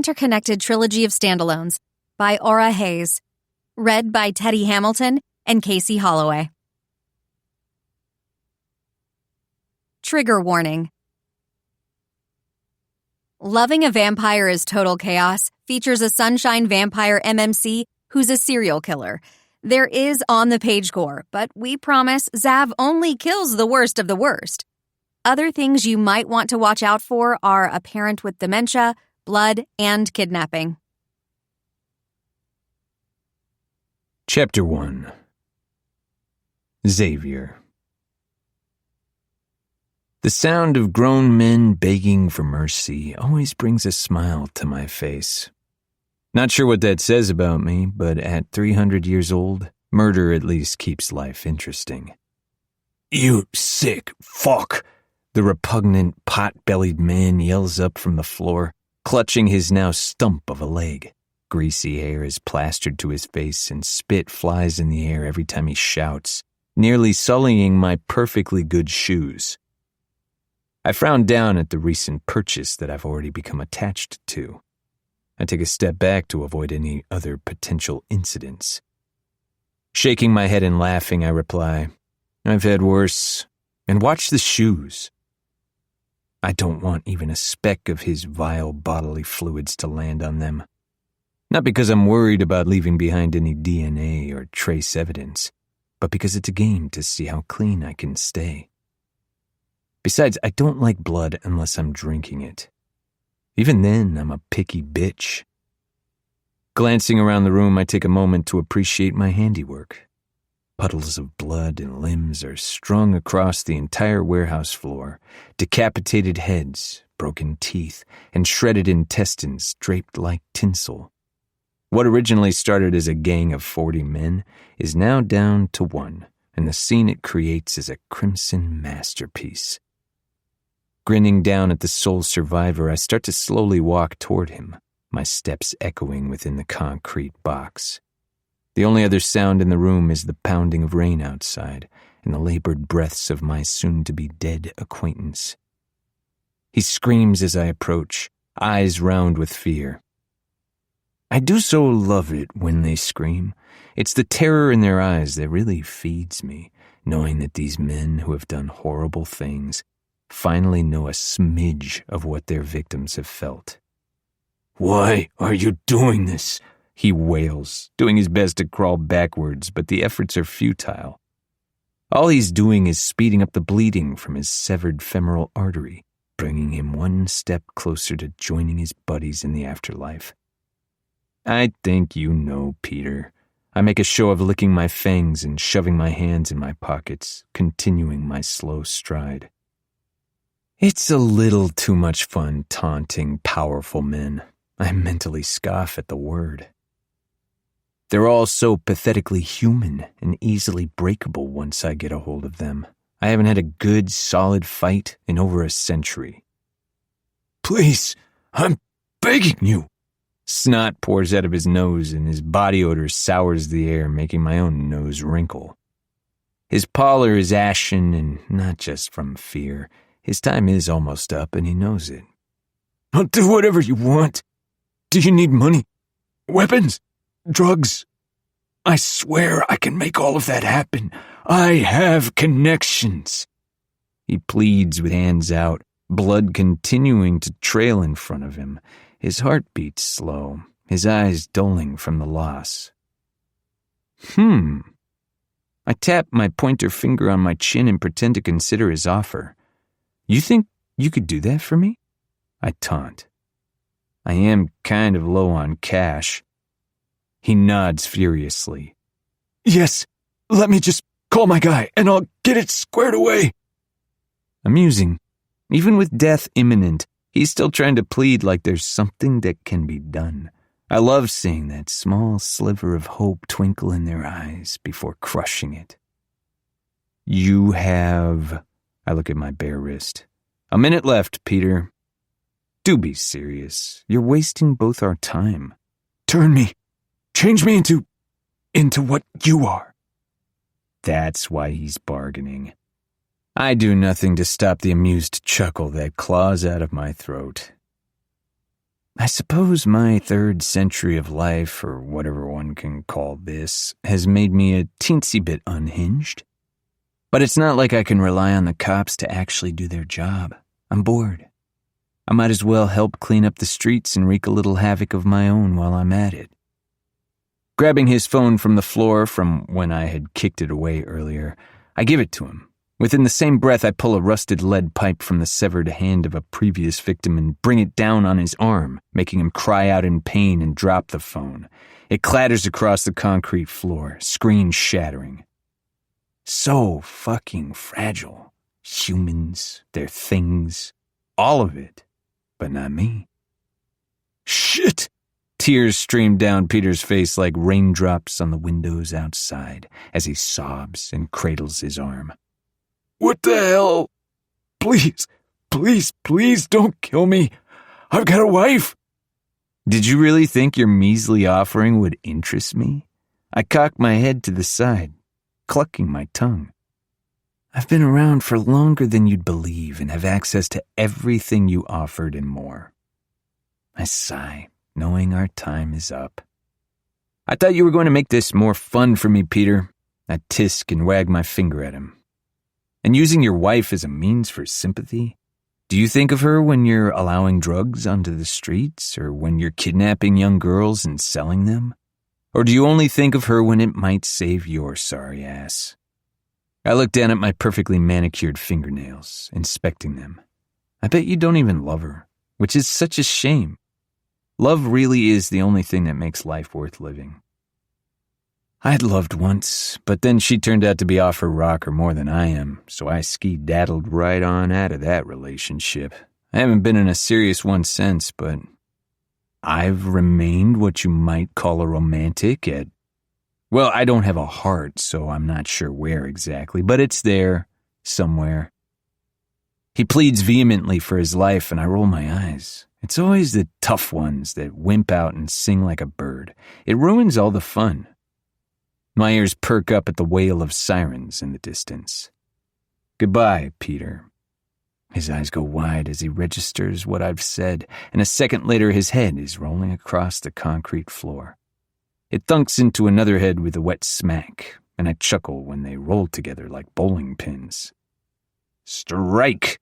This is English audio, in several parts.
interconnected trilogy of standalones by Aura Hayes. Read by Teddy Hamilton and Casey Holloway. Trigger warning. Loving a Vampire is Total Chaos features a Sunshine Vampire MMC who's a serial killer. There is on-the-page gore, but we promise Zav only kills the worst of the worst. Other things you might want to watch out for are a parent with dementia, blood, and kidnapping. Chapter 1. Xavier. The sound of grown men begging for mercy always brings a smile to my face. Not sure what that says about me, but at 300 years old, murder at least keeps life interesting. "You sick fuck!" The repugnant, pot-bellied man yells up from the floor, clutching his now stump of a leg. Greasy hair is plastered to his face and spit flies in the air every time he shouts, nearly sullying my perfectly good shoes. I frown down at the recent purchase that I've already become attached to. I take a step back to avoid any other potential incidents. Shaking my head and laughing, I reply, "I've had worse. And watch the shoes." I don't want even a speck of his vile bodily fluids to land on them. Not because I'm worried about leaving behind any DNA or trace evidence, but because it's a game to see how clean I can stay. Besides, I don't like blood unless I'm drinking it. Even then, I'm a picky bitch. Glancing around the room, I take a moment to appreciate my handiwork. Puddles of blood and limbs are strung across the entire warehouse floor, decapitated heads, broken teeth, and shredded intestines draped like tinsel. What originally started as a gang of 40 men is now down to one, and the scene it creates is a crimson masterpiece. Grinning down at the sole survivor, I start to slowly walk toward him, my steps echoing within the concrete box. The only other sound in the room is the pounding of rain outside and the labored breaths of my soon-to-be dead acquaintance. He screams as I approach, eyes round with fear. I do so love it when they scream. It's the terror in their eyes that really feeds me, knowing that these men who have done horrible things finally know a smidge of what their victims have felt. "Why are you doing this?" he wails, doing his best to crawl backwards, but the efforts are futile. All he's doing is speeding up the bleeding from his severed femoral artery, bringing him one step closer to joining his buddies in the afterlife. I think you know, Peter. I make a show of licking my fangs and shoving my hands in my pockets, continuing my slow stride. It's a little too much fun taunting powerful men. I mentally scoff at the word. They're all so pathetically human and easily breakable once I get a hold of them. I haven't had a good, solid fight in over a century. "Please, I'm begging you." Snot pours out of his nose and his body odor sours the air, making my own nose wrinkle. His pallor is ashen and not just from fear. His time is almost up and he knows it. "I'll do whatever you want. Do you need money? Weapons? Drugs? I swear I can make all of that happen. I have connections." He pleads with hands out, blood continuing to trail in front of him, his heartbeat slow, his eyes dulling from the loss. I tap my pointer finger on my chin and pretend to consider his offer. "You think you could do that for me?" I taunt. I am kind of low on cash. He nods furiously. "Yes, let me just call my guy and I'll get it squared away." Amusing. Even with death imminent, he's still trying to plead like there's something that can be done. I love seeing that small sliver of hope twinkle in their eyes before crushing it. "You have..." I look at my bare wrist. "A minute left, Peter. Do be serious. You're wasting both our time." "Turn me. Change me into what you are." That's why he's bargaining. I do nothing to stop the amused chuckle that claws out of my throat. I suppose my 3rd century of life, or whatever one can call this, has made me a teensy bit unhinged. But it's not like I can rely on the cops to actually do their job. I'm bored. I might as well help clean up the streets and wreak a little havoc of my own while I'm at it. Grabbing his phone from the floor from when I had kicked it away earlier, I give it to him. Within the same breath, I pull a rusted lead pipe from the severed hand of a previous victim and bring it down on his arm, making him cry out in pain and drop the phone. It clatters across the concrete floor, screen shattering. So fucking fragile. Humans, their things, all of it, but not me. Shit! Tears stream down Peter's face like raindrops on the windows outside as he sobs and cradles his arm. What the hell? Please, please, please don't kill me. I've got a wife. Did you really think your measly offering would interest me? I cocked my head to the side, clucking my tongue. I've been around for longer than you'd believe and have access to everything you offered and more. I sigh, knowing our time is up. I thought you were going to make this more fun for me, Peter. I tisk and wag my finger at him. And using your wife as a means for sympathy? Do you think of her when you're allowing drugs onto the streets, or when you're kidnapping young girls and selling them? Or do you only think of her when it might save your sorry ass? I look down at my perfectly manicured fingernails, inspecting them. I bet you don't even love her, which is such a shame. Love really is the only thing that makes life worth living. I'd loved once, but then she turned out to be off her rocker more than I am, so I ski-daddled right on out of that relationship. I haven't been in a serious one since, but I've remained what you might call a romantic at... Well, I don't have a heart, so I'm not sure where exactly, but it's there, somewhere. He pleads vehemently for his life, and I roll my eyes. It's always the tough ones that wimp out and sing like a bird. It ruins all the fun. My ears perk up at the wail of sirens in the distance. Goodbye, Peter. His eyes go wide as he registers what I've said, and a second later his head is rolling across the concrete floor. It thunks into another head with a wet smack, and I chuckle when they roll together like bowling pins. Strike!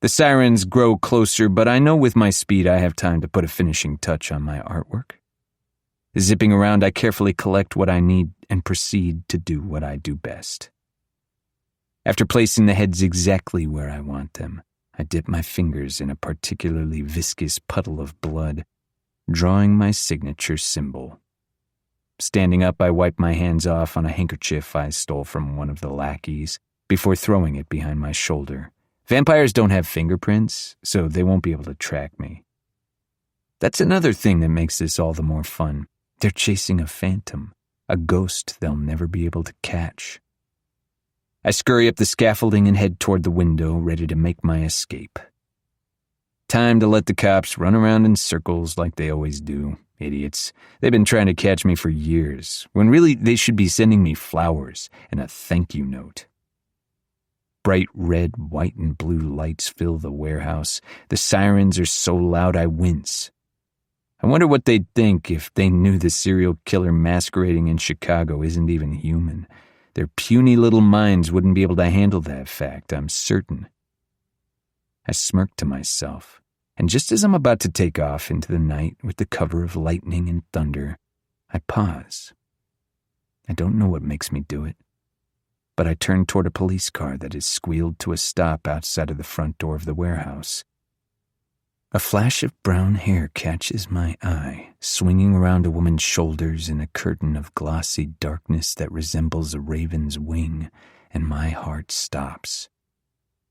The sirens grow closer, but I know with my speed I have time to put a finishing touch on my artwork. Zipping around, I carefully collect what I need and proceed to do what I do best. After placing the heads exactly where I want them, I dip my fingers in a particularly viscous puddle of blood, drawing my signature symbol. Standing up, I wipe my hands off on a handkerchief I stole from one of the lackeys before throwing it behind my shoulder. Vampires don't have fingerprints, so they won't be able to track me. That's another thing that makes this all the more fun. They're chasing a phantom, a ghost they'll never be able to catch. I scurry up the scaffolding and head toward the window, ready to make my escape. Time to let the cops run around in circles like they always do. Idiots. They've been trying to catch me for years, when really they should be sending me flowers and a thank you note. Bright red, white, and blue lights fill the warehouse. The sirens are so loud I wince. I wonder what they'd think if they knew the serial killer masquerading in Chicago isn't even human. Their puny little minds wouldn't be able to handle that fact, I'm certain. I smirk to myself, and just as I'm about to take off into the night with the cover of lightning and thunder, I pause. I don't know what makes me do it, but I turn toward a police car that has squealed to a stop outside of the front door of the warehouse. A flash of brown hair catches my eye, swinging around a woman's shoulders in a curtain of glossy darkness that resembles a raven's wing, and my heart stops.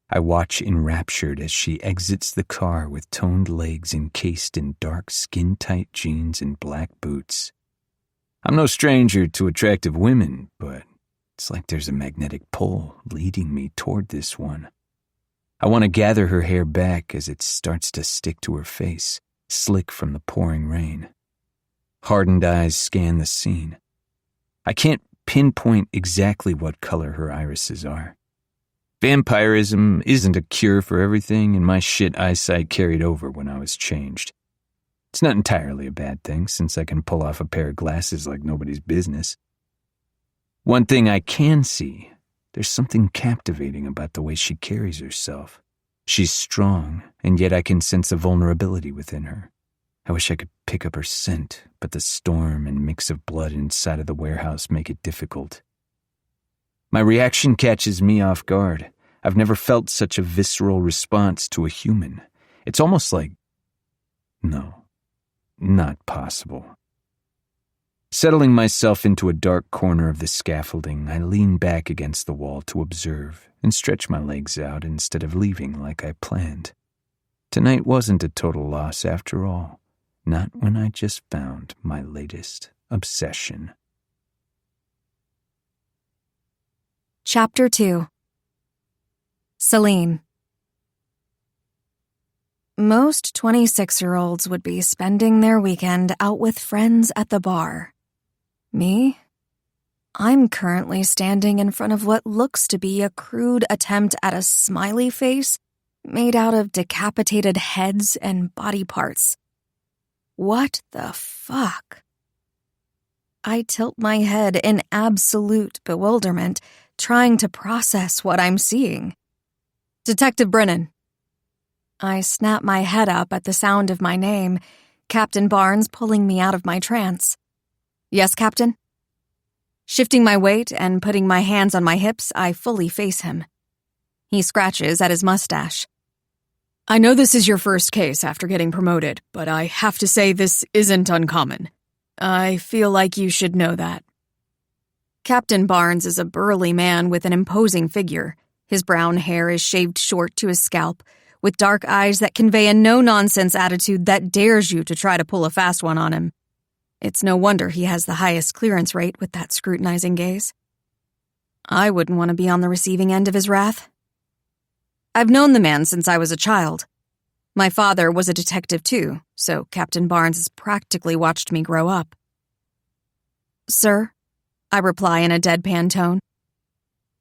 I watch enraptured as she exits the car with toned legs encased in dark skin-tight jeans and black boots. I'm no stranger to attractive women, but it's like there's a magnetic pull leading me toward this one. I want to gather her hair back as it starts to stick to her face, slick from the pouring rain. Hardened eyes scan the scene. I can't pinpoint exactly what color her irises are. Vampirism isn't a cure for everything, and my shit eyesight carried over when I was changed. It's not entirely a bad thing, since I can pull off a pair of glasses like nobody's business. One thing I can see, there's something captivating about the way she carries herself. She's strong, and yet I can sense a vulnerability within her. I wish I could pick up her scent, but the storm and mix of blood inside of the warehouse make it difficult. My reaction catches me off guard. I've never felt such a visceral response to a human. It's almost like, no, not possible. Settling myself into a dark corner of the scaffolding, I lean back against the wall to observe and stretch my legs out instead of leaving like I planned. Tonight wasn't a total loss after all, not when I just found my latest obsession. Chapter 2. Celine. Most 26-year-olds would be spending their weekend out with friends at the bar. Me? I'm currently standing in front of what looks to be a crude attempt at a smiley face made out of decapitated heads and body parts. What the fuck? I tilt my head in absolute bewilderment, trying to process what I'm seeing. Detective Brennan. I snap my head up at the sound of my name, Captain Barnes pulling me out of my trance. Yes, Captain? Shifting my weight and putting my hands on my hips, I fully face him. He scratches at his mustache. I know this is your first case after getting promoted, but I have to say this isn't uncommon. I feel like you should know that. Captain Barnes is a burly man with an imposing figure. His brown hair is shaved short to his scalp, with dark eyes that convey a no-nonsense attitude that dares you to try to pull a fast one on him. It's no wonder he has the highest clearance rate with that scrutinizing gaze. I wouldn't want to be on the receiving end of his wrath. I've known the man since I was a child. My father was a detective too, so Captain Barnes has practically watched me grow up. Sir, I reply in a deadpan tone.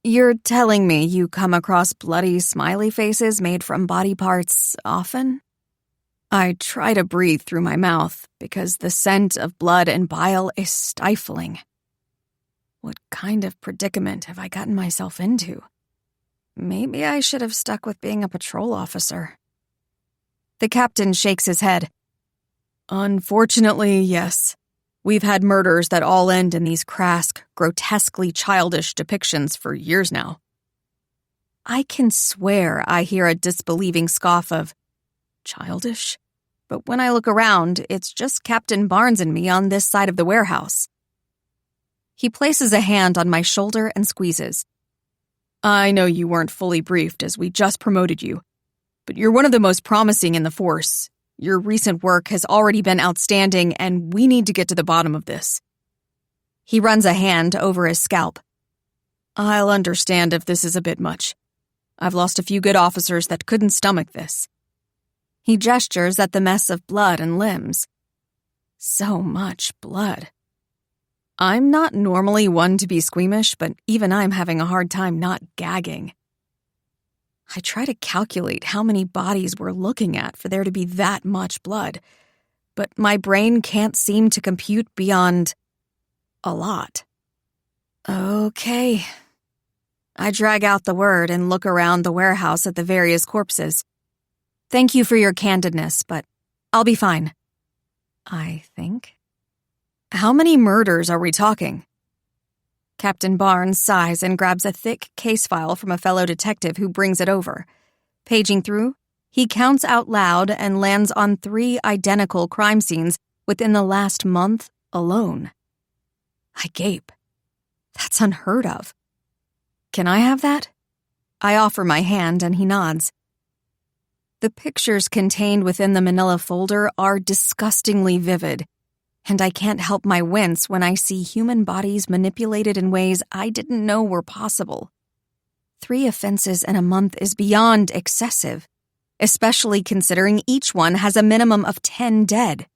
You're telling me you come across bloody smiley faces made from body parts often? I try to breathe through my mouth because the scent of blood and bile is stifling. What kind of predicament have I gotten myself into? Maybe I should have stuck with being a patrol officer. The captain shakes his head. Unfortunately, yes. We've had murders that all end in these crass, grotesquely childish depictions for years now. I can swear I hear a disbelieving scoff of, childish? But when I look around, it's just Captain Barnes and me on this side of the warehouse. He places a hand on my shoulder and squeezes. I know you weren't fully briefed as we just promoted you, but you're one of the most promising in the force. Your recent work has already been outstanding, and we need to get to the bottom of this. He runs a hand over his scalp. I'll understand if this is a bit much. I've lost a few good officers that couldn't stomach this. He gestures at the mess of blood and limbs. So much blood. I'm not normally one to be squeamish, but even I'm having a hard time not gagging. I try to calculate how many bodies we're looking at for there to be that much blood, but my brain can't seem to compute beyond a lot. Okay. I drag out the word and look around the warehouse at the various corpses. Thank you for your candidness, but I'll be fine. I think. How many murders are we talking? Captain Barnes sighs and grabs a thick case file from a fellow detective who brings it over. Paging through, he counts out loud and lands on 3 identical crime scenes within the last month alone. I gape. That's unheard of. Can I have that? I offer my hand and he nods. The pictures contained within the manila folder are disgustingly vivid, and I can't help my wince when I see human bodies manipulated in ways I didn't know were possible. 3 offenses in a month is beyond excessive, especially considering each one has a minimum of 10 dead.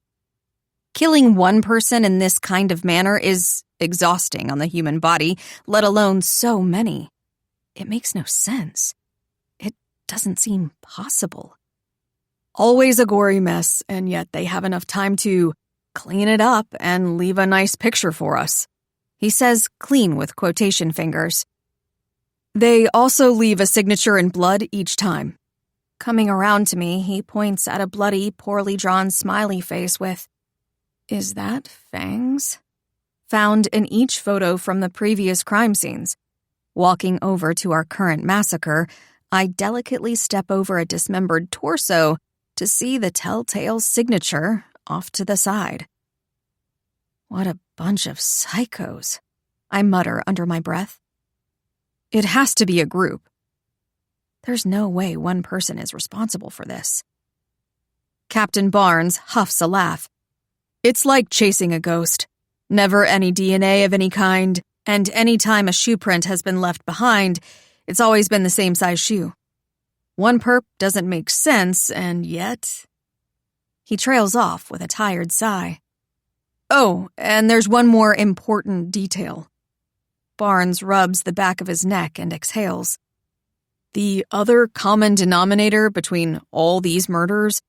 Killing one person in this kind of manner is exhausting on the human body, let alone so many. It makes no sense. It doesn't seem possible. Always a gory mess, and yet they have enough time to clean it up and leave a nice picture for us. He says clean with quotation fingers. They also leave a signature in blood each time. Coming around to me, he points at a bloody, poorly drawn smiley face with, "Is that fangs?" found in each photo from the previous crime scenes. Walking over to our current massacre, I delicately step over a dismembered torso to see the telltale signature off to the side. What a bunch of psychos, I mutter under my breath. It has to be a group. There's no way one person is responsible for this. Captain Barnes huffs a laugh. It's like chasing a ghost. Never any DNA of any kind, and any time a shoe print has been left behind, it's always been the same size shoe. One perp doesn't make sense, and yet... He trails off with a tired sigh. Oh, and there's one more important detail. Barnes rubs the back of his neck and exhales. The other common denominator between all these murders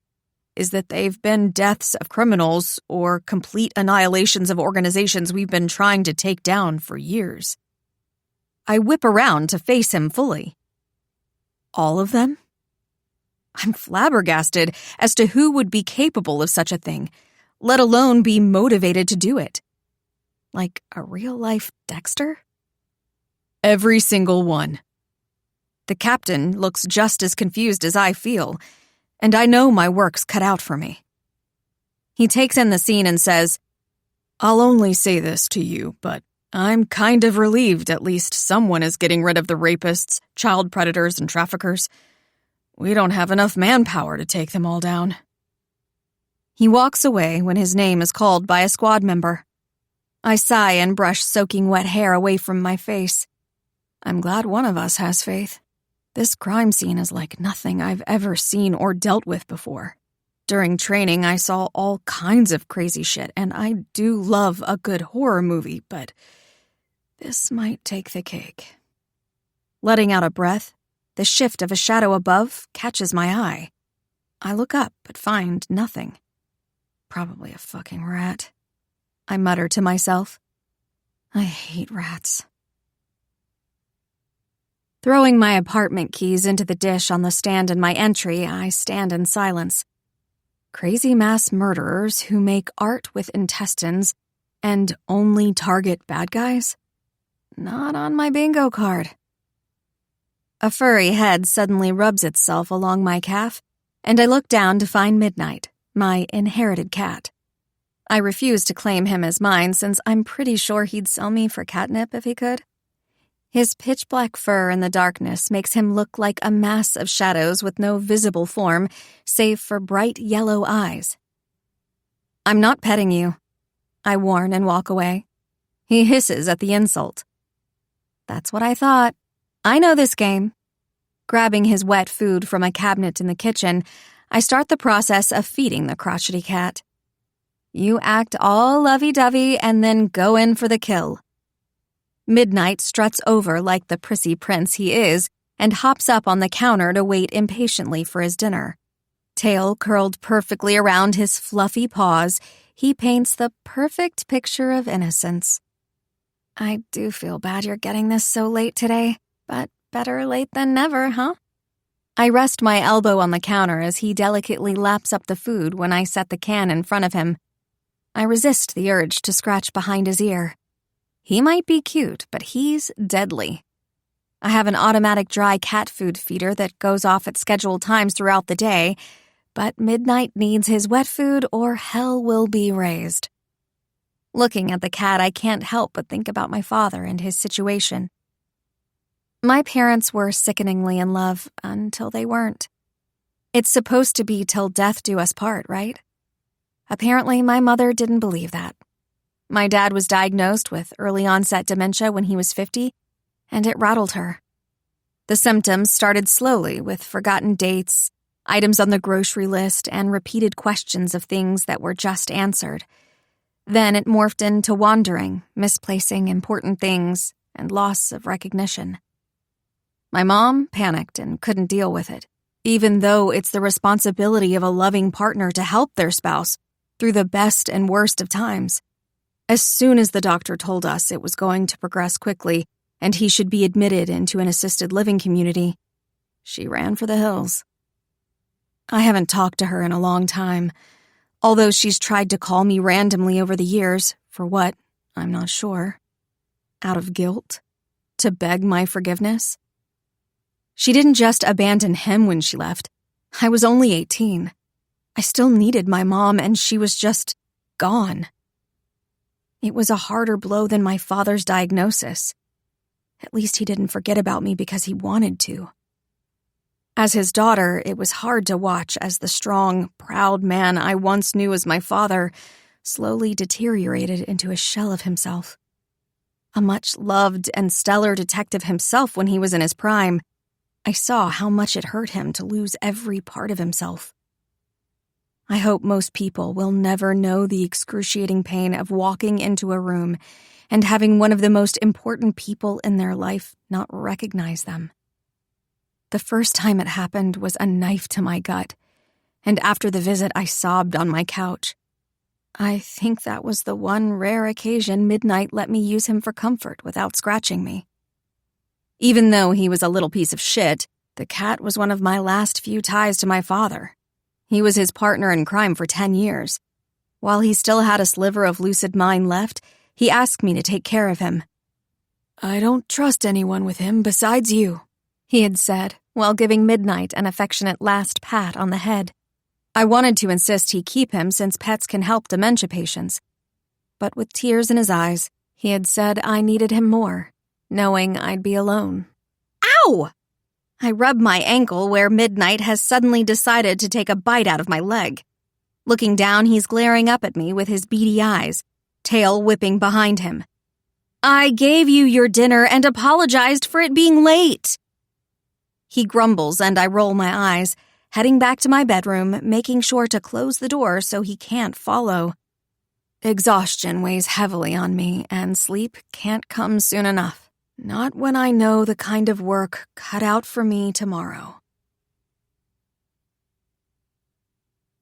is that they've been deaths of criminals or complete annihilations of organizations we've been trying to take down for years. I whip around to face him fully. All of them? I'm flabbergasted as to who would be capable of such a thing, let alone be motivated to do it. Like a real-life Dexter? Every single one. The captain looks just as confused as I feel, and I know my work's cut out for me. He takes in the scene and says, I'll only say this to you, but I'm kind of relieved at least someone is getting rid of the rapists, child predators, and traffickers. We don't have enough manpower to take them all down. He walks away when his name is called by a squad member. I sigh and brush soaking wet hair away from my face. I'm glad one of us has faith. This crime scene is like nothing I've ever seen or dealt with before. During training, I saw all kinds of crazy shit, and I do love a good horror movie, but this might take the cake. Letting out a breath, the shift of a shadow above catches my eye. I look up, but find nothing. Probably a fucking rat. I mutter to myself. I hate rats. Throwing my apartment keys into the dish on the stand in my entry, I stand in silence. Crazy mass murderers who make art with intestines and only target bad guys? Not on my bingo card. A furry head suddenly rubs itself along my calf, and I look down to find Midnight, my inherited cat. I refuse to claim him as mine since I'm pretty sure he'd sell me for catnip if he could. His pitch-black fur in the darkness makes him look like a mass of shadows with no visible form, save for bright yellow eyes. I'm not petting you, I warn and walk away. He hisses at the insult. That's what I thought. I know this game. Grabbing his wet food from a cabinet in the kitchen, I start the process of feeding the crotchety cat. You act all lovey-dovey and then go in for the kill. Midnight struts over like the prissy prince he is and hops up on the counter to wait impatiently for his dinner. Tail curled perfectly around his fluffy paws, he paints the perfect picture of innocence. I do feel bad you're getting this so late today, but better late than never, huh? I rest my elbow on the counter as he delicately laps up the food when I set the can in front of him. I resist the urge to scratch behind his ear. He might be cute, but he's deadly. I have an automatic dry cat food feeder that goes off at scheduled times throughout the day, but Midnight needs his wet food or hell will be raised. Looking at the cat, I can't help but think about my father and his situation. My parents were sickeningly in love until they weren't. It's supposed to be till death do us part, right? Apparently, my mother didn't believe that. My dad was diagnosed with early-onset dementia when he was 50, and it rattled her. The symptoms started slowly with forgotten dates, items on the grocery list, and repeated questions of things that were just answered. Then it morphed into wandering, misplacing important things, and loss of recognition. My mom panicked and couldn't deal with it. even though it's the responsibility of a loving partner to help their spouse through the best and worst of times. As soon as the doctor told us it was going to progress quickly and he should be admitted into an assisted living community, she ran for the hills. I haven't talked to her in a long time, although she's tried to call me randomly over the years, for what, I'm not sure. Out of guilt? To beg my forgiveness? She didn't just abandon him when she left. I was only 18. I still needed my mom, and she was just gone. It was a harder blow than my father's diagnosis. At least he didn't forget about me because he wanted to. As his daughter, it was hard to watch as the strong, proud man I once knew as my father slowly deteriorated into a shell of himself. A much-loved and stellar detective himself when he was in his prime, I saw how much it hurt him to lose every part of himself. I hope most people will never know the excruciating pain of walking into a room and having one of the most important people in their life not recognize them. The first time it happened was a knife to my gut, and after the visit I sobbed on my couch. I think that was the one rare occasion Midnight let me use him for comfort without scratching me. Even though he was a little piece of shit, the cat was one of my last few ties to my father. He was his partner in crime for 10 years. While he still had a sliver of lucid mind left, he asked me to take care of him. "I don't trust anyone with him besides you," he had said, while giving Midnight an affectionate last pat on the head. I wanted to insist he keep him since pets can help dementia patients. But with tears in his eyes, he had said I needed him more, knowing I'd be alone. Ow! I rub my ankle where Midnight has suddenly decided to take a bite out of my leg. Looking down, he's glaring up at me with his beady eyes, tail whipping behind him. "I gave you your dinner and apologized for it being late." He grumbles and I roll my eyes, heading back to my bedroom, making sure to close the door so he can't follow. Exhaustion weighs heavily on me, and sleep can't come soon enough. Not when I know the kind of work cut out for me tomorrow.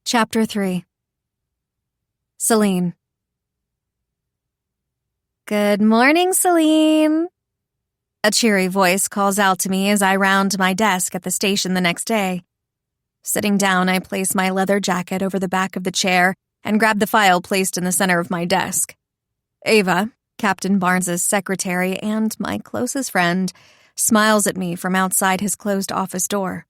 Chapter 3. Celine. "Good morning, Celine." A cheery voice calls out to me as I round my desk at the station the next day. Sitting down, I place my leather jacket over the back of the chair and grab the file placed in the center of my desk. Ava, Captain Barnes's secretary and my closest friend, smiles at me from outside his closed office door.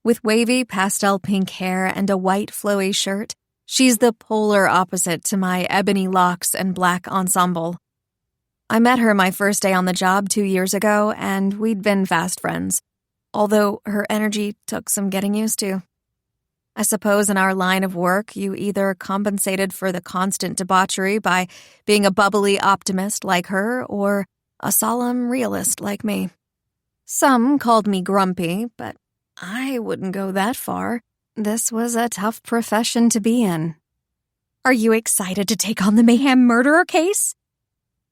With wavy pastel pink hair and a white flowy shirt, she's the polar opposite to my ebony locks and black ensemble. I met her my first day on the job 2 years ago, and we'd been fast friends, although her energy took some getting used to. I suppose in our line of work, you either compensated for the constant debauchery by being a bubbly optimist like her or a solemn realist like me. Some called me grumpy, but I wouldn't go that far. This was a tough profession to be in. "Are you excited to take on the Mayhem murderer case?"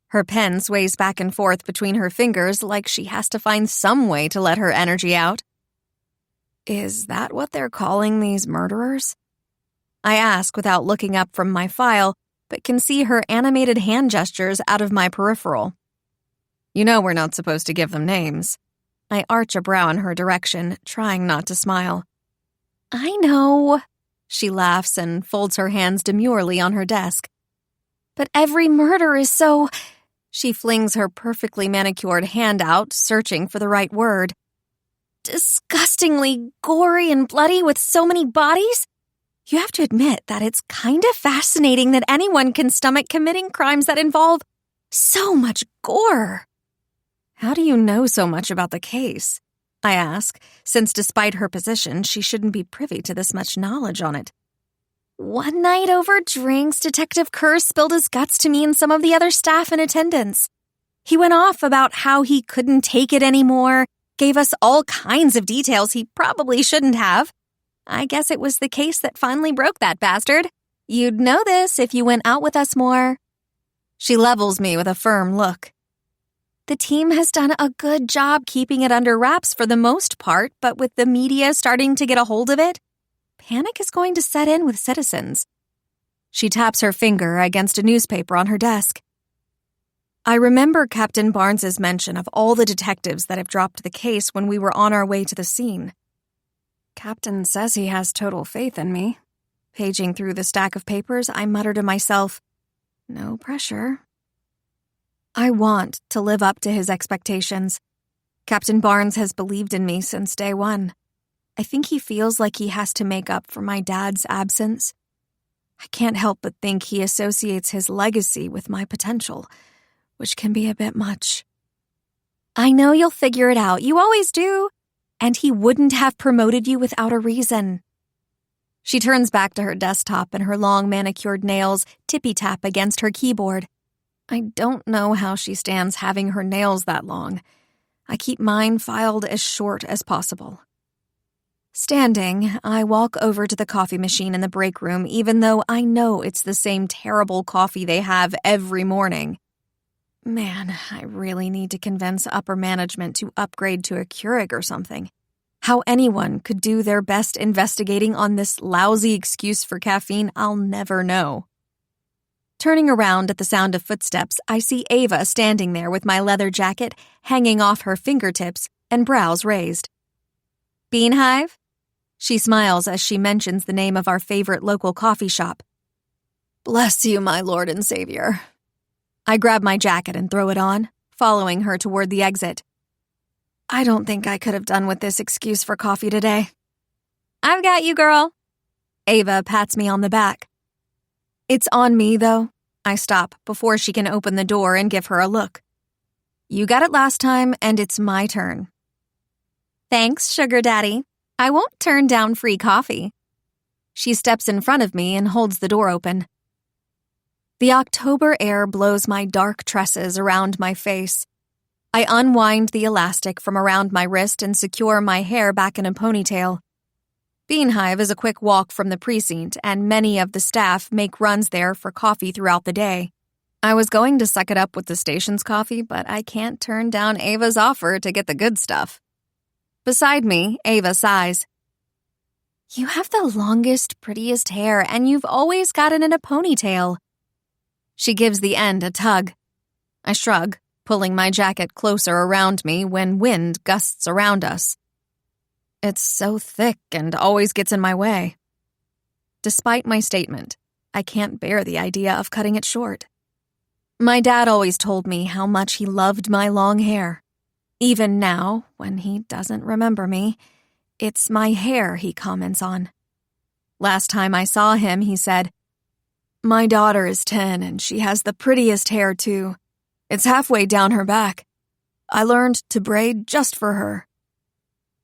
Her pen sways back and forth between her fingers like she has to find some way to let her energy out. Is that what they're calling these murderers? I ask without looking up from my file, but can see her animated hand gestures out of my peripheral. You know we're not supposed to give them names. I arch a brow in her direction, trying not to smile. I know. She laughs and folds her hands demurely on her desk. But every murder is so... She flings her perfectly manicured hand out, searching for the right word. Disgustingly gory and bloody with so many bodies? You have to admit that it's kind of fascinating that anyone can stomach committing crimes that involve so much gore. How do you know so much about the case? I ask, since despite her position, she shouldn't be privy to this much knowledge on it. One night over drinks, Detective Kerr spilled his guts to me and some of the other staff in attendance. He went off about how he couldn't take it anymore, gave us all kinds of details he probably shouldn't have. I guess it was the case that finally broke that bastard. You'd know this if you went out with us more. She levels me with a firm look. The team has done a good job keeping it under wraps for the most part, but with the media starting to get a hold of it, panic is going to set in with citizens. She taps her finger against a newspaper on her desk. I remember Captain Barnes's mention of all the detectives that have dropped the case when we were on our way to the scene. Captain says he has total faith in me. Paging through the stack of papers, I mutter to myself, no pressure. I want to live up to his expectations. Captain Barnes has believed in me since day one. I think he feels like he has to make up for my dad's absence. I can't help but think he associates his legacy with my potential, which can be a bit much. I know you'll figure it out. You always do. And he wouldn't have promoted you without a reason. She turns back to her desktop and her long manicured nails tippy-tap against her keyboard. I don't know how she stands having her nails that long. I keep mine filed as short as possible. Standing, I walk over to the coffee machine in the break room, even though I know it's the same terrible coffee they have every morning. Man, I really need to convince upper management to upgrade to a Keurig or something. How anyone could do their best investigating on this lousy excuse for caffeine, I'll never know. Turning around at the sound of footsteps, I see Ava standing there with my leather jacket hanging off her fingertips and brows raised. Beanhive? She smiles as she mentions the name of our favorite local coffee shop. Bless you, my Lord and Savior. I grab my jacket and throw it on, following her toward the exit. I don't think I could have done with this excuse for coffee today. I've got you, girl. Ava pats me on the back. It's on me, though. I stop before she can open the door and give her a look. You got it last time, and it's my turn. Thanks, sugar daddy. I won't turn down free coffee. She steps in front of me and holds the door open. The October air blows my dark tresses around my face. I unwind the elastic from around my wrist and secure my hair back in a ponytail. Beanhive is a quick walk from the precinct, and many of the staff make runs there for coffee throughout the day. I was going to suck it up with the station's coffee, but I can't turn down Ava's offer to get the good stuff. Beside me, Ava sighs. You have the longest, prettiest hair, and you've always got it in a ponytail. She gives the end a tug. I shrug, pulling my jacket closer around me when wind gusts around us. It's so thick and always gets in my way. Despite my statement, I can't bear the idea of cutting it short. My dad always told me how much he loved my long hair. Even now, when he doesn't remember me, it's my hair he comments on. Last time I saw him, he said, My daughter is 10 and she has the prettiest hair too. It's halfway down her back. I learned to braid just for her.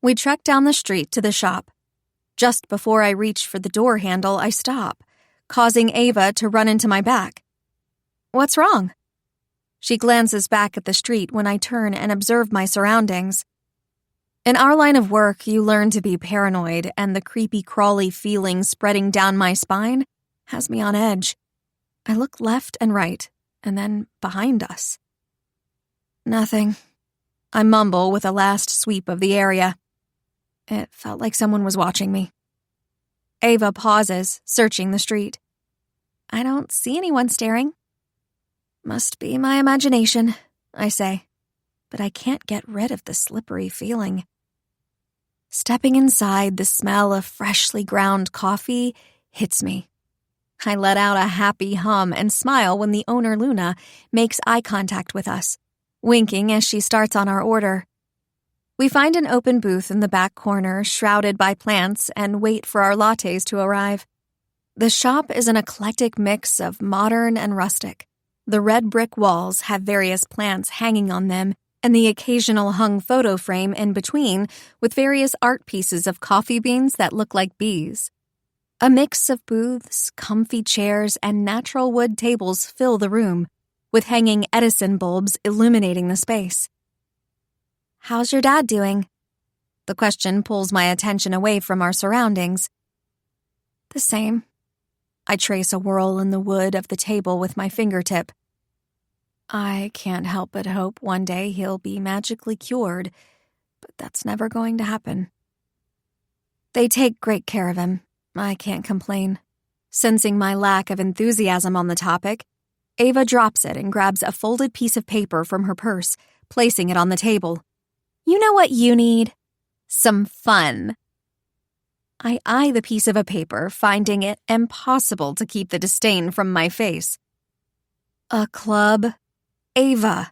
We trek down the street to the shop. Just before I reach for the door handle, I stop, causing Ava to run into my back. What's wrong? She glances back at the street when I turn and observe my surroundings. In our line of work, you learn to be paranoid, and the creepy-crawly feeling spreading down my spine has me on edge. I look left and right, and then behind us. Nothing. I mumble with a last sweep of the area. It felt like someone was watching me. Ava pauses, searching the street. I don't see anyone staring. Must be my imagination, I say, but I can't get rid of the slippery feeling. Stepping inside, the smell of freshly ground coffee hits me. I let out a happy hum and smile when the owner, Luna, makes eye contact with us, winking as she starts on our order. We find an open booth in the back corner, shrouded by plants, and wait for our lattes to arrive. The shop is an eclectic mix of modern and rustic. The red brick walls have various plants hanging on them, and the occasional hung photo frame in between with various art pieces of coffee beans that look like bees. A mix of booths, comfy chairs, and natural wood tables fill the room, with hanging Edison bulbs illuminating the space. How's your dad doing? The question pulls my attention away from our surroundings. The same. I trace a whorl in the wood of the table with my fingertip. I can't help but hope one day he'll be magically cured, but that's never going to happen. They take great care of him. I can't complain. Sensing my lack of enthusiasm on the topic, Ava drops it and grabs a folded piece of paper from her purse, placing it on the table. You know what you need? Some fun. I eye the piece of a paper, finding it impossible to keep the disdain from my face. A club? Ava.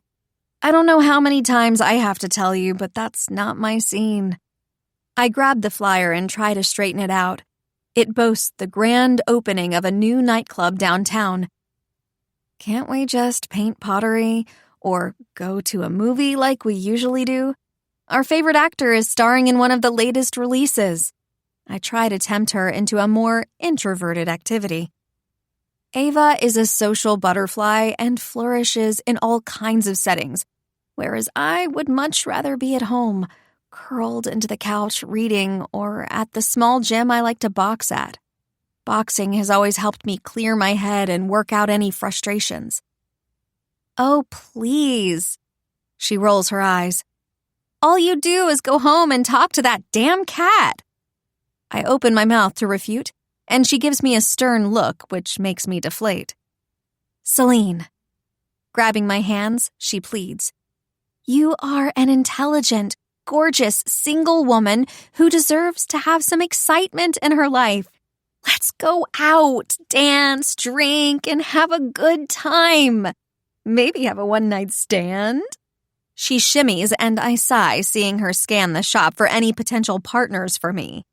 I don't know how many times I have to tell you, but that's not my scene. I grab the flyer and try to straighten it out. It boasts the grand opening of a new nightclub downtown. Can't we just paint pottery or go to a movie like we usually do? Our favorite actor is starring in one of the latest releases. I try to tempt her into a more introverted activity. Ava is a social butterfly and flourishes in all kinds of settings, whereas I would much rather be at home, curled into the couch reading, or at the small gym I like to box at. Boxing has always helped me clear my head and work out any frustrations. Oh, please. She rolls her eyes. All you do is go home and talk to that damn cat. I open my mouth to refute, and she gives me a stern look, which makes me deflate. Celine. Grabbing my hands, she pleads. You are an intelligent, gorgeous, single woman who deserves to have some excitement in her life. Let's go out, dance, drink, and have a good time. Maybe have a one-night stand. She shimmies, and I sigh, seeing her scan the shop for any potential partners for me.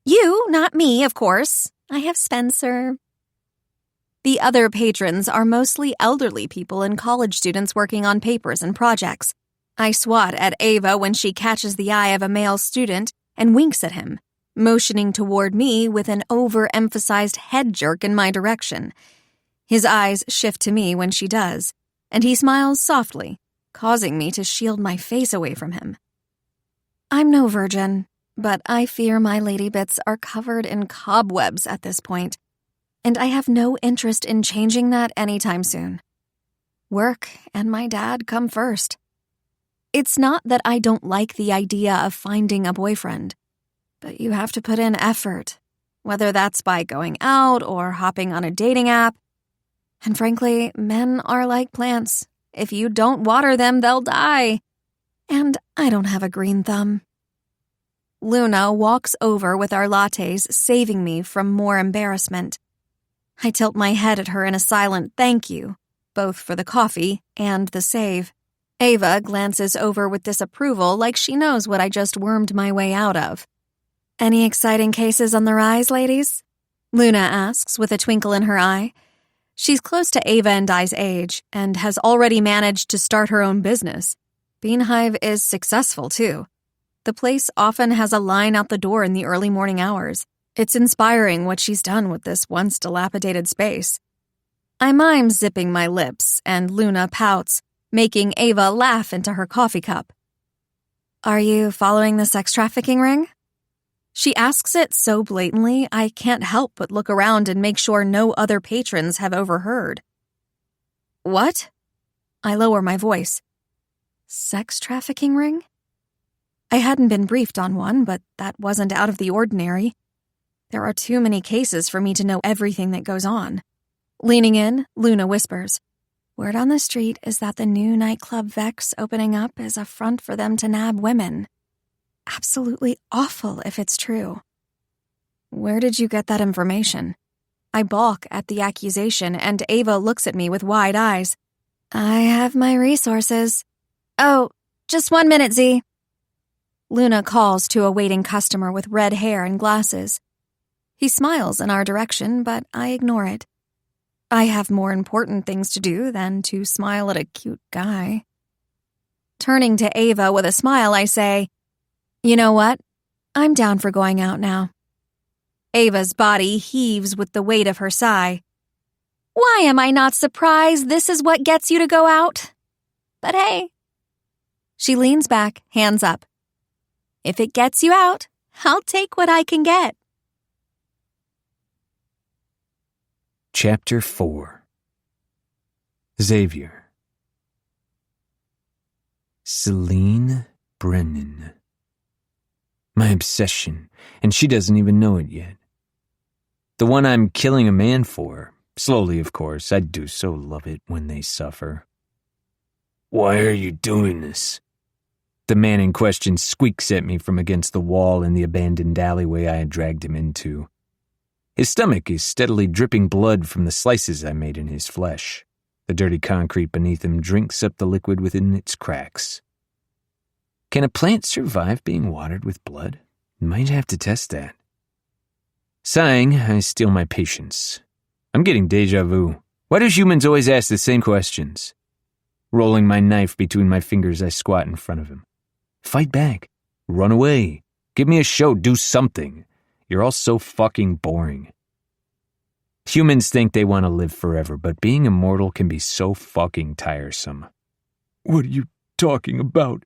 You, not me, of course. I have Spencer. The other patrons are mostly elderly people and college students working on papers and projects. I swat at Ava when she catches the eye of a male student and winks at him, motioning toward me with an overemphasized head jerk in my direction. His eyes shift to me when she does, and he smiles softly, causing me to shield my face away from him. I'm no virgin, but I fear my lady bits are covered in cobwebs at this point, and I have no interest in changing that anytime soon. Work and my dad come first. It's not that I don't like the idea of finding a boyfriend, but you have to put in effort, whether that's by going out or hopping on a dating app. And frankly, men are like plants. If you don't water them, they'll die. And I don't have a green thumb. Luna walks over with our lattes, saving me from more embarrassment. I tilt my head at her in a silent thank you, both for the coffee and the save. Ava glances over with disapproval like she knows what I just wormed my way out of. Any exciting cases on the rise, ladies? Luna asks with a twinkle in her eye. She's close to Ava and I's age and has already managed to start her own business. Beehive is successful, too. The place often has a line out the door in the early morning hours. It's inspiring what she's done with this once dilapidated space. I mime zipping my lips, and Luna pouts, making Ava laugh into her coffee cup. Are you following the sex trafficking ring? She asks it so blatantly, I can't help but look around and make sure no other patrons have overheard. What? I lower my voice. Sex trafficking ring? I hadn't been briefed on one, but that wasn't out of the ordinary. There are too many cases for me to know everything that goes on. Leaning in, Luna whispers, Word on the street is that the new nightclub Vex opening up is a front for them to nab women. Absolutely awful if it's true. Where did you get that information? I balk at the accusation, and Ava looks at me with wide eyes. I have my resources. Oh, just 1 minute, Z. Luna calls to a waiting customer with red hair and glasses. He smiles in our direction, but I ignore it. I have more important things to do than to smile at a cute guy. Turning to Ava with a smile, I say, You know what? I'm down for going out now. Ava's body heaves with the weight of her sigh. Why am I not surprised this is what gets you to go out? But hey. She leans back, hands up. If it gets you out, I'll take what I can get. Chapter 4. Xavier. Celine Brennan. My obsession, and she doesn't even know it yet. The one I'm killing a man for. Slowly, of course. I do so love it when they suffer. Why are you doing this? The man in question squeaks at me from against the wall in the abandoned alleyway I had dragged him into. His stomach is steadily dripping blood from the slices I made in his flesh. The dirty concrete beneath him drinks up the liquid within its cracks. Can a plant survive being watered with blood? Might have to test that. Sighing, I steal my patience. I'm getting deja vu. Why do humans always ask the same questions? Rolling my knife between my fingers, I squat in front of him. Fight back. Run away. Give me a show. Do something. You're all so fucking boring. Humans think they want to live forever, but being immortal can be so fucking tiresome. What are you talking about?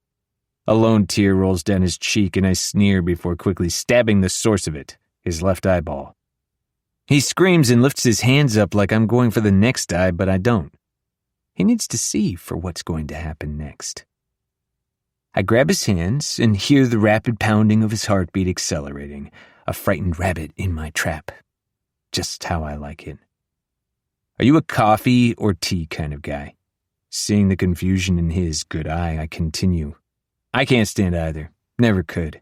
A lone tear rolls down his cheek and I sneer before quickly stabbing the source of it, his left eyeball. He screams and lifts his hands up like I'm going for the next eye, but I don't. He needs to see for what's going to happen next. I grab his hands and hear the rapid pounding of his heartbeat accelerating, a frightened rabbit in my trap. Just how I like it. Are you a coffee or tea kind of guy? Seeing the confusion in his good eye, I continue. I can't stand either. Never could.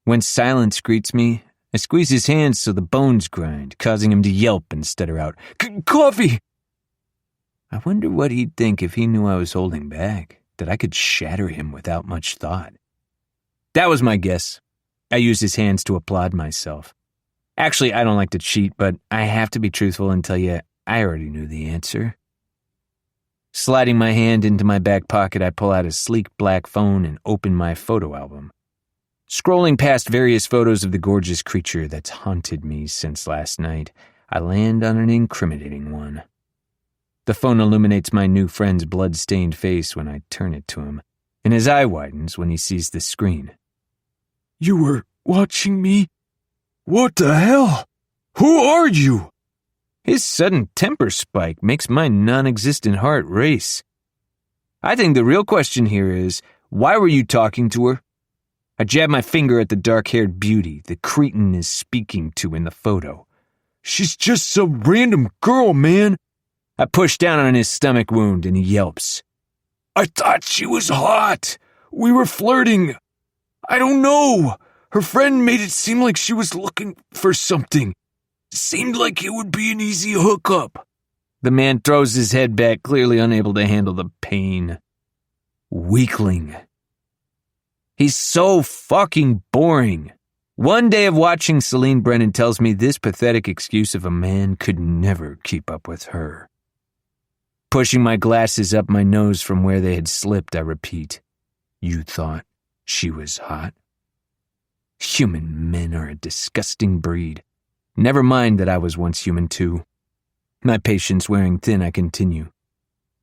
When silence greets me, I squeeze his hands so the bones grind, causing him to yelp and stutter out, Coffee! I wonder what he'd think if he knew I was holding back, that I could shatter him without much thought. That was my guess. I used his hands to applaud myself. Actually, I don't like to cheat, but I have to be truthful and tell you I already knew the answer. Sliding my hand into my back pocket, I pull out a sleek black phone and open my photo album. Scrolling past various photos of the gorgeous creature that's haunted me since last night, I land on an incriminating one. The phone illuminates my new friend's blood-stained face when I turn it to him, and his eye widens when he sees the screen. You were watching me? What the hell? Who are you? His sudden temper spike makes my non-existent heart race. I think the real question here is, why were you talking to her? I jab my finger at the dark-haired beauty the cretin is speaking to in the photo. She's just some random girl, man. I push down on his stomach wound and he yelps. I thought she was hot. We were flirting. I don't know. Her friend made it seem like she was looking for something. Seemed like it would be an easy hookup. The man throws his head back, clearly unable to handle the pain. Weakling. He's so fucking boring. One day of watching Celine Brennan tells me this pathetic excuse of a man could never keep up with her. Pushing my glasses up my nose from where they had slipped, I repeat, you thought she was hot? Human men are a disgusting breed. Never mind that I was once human too. My patience wearing thin, I continue.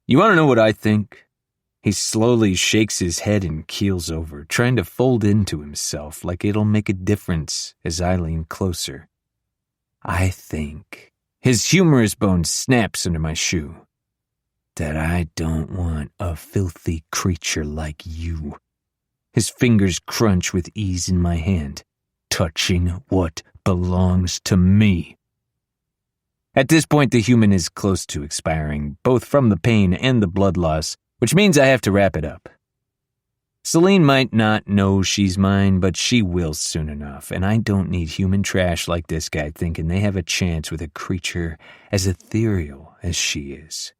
You want to know what I think? He slowly shakes his head and keels over, trying to fold into himself like it'll make a difference as I lean closer. I think, his humorous bone snaps under my shoe, that I don't want a filthy creature like you. His fingers crunch with ease in my hand, touching what belongs to me. At this point, the human is close to expiring, both from the pain and the blood loss, which means I have to wrap it up. Celine might not know she's mine, but she will soon enough, and I don't need human trash like this guy thinking they have a chance with a creature as ethereal as she is.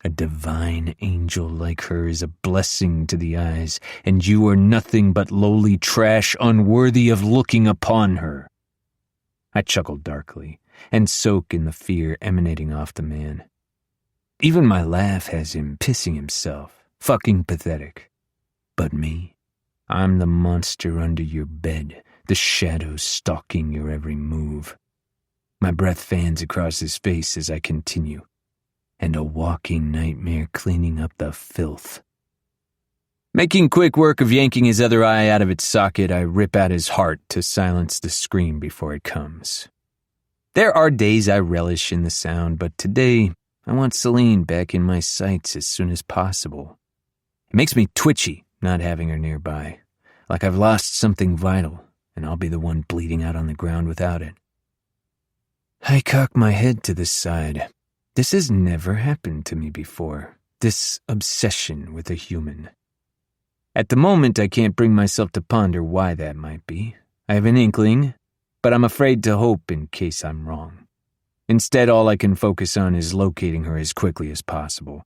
A divine angel like her is a blessing to the eyes, and you are nothing but lowly trash unworthy of looking upon her. I chuckle darkly, and soak in the fear emanating off the man. Even my laugh has him pissing himself, fucking pathetic. But me, I'm the monster under your bed, the shadow stalking your every move. My breath fans across his face as I continue, and a walking nightmare cleaning up the filth. Making quick work of yanking his other eye out of its socket, I rip out his heart to silence the scream before it comes. There are days I relish in the sound, but today I want Celine back in my sights as soon as possible. It makes me twitchy not having her nearby, like I've lost something vital, and I'll be the one bleeding out on the ground without it. I cock my head to the side. This has never happened to me before, this obsession with a human. At the moment, I can't bring myself to ponder why that might be. I have an inkling, but I'm afraid to hope in case I'm wrong. Instead, all I can focus on is locating her as quickly as possible.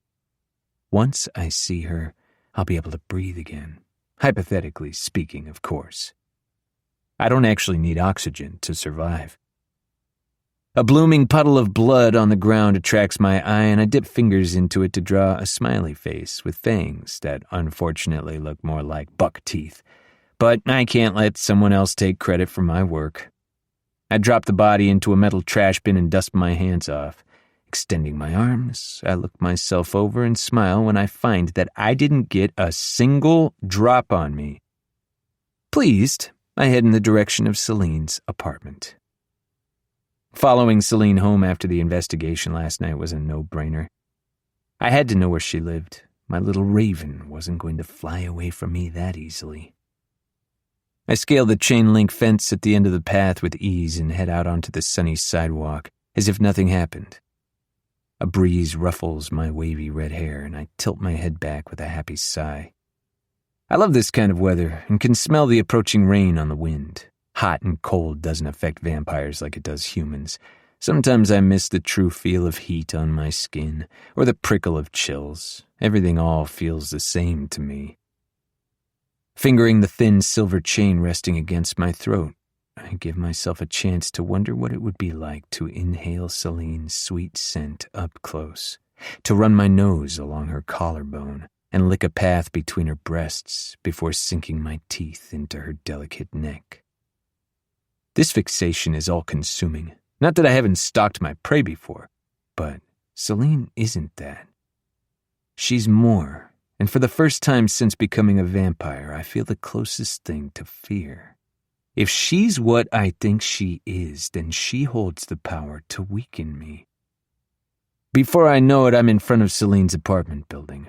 Once I see her, I'll be able to breathe again. Hypothetically speaking, of course. I don't actually need oxygen to survive. A blooming puddle of blood on the ground attracts my eye, and I dip fingers into it to draw a smiley face with fangs that unfortunately look more like buck teeth. But I can't let someone else take credit for my work. I drop the body into a metal trash bin and dust my hands off. Extending my arms, I look myself over and smile when I find that I didn't get a single drop on me. Pleased, I head in the direction of Celine's apartment. Following Celine home after the investigation last night was a no-brainer. I had to know where she lived. My little raven wasn't going to fly away from me that easily. I scale the chain-link fence at the end of the path with ease and head out onto the sunny sidewalk, as if nothing happened. A breeze ruffles my wavy red hair, and I tilt my head back with a happy sigh. I love this kind of weather and can smell the approaching rain on the wind. Hot and cold doesn't affect vampires like it does humans. Sometimes I miss the true feel of heat on my skin, or the prickle of chills. Everything all feels the same to me. Fingering the thin silver chain resting against my throat, I give myself a chance to wonder what it would be like to inhale Celine's sweet scent up close, to run my nose along her collarbone and lick a path between her breasts before sinking my teeth into her delicate neck. This fixation is all-consuming. Not that I haven't stalked my prey before, but Celine isn't that. She's more, and for the first time since becoming a vampire, I feel the closest thing to fear. If she's what I think she is, then she holds the power to weaken me. Before I know it, I'm in front of Celine's apartment building.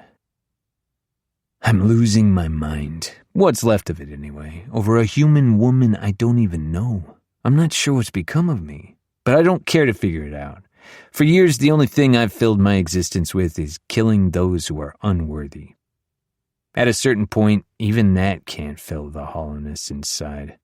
I'm losing my mind, what's left of it anyway, over a human woman I don't even know. I'm not sure what's become of me, but I don't care to figure it out. For years, the only thing I've filled my existence with is killing those who are unworthy. At a certain point, even that can't fill the hollowness inside.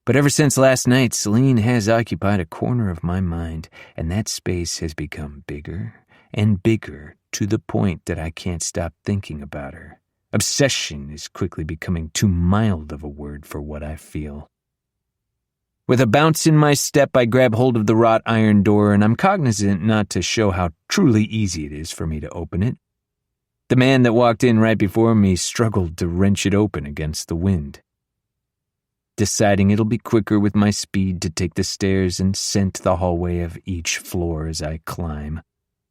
But ever since last night, Celine has occupied a corner of my mind, and that space has become bigger and bigger to the point that I can't stop thinking about her. Obsession is quickly becoming too mild of a word for what I feel. With a bounce in my step, I grab hold of the wrought iron door, and I'm cognizant not to show how truly easy it is for me to open it. The man that walked in right before me struggled to wrench it open against the wind. Deciding it'll be quicker with my speed to take the stairs and scent the hallway of each floor as I climb,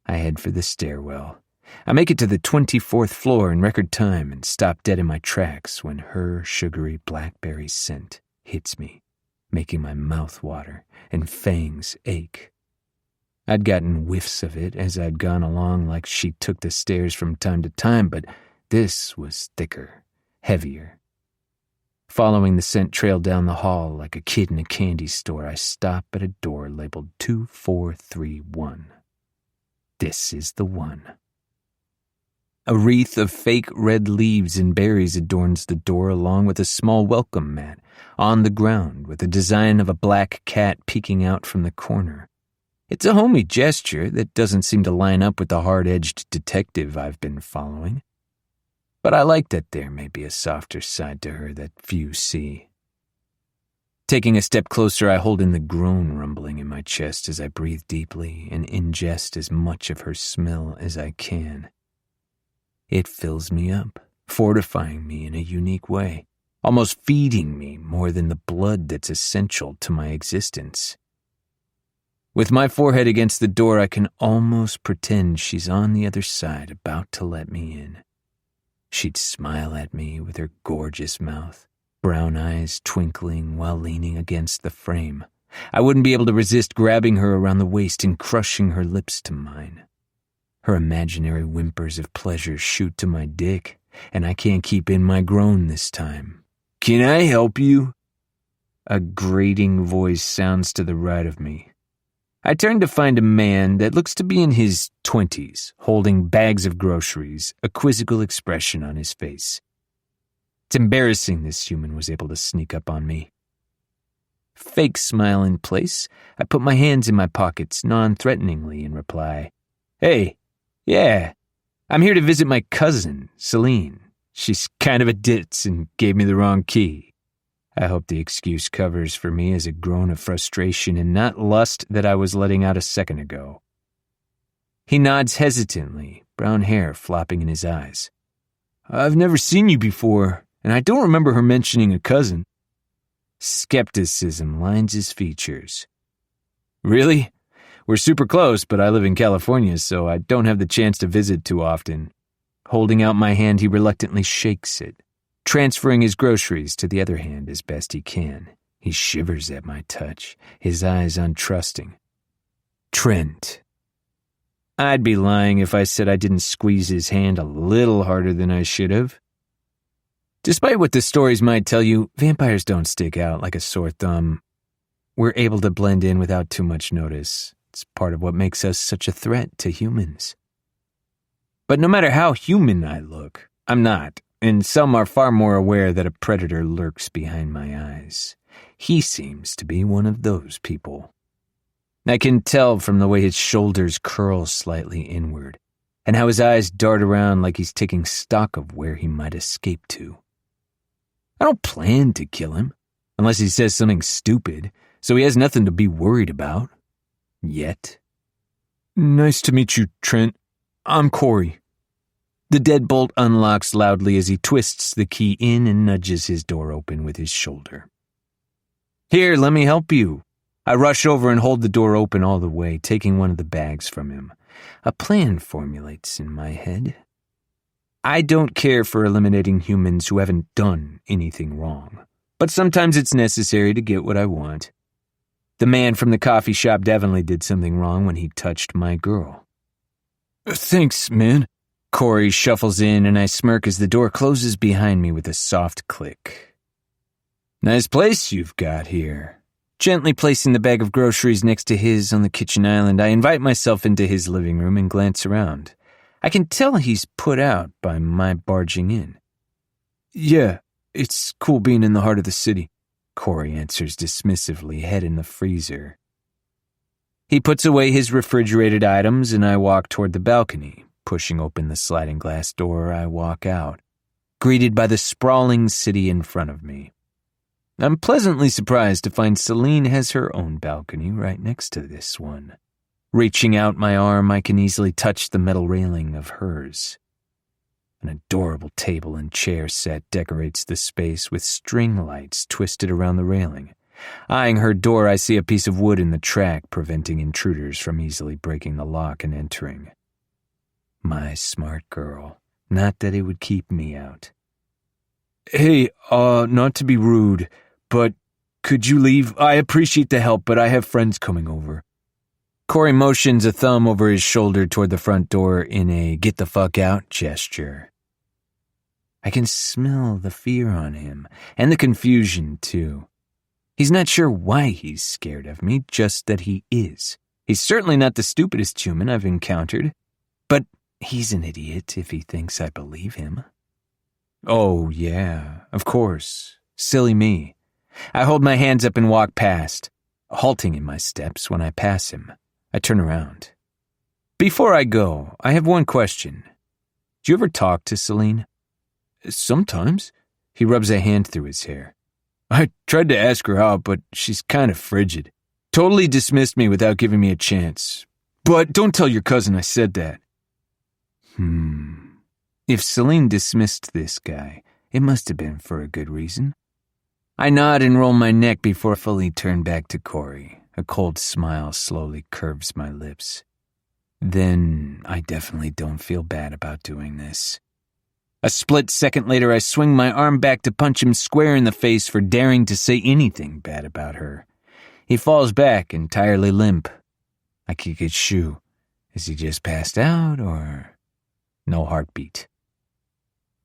I head for the stairwell. I make it to the 24th floor in record time and stop dead in my tracks when her sugary blackberry scent hits me, making my mouth water and fangs ache. I'd gotten whiffs of it as I'd gone along, like she took the stairs from time to time, but this was thicker, heavier. Following the scent trail down the hall like a kid in a candy store, I stop at a door labeled 2431. This is the one. A wreath of fake red leaves and berries adorns the door, along with a small welcome mat on the ground with a design of a black cat peeking out from the corner. It's a homey gesture that doesn't seem to line up with the hard-edged detective I've been following. But I like that there may be a softer side to her that few see. Taking a step closer, I hold in the groan rumbling in my chest as I breathe deeply and ingest as much of her smell as I can. It fills me up, fortifying me in a unique way, almost feeding me more than the blood that's essential to my existence. With my forehead against the door, I can almost pretend she's on the other side, about to let me in. She'd smile at me with her gorgeous mouth, brown eyes twinkling while leaning against the frame. I wouldn't be able to resist grabbing her around the waist and crushing her lips to mine. Her imaginary whimpers of pleasure shoot to my dick, and I can't keep in my groan this time. Can I help you? A grating voice sounds to the right of me. I turn to find a man that looks to be in his 20s, holding bags of groceries, a quizzical expression on his face. It's embarrassing this human was able to sneak up on me. Fake smile in place, I put my hands in my pockets non-threateningly and reply, Hey, yeah, I'm here to visit my cousin, Celine. She's kind of a ditz and gave me the wrong key. I hope the excuse covers for me as a groan of frustration and not lust that I was letting out a second ago. He nods hesitantly, brown hair flopping in his eyes. I've never seen you before, and I don't remember her mentioning a cousin. Skepticism lines his features. Really? We're super close, but I live in California, so I don't have the chance to visit too often. Holding out my hand, he reluctantly shakes it, transferring his groceries to the other hand as best he can. He shivers at my touch, his eyes untrusting. Trent. I'd be lying if I said I didn't squeeze his hand a little harder than I should have. Despite what the stories might tell you, vampires don't stick out like a sore thumb. We're able to blend in without too much notice. It's part of what makes us such a threat to humans. But no matter how human I look, I'm not. And some are far more aware that a predator lurks behind my eyes. He seems to be one of those people. I can tell from the way his shoulders curl slightly inward, and how his eyes dart around like he's taking stock of where he might escape to. I don't plan to kill him, unless he says something stupid, so he has nothing to be worried about. Yet. Nice to meet you, Trent. I'm Corey. The deadbolt unlocks loudly as he twists the key in and nudges his door open with his shoulder. Here, let me help you. I rush over and hold the door open all the way, taking one of the bags from him. A plan formulates in my head. I don't care for eliminating humans who haven't done anything wrong, but sometimes it's necessary to get what I want. The man from the coffee shop definitely did something wrong when he touched my girl. Thanks, man. Corey shuffles in, and I smirk as the door closes behind me with a soft click. Nice place you've got here. Gently placing the bag of groceries next to his on the kitchen island, I invite myself into his living room and glance around. I can tell he's put out by my barging in. Yeah, it's cool being in the heart of the city, Corey answers dismissively, head in the freezer. He puts away his refrigerated items, and I walk toward the balcony. Pushing open the sliding glass door, I walk out, greeted by the sprawling city in front of me. I'm pleasantly surprised to find Celine has her own balcony right next to this one. Reaching out my arm, I can easily touch the metal railing of hers. An adorable table and chair set decorates the space with string lights twisted around the railing. Eyeing her door, I see a piece of wood in the track, preventing intruders from easily breaking the lock and entering. My smart girl. Not that it would keep me out. Hey, not to be rude, but could you leave? I appreciate the help, but I have friends coming over. Corey motions a thumb over his shoulder toward the front door in a get the fuck out gesture. I can smell the fear on him, and the confusion, too. He's not sure why he's scared of me, just that he is. He's certainly not the stupidest human I've encountered, but he's an idiot if he thinks I believe him. Oh, yeah, of course. Silly me. I hold my hands up and walk past, halting in my steps when I pass him. I turn around. Before I go, I have one question. Do you ever talk to Celine? Sometimes. He rubs a hand through his hair. I tried to ask her out, but she's kind of frigid. Totally dismissed me without giving me a chance. But don't tell your cousin I said that. If Celine dismissed this guy, it must have been for a good reason. I nod and roll my neck before I fully turn back to Corey. A cold smile slowly curves my lips. Then I definitely don't feel bad about doing this. A split second later, I swing my arm back to punch him square in the face for daring to say anything bad about her. He falls back, entirely limp. I kick his shoe. Is he just passed out, or no heartbeat?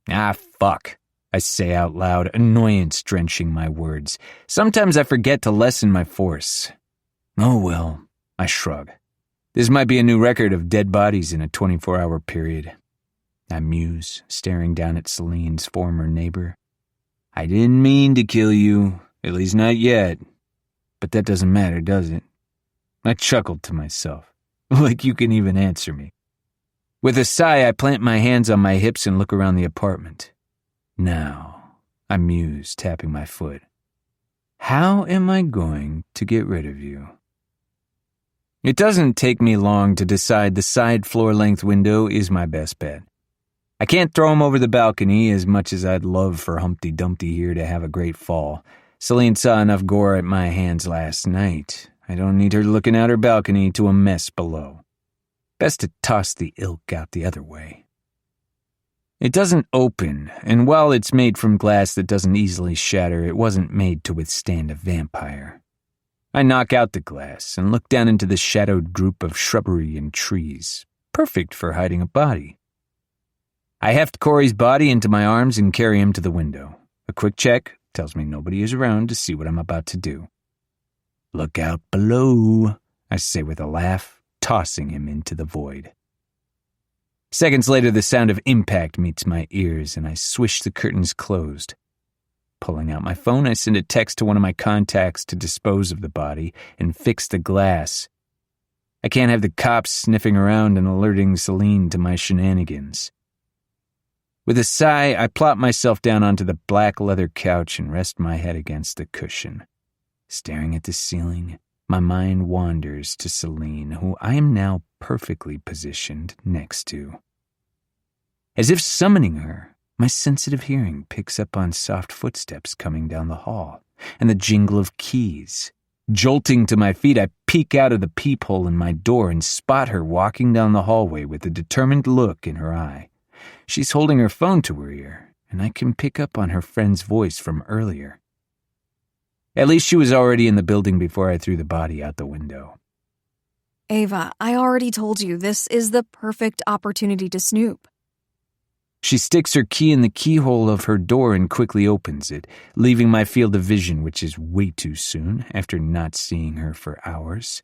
Ah, fuck, I say out loud, annoyance drenching my words. Sometimes I forget to lessen my force. Oh well, I shrug. This might be a new record of dead bodies in a 24-hour period. I muse, staring down at Celine's former neighbor. I didn't mean to kill you, at least not yet. But that doesn't matter, does it? I chuckled to myself, like you can even answer me. With a sigh, I plant my hands on my hips and look around the apartment. Now, I muse, tapping my foot. How am I going to get rid of you? It doesn't take me long to decide the side floor-length window is my best bet. I can't throw him over the balcony as much as I'd love for Humpty Dumpty here to have a great fall. Celine saw enough gore at my hands last night. I don't need her looking out her balcony to a mess below. Best to toss the ilk out the other way. It doesn't open, and while it's made from glass that doesn't easily shatter, it wasn't made to withstand a vampire. I knock out the glass and look down into the shadowed group of shrubbery and trees, perfect for hiding a body. I heft Corey's body into my arms and carry him to the window. A quick check tells me nobody is around to see what I'm about to do. Look out below, I say with a laugh, tossing him into the void. Seconds later, the sound of impact meets my ears, and I swish the curtains closed. Pulling out my phone, I send a text to one of my contacts to dispose of the body and fix the glass. I can't have the cops sniffing around and alerting Celine to my shenanigans. With a sigh, I plop myself down onto the black leather couch and rest my head against the cushion. Staring at the ceiling, my mind wanders to Celine, who I am now perfectly positioned next to. As if summoning her, my sensitive hearing picks up on soft footsteps coming down the hall and the jingle of keys. Jolting to my feet, I peek out of the peephole in my door and spot her walking down the hallway with a determined look in her eye. She's holding her phone to her ear, and I can pick up on her friend's voice from earlier. At least she was already in the building before I threw the body out the window. Ava, I already told you this is the perfect opportunity to snoop. She sticks her key in the keyhole of her door and quickly opens it, leaving my field of vision, which is way too soon after not seeing her for hours.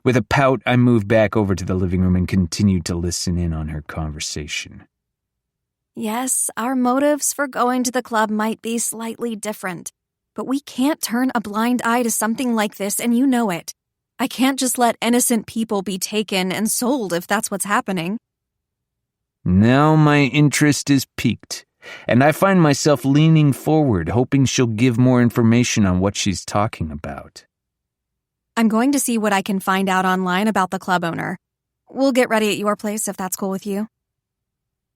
With a pout, I move back over to the living room and continue to listen in on her conversation. Yes, our motives for going to the club might be slightly different, but we can't turn a blind eye to something like this, and you know it. I can't just let innocent people be taken and sold if that's what's happening. Now my interest is piqued, and I find myself leaning forward, hoping she'll give more information on what she's talking about. I'm going to see what I can find out online about the club owner. We'll get ready at your place if that's cool with you.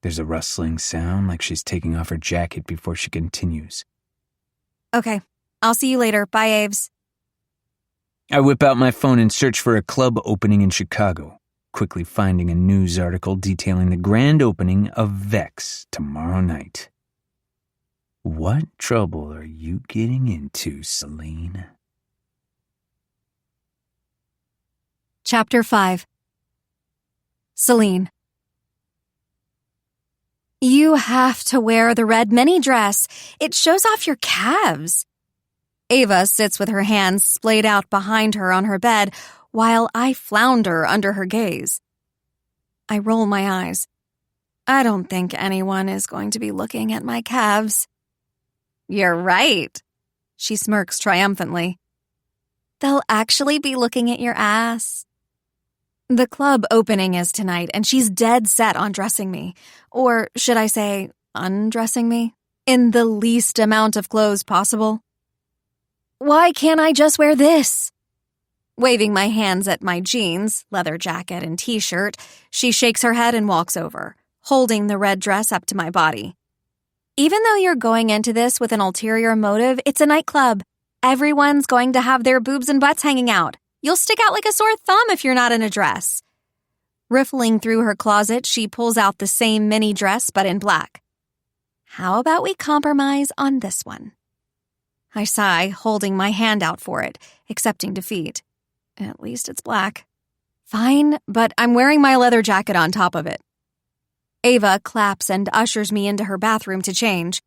There's a rustling sound like she's taking off her jacket before she continues. Okay, I'll see you later. Bye, Aves. I whip out my phone and search for a club opening in Chicago, quickly finding a news article detailing the grand opening of Vex tomorrow night. What trouble are you getting into, Celine? Chapter 5. Celine. You have to wear the red mini dress. It shows off your calves. Ava sits with her hands splayed out behind her on her bed while I flounder under her gaze. I roll my eyes. I don't think anyone is going to be looking at my calves. You're right. She smirks triumphantly. They'll actually be looking at your ass. The club opening is tonight, and she's dead set on dressing me. Or should I say, undressing me? In the least amount of clothes possible. Why can't I just wear this? Waving my hands at my jeans, leather jacket, and t-shirt, she shakes her head and walks over, holding the red dress up to my body. Even though you're going into this with an ulterior motive, it's a nightclub. Everyone's going to have their boobs and butts hanging out. You'll stick out like a sore thumb if you're not in a dress. Riffling through her closet, she pulls out the same mini dress but in black. How about we compromise on this one? I sigh, holding my hand out for it, accepting defeat. At least it's black. Fine, but I'm wearing my leather jacket on top of it. Ava claps and ushers me into her bathroom to change.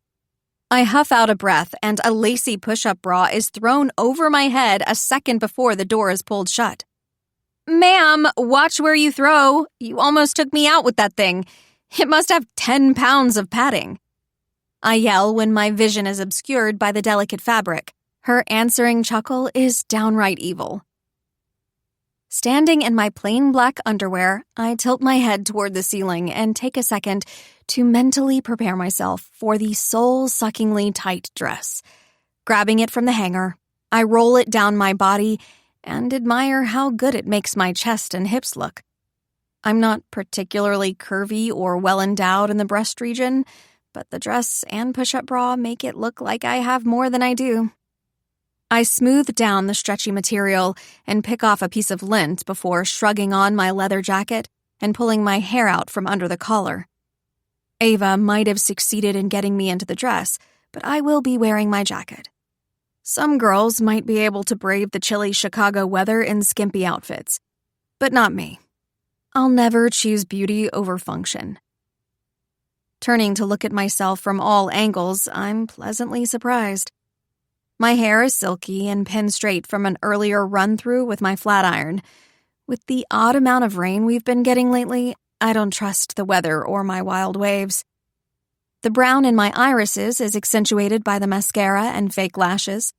I huff out a breath, and a lacy push-up bra is thrown over my head a second before the door is pulled shut. "Ma'am, watch where you throw. You almost took me out with that thing. It must have 10 pounds of padding." I yell when my vision is obscured by the delicate fabric. Her answering chuckle is downright evil. Standing in my plain black underwear, I tilt my head toward the ceiling and take a second to mentally prepare myself for the soul-suckingly tight dress. Grabbing it from the hanger, I roll it down my body and admire how good it makes my chest and hips look. I'm not particularly curvy or well-endowed in the breast region, but the dress and push-up bra make it look like I have more than I do. I smooth down the stretchy material and pick off a piece of lint before shrugging on my leather jacket and pulling my hair out from under the collar. Ava might have succeeded in getting me into the dress, but I will be wearing my jacket. Some girls might be able to brave the chilly Chicago weather in skimpy outfits, but not me. I'll never choose beauty over function. Turning to look at myself from all angles, I'm pleasantly surprised. My hair is silky and pinned straight from an earlier run-through with my flat iron. With the odd amount of rain we've been getting lately, I don't trust the weather or my wild waves. The brown in my irises is accentuated by the mascara and fake lashes.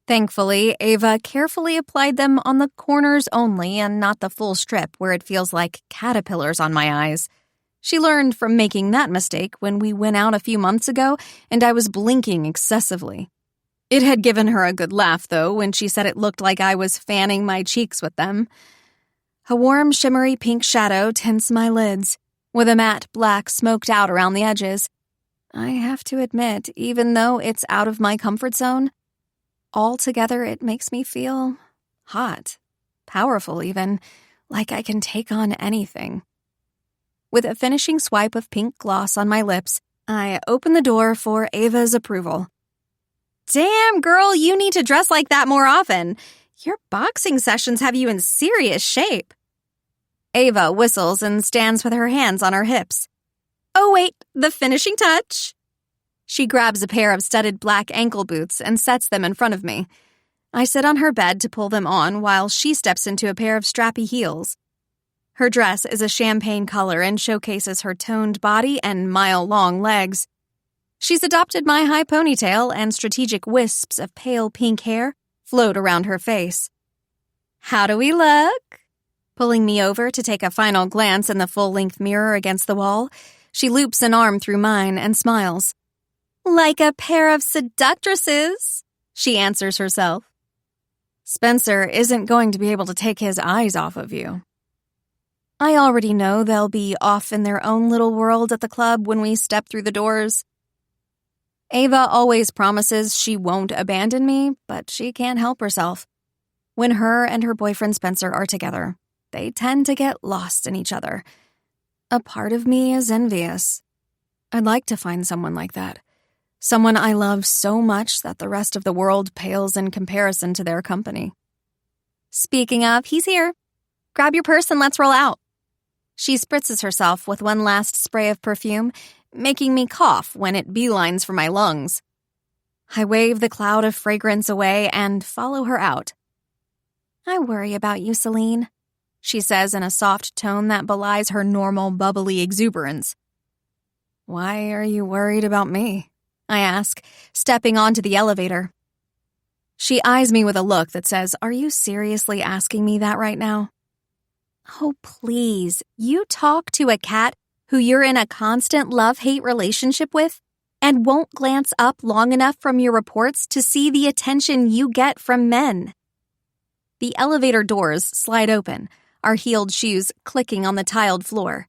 Thankfully, Ava carefully applied them on the corners only and not the full strip where it feels like caterpillars on my eyes. She learned from making that mistake when we went out a few months ago and I was blinking excessively. It had given her a good laugh, though, when she said it looked like I was fanning my cheeks with them. A warm, shimmery pink shadow tints my lids, with a matte black smoked out around the edges. I have to admit, even though it's out of my comfort zone, altogether it makes me feel hot, powerful even, like I can take on anything. With a finishing swipe of pink gloss on my lips, I open the door for Ava's approval. "Damn, girl, you need to dress like that more often. Your boxing sessions have you in serious shape." Ava whistles and stands with her hands on her hips. "Oh wait, the finishing touch." She grabs a pair of studded black ankle boots and sets them in front of me. I sit on her bed to pull them on while she steps into a pair of strappy heels. Her dress is a champagne color and showcases her toned body and mile-long legs. She's adopted my high ponytail, and strategic wisps of pale pink hair float around her face. "How do we look?" Pulling me over to take a final glance in the full-length mirror against the wall, she loops an arm through mine and smiles. "Like a pair of seductresses," she answers herself. Spencer isn't going to be able to take his eyes off of you. I already know they'll be off in their own little world at the club when we step through the doors. Ava always promises she won't abandon me, but she can't help herself. When her and her boyfriend Spencer are together, they tend to get lost in each other. A part of me is envious. I'd like to find someone like that. Someone I love so much that the rest of the world pales in comparison to their company. Speaking of, he's here. Grab your purse and let's roll out. She spritzes herself with one last spray of perfume, making me cough when it beelines for my lungs. I wave the cloud of fragrance away and follow her out. "I worry about you, Celine," she says in a soft tone that belies her normal bubbly exuberance. "Why are you worried about me?" I ask, stepping onto the elevator. She eyes me with a look that says, "Are you seriously asking me that right now?" "Oh, please, you talk to a cat who you're in a constant love-hate relationship with and won't glance up long enough from your reports to see the attention you get from men." The elevator doors slide open, our heeled shoes clicking on the tiled floor.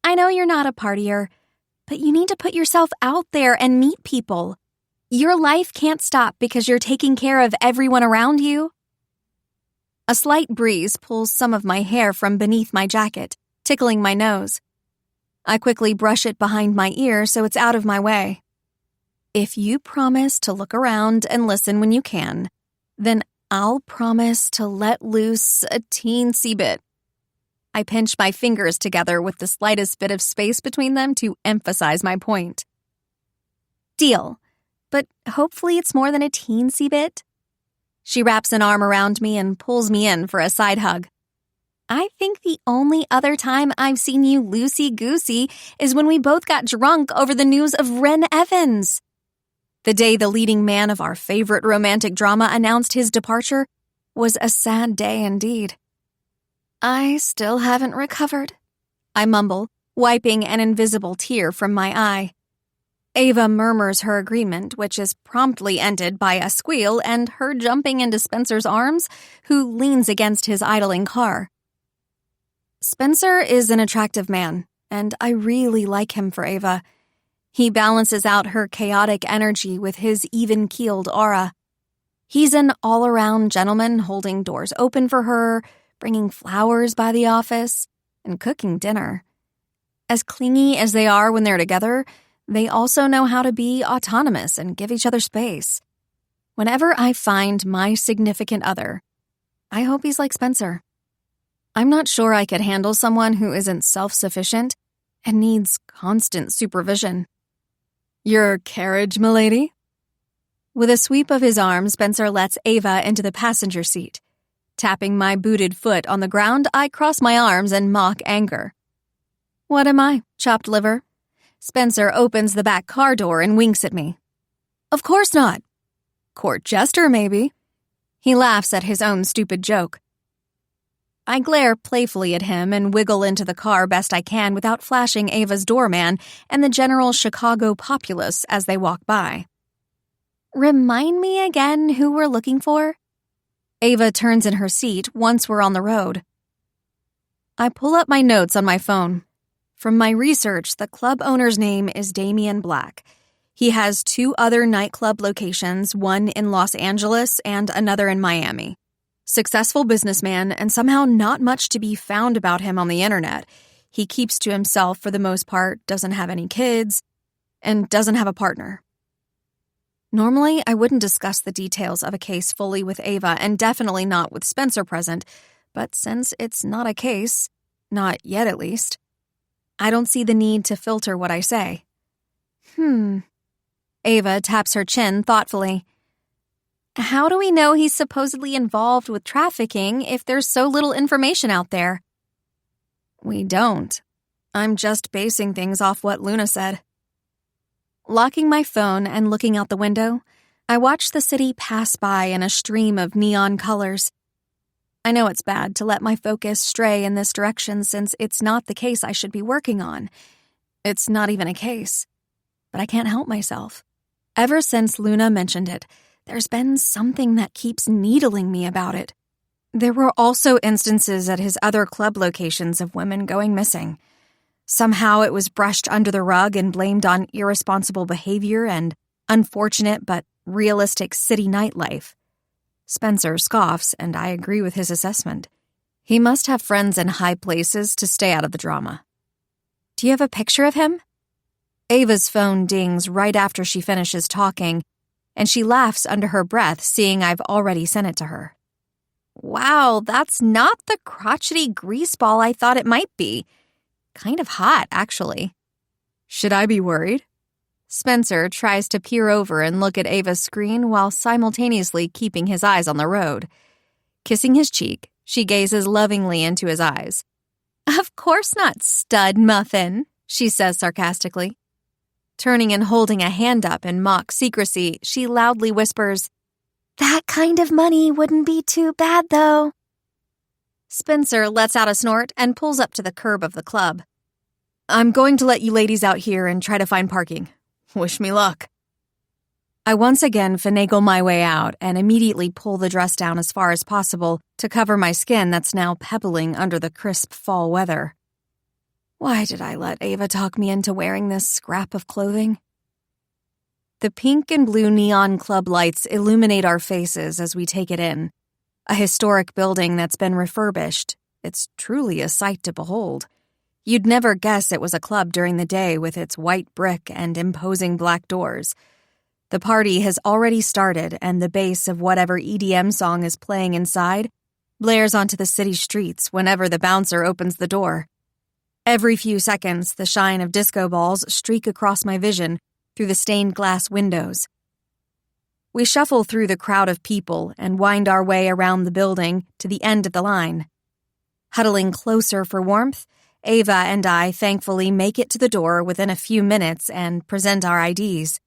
"I know you're not a partier, but you need to put yourself out there and meet people. Your life can't stop because you're taking care of everyone around you." A slight breeze pulls some of my hair from beneath my jacket, tickling my nose. I quickly brush it behind my ear so it's out of my way. "If you promise to look around and listen when you can, then I'll promise to let loose a teensy bit." I pinch my fingers together with the slightest bit of space between them to emphasize my point. Deal. But hopefully it's more than a teensy bit. She wraps an arm around me and pulls me in for a side hug. I think the only other time I've seen you loosey-goosey is when we both got drunk over the news of Ren Evans. The day the leading man of our favorite romantic drama announced his departure was a sad day indeed. I still haven't recovered, I mumble, wiping an invisible tear from my eye. Ava murmurs her agreement, which is promptly ended by a squeal and her jumping into Spencer's arms, who leans against his idling car. Spencer is an attractive man, and I really like him for Ava. He balances out her chaotic energy with his even-keeled aura. He's an all-around gentleman holding doors open for her, bringing flowers by the office, and cooking dinner. As clingy as they are when they're together, they also know how to be autonomous and give each other space. Whenever I find my significant other, I hope he's like Spencer. I'm not sure I could handle someone who isn't self-sufficient and needs constant supervision. Your carriage, milady? With a sweep of his arm, Spencer lets Ava into the passenger seat. Tapping my booted foot on the ground, I cross my arms and mock anger. What am I, chopped liver? Spencer opens the back car door and winks at me. Of course not. Court jester, maybe. He laughs at his own stupid joke. I glare playfully at him and wiggle into the car best I can without flashing Ava's doorman and the general Chicago populace as they walk by. Remind me again who we're looking for? Ava turns in her seat once we're on the road. I pull up my notes on my phone. From my research, the club owner's name is Damian Black. He has 2 other nightclub locations, one in Los Angeles and another in Miami. Successful businessman, and somehow not much to be found about him on the internet. He keeps to himself for the most part, doesn't have any kids, and doesn't have a partner. Normally, I wouldn't discuss the details of a case fully with Ava, and definitely not with Spencer present, but since it's not a case, not yet at least, I don't see the need to filter what I say. Ava taps her chin thoughtfully. How do we know he's supposedly involved with trafficking if there's so little information out there? We don't. I'm just basing things off what Luna said. Locking my phone and looking out the window, I watch the city pass by in a stream of neon colors. I know it's bad to let my focus stray in this direction since it's not the case I should be working on. It's not even a case. But I can't help myself. Ever since Luna mentioned it, there's been something that keeps needling me about it. There were also instances at his other club locations of women going missing. Somehow it was brushed under the rug and blamed on irresponsible behavior and unfortunate but realistic city nightlife. Spencer scoffs, and I agree with his assessment. He must have friends in high places to stay out of the drama. Do you have a picture of him? Ava's phone dings right after she finishes talking, and she laughs under her breath, seeing I've already sent it to her. Wow, that's not the crotchety greaseball I thought it might be. Kind of hot, actually. Should I be worried? Spencer tries to peer over and look at Ava's screen while simultaneously keeping his eyes on the road. Kissing his cheek, she gazes lovingly into his eyes. Of course not, stud muffin, she says sarcastically. Turning and holding a hand up in mock secrecy, she loudly whispers, That kind of money wouldn't be too bad, though. Spencer lets out a snort and pulls up to the curb of the club. I'm going to let you ladies out here and try to find parking. Wish me luck. I once again finagle my way out and immediately pull the dress down as far as possible to cover my skin that's now pebbling under the crisp fall weather. Why did I let Ava talk me into wearing this scrap of clothing? The pink and blue neon club lights illuminate our faces as we take it in. A historic building that's been refurbished. It's truly a sight to behold. You'd never guess it was a club during the day with its white brick and imposing black doors. The party has already started, and the bass of whatever EDM song is playing inside blares onto the city streets whenever the bouncer opens the door. Every few seconds, the shine of disco balls streak across my vision through the stained glass windows. We shuffle through the crowd of people and wind our way around the building to the end of the line. Huddling closer for warmth, Ava and I thankfully make it to the door within a few minutes and present our IDs.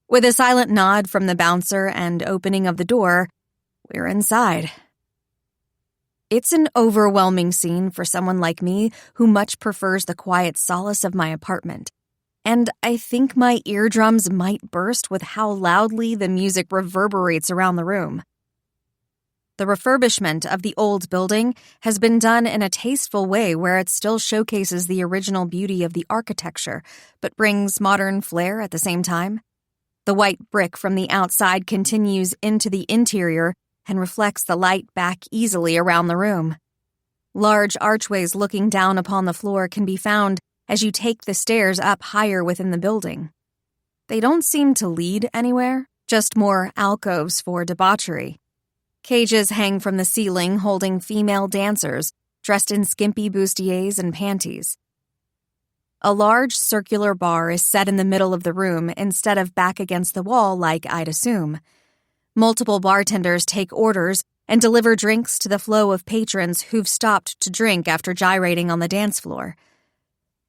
With a silent nod from the bouncer and opening of the door, we're inside. It's an overwhelming scene for someone like me who much prefers the quiet solace of my apartment. And I think my eardrums might burst with how loudly the music reverberates around the room. The refurbishment of the old building has been done in a tasteful way where it still showcases the original beauty of the architecture, but brings modern flair at the same time. The white brick from the outside continues into the interior and reflects the light back easily around the room. Large archways looking down upon the floor can be found as you take the stairs up higher within the building. They don't seem to lead anywhere, just more alcoves for debauchery. Cages hang from the ceiling holding female dancers dressed in skimpy bustiers and panties. A large circular bar is set in the middle of the room instead of back against the wall like I'd assume. Multiple bartenders take orders and deliver drinks to the flow of patrons who've stopped to drink after gyrating on the dance floor.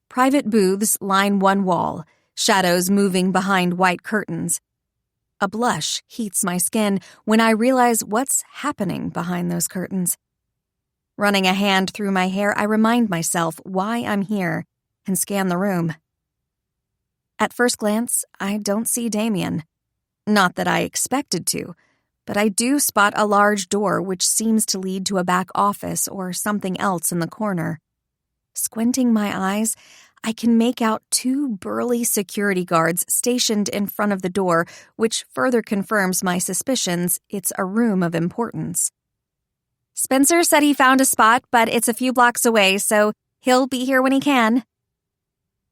Private booths line one wall, shadows moving behind white curtains. A blush heats my skin when I realize what's happening behind those curtains. Running a hand through my hair, I remind myself why I'm here and scan the room. At first glance, I don't see Damien. Not that I expected to, but I do spot a large door which seems to lead to a back office or something else in the corner. Squinting my eyes, I can make out two burly security guards stationed in front of the door, which further confirms my suspicions it's a room of importance. Spencer said he found a spot, but it's a few blocks away, so he'll be here when he can.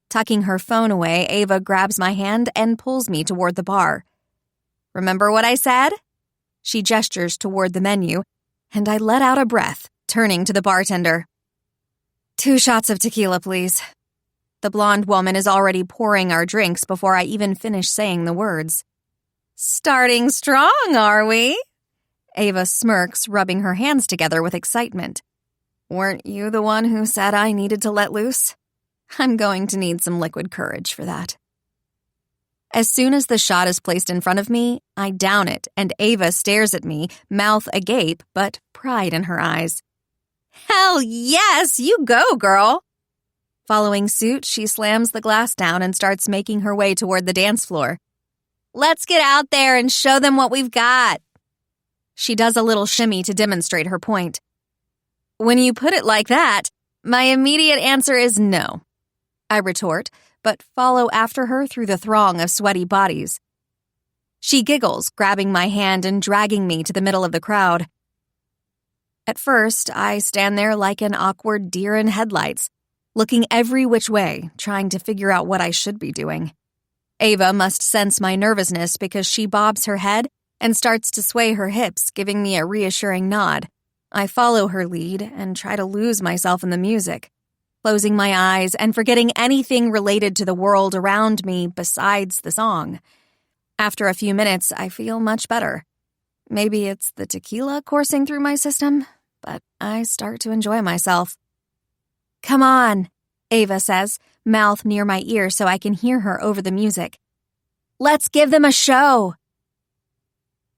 Tucking her phone away, Ava grabs my hand and pulls me toward the bar. Remember what I said? She gestures toward the menu, and I let out a breath, turning to the bartender. 2 shots of tequila, please. The blonde woman is already pouring our drinks before I even finish saying the words. Starting strong, are we? Ava smirks, rubbing her hands together with excitement. Weren't you the one who said I needed to let loose? I'm going to need some liquid courage for that. As soon as the shot is placed in front of me, I down it, and Ava stares at me, mouth agape, but pride in her eyes. Hell yes, you go, girl! Following suit, she slams the glass down and starts making her way toward the dance floor. Let's get out there and show them what we've got. She does a little shimmy to demonstrate her point. When you put it like that, my immediate answer is no. I retort, but follow after her through the throng of sweaty bodies. She giggles, grabbing my hand and dragging me to the middle of the crowd. At first, I stand there like an awkward deer in headlights, looking every which way, trying to figure out what I should be doing. Ava must sense my nervousness because she bobs her head and starts to sway her hips, giving me a reassuring nod. I follow her lead and try to lose myself in the music, closing my eyes and forgetting anything related to the world around me besides the song. After a few minutes, I feel much better. Maybe it's the tequila coursing through my system, but I start to enjoy myself. Come on, Ava says, mouth near my ear so I can hear her over the music. Let's give them a show.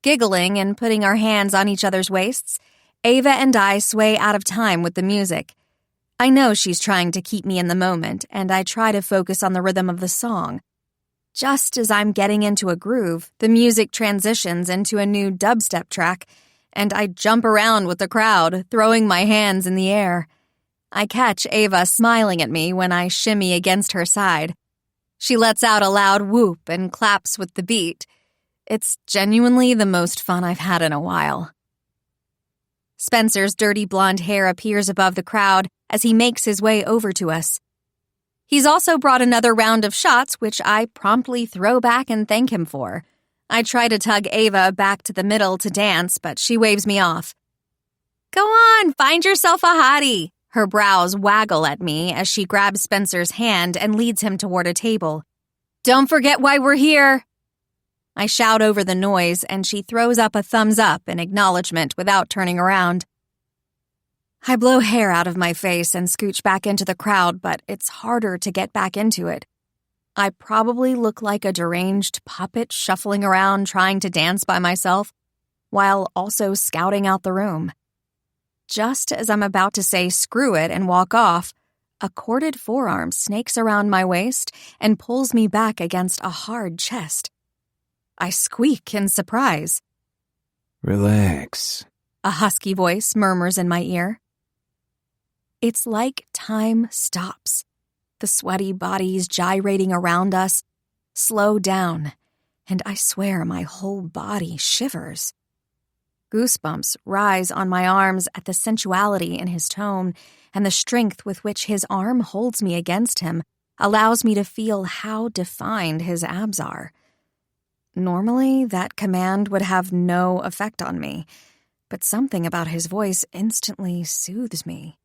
Giggling and putting our hands on each other's waists, Ava and I sway out of time with the music. I know she's trying to keep me in the moment, and I try to focus on the rhythm of the song. Just as I'm getting into a groove, the music transitions into a new dubstep track, and I jump around with the crowd, throwing my hands in the air. I catch Ava smiling at me when I shimmy against her side. She lets out a loud whoop and claps with the beat. It's genuinely the most fun I've had in a while. Spencer's dirty blonde hair appears above the crowd as he makes his way over to us. He's also brought another round of shots, which I promptly throw back and thank him for. I try to tug Ava back to the middle to dance, but she waves me off. Go on, find yourself a hottie. Her brows waggle at me as she grabs Spencer's hand and leads him toward a table. Don't forget why we're here. I shout over the noise, and she throws up a thumbs up in acknowledgement without turning around. I blow hair out of my face and scooch back into the crowd, but it's harder to get back into it. I probably look like a deranged puppet shuffling around trying to dance by myself, while also scouting out the room. Just as I'm about to say screw it and walk off, a corded forearm snakes around my waist and pulls me back against a hard chest. I squeak in surprise. Relax, A husky voice murmurs in my ear. It's like time stops. The sweaty bodies gyrating around us slow down, and I swear my whole body shivers. Goosebumps rise on my arms at the sensuality in his tone, and the strength with which his arm holds me against him allows me to feel how defined his abs are. Normally, that command would have no effect on me, but something about his voice instantly soothes me.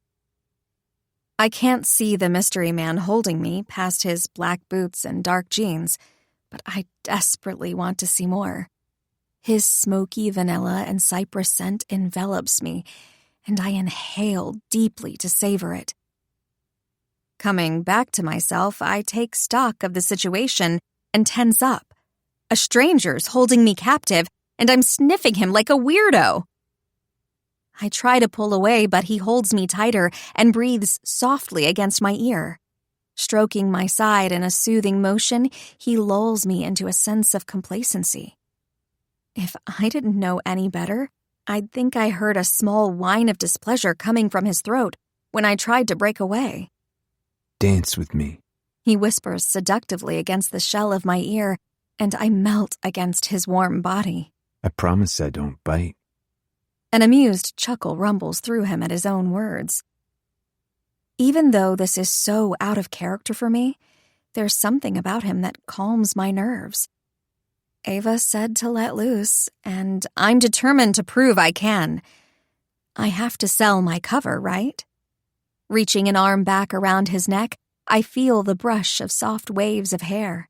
I can't see the mystery man holding me past his black boots and dark jeans, but I desperately want to see more. His smoky vanilla and cypress scent envelops me, and I inhale deeply to savor it. Coming back to myself, I take stock of the situation and tense up. A stranger's holding me captive, and I'm sniffing him like a weirdo. I try to pull away, but he holds me tighter and breathes softly against my ear. Stroking my side in a soothing motion, he lulls me into a sense of complacency. If I didn't know any better, I'd think I heard a small whine of displeasure coming from his throat when I tried to break away. Dance with me, He whispers seductively against the shell of my ear, and I melt against his warm body. I promise I don't bite. An amused chuckle rumbles through him at his own words. Even though this is so out of character for me, there's something about him that calms my nerves. Ava said to let loose, and I'm determined to prove I can. I have to sell my cover, right? Reaching an arm back around his neck, I feel the brush of soft waves of hair.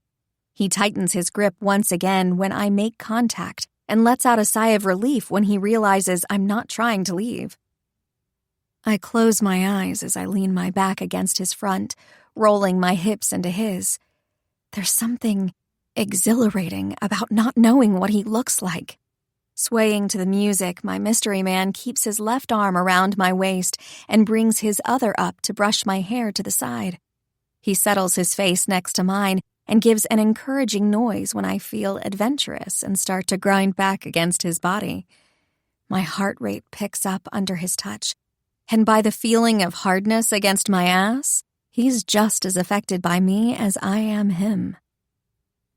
He tightens his grip once again when I make contact and lets out a sigh of relief when he realizes I'm not trying to leave. I close my eyes as I lean my back against his front, rolling my hips into his. There's something exhilarating about not knowing what he looks like. Swaying to the music, my mystery man keeps his left arm around my waist and brings his other up to brush my hair to the side. He settles his face next to mine and gives an encouraging noise when I feel adventurous and start to grind back against his body. My heart rate picks up under his touch, and by the feeling of hardness against my ass, he's just as affected by me as I am him.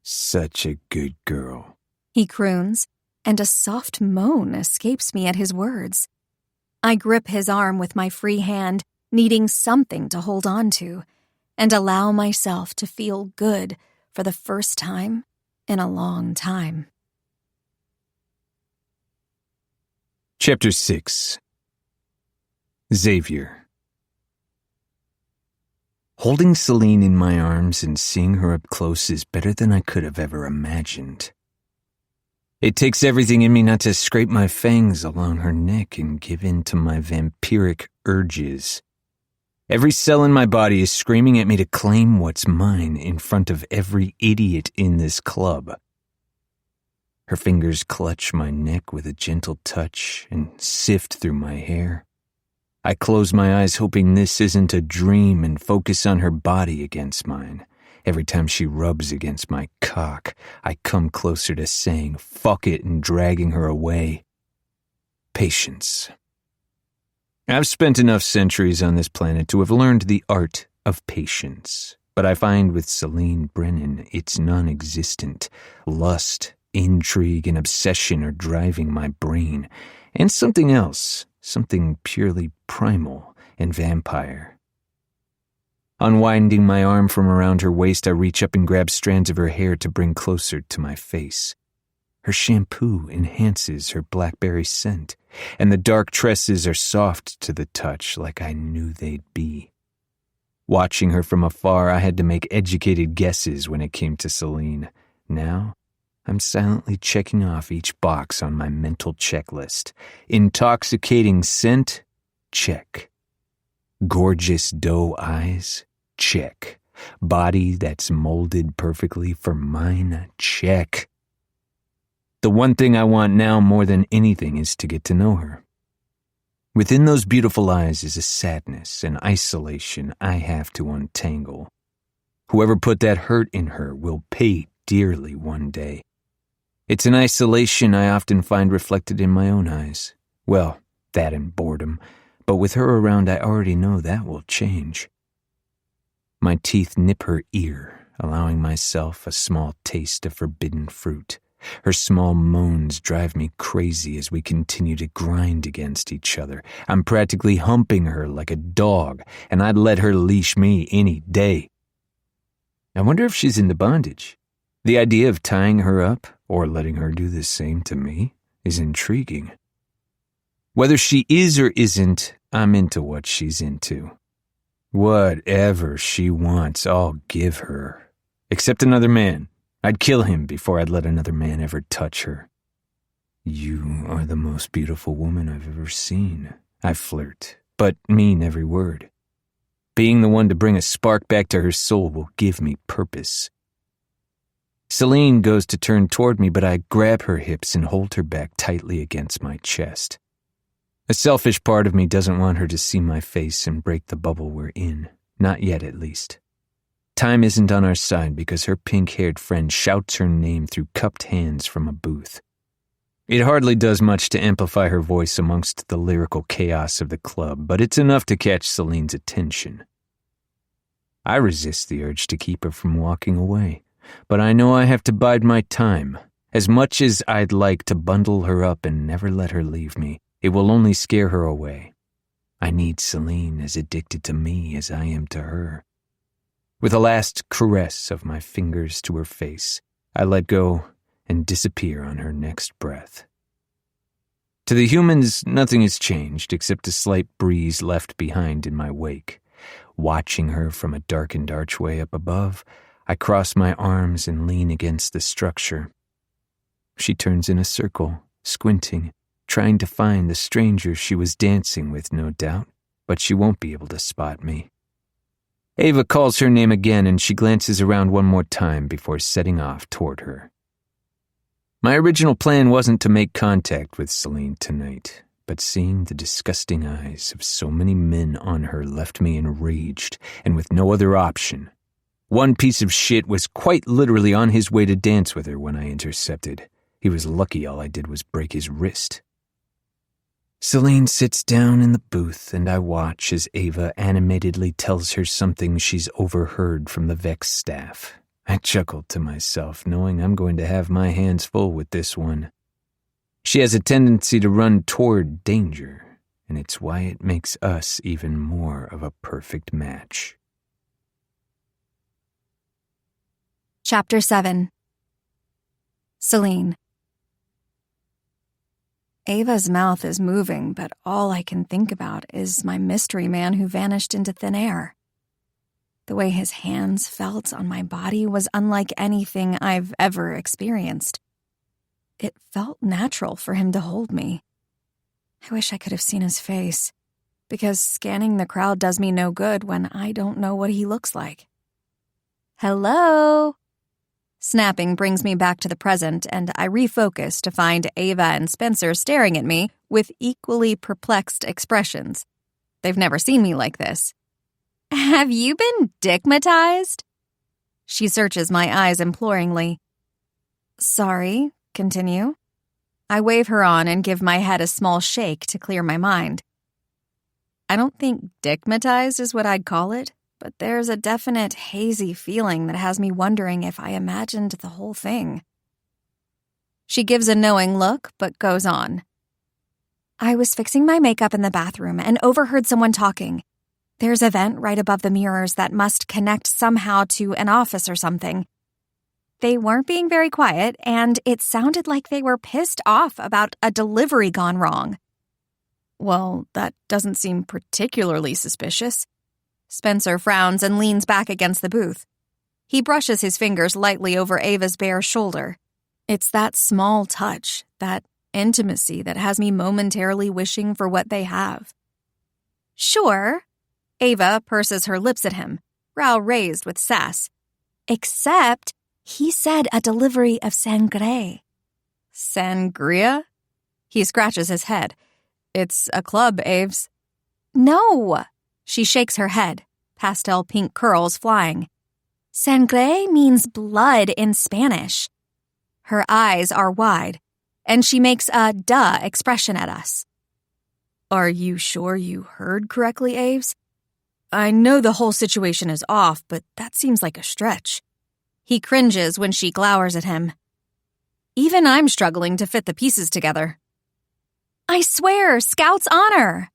Such a good girl, He croons, and a soft moan escapes me at his words. I grip his arm with my free hand, needing something to hold on to, and allow myself to feel good for the first time in a long time. Chapter 6. Xavier. Holding Celine in my arms and seeing her up close is better than I could have ever imagined. It takes everything in me not to scrape my fangs along her neck and give in to my vampiric urges. Every cell in my body is screaming at me to claim what's mine in front of every idiot in this club. Her fingers clutch my neck with a gentle touch and sift through my hair. I close my eyes hoping this isn't a dream and focus on her body against mine. Every time she rubs against my cock, I come closer to saying fuck it and dragging her away. Patience. I've spent enough centuries on this planet to have learned the art of patience, but I find with Celine Brennan it's non-existent. Lust, intrigue, and obsession are driving my brain, and something else, something purely primal and vampire. Unwinding my arm from around her waist, I reach up and grab strands of her hair to bring closer to my face. Her shampoo enhances her blackberry scent, and the dark tresses are soft to the touch like I knew they'd be. Watching her from afar, I had to make educated guesses when it came to Celine. Now, I'm silently checking off each box on my mental checklist. Intoxicating scent? Check. Gorgeous doe eyes? Check. Body that's molded perfectly for mine? Check. The one thing I want now more than anything is to get to know her. Within those beautiful eyes is a sadness and isolation I have to untangle. Whoever put that hurt in her will pay dearly one day. It's an isolation I often find reflected in my own eyes. Well, that and boredom, but with her around I already know that will change. My teeth nip her ear, allowing myself a small taste of forbidden fruit. Her small moans drive me crazy as we continue to grind against each other. I'm practically humping her like a dog, and I'd let her leash me any day. I wonder if she's into bondage. The idea of tying her up, or letting her do the same to me, is intriguing. Whether she is or isn't, I'm into what she's into. Whatever she wants, I'll give her. Except another man. I'd kill him before I'd let another man ever touch her. You are the most beautiful woman I've ever seen. I flirt, but mean every word. Being the one to bring a spark back to her soul will give me purpose. Celine goes to turn toward me, but I grab her hips and hold her back tightly against my chest. A selfish part of me doesn't want her to see my face and break the bubble we're in. Not yet, at least. Time isn't on our side because her pink-haired friend shouts her name through cupped hands from a booth. It hardly does much to amplify her voice amongst the lyrical chaos of the club, but it's enough to catch Celine's attention. I resist the urge to keep her from walking away, but I know I have to bide my time. As much as I'd like to bundle her up and never let her leave me, it will only scare her away. I need Celine as addicted to me as I am to her. With a last caress of my fingers to her face, I let go and disappear on her next breath. To the humans, nothing has changed except a slight breeze left behind in my wake. Watching her from a darkened archway up above, I cross my arms and lean against the structure. She turns in a circle, squinting, trying to find the stranger she was dancing with, no doubt, but she won't be able to spot me. Ava calls her name again and she glances around one more time before setting off toward her. My original plan wasn't to make contact with Celine tonight, but seeing the disgusting eyes of so many men on her left me enraged and with no other option. One piece of shit was quite literally on his way to dance with her when I intercepted. He was lucky all I did was break his wrist. Celine sits down in the booth and I watch as Ava animatedly tells her something she's overheard from the Vex staff. I chuckled to myself, knowing I'm going to have my hands full with this one. She has a tendency to run toward danger, and it's why it makes us even more of a perfect match. Chapter 7. Celine. Ava's mouth is moving, but all I can think about is my mystery man who vanished into thin air. The way his hands felt on my body was unlike anything I've ever experienced. It felt natural for him to hold me. I wish I could have seen his face, because scanning the crowd does me no good when I don't know what he looks like. Hello? Snapping brings me back to the present, and I refocus to find Ava and Spencer staring at me with equally perplexed expressions. They've never seen me like this. Have you been dickmatized? She searches my eyes imploringly. Sorry, continue. I wave her on and give my head a small shake to clear my mind. I don't think dickmatized is what I'd call it, but there's a definite hazy feeling that has me wondering if I imagined the whole thing. She gives a knowing look, but goes on. I was fixing my makeup in the bathroom and overheard someone talking. There's a vent right above the mirrors that must connect somehow to an office or something. They weren't being very quiet, and it sounded like they were pissed off about a delivery gone wrong. Well, that doesn't seem particularly suspicious. Spencer frowns and leans back against the booth. He brushes his fingers lightly over Ava's bare shoulder. It's that small touch, that intimacy that has me momentarily wishing for what they have. Sure. Ava purses her lips at him, brow raised with sass. Except, he said a delivery of sangre. Sangria? He scratches his head. It's a club, Aves. No. She shakes her head, pastel pink curls flying. Sangre means blood in Spanish. Her eyes are wide, and she makes a duh expression at us. Are you sure you heard correctly, Aves? I know the whole situation is off, but that seems like a stretch. He cringes when she glowers at him. Even I'm struggling to fit the pieces together. I swear, Scout's honor!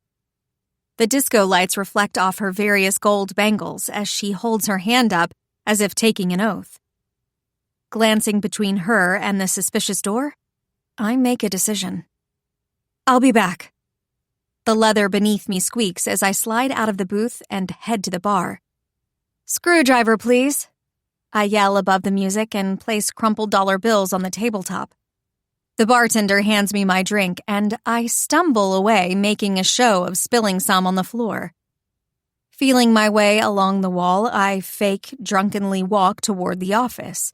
The disco lights reflect off her various gold bangles as she holds her hand up as if taking an oath. Glancing between her and the suspicious door, I make a decision. I'll be back. The leather beneath me squeaks as I slide out of the booth and head to the bar. Screwdriver, please. I yell above the music and place crumpled dollar bills on the tabletop. The bartender hands me my drink, and I stumble away, making a show of spilling some on the floor. Feeling my way along the wall, I fake, drunkenly walk toward the office.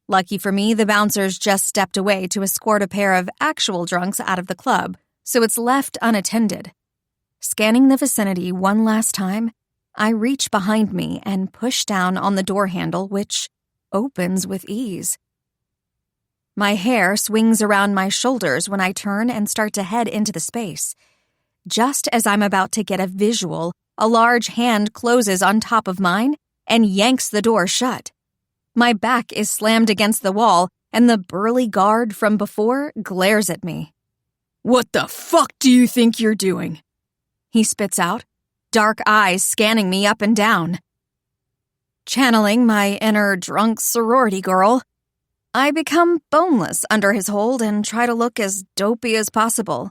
Lucky for me, the bouncers just stepped away to escort a pair of actual drunks out of the club, so it's left unattended. Scanning the vicinity one last time, I reach behind me and push down on the door handle, which opens with ease. My hair swings around my shoulders when I turn and start to head into the space. Just as I'm about to get a visual, a large hand closes on top of mine and yanks the door shut. My back is slammed against the wall, and the burly guard from before glares at me. What the fuck do you think you're doing? He spits out, dark eyes scanning me up and down. Channeling my inner drunk sorority girl, I become boneless under his hold and try to look as dopey as possible.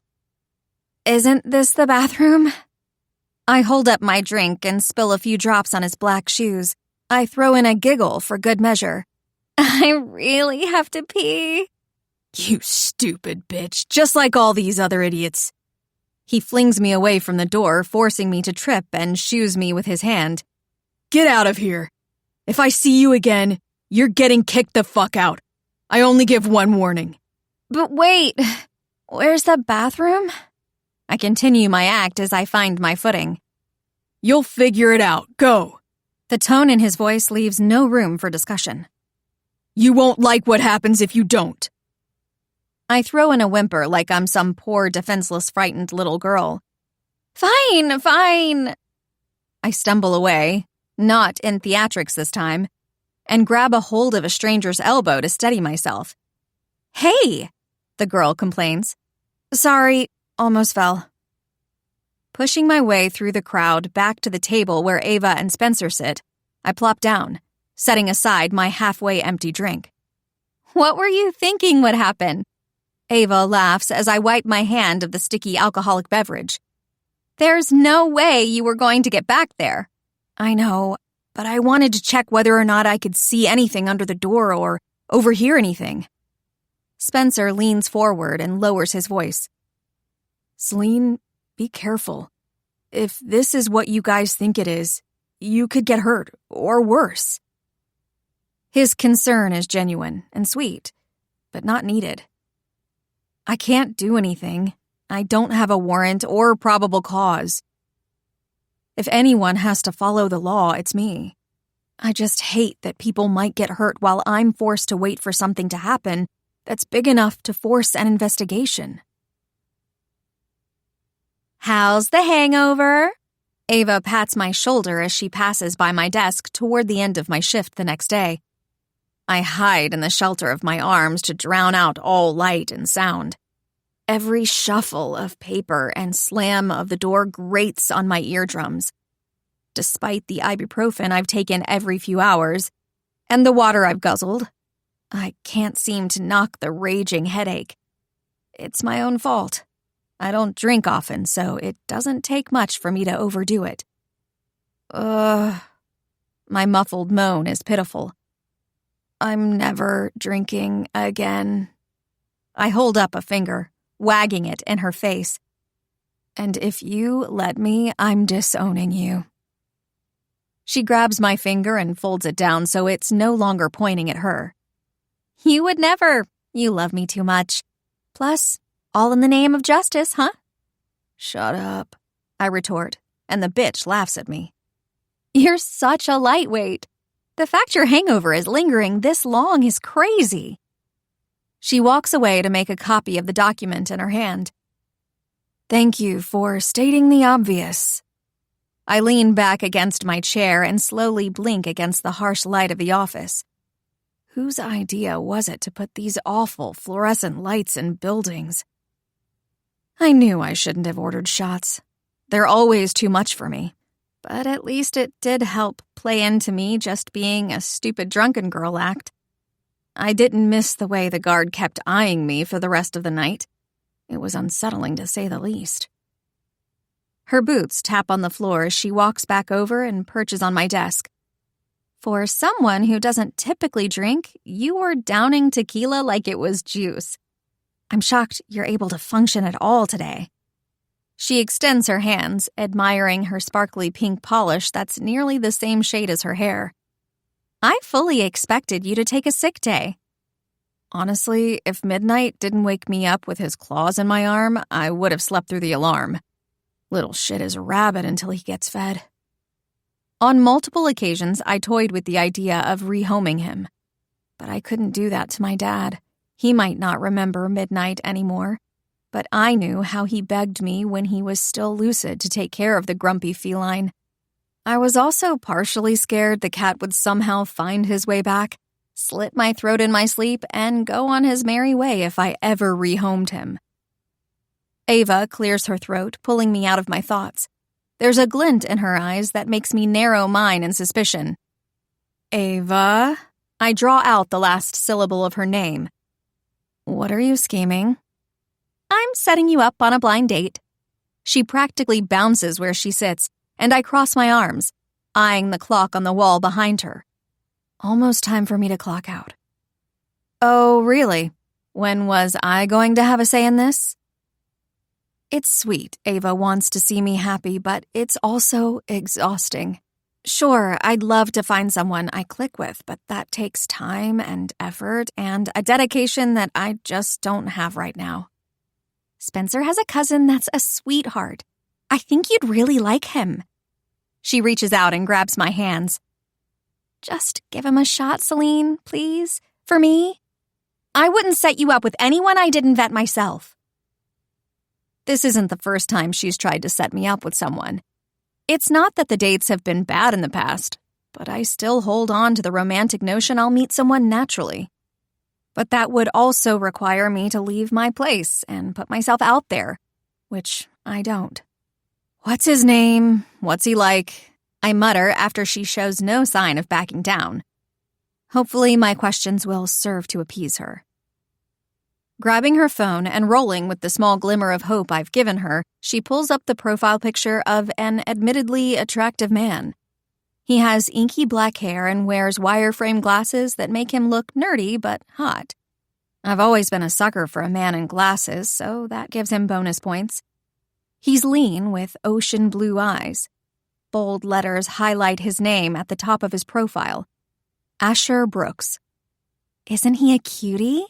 Isn't this the bathroom? I hold up my drink and spill a few drops on his black shoes. I throw in a giggle for good measure. I really have to pee. You stupid bitch, just like all these other idiots. He flings me away from the door, forcing me to trip and shoos me with his hand. Get out of here. If I see you again, you're getting kicked the fuck out. I only give one warning. But wait, where's the bathroom? I continue my act as I find my footing. You'll figure it out. Go. The tone in his voice leaves no room for discussion. You won't like what happens if you don't. I throw in a whimper like I'm some poor, defenseless, frightened little girl. Fine. I stumble away, not in theatrics this time, and grab a hold of a stranger's elbow to steady myself. Hey, the girl complains. Sorry, almost fell. Pushing my way through the crowd back to the table where Ava and Spencer sit, I plop down, setting aside my halfway empty drink. What were you thinking would happen? Ava laughs as I wipe my hand of the sticky alcoholic beverage. There's no way you were going to get back there. I know, but I wanted to check whether or not I could see anything under the door or overhear anything. Spencer leans forward and lowers his voice. Celine, be careful. If this is what you guys think it is, you could get hurt, or worse. His concern is genuine and sweet, but not needed. I can't do anything. I don't have a warrant or probable cause. If anyone has to follow the law, it's me. I just hate that people might get hurt while I'm forced to wait for something to happen that's big enough to force an investigation. How's the hangover? Ava pats my shoulder as she passes by my desk toward the end of my shift the next day. I hide in the shelter of my arms to drown out all light and sound. Every shuffle of paper and slam of the door grates on my eardrums. Despite the ibuprofen I've taken every few hours, and the water I've guzzled, I can't seem to knock the raging headache. It's my own fault. I don't drink often, so it doesn't take much for me to overdo it. My muffled moan is pitiful. I'm never drinking again. I hold up a finger, wagging it in her face. And if you let me, I'm disowning you. She grabs my finger and folds it down so it's no longer pointing at her. You would never. You love me too much. Plus, all in the name of justice, huh? Shut up, I retort, and the bitch laughs at me. You're such a lightweight. The fact your hangover is lingering this long is crazy. She walks away to make a copy of the document in her hand. Thank you for stating the obvious. I lean back against my chair and slowly blink against the harsh light of the office. Whose idea was it to put these awful fluorescent lights in buildings? I knew I shouldn't have ordered shots. They're always too much for me. But at least it did help play into me just being a stupid drunken girl act. I didn't miss the way the guard kept eyeing me for the rest of the night. It was unsettling to say the least. Her boots tap on the floor as she walks back over and perches on my desk. For someone who doesn't typically drink, you were downing tequila like it was juice. I'm shocked you're able to function at all today. She extends her hands, admiring her sparkly pink polish that's nearly the same shade as her hair. I fully expected you to take a sick day. Honestly, if Midnight didn't wake me up with his claws in my arm, I would have slept through the alarm. Little shit is rabid until he gets fed. On multiple occasions, I toyed with the idea of rehoming him. But I couldn't do that to my dad. He might not remember Midnight anymore. But I knew how he begged me when he was still lucid to take care of the grumpy feline. I was also partially scared the cat would somehow find his way back, slit my throat in my sleep, and go on his merry way if I ever rehomed him. Ava clears her throat, pulling me out of my thoughts. There's a glint in her eyes that makes me narrow mine in suspicion. Ava? I draw out the last syllable of her name. What are you scheming? I'm setting you up on a blind date. She practically bounces where she sits, and I cross my arms, eyeing the clock on the wall behind her. Almost time for me to clock out. Oh, really? When was I going to have a say in this? It's sweet Ava wants to see me happy, but it's also exhausting. Sure, I'd love to find someone I click with, but that takes time and effort and a dedication that I just don't have right now. Spencer has a cousin that's a sweetheart. I think you'd really like him. She reaches out and grabs my hands. Just give him a shot, Celine, please, for me. I wouldn't set you up with anyone I didn't vet myself. This isn't the first time she's tried to set me up with someone. It's not that the dates have been bad in the past, but I still hold on to the romantic notion I'll meet someone naturally. But that would also require me to leave my place and put myself out there, which I don't. What's his name? What's he like? I mutter after she shows no sign of backing down. Hopefully my questions will serve to appease her. Grabbing her phone and rolling with the small glimmer of hope I've given her, she pulls up the profile picture of an admittedly attractive man. He has inky black hair and wears wireframe glasses that make him look nerdy but hot. I've always been a sucker for a man in glasses, so that gives him bonus points. He's lean with ocean blue eyes. Bold letters highlight his name at the top of his profile. Asher Brooks. Isn't he a cutie?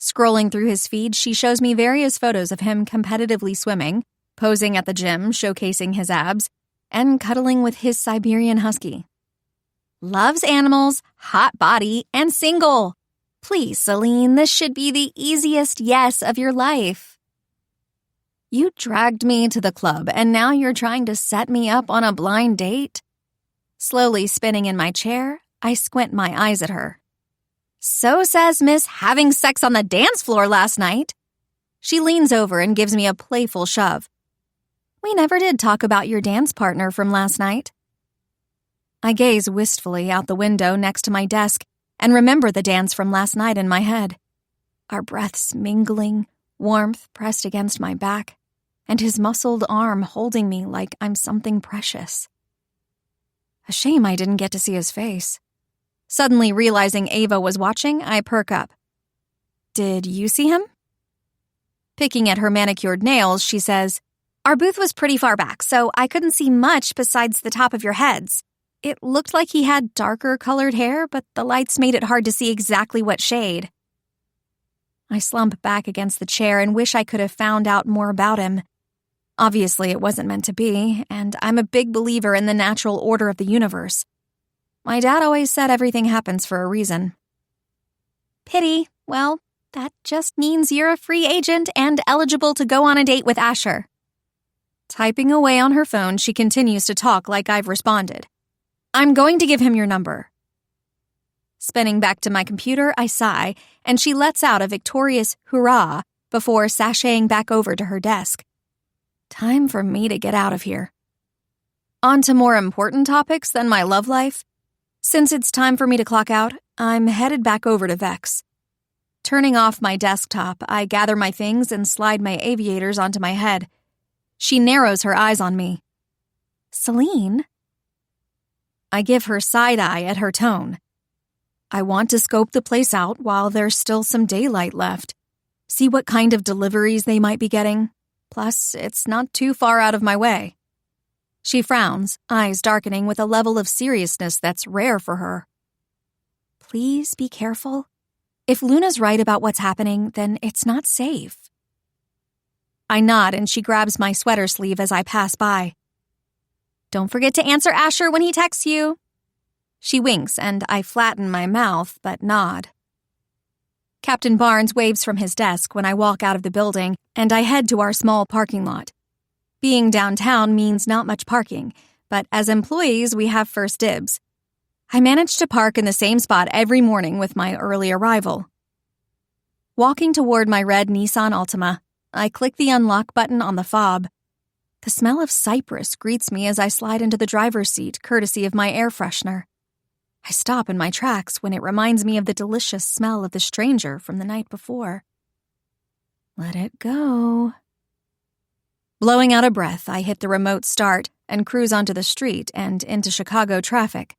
Scrolling through his feed, she shows me various photos of him competitively swimming, posing at the gym, showcasing his abs, and cuddling with his Siberian husky. Loves animals, hot body, and single. Please, Celine, this should be the easiest yes of your life. You dragged me to the club, and now you're trying to set me up on a blind date? Slowly spinning in my chair, I squint my eyes at her. So says Miss having sex on the dance floor last night. She leans over and gives me a playful shove. We never did talk about your dance partner from last night. I gaze wistfully out the window next to my desk and remember the dance from last night in my head. Our breaths mingling, warmth pressed against my back, and his muscled arm holding me like I'm something precious. A shame I didn't get to see his face. Suddenly realizing Ava was watching, I perk up. Did you see him? Picking at her manicured nails, she says, Our booth was pretty far back, so I couldn't see much besides the top of your heads. It looked like he had darker colored hair, but the lights made it hard to see exactly what shade. I slump back against the chair and wish I could have found out more about him. Obviously, it wasn't meant to be, and I'm a big believer in the natural order of the universe. My dad always said everything happens for a reason. Pity. Well, that just means you're a free agent and eligible to go on a date with Asher. Typing away on her phone, she continues to talk like I've responded. I'm going to give him your number. Spinning back to my computer, I sigh, and she lets out a victorious hurrah before sashaying back over to her desk. Time for me to get out of here. On to more important topics than my love life. Since it's time for me to clock out, I'm headed back over to Vex. Turning off my desktop, I gather my things and slide my aviators onto my head. She narrows her eyes on me. Celine? I give her side-eye at her tone. I want to scope the place out while there's still some daylight left. See what kind of deliveries they might be getting. Plus, it's not too far out of my way. She frowns, eyes darkening with a level of seriousness that's rare for her. Please be careful. If Luna's right about what's happening, then it's not safe. I nod and she grabs my sweater sleeve as I pass by. Don't forget to answer Asher when he texts you. She winks and I flatten my mouth but nod. Captain Barnes waves from his desk when I walk out of the building and I head to our small parking lot. Being downtown means not much parking, but as employees we have first dibs. I manage to park in the same spot every morning with my early arrival. Walking toward my red Nissan Altima, I click the unlock button on the fob. The smell of cypress greets me as I slide into the driver's seat, courtesy of my air freshener. I stop in my tracks when it reminds me of the delicious smell of the stranger from the night before. Let it go. Blowing out a breath, I hit the remote start and cruise onto the street and into Chicago traffic.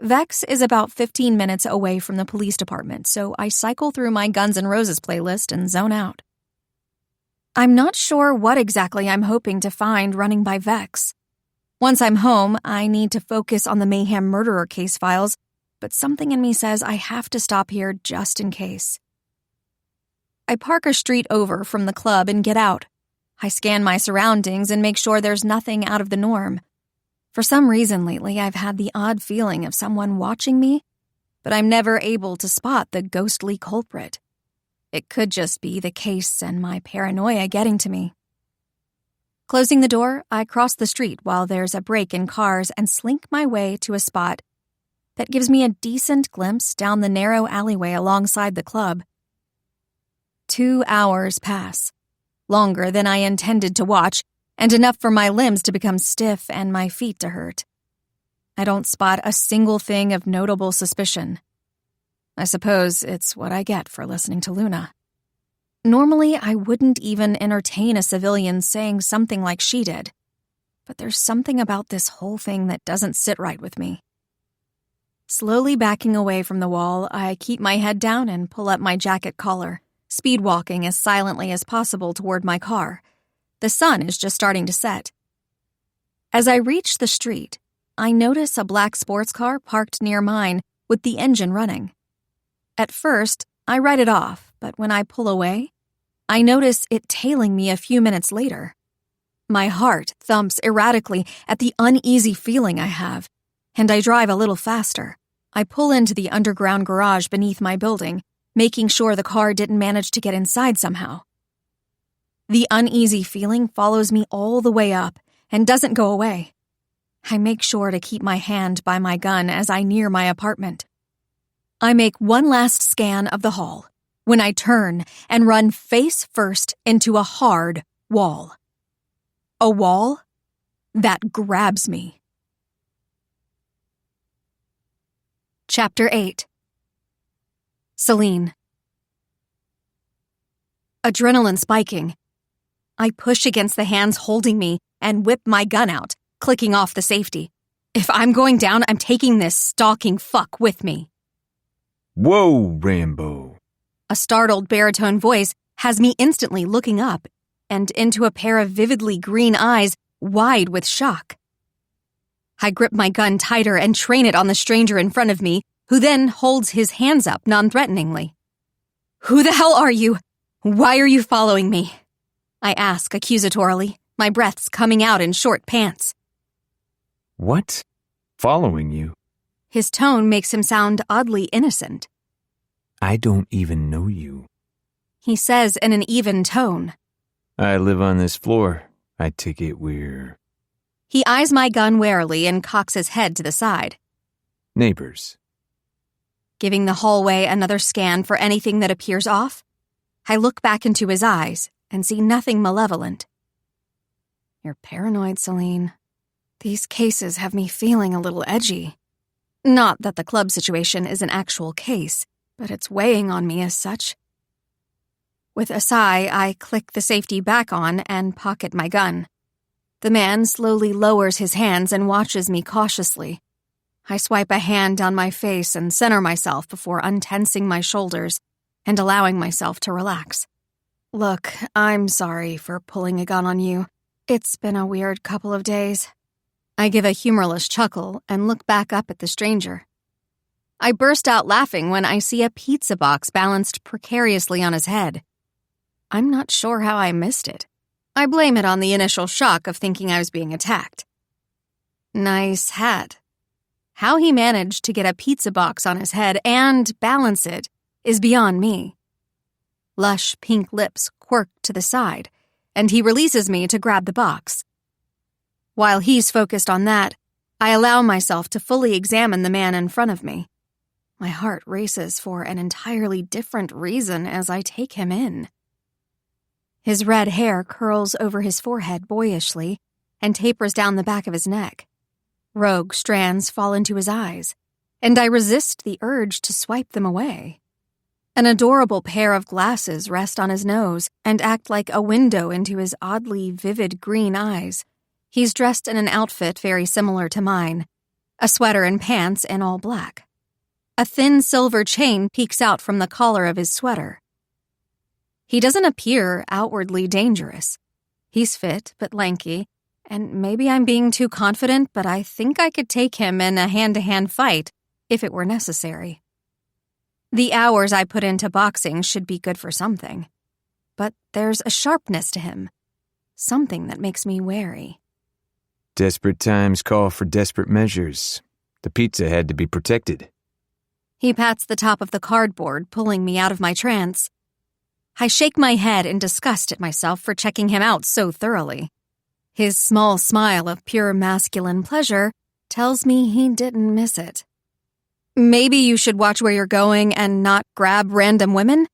Vex is about 15 minutes away from the police department, so I cycle through my Guns N' Roses playlist and zone out. I'm not sure what exactly I'm hoping to find running by Vex. Once I'm home, I need to focus on the Mayhem murderer case files, but something in me says I have to stop here just in case. I park a street over from the club and get out. I scan my surroundings and make sure there's nothing out of the norm. For some reason lately, I've had the odd feeling of someone watching me, but I'm never able to spot the ghostly culprit. It could just be the case and my paranoia getting to me. Closing the door, I cross the street while there's a break in cars and slink my way to a spot that gives me a decent glimpse down the narrow alleyway alongside the club. 2 hours pass, longer than I intended to watch, and enough for my limbs to become stiff and my feet to hurt. I don't spot a single thing of notable suspicion. I suppose it's what I get for listening to Luna. Normally, I wouldn't even entertain a civilian saying something like she did, but there's something about this whole thing that doesn't sit right with me. Slowly backing away from the wall, I keep my head down and pull up my jacket collar, speed walking as silently as possible toward my car. The sun is just starting to set. As I reach the street, I notice a black sports car parked near mine with the engine running. At first, I write it off, but when I pull away, I notice it tailing me a few minutes later. My heart thumps erratically at the uneasy feeling I have, and I drive a little faster. I pull into the underground garage beneath my building, making sure the car didn't manage to get inside somehow. The uneasy feeling follows me all the way up and doesn't go away. I make sure to keep my hand by my gun as I near my apartment. I make one last scan of the hall when I turn and run face first into a hard wall. A wall that grabs me. Chapter 8. Celine. Adrenaline spiking. I push against the hands holding me and whip my gun out, clicking off the safety. If I'm going down, I'm taking this stalking fuck with me. Whoa, Rambo. A startled baritone voice has me instantly looking up and into a pair of vividly green eyes wide with shock. I grip my gun tighter and train it on the stranger in front of me, who then holds his hands up non-threateningly. Who the hell are you? Why are you following me? I ask accusatorily, my breaths coming out in short pants. What? Following you? His tone makes him sound oddly innocent. I don't even know you. He says in an even tone. I live on this floor. I take it we're... He eyes my gun warily and cocks his head to the side. Neighbors. Giving the hallway another scan for anything that appears off, I look back into his eyes and see nothing malevolent. You're paranoid, Celine. These cases have me feeling a little edgy. Not that the club situation is an actual case, but it's weighing on me as such. With a sigh, I click the safety back on and pocket my gun. The man slowly lowers his hands and watches me cautiously. I swipe a hand down my face and center myself before untensing my shoulders and allowing myself to relax. Look, I'm sorry for pulling a gun on you. It's been a weird couple of days. I give a humorless chuckle and look back up at the stranger. I burst out laughing when I see a pizza box balanced precariously on his head. I'm not sure how I missed it. I blame it on the initial shock of thinking I was being attacked. Nice hat. How he managed to get a pizza box on his head and balance it is beyond me. Lush pink lips quirk to the side, and he releases me to grab the box. While he's focused on that, I allow myself to fully examine the man in front of me. My heart races for an entirely different reason as I take him in. His red hair curls over his forehead boyishly and tapers down the back of his neck. Rogue strands fall into his eyes, and I resist the urge to swipe them away. An adorable pair of glasses rest on his nose and act like a window into his oddly vivid green eyes. He's dressed in an outfit very similar to mine, a sweater and pants in all black. A thin silver chain peeks out from the collar of his sweater. He doesn't appear outwardly dangerous. He's fit but lanky, and maybe I'm being too confident, but I think I could take him in a hand-to-hand fight if it were necessary. The hours I put into boxing should be good for something, but there's a sharpness to him, something that makes me wary. Desperate times call for desperate measures. The pizza had to be protected. He pats the top of the cardboard, pulling me out of my trance. I shake my head in disgust at myself for checking him out so thoroughly. His small smile of pure masculine pleasure tells me he didn't miss it. Maybe you should watch where you're going and not grab random women?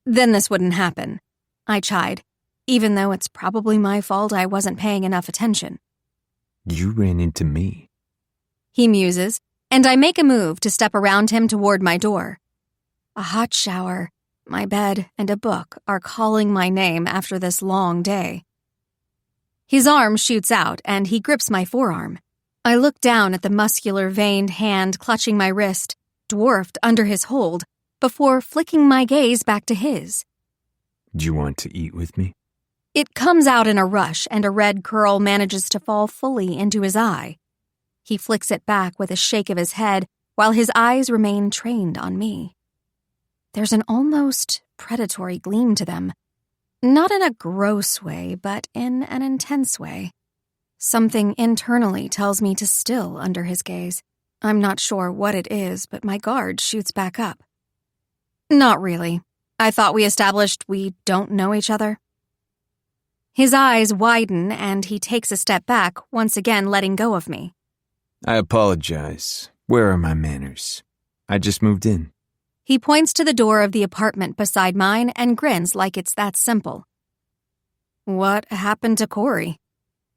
Then this wouldn't happen, I chide, even though it's probably my fault I wasn't paying enough attention. You ran into me. He muses, and I make a move to step around him toward my door. A hot shower, my bed, and a book are calling my name after this long day. His arm shoots out, and he grips my forearm. I look down at the muscular, veined hand clutching my wrist, dwarfed under his hold, before flicking my gaze back to his. Do you want to eat with me? It comes out in a rush, and a red curl manages to fall fully into his eye. He flicks it back with a shake of his head, while his eyes remain trained on me. There's an almost predatory gleam to them. Not in a gross way, but in an intense way. Something internally tells me to still under his gaze. I'm not sure what it is, but my guard shoots back up. Not really. I thought we established we don't know each other. His eyes widen, and he takes a step back, once again letting go of me. I apologize. Where are my manners? I just moved in. He points to the door of the apartment beside mine and grins like it's that simple. What happened to Corey?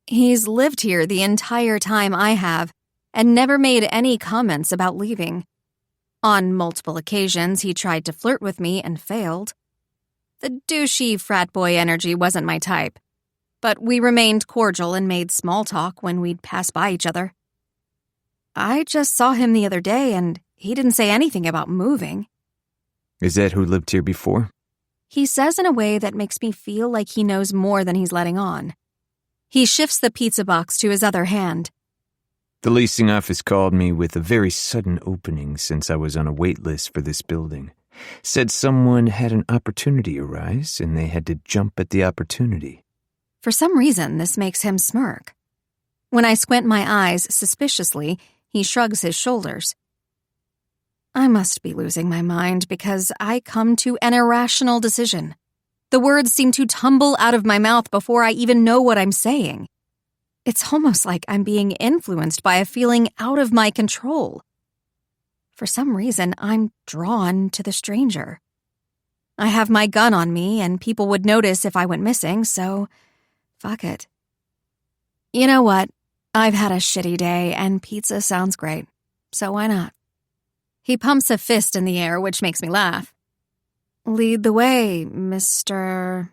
He's lived here the entire time I have and never made any comments about leaving. On multiple occasions, he tried to flirt with me and failed. The douchey frat boy energy wasn't my type, but we remained cordial and made small talk when we'd pass by each other. I just saw him the other day, and he didn't say anything about moving. Is that who lived here before? He says in a way that makes me feel like he knows more than he's letting on. He shifts the pizza box to his other hand. The leasing office called me with a very sudden opening since I was on a wait list for this building. Said someone had an opportunity arise and they had to jump at the opportunity. For some reason, this makes him smirk. When I squint my eyes suspiciously, he shrugs his shoulders. I must be losing my mind because I come to an irrational decision. The words seem to tumble out of my mouth before I even know what I'm saying. It's almost like I'm being influenced by a feeling out of my control. For some reason, I'm drawn to the stranger. I have my gun on me, and people would notice if I went missing, so fuck it. You know what? I've had a shitty day, and pizza sounds great, so why not? He pumps a fist in the air, which makes me laugh. Lead the way, Mr.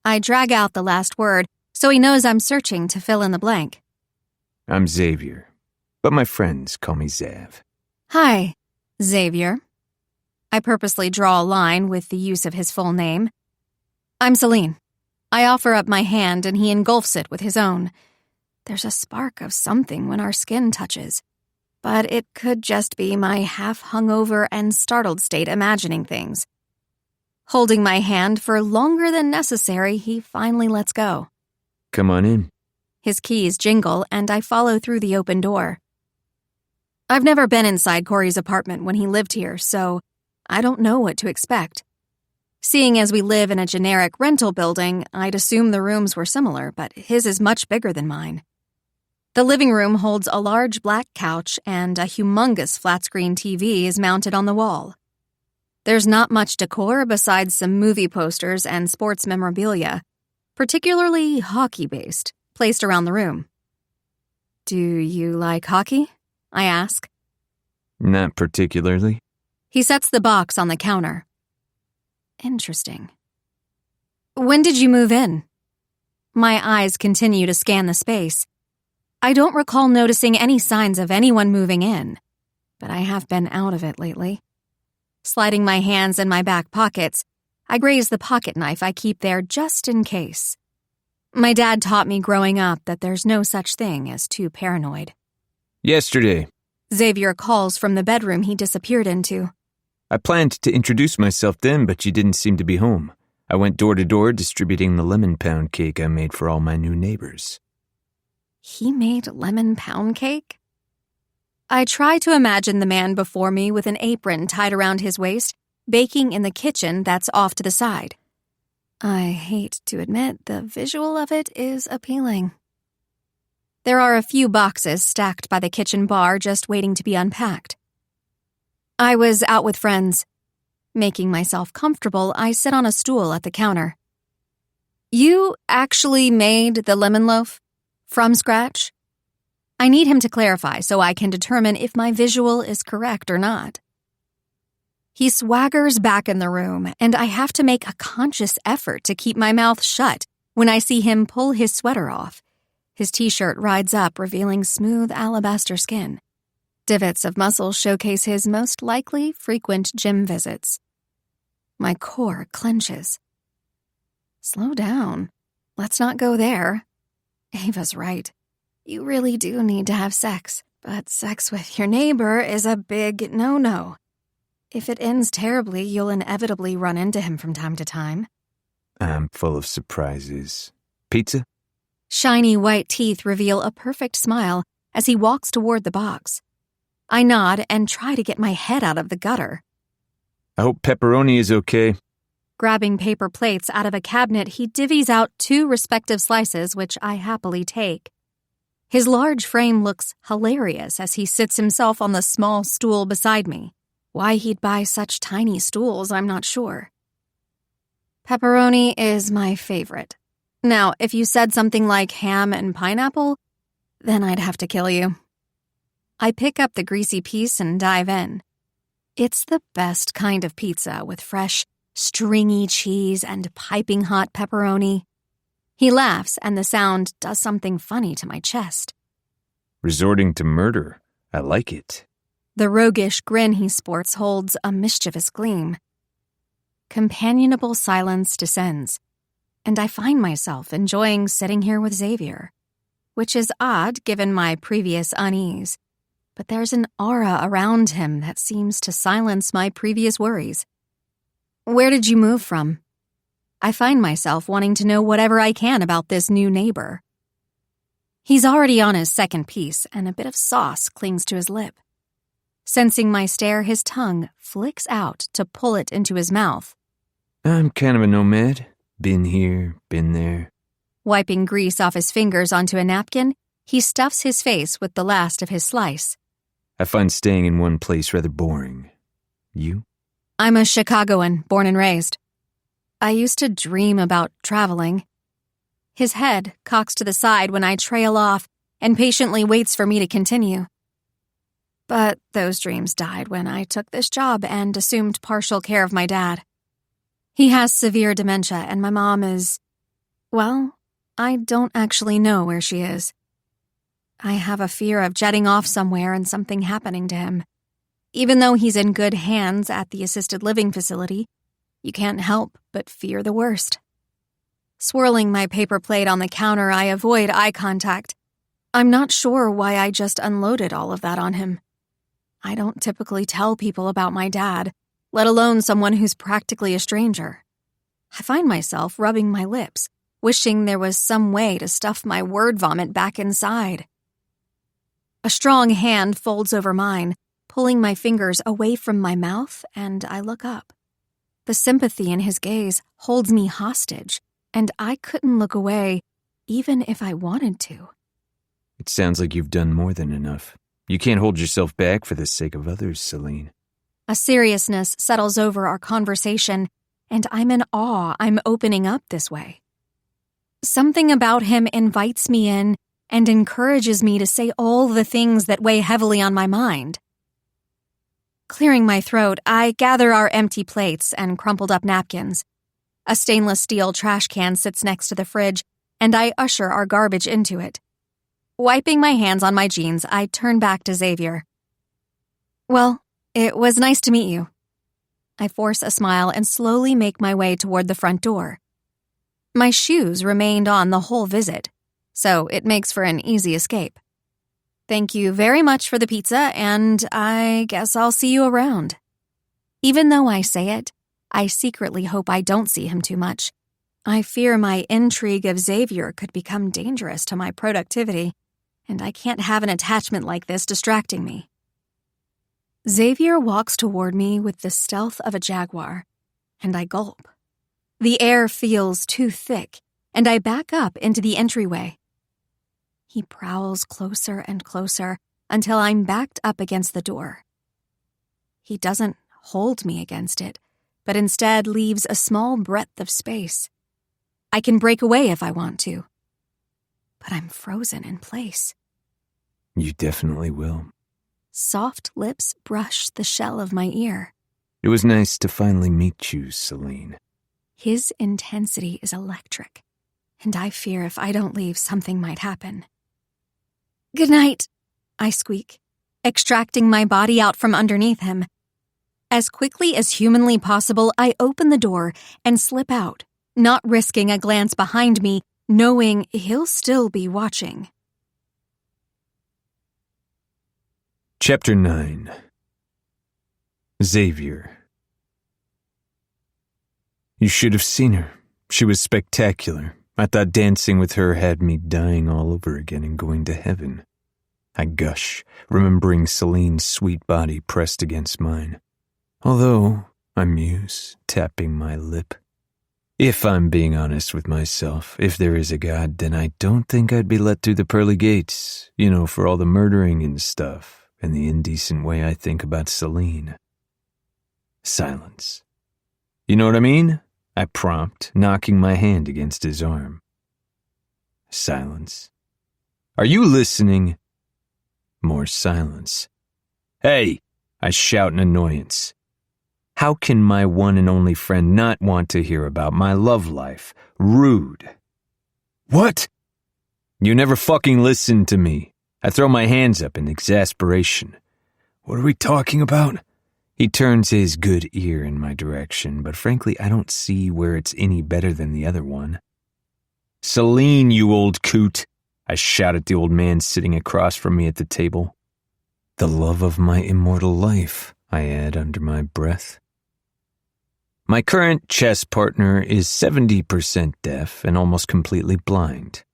I drag out the last word, so he knows I'm searching to fill in the blank. I'm Xavier, but my friends call me Zav. Hi, Xavier. I purposely draw a line with the use of his full name. I'm Celine. I offer up my hand and he engulfs it with his own. There's a spark of something when our skin touches, but it could just be my half-hungover and startled state imagining things. Holding my hand for longer than necessary, he finally lets go. Come on in. His keys jingle, and I follow through the open door. I've never been inside Corey's apartment when he lived here, so I don't know what to expect. Seeing as we live in a generic rental building, I'd assume the rooms were similar, but his is much bigger than mine. The living room holds a large black couch, and a humongous flat-screen TV is mounted on the wall. There's not much decor besides some movie posters and sports memorabilia, particularly hockey-based, placed around the room. Do you like hockey? I ask. Not particularly. He sets the box on the counter. Interesting. When did you move in? My eyes continue to scan the space. I don't recall noticing any signs of anyone moving in, but I have been out of it lately. Sliding my hands in my back pockets, I graze the pocket knife I keep there just in case. My dad taught me growing up that there's no such thing as too paranoid. Yesterday. Xavier calls from the bedroom he disappeared into. I planned to introduce myself then, but you didn't seem to be home. I went door to door distributing the lemon pound cake I made for all my new neighbors. He made lemon pound cake? I try to imagine the man before me with an apron tied around his waist, baking in the kitchen that's off to the side. I hate to admit the visual of it is appealing. There are a few boxes stacked by the kitchen bar just waiting to be unpacked. I was out with friends. Making myself comfortable, I sit on a stool at the counter. You actually made the lemon loaf? From scratch? I need him to clarify so I can determine if my visual is correct or not. He swaggers back in the room, and I have to make a conscious effort to keep my mouth shut when I see him pull his sweater off. His t-shirt rides up, revealing smooth alabaster skin. Divots of muscle showcase his most likely frequent gym visits. My core clenches. Slow down. Let's not go there. Ava's right. You really do need to have sex, but sex with your neighbor is a big no-no. If it ends terribly, you'll inevitably run into him from time to time. I'm full of surprises. Pizza? Shiny white teeth reveal a perfect smile as he walks toward the box. I nod and try to get my head out of the gutter. I hope pepperoni is okay. Grabbing paper plates out of a cabinet, he divvies out 2 respective slices, which I happily take. His large frame looks hilarious as he sits himself on the small stool beside me. Why he'd buy such tiny stools, I'm not sure. Pepperoni is my favorite. Now, if you said something like ham and pineapple, then I'd have to kill you. I pick up the greasy piece and dive in. It's the best kind of pizza with fresh, stringy cheese and piping hot pepperoni. He laughs, and the sound does something funny to my chest. Resorting to murder. I like it. The roguish grin he sports holds a mischievous gleam. Companionable silence descends, and I find myself enjoying sitting here with Xavier, which is odd given my previous unease, but there's an aura around him that seems to silence my previous worries. Where did you move from? I find myself wanting to know whatever I can about this new neighbor. He's already on his second piece, and a bit of sauce clings to his lip. Sensing my stare, his tongue flicks out to pull it into his mouth. I'm kind of a nomad. Been here, been there. Wiping grease off his fingers onto a napkin, he stuffs his face with the last of his slice. I find staying in one place rather boring. You? I'm a Chicagoan, born and raised. I used to dream about traveling. His head cocks to the side when I trail off and patiently waits for me to continue. But those dreams died when I took this job and assumed partial care of my dad. He has severe dementia, and my mom is, well, I don't actually know where she is. I have a fear of jetting off somewhere and something happening to him. Even though he's in good hands at the assisted living facility, you can't help but fear the worst. Swirling my paper plate on the counter, I avoid eye contact. I'm not sure why I just unloaded all of that on him. I don't typically tell people about my dad, let alone someone who's practically a stranger. I find myself rubbing my lips, wishing there was some way to stuff my word vomit back inside. A strong hand folds over mine, pulling my fingers away from my mouth, and I look up. The sympathy in his gaze holds me hostage, and I couldn't look away, even if I wanted to. It sounds like you've done more than enough. You can't hold yourself back for the sake of others, Celine. A seriousness settles over our conversation, and I'm in awe I'm opening up this way. Something about him invites me in and encourages me to say all the things that weigh heavily on my mind. Clearing my throat, I gather our empty plates and crumpled up napkins. A stainless steel trash can sits next to the fridge, and I usher our garbage into it. Wiping my hands on my jeans, I turn back to Xavier. Well, it was nice to meet you. I force a smile and slowly make my way toward the front door. My shoes remained on the whole visit, so it makes for an easy escape. Thank you very much for the pizza, and I guess I'll see you around. Even though I say it, I secretly hope I don't see him too much. I fear my intrigue of Xavier could become dangerous to my productivity, and I can't have an attachment like this distracting me. Xavier walks toward me with the stealth of a jaguar, and I gulp. The air feels too thick, and I back up into the entryway. He prowls closer and closer until I'm backed up against the door. He doesn't hold me against it, but instead leaves a small breadth of space. I can break away if I want to, but I'm frozen in place. You definitely will. Soft lips brush the shell of my ear. It was nice to finally meet you, Celine. His intensity is electric, and I fear if I don't leave, something might happen. Good night, I squeak, extracting my body out from underneath him. As quickly as humanly possible, I open the door and slip out, not risking a glance behind me, knowing he'll still be watching. Chapter 9. Xavier. You should have seen her. She was spectacular. I thought dancing with her had me dying all over again and going to heaven. I gush, remembering Celine's sweet body pressed against mine. Although, I muse, tapping my lip. If I'm being honest with myself, if there is a God, then I don't think I'd be let through the pearly gates, for all the murdering and stuff. And the indecent way I think about Celine. Silence. You know what I mean? I prompt, knocking my hand against his arm. Silence. Are you listening? More silence. Hey, I shout in annoyance. How can my one and only friend not want to hear about my love life? Rude. What? You never fucking listen to me. I throw my hands up in exasperation. What are we talking about? He turns his good ear in my direction, but frankly, I don't see where it's any better than the other one. Celine, you old coot, I shout at the old man sitting across from me at the table. The love of my immortal life, I add under my breath. My current chess partner is 70% deaf and almost completely blind.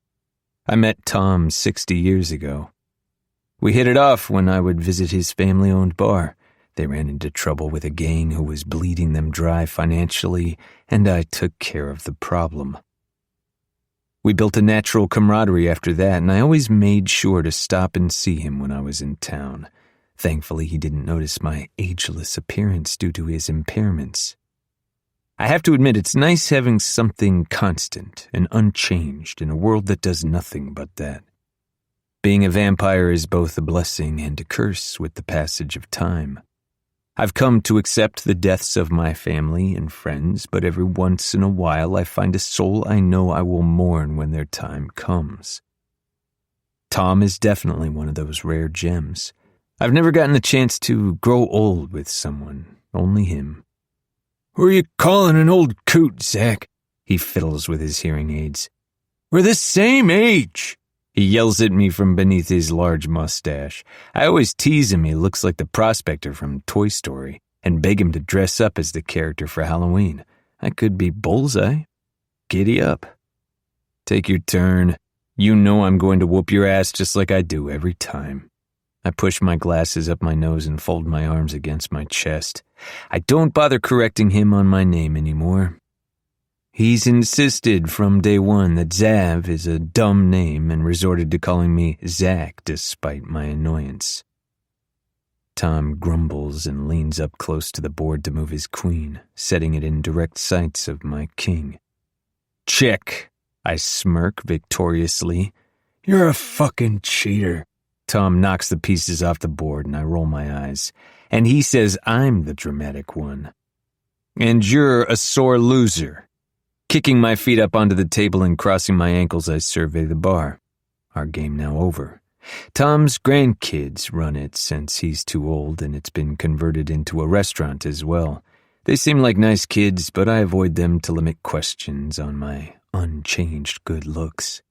I met Tom 60 years ago. We hit it off when I would visit his family-owned bar. They ran into trouble with a gang who was bleeding them dry financially, and I took care of the problem. We built a natural camaraderie after that, and I always made sure to stop and see him when I was in town. Thankfully, he didn't notice my ageless appearance due to his impairments. I have to admit, it's nice having something constant and unchanged in a world that does nothing but that. Being a vampire is both a blessing and a curse with the passage of time. I've come to accept the deaths of my family and friends, but every once in a while I find a soul I know I will mourn when their time comes. Tom is definitely one of those rare gems. I've never gotten the chance to grow old with someone, only him. Who are you calling an old coot, Zach? He fiddles with his hearing aids. We're the same age! He yells at me from beneath his large mustache. I always tease him he looks like the prospector from Toy Story and beg him to dress up as the character for Halloween. I could be Bullseye. Giddy up. Take your turn. You know I'm going to whoop your ass just like I do every time. I push my glasses up my nose and fold my arms against my chest. I don't bother correcting him on my name anymore. He's insisted from day one that Zav is a dumb name and resorted to calling me Zach despite my annoyance. Tom grumbles and leans up close to the board to move his queen, setting it in direct sights of my king. Check, I smirk victoriously. You're a fucking cheater. Tom knocks the pieces off the board and I roll my eyes. And he says I'm the dramatic one. And you're a sore loser. Kicking my feet up onto the table and crossing my ankles, I survey the bar. Our game now over. Tom's grandkids run it since he's too old and it's been converted into a restaurant as well. They seem like nice kids, but I avoid them to limit questions on my unchanged good looks.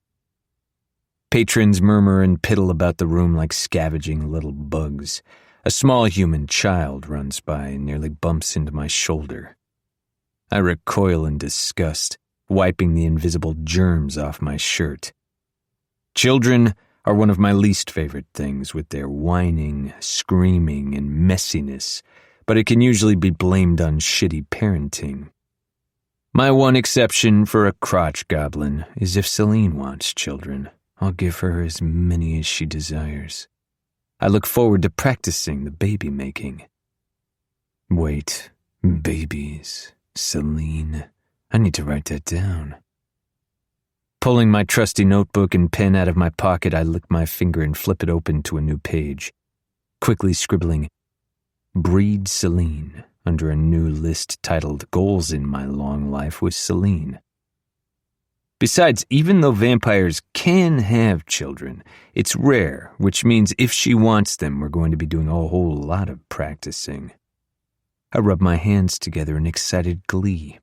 Patrons murmur and piddle about the room like scavenging little bugs. A small human child runs by and nearly bumps into my shoulder. I recoil in disgust, wiping the invisible germs off my shirt. Children are one of my least favorite things with their whining, screaming, and messiness, but it can usually be blamed on shitty parenting. My one exception for a crotch goblin is if Celine wants children. I'll give her as many as she desires. I look forward to practicing the baby making. Wait, babies... Celine. I need to write that down. Pulling my trusty notebook and pen out of my pocket, I lick my finger and flip it open to a new page, quickly scribbling, Breed Celine, under a new list titled Goals in My Long Life with Celine. Besides, even though vampires can have children, it's rare, which means if she wants them, we're going to be doing a whole lot of practicing. I rub my hands together in excited glee.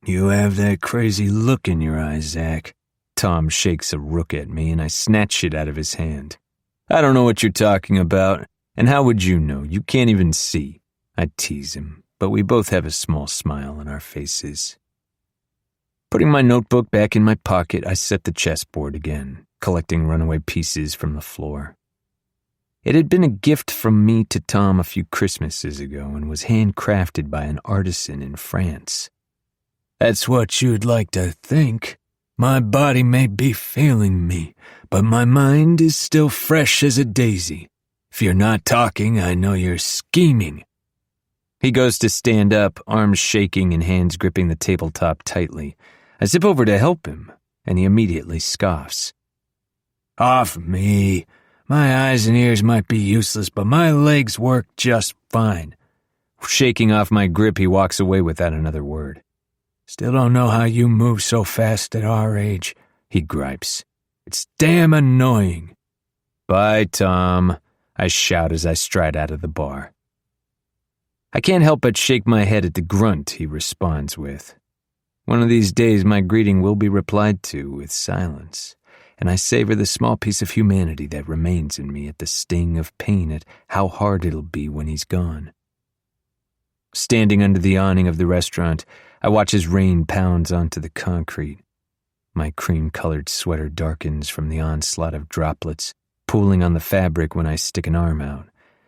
You have that crazy look in your eyes, Zach. Tom shakes a rook at me and I snatch it out of his hand. I don't know what you're talking about, and how would you know? You can't even see. I tease him, but we both have a small smile on our faces. Putting my notebook back in my pocket, I set the chessboard again, collecting runaway pieces from the floor. It had been a gift from me to Tom a few Christmases ago and was handcrafted by an artisan in France. That's what you'd like to think. My body may be failing me, but my mind is still fresh as a daisy. If you're not talking, I know you're scheming. He goes to stand up, arms shaking and hands gripping the tabletop tightly. I zip over to help him, and he immediately scoffs. Off me. My eyes and ears might be useless, but my legs work just fine. Shaking off my grip, he walks away without another word. Still don't know how you move so fast at our age, he gripes. It's damn annoying. Bye, Tom, I shout as I stride out of the bar. I can't help but shake my head at the grunt he responds with. One of these days my greeting will be replied to with silence, and I savor the small piece of humanity that remains in me at the sting of pain at how hard it'll be when he's gone. Standing under the awning of the restaurant, I watch as rain pounds onto the concrete. My cream-colored sweater darkens from the onslaught of droplets, pooling on the fabric when I stick an arm out.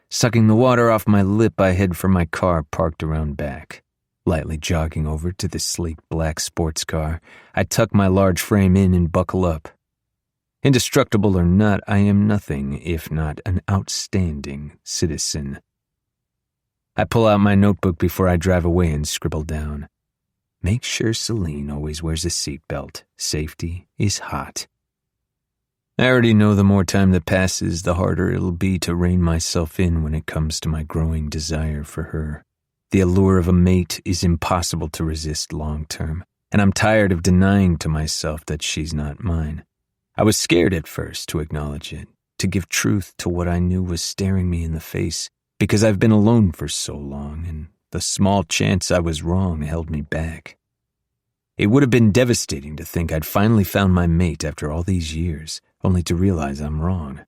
Sucking the water off my lip, I head for my car parked around back. Lightly jogging over to the sleek black sports car, I tuck my large frame in and buckle up. Indestructible or not, I am nothing if not an outstanding citizen. I pull out my notebook before I drive away and scribble down. Make sure Celine always wears a seatbelt. Safety is hot. I already know the more time that passes, the harder it'll be to rein myself in when it comes to my growing desire for her. The allure of a mate is impossible to resist long term, and I'm tired of denying to myself that she's not mine. I was scared at first to acknowledge it, to give truth to what I knew was staring me in the face, because I've been alone for so long, and the small chance I was wrong held me back. It would have been devastating to think I'd finally found my mate after all these years, only to realize I'm wrong.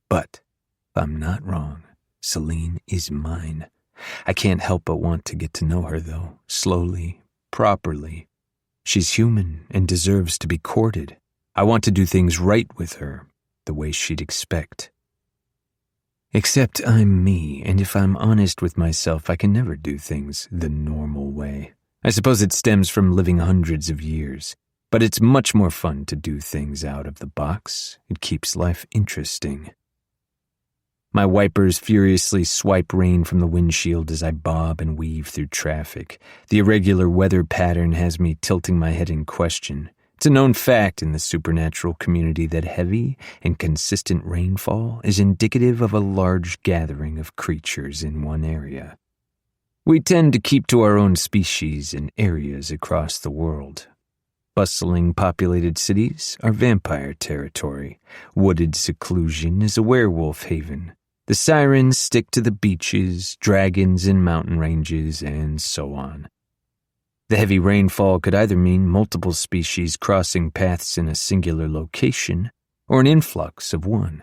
But I'm not wrong. Celine is mine. I can't help but want to get to know her, though, slowly, properly. She's human and deserves to be courted. I want to do things right with her, the way she'd expect. Except I'm me, and if I'm honest with myself, I can never do things the normal way. I suppose it stems from living hundreds of years, but it's much more fun to do things out of the box. It keeps life interesting. My wipers furiously swipe rain from the windshield as I bob and weave through traffic. The irregular weather pattern has me tilting my head in question. It's a known fact in the supernatural community that heavy and consistent rainfall is indicative of a large gathering of creatures in one area. We tend to keep to our own species in areas across the world. Bustling populated cities are vampire territory. Wooded seclusion is a werewolf haven. The sirens stick to the beaches, dragons in mountain ranges, and so on. The heavy rainfall could either mean multiple species crossing paths in a singular location, or an influx of one.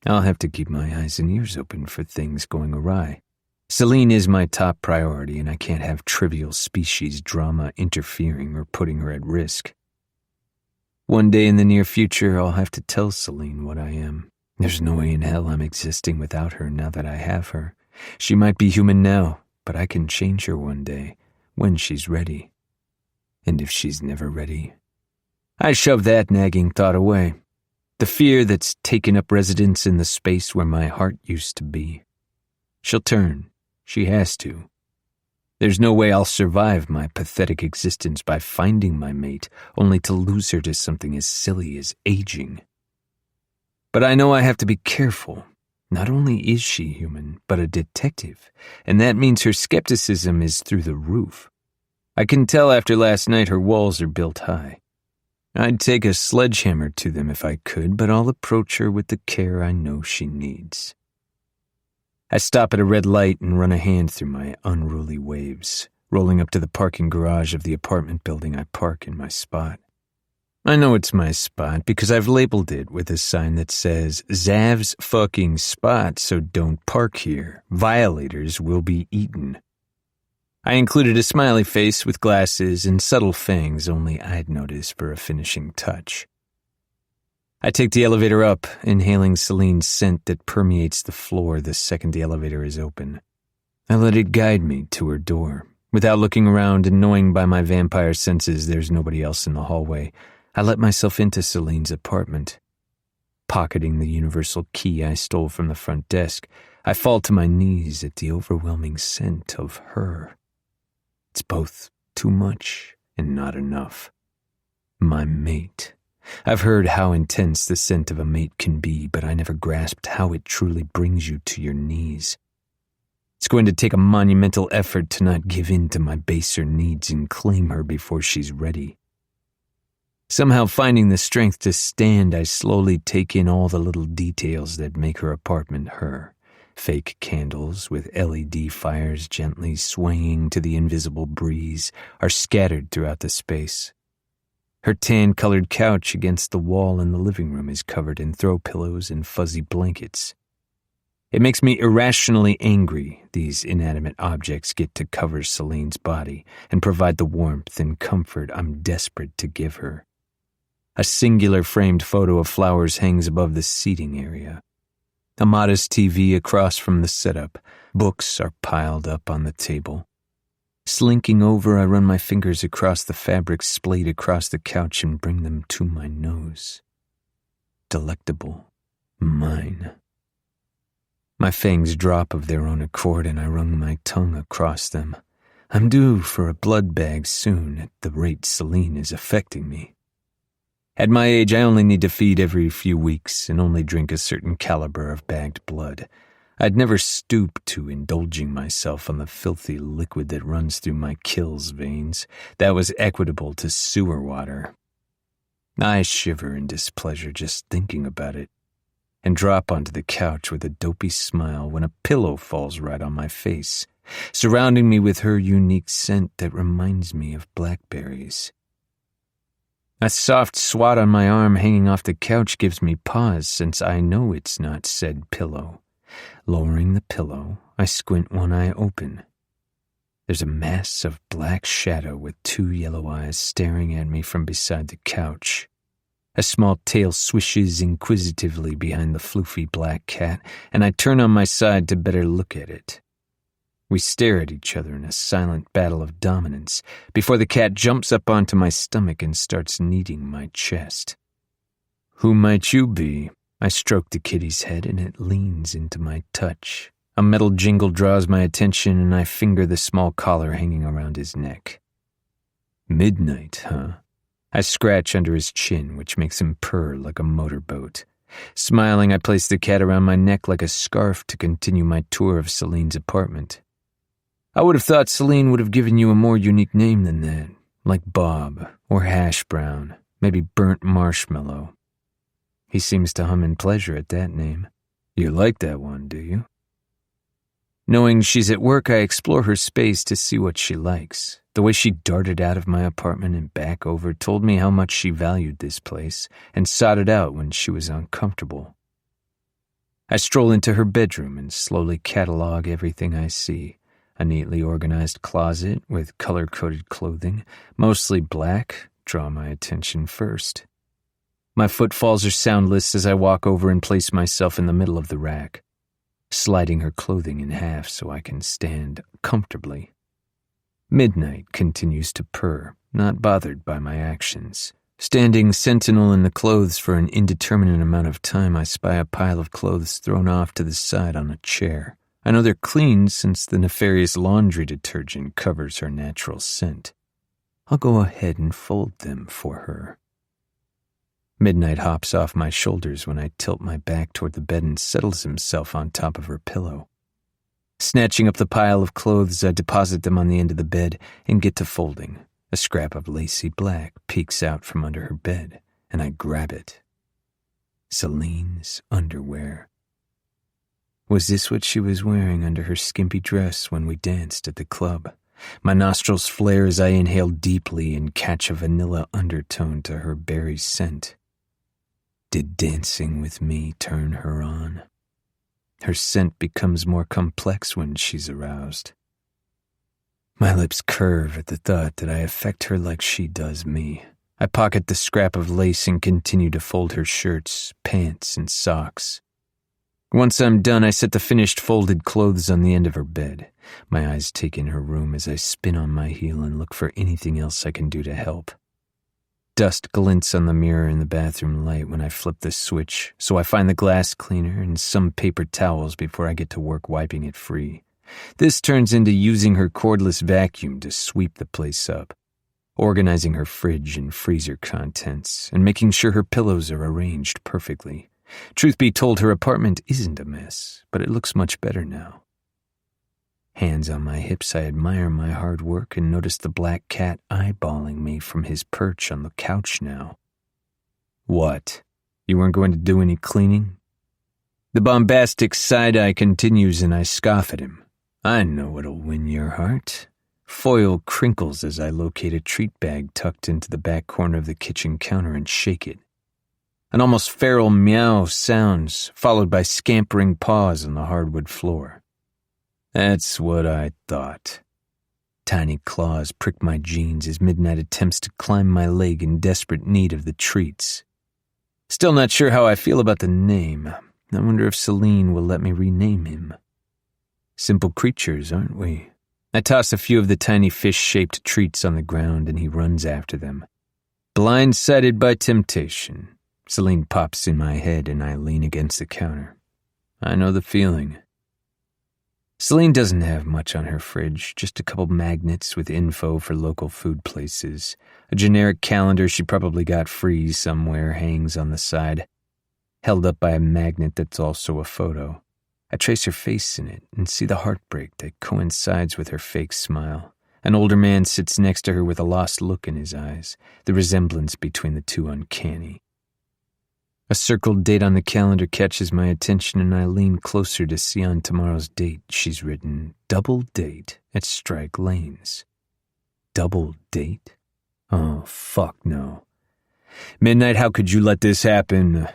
I'll have to keep my eyes and ears open for things going awry. Celine is my top priority, and I can't have trivial species drama interfering or putting her at risk. One day in the near future, I'll have to tell Celine what I am. There's no way in hell I'm existing without her now that I have her. She might be human now, but I can change her one day, when she's ready. And if she's never ready, I shove that nagging thought away. The fear that's taken up residence in the space where my heart used to be. She'll turn. She has to. There's no way I'll survive my pathetic existence by finding my mate, only to lose her to something as silly as aging. But I know I have to be careful. Not only is she human, but a detective, and that means her skepticism is through the roof. I can tell after last night her walls are built high. I'd take a sledgehammer to them if I could, but I'll approach her with the care I know she needs. I stop at a red light and run a hand through my unruly waves, rolling up to the parking garage of the apartment building I park in my spot. I know it's my spot because I've labeled it with a sign that says, Zav's fucking spot, so don't park here. Violators will be eaten. I included a smiley face with glasses and subtle fangs only I'd notice for a finishing touch. I take the elevator up, inhaling Celine's scent that permeates the floor the second the elevator is open. I let it guide me to her door. Without looking around and knowing by my vampire senses there's nobody else in the hallway, I let myself into Celine's apartment. Pocketing the universal key I stole from the front desk, I fall to my knees at the overwhelming scent of her. It's both too much and not enough. My mate. I've heard how intense the scent of a mate can be, but I never grasped how it truly brings you to your knees. It's going to take a monumental effort to not give in to my baser needs and claim her before she's ready. Somehow finding the strength to stand, I slowly take in all the little details that make her apartment her. Fake candles with LED fires gently swaying to the invisible breeze are scattered throughout the space. Her tan-colored couch against the wall in the living room is covered in throw pillows and fuzzy blankets. It makes me irrationally angry these inanimate objects get to cover Celine's body and provide the warmth and comfort I'm desperate to give her. A singular framed photo of flowers hangs above the seating area. A modest TV across from the setup. Books are piled up on the table. Slinking over, I run my fingers across the fabric splayed across the couch and bring them to my nose. Delectable. Mine. My fangs drop of their own accord and I run my tongue across them. I'm due for a blood bag soon at the rate Celine is affecting me. At my age, I only need to feed every few weeks and only drink a certain caliber of bagged blood. I'd never stoop to indulging myself on the filthy liquid that runs through my kill's veins. That was equitable to sewer water. I shiver in displeasure just thinking about it, and drop onto the couch with a dopey smile when a pillow falls right on my face, surrounding me with her unique scent that reminds me of blackberries. A soft swat on my arm hanging off the couch gives me pause since I know it's not said pillow. Lowering the pillow, I squint one eye open. There's a mass of black shadow with two yellow eyes staring at me from beside the couch. A small tail swishes inquisitively behind the floofy black cat, and I turn on my side to better look at it. We stare at each other in a silent battle of dominance before the cat jumps up onto my stomach and starts kneading my chest. Who might you be? I stroke the kitty's head and it leans into my touch. A metal jingle draws my attention and I finger the small collar hanging around his neck. Midnight, huh? I scratch under his chin, which makes him purr like a motorboat. Smiling, I place the cat around my neck like a scarf to continue my tour of Celine's apartment. I would have thought Celine would have given you a more unique name than that, like Bob or Hash Brown, maybe Burnt Marshmallow. He seems to hum in pleasure at that name. You like that one, do you? Knowing she's at work, I explore her space to see what she likes. The way she darted out of my apartment and back over told me how much she valued this place and sought it out when she was uncomfortable. I stroll into her bedroom and slowly catalog everything I see. A neatly organized closet with color-coded clothing, mostly black, draw my attention first. My footfalls are soundless as I walk over and place myself in the middle of the rack, sliding her clothing in half so I can stand comfortably. Midnight continues to purr, not bothered by my actions. Standing sentinel in the clothes for an indeterminate amount of time, I spy a pile of clothes thrown off to the side on a chair. I know they're clean since the nefarious laundry detergent covers her natural scent. I'll go ahead and fold them for her. Midnight hops off my shoulders when I tilt my back toward the bed and settles himself on top of her pillow. Snatching up the pile of clothes, I deposit them on the end of the bed and get to folding. A scrap of lacy black peeks out from under her bed, and I grab it. Celine's underwear. Was this what she was wearing under her skimpy dress when we danced at the club? My nostrils flare as I inhale deeply and catch a vanilla undertone to her berry scent. Did dancing with me turn her on? Her scent becomes more complex when she's aroused. My lips curve at the thought that I affect her like she does me. I pocket the scrap of lace and continue to fold her shirts, pants, and socks. Once I'm done, I set the finished folded clothes on the end of her bed. My eyes take in her room as I spin on my heel and look for anything else I can do to help. Dust glints on the mirror in the bathroom light when I flip the switch, so I find the glass cleaner and some paper towels before I get to work wiping it free. This turns into using her cordless vacuum to sweep the place up. organizing her fridge and freezer contents, and making sure her pillows are arranged perfectly. Truth be told, her apartment isn't a mess, but it looks much better now. Hands on my hips, I admire my hard work and notice the black cat eyeballing me from his perch on the couch now. What? You weren't going to do any cleaning? The bombastic side-eye continues and I scoff at him. I know what'll win your heart. Foil crinkles as I locate a treat bag tucked into the back corner of the kitchen counter and shake it. An almost feral meow sounds, followed by scampering paws on the hardwood floor. That's what I thought. Tiny claws prick my jeans as Midnight attempts to climb my leg in desperate need of the treats. Still not sure how I feel about the name. I wonder if Celine will let me rename him. Simple creatures, aren't we? I toss a few of the tiny fish-shaped treats on the ground and he runs after them. Blindsided by temptation. Celine pops in my head and I lean against the counter. I know the feeling. Celine doesn't have much on her fridge, just a couple magnets with info for local food places. A generic calendar she probably got free somewhere hangs on the side, held up by a magnet that's also a photo. I trace her face in it and see the heartbreak that coincides with her fake smile. An older man sits next to her with a lost look in his eyes, the resemblance between the two uncanny. A circled date on the calendar catches my attention and I lean closer to see on tomorrow's date she's written, double date at Strike Lanes. Double date? Oh, fuck no. Midnight, how could you let this happen?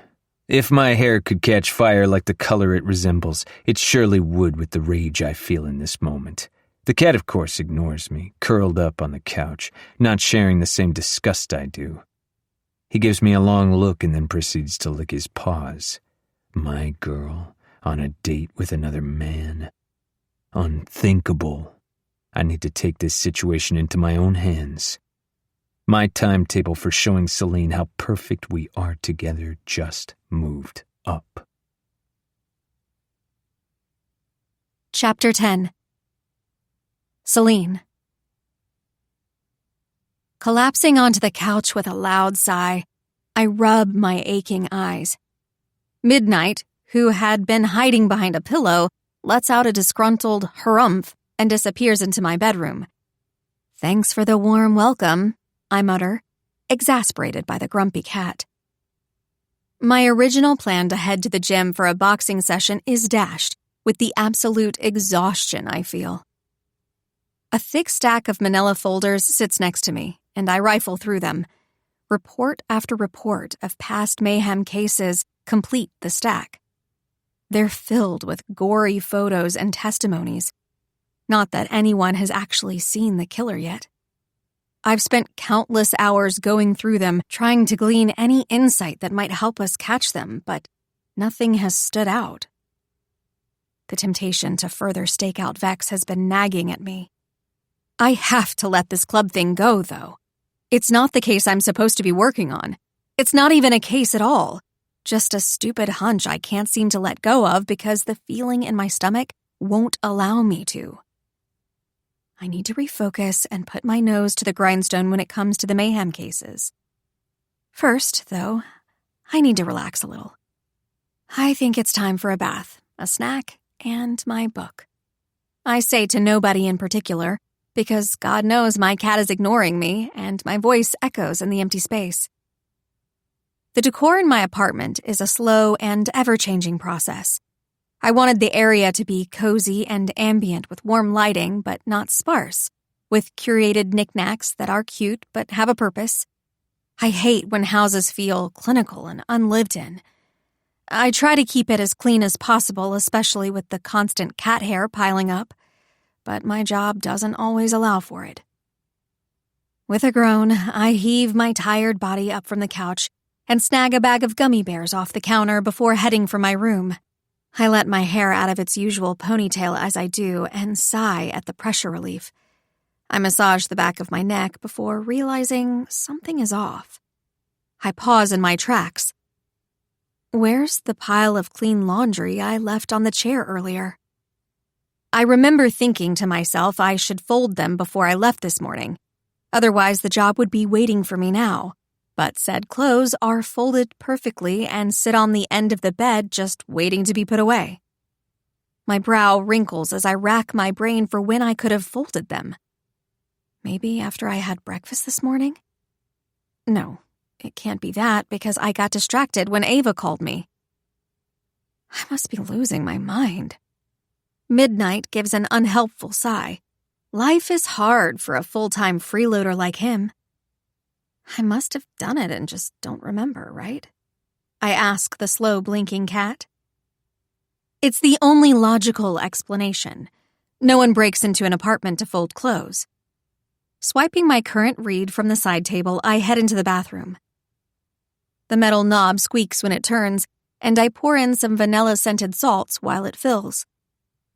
If my hair could catch fire like the color it resembles, it surely would with the rage I feel in this moment. The cat, of course, ignores me, curled up on the couch, not sharing the same disgust I do. He gives me a long look and then proceeds to lick his paws. My girl, on a date with another man. Unthinkable. I need to take this situation into my own hands. My timetable for showing Celine how perfect we are together just moved up. Chapter 10. Celine. Collapsing onto the couch with a loud sigh, I rub my aching eyes. Midnight, who had been hiding behind a pillow, lets out a disgruntled harumph and disappears into my bedroom. Thanks for the warm welcome, I mutter, exasperated by the grumpy cat. My original plan to head to the gym for a boxing session is dashed with the absolute exhaustion I feel. A thick stack of manila folders sits next to me, and I rifle through them. Report after report of past mayhem cases complete the stack. They're filled with gory photos and testimonies. Not that anyone has actually seen the killer yet. I've spent countless hours going through them, trying to glean any insight that might help us catch them, but nothing has stood out. The temptation to further stake out Vex has been nagging at me. I have to let this club thing go, though. It's not the case I'm supposed to be working on. It's not even a case at all. Just a stupid hunch I can't seem to let go of because the feeling in my stomach won't allow me to. I need to refocus and put my nose to the grindstone when it comes to the mayhem cases. First, though, I need to relax a little. I think it's time for a bath, a snack, and my book. I say to nobody in particular, because God knows my cat is ignoring me and my voice echoes in the empty space. The decor in my apartment is a slow and ever-changing process. I wanted the area to be cozy and ambient with warm lighting, but not sparse, with curated knickknacks that are cute but have a purpose. I hate when houses feel clinical and unlived in. I try to keep it as clean as possible, especially with the constant cat hair piling up, but my job doesn't always allow for it. With a groan, I heave my tired body up from the couch and snag a bag of gummy bears off the counter before heading for my room. I let my hair out of its usual ponytail as I do and sigh at the pressure relief. I massage the back of my neck before realizing something is off. I pause in my tracks. Where's the pile of clean laundry I left on the chair earlier? I remember thinking to myself I should fold them before I left this morning. Otherwise, the job would be waiting for me now. But said clothes are folded perfectly and sit on the end of the bed just waiting to be put away. My brow wrinkles as I rack my brain for when I could have folded them. Maybe after I had breakfast this morning? No, it can't be that because I got distracted when Ava called me. I must be losing my mind. Midnight gives an unhelpful sigh. Life is hard for a full-time freeloader like him. I must have done it and just don't remember, right? I ask the slow blinking cat. It's the only logical explanation. No one breaks into an apartment to fold clothes. Swiping my current read from the side table, I head into the bathroom. The metal knob squeaks when it turns, and I pour in some vanilla-scented salts while it fills.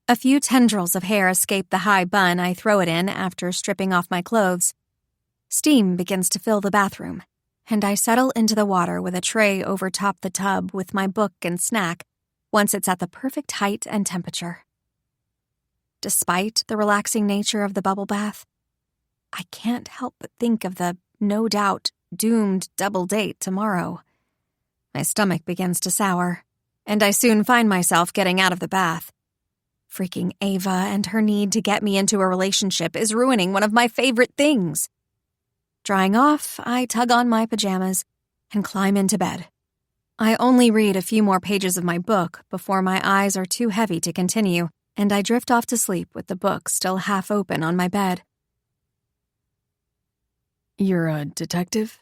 A few tendrils of hair escape the high bun I throw it in after stripping off my clothes. Steam begins to fill the bathroom, and I settle into the water with a tray over top the tub with my book and snack once it's at the perfect height and temperature. Despite the relaxing nature of the bubble bath, I can't help but think of the, no doubt, doomed double date tomorrow. My stomach begins to sour, and I soon find myself getting out of the bath. Freaking Ava and her need to get me into a relationship is ruining one of my favorite things. Drying off, I tug on my pajamas and climb into bed. I only read a few more pages of my book before my eyes are too heavy to continue, and I drift off to sleep with the book still half open on my bed. You're a detective?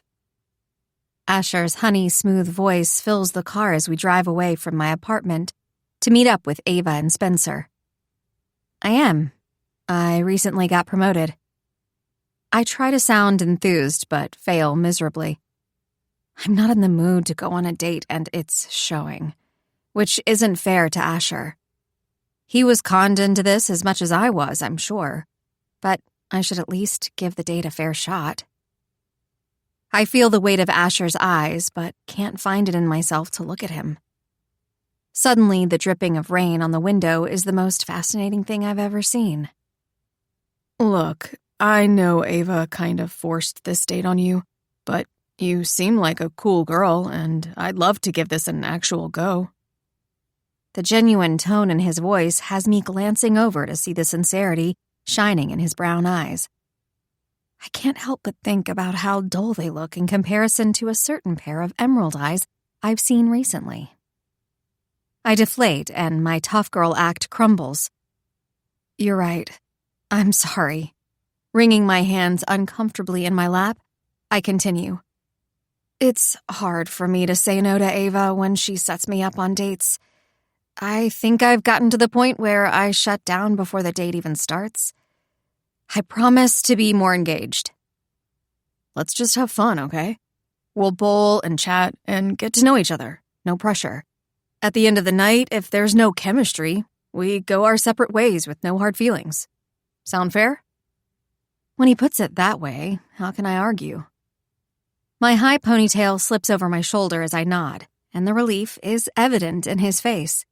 Asher's honey-smooth voice fills the car as we drive away from my apartment to meet up with Ava and Spencer. I am. I recently got promoted. I try to sound enthused, but fail miserably. I'm not in the mood to go on a date, and it's showing, which isn't fair to Asher. He was conned into this as much as I was, I'm sure, but I should at least give the date a fair shot. I feel the weight of Asher's eyes, but can't find it in myself to look at him. Suddenly, the dripping of rain on the window is the most fascinating thing I've ever seen. Look, I know Ava kind of forced this date on you, but you seem like a cool girl, and I'd love to give this an actual go. The genuine tone in his voice has me glancing over to see the sincerity shining in his brown eyes. I can't help but think about how dull they look in comparison to a certain pair of emerald eyes I've seen recently. I deflate, and my tough girl act crumbles. You're right. I'm sorry. Wringing my hands uncomfortably in my lap, I continue. It's hard for me to say no to Ava when she sets me up on dates. I think I've gotten to the point where I shut down before the date even starts. I promise to be more engaged. Let's just have fun, okay? We'll bowl and chat and get to know each other. No pressure. At the end of the night, if there's no chemistry, we go our separate ways with no hard feelings. Sound fair? When he puts it that way, how can I argue? My high ponytail slips over my shoulder as I nod, and the relief is evident in his face.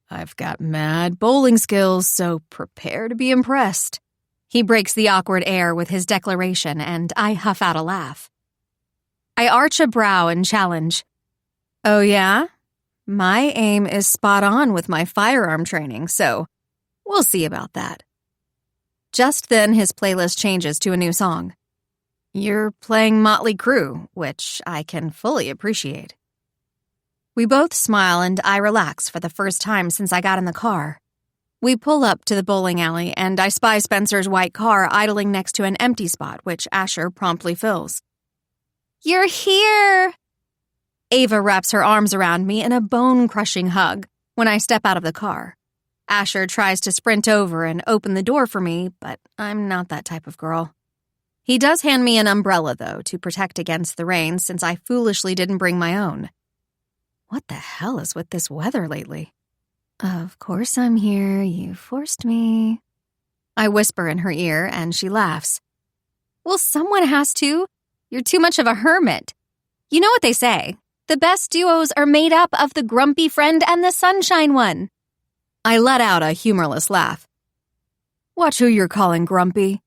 I've got mad bowling skills, so prepare to be impressed. He breaks the awkward air with his declaration, and I huff out a laugh. I arch a brow and challenge. Oh yeah? My aim is spot on with my firearm training, so we'll see about that. Just then, his playlist changes to a new song. You're playing Motley Crue, which I can fully appreciate. We both smile, and I relax for the first time since I got in the car. We pull up to the bowling alley, and I spy Spencer's white car idling next to an empty spot, which Asher promptly fills. You're here! Ava wraps her arms around me in a bone-crushing hug when I step out of the car. Asher tries to sprint over and open the door for me, but I'm not that type of girl. He does hand me an umbrella, though, to protect against the rain since I foolishly didn't bring my own. What the hell is with this weather lately? Of course I'm here. You forced me. I whisper in her ear, and she laughs. Well, someone has to. You're too much of a hermit. You know what they say. The best duos are made up of the grumpy friend and the sunshine one. I let out a humorless laugh. Watch who you're calling grumpy.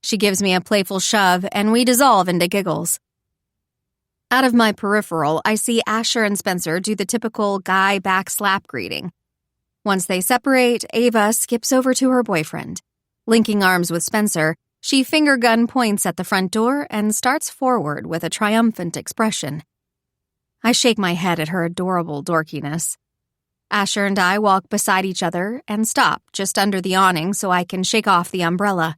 She gives me a playful shove, and we dissolve into giggles. Out of my peripheral, I see Asher and Spencer do the typical guy back slap greeting. Once they separate, Ava skips over to her boyfriend. Linking arms with Spencer, she finger gun points at the front door and starts forward with a triumphant expression. I shake my head at her adorable dorkiness. Asher and I walk beside each other and stop just under the awning so I can shake off the umbrella.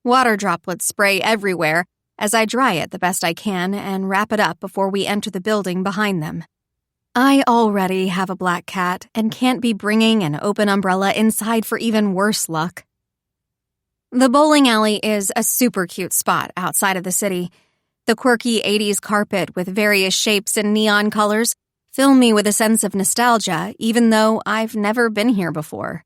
Water droplets spray everywhere as I dry it the best I can and wrap it up before we enter the building behind them. I already have a black cat and can't be bringing an open umbrella inside for even worse luck. The bowling alley is a super cute spot outside of the city. The quirky 80s carpet with various shapes and neon colors fill me with a sense of nostalgia, even though I've never been here before.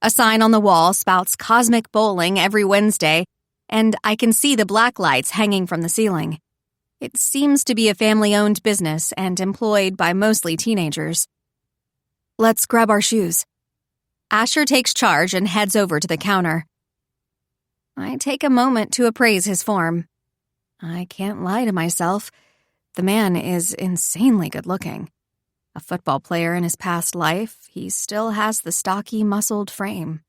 A sign on the wall spouts Cosmic Bowling every Wednesday, and I can see the black lights hanging from the ceiling. It seems to be a family-owned business and employed by mostly teenagers. Let's grab our shoes. Asher takes charge and heads over to the counter. I take a moment to appraise his form. I can't lie to myself. The man is insanely good-looking. A football player in his past life, he still has the stocky, muscled frame.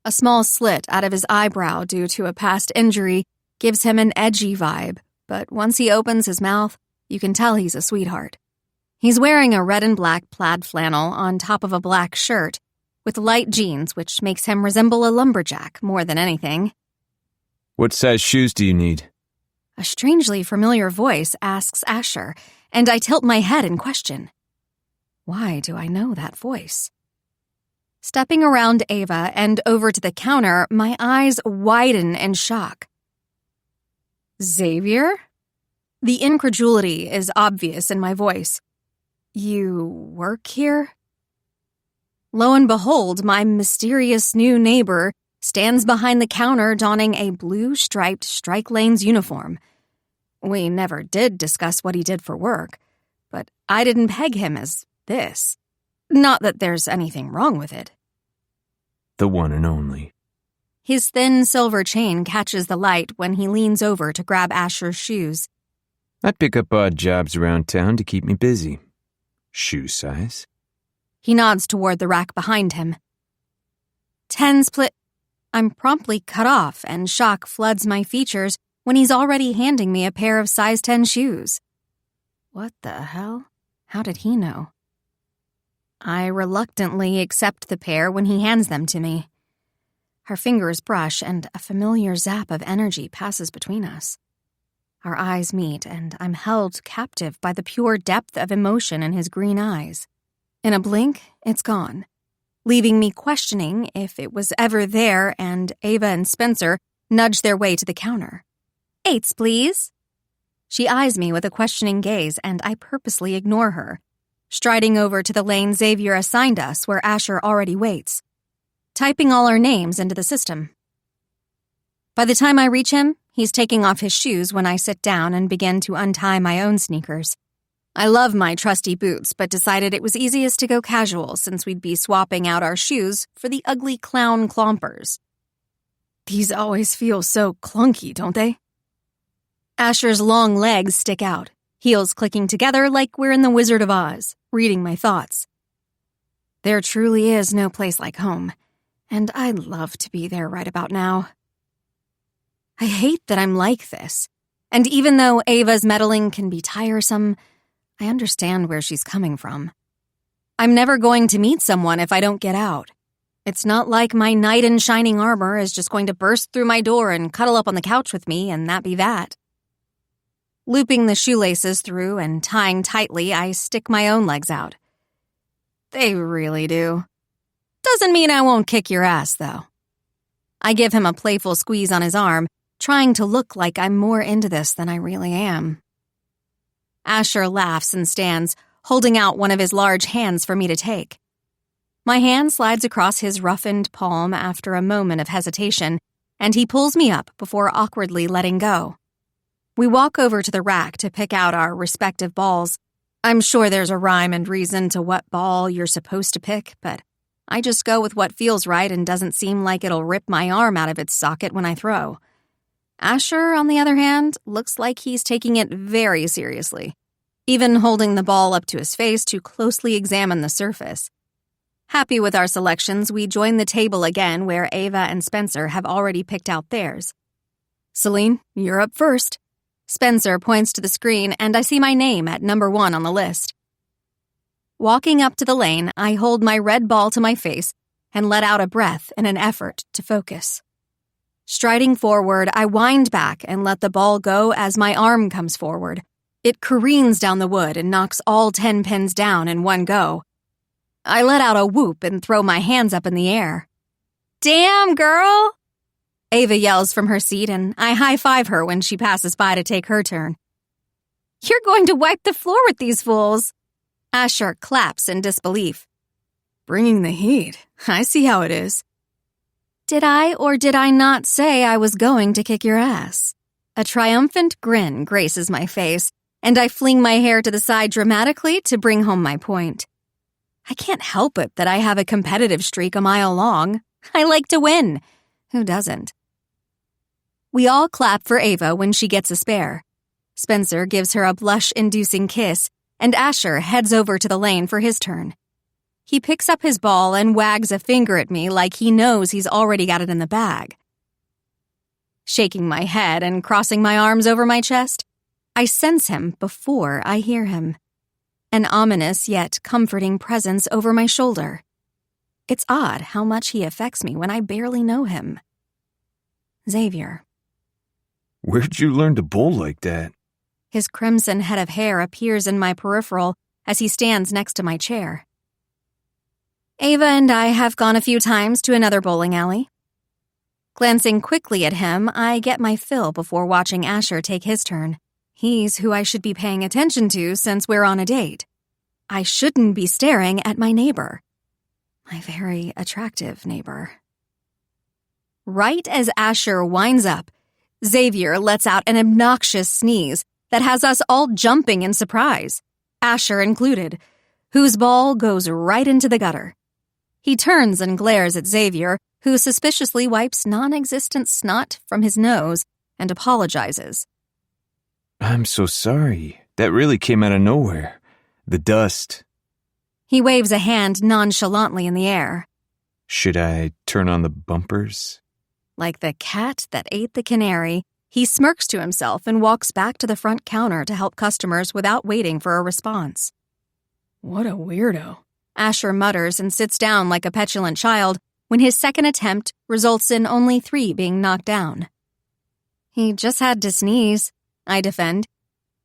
A small slit out of his eyebrow due to a past injury gives him an edgy vibe, but once he opens his mouth, you can tell he's a sweetheart. He's wearing a red and black plaid flannel on top of a black shirt, with light jeans, which makes him resemble a lumberjack more than anything. What size shoes do you need? A strangely familiar voice asks Asher, and I tilt my head in question. Why do I know that voice? Stepping around Ava and over to the counter, my eyes widen in shock. Xavier? The incredulity is obvious in my voice. You work here? Lo and behold, my mysterious new neighbor stands behind the counter donning a blue-striped Strike Lanes uniform. We never did discuss what he did for work, but I didn't peg him as this. Not that there's anything wrong with it. The one and only. His thin silver chain catches the light when he leans over to grab Asher's shoes. I'd pick up odd jobs around town to keep me busy. Shoe size? He nods toward the rack behind him. 10 split. I'm promptly cut off and shock floods my features when he's already handing me a pair of size 10 shoes. What the hell? How did he know? I reluctantly accept the pair when he hands them to me. Our fingers brush and a familiar zap of energy passes between us. Our eyes meet and I'm held captive by the pure depth of emotion in his green eyes. In a blink, it's gone, leaving me questioning if it was ever there, and Ava and Spencer nudge their way to the counter. 8s, please. She eyes me with a questioning gaze, and I purposely ignore her, striding over to the lane Xavier assigned us where Asher already waits, typing all our names into the system. By the time I reach him, he's taking off his shoes when I sit down and begin to untie my own sneakers. I love my trusty boots, but decided it was easiest to go casual since we'd be swapping out our shoes for the ugly clown clompers. These always feel so clunky, don't they? Asher's long legs stick out, heels clicking together like we're in the Wizard of Oz, reading my thoughts. There truly is no place like home, and I'd love to be there right about now. I hate that I'm like this, and even though Ava's meddling can be tiresome, I understand where she's coming from. I'm never going to meet someone if I don't get out. It's not like my knight in shining armor is just going to burst through my door and cuddle up on the couch with me, and that be that. Looping the shoelaces through and tying tightly, I stick my own legs out. They really do. Doesn't mean I won't kick your ass, though. I give him a playful squeeze on his arm, trying to look like I'm more into this than I really am. Asher laughs and stands, holding out one of his large hands for me to take. My hand slides across his roughened palm after a moment of hesitation, and he pulls me up before awkwardly letting go. We walk over to the rack to pick out our respective balls. I'm sure there's a rhyme and reason to what ball you're supposed to pick, but I just go with what feels right and doesn't seem like it'll rip my arm out of its socket when I throw. Asher, on the other hand, looks like he's taking it very seriously, even holding the ball up to his face to closely examine the surface. Happy with our selections, we join the table again where Ava and Spencer have already picked out theirs. Celine, you're up first. Spencer points to the screen, and I see my name at number 1 on the list. Walking up to the lane, I hold my red ball to my face and let out a breath in an effort to focus. Striding forward, I wind back and let the ball go as my arm comes forward. It careens down the wood and knocks all 10 pins down in one go. I let out a whoop and throw my hands up in the air. "Damn, girl!" Ava yells from her seat, and I high-five her when she passes by to take her turn. "You're going to wipe the floor with these fools." Asher claps in disbelief. Bringing the heat. I see how it is. Did I or did I not say I was going to kick your ass? A triumphant grin graces my face, and I fling my hair to the side dramatically to bring home my point. I can't help it that I have a competitive streak a mile long. I like to win. Who doesn't? We all clap for Ava when she gets a spare. Spencer gives her a blush-inducing kiss, and Asher heads over to the lane for his turn. He picks up his ball and wags a finger at me like he knows he's already got it in the bag. Shaking my head and crossing my arms over my chest, I sense him before I hear him. An ominous yet comforting presence over my shoulder. It's odd how much he affects me when I barely know him. Xavier. Where'd you learn to bowl like that? His crimson head of hair appears in my peripheral as he stands next to my chair. Ava and I have gone a few times to another bowling alley. Glancing quickly at him, I get my fill before watching Asher take his turn. He's who I should be paying attention to since we're on a date. I shouldn't be staring at my neighbor. My very attractive neighbor. Right as Asher winds up, Xavier lets out an obnoxious sneeze that has us all jumping in surprise, Asher included, whose ball goes right into the gutter. He turns and glares at Xavier, who suspiciously wipes non-existent snot from his nose and apologizes. I'm so sorry. That really came out of nowhere. The dust. He waves a hand nonchalantly in the air. Should I turn on the bumpers? Like the cat that ate the canary, he smirks to himself and walks back to the front counter to help customers without waiting for a response. What a weirdo. Asher mutters and sits down like a petulant child when his second attempt results in only 3 being knocked down. He just had to sneeze, I defend,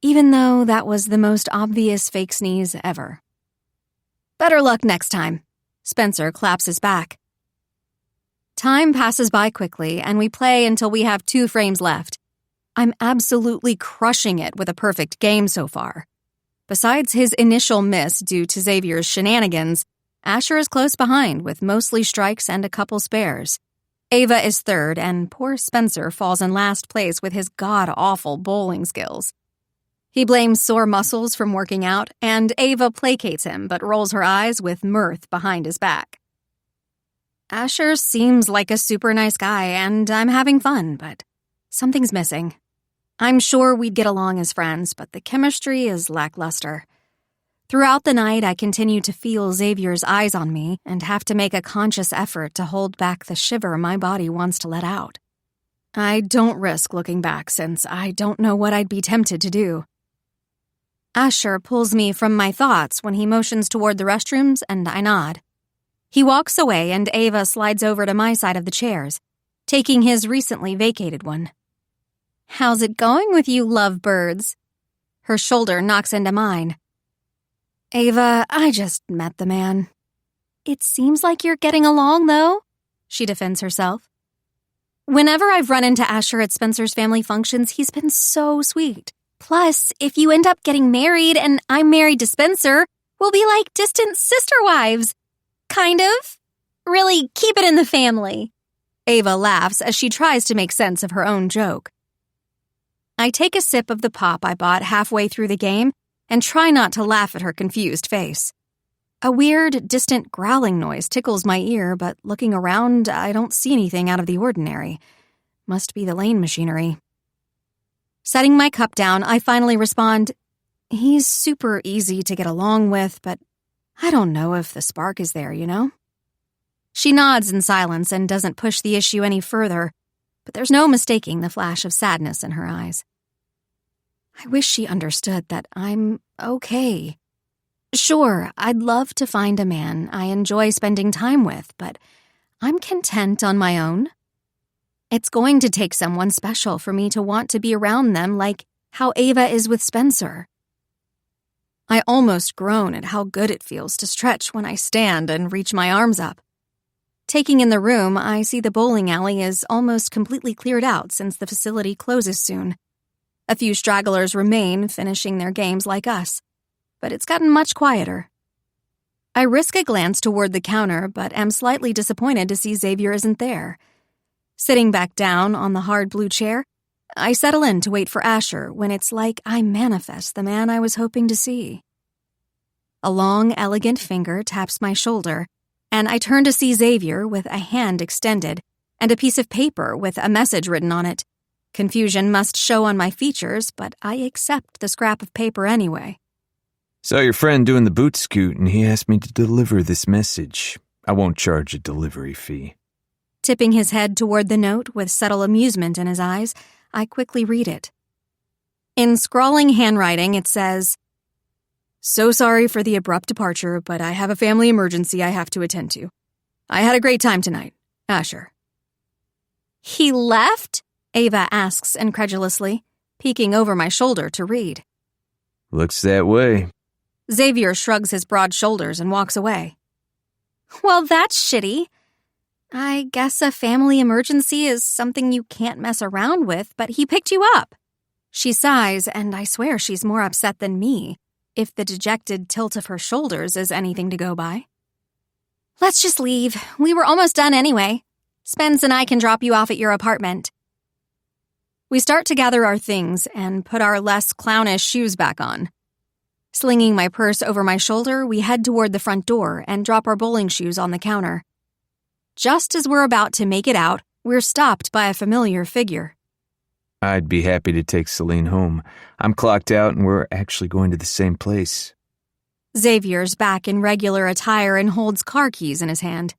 even though that was the most obvious fake sneeze ever. Better luck next time. Spencer claps his back. Time passes by quickly, and we play until we have 2 frames left. I'm absolutely crushing it with a perfect game so far. Besides his initial miss due to Xavier's shenanigans, Asher is close behind with mostly strikes and a couple spares. Ava is third, and poor Spencer falls in last place with his god-awful bowling skills. He blames sore muscles from working out, and Ava placates him but rolls her eyes with mirth behind his back. Asher seems like a super nice guy, and I'm having fun, but something's missing. I'm sure we'd get along as friends, but the chemistry is lackluster. Throughout the night, I continue to feel Xavier's eyes on me and have to make a conscious effort to hold back the shiver my body wants to let out. I don't risk looking back since I don't know what I'd be tempted to do. Asher pulls me from my thoughts when he motions toward the restrooms, and I nod. He walks away, and Ava slides over to my side of the chairs, taking his recently vacated one. "How's it going with you lovebirds?" Her shoulder knocks into mine. "Ava, I just met the man." "It seems like you're getting along, though," she defends herself. Whenever I've run into Asher at Spencer's family functions, he's been so sweet. Plus, if you end up getting married and I'm married to Spencer, we'll be like distant sister wives. Kind of. Really, keep it in the family. Ava laughs as she tries to make sense of her own joke. I take a sip of the pop I bought halfway through the game and try not to laugh at her confused face. A weird, distant growling noise tickles my ear, but looking around, I don't see anything out of the ordinary. Must be the lane machinery. Setting my cup down, I finally respond, "He's super easy to get along with, but I don't know if the spark is there, you know?" She nods in silence and doesn't push the issue any further, but there's no mistaking the flash of sadness in her eyes. I wish she understood that I'm okay. Sure, I'd love to find a man I enjoy spending time with, but I'm content on my own. It's going to take someone special for me to want to be around them like how Ava is with Spencer. I almost groan at how good it feels to stretch when I stand and reach my arms up. Taking in the room, I see the bowling alley is almost completely cleared out since the facility closes soon. A few stragglers remain, finishing their games like us, but it's gotten much quieter. I risk a glance toward the counter, but am slightly disappointed to see Xavier isn't there. Sitting back down on the hard blue chair, I settle in to wait for Asher when it's like I manifest the man I was hoping to see. A long, elegant finger taps my shoulder, and I turn to see Xavier with a hand extended and a piece of paper with a message written on it. Confusion must show on my features, but I accept the scrap of paper anyway. Saw your friend doing the boot scoot, and he asked me to deliver this message. I won't charge a delivery fee. Tipping his head toward the note with subtle amusement in his eyes, I quickly read it. In scrawling handwriting, it says, "So sorry for the abrupt departure, but I have a family emergency I have to attend to. I had a great time tonight. Asher." "He left?" Ava asks incredulously, peeking over my shoulder to read. Looks that way. Xavier shrugs his broad shoulders and walks away. "Well, that's shitty. I guess a family emergency is something you can't mess around with, but he picked you up." She sighs, and I swear she's more upset than me, if the dejected tilt of her shoulders is anything to go by. "Let's just leave. We were almost done anyway. Spence and I can drop you off at your apartment." We start to gather our things and put our less clownish shoes back on. Slinging my purse over my shoulder, we head toward the front door and drop our bowling shoes on the counter. Just as we're about to make it out, we're stopped by a familiar figure. I'd be happy to take Celine home. I'm clocked out and we're actually going to the same place. Xavier's back in regular attire and holds car keys in his hand.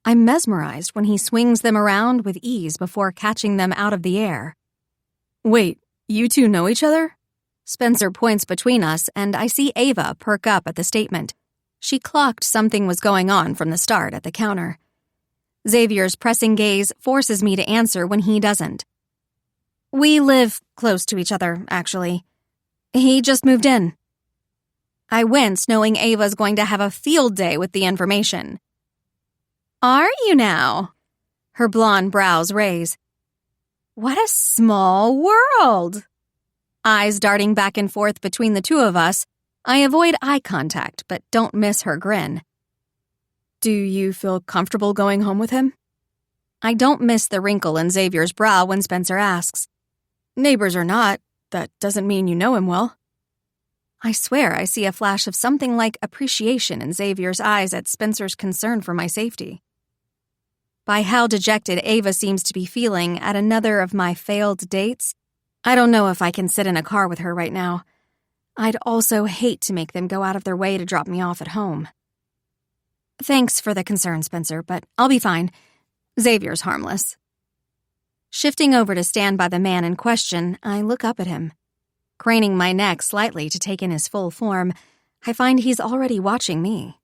I'm mesmerized when he swings them around with ease before catching them out of the air. "Wait, you two know each other?" Spencer points between us, and I see Ava perk up at the statement. She clocked something was going on from the start at the counter. Xavier's pressing gaze forces me to answer when he doesn't. "We live close to each other, actually. He just moved in." I wince knowing Ava's going to have a field day with the information. "Are you now?" Her blonde brows raise. "What a small world." Eyes darting back and forth between the two of us, I avoid eye contact but don't miss her grin. "Do you feel comfortable going home with him?" I don't miss the wrinkle in Xavier's brow when Spencer asks. "Neighbors or not, that doesn't mean you know him well." I swear I see a flash of something like appreciation in Xavier's eyes at Spencer's concern for my safety. By how dejected Ava seems to be feeling at another of my failed dates, I don't know if I can sit in a car with her right now. I'd also hate to make them go out of their way to drop me off at home. "Thanks for the concern, Spencer, but I'll be fine. Xavier's harmless." Shifting over to stand by the man in question, I look up at him. Craning my neck slightly to take in his full form, I find he's already watching me.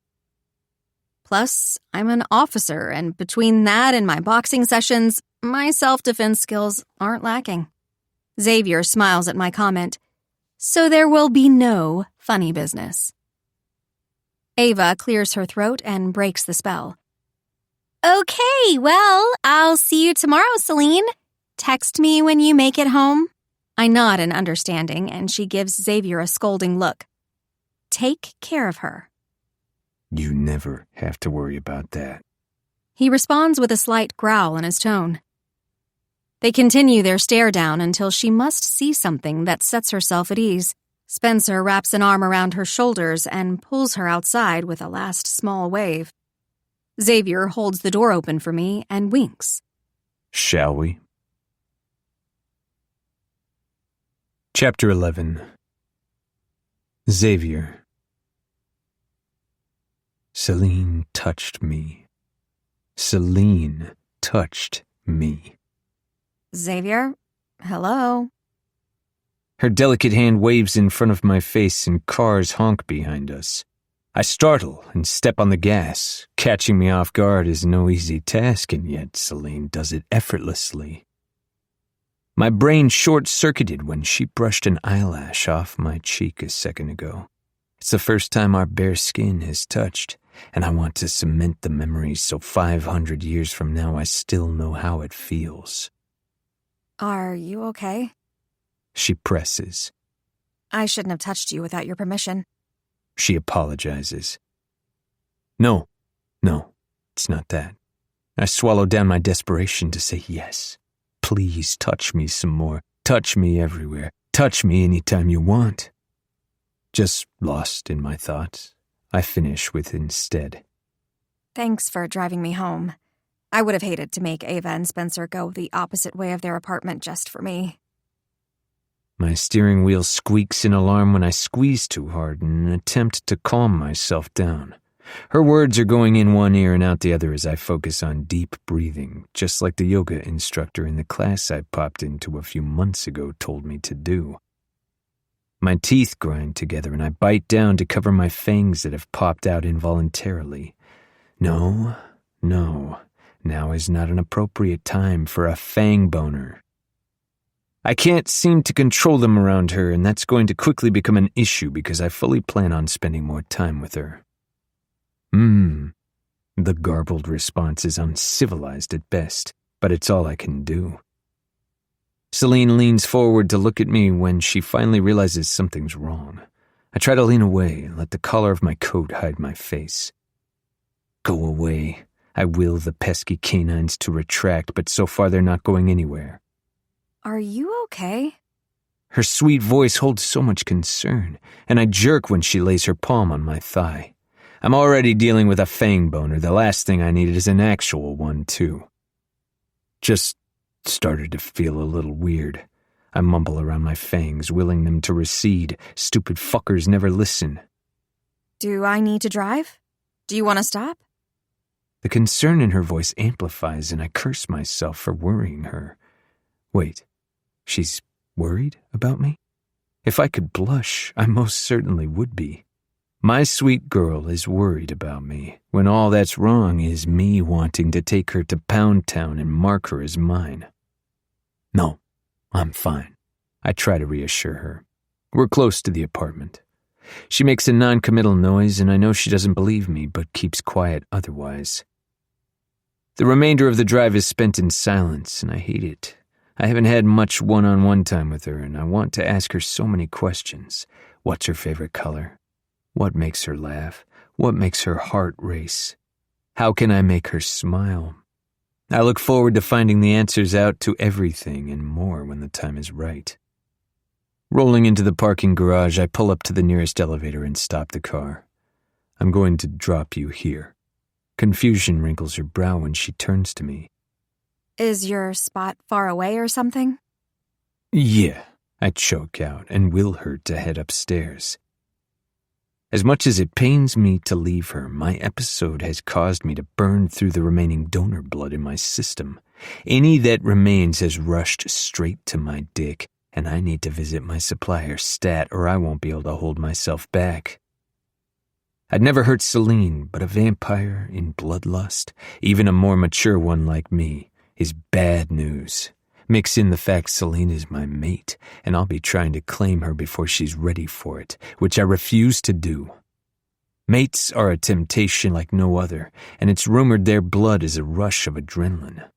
Plus, I'm an officer, and between that and my boxing sessions, my self-defense skills aren't lacking. Xavier smiles at my comment. "So there will be no funny business." Ava clears her throat and breaks the spell. "Okay, well, I'll see you tomorrow, Celine. Text me when you make it home." I nod in understanding, and she gives Xavier a scolding look. "Take care of her." You never have to worry about that. He responds with a slight growl in his tone. They continue their stare down until she must see something that sets herself at ease. Spencer wraps an arm around her shoulders and pulls her outside with a last small wave. Xavier holds the door open for me and winks. Shall we? Chapter 11. Xavier. Celine touched me. Celine touched me. Xavier? Hello? Her delicate hand waves in front of my face and cars honk behind us. I startle and step on the gas. Catching me off guard is no easy task, and yet Celine does it effortlessly. My brain short-circuited when she brushed an eyelash off my cheek a second ago. It's the first time our bare skin has touched, and I want to cement the memories so 500 years from now I still know how it feels. Are you okay? She presses. I shouldn't have touched you without your permission. She apologizes. No, it's not that. I swallow down my desperation to say yes. Please touch me some more. Touch me everywhere. Touch me anytime you want. Just lost in my thoughts, I finish with instead. Thanks for driving me home. I would have hated to make Ava and Spencer go the opposite way of their apartment just for me. My steering wheel squeaks in alarm when I squeeze too hard in an attempt to calm myself down. Her words are going in one ear and out the other as I focus on deep breathing, just like the yoga instructor in the class I popped into a few months ago told me to do. My teeth grind together and I bite down to cover my fangs that have popped out involuntarily. No, now is not an appropriate time for a fang boner. I can't seem to control them around her, and that's going to quickly become an issue because I fully plan on spending more time with her. The garbled response is uncivilized at best, but it's all I can do. Celine leans forward to look at me when she finally realizes something's wrong. I try to lean away and let the collar of my coat hide my face. Go away. I will the pesky canines to retract, but so far they're not going anywhere. Are you okay? Her sweet voice holds so much concern, and I jerk when she lays her palm on my thigh. I'm already dealing with a fang boner. The last thing I needed is an actual one, too. Just started to feel a little weird. I mumble around my fangs, willing them to recede. Stupid fuckers never listen. Do I need to drive? Do you want to stop? The concern in her voice amplifies, and I curse myself for worrying her. Wait, she's worried about me? If I could blush, I most certainly would be. My sweet girl is worried about me, when all that's wrong is me wanting to take her to Pound Town and mark her as mine. No, I'm fine. I try to reassure her. We're close to the apartment. She makes a non-committal noise, and I know she doesn't believe me, but keeps quiet otherwise. The remainder of the drive is spent in silence, and I hate it. I haven't had much one-on-one time with her, and I want to ask her so many questions. What's her favorite color? What makes her laugh? What makes her heart race? How can I make her smile? I look forward to finding the answers out to everything and more when the time is right. Rolling into the parking garage, I pull up to the nearest elevator and stop the car. I'm going to drop you here. Confusion wrinkles her brow when she turns to me. Is your spot far away or something? Yeah, I choke out and will her to head upstairs. As much as it pains me to leave her, my episode has caused me to burn through the remaining donor blood in my system. Any that remains has rushed straight to my dick, and I need to visit my supplier stat or I won't be able to hold myself back. I'd never hurt Celine, but a vampire in bloodlust, even a more mature one like me, is bad news. Mix in the fact Celine is my mate, and I'll be trying to claim her before she's ready for it, which I refuse to do. Mates are a temptation like no other, and it's rumored their blood is a rush of adrenaline.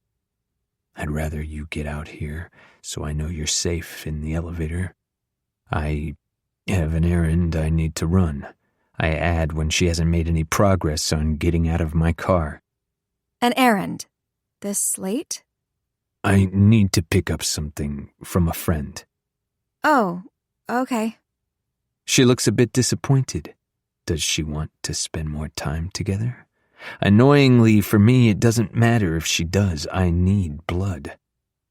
I'd rather you get out here, so I know you're safe in the elevator. I have an errand I need to run. I add when she hasn't made any progress on getting out of my car. An errand? This late? I need to pick up something from a friend. Oh, okay. She looks a bit disappointed. Does she want to spend more time together? Annoyingly, for me, it doesn't matter if she does. I need blood.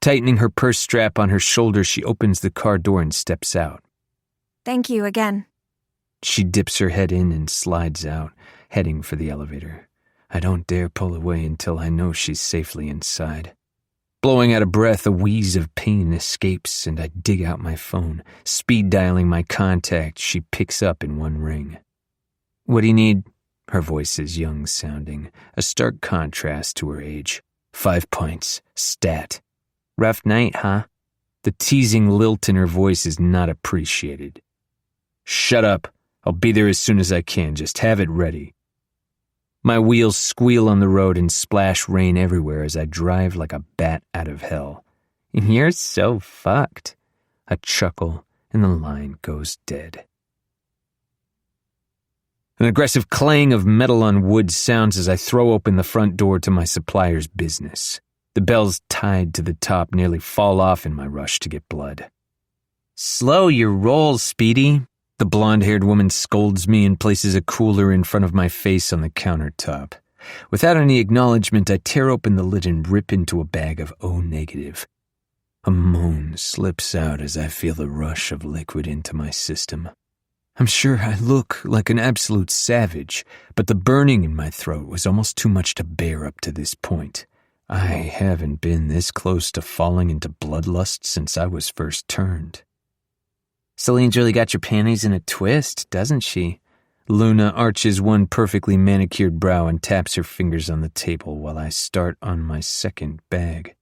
Tightening her purse strap on her shoulder, she opens the car door and steps out. Thank you again. She dips her head in and slides out, heading for the elevator. I don't dare pull away until I know she's safely inside. Blowing out a breath, a wheeze of pain escapes, and I dig out my phone, speed dialing my contact she picks up in one ring. What do you need? Her voice is young-sounding, a stark contrast to her age. 5 pints. Stat. Rough night, huh? The teasing lilt in her voice is not appreciated. Shut up. I'll be there as soon as I can. Just have it ready. My wheels squeal on the road and splash rain everywhere as I drive like a bat out of hell. You're so fucked. A chuckle, and the line goes dead. An aggressive clang of metal on wood sounds as I throw open the front door to my supplier's business. The bells tied to the top nearly fall off in my rush to get blood. Slow your roll, Speedy. The blonde-haired woman scolds me and places a cooler in front of my face on the countertop. Without any acknowledgement, I tear open the lid and rip into a bag of O-negative. A moan slips out as I feel the rush of liquid into my system. I'm sure I look like an absolute savage, but the burning in my throat was almost too much to bear up to this point. I haven't been this close to falling into bloodlust since I was first turned. Celine's really got your panties in a twist, doesn't she? Luna arches one perfectly manicured brow and taps her fingers on the table while I start on my second bag.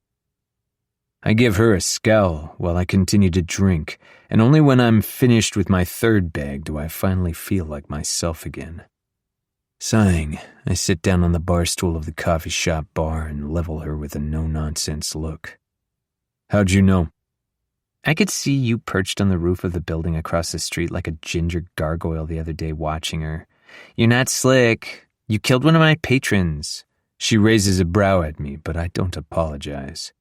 I give her a scowl while I continue to drink, and only when I'm finished with my third bag do I finally feel like myself again. Sighing, I sit down on the bar stool of the coffee shop bar and level her with a no-nonsense look. How'd you know? I could see you perched on the roof of the building across the street like a ginger gargoyle the other day watching her. You're not slick. You killed one of my patrons. She raises a brow at me, but I don't apologize.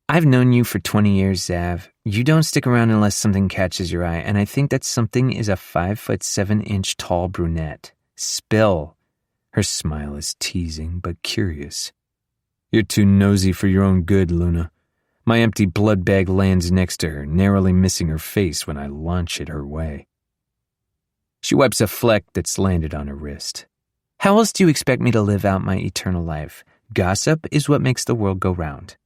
I've known you for 20 years, Zav. You don't stick around unless something catches your eye, and I think that something is a 5'7" tall brunette. Spill. Her smile is teasing but curious. You're too nosy for your own good, Luna. My empty blood bag lands next to her, narrowly missing her face when I launch it her way. She wipes a fleck that's landed on her wrist. How else do you expect me to live out my eternal life? Gossip is what makes the world go round.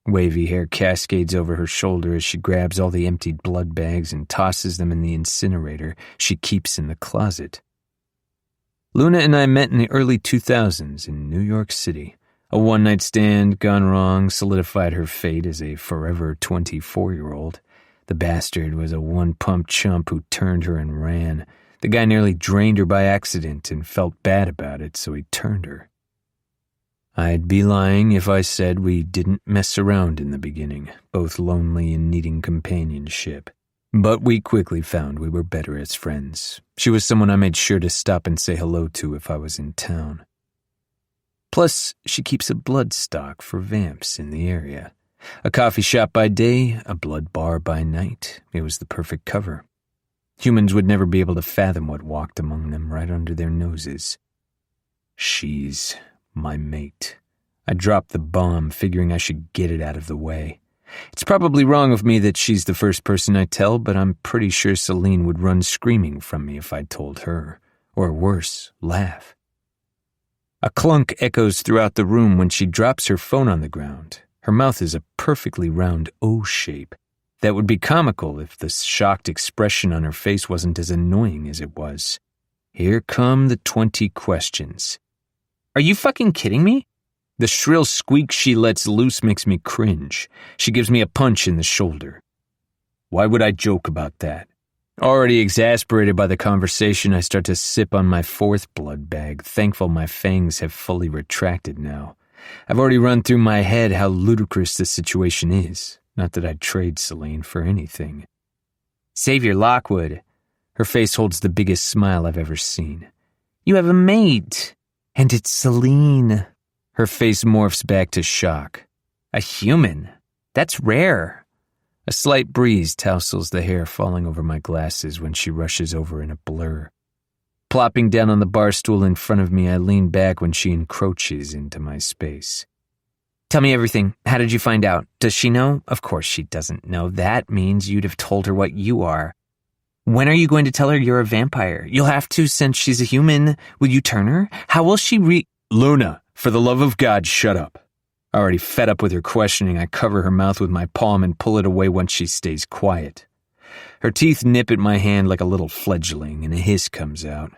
Wavy hair cascades over her shoulder as she grabs all the emptied blood bags and tosses them in the incinerator she keeps in the closet. Luna and I met in the early 2000s in New York City. A one-night stand gone wrong solidified her fate as a forever 24-year-old. The bastard was a one-pump chump who turned her and ran. The guy nearly drained her by accident and felt bad about it, so he turned her. I'd be lying if I said we didn't mess around in the beginning, both lonely and needing companionship. But we quickly found we were better as friends. She was someone I made sure to stop and say hello to if I was in town. Plus, she keeps a blood stock for vamps in the area. A coffee shop by day, a blood bar by night. It was the perfect cover. Humans would never be able to fathom what walked among them right under their noses. She's my mate. I dropped the bomb, figuring I should get it out of the way. It's probably wrong of me that she's the first person I tell, but I'm pretty sure Celine would run screaming from me if I told her. Or worse, laugh. A clunk echoes throughout the room when she drops her phone on the ground. Her mouth is a perfectly round O shape. That would be comical if the shocked expression on her face wasn't as annoying as it was. Here come the 20 questions. Are you fucking kidding me? The shrill squeak she lets loose makes me cringe. She gives me a punch in the shoulder. Why would I joke about that? Already exasperated by the conversation, I start to sip on my fourth blood bag, thankful my fangs have fully retracted now. I've already run through my head how ludicrous the situation is. Not that I'd trade Celine for anything. Xavier Lockwood. Her face holds the biggest smile I've ever seen. You have a mate. And it's Celine. Her face morphs back to shock. A human? That's rare. A slight breeze tousles the hair falling over my glasses when she rushes over in a blur. Plopping down on the bar stool in front of me, I lean back when she encroaches into my space. Tell me everything. How did you find out? Does she know? Of course she doesn't know. That means you'd have told her what you are. When are you going to tell her you're a vampire? You'll have to, since she's a human. Will you turn her? How will she Luna, for the love of God, shut up. Already fed up with her questioning, I cover her mouth with my palm and pull it away once she stays quiet. Her teeth nip at my hand like a little fledgling, and a hiss comes out.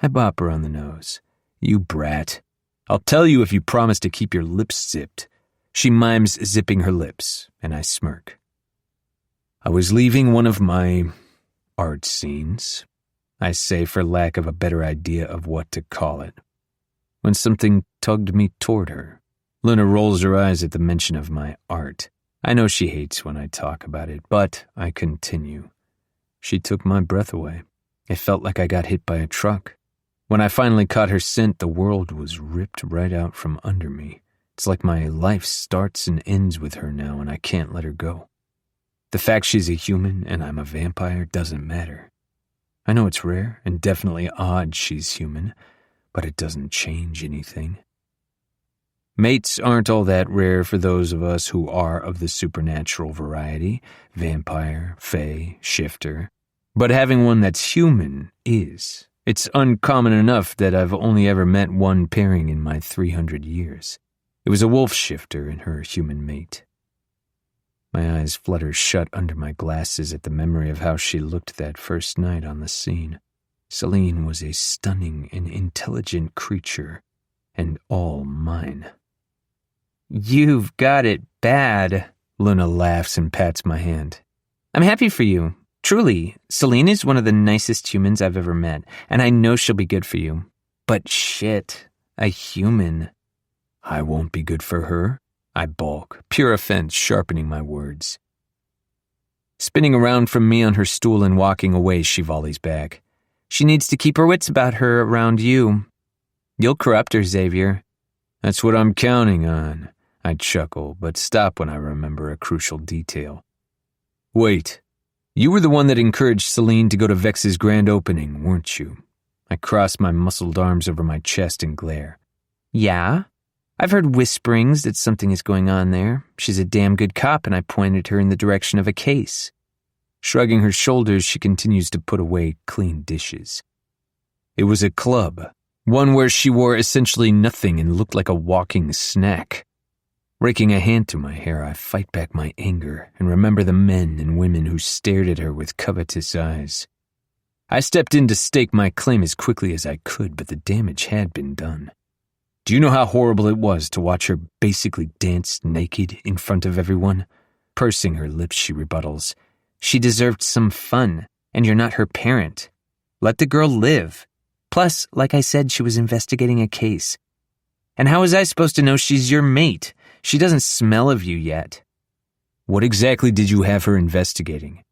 I bop her on the nose. You brat. I'll tell you if you promise to keep your lips zipped. She mimes zipping her lips, and I smirk. I was leaving one of my art scenes, I say for lack of a better idea of what to call it, when something tugged me toward her. Luna rolls her eyes at the mention of my art. I know she hates when I talk about it, but I continue. She took my breath away. It felt like I got hit by a truck. When I finally caught her scent, the world was ripped right out from under me. It's like my life starts and ends with her now, and I can't let her go. The fact she's a human and I'm a vampire doesn't matter. I know it's rare and definitely odd she's human, but it doesn't change anything. Mates aren't all that rare for those of us who are of the supernatural variety, vampire, fae, shifter. But having one that's human is. It's uncommon enough that I've only ever met one pairing in my 300 years. It was a wolf shifter and her human mate. My eyes flutter shut under my glasses at the memory of how she looked that first night on the scene. Celine was a stunning and intelligent creature, and all mine. You've got it bad, Luna laughs and pats my hand. I'm happy for you. Truly, Celine is one of the nicest humans I've ever met, and I know she'll be good for you. But shit, a human. I won't be good for her. I balk, pure offense sharpening my words. Spinning around from me on her stool and walking away, she volleys back. She needs to keep her wits about her around you. You'll corrupt her, Xavier. That's what I'm counting on. I chuckle, but stop when I remember a crucial detail. Wait, you were the one that encouraged Celine to go to Vex's grand opening, weren't you? I cross my muscled arms over my chest and glare. Yeah? I've heard whisperings that something is going on there. She's a damn good cop, and I pointed her in the direction of a case. Shrugging her shoulders, she continues to put away clean dishes. It was a club, one where she wore essentially nothing and looked like a walking snack. Raking a hand to my hair, I fight back my anger and remember the men and women who stared at her with covetous eyes. I stepped in to stake my claim as quickly as I could, but the damage had been done. Do you know how horrible it was to watch her basically dance naked in front of everyone? Pursing her lips, she rebuttals. She deserved some fun, and you're not her parent. Let the girl live. Plus, like I said, she was investigating a case. And how was I supposed to know she's your mate? She doesn't smell of you yet. What exactly did you have her investigating?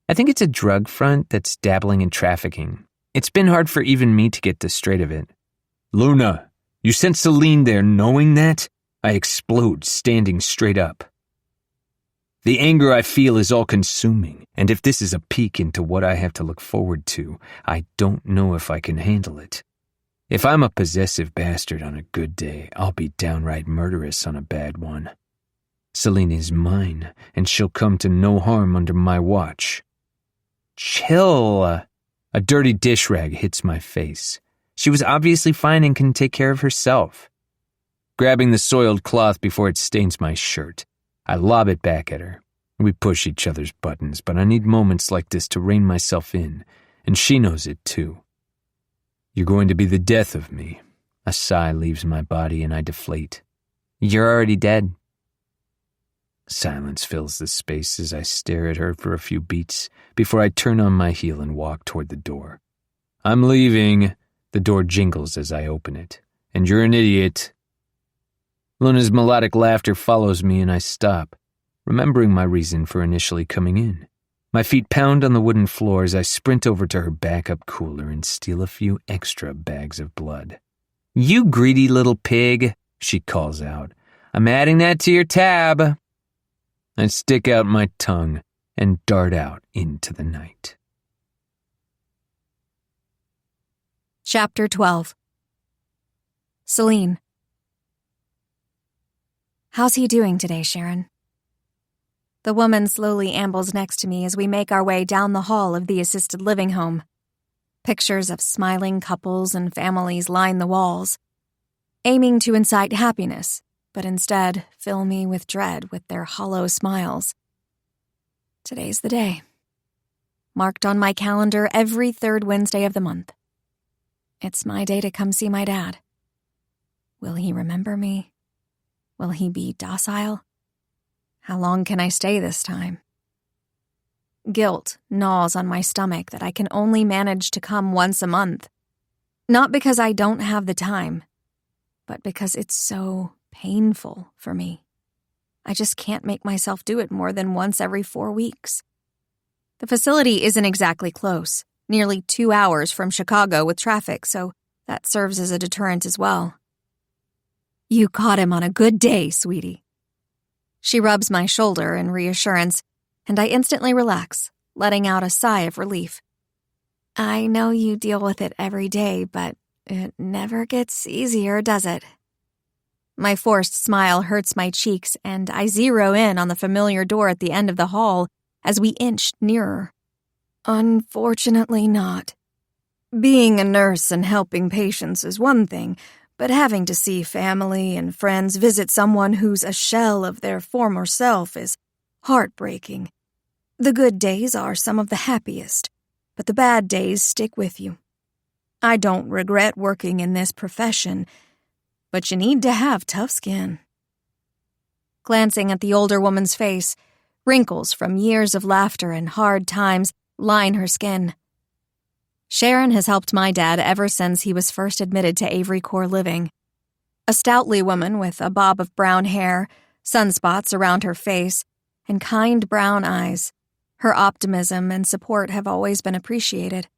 I think it's a drug front that's dabbling in trafficking. It's been hard for even me to get the straight of it. Luna, you sent Celine there knowing that? I explode, standing straight up. The anger I feel is all-consuming, and if this is a peek into what I have to look forward to, I don't know if I can handle it. If I'm a possessive bastard on a good day, I'll be downright murderous on a bad one. Celine is mine, and she'll come to no harm under my watch. Chill. A dirty dish rag hits my face. She was obviously fine and can take care of herself. Grabbing the soiled cloth before it stains my shirt, I lob it back at her. We push each other's buttons, but I need moments like this to rein myself in, and she knows it too. You're going to be the death of me. A sigh leaves my body and I deflate. You're already dead. Silence fills the space as I stare at her for a few beats before I turn on my heel and walk toward the door. I'm leaving. The door jingles as I open it. And you're an idiot. Luna's melodic laughter follows me and I stop, remembering my reason for initially coming in. My feet pound on the wooden floor as I sprint over to her backup cooler and steal a few extra bags of blood. You greedy little pig, she calls out. I'm adding that to your tab. I stick out my tongue and dart out into the night. Chapter 12. Celine. How's he doing today, Sharon? The woman slowly ambles next to me as we make our way down the hall of the assisted living home. Pictures of smiling couples and families line the walls, aiming to incite happiness, but instead fill me with dread with their hollow smiles. Today's the day. Marked on my calendar every third Wednesday of the month. It's my day to come see my dad. Will he remember me? Will he be docile? How long can I stay this time? Guilt gnaws on my stomach that I can only manage to come once a month. Not because I don't have the time, but because it's so painful for me. I just can't make myself do it more than once every 4 weeks. The facility isn't exactly close, nearly 2 hours from Chicago with traffic, so that serves as a deterrent as well. You caught him on a good day, sweetie. She rubs my shoulder in reassurance, and I instantly relax, letting out a sigh of relief. I know you deal with it every day, but it never gets easier, does it? My forced smile hurts my cheeks, and I zero in on the familiar door at the end of the hall as we inch nearer. Unfortunately not. Being a nurse and helping patients is one thing, but having to see family and friends visit someone who's a shell of their former self is heartbreaking. The good days are some of the happiest, but the bad days stick with you. I don't regret working in this profession, but you need to have tough skin. Glancing at the older woman's face, wrinkles from years of laughter and hard times line her skin. Sharon has helped my dad ever since he was first admitted to Avery Core Living. A stoutly woman with a bob of brown hair, sunspots around her face, and kind brown eyes. Her optimism and support have always been appreciated.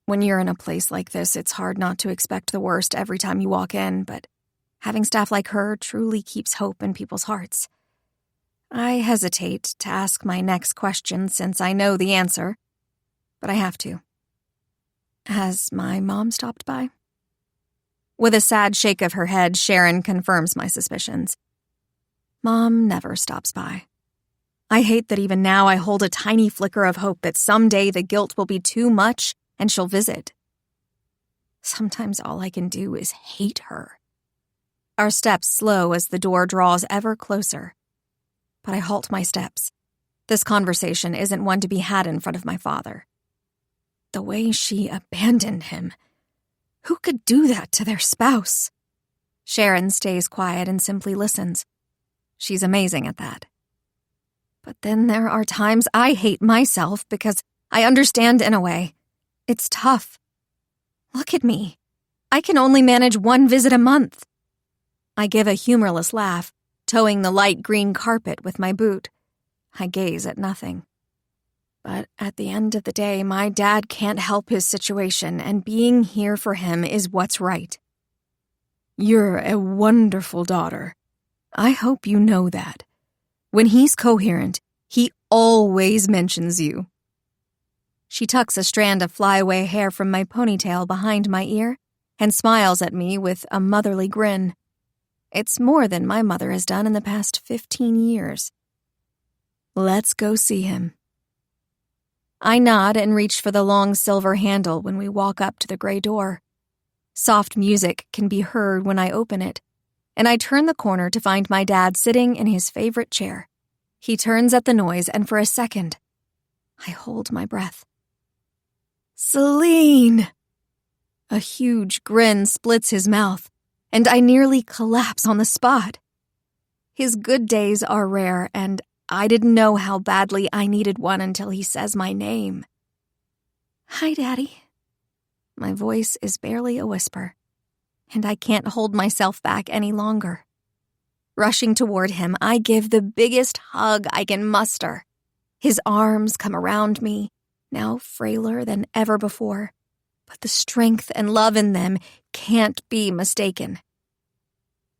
When you're in a place like this, it's hard not to expect the worst every time you walk in, but having staff like her truly keeps hope in people's hearts. I hesitate to ask my next question since I know the answer, but I have to. Has my mom stopped by? With a sad shake of her head, Sharon confirms my suspicions. Mom never stops by. I hate that even now I hold a tiny flicker of hope that someday the guilt will be too much and she'll visit. Sometimes all I can do is hate her. Our steps slow as the door draws ever closer. But I halt my steps. This conversation isn't one to be had in front of my father. The way she abandoned him. Who could do that to their spouse? Sharon stays quiet and simply listens. She's amazing at that. But then there are times I hate myself because I understand in a way. It's tough. Look at me. I can only manage 1 visit a month. I give a humorless laugh, toeing the light green carpet with my boot. I gaze at nothing. But at the end of the day, my dad can't help his situation, and being here for him is what's right. You're a wonderful daughter. I hope you know that. When he's coherent, he always mentions you. She tucks a strand of flyaway hair from my ponytail behind my ear and smiles at me with a motherly grin. It's more than my mother has done in the past 15 years. Let's go see him. I nod and reach for the long silver handle when we walk up to the gray door. Soft music can be heard when I open it, and I turn the corner to find my dad sitting in his favorite chair. He turns at the noise, and for a second, I hold my breath. Celine! A huge grin splits his mouth, and I nearly collapse on the spot. His good days are rare, and I didn't know how badly I needed one until he says my name. Hi, Daddy. My voice is barely a whisper, and I can't hold myself back any longer. Rushing toward him, I give the biggest hug I can muster. His arms come around me, now frailer than ever before, but the strength and love in them can't be mistaken.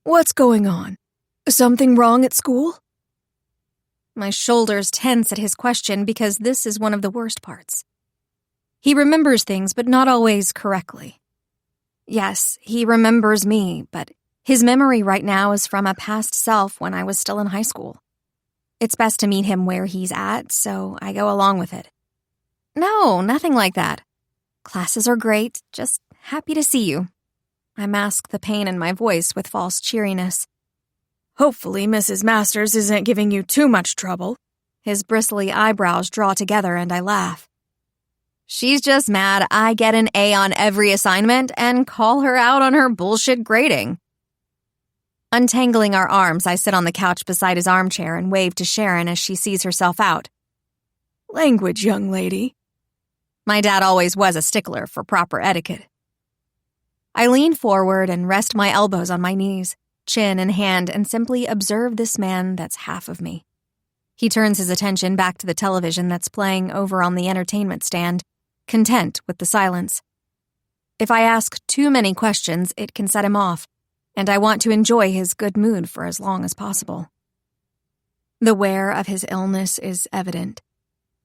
What's going on? Something wrong at school? My shoulders tense at his question because this is one of the worst parts. He remembers things, but not always correctly. Yes, he remembers me, but His memory right now is from a past self when I was still in high school. It's best to meet him where he's at, so I go along with it. No, nothing like that. Classes are great, just happy to see you. I mask the pain in my voice with false cheeriness. Hopefully Mrs. Masters isn't giving you too much trouble. His bristly eyebrows draw together and I laugh. She's just mad I get an A on every assignment and call her out on her bullshit grading. Untangling our arms, I sit on the couch beside his armchair and wave to Sharon as she sees herself out. Language, young lady. My dad always was a stickler for proper etiquette. I lean forward and rest my elbows on my knees, chin in hand, and simply observe this man that's half of me. He turns his attention back to the television that's playing over on the entertainment stand, content with the silence. If I ask too many questions, it can set him off, and I want to enjoy his good mood for as long as possible. The wear of his illness is evident.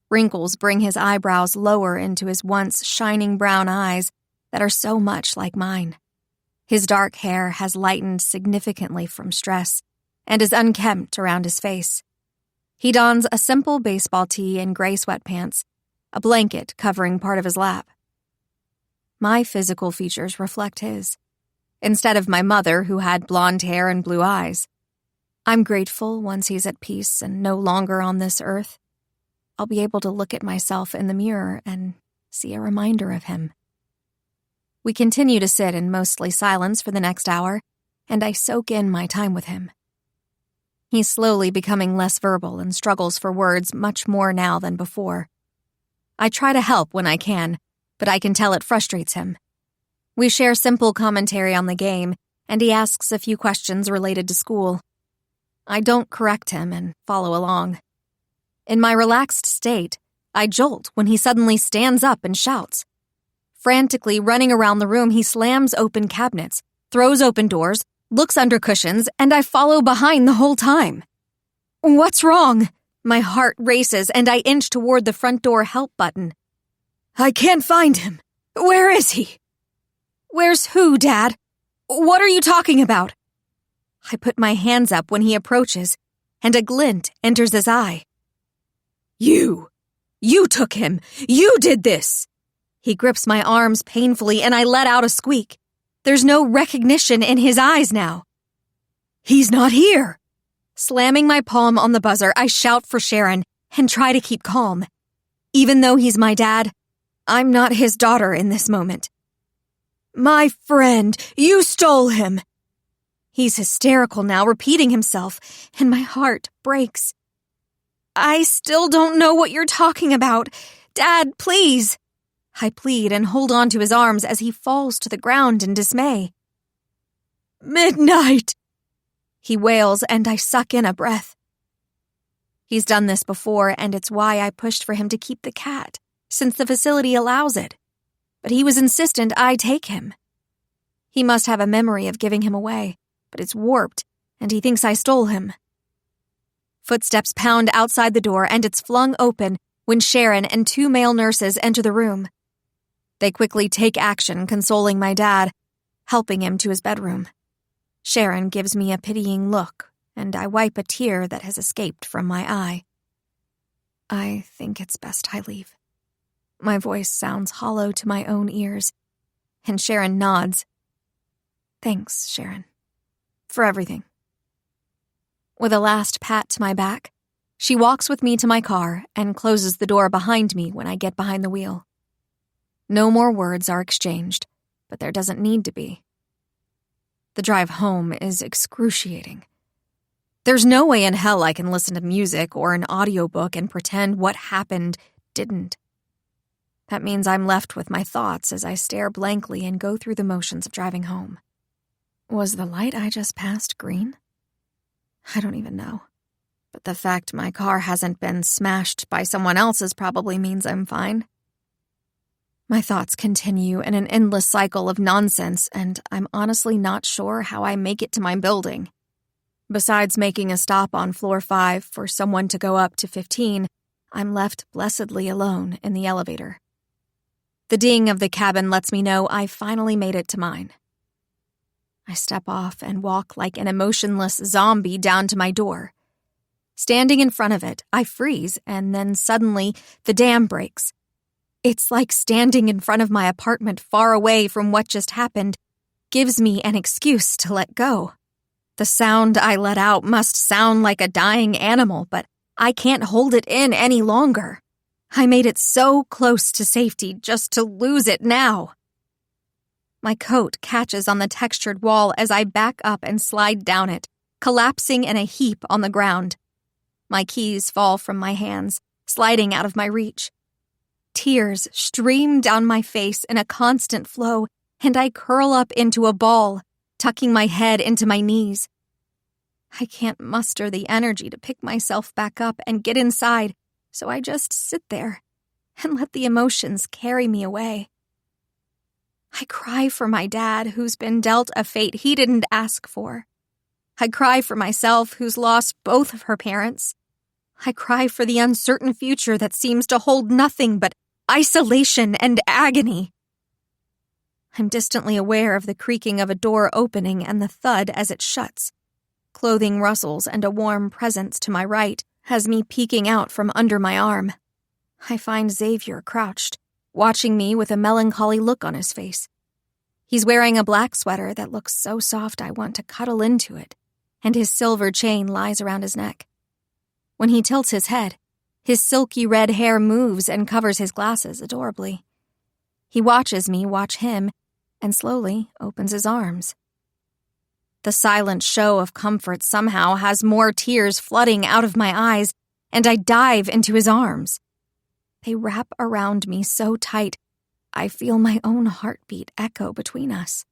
Wrinkles bring his eyebrows lower into his once shining brown eyes that are so much like mine. His dark hair has lightened significantly from stress and is unkempt around his face. He dons a simple baseball tee and gray sweatpants, a blanket covering part of his lap. My physical features reflect his, instead of my mother who had blonde hair and blue eyes. I'm grateful once he's at peace and no longer on this earth. I'll be able to look at myself in the mirror and see a reminder of him. We continue to sit in mostly silence for the next hour, and I soak in my time with him. He's slowly becoming less verbal and struggles for words much more now than before. I try to help when I can, but I can tell it frustrates him. We share simple commentary on the game, and he asks a few questions related to school. I don't correct him and follow along. In my relaxed state, I jolt when he suddenly stands up and shouts. Frantically running around the room, he slams open cabinets, throws open doors, looks under cushions, and I follow behind the whole time. What's wrong? My heart races, and I inch toward the front door help button. I can't find him. Where is he? Where's who, Dad? What are you talking about? I put my hands up when he approaches, and a glint enters his eye. You took him. You did this. He grips my arms painfully, and I let out a squeak. There's no recognition in his eyes now. He's not here. Slamming my palm on the buzzer, I shout for Sharon and try to keep calm. Even though he's my dad, I'm not his daughter in this moment. My friend, you stole him. He's hysterical now, repeating himself, and my heart breaks. I still don't know what you're talking about. Dad, please. I plead and hold on to his arms as he falls to the ground in dismay. Midnight, he wails, and I suck in a breath. He's done this before, and it's why I pushed for him to keep the cat, since the facility allows it. But he was insistent I take him. He must have a memory of giving him away, but it's warped, and he thinks I stole him. Footsteps pound outside the door, and it's flung open when Sharon and 2 male nurses enter the room. They quickly take action, consoling my dad, helping him to his bedroom. Sharon gives me a pitying look, and I wipe a tear that has escaped from my eye. I think it's best I leave. My voice sounds hollow to my own ears, and Sharon nods. Thanks, Sharon, for everything. With a last pat to my back, she walks with me to my car and closes the door behind me when I get behind the wheel. No more words are exchanged, but there doesn't need to be. The drive home is excruciating. There's no way in hell I can listen to music or an audiobook and pretend what happened didn't. That means I'm left with my thoughts as I stare blankly and go through the motions of driving home. Was the light I just passed green? I don't even know. But the fact my car hasn't been smashed by someone else's probably means I'm fine. My thoughts continue in an endless cycle of nonsense, and I'm honestly not sure how I make it to my building. Besides making a stop on floor 5 for someone to go up to 15, I'm left blessedly alone in the elevator. The ding of the cabin lets me know I finally made it to mine. I step off and walk like an emotionless zombie down to my door. Standing in front of it, I freeze, and then suddenly the dam breaks. It's like standing in front of my apartment far away from what just happened gives me an excuse to let go. The sound I let out must sound like a dying animal, but I can't hold it in any longer. I made it so close to safety just to lose it now. My coat catches on the textured wall as I back up and slide down it, collapsing in a heap on the ground. My keys fall from my hands, sliding out of my reach. Tears stream down my face in a constant flow, and I curl up into a ball, tucking my head into my knees. I can't muster the energy to pick myself back up and get inside, so I just sit there and let the emotions carry me away. I cry for my dad, who's been dealt a fate he didn't ask for. I cry for myself, who's lost both of her parents. I cry for the uncertain future that seems to hold nothing but isolation and agony. I'm distantly aware of the creaking of a door opening and the thud as it shuts. Clothing rustles and a warm presence to my right has me peeking out from under my arm. I find Xavier crouched, watching me with a melancholy look on his face. He's wearing a black sweater that looks so soft I want to cuddle into it, and his silver chain lies around his neck. When he tilts his head, his silky red hair moves and covers his glasses adorably. He watches me watch him and slowly opens his arms. The silent show of comfort somehow has more tears flooding out of my eyes, and I dive into his arms. They wrap around me so tight, I feel my own heartbeat echo between us.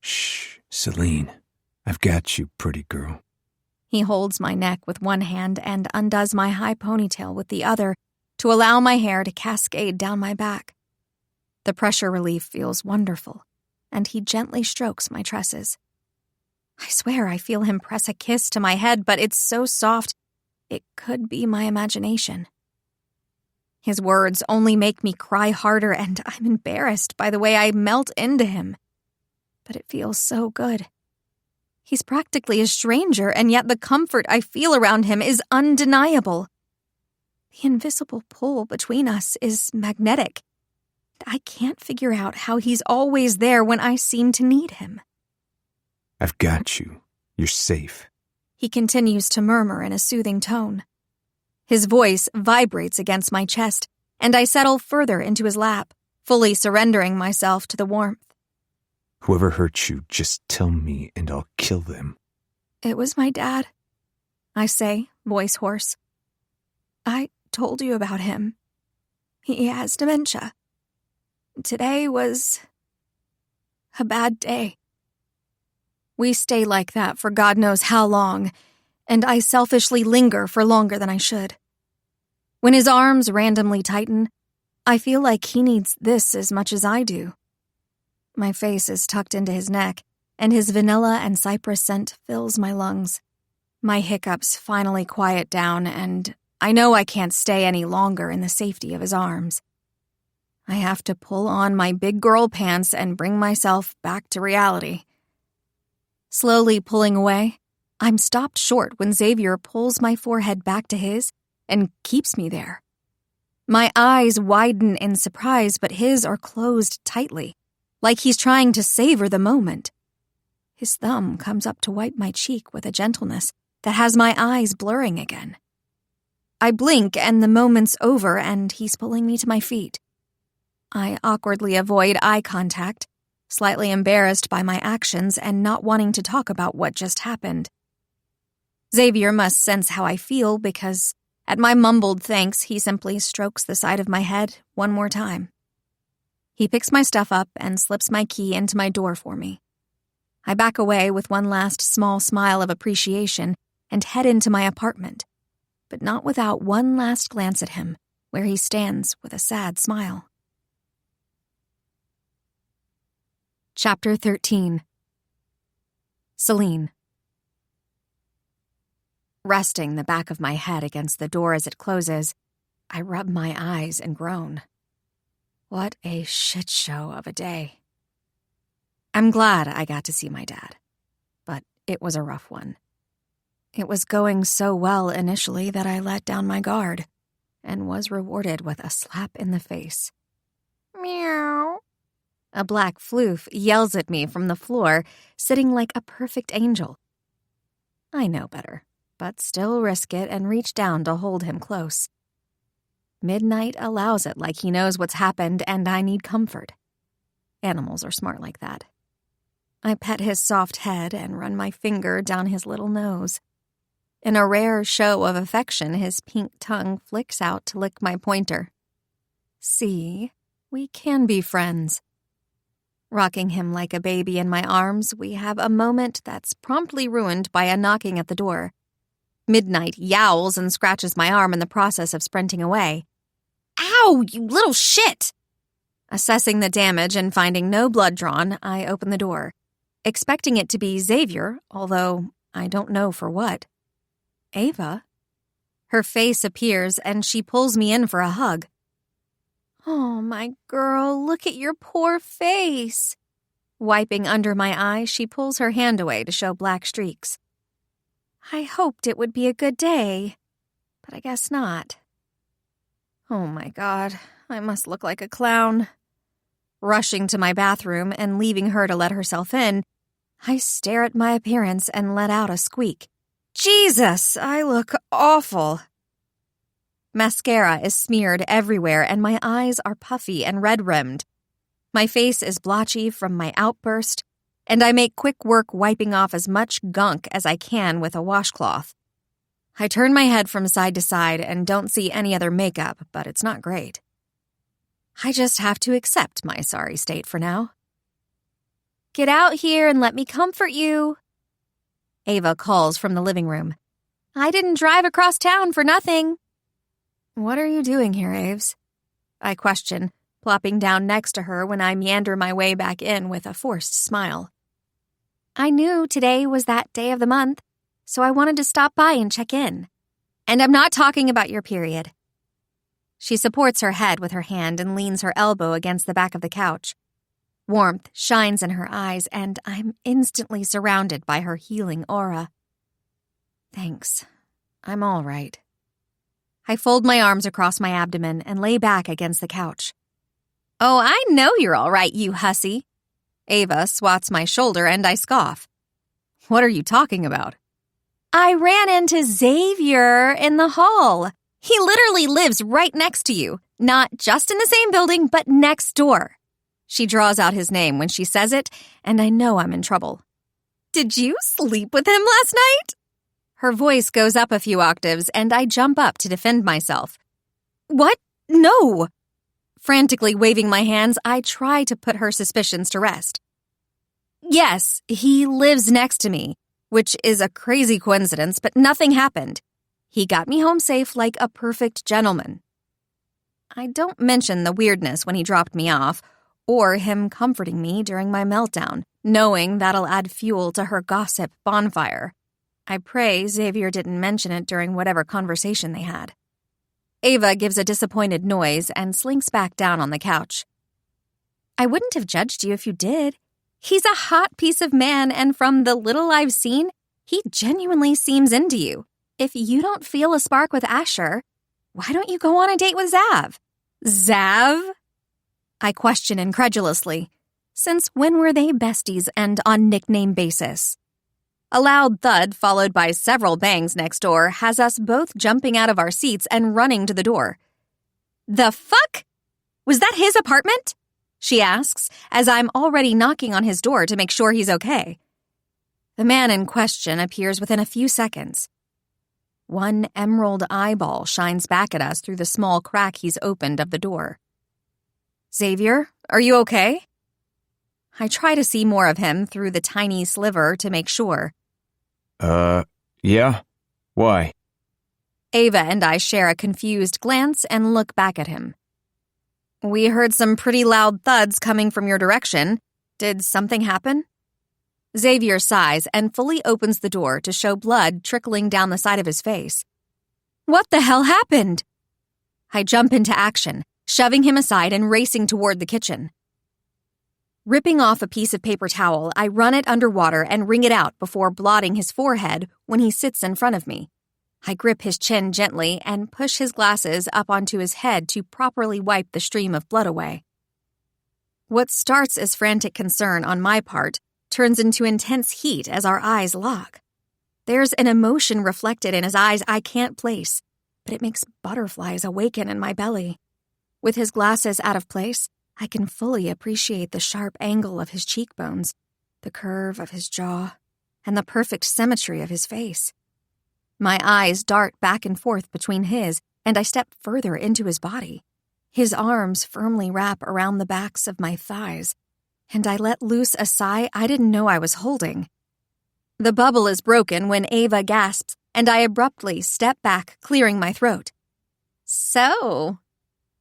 Shh, Celine. I've got you, pretty girl. He holds my neck with one hand and undoes my high ponytail with the other to allow my hair to cascade down my back. The pressure relief feels wonderful, and he gently strokes my tresses. I swear I feel him press a kiss to my head, but it's so soft, it could be my imagination. His words only make me cry harder, and I'm embarrassed by the way I melt into him. But it feels so good. He's practically a stranger, and yet the comfort I feel around him is undeniable. The invisible pull between us is magnetic. I can't figure out how he's always there when I seem to need him. I've got you. You're safe. He continues to murmur in a soothing tone. His voice vibrates against my chest, and I settle further into his lap, fully surrendering myself to the warmth. Whoever hurt you, just tell me and I'll kill them. It was my dad, I say, voice hoarse. I told you about him. He has dementia. Today was a bad day. We stay like that for God knows how long, and I selfishly linger for longer than I should. When his arms randomly tighten, I feel like he needs this as much as I do. My face is tucked into his neck, and his vanilla and cypress scent fills my lungs. My hiccups finally quiet down, and I know I can't stay any longer in the safety of his arms. I have to pull on my big girl pants and bring myself back to reality. Slowly pulling away, I'm stopped short when Xavier pulls my forehead back to his and keeps me there. My eyes widen in surprise, but his are closed tightly, like he's trying to savor the moment. His thumb comes up to wipe my cheek with a gentleness that has my eyes blurring again. I blink and the moment's over and he's pulling me to my feet. I awkwardly avoid eye contact, slightly embarrassed by my actions and not wanting to talk about what just happened. Xavier must sense how I feel because, at my mumbled thanks, he simply strokes the side of my head one more time. He picks my stuff up and slips my key into my door for me. I back away with one last small smile of appreciation and head into my apartment, but not without one last glance at him, where he stands with a sad smile. Chapter 13. Celine. Resting the back of my head against the door as it closes, I rub my eyes and groan. What a shit show of a day. I'm glad I got to see my dad, but it was a rough one. It was going so well initially that I let down my guard and was rewarded with a slap in the face. Meow. A black floof yells at me from the floor, sitting like a perfect angel. I know better, but still risk it and reach down to hold him close. Midnight allows it like he knows what's happened and I need comfort. Animals are smart like that. I pet his soft head and run my finger down his little nose. In a rare show of affection, his pink tongue flicks out to lick my pointer. See, we can be friends. Rocking him like a baby in my arms, we have a moment that's promptly ruined by a knocking at the door. Midnight yowls and scratches my arm in the process of sprinting away. Ow, you little shit! Assessing the damage and finding no blood drawn, I open the door, expecting it to be Xavier, although I don't know for what. Ava? Her face appears and she pulls me in for a hug. Oh, my girl, look at your poor face. Wiping under my eye, she pulls her hand away to show black streaks. I hoped it would be a good day, but I guess not. Oh my God, I must look like a clown. Rushing to my bathroom and leaving her to let herself in, I stare at my appearance and let out a squeak. Jesus, I look awful. Mascara is smeared everywhere and my eyes are puffy and red-rimmed. My face is blotchy from my outburst, and I make quick work wiping off as much gunk as I can with a washcloth. I turn my head from side to side and don't see any other makeup, but it's not great. I just have to accept my sorry state for now. Get out here and let me comfort you. Ava calls from the living room. I didn't drive across town for nothing. What are you doing here, Aves? I question, plopping down next to her when I meander my way back in with a forced smile. I knew today was that day of the month, so I wanted to stop by and check in. And I'm not talking about your period. She supports her head with her hand and leans her elbow against the back of the couch. Warmth shines in her eyes, and I'm instantly surrounded by her healing aura. Thanks. I'm all right. I fold my arms across my abdomen and lay back against the couch. Oh, I know you're all right, you hussy. Ava swats my shoulder and I scoff. What are you talking about? I ran into Xavier in the hall. He literally lives right next to you. Not just in the same building, but next door. She draws out his name when she says it, and I know I'm in trouble. Did you sleep with him last night? Her voice goes up a few octaves, and I jump up to defend myself. What? No! Frantically waving my hands, I try to put her suspicions to rest. Yes, he lives next to me, which is a crazy coincidence, but nothing happened. He got me home safe like a perfect gentleman. I don't mention the weirdness when he dropped me off, or him comforting me during my meltdown, knowing that'll add fuel to her gossip bonfire. I pray Xavier didn't mention it during whatever conversation they had. Ava gives a disappointed noise and slinks back down on the couch. I wouldn't have judged you if you did. He's a hot piece of man, and from the little I've seen, he genuinely seems into you. If you don't feel a spark with Asher, why don't you go on a date with Zav? Zav? I question incredulously. Since when were they besties and on nickname basis? A loud thud followed by several bangs next door has us both jumping out of our seats and running to the door. The fuck? Was that his apartment? She asks, as I'm already knocking on his door to make sure he's okay. The man in question appears within a few seconds. One emerald eyeball shines back at us through the small crack he's opened of the door. Xavier, are you okay? I try to see more of him through the tiny sliver to make sure. Yeah? Why? Ava and I share a confused glance and look back at him. We heard some pretty loud thuds coming from your direction. Did something happen? Xavier sighs and fully opens the door to show blood trickling down the side of his face. What the hell happened? I jump into action, shoving him aside and racing toward the kitchen. Ripping off a piece of paper towel, I run it underwater and wring it out before blotting his forehead when he sits in front of me. I grip his chin gently and push his glasses up onto his head to properly wipe the stream of blood away. What starts as frantic concern on my part turns into intense heat as our eyes lock. There's an emotion reflected in his eyes I can't place, but it makes butterflies awaken in my belly. With his glasses out of place, I can fully appreciate the sharp angle of his cheekbones, the curve of his jaw, and the perfect symmetry of his face. My eyes dart back and forth between his, and I step further into his body. His arms firmly wrap around the backs of my thighs, and I let loose a sigh I didn't know I was holding. The bubble is broken when Ava gasps, and I abruptly step back, clearing my throat. So,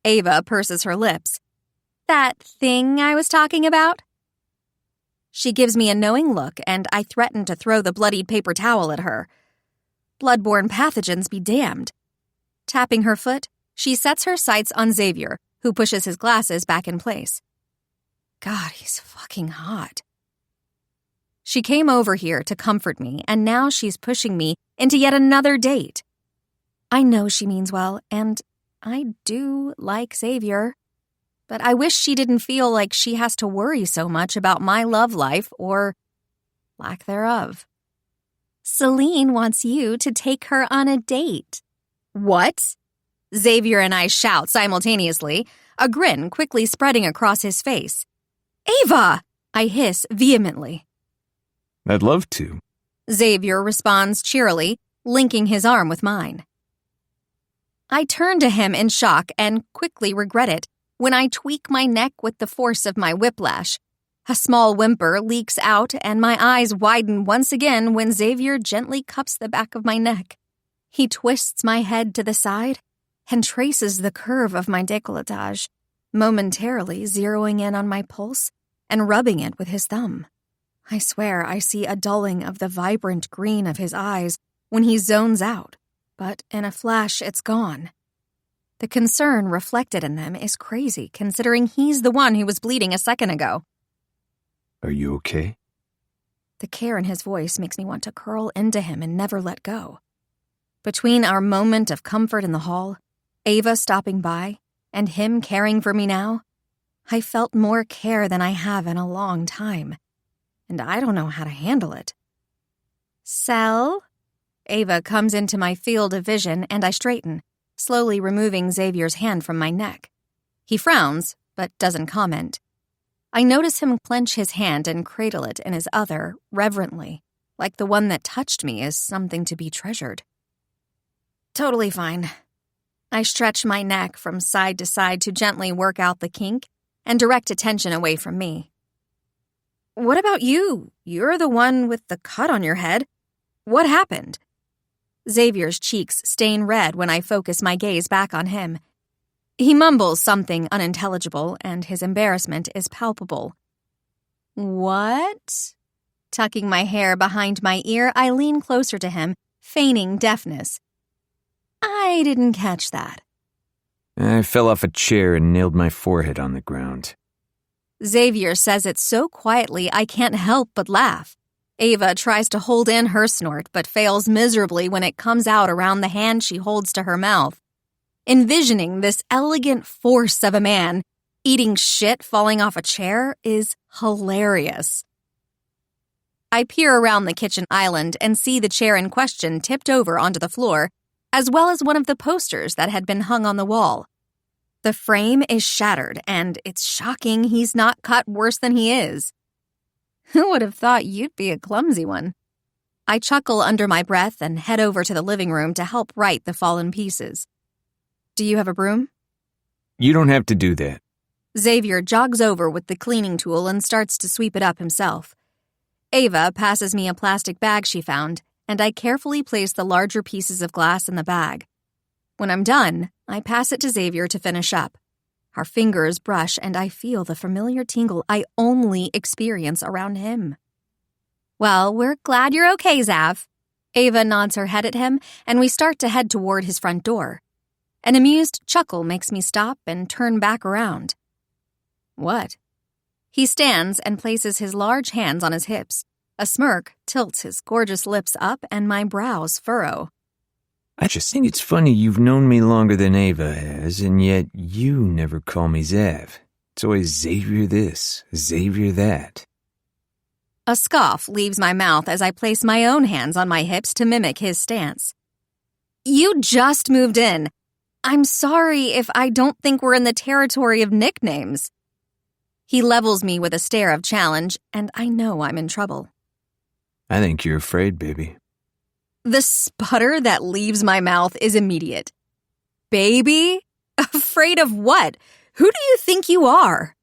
Ava purses her lips. That thing I was talking about? She gives me a knowing look, and I threaten to throw the bloodied paper towel at her. Bloodborne pathogens be damned. Tapping her foot, she sets her sights on Xavier, who pushes his glasses back in place. God, he's fucking hot. She came over here to comfort me, and now she's pushing me into yet another date. I know she means well, and I do like Xavier. But I wish she didn't feel like she has to worry so much about my love life or lack thereof. Celine wants you to take her on a date. What? Xavier and I shout simultaneously, a grin quickly spreading across his face. Ava! I hiss vehemently. I'd love to. Xavier responds cheerily, linking his arm with mine. I turn to him in shock and quickly regret it when I tweak my neck with the force of my whiplash. A small whimper leaks out and my eyes widen once again when Xavier gently cups the back of my neck. He twists my head to the side and traces the curve of my décolletage, momentarily zeroing in on my pulse and rubbing it with his thumb. I swear I see a dulling of the vibrant green of his eyes when he zones out, but in a flash it's gone. The concern reflected in them is crazy, considering he's the one who was bleeding a second ago. Are you okay? The care in his voice makes me want to curl into him and never let go. Between our moment of comfort in the hall, Ava stopping by, and him caring for me now, I felt more care than I have in a long time, and I don't know how to handle it. Sel? Ava comes into my field of vision, and I straighten, slowly removing Xavier's hand from my neck. He frowns, but doesn't comment. I notice him clench his hand and cradle it in his other, reverently, like the one that touched me is something to be treasured. Totally fine. I stretch my neck from side to side to gently work out the kink and direct attention away from me. What about you? You're the one with the cut on your head. What happened? Xavier's cheeks stain red when I focus my gaze back on him. He mumbles something unintelligible, and his embarrassment is palpable. What? Tucking my hair behind my ear, I lean closer to him, feigning deafness. I didn't catch that. I fell off a chair and nailed my forehead on the ground. Xavier says it so quietly I can't help but laugh. Ava tries to hold in her snort, but fails miserably when it comes out around the hand she holds to her mouth. Envisioning this elegant force of a man eating shit falling off a chair is hilarious. I peer around the kitchen island and see the chair in question tipped over onto the floor, as well as one of the posters that had been hung on the wall. The frame is shattered, and it's shocking he's not cut worse than he is. Who would have thought you'd be a clumsy one? I chuckle under my breath and head over to the living room to help right the fallen pieces. Do you have a broom? You don't have to do that. Xavier jogs over with the cleaning tool and starts to sweep it up himself. Ava passes me a plastic bag she found, and I carefully place the larger pieces of glass in the bag. When I'm done, I pass it to Xavier to finish up. Our fingers brush, and I feel the familiar tingle I only experience around him. Well, we're glad you're okay, Zav. Ava nods her head at him, and we start to head toward his front door. An amused chuckle makes me stop and turn back around. What? He stands and places his large hands on his hips. A smirk tilts his gorgeous lips up and my brows furrow. I just think it's funny you've known me longer than Ava has, and yet you never call me Zav. It's always Xavier this, Xavier that. A scoff leaves my mouth as I place my own hands on my hips to mimic his stance. You just moved in. I'm sorry if I don't think we're in the territory of nicknames. He levels me with a stare of challenge, and I know I'm in trouble. I think you're afraid, baby. The sputter that leaves my mouth is immediate. Baby? Afraid of what? Who do you think you are?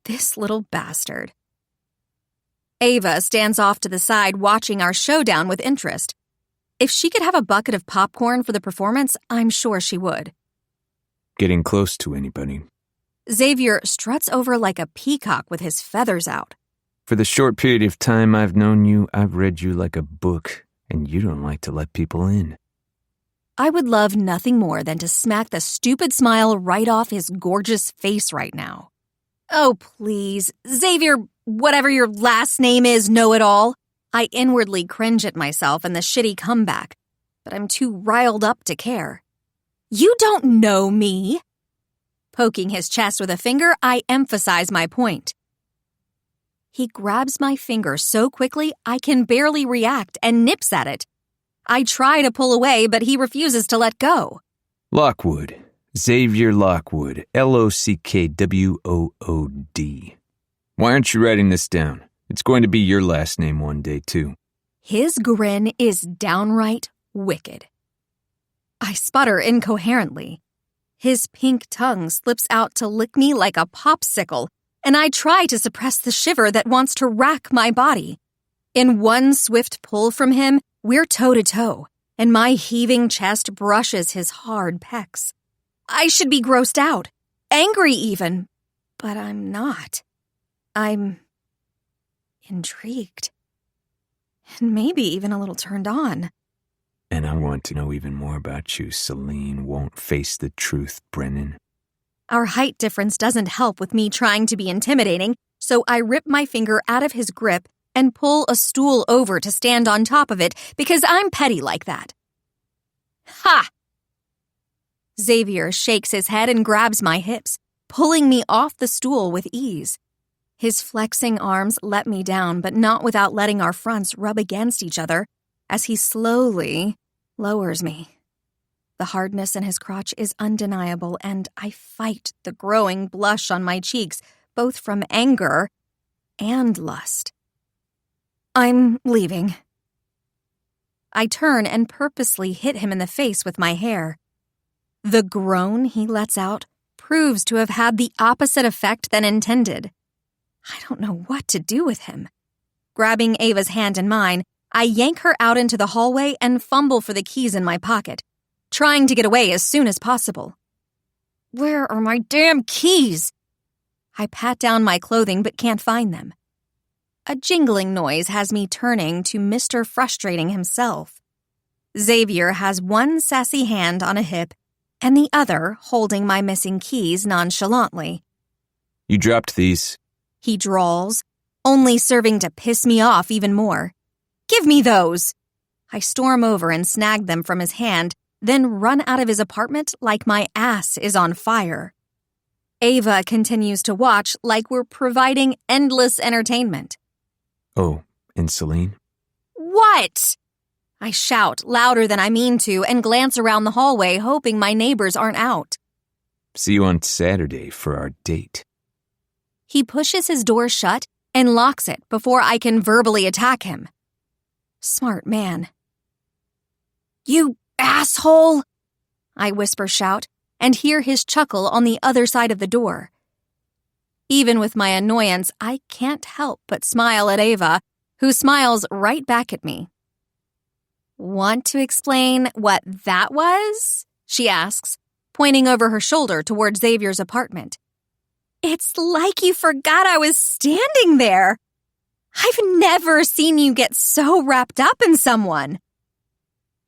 This little bastard. Ava stands off to the side watching our showdown with interest. If she could have a bucket of popcorn for the performance, I'm sure she would. Getting close to anybody. Xavier struts over like a peacock with his feathers out. For the short period of time I've known you, I've read you like a book, and you don't like to let people in. I would love nothing more than to smack the stupid smile right off his gorgeous face right now. Oh, please, Xavier, whatever your last name is, know-it-all. I inwardly cringe at myself and the shitty comeback, but I'm too riled up to care. You don't know me. Poking his chest with a finger, I emphasize my point. He grabs my finger so quickly I can barely react and nips at it. I try to pull away, but he refuses to let go. Lockwood. Xavier Lockwood. Lockwood. Why aren't you writing this down? It's going to be your last name one day, too. His grin is downright wicked. I sputter incoherently. His pink tongue slips out to lick me like a popsicle, and I try to suppress the shiver that wants to rack my body. In one swift pull from him, we're toe-to-toe, and my heaving chest brushes his hard pecs. I should be grossed out, angry even, but I'm not. I'm intrigued, and maybe even a little turned on. And I want to know even more about you, Celine. Won't face the truth, Brennan. Our height difference doesn't help with me trying to be intimidating, so I rip my finger out of his grip and pull a stool over to stand on top of it because I'm petty like that. Ha! Xavier shakes his head and grabs my hips, pulling me off the stool with ease. His flexing arms let me down, but not without letting our fronts rub against each other as he slowly lowers me. The hardness in his crotch is undeniable, and I fight the growing blush on my cheeks, both from anger and lust. I'm leaving. I turn and purposely hit him in the face with my hair. The groan he lets out proves to have had the opposite effect than intended. I don't know what to do with him. Grabbing Ava's hand in mine, I yank her out into the hallway and fumble for the keys in my pocket, trying to get away as soon as possible. Where are my damn keys? I pat down my clothing but can't find them. A jingling noise has me turning to Mr. Frustrating himself. Xavier has one sassy hand on a hip and the other holding my missing keys nonchalantly. You dropped these. He drawls, only serving to piss me off even more. Give me those! I storm over and snag them from his hand, then run out of his apartment like my ass is on fire. Ava continues to watch like we're providing endless entertainment. Oh, and Celine? What? I shout louder than I mean to and glance around the hallway hoping my neighbors aren't out. See you on Saturday for our date. He pushes his door shut and locks it before I can verbally attack him. Smart man. You asshole! I whisper shout and hear his chuckle on the other side of the door. Even with my annoyance, I can't help but smile at Ava, who smiles right back at me. Want to explain what that was? She asks, pointing over her shoulder toward Xavier's apartment. It's like you forgot I was standing there. I've never seen you get so wrapped up in someone.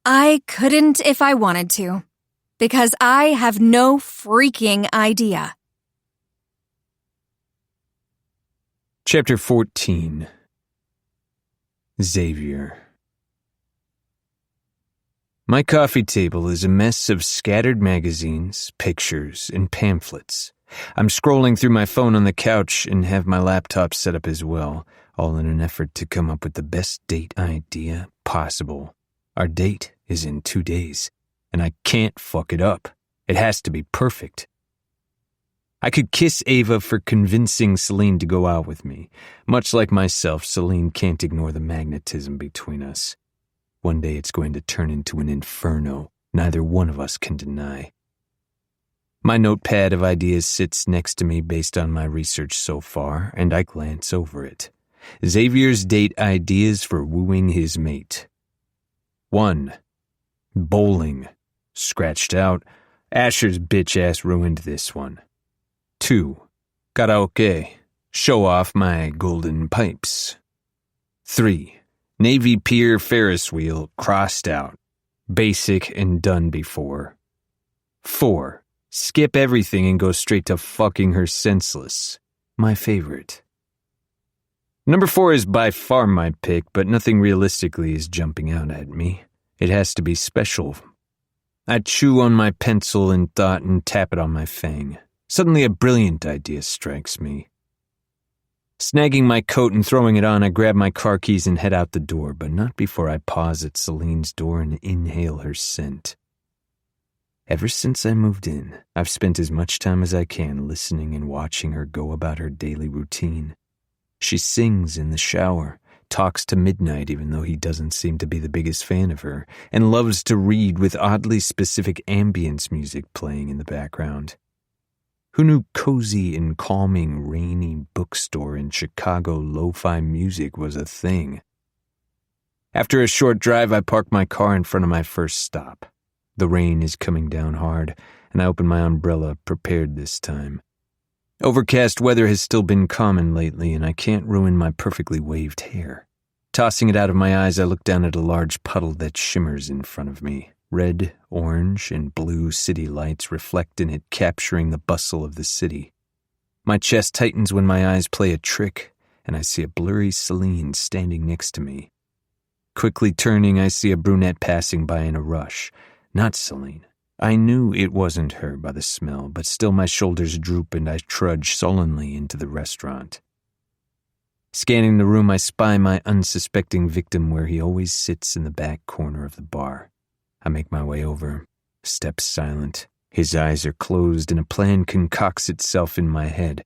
I couldn't if I wanted to, because I have no freaking idea. Chapter 14. Xavier. My coffee table is a mess of scattered magazines, pictures, and pamphlets. I'm scrolling through my phone on the couch and have my laptop set up as well, all in an effort to come up with the best date idea possible. Our date is in 2 days, and I can't fuck it up. It has to be perfect. I could kiss Ava for convincing Celine to go out with me. Much like myself, Celine can't ignore the magnetism between us. One day it's going to turn into an inferno neither one of us can deny. My notepad of ideas sits next to me based on my research so far, and I glance over it. Xavier's date ideas for wooing his mate. 1. Bowling. Scratched out. Asher's bitch ass ruined this one. 2. Karaoke. Show off my golden pipes. 3. Navy Pier Ferris wheel crossed out. Basic and done before. 4. Skip everything and go straight to fucking her senseless. My favorite. Number 4 is by far my pick, but nothing realistically is jumping out at me. It has to be special. I chew on my pencil in thought and tap it on my fang. Suddenly a brilliant idea strikes me. Snagging my coat and throwing it on, I grab my car keys and head out the door, but not before I pause at Celine's door and inhale her scent. Ever since I moved in, I've spent as much time as I can listening and watching her go about her daily routine. She sings in the shower, talks to Midnight even though he doesn't seem to be the biggest fan of her, and loves to read with oddly specific ambience music playing in the background. Who knew cozy and calming, rainy bookstore in Chicago lo-fi music was a thing? After a short drive, I park my car in front of my first stop. The rain is coming down hard, and I open my umbrella, prepared this time. Overcast weather has still been common lately, and I can't ruin my perfectly waved hair. Tossing it out of my eyes, I look down at a large puddle that shimmers in front of me. Red, orange, and blue city lights reflect in it, capturing the bustle of the city. My chest tightens when my eyes play a trick, and I see a blurry Celine standing next to me. Quickly turning, I see a brunette passing by in a rush. Not Celine. I knew it wasn't her by the smell, but still my shoulders droop and I trudge sullenly into the restaurant. Scanning the room, I spy my unsuspecting victim where he always sits in the back corner of the bar. I make my way over, step silent. His eyes are closed and a plan concocts itself in my head.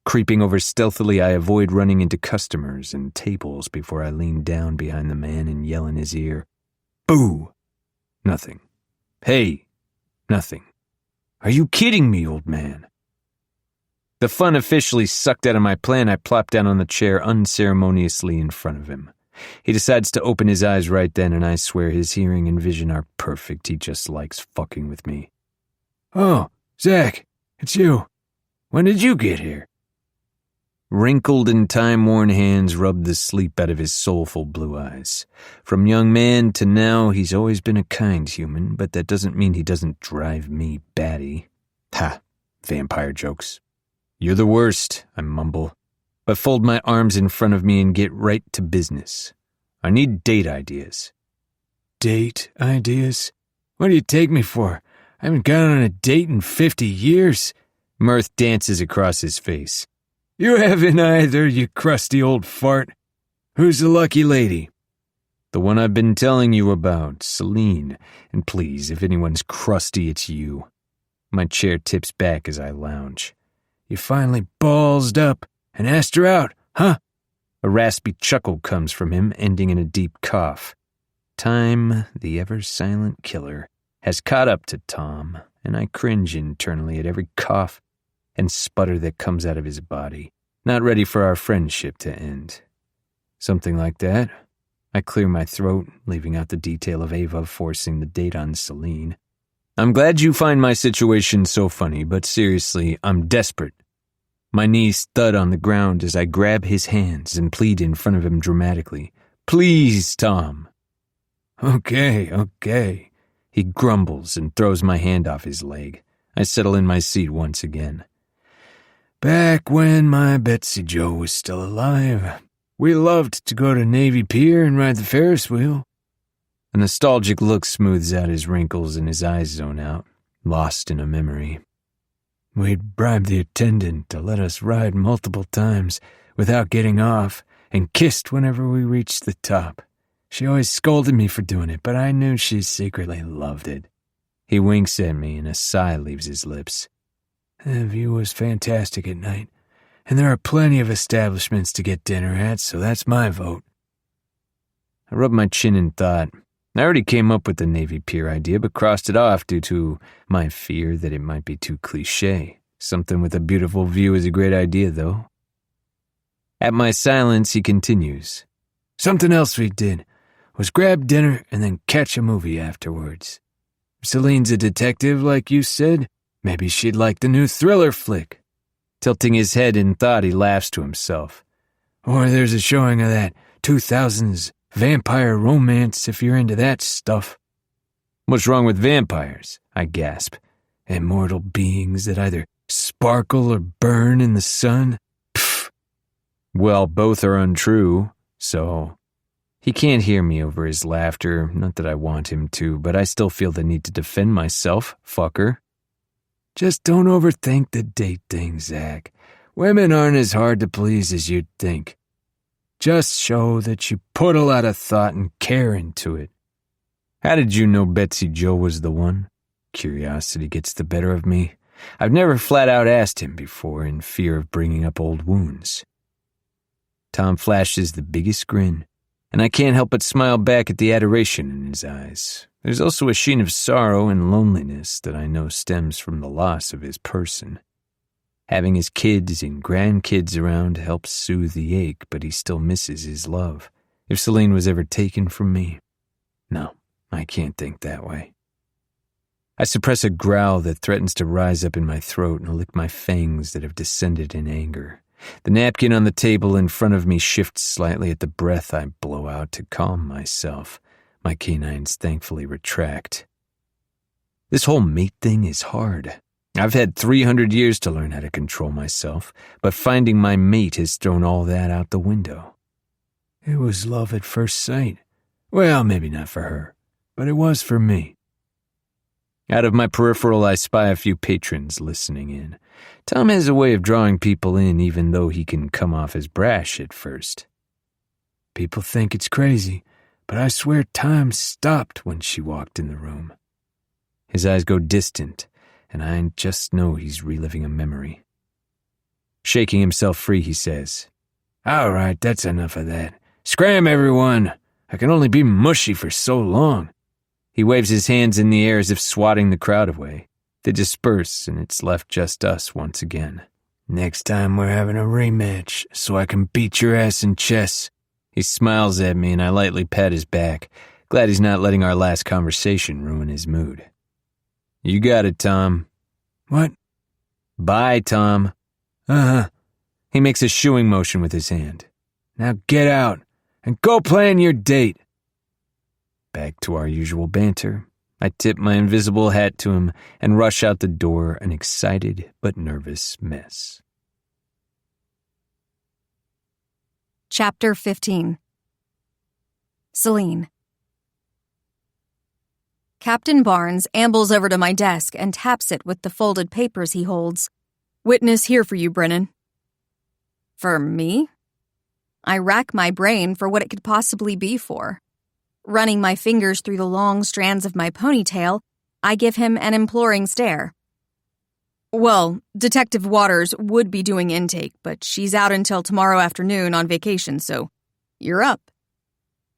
Creeping over stealthily, I avoid running into customers and tables before I lean down behind the man and yell in his ear. Boo! Nothing. Hey! Nothing. Are you kidding me, old man? The fun officially sucked out of my plan, I plop down on the chair unceremoniously in front of him. He decides to open his eyes right then, and I swear his hearing and vision are perfect. He just likes fucking with me. Oh, Zach, it's you. When did you get here? Wrinkled and time-worn hands rubbed the sleep out of his soulful blue eyes. From young man to now, he's always been a kind human, but that doesn't mean he doesn't drive me batty. Ha, vampire jokes. You're the worst, I mumble, but fold my arms in front of me and get right to business. I need date ideas. Date ideas? What do you take me for? I haven't gone on a date in 50 years. Mirth dances across his face. You haven't either, you crusty old fart. Who's the lucky lady? The one I've been telling you about, Celine. And please, if anyone's crusty, it's you. My chair tips back as I lounge. You finally ballsed up and asked her out, huh? A raspy chuckle comes from him, ending in a deep cough. Time, the ever-silent killer, has caught up to Tom, and I cringe internally at every cough and sputter that comes out of his body, not ready for our friendship to end. Something like that. I clear my throat, leaving out the detail of Ava forcing the date on Celine. I'm glad you find my situation so funny, but seriously, I'm desperate. My knees thud on the ground as I grab his hands and plead in front of him dramatically. Please, Tom. Okay. He grumbles and throws my hand off his leg. I settle in my seat once again. Back when my Betsy Joe was still alive, we loved to go to Navy Pier and ride the Ferris wheel. A nostalgic look smooths out his wrinkles and his eyes zone out, lost in a memory. We'd bribe the attendant to let us ride multiple times without getting off and kissed whenever we reached the top. She always scolded me for doing it, but I knew she secretly loved it. He winks at me and a sigh leaves his lips. The view was fantastic at night, and there are plenty of establishments to get dinner at, so that's my vote. I rubbed my chin in thought. I already came up with the Navy Pier idea, but crossed it off due to my fear that it might be too cliché. Something with a beautiful view is a great idea, though. At my silence, he continues. Something else we did was grab dinner and then catch a movie afterwards. Celine's a detective, like you said. Maybe she'd like the new thriller flick. Tilting his head in thought, he laughs to himself. Or there's a showing of that 2000s vampire romance if you're into that stuff. What's wrong with vampires? I gasp. Immortal beings that either sparkle or burn in the sun? Pfft. Well, both are untrue, so... He can't hear me over his laughter, not that I want him to, but I still feel the need to defend myself, fucker. Just don't overthink the date thing, Zach. Women aren't as hard to please as you'd think. Just show that you put a lot of thought and care into it. How did you know Betsy Joe was the one? Curiosity gets the better of me. I've never flat out asked him before in fear of bringing up old wounds. Tom flashes the biggest grin, and I can't help but smile back at the adoration in his eyes. There's also a sheen of sorrow and loneliness that I know stems from the loss of his person. Having his kids and grandkids around helps soothe the ache, but he still misses his love. If Celine was ever taken from me, no, I can't think that way. I suppress a growl that threatens to rise up in my throat and lick my fangs that have descended in anger. The napkin on the table in front of me shifts slightly at the breath I blow out to calm myself. My canines thankfully retract. This whole mate thing is hard. I've had 300 years to learn how to control myself, but finding my mate has thrown all that out the window. It was love at first sight. Well, maybe not for her, but it was for me. Out of my peripheral, I spy a few patrons listening in. Tom has a way of drawing people in even though he can come off as brash at first. People think it's crazy, but I swear time stopped when she walked in the room. His eyes go distant, and I just know he's reliving a memory. Shaking himself free, he says, All right, that's enough of that. Scram, everyone! I can only be mushy for so long. He waves his hands in the air as if swatting the crowd away. They disperse, and it's left just us once again. Next time we're having a rematch, so I can beat your ass in chess. He smiles at me, and I lightly pat his back, glad he's not letting our last conversation ruin his mood. You got it, Tom. What? Bye, Tom. Uh-huh. He makes a shooing motion with his hand. Now get out, and go plan your date. Back to our usual banter. I tip my invisible hat to him and rush out the door, an excited but nervous mess. Chapter 15. Celine. Captain Barnes ambles over to my desk and taps it with the folded papers he holds. Witness here for you, Brennan. For me? I rack my brain for what it could possibly be for. Running my fingers through the long strands of my ponytail, I give him an imploring stare. Well, Detective Waters would be doing intake, but she's out until tomorrow afternoon on vacation, so you're up.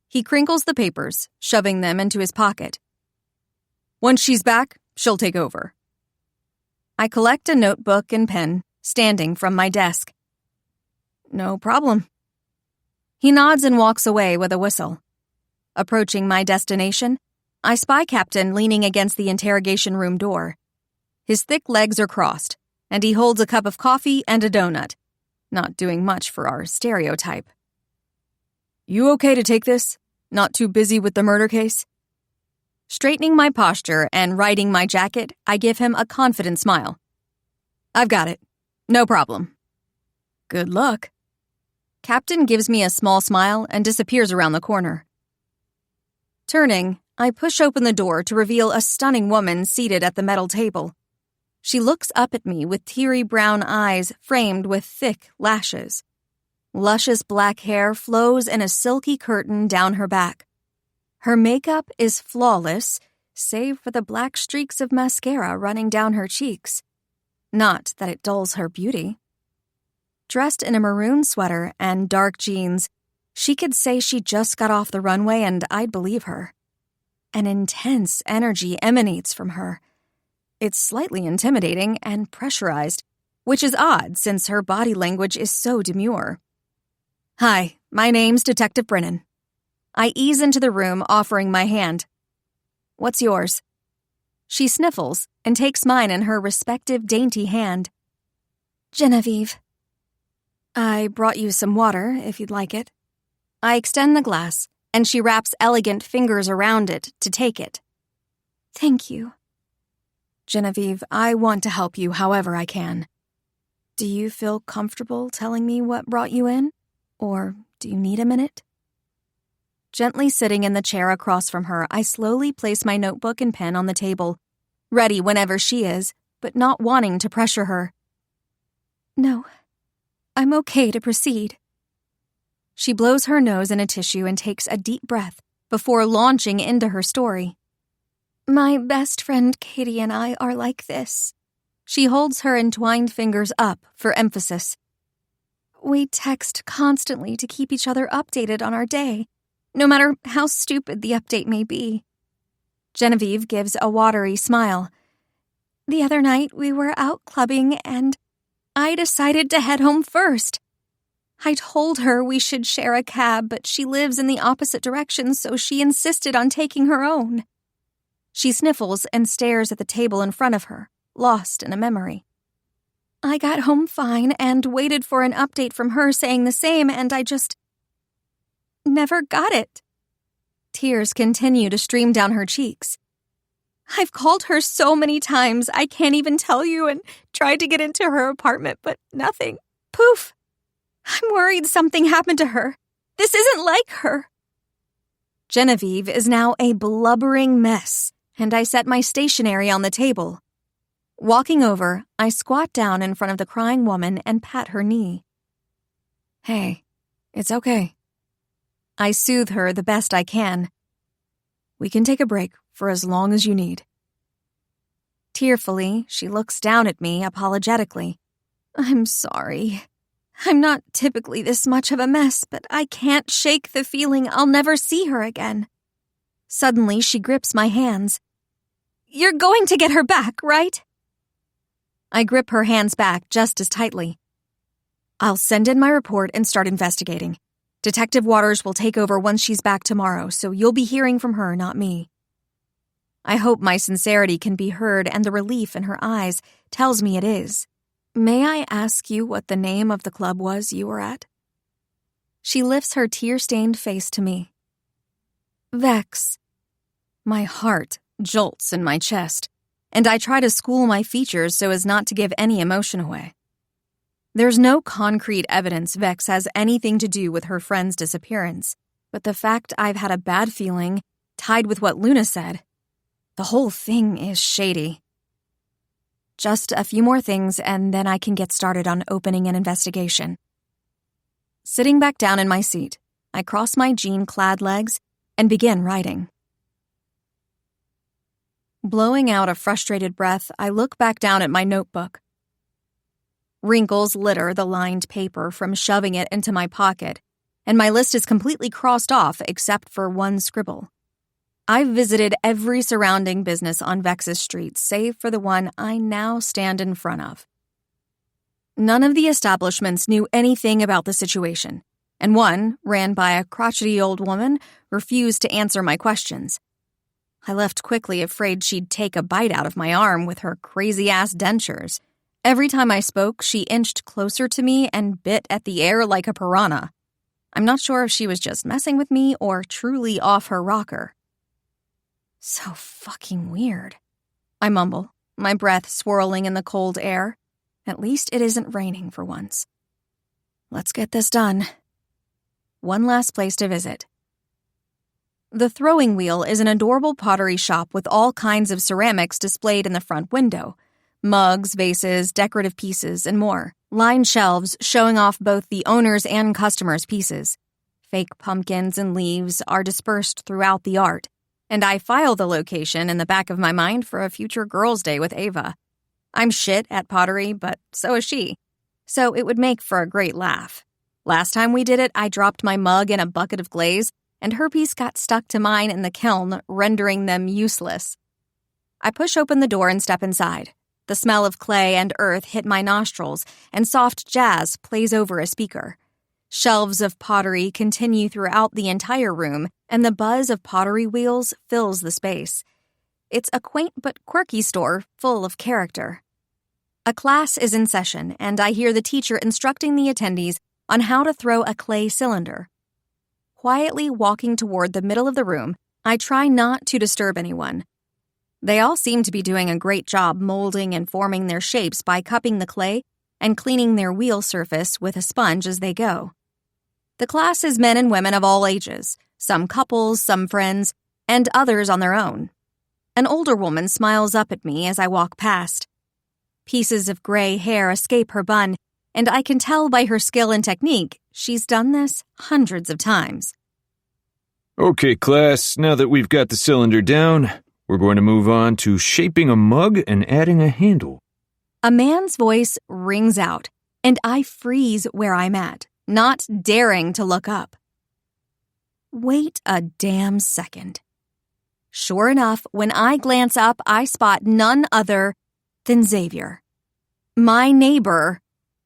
He crinkles the papers, shoving them into his pocket. Once she's back, she'll take over. I collect a notebook and pen, standing from my desk. No problem. He nods and walks away with a whistle. Approaching my destination, I spy Captain leaning against the interrogation room door. His thick legs are crossed, and he holds a cup of coffee and a donut, not doing much for our stereotype. You okay to take this? Not too busy with the murder case? Straightening my posture and righting my jacket, I give him a confident smile. I've got it. No problem. Good luck. Captain gives me a small smile and disappears around the corner. Turning, I push open the door to reveal a stunning woman seated at the metal table. She looks up at me with teary brown eyes framed with thick lashes. Luscious black hair flows in a silky curtain down her back. Her makeup is flawless, save for the black streaks of mascara running down her cheeks. Not that it dulls her beauty. Dressed in a maroon sweater and dark jeans, she could say she just got off the runway and I'd believe her. An intense energy emanates from her. It's slightly intimidating and pressurized, which is odd since her body language is so demure. Hi, my name's Detective Brennan. I ease into the room, offering my hand. What's yours? She sniffles and takes mine in her respective dainty hand. Genevieve. I brought you some water, if you'd like it. I extend the glass, and she wraps elegant fingers around it to take it. Thank you. Genevieve, I want to help you however I can. Do you feel comfortable telling me what brought you in? Or do you need a minute? Gently sitting in the chair across from her, I slowly place my notebook and pen on the table, ready whenever she is, but not wanting to pressure her. No, I'm okay to proceed. She blows her nose in a tissue and takes a deep breath before launching into her story. My best friend Katie and I are like this. She holds her entwined fingers up for emphasis. We text constantly to keep each other updated on our day, no matter how stupid the update may be. Genevieve gives a watery smile. The other night we were out clubbing and I decided to head home first. I told her we should share a cab, but she lives in the opposite direction, so she insisted on taking her own. She sniffles and stares at the table in front of her, lost in a memory. I got home fine and waited for an update from her saying the same, and I just never got it. Tears continue to stream down her cheeks. I've called her so many times, I can't even tell you, and tried to get into her apartment, but nothing. Poof! I'm worried something happened to her. This isn't like her. Genevieve is now a blubbering mess, and I set my stationery on the table. Walking over, I squat down in front of the crying woman and pat her knee. Hey, it's okay. I soothe her the best I can. We can take a break for as long as you need. Tearfully, she looks down at me apologetically. I'm sorry. I'm not typically this much of a mess, but I can't shake the feeling I'll never see her again. Suddenly, she grips my hands. You're going to get her back, right? I grip her hands back just as tightly. I'll send in my report and start investigating. Detective Waters will take over once she's back tomorrow, so you'll be hearing from her, not me. I hope my sincerity can be heard, and the relief in her eyes tells me it is. May I ask you what the name of the club was you were at? She lifts her tear-stained face to me. Vex. My heart jolts in my chest, and I try to school my features so as not to give any emotion away. There's no concrete evidence Vex has anything to do with her friend's disappearance, but the fact I've had a bad feeling, tied with what Luna said, the whole thing is shady. Just a few more things, and then I can get started on opening an investigation. Sitting back down in my seat, I cross my jean-clad legs and begin writing. Blowing out a frustrated breath, I look back down at my notebook. Wrinkles litter the lined paper from shoving it into my pocket, and my list is completely crossed off except for one scribble. I've visited every surrounding business on Vex's street, save for the one I now stand in front of. None of the establishments knew anything about the situation, and one, ran by a crotchety old woman, refused to answer my questions. I left quickly, afraid she'd take a bite out of my arm with her crazy-ass dentures. Every time I spoke, she inched closer to me and bit at the air like a piranha. I'm not sure if she was just messing with me or truly off her rocker. So fucking weird, I mumble, my breath swirling in the cold air. At least it isn't raining for once. Let's get this done. One last place to visit. The Throwing Wheel is an adorable pottery shop with all kinds of ceramics displayed in the front window. Mugs, vases, decorative pieces, and more. Lined shelves showing off both the owner's and customers' pieces. Fake pumpkins and leaves are dispersed throughout the art, and I file the location in the back of my mind for a future girls' day with Ava. I'm shit at pottery, but so is she. So it would make for a great laugh. Last time we did it, I dropped my mug in a bucket of glaze, and her piece got stuck to mine in the kiln, rendering them useless. I push open the door and step inside. The smell of clay and earth hit my nostrils, and soft jazz plays over a speaker. Shelves of pottery continue throughout the entire room, and the buzz of pottery wheels fills the space. It's a quaint but quirky store full of character. A class is in session, and I hear the teacher instructing the attendees on how to throw a clay cylinder. Quietly walking toward the middle of the room, I try not to disturb anyone. They all seem to be doing a great job molding and forming their shapes by cupping the clay and cleaning their wheel surface with a sponge as they go. The class is men and women of all ages, some couples, some friends, and others on their own. An older woman smiles up at me as I walk past. Pieces of gray hair escape her bun, and I can tell by her skill and technique she's done this hundreds of times. Okay, class, now that we've got the cylinder down, we're going to move on to shaping a mug and adding a handle. A man's voice rings out, and I freeze where I'm at, not daring to look up. Wait a damn second. Sure enough, when I glance up, I spot none other than Xavier. My neighbor,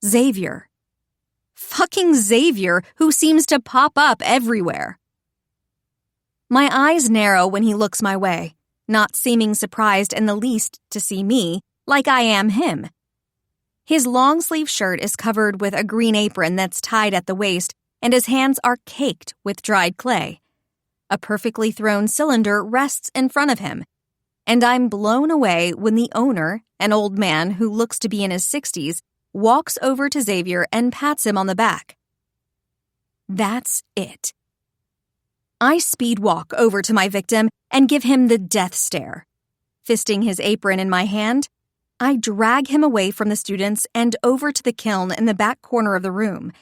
Xavier. Fucking Xavier, who seems to pop up everywhere. My eyes narrow when he looks my way, not seeming surprised in the least to see me, like I am him. His long-sleeve shirt is covered with a green apron that's tied at the waist, and his hands are caked with dried clay. A perfectly thrown cylinder rests in front of him, and I'm blown away when the owner, an old man who looks to be in his 60s, walks over to Xavier and pats him on the back. That's it. I speed walk over to my victim and give him the death stare. Fisting his apron in my hand, I drag him away from the students and over to the kiln in the back corner of the room.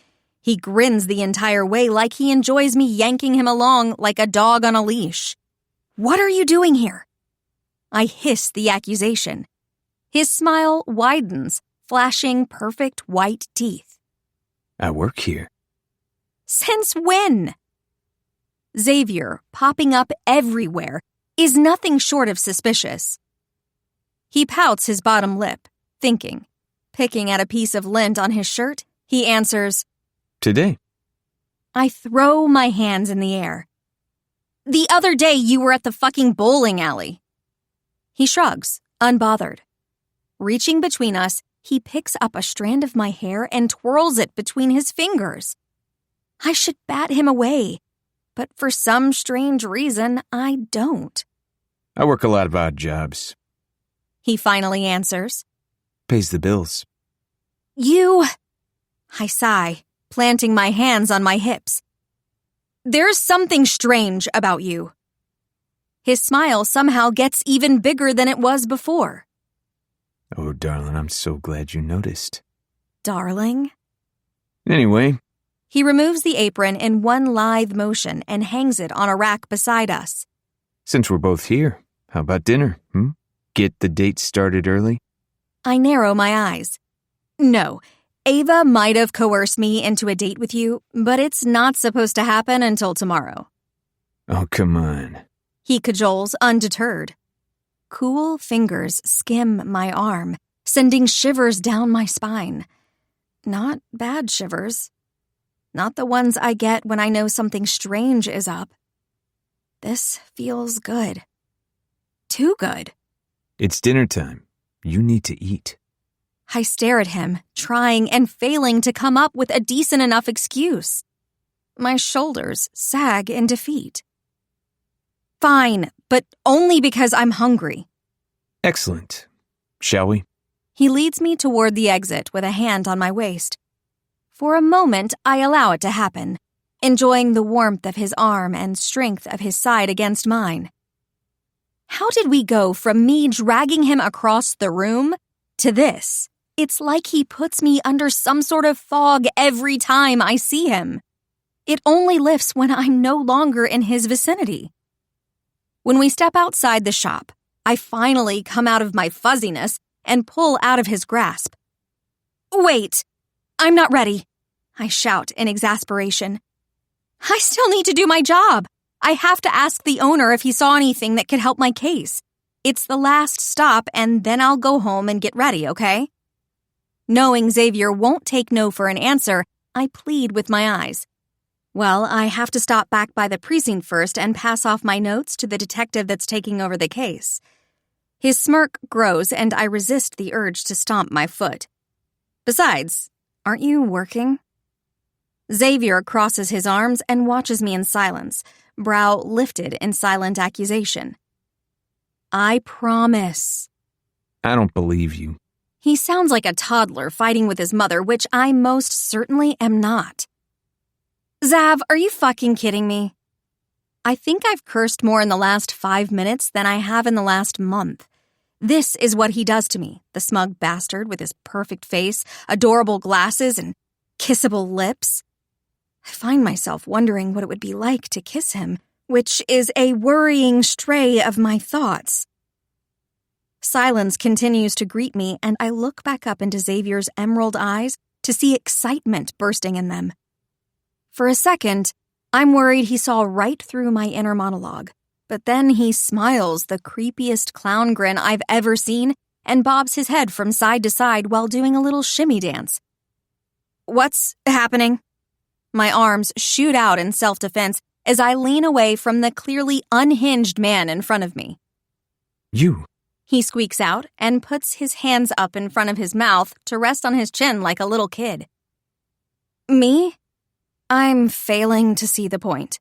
He grins the entire way like he enjoys me yanking him along like a dog on a leash. "What are you doing here?" I hiss the accusation. His smile widens, flashing perfect white teeth. I work here. Since when? Xavier, popping up everywhere, is nothing short of suspicious. He pouts his bottom lip, thinking. Picking at a piece of lint on his shirt, he answers, Today. I throw my hands in the air. The other day you were at the fucking bowling alley. He shrugs, unbothered. Reaching between us, he picks up a strand of my hair and twirls it between his fingers. I should bat him away, but for some strange reason, I don't. I work a lot of odd jobs. He finally answers. Pays the bills. You... I sigh, planting my hands on my hips. There's something strange about you. His smile somehow gets even bigger than it was before. Oh, darling, I'm so glad you noticed. Darling? Anyway. He removes the apron in one lithe motion and hangs it on a rack beside us. Since we're both here, how about dinner, Get the date started early? I narrow my eyes. No, Ava might have coerced me into a date with you, but it's not supposed to happen until tomorrow. Oh, come on. He cajoles, undeterred. Cool fingers skim my arm, sending shivers down my spine. Not bad shivers. Not the ones I get when I know something strange is up. This feels good. Too good. It's dinner time. You need to eat. I stare at him, trying and failing to come up with a decent enough excuse. My shoulders sag in defeat. Fine, but only because I'm hungry. Excellent. Shall we? He leads me toward the exit with a hand on my waist. For a moment, I allow it to happen, enjoying the warmth of his arm and strength of his side against mine. How did we go from me dragging him across the room to this? It's like he puts me under some sort of fog every time I see him. It only lifts when I'm no longer in his vicinity. When we step outside the shop, I finally come out of my fuzziness and pull out of his grasp. "Wait, I'm not ready," I shout in exasperation. "I still need to do my job. I have to ask the owner if he saw anything that could help my case. It's the last stop, and then I'll go home and get ready, okay?" Knowing Xavier won't take no for an answer, I plead with my eyes. Well, I have to stop back by the precinct first and pass off my notes to the detective that's taking over the case. His smirk grows, and I resist the urge to stomp my foot. Besides, aren't you working? Xavier crosses his arms and watches me in silence, brow lifted in silent accusation. "I promise." I don't believe you. He sounds like a toddler fighting with his mother, which I most certainly am not. "Zav, are you fucking kidding me?" I think I've cursed more in the last 5 minutes than I have in the last month. This is what he does to me, the smug bastard with his perfect face, adorable glasses, and kissable lips. I find myself wondering what it would be like to kiss him, which is a worrying stray of my thoughts. Silence continues to greet me, and I look back up into Xavier's emerald eyes to see excitement bursting in them. For a second, I'm worried he saw right through my inner monologue, but then he smiles the creepiest clown grin I've ever seen and bobs his head from side to side while doing a little shimmy dance. "What's happening?" My arms shoot out in self-defense as I lean away from the clearly unhinged man in front of me. You. He squeaks out and puts his hands up in front of his mouth to rest on his chin like a little kid. "Me?" I'm failing to see the point.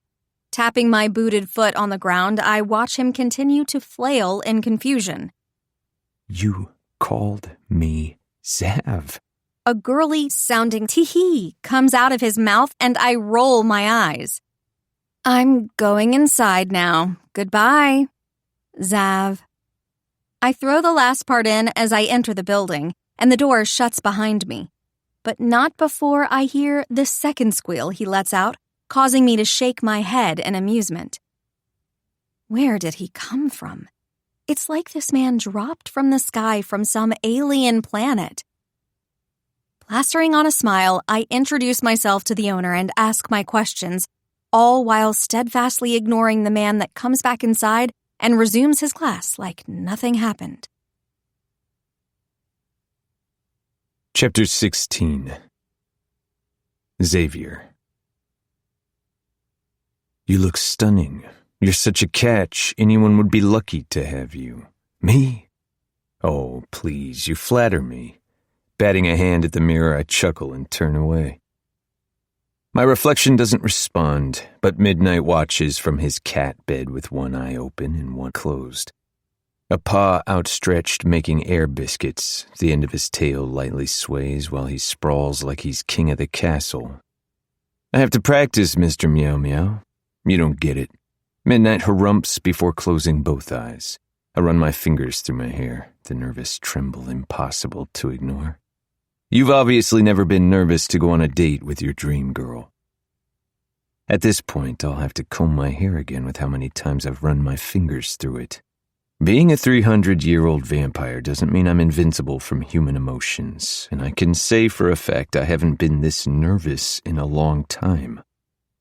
Tapping my booted foot on the ground, I watch him continue to flail in confusion. You called me Zav. A girly-sounding tee-hee comes out of his mouth, and I roll my eyes. "I'm going inside now. Goodbye, Zav." I throw the last part in as I enter the building, and the door shuts behind me. But not before I hear the second squeal he lets out, causing me to shake my head in amusement. Where did he come from? It's like this man dropped from the sky from some alien planet. Plastering on a smile, I introduce myself to the owner and ask my questions, all while steadfastly ignoring the man that comes back inside and resumes his class like nothing happened. Chapter 16. Xavier. You look stunning. You're such a catch. Anyone would be lucky to have you. Me? Oh, please, you flatter me. Batting a hand at the mirror, I chuckle and turn away. My reflection doesn't respond, but midnight watches from his cat bed with one eye open and one closed. A paw outstretched making air biscuits, the end of his tail lightly sways while he sprawls like he's king of the castle. I have to practice, Mr. Meow Meow. You don't get it. Midnight harumps before closing both eyes. I run my fingers through my hair, the nervous tremble impossible to ignore. You've obviously never been nervous to go on a date with your dream girl. At this point, I'll have to comb my hair again with how many times I've run my fingers through it. Being a 300-year-old vampire doesn't mean I'm invincible from human emotions, and I can say for a fact I haven't been this nervous in a long time.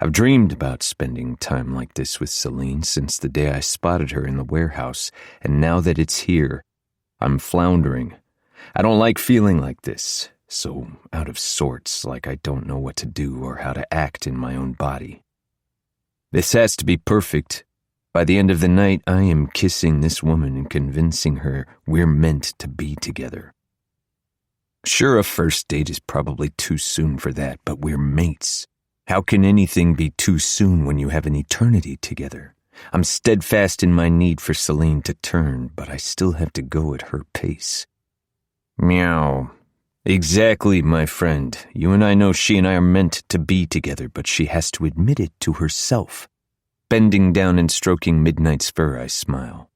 I've dreamed about spending time like this with Celine since the day I spotted her in the warehouse, and now that it's here, I'm floundering. I don't like feeling like this, so out of sorts, like I don't know what to do or how to act in my own body. This has to be perfect. By the end of the night, I am kissing this woman and convincing her we're meant to be together. Sure, a first date is probably too soon for that, but we're mates. How can anything be too soon when you have an eternity together? I'm steadfast in my need for Celine to turn, but I still have to go at her pace. Meow. Exactly, my friend. You and I know she and I are meant to be together, but she has to admit it to herself. Bending down and stroking Midnight's fur, I smile.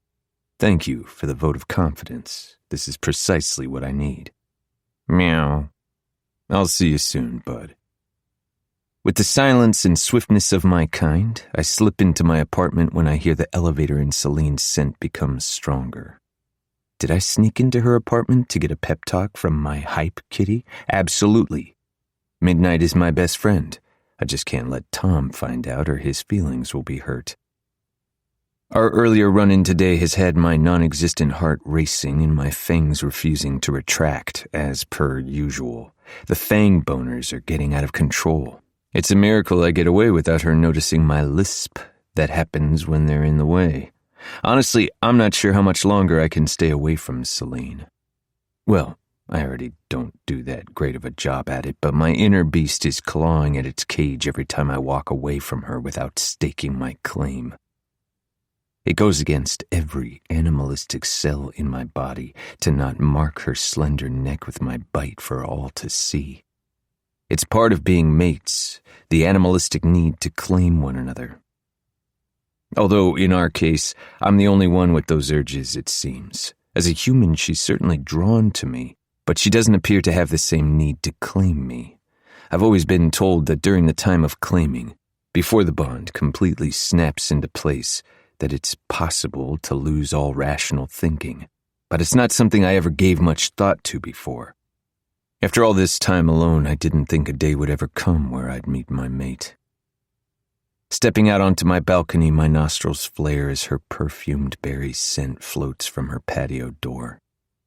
Thank you for the vote of confidence. This is precisely what I need. Meow. I'll see you soon, bud. With the silence and swiftness of my kind, I slip into my apartment when I hear the elevator in Celine's scent become stronger. Did I sneak into her apartment to get a pep talk from my hype kitty? Absolutely. Midnight is my best friend. I just can't let Tom find out or his feelings will be hurt. Our earlier run-in today has had my non-existent heart racing and my fangs refusing to retract, as per usual. The fang boners are getting out of control. It's a miracle I get away without her noticing my lisp that happens when they're in the way. Honestly, I'm not sure how much longer I can stay away from Celine. Well, I already don't do that great of a job at it, but my inner beast is clawing at its cage every time I walk away from her without staking my claim. It goes against every animalistic cell in my body to not mark her slender neck with my bite for all to see. It's part of being mates, the animalistic need to claim one another. Although, in our case, I'm the only one with those urges, it seems. As a human, she's certainly drawn to me, but she doesn't appear to have the same need to claim me. I've always been told that during the time of claiming, before the bond completely snaps into place, that it's possible to lose all rational thinking. But it's not something I ever gave much thought to before. After all this time alone, I didn't think a day would ever come where I'd meet my mate. Stepping out onto my balcony, my nostrils flare as her perfumed berry scent floats from her patio door.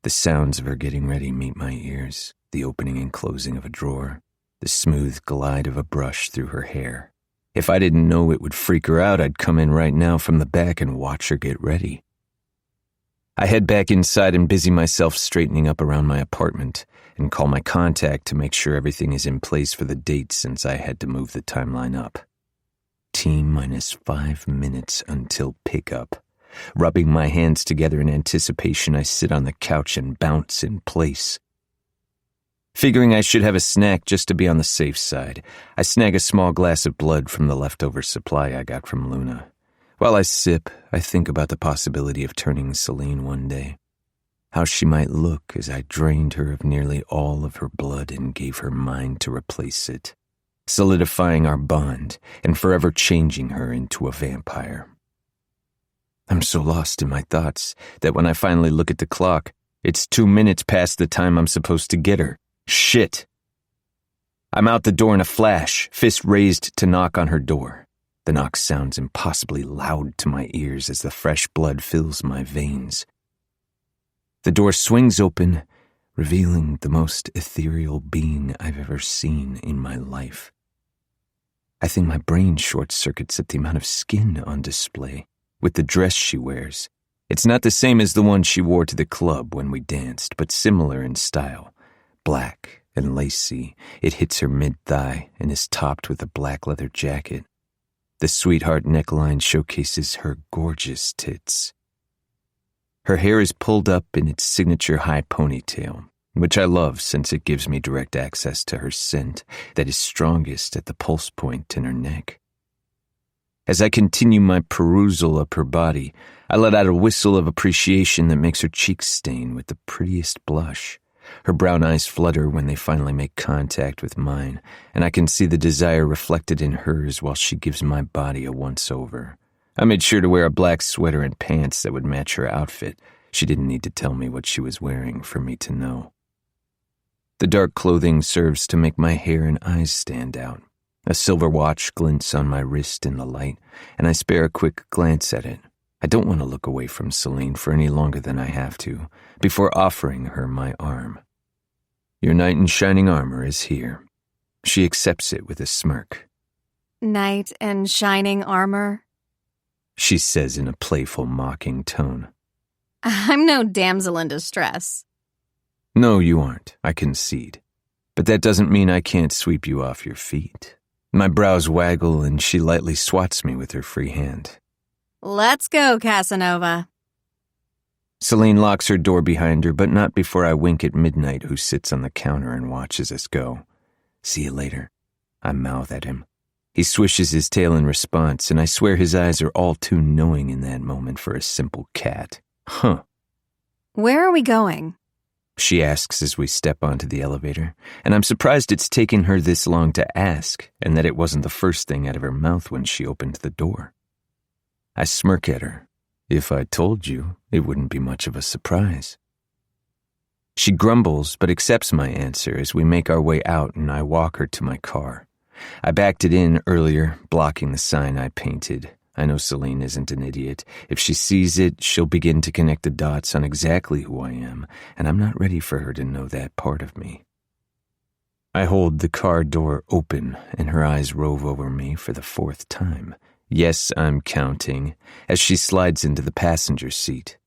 The sounds of her getting ready meet my ears, the opening and closing of a drawer, the smooth glide of a brush through her hair. If I didn't know it would freak her out, I'd come in right now from the back and watch her get ready. I head back inside and busy myself straightening up around my apartment and call my contact to make sure everything is in place for the date since I had to move the timeline up. T-minus 5 minutes until pickup. Rubbing my hands together in anticipation, I sit on the couch and bounce in place. Figuring I should have a snack just to be on the safe side, I snag a small glass of blood from the leftover supply I got from Luna. While I sip, I think about the possibility of turning Celine one day. How she might look as I drained her of nearly all of her blood and gave her mine to replace it, solidifying our bond and forever changing her into a vampire. I'm so lost in my thoughts that when I finally look at the clock, it's 2 minutes past the time I'm supposed to get her. Shit. I'm out the door in a flash, fist raised to knock on her door. The knock sounds impossibly loud to my ears as the fresh blood fills my veins. The door swings open, revealing the most ethereal being I've ever seen in my life. I think my brain short-circuits at the amount of skin on display with the dress she wears. It's not the same as the one she wore to the club when we danced, but similar in style. Black and lacy, it hits her mid-thigh and is topped with a black leather jacket. The sweetheart neckline showcases her gorgeous tits. Her hair is pulled up in its signature high ponytail, which I love since it gives me direct access to her scent that is strongest at the pulse point in her neck. As I continue my perusal of her body, I let out a whistle of appreciation that makes her cheeks stain with the prettiest blush. Her brown eyes flutter when they finally make contact with mine, and I can see the desire reflected in hers while she gives my body a once-over. I made sure to wear a black sweater and pants that would match her outfit. She didn't need to tell me what she was wearing for me to know. The dark clothing serves to make my hair and eyes stand out. A silver watch glints on my wrist in the light, and I spare a quick glance at it. I don't want to look away from Celine for any longer than I have to, before offering her my arm. Your knight in shining armor is here. She accepts it with a smirk. Knight in shining armor? She says in a playful, mocking tone. I'm no damsel in distress. No, you aren't, I concede. But that doesn't mean I can't sweep you off your feet. My brows waggle and she lightly swats me with her free hand. Let's go, Casanova. Celine locks her door behind her, but not before I wink at Midnight, who sits on the counter and watches us go. See you later. I mouth at him. He swishes his tail in response, and I swear his eyes are all too knowing in that moment for a simple cat. Huh. Where are we going? She asks as we step onto the elevator, and I'm surprised it's taken her this long to ask, and that it wasn't the first thing out of her mouth when she opened the door. I smirk at her. If I told you, it wouldn't be much of a surprise. She grumbles, but accepts my answer as we make our way out and I walk her to my car. I backed it in earlier, blocking the sign I painted. I know Celine isn't an idiot. If she sees it, she'll begin to connect the dots on exactly who I am, and I'm not ready for her to know that part of me. I hold the car door open, and her eyes rove over me for the fourth time. Yes, I'm counting, as she slides into the passenger seat.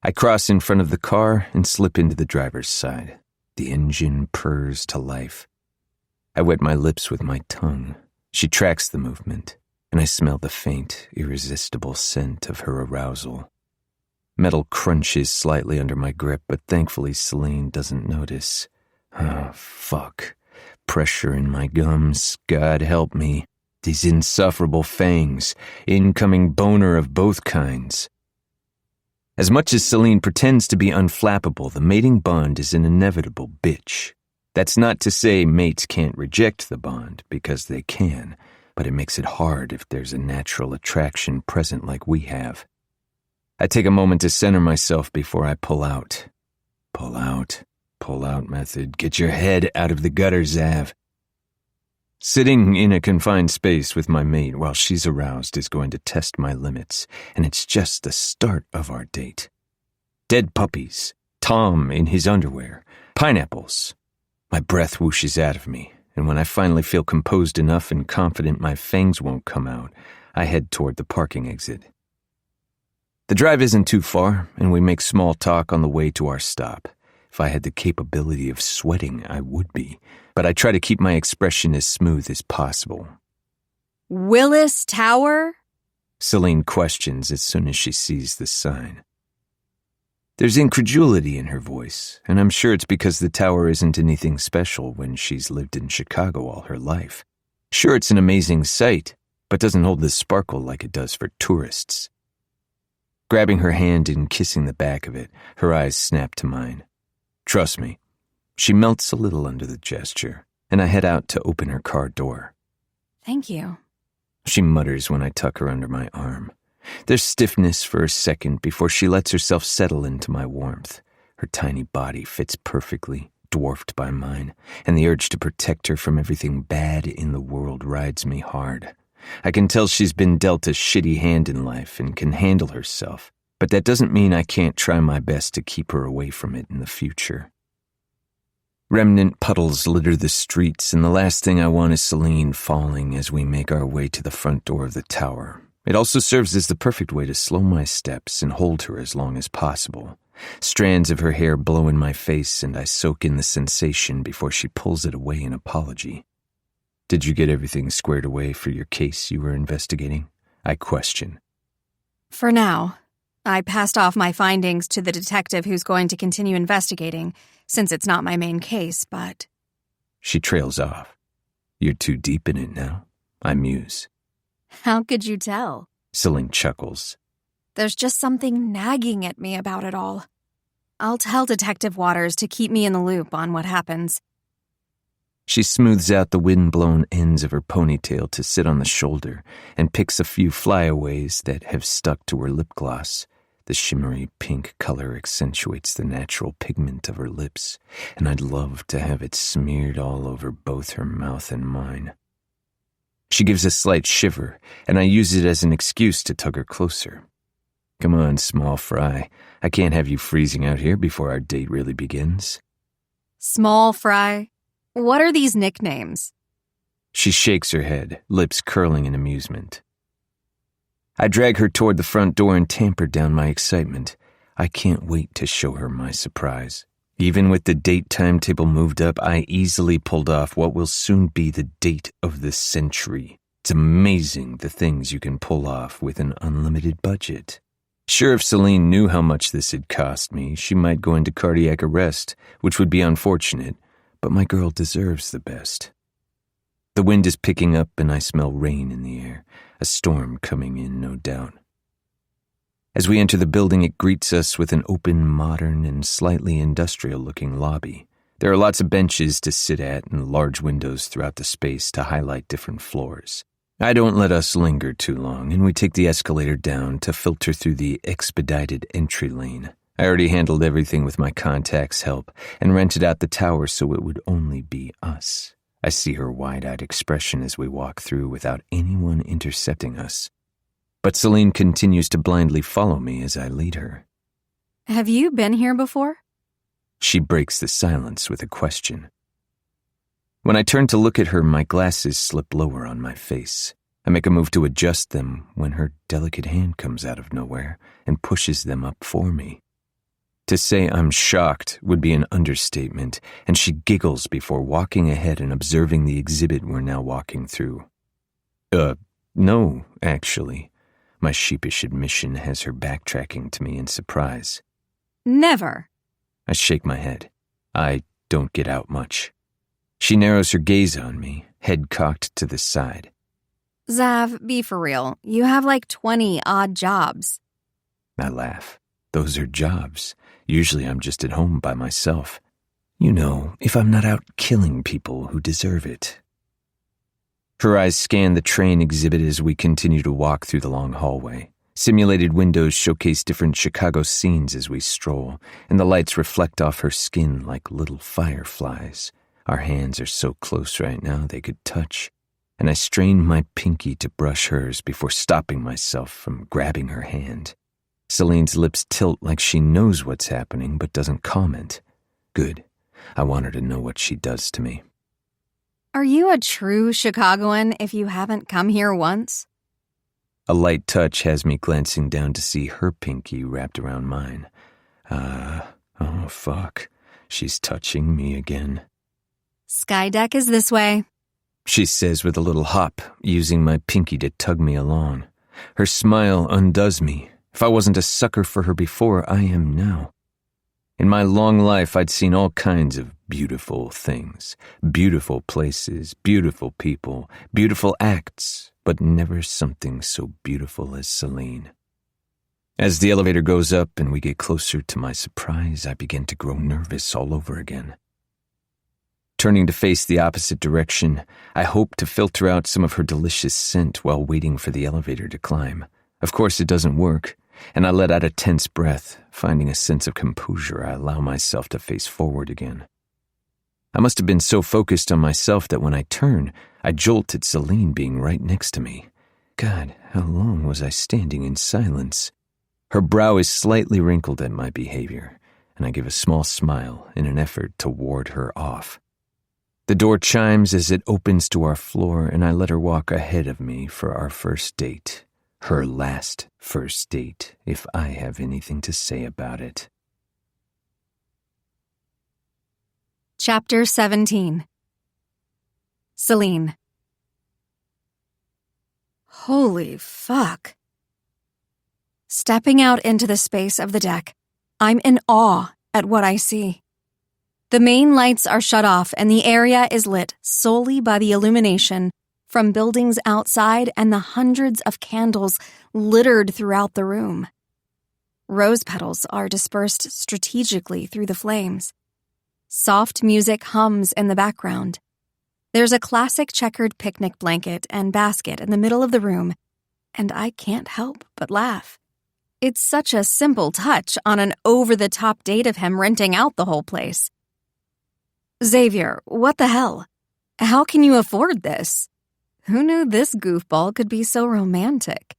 I cross in front of the car and slip into the driver's side. The engine purrs to life. I wet my lips with my tongue. She tracks the movement, and I smell the faint, irresistible scent of her arousal. Metal crunches slightly under my grip, but thankfully Celine doesn't notice. Oh, fuck. Pressure in my gums, God help me. These insufferable fangs, incoming boner of both kinds. As much as Celine pretends to be unflappable, the mating bond is an inevitable bitch. That's not to say mates can't reject the bond, because they can, but it makes it hard if there's a natural attraction present like we have. I take a moment to center myself before I pull out. Pull out method. Get your head out of the gutter, Zav. Sitting in a confined space with my mate while she's aroused is going to test my limits, and it's just the start of our date. Dead puppies, Tom in his underwear, pineapples. My breath whooshes out of me, and when I finally feel composed enough and confident my fangs won't come out, I head toward the parking exit. The drive isn't too far, and we make small talk on the way to our stop. If I had the capability of sweating, I would be, but I try to keep my expression as smooth as possible. Willis Tower? Celine questions as soon as she sees the sign. There's incredulity in her voice, and I'm sure it's because the tower isn't anything special when she's lived in Chicago all her life. Sure, it's an amazing sight, but doesn't hold the sparkle like it does for tourists. Grabbing her hand and kissing the back of it, her eyes snap to mine. Trust me. She melts a little under the gesture, and I head out to open her car door. Thank you. She mutters when I tuck her under my arm. There's stiffness for a second before she lets herself settle into my warmth. Her tiny body fits perfectly, dwarfed by mine, and the urge to protect her from everything bad in the world rides me hard. I can tell she's been dealt a shitty hand in life and can handle herself, but that doesn't mean I can't try my best to keep her away from it in the future. Remnant puddles litter the streets, and the last thing I want is Celine falling as we make our way to the front door of the tower. It also serves as the perfect way to slow my steps and hold her as long as possible. Strands of her hair blow in my face, and I soak in the sensation before she pulls it away in apology. Did you get everything squared away for your case you were investigating? I question. For now. I passed off my findings to the detective who's going to continue investigating, since it's not my main case, but... She trails off. You're too deep in it now, I muse. How could you tell? Celine chuckles. There's just something nagging at me about it all. I'll tell Detective Waters to keep me in the loop on what happens. She smooths out the wind-blown ends of her ponytail to sit on the shoulder and picks a few flyaways that have stuck to her lip gloss. The shimmery pink color accentuates the natural pigment of her lips, and I'd love to have it smeared all over both her mouth and mine. She gives a slight shiver, and I use it as an excuse to tug her closer. Come on, small fry. I can't have you freezing out here before our date really begins. Small fry? What are these nicknames? She shakes her head, lips curling in amusement. I drag her toward the front door and tamper down my excitement. I can't wait to show her my surprise. Even with the date timetable moved up, I easily pulled off what will soon be the date of the century. It's amazing the things you can pull off with an unlimited budget. Sure, if Celine knew how much this had cost me, she might go into cardiac arrest, which would be unfortunate, but my girl deserves the best. The wind is picking up and I smell rain in the air, a storm coming in, no doubt. As we enter the building, it greets us with an open, modern, and slightly industrial-looking lobby. There are lots of benches to sit at and large windows throughout the space to highlight different floors. I don't let us linger too long, and we take the escalator down to filter through the expedited entry lane. I already handled everything with my contact's help and rented out the tower so it would only be us. I see her wide-eyed expression as we walk through without anyone intercepting us. But Celine continues to blindly follow me as I lead her. Have you been here before? She breaks the silence with a question. When I turn to look at her, my glasses slip lower on my face. I make a move to adjust them when her delicate hand comes out of nowhere and pushes them up for me. To say I'm shocked would be an understatement, and she giggles before walking ahead and observing the exhibit we're now walking through. No, actually. My sheepish admission has her backtracking to me in surprise. Never. I shake my head. I don't get out much. She narrows her gaze on me, head cocked to the side. Zav, be for real. You have like 20 odd jobs. I laugh. Those are jobs. Usually I'm just at home by myself. You know, if I'm not out killing people who deserve it. Her eyes scan the train exhibit as we continue to walk through the long hallway. Simulated windows showcase different Chicago scenes as we stroll, and the lights reflect off her skin like little fireflies. Our hands are so close right now they could touch, and I strain my pinky to brush hers before stopping myself from grabbing her hand. Celine's lips tilt like she knows what's happening but doesn't comment. Good. I want her to know what she does to me. Are you a true Chicagoan if you haven't come here once? A light touch has me glancing down to see her pinky wrapped around mine. Oh fuck. She's touching me again. Skydeck is this way, she says with a little hop, using my pinky to tug me along. Her smile undoes me. If I wasn't a sucker for her before, I am now. In my long life, I'd seen all kinds of beautiful things, beautiful places, beautiful people, beautiful acts, but never something so beautiful as Celine. As the elevator goes up and we get closer, to my surprise, I begin to grow nervous all over again. Turning to face the opposite direction, I hope to filter out some of her delicious scent while waiting for the elevator to climb. Of course, it doesn't work, and I let out a tense breath. Finding a sense of composure, I allow myself to face forward again. I must have been so focused on myself that when I turn, I jolt at Celine being right next to me. God, how long was I standing in silence? Her brow is slightly wrinkled at my behavior, and I give a small smile in an effort to ward her off. The door chimes as it opens to our floor, and I let her walk ahead of me for our first date. Her last first date, if I have anything to say about it. Chapter 17. Celine. Holy fuck. Stepping out into the space of the deck, I'm in awe at what I see. The main lights are shut off and the area is lit solely by the illumination from buildings outside and the hundreds of candles littered throughout the room. Rose petals are dispersed strategically through the flames. Soft music hums in the background. There's a classic checkered picnic blanket and basket in the middle of the room, and I can't help but laugh. It's such a simple touch on an over-the-top date of him renting out the whole place. Xavier, what the hell? How can you afford this? Who knew this goofball could be so romantic?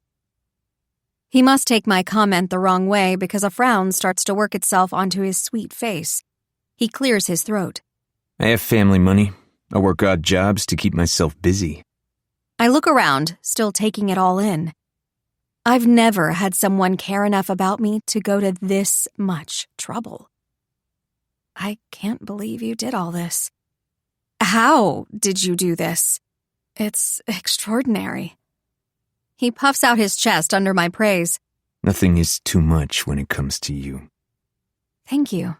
He must take my comment the wrong way because a frown starts to work itself onto his sweet face. He clears his throat. I have family money. I work odd jobs to keep myself busy. I look around, still taking it all in. I've never had someone care enough about me to go to this much trouble. I can't believe you did all this. How did you do this? It's extraordinary. He puffs out his chest under my praise. Nothing is too much when it comes to you. Thank you.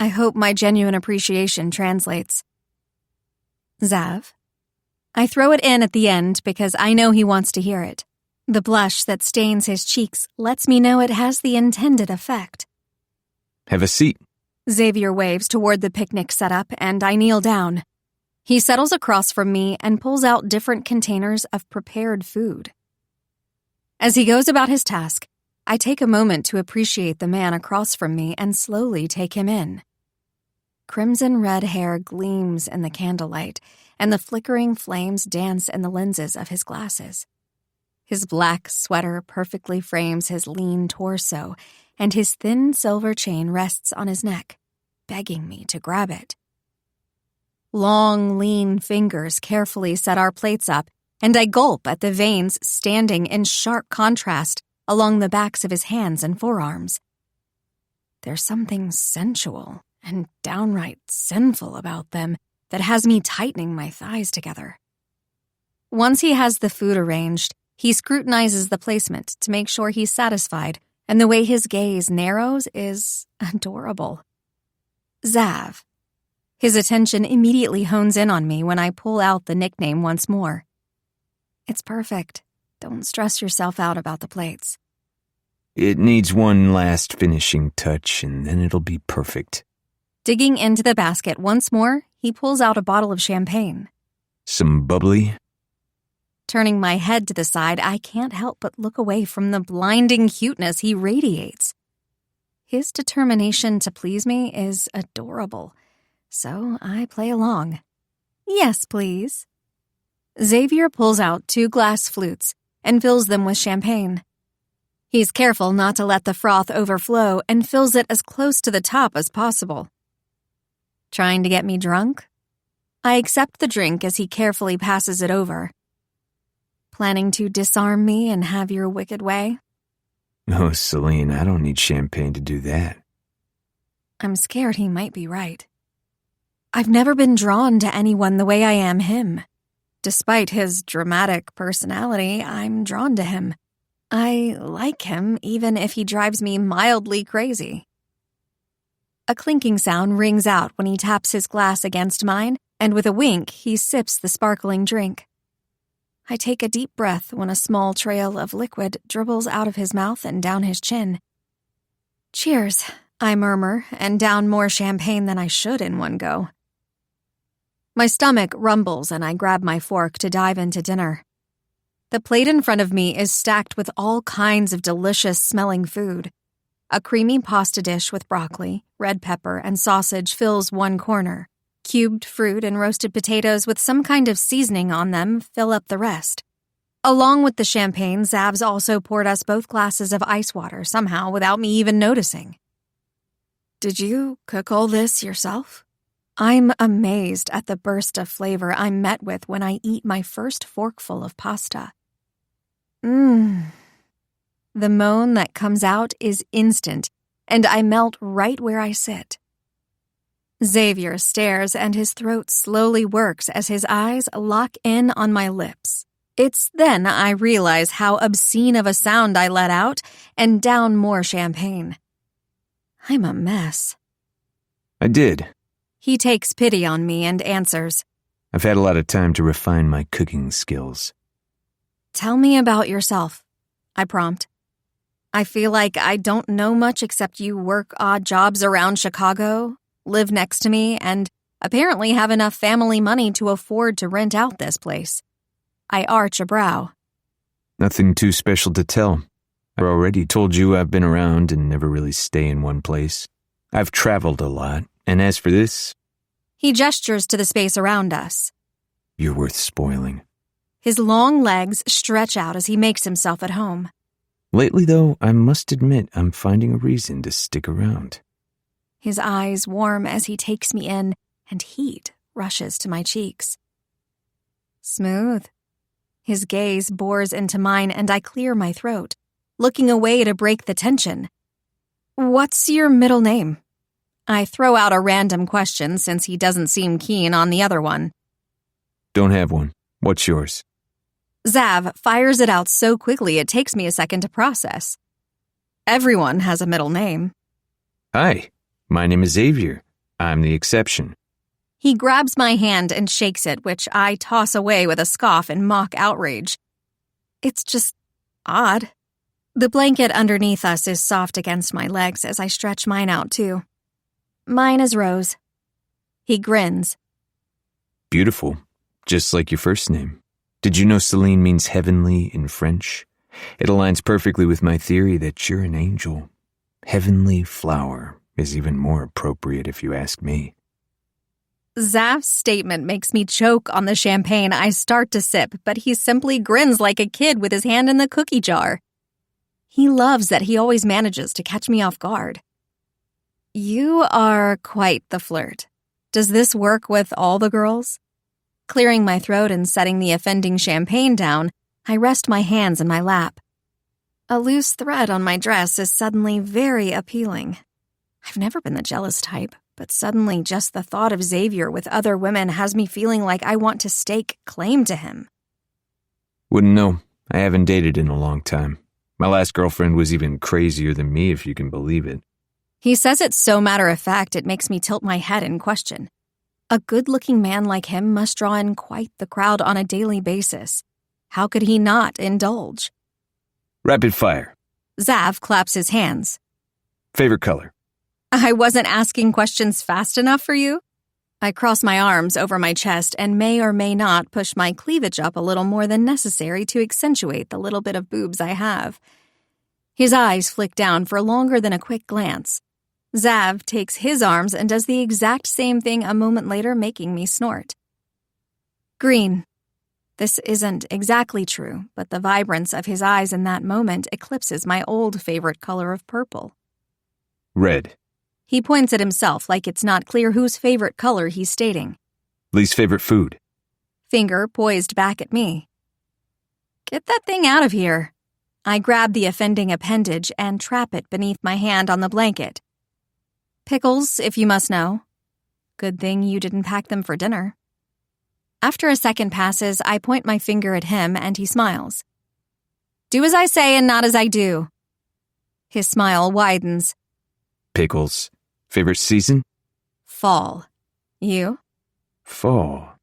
I hope my genuine appreciation translates. Zav. I throw it in at the end because I know he wants to hear it. The blush that stains his cheeks lets me know it has the intended effect. Have a seat. Xavier waves toward the picnic setup, and I kneel down. He settles across from me and pulls out different containers of prepared food. As he goes about his task, I take a moment to appreciate the man across from me and slowly take him in. Crimson-red hair gleams in the candlelight, and the flickering flames dance in the lenses of his glasses. His black sweater perfectly frames his lean torso, and his thin silver chain rests on his neck, begging me to grab it. Long, lean fingers carefully set our plates up, and I gulp at the veins standing in sharp contrast along the backs of his hands and forearms. There's something sensual and downright sinful about them that has me tightening my thighs together. Once he has the food arranged, he scrutinizes the placement to make sure he's satisfied, and the way his gaze narrows is adorable. Zav. His attention immediately hones in on me when I pull out the nickname once more. It's perfect. Don't stress yourself out about the plates. It needs one last finishing touch, and then it'll be perfect. Digging into the basket once more, he pulls out a bottle of champagne. Some bubbly? Turning my head to the side, I can't help but look away from the blinding cuteness he radiates. His determination to please me is adorable, so I play along. Yes, please. Xavier pulls out 2 glass flutes and fills them with champagne. He's careful not to let the froth overflow and fills it as close to the top as possible. Trying to get me drunk? I accept the drink as he carefully passes it over. Planning to disarm me and have your wicked way? Oh, Celine, I don't need champagne to do that. I'm scared he might be right. I've never been drawn to anyone the way I am him. Despite his dramatic personality, I'm drawn to him. I like him even if he drives me mildly crazy. A clinking sound rings out when he taps his glass against mine, and with a wink, he sips the sparkling drink. I take a deep breath when a small trail of liquid dribbles out of his mouth and down his chin. Cheers, I murmur, and down more champagne than I should in one go. My stomach rumbles and I grab my fork to dive into dinner. The plate in front of me is stacked with all kinds of delicious-smelling food. A creamy pasta dish with broccoli, red pepper, and sausage fills one corner. Cubed fruit and roasted potatoes with some kind of seasoning on them fill up the rest. Along with the champagne, Zav's also poured us both glasses of ice water somehow without me even noticing. Did you cook all this yourself? I'm amazed at the burst of flavor I'm met with when I eat my first forkful of pasta. The moan that comes out is instant, and I melt right where I sit. Xavier stares and his throat slowly works as his eyes lock in on my lips. It's then I realize how obscene of a sound I let out and down more champagne. I'm a mess. I did. He takes pity on me and answers. I've had a lot of time to refine my cooking skills. Tell me about yourself, I prompt. I feel like I don't know much except you work odd jobs around Chicago, live next to me, and apparently have enough family money to afford to rent out this place. I arch a brow. Nothing too special to tell. I already told you I've been around and never really stay in one place. I've traveled a lot, and as for this... He gestures to the space around us. You're worth spoiling. His long legs stretch out as he makes himself at home. Lately, though, I must admit I'm finding a reason to stick around. His eyes warm as he takes me in, and heat rushes to my cheeks. Smooth. His gaze bores into mine, and I clear my throat, looking away to break the tension. What's your middle name? I throw out a random question since he doesn't seem keen on the other one. Don't have one. What's yours? Zav fires it out so quickly it takes me a second to process. Everyone has a middle name. Hi, my name is Xavier. I'm the exception. He grabs my hand and shakes it, which I toss away with a scoff and mock outrage. It's just odd. The blanket underneath us is soft against my legs as I stretch mine out, too. Mine is Rose. He grins. Beautiful, just like your first name. Did you know Celine means heavenly in French? It aligns perfectly with my theory that you're an angel. Heavenly flower is even more appropriate if you ask me. Zav's statement makes me choke on the champagne I start to sip, but he simply grins like a kid with his hand in the cookie jar. He loves that he always manages to catch me off guard. You are quite the flirt. Does this work with all the girls? Clearing my throat and setting the offending champagne down, I rest my hands in my lap. A loose thread on my dress is suddenly very appealing. I've never been the jealous type, but suddenly just the thought of Xavier with other women has me feeling like I want to stake claim to him. Wouldn't know. I haven't dated in a long time. My last girlfriend was even crazier than me, if you can believe it. He says it so matter-of-fact it makes me tilt my head in question. A good-looking man like him must draw in quite the crowd on a daily basis. How could he not indulge? Rapid fire. Zav claps his hands. Favorite color? I wasn't asking questions fast enough for you? I cross my arms over my chest and may or may not push my cleavage up a little more than necessary to accentuate the little bit of boobs I have. His eyes flick down for longer than a quick glance. Zav takes his arms and does the exact same thing a moment later, making me snort. Green. This isn't exactly true, but the vibrance of his eyes in that moment eclipses my old favorite color of purple. Red. He points at himself like it's not clear whose favorite color he's stating. Least favorite food? Finger poised back at me. Get that thing out of here. I grab the offending appendage and trap it beneath my hand on the blanket. Pickles, if you must know. Good thing you didn't pack them for dinner. After a second passes, I point my finger at him and he smiles. Do as I say and not as I do. His smile widens. Pickles. Favorite season? Fall. You? Fall.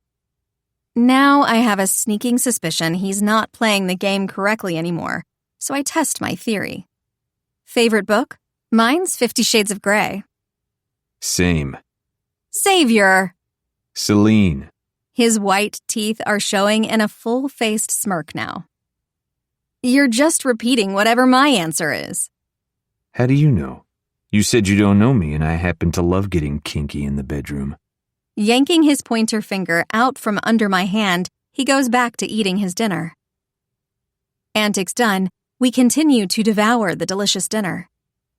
Now I have a sneaking suspicion he's not playing the game correctly anymore, so I test my theory. Favorite book? Mine's 50 Shades of Grey. Same. Savior! Celine. His white teeth are showing in a full-faced smirk now. You're just repeating whatever my answer is. How do you know? You said you don't know me, and I happen to love getting kinky in the bedroom. Yanking his pointer finger out from under my hand, he goes back to eating his dinner. Antics done, we continue to devour the delicious dinner.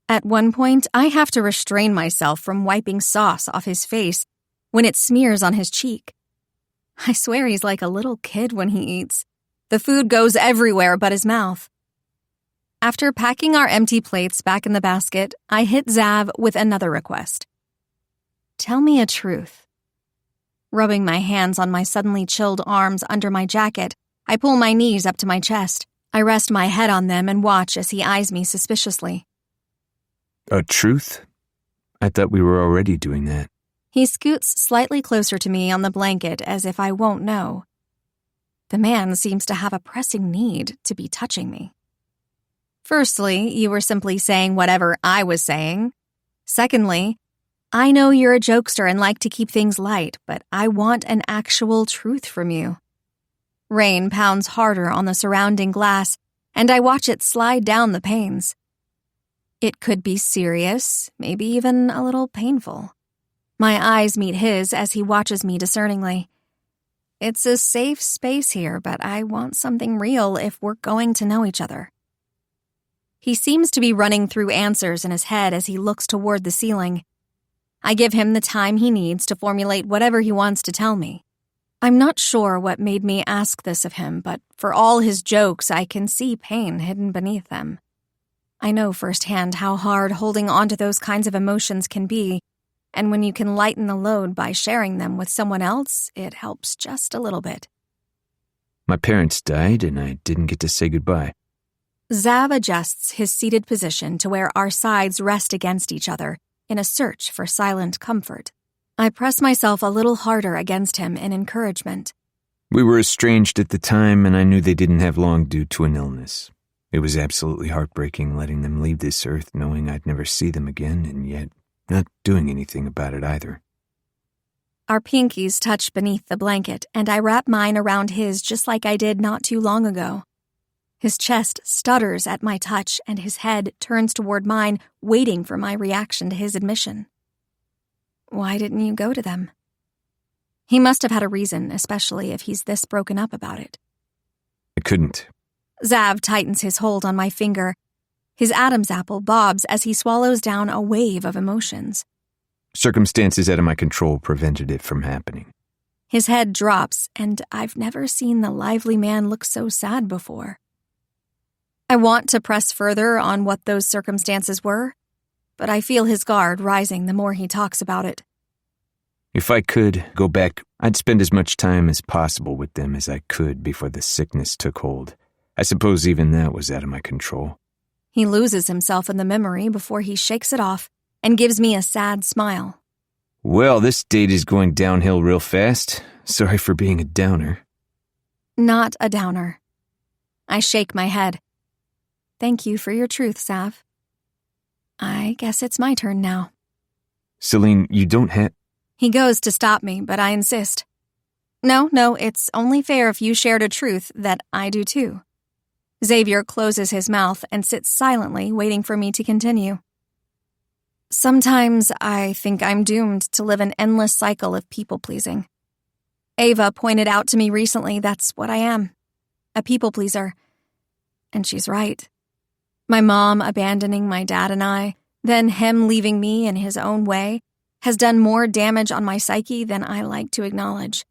At one point, I have to restrain myself from wiping sauce off his face when it smears on his cheek. I swear he's like a little kid when he eats. The food goes everywhere but his mouth. After packing our empty plates back in the basket, I hit Zav with another request. Tell me a truth. Rubbing my hands on my suddenly chilled arms under my jacket, I pull my knees up to my chest. I rest my head on them and watch as he eyes me suspiciously. A truth? I thought we were already doing that. He scoots slightly closer to me on the blanket as if I won't know. The man seems to have a pressing need to be touching me. Firstly, you were simply saying whatever I was saying. Secondly, I know you're a jokester and like to keep things light, but I want an actual truth from you. Rain pounds harder on the surrounding glass, and I watch it slide down the panes. It could be serious, maybe even a little painful. My eyes meet his as he watches me discerningly. It's a safe space here, but I want something real if we're going to know each other. He seems to be running through answers in his head as he looks toward the ceiling. I give him the time he needs to formulate whatever he wants to tell me. I'm not sure what made me ask this of him, but for all his jokes, I can see pain hidden beneath them. I know firsthand how hard holding on to those kinds of emotions can be, and when you can lighten the load by sharing them with someone else, it helps just a little bit. My parents died, and I didn't get to say goodbye. Zav adjusts his seated position to where our sides rest against each other in a search for silent comfort. I press myself a little harder against him in encouragement. We were estranged at the time, and I knew they didn't have long due to an illness. It was absolutely heartbreaking letting them leave this earth knowing I'd never see them again, and yet not doing anything about it either. Our pinkies touch beneath the blanket, and I wrap mine around his just like I did not too long ago. His chest stutters at my touch, and his head turns toward mine, waiting for my reaction to his admission. Why didn't you go to them? He must have had a reason, especially if he's this broken up about it. I couldn't. Zav tightens his hold on my finger. His Adam's apple bobs as he swallows down a wave of emotions. Circumstances out of my control prevented it from happening. His head drops, and I've never seen the lively man look so sad before. I want to press further on what those circumstances were, but I feel his guard rising the more he talks about it. If I could go back, I'd spend as much time as possible with them as I could before the sickness took hold. I suppose even that was out of my control. He loses himself in the memory before he shakes it off and gives me a sad smile. Well, this date is going downhill real fast. Sorry for being a downer. Not a downer. I shake my head. Thank you for your truth, Zav. I guess it's my turn now. Celine, you don't have... He goes to stop me, but I insist. No, it's only fair if you shared a truth that I do too. Xavier closes his mouth and sits silently, waiting for me to continue. Sometimes I think I'm doomed to live an endless cycle of people-pleasing. Ava pointed out to me recently that's what I am, a people-pleaser. And she's right. My mom abandoning my dad and I, then him leaving me in his own way, has done more damage on my psyche than I like to acknowledge.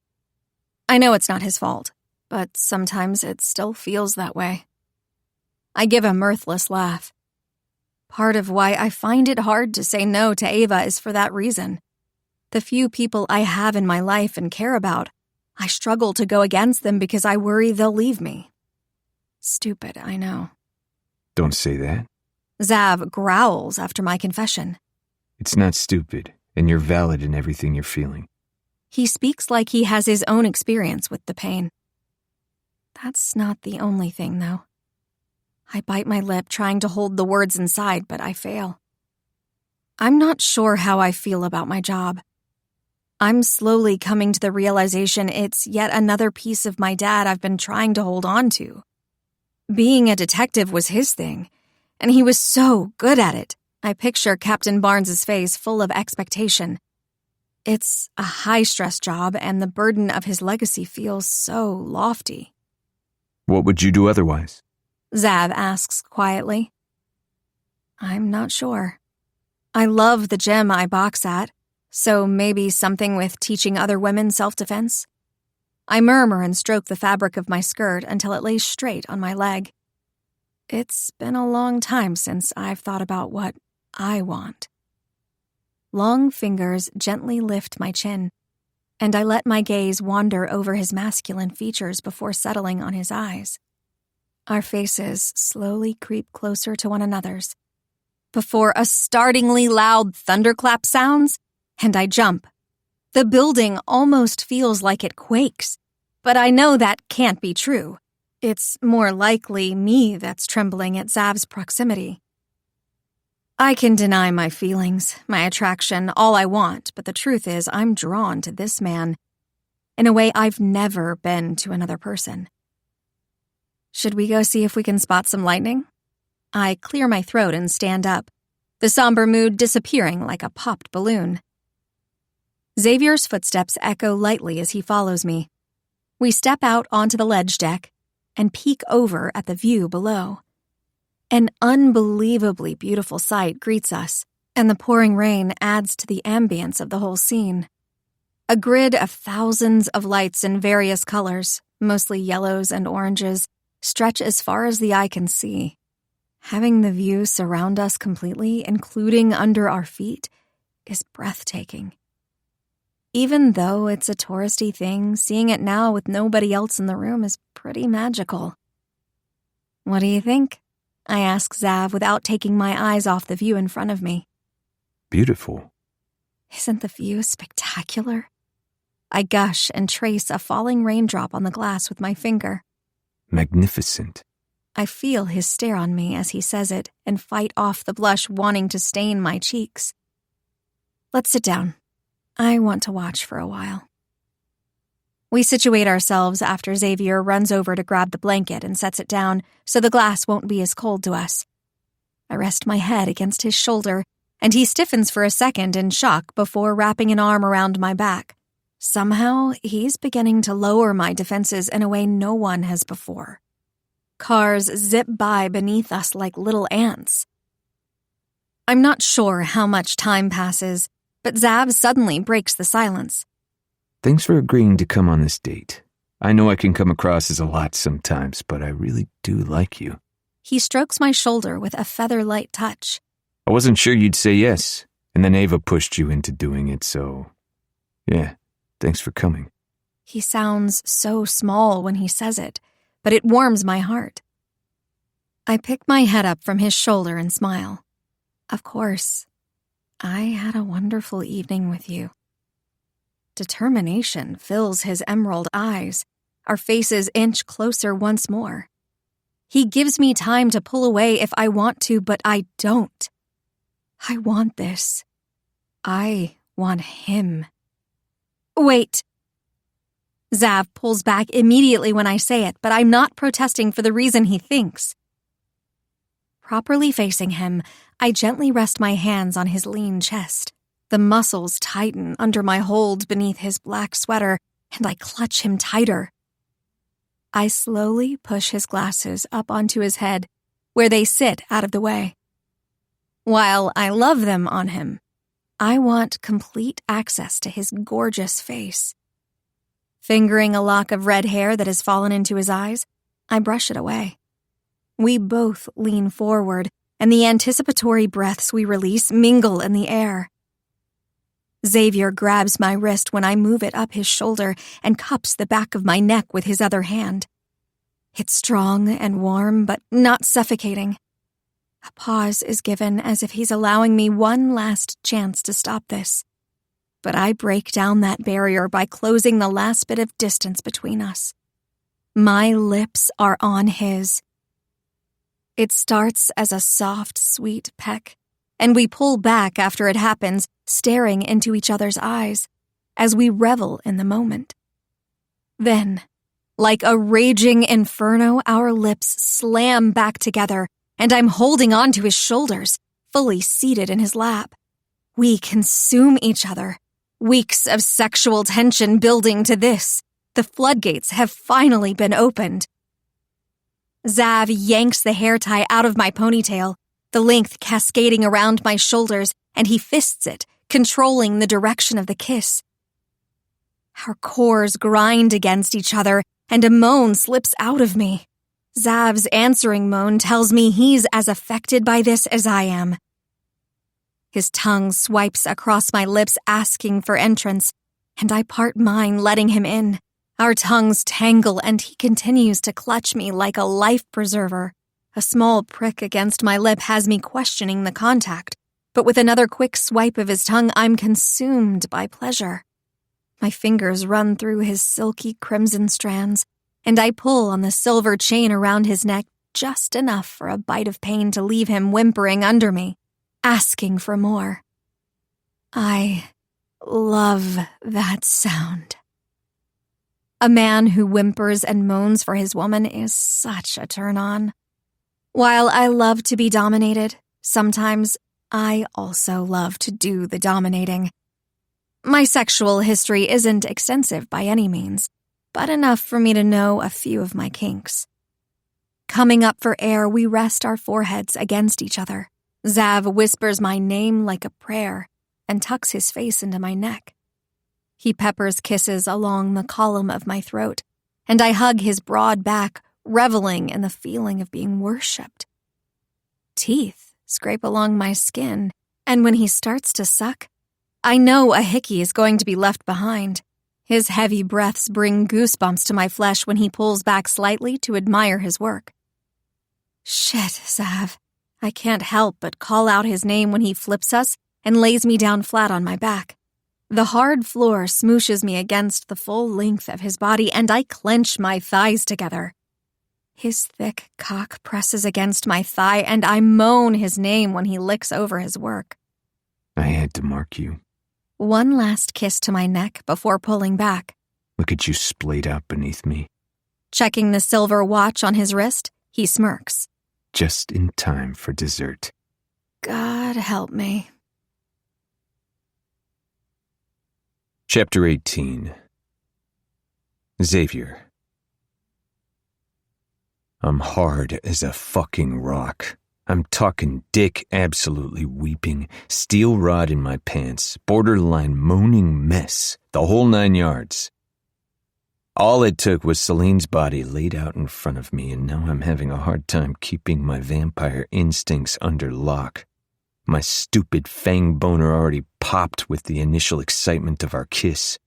I know it's not his fault, but sometimes it still feels that way. I give a mirthless laugh. Part of why I find it hard to say no to Ava is for that reason. The few people I have in my life and care about, I struggle to go against them because I worry they'll leave me. Stupid, I know. Don't say that. Zav growls after my confession. It's not stupid, and you're valid in everything you're feeling. He speaks like he has his own experience with the pain. That's not the only thing, though. I bite my lip, trying to hold the words inside, but I fail. I'm not sure how I feel about my job. I'm slowly coming to the realization it's yet another piece of my dad I've been trying to hold on to. Being a detective was his thing, and he was so good at it. I picture Captain Barnes's face full of expectation. It's a high-stress job, and the burden of his legacy feels so lofty. What would you do otherwise? Zav asks quietly. I'm not sure. I love the gym I box at, so maybe something with teaching other women self-defense? I murmur and stroke the fabric of my skirt until it lays straight on my leg. It's been a long time since I've thought about what I want. Long fingers gently lift my chin, and I let my gaze wander over his masculine features before settling on his eyes. Our faces slowly creep closer to one another's, before a startlingly loud thunderclap sounds, and I jump. The building almost feels like it quakes, but I know that can't be true. It's more likely me that's trembling at Zav's proximity. I can deny my feelings, my attraction, all I want, but the truth is I'm drawn to this man in a way I've never been to another person. Should we go see if we can spot some lightning? I clear my throat and stand up, the somber mood disappearing like a popped balloon. Xavier's footsteps echo lightly as he follows me. We step out onto the ledge deck and peek over at the view below. An unbelievably beautiful sight greets us, and the pouring rain adds to the ambience of the whole scene. A grid of thousands of lights in various colors, mostly yellows and oranges, stretch as far as the eye can see. Having the view surround us completely, including under our feet, is breathtaking. Even though it's a touristy thing, seeing it now with nobody else in the room is pretty magical. What do you think? I ask Zav without taking my eyes off the view in front of me. Beautiful. Isn't the view spectacular? I gush and trace a falling raindrop on the glass with my finger. Magnificent. I feel his stare on me as he says it and fight off the blush wanting to stain my cheeks. Let's sit down. I want to watch for a while. We situate ourselves after Xavier runs over to grab the blanket and sets it down so the glass won't be as cold to us. I rest my head against his shoulder, and he stiffens for a second in shock before wrapping an arm around my back. Somehow, he's beginning to lower my defenses in a way no one has before. Cars zip by beneath us like little ants. I'm not sure how much time passes, but Zav suddenly breaks the silence. Thanks for agreeing to come on this date. I know I can come across as a lot sometimes, but I really do like you. He strokes my shoulder with a feather-light touch. I wasn't sure you'd say yes, and then Ava pushed you into doing it, so... yeah, thanks for coming. He sounds so small when he says it, but it warms my heart. I pick my head up from his shoulder and smile. Of course, I had a wonderful evening with you. Determination fills his emerald eyes. Our faces inch closer once more. He gives me time to pull away if I want to, but I don't. I want this. I want him. Wait. Zav pulls back immediately when I say it, but I'm not protesting for the reason he thinks. Properly facing him, I gently rest my hands on his lean chest. The muscles tighten under my hold beneath his black sweater, and I clutch him tighter. I slowly push his glasses up onto his head, where they sit out of the way. While I love them on him, I want complete access to his gorgeous face. Fingering a lock of red hair that has fallen into his eyes, I brush it away. We both lean forward, and the anticipatory breaths we release mingle in the air. Xavier grabs my wrist when I move it up his shoulder and cups the back of my neck with his other hand. It's strong and warm, but not suffocating. A pause is given as if he's allowing me one last chance to stop this. But I break down that barrier by closing the last bit of distance between us. My lips are on his. It starts as a soft, sweet peck, and we pull back after it happens, staring into each other's eyes as we revel in the moment. Then, like a raging inferno, our lips slam back together, and I'm holding on to his shoulders, fully seated in his lap. We consume each other. Weeks of sexual tension building to this. The floodgates have finally been opened. Zav yanks the hair tie out of my ponytail, the length cascading around my shoulders, and he fists it, controlling the direction of the kiss. Our cores grind against each other, and a moan slips out of me. Zav's answering moan tells me he's as affected by this as I am. His tongue swipes across my lips, asking for entrance, and I part mine, letting him in. Our tongues tangle, and he continues to clutch me like a life preserver. A small prick against my lip has me questioning the contact, but with another quick swipe of his tongue, I'm consumed by pleasure. My fingers run through his silky crimson strands, and I pull on the silver chain around his neck just enough for a bite of pain to leave him whimpering under me, asking for more. I love that sound. A man who whimpers and moans for his woman is such a turn-on. While I love to be dominated, sometimes I also love to do the dominating. My sexual history isn't extensive by any means, but enough for me to know a few of my kinks. Coming up for air, we rest our foreheads against each other. Zav whispers my name like a prayer and tucks his face into my neck. He peppers kisses along the column of my throat, and I hug his broad back, reveling in the feeling of being worshipped. Teeth scrape along my skin, and when he starts to suck, I know a hickey is going to be left behind. His heavy breaths bring goosebumps to my flesh when he pulls back slightly to admire his work. Shit, Zav. I can't help but call out his name when he flips us and lays me down flat on my back. The hard floor smooshes me against the full length of his body, and I clench my thighs together. His thick cock presses against my thigh, and I moan his name when he licks over his work. I had to mark you. One last kiss to my neck before pulling back. Look at you splayed out beneath me. Checking the silver watch on his wrist, he smirks. Just in time for dessert. God help me. Chapter 18. Xavier. I'm hard as a fucking rock. I'm talking dick absolutely weeping, steel rod in my pants, borderline moaning mess, the whole 9 yards. All it took was Celine's body laid out in front of me, and now I'm having a hard time keeping my vampire instincts under lock. My stupid fang boner already popped with the initial excitement of our kiss.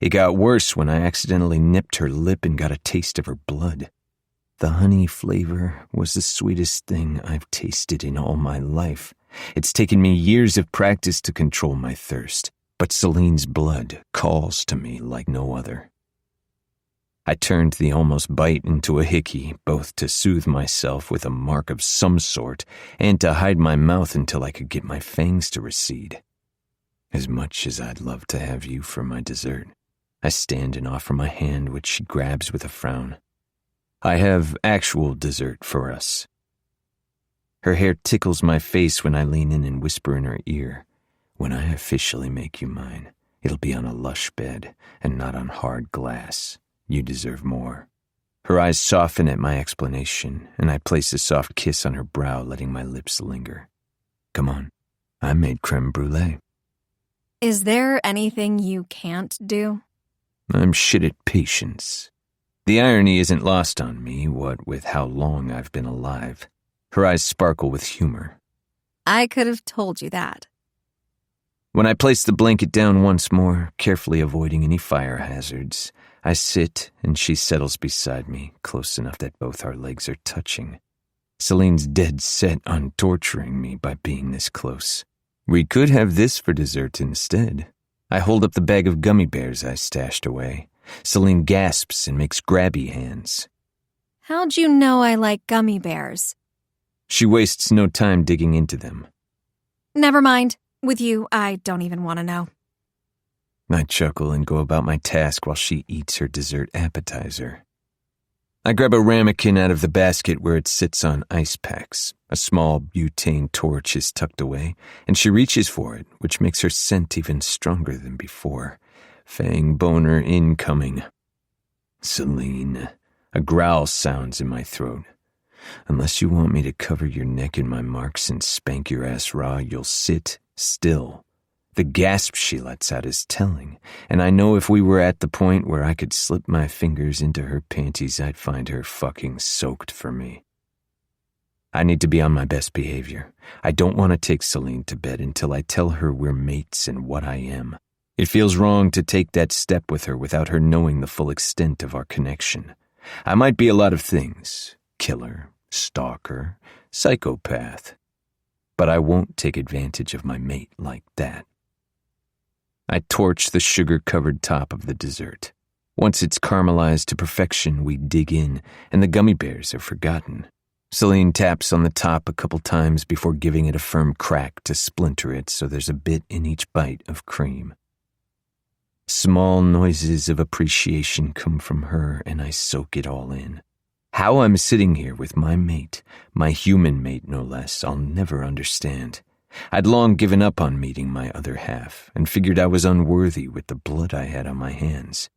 It got worse when I accidentally nipped her lip and got a taste of her blood. The honey flavor was the sweetest thing I've tasted in all my life. It's taken me years of practice to control my thirst, but Celine's blood calls to me like no other. I turned the almost bite into a hickey, both to soothe myself with a mark of some sort and to hide my mouth until I could get my fangs to recede. As much as I'd love to have you for my dessert, I stand and offer my hand, which she grabs with a frown. I have actual dessert for us. Her hair tickles my face when I lean in and whisper in her ear, "When I officially make you mine, it'll be on a lush bed and not on hard glass. You deserve more." Her eyes soften at my explanation, and I place a soft kiss on her brow, letting my lips linger. Come on, I made creme brulee. Is there anything you can't do? I'm shit at patience. The irony isn't lost on me, what with how long I've been alive. Her eyes sparkle with humor. I could have told you that. When I place the blanket down once more, carefully avoiding any fire hazards, I sit and she settles beside me, close enough that both our legs are touching. Celine's dead set on torturing me by being this close. We could have this for dessert instead. I hold up the bag of gummy bears I stashed away. Celine gasps and makes grabby hands. How'd you know I like gummy bears? She wastes no time digging into them. Never mind. With you, I don't even want to know. I chuckle and go about my task while she eats her dessert appetizer. I grab a ramekin out of the basket where it sits on ice packs. A small butane torch is tucked away, and she reaches for it, which makes her scent even stronger than before. Fang boner incoming. Celine. A growl sounds in my throat. Unless you want me to cover your neck in my marks and spank your ass raw, you'll sit still. The gasp she lets out is telling, and I know if we were at the point where I could slip my fingers into her panties, I'd find her fucking soaked for me. I need to be on my best behavior. I don't want to take Celine to bed until I tell her we're mates and what I am. It feels wrong to take that step with her without her knowing the full extent of our connection. I might be a lot of things. Killer, stalker, psychopath. But I won't take advantage of my mate like that. I torch the sugar-covered top of the dessert. Once it's caramelized to perfection, we dig in, and the gummy bears are forgotten. Celine taps on the top a couple times before giving it a firm crack to splinter it so there's a bit in each bite of cream. Small noises of appreciation come from her, and I soak it all in. How I'm sitting here with my mate, my human mate no less, I'll never understand. I'd long given up on meeting my other half, and figured I was unworthy with the blood I had on my hands.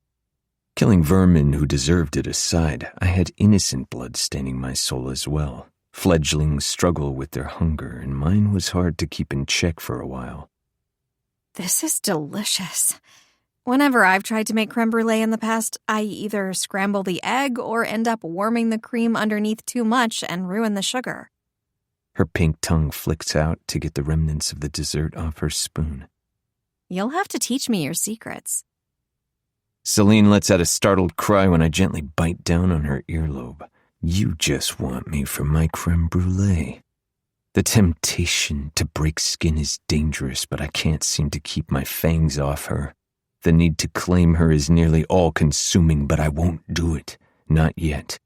Killing vermin who deserved it aside, I had innocent blood staining my soul as well. Fledglings struggle with their hunger, and mine was hard to keep in check for a while. This is delicious. Whenever I've tried to make creme brulee in the past, I either scramble the egg or end up warming the cream underneath too much and ruin the sugar. Her pink tongue flicks out to get the remnants of the dessert off her spoon. You'll have to teach me your secrets. Celine lets out a startled cry when I gently bite down on her earlobe. You just want me for my creme brulee. The temptation to break skin is dangerous, but I can't seem to keep my fangs off her. The need to claim her is nearly all-consuming, but I won't do it. Not yet.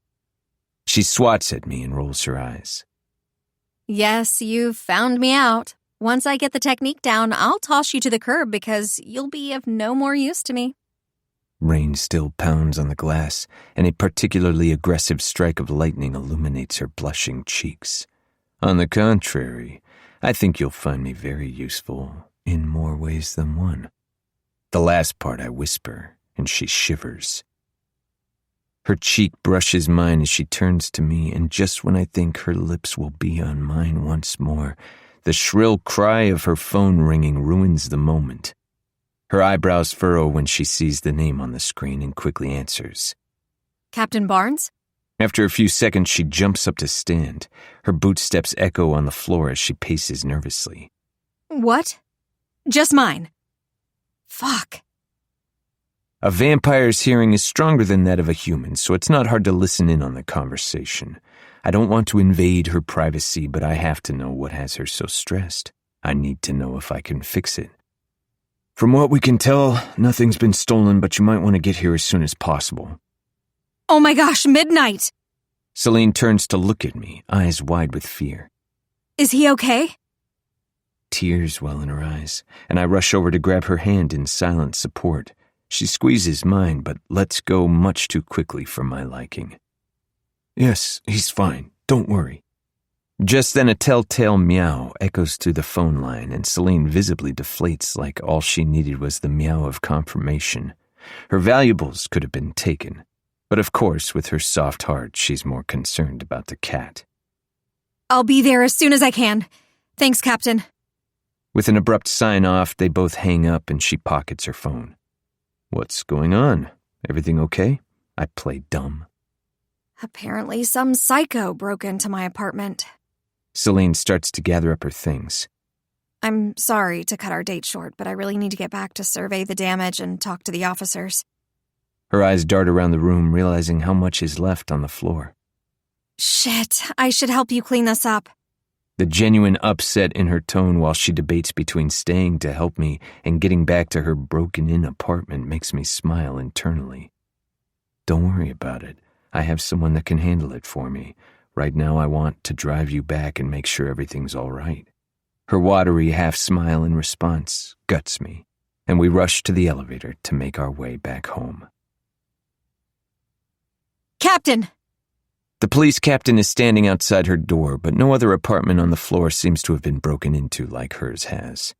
She swats at me and rolls her eyes. Yes, you've found me out. Once I get the technique down, I'll toss you to the curb because you'll be of no more use to me. Rain still pounds on the glass, and a particularly aggressive strike of lightning illuminates her blushing cheeks. On the contrary, I think you'll find me very useful in more ways than one. The last part I whisper, and she shivers. Her cheek brushes mine as she turns to me, and just when I think her lips will be on mine once more, the shrill cry of her phone ringing ruins the moment. Her eyebrows furrow when she sees the name on the screen and quickly answers. Captain Barnes? After a few seconds, she jumps up to stand. Her bootsteps echo on the floor as she paces nervously. What? Just mine. Fuck. A vampire's hearing is stronger than that of a human, so it's not hard to listen in on the conversation. I don't want to invade her privacy, but I have to know what has her so stressed. I need to know if I can fix it. From what we can tell, nothing's been stolen, but you might want to get here as soon as possible. Oh my gosh, midnight! Celine turns to look at me, eyes wide with fear. Is he okay? Tears well in her eyes, and I rush over to grab her hand in silent support. She squeezes mine, but lets go much too quickly for my liking. Yes, he's fine. Don't worry. Just then a telltale meow echoes through the phone line, and Celine visibly deflates like all she needed was the meow of confirmation. Her valuables could have been taken, but of course, with her soft heart, she's more concerned about the cat. I'll be there as soon as I can. Thanks, Captain. With an abrupt sign-off, they both hang up and she pockets her phone. What's going on? Everything okay? I play dumb. Apparently some psycho broke into my apartment. Celine starts to gather up her things. I'm sorry to cut our date short, but I really need to get back to survey the damage and talk to the officers. Her eyes dart around the room, realizing how much is left on the floor. Shit, I should help you clean this up. The genuine upset in her tone while she debates between staying to help me and getting back to her broken-in apartment makes me smile internally. Don't worry about it. I have someone that can handle it for me. Right now I want to drive you back and make sure everything's all right. Her watery half-smile in response guts me, and we rush to the elevator to make our way back home. Captain! The police captain is standing outside her door, but no other apartment on the floor seems to have been broken into like hers has.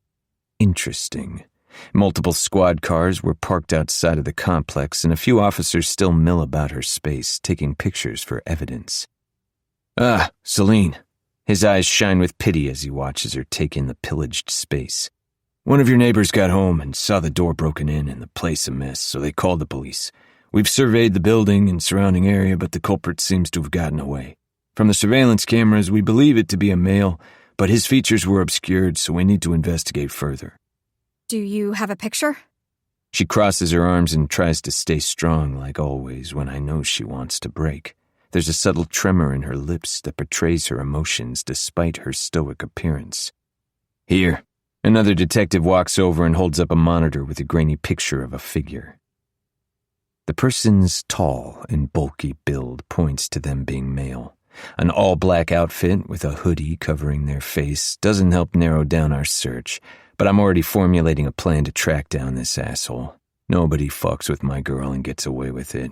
Interesting. Multiple squad cars were parked outside of the complex, and a few officers still mill about her space, taking pictures for evidence. Ah, Celine. His eyes shine with pity as he watches her take in the pillaged space. One of your neighbors got home and saw the door broken in and the place a mess, so they called the police. We've surveyed the building and surrounding area, but the culprit seems to have gotten away. From the surveillance cameras, we believe it to be a male, but his features were obscured, so we need to investigate further. Do you have a picture? She crosses her arms and tries to stay strong, like always, when I know she wants to break. There's a subtle tremor in her lips that betrays her emotions despite her stoic appearance. Here. Another detective walks over and holds up a monitor with a grainy picture of a figure. The person's tall and bulky build points to them being male. An all-black outfit with a hoodie covering their face doesn't help narrow down our search, but I'm already formulating a plan to track down this asshole. Nobody fucks with my girl and gets away with it.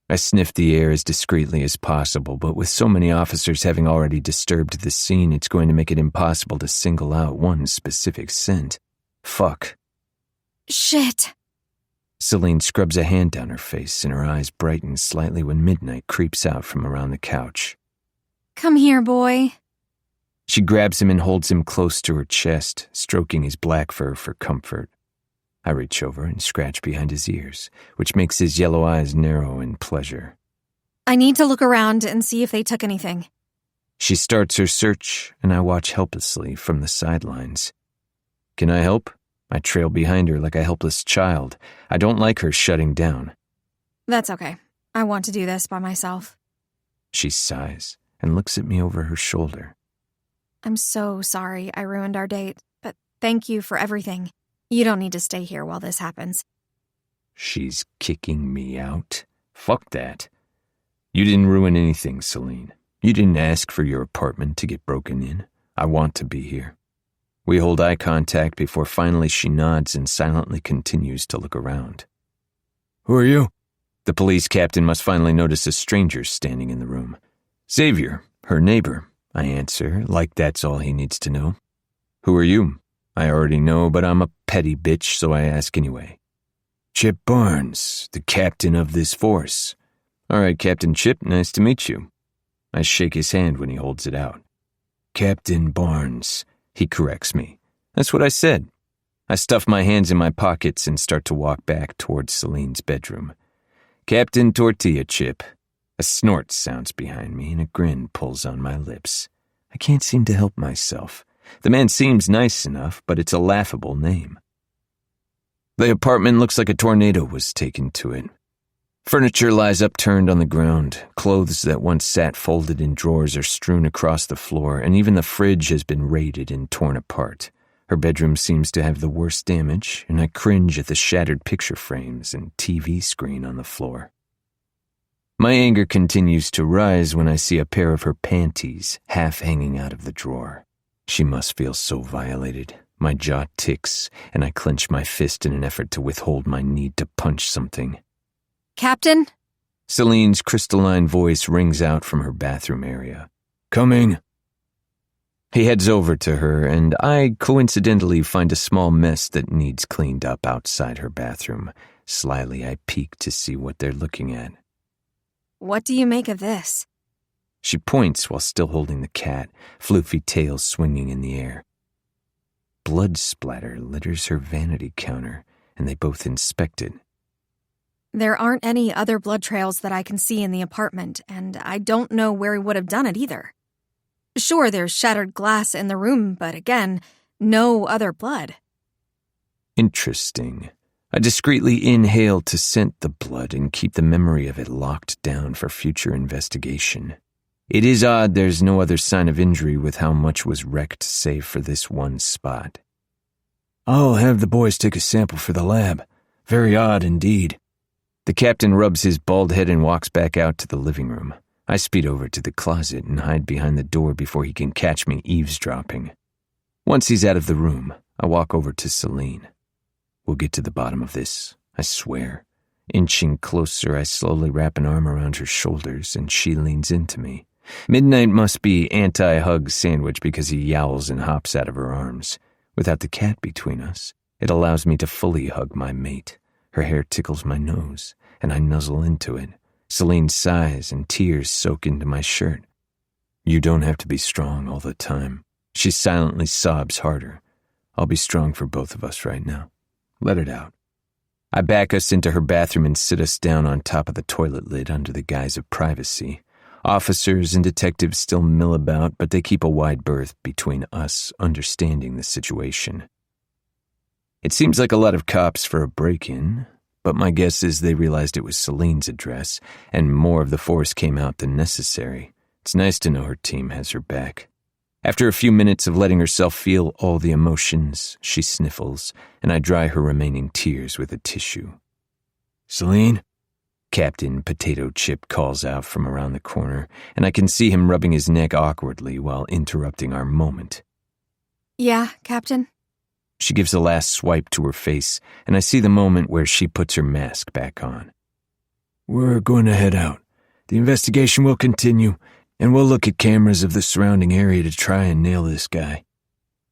I sniffed the air as discreetly as possible, but with so many officers having already disturbed the scene, it's going to make it impossible to single out one specific scent. Fuck. Shit. Celine scrubs a hand down her face, and her eyes brighten slightly when midnight creeps out from around the couch. Come here, boy. She grabs him and holds him close to her chest, stroking his black fur for comfort. I reach over and scratch behind his ears, which makes his yellow eyes narrow in pleasure. I need to look around and see if they took anything. She starts her search, and I watch helplessly from the sidelines. Can I help? I trail behind her like a helpless child. I don't like her shutting down. That's okay. I want to do this by myself. She sighs and looks at me over her shoulder. I'm so sorry I ruined our date, but thank you for everything. You don't need to stay here while this happens. She's kicking me out? Fuck that. You didn't ruin anything, Celine. You didn't ask for your apartment to get broken in. I want to be here. We hold eye contact before finally she nods and silently continues to look around. Who are you? The police captain must finally notice a stranger standing in the room. Xavier, her neighbor, I answer, like that's all he needs to know. Who are you? I already know, but I'm a petty bitch, so I ask anyway. Chip Barnes, the captain of this force. All right, Captain Chip, nice to meet you. I shake his hand when he holds it out. Captain Barnes, he corrects me. That's what I said. I stuff my hands in my pockets and start to walk back towards Celine's bedroom. Captain Tortilla Chip. A snort sounds behind me and a grin pulls on my lips. I can't seem to help myself. The man seems nice enough, but it's a laughable name. The apartment looks like a tornado was taken to it. Furniture lies upturned on the ground. Clothes that once sat folded in drawers are strewn across the floor, and even the fridge has been raided and torn apart. Her bedroom seems to have the worst damage, and I cringe at the shattered picture frames and TV screen on the floor. My anger continues to rise when I see a pair of her panties half hanging out of the drawer. She must feel so violated. My jaw ticks, and I clench my fist in an effort to withhold my need to punch something. Captain? Celine's crystalline voice rings out from her bathroom area. Coming. He heads over to her, and I coincidentally find a small mess that needs cleaned up outside her bathroom. Slyly, I peek to see what they're looking at. What do you make of this? She points while still holding the cat, floofy tail swinging in the air. Blood splatter litters her vanity counter, and they both inspect it. There aren't any other blood trails that I can see in the apartment, and I don't know where he would have done it either. Sure, there's shattered glass in the room, but again, no other blood. Interesting. I discreetly inhale to scent the blood and keep the memory of it locked down for future investigation. It is odd there's no other sign of injury with how much was wrecked save for this one spot. I'll have the boys take a sample for the lab. Very odd indeed. The captain rubs his bald head and walks back out to the living room. I speed over to the closet and hide behind the door before he can catch me eavesdropping. Once he's out of the room, I walk over to Celine. We'll get to the bottom of this, I swear. Inching closer, I slowly wrap an arm around her shoulders and she leans into me. Midnight must be anti-hug sandwich because he yowls and hops out of her arms. Without the cat between us, it allows me to fully hug my mate. Her hair tickles my nose, and I nuzzle into it. Celine sighs and tears soak into my shirt. You don't have to be strong all the time. She silently sobs harder. I'll be strong for both of us right now. Let it out. I back us into her bathroom and sit us down on top of the toilet lid under the guise of privacy. Officers and detectives still mill about, but they keep a wide berth between us understanding the situation. It seems like a lot of cops for a break-in, but my guess is they realized it was Celine's address, and more of the force came out than necessary. It's nice to know her team has her back. After a few minutes of letting herself feel all the emotions, she sniffles, and I dry her remaining tears with a tissue. Celine? Captain Potato Chip calls out from around the corner, and I can see him rubbing his neck awkwardly while interrupting our moment. Yeah, Captain? She gives a last swipe to her face, and I see the moment where she puts her mask back on. We're going to head out. The investigation will continue, and we'll look at cameras of the surrounding area to try and nail this guy.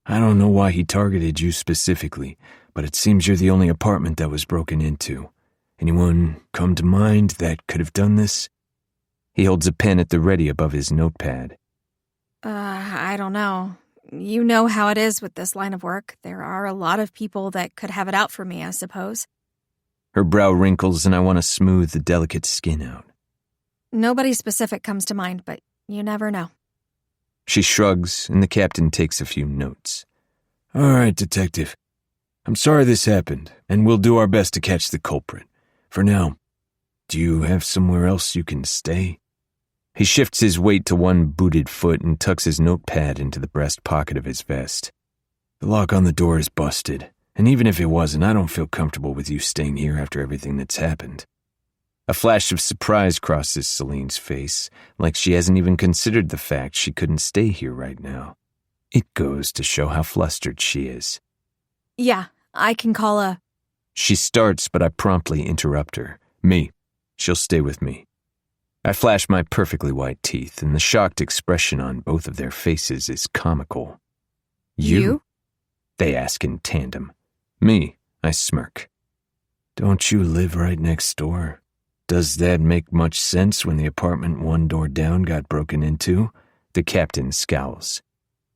I don't know why he targeted you specifically, but it seems you're the only apartment that was broken into. Anyone come to mind that could have done this? He holds a pen at the ready above his notepad. I don't know. You know how it is with this line of work. There are a lot of people that could have it out for me, I suppose. Her brow wrinkles and I want to smooth the delicate skin out. Nobody specific comes to mind, but you never know. She shrugs and the captain takes a few notes. All right, detective. I'm sorry this happened, and we'll do our best to catch the culprit. For now, do you have somewhere else you can stay? He shifts his weight to one booted foot and tucks his notepad into the breast pocket of his vest. The lock on the door is busted, and even if it wasn't, I don't feel comfortable with you staying here after everything that's happened. A flash of surprise crosses Celine's face, like she hasn't even considered the fact she couldn't stay here right now. It goes to show how flustered she is. Yeah, I can call a... She starts, but I promptly interrupt her. Me. She'll stay with me. I flash my perfectly white teeth, and the shocked expression on both of their faces is comical. You? They ask in tandem. Me, I smirk. Don't you live right next door? Does that make much sense when the apartment one door down got broken into? The captain scowls.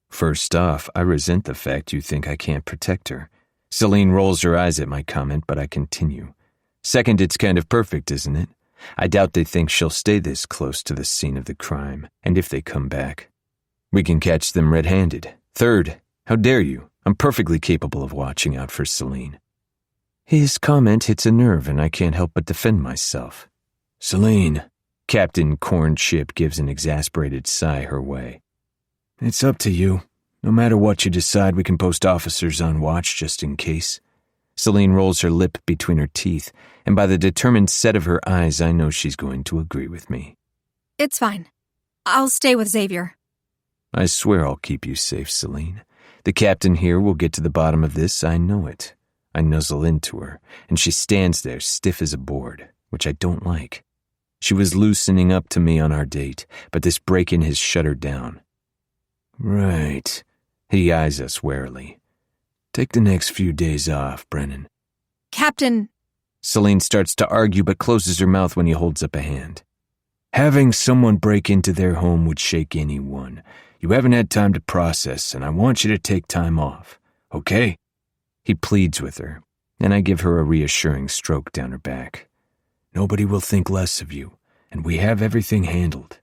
First off, I resent the fact you think I can't protect her. Celine rolls her eyes at my comment, but I continue. Second, it's kind of perfect, isn't it? I doubt they think she'll stay this close to the scene of the crime, and if they come back, we can catch them red-handed. Third, how dare you? I'm perfectly capable of watching out for Celine. His comment hits a nerve, and I can't help but defend myself. Celine, Captain Cornchip gives an exasperated sigh her way. It's up to you. No matter what you decide, we can post officers on watch just in case. Celine rolls her lip between her teeth, and by the determined set of her eyes, I know she's going to agree with me. It's fine. I'll stay with Xavier. I swear I'll keep you safe, Celine. The captain here will get to the bottom of this, I know it. I nuzzle into her, and she stands there stiff as a board, which I don't like. She was loosening up to me on our date, but this break-in has shut her down. Right. He eyes us warily. Take the next few days off, Brennan. Captain... Celine starts to argue but closes her mouth when he holds up a hand. Having someone break into their home would shake anyone. You haven't had time to process, and I want you to take time off, okay? He pleads with her, and I give her a reassuring stroke down her back. Nobody will think less of you, and we have everything handled.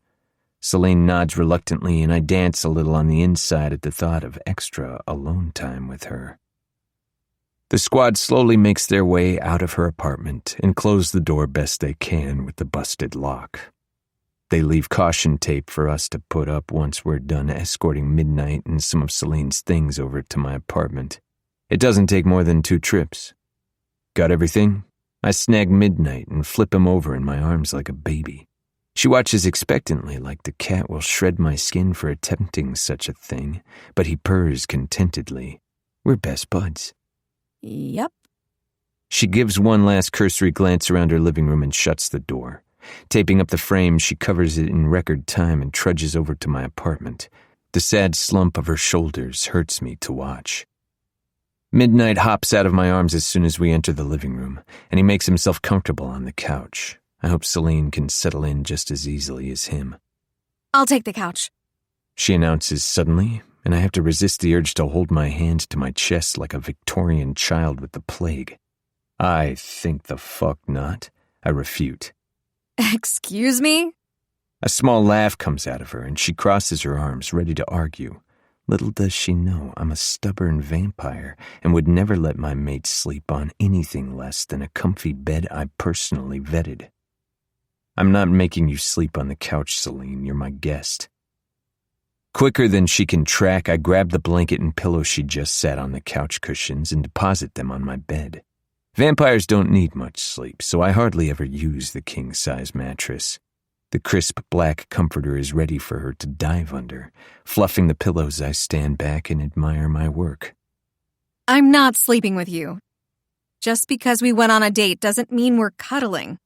Celine nods reluctantly, and I dance a little on the inside at the thought of extra alone time with her. The squad slowly makes their way out of her apartment and close the door best they can with the busted lock. They leave caution tape for us to put up once we're done escorting Midnight and some of Celine's things over to my apartment. It doesn't take more than 2 trips. Got everything? I snag Midnight and flip him over in my arms like a baby. She watches expectantly like the cat will shred my skin for attempting such a thing, but he purrs contentedly. We're best buds. Yep. She gives one last cursory glance around her living room and shuts the door. Taping up the frame, she covers it in record time and trudges over to my apartment. The sad slump of her shoulders hurts me to watch. Midnight hops out of my arms as soon as we enter the living room, and he makes himself comfortable on the couch. I hope Celine can settle in just as easily as him. I'll take the couch, she announces suddenly, and I have to resist the urge to hold my hand to my chest like a Victorian child with the plague. I think the fuck not. I refute. Excuse me? A small laugh comes out of her, and she crosses her arms, ready to argue. Little does she know I'm a stubborn vampire and would never let my mate sleep on anything less than a comfy bed I personally vetted. I'm not making you sleep on the couch, Celine. You're my guest. Quicker than she can track, I grab the blanket and pillow she just sat on the couch cushions and deposit them on my bed. Vampires don't need much sleep, so I hardly ever use the king-size mattress. The crisp black comforter is ready for her to dive under. Fluffing the pillows, I stand back and admire my work. I'm not sleeping with you. Just because we went on a date doesn't mean we're cuddling.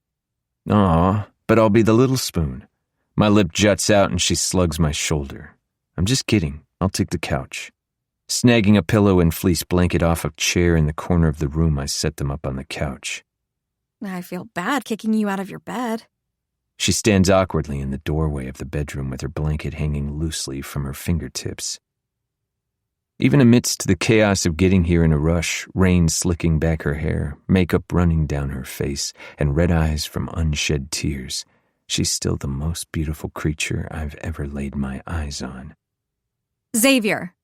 Aw, but I'll be the little spoon. My lip juts out and she slugs my shoulder. I'm just kidding. I'll take the couch. Snagging a pillow and fleece blanket off a chair in the corner of the room, I set them up on the couch. I feel bad kicking you out of your bed. She stands awkwardly in the doorway of the bedroom with her blanket hanging loosely from her fingertips. Even amidst the chaos of getting here in a rush, rain slicking back her hair, makeup running down her face, and red eyes from unshed tears, she's still the most beautiful creature I've ever laid my eyes on. Xavier.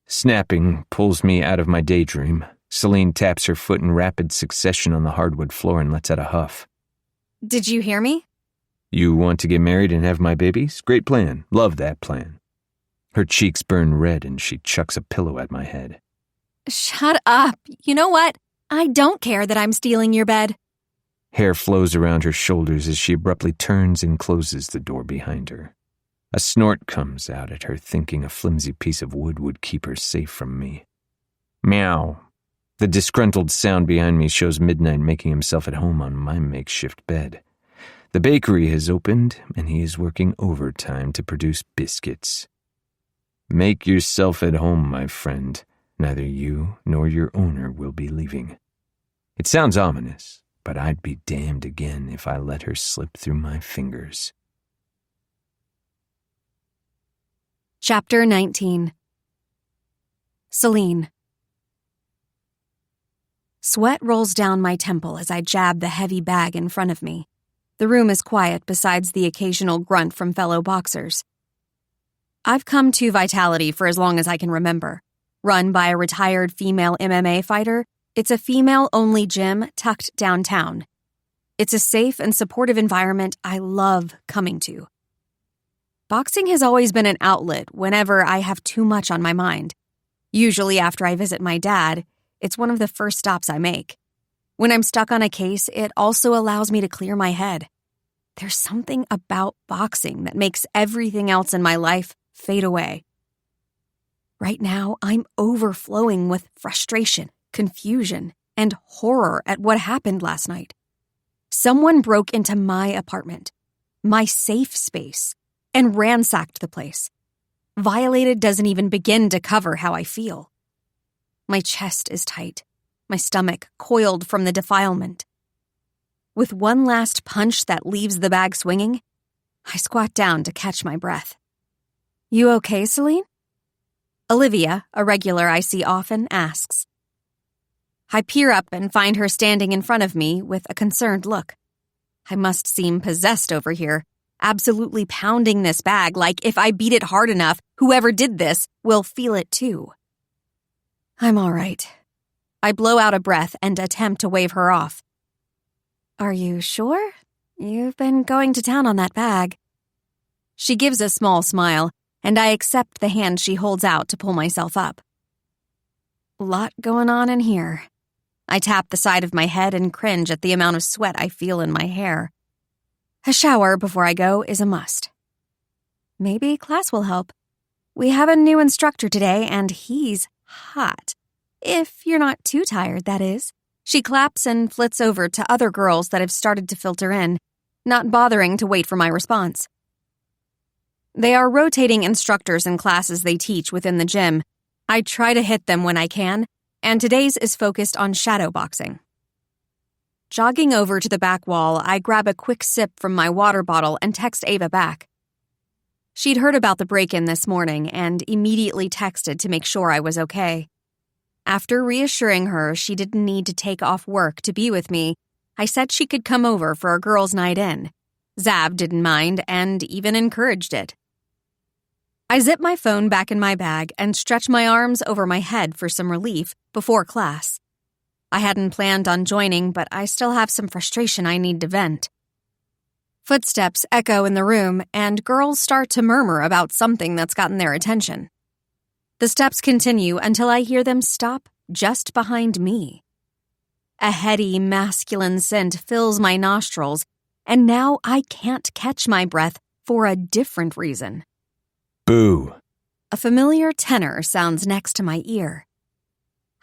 Snapping pulls me out of my daydream. Celine taps her foot in rapid succession on the hardwood floor and lets out a huff. Did you hear me? You want to get married and have my babies? Great plan. Love that plan. Her cheeks burn red and she chucks a pillow at my head. Shut up. You know what? I don't care that I'm stealing your bed. Hair flows around her shoulders as she abruptly turns and closes the door behind her. A snort comes out at her, thinking a flimsy piece of wood would keep her safe from me. Meow. The disgruntled sound behind me shows Midnight making himself at home on my makeshift bed. The bakery has opened, and he is working overtime to produce biscuits. Make yourself at home, my friend. Neither you nor your owner will be leaving. It sounds ominous, but I'd be damned again if I let her slip through my fingers. Chapter 19. Celine. Sweat rolls down my temple as I jab the heavy bag in front of me. The room is quiet besides the occasional grunt from fellow boxers. I've come to Vitality for as long as I can remember. Run by a retired female MMA fighter, it's a female-only gym tucked downtown. It's a safe and supportive environment I love coming to. Boxing has always been an outlet whenever I have too much on my mind. Usually after I visit my dad, it's one of the first stops I make. When I'm stuck on a case, it also allows me to clear my head. There's something about boxing that makes everything else in my life fade away. Right now, I'm overflowing with frustration, confusion, and horror at what happened last night. Someone broke into my apartment, my safe space, and ransacked the place. Violated doesn't even begin to cover how I feel. My chest is tight, my stomach coiled from the defilement. With one last punch that leaves the bag swinging, I squat down to catch my breath. You okay, Celine? Olivia, a regular I see often, asks. I peer up and find her standing in front of me with a concerned look. I must seem possessed over here, absolutely pounding this bag like if I beat it hard enough, whoever did this will feel it too. I'm all right. I blow out a breath and attempt to wave her off. Are you sure? You've been going to town on that bag. She gives a small smile, and I accept the hand she holds out to pull myself up. Lot going on in here. I tap the side of my head and cringe at the amount of sweat I feel in my hair. A shower before I go is a must. Maybe class will help. We have a new instructor today, and he's hot. If you're not too tired, that is. She claps and flits over to other girls that have started to filter in, not bothering to wait for my response. They are rotating instructors in classes they teach within the gym. I try to hit them when I can, and today's is focused on shadow boxing. Jogging over to the back wall, I grab a quick sip from my water bottle and text Ava back. She'd heard about the break-in this morning and immediately texted to make sure I was okay. After reassuring her she didn't need to take off work to be with me, I said she could come over for a girls' night in. Zav didn't mind and even encouraged it. I zip my phone back in my bag and stretch my arms over my head for some relief before class. I hadn't planned on joining, but I still have some frustration I need to vent. Footsteps echo in the room, and girls start to murmur about something that's gotten their attention. The steps continue until I hear them stop just behind me. A heady, masculine scent fills my nostrils, and now I can't catch my breath for a different reason. Boo. A familiar tenor sounds next to my ear.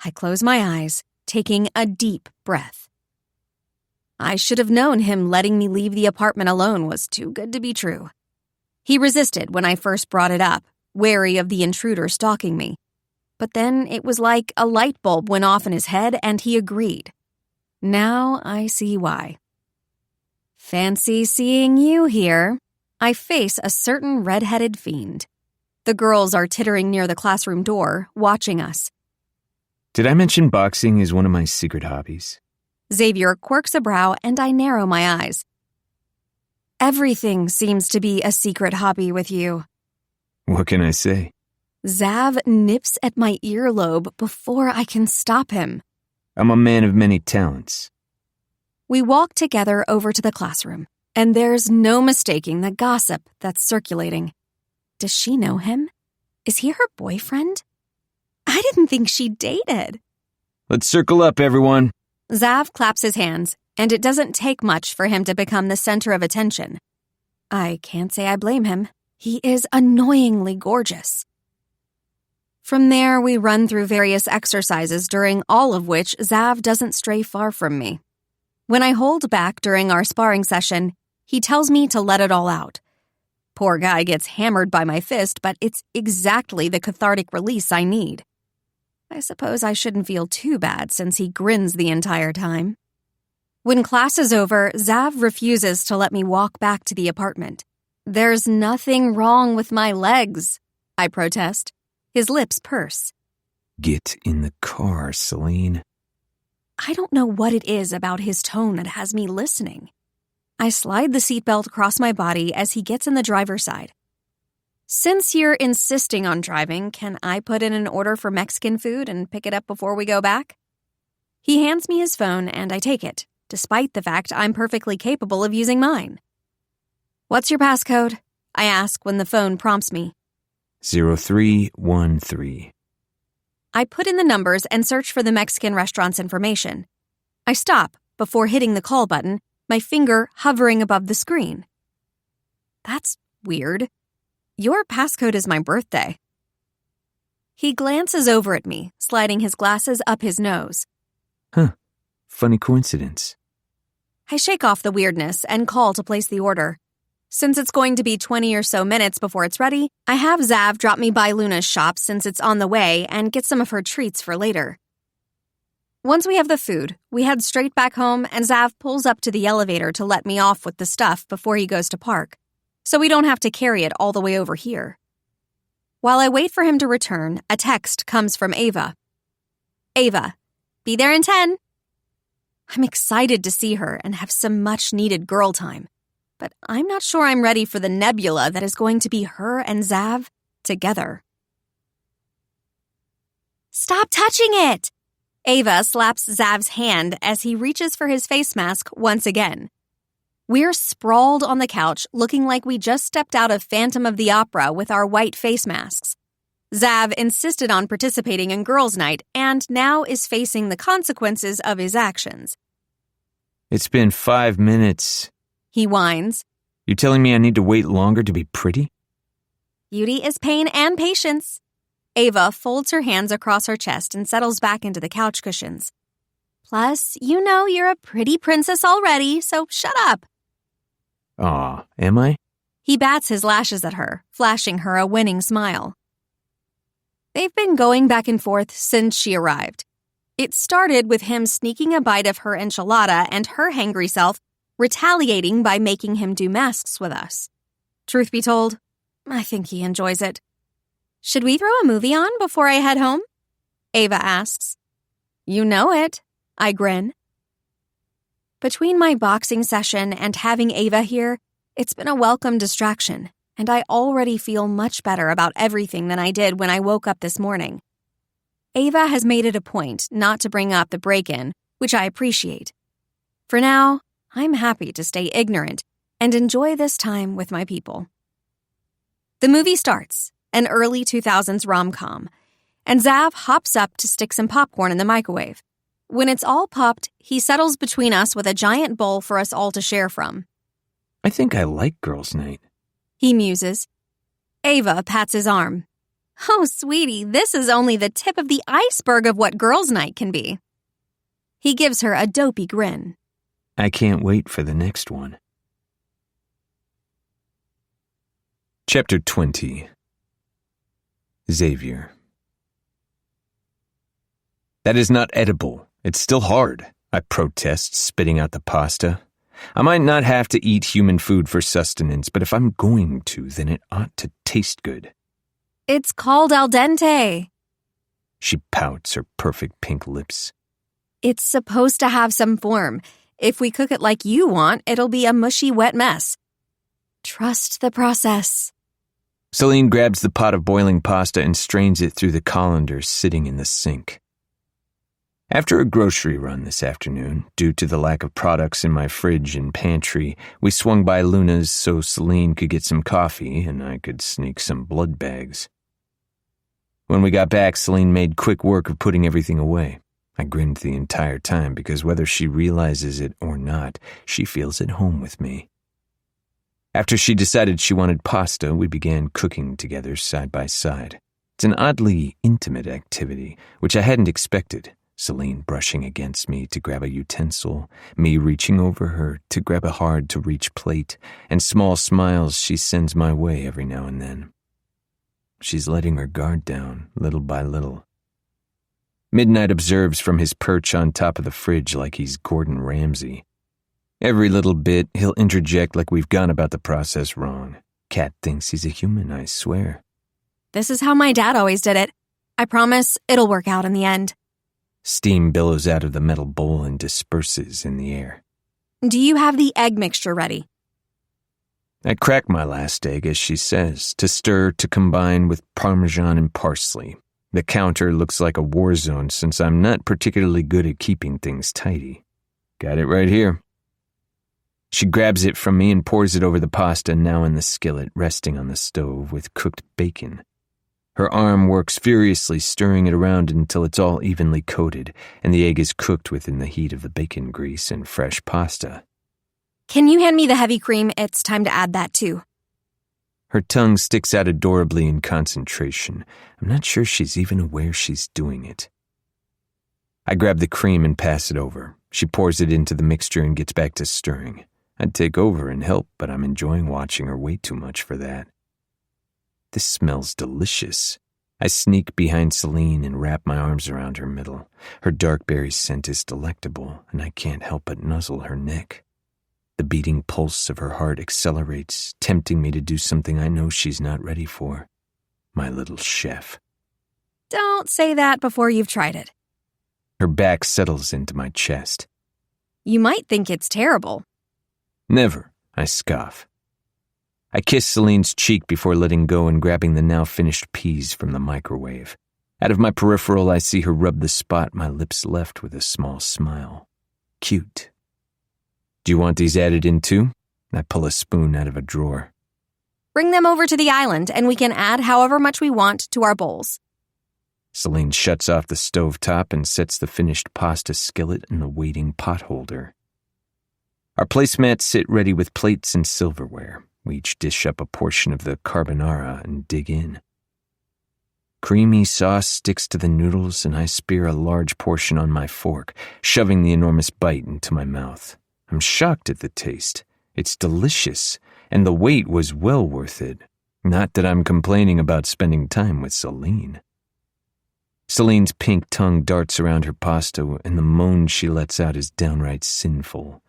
I close my eyes, taking a deep breath. I should have known him letting me leave the apartment alone was too good to be true. He resisted when I first brought it up, wary of the intruder stalking me. But then it was like a light bulb went off in his head and he agreed. Now I see why. Fancy seeing you here. I face a certain red-headed fiend. The girls are tittering near the classroom door, watching us. Did I mention boxing is one of my secret hobbies? Xavier quirks a brow and I narrow my eyes. Everything seems to be a secret hobby with you. What can I say? Zav nips at my earlobe before I can stop him. I'm a man of many talents. We walk together over to the classroom, and there's no mistaking the gossip that's circulating. Does she know him? Is he her boyfriend? I didn't think she dated. Let's circle up, everyone. Zav claps his hands, and it doesn't take much for him to become the center of attention. I can't say I blame him. He is annoyingly gorgeous. From there, we run through various exercises, during all of which Zav doesn't stray far from me. When I hold back during our sparring session, he tells me to let it all out. Poor guy gets hammered by my fist, but it's exactly the cathartic release I need. I suppose I shouldn't feel too bad since he grins the entire time. When class is over, Zav refuses to let me walk back to the apartment. There's nothing wrong with my legs, I protest. His lips purse. Get in the car, Celine. I don't know what it is about his tone that has me listening. I slide the seatbelt across my body as he gets in the driver's side. Since you're insisting on driving, can I put in an order for Mexican food and pick it up before we go back? He hands me his phone and I take it, despite the fact I'm perfectly capable of using mine. What's your passcode? I ask when the phone prompts me. 0313. I put in the numbers and search for the Mexican restaurant's information. I stop before hitting the call button, my finger hovering above the screen. That's weird. Your passcode is my birthday. He glances over at me, sliding his glasses up his nose. Huh. Funny coincidence. I shake off the weirdness and call to place the order. Since it's going to be 20 or so minutes before it's ready, I have Zav drop me by Luna's shop since it's on the way and get some of her treats for later. Once we have the food, we head straight back home and Zav pulls up to the elevator to let me off with the stuff before he goes to park, so we don't have to carry it all the way over here. While I wait for him to return, a text comes from Ava. Ava, be there in 10. I'm excited to see her and have some much-needed girl time, but I'm not sure I'm ready for the nebula that is going to be her and Zav together. Stop touching it! Ava slaps Zav's hand as he reaches for his face mask once again. We're sprawled on the couch looking like we just stepped out of Phantom of the Opera with our white face masks. Zav insisted on participating in girls' night and now is facing the consequences of his actions. It's been 5 minutes. He whines. You're telling me I need to wait longer to be pretty? Beauty is pain and patience. Ava folds her hands across her chest and settles back into the couch cushions. Plus, you know you're a pretty princess already, so shut up. Aw, am I? He bats his lashes at her, flashing her a winning smile. They've been going back and forth since she arrived. It started with him sneaking a bite of her enchilada and her hangry self retaliating by making him do masks with us. Truth be told, I think he enjoys it. Should we throw a movie on before I head home? Ava asks. You know it, I grin. Between my boxing session and having Ava here, it's been a welcome distraction, and I already feel much better about everything than I did when I woke up this morning. Ava has made it a point not to bring up the break-in, which I appreciate. For now, I'm happy to stay ignorant and enjoy this time with my people. The movie starts, an early 2000s rom-com, and Zav hops up to stick some popcorn in the microwave. When it's all popped, he settles between us with a giant bowl for us all to share from. I think I like girls' night. He muses. Ava pats his arm. Oh, sweetie, this is only the tip of the iceberg of what girls' night can be. He gives her a dopey grin. I can't wait for the next one. Chapter 20. Xavier. That is not edible. It's still hard, I protest, spitting out the pasta. I might not have to eat human food for sustenance, but if I'm going to, then it ought to taste good. It's called al dente. She pouts her perfect pink lips. It's supposed to have some form. If we cook it like you want, it'll be a mushy, wet mess. Trust the process. Celine grabs the pot of boiling pasta and strains it through the colanders sitting in the sink. After a grocery run this afternoon, due to the lack of products in my fridge and pantry, we swung by Luna's so Celine could get some coffee and I could sneak some blood bags. When we got back, Celine made quick work of putting everything away. I grinned the entire time because whether she realizes it or not, she feels at home with me. After she decided she wanted pasta, we began cooking together side by side. It's an oddly intimate activity, which I hadn't expected. Celine brushing against me to grab a utensil, me reaching over her to grab a hard-to-reach plate, and small smiles she sends my way every now and then. She's letting her guard down, little by little. Midnight observes from his perch on top of the fridge like he's Gordon Ramsay. Every little bit, he'll interject like we've gone about the process wrong. Cat thinks he's a human, I swear. This is how my dad always did it. I promise it'll work out in the end. Steam billows out of the metal bowl and disperses in the air. Do you have the egg mixture ready? I crack my last egg, as she says, to stir to combine with Parmesan and parsley. The counter looks like a war zone since I'm not particularly good at keeping things tidy. Got it right here. She grabs it from me and pours it over the pasta now in the skillet resting on the stove with cooked bacon. Her arm works furiously, stirring it around until it's all evenly coated, and the egg is cooked within the heat of the bacon grease and fresh pasta. Can you hand me the heavy cream? It's time to add that too. Her tongue sticks out adorably in concentration. I'm not sure she's even aware she's doing it. I grab the cream and pass it over. She pours it into the mixture and gets back to stirring. I'd take over and help, but I'm enjoying watching her way too much for that. This smells delicious. I sneak behind Celine and wrap my arms around her middle. Her dark berry scent is delectable, and I can't help but nuzzle her neck. The beating pulse of her heart accelerates, tempting me to do something I know she's not ready for. My little chef. Don't say that before you've tried it. Her back settles into my chest. You might think it's terrible. Never, I scoff. I kiss Celine's cheek before letting go and grabbing the now finished peas from the microwave. Out of my peripheral, I see her rub the spot my lips left with a small smile. Cute. Do you want these added in too? I pull a spoon out of a drawer. Bring them over to the island and we can add however much we want to our bowls. Celine shuts off the stove top and sets the finished pasta skillet in the waiting pot holder. Our placemats sit ready with plates and silverware. We each dish up a portion of the carbonara and dig in. Creamy sauce sticks to the noodles and I spear a large portion on my fork, shoving the enormous bite into my mouth. I'm shocked at the taste. It's delicious, and the wait was well worth it. Not that I'm complaining about spending time with Celine. Celine's pink tongue darts around her pasta, and the moan she lets out is downright sinful.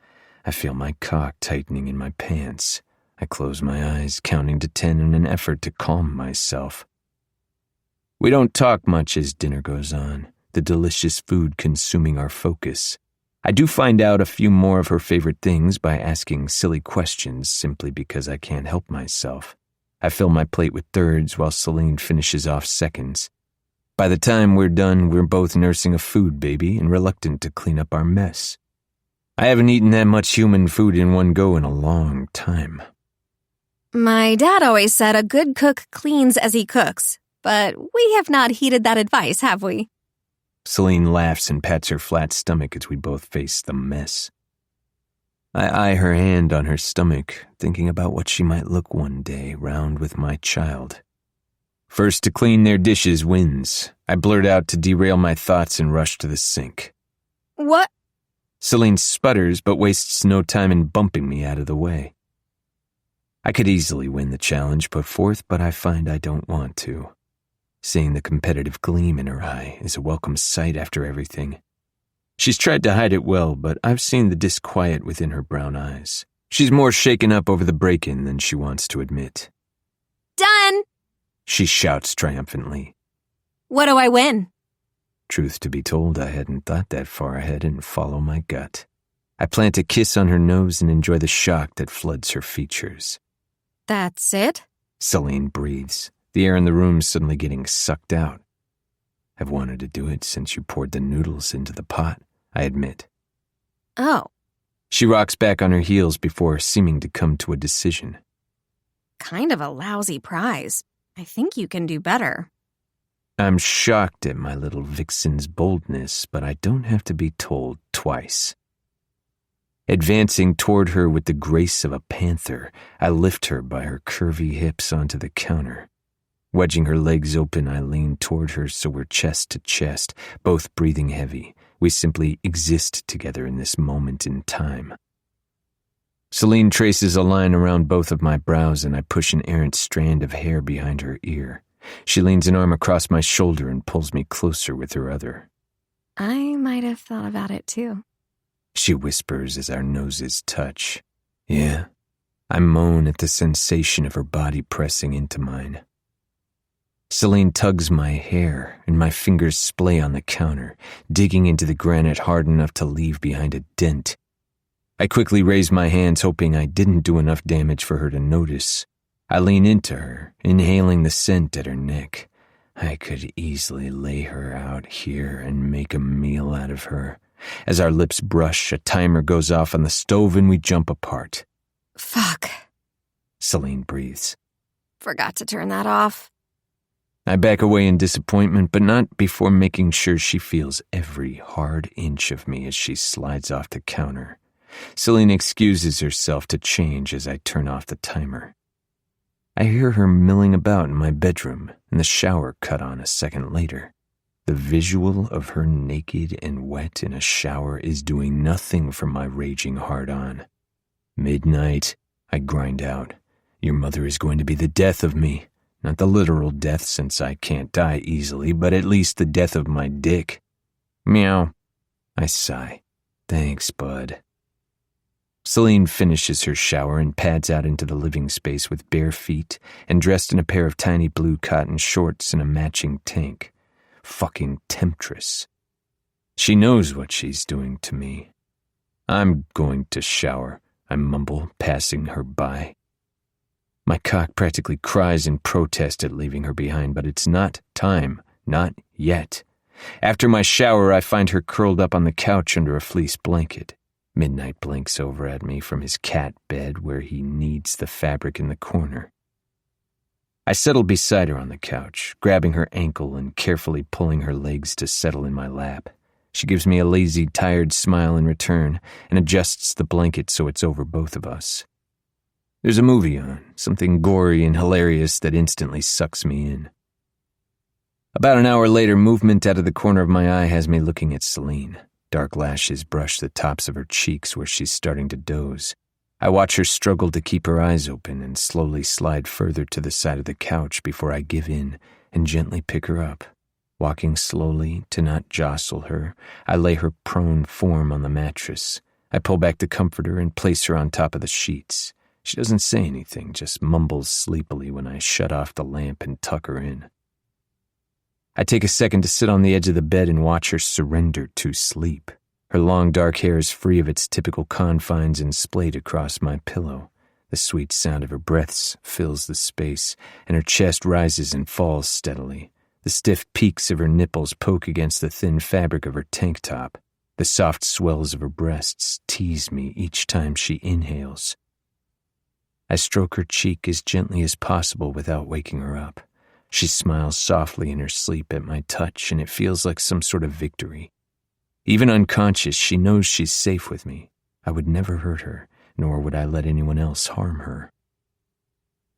I feel my cock tightening in my pants. I close my eyes, counting to 10 in an effort to calm myself. We don't talk much as dinner goes on, the delicious food consuming our focus. I do find out a few more of her favorite things by asking silly questions simply because I can't help myself. I fill my plate with thirds while Celine finishes off seconds. By the time we're done, we're both nursing a food baby and reluctant to clean up our mess. I haven't eaten that much human food in one go in a long time. My dad always said a good cook cleans as he cooks, but we have not heeded that advice, have we? Celine laughs and pats her flat stomach as we both face the mess. I eye her hand on her stomach, thinking about what she might look one day round with my child. First to clean their dishes wins. I blurt out to derail my thoughts and rush to the sink. What? Celine sputters but wastes no time in bumping me out of the way. I could easily win the challenge put forth, but I find I don't want to. Seeing the competitive gleam in her eye is a welcome sight after everything. She's tried to hide it well, but I've seen the disquiet within her brown eyes. She's more shaken up over the break-in than she wants to admit. Done! She shouts triumphantly. What do I win? Truth to be told, I hadn't thought that far ahead and follow my gut. I plant a kiss on her nose and enjoy the shock that floods her features. That's it? Celine breathes, the air in the room suddenly getting sucked out. I've wanted to do it since you poured the noodles into the pot, I admit. Oh. She rocks back on her heels before seeming to come to a decision. Kind of a lousy prize. I think you can do better. I'm shocked at my little vixen's boldness, but I don't have to be told twice. Advancing toward her with the grace of a panther, I lift her by her curvy hips onto the counter. Wedging her legs open, I lean toward her so we're chest to chest, both breathing heavy. We simply exist together in this moment in time. Celine traces a line around both of my brows, and I push an errant strand of hair behind her ear. She leans an arm across my shoulder and pulls me closer with her other. I might have thought about it too. She whispers as our noses touch. Yeah, I moan at the sensation of her body pressing into mine. Celine tugs my hair, and my fingers splay on the counter, digging into the granite hard enough to leave behind a dent. I quickly raise my hands, hoping I didn't do enough damage for her to notice. I lean into her, inhaling the scent at her neck. I could easily lay her out here and make a meal out of her. As our lips brush, a timer goes off on the stove and we jump apart. Fuck. Celine breathes. Forgot to turn that off. I back away in disappointment, but not before making sure she feels every hard inch of me as she slides off the counter. Celine excuses herself to change as I turn off the timer. I hear her milling about in my bedroom, and the shower cut on a second later. The visual of her naked and wet in a shower is doing nothing for my raging heart-on. Midnight, I grind out. Your mother is going to be the death of me. Not the literal death, since I can't die easily, but at least the death of my dick. Meow. I sigh. Thanks, bud. Celine finishes her shower and pads out into the living space with bare feet and dressed in a pair of tiny blue cotton shorts and a matching tank. Fucking temptress. She knows what she's doing to me. I'm going to shower, I mumble, passing her by. My cock practically cries in protest at leaving her behind, but it's not time. Not yet. After my shower, I find her curled up on the couch under a fleece blanket. Midnight blinks over at me from his cat bed where he kneads the fabric in the corner. I settle beside her on the couch, grabbing her ankle and carefully pulling her legs to settle in my lap. She gives me a lazy, tired smile in return and adjusts the blanket so it's over both of us. There's a movie on, something gory and hilarious that instantly sucks me in. About an hour later, movement out of the corner of my eye has me looking at Celine. Dark lashes brush the tops of her cheeks where she's starting to doze. I watch her struggle to keep her eyes open and slowly slide further to the side of the couch before I give in and gently pick her up. Walking slowly to not jostle her, I lay her prone form on the mattress. I pull back the comforter and place her on top of the sheets. She doesn't say anything, just mumbles sleepily when I shut off the lamp and tuck her in. I take a second to sit on the edge of the bed and watch her surrender to sleep. Her long dark hair is free of its typical confines and splayed across my pillow. The sweet sound of her breaths fills the space, and her chest rises and falls steadily. The stiff peaks of her nipples poke against the thin fabric of her tank top. The soft swells of her breasts tease me each time she inhales. I stroke her cheek as gently as possible without waking her up. She smiles softly in her sleep at my touch, and it feels like some sort of victory. Even unconscious, she knows she's safe with me. I would never hurt her, nor would I let anyone else harm her.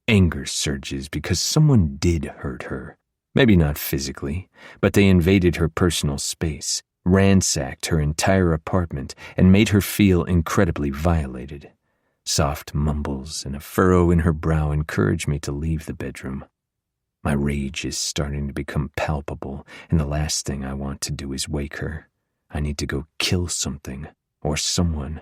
Anger surges because someone did hurt her. Maybe not physically, but they invaded her personal space, ransacked her entire apartment, and made her feel incredibly violated. Soft mumbles and a furrow in her brow encourage me to leave the bedroom. My rage is starting to become palpable, and the last thing I want to do is wake her. I need to go kill something, or someone.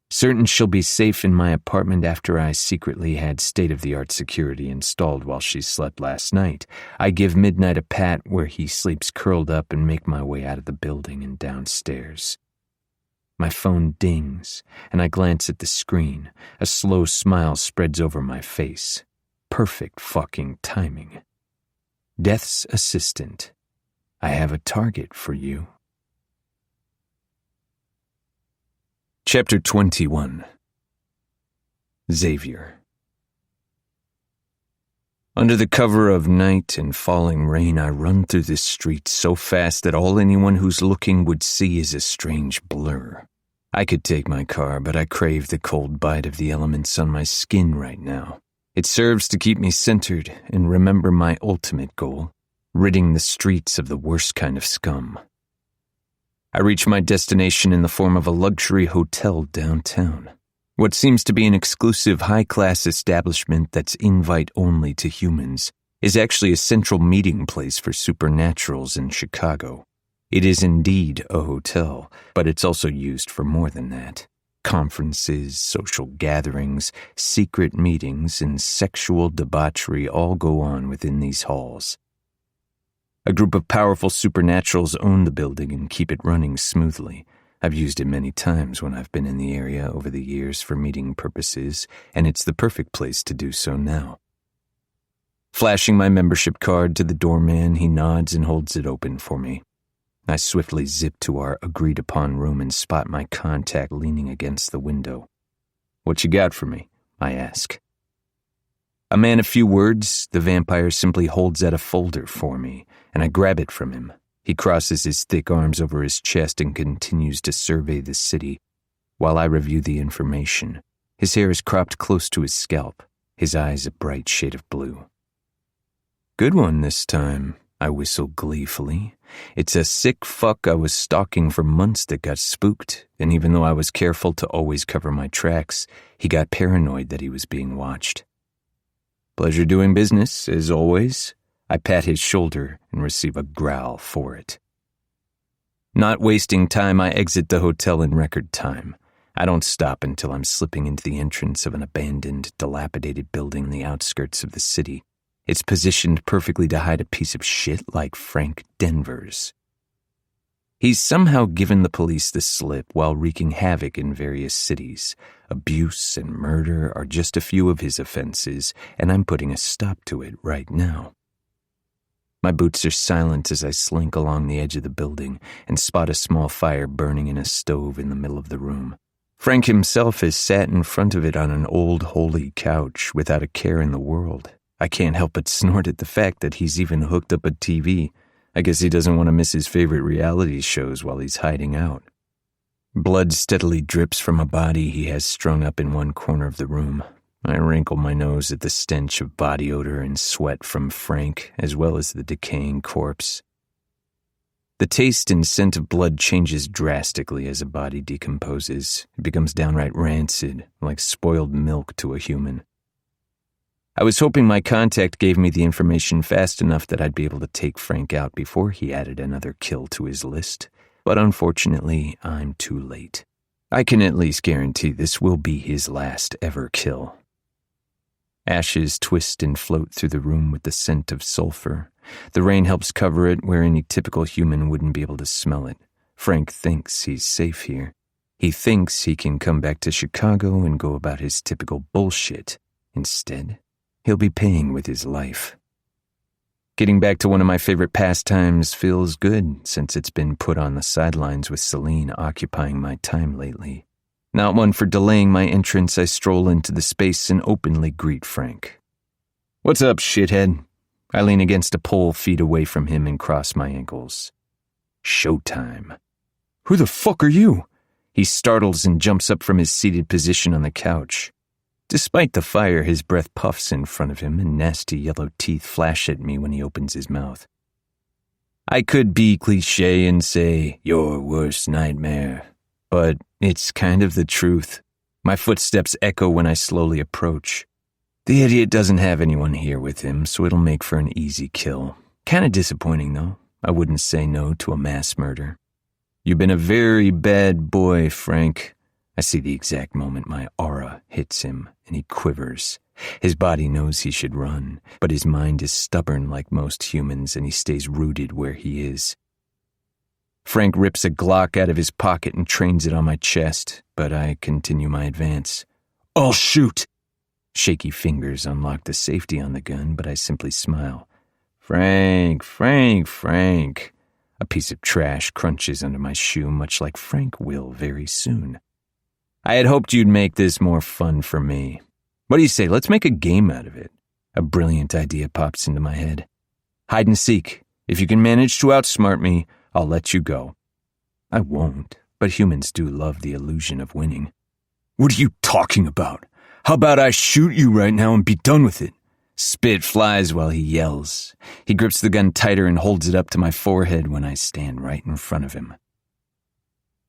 Certain she'll be safe in my apartment after I secretly had state-of-the-art security installed while she slept last night, I give Midnight a pat where he sleeps curled up and make my way out of the building and downstairs. My phone dings, and I glance at the screen. A slow smile spreads over my face. Perfect fucking timing. Death's assistant. I have a target for you. Chapter 21. Xavier. Under the cover of night and falling rain, I run through the streets so fast that all anyone who's looking would see is a strange blur. I could take my car, but I crave the cold bite of the elements on my skin right now. It serves to keep me centered and remember my ultimate goal, ridding the streets of the worst kind of scum. I reach my destination in the form of a luxury hotel downtown. What seems to be an exclusive high-class establishment that's invite-only to humans is actually a central meeting place for supernaturals in Chicago. It is indeed a hotel, but it's also used for more than that. Conferences, social gatherings, secret meetings, and sexual debauchery all go on within these halls. A group of powerful supernaturals own the building and keep it running smoothly. I've used it many times when I've been in the area over the years for meeting purposes, and it's the perfect place to do so now. Flashing my membership card to the doorman, he nods and holds it open for me. I swiftly zip to our agreed-upon room and spot my contact leaning against the window. "What you got for me?" I ask. A man of few words, the vampire simply holds out a folder for me, and I grab it from him. He crosses his thick arms over his chest and continues to survey the city, while I review the information. His hair is cropped close to his scalp, his eyes a bright shade of blue. "Good one this time," I whistle gleefully. It's a sick fuck I was stalking for months that got spooked, and even though I was careful to always cover my tracks, he got paranoid that he was being watched. "Pleasure doing business, as always." I pat his shoulder and receive a growl for it. Not wasting time, I exit the hotel in record time. I don't stop until I'm slipping into the entrance of an abandoned, dilapidated building in the outskirts of the city. It's positioned perfectly to hide a piece of shit like Frank Denver's. He's somehow given the police the slip while wreaking havoc in various cities. Abuse and murder are just a few of his offenses, and I'm putting a stop to it right now. My boots are silent as I slink along the edge of the building and spot a small fire burning in a stove in the middle of the room. Frank himself has sat in front of it on an old holy couch without a care in the world. I can't help but snort at the fact that he's even hooked up a TV. I guess he doesn't want to miss his favorite reality shows while he's hiding out. Blood steadily drips from a body he has strung up in one corner of the room. I wrinkle my nose at the stench of body odor and sweat from Frank, as well as the decaying corpse. The taste and scent of blood changes drastically as a body decomposes. It becomes downright rancid, like spoiled milk to a human. I was hoping my contact gave me the information fast enough that I'd be able to take Frank out before he added another kill to his list, but unfortunately, I'm too late. I can at least guarantee this will be his last ever kill. Ashes twist and float through the room with the scent of sulfur. The rain helps cover it where any typical human wouldn't be able to smell it. Frank thinks he's safe here. He thinks he can come back to Chicago and go about his typical bullshit. Instead, he'll be paying with his life. Getting back to one of my favorite pastimes feels good since it's been put on the sidelines with Celine occupying my time lately. Not one for delaying my entrance, I stroll into the space and openly greet Frank. "What's up, shithead?" I lean against a pole feet away from him and cross my ankles. "Showtime." "Who the fuck are you?" He startles and jumps up from his seated position on the couch. Despite the fire, his breath puffs in front of him and nasty yellow teeth flash at me when he opens his mouth. I could be cliché and say, "Your worst nightmare," but it's kind of the truth. My footsteps echo when I slowly approach. The idiot doesn't have anyone here with him, so it'll make for an easy kill. Kinda disappointing, though. I wouldn't say no to a mass murder. "You've been a very bad boy, Frank." I see the exact moment my aura hits him, and he quivers. His body knows he should run, but his mind is stubborn like most humans, and he stays rooted where he is. Frank rips a Glock out of his pocket and trains it on my chest, but I continue my advance. "I'll shoot!" Shaky fingers unlock the safety on the gun, but I simply smile. Frank. A piece of trash crunches under my shoe, much like Frank will very soon. I had hoped you'd make this more fun for me. What do you say, let's make a game out of it? A brilliant idea pops into my head. Hide and seek. If you can manage to outsmart me, I'll let you go. I won't, but humans do love the illusion of winning. What are you talking about? How about I shoot you right now and be done with it? Spit flies while he yells. He grips the gun tighter and holds it up to my forehead when I stand right in front of him.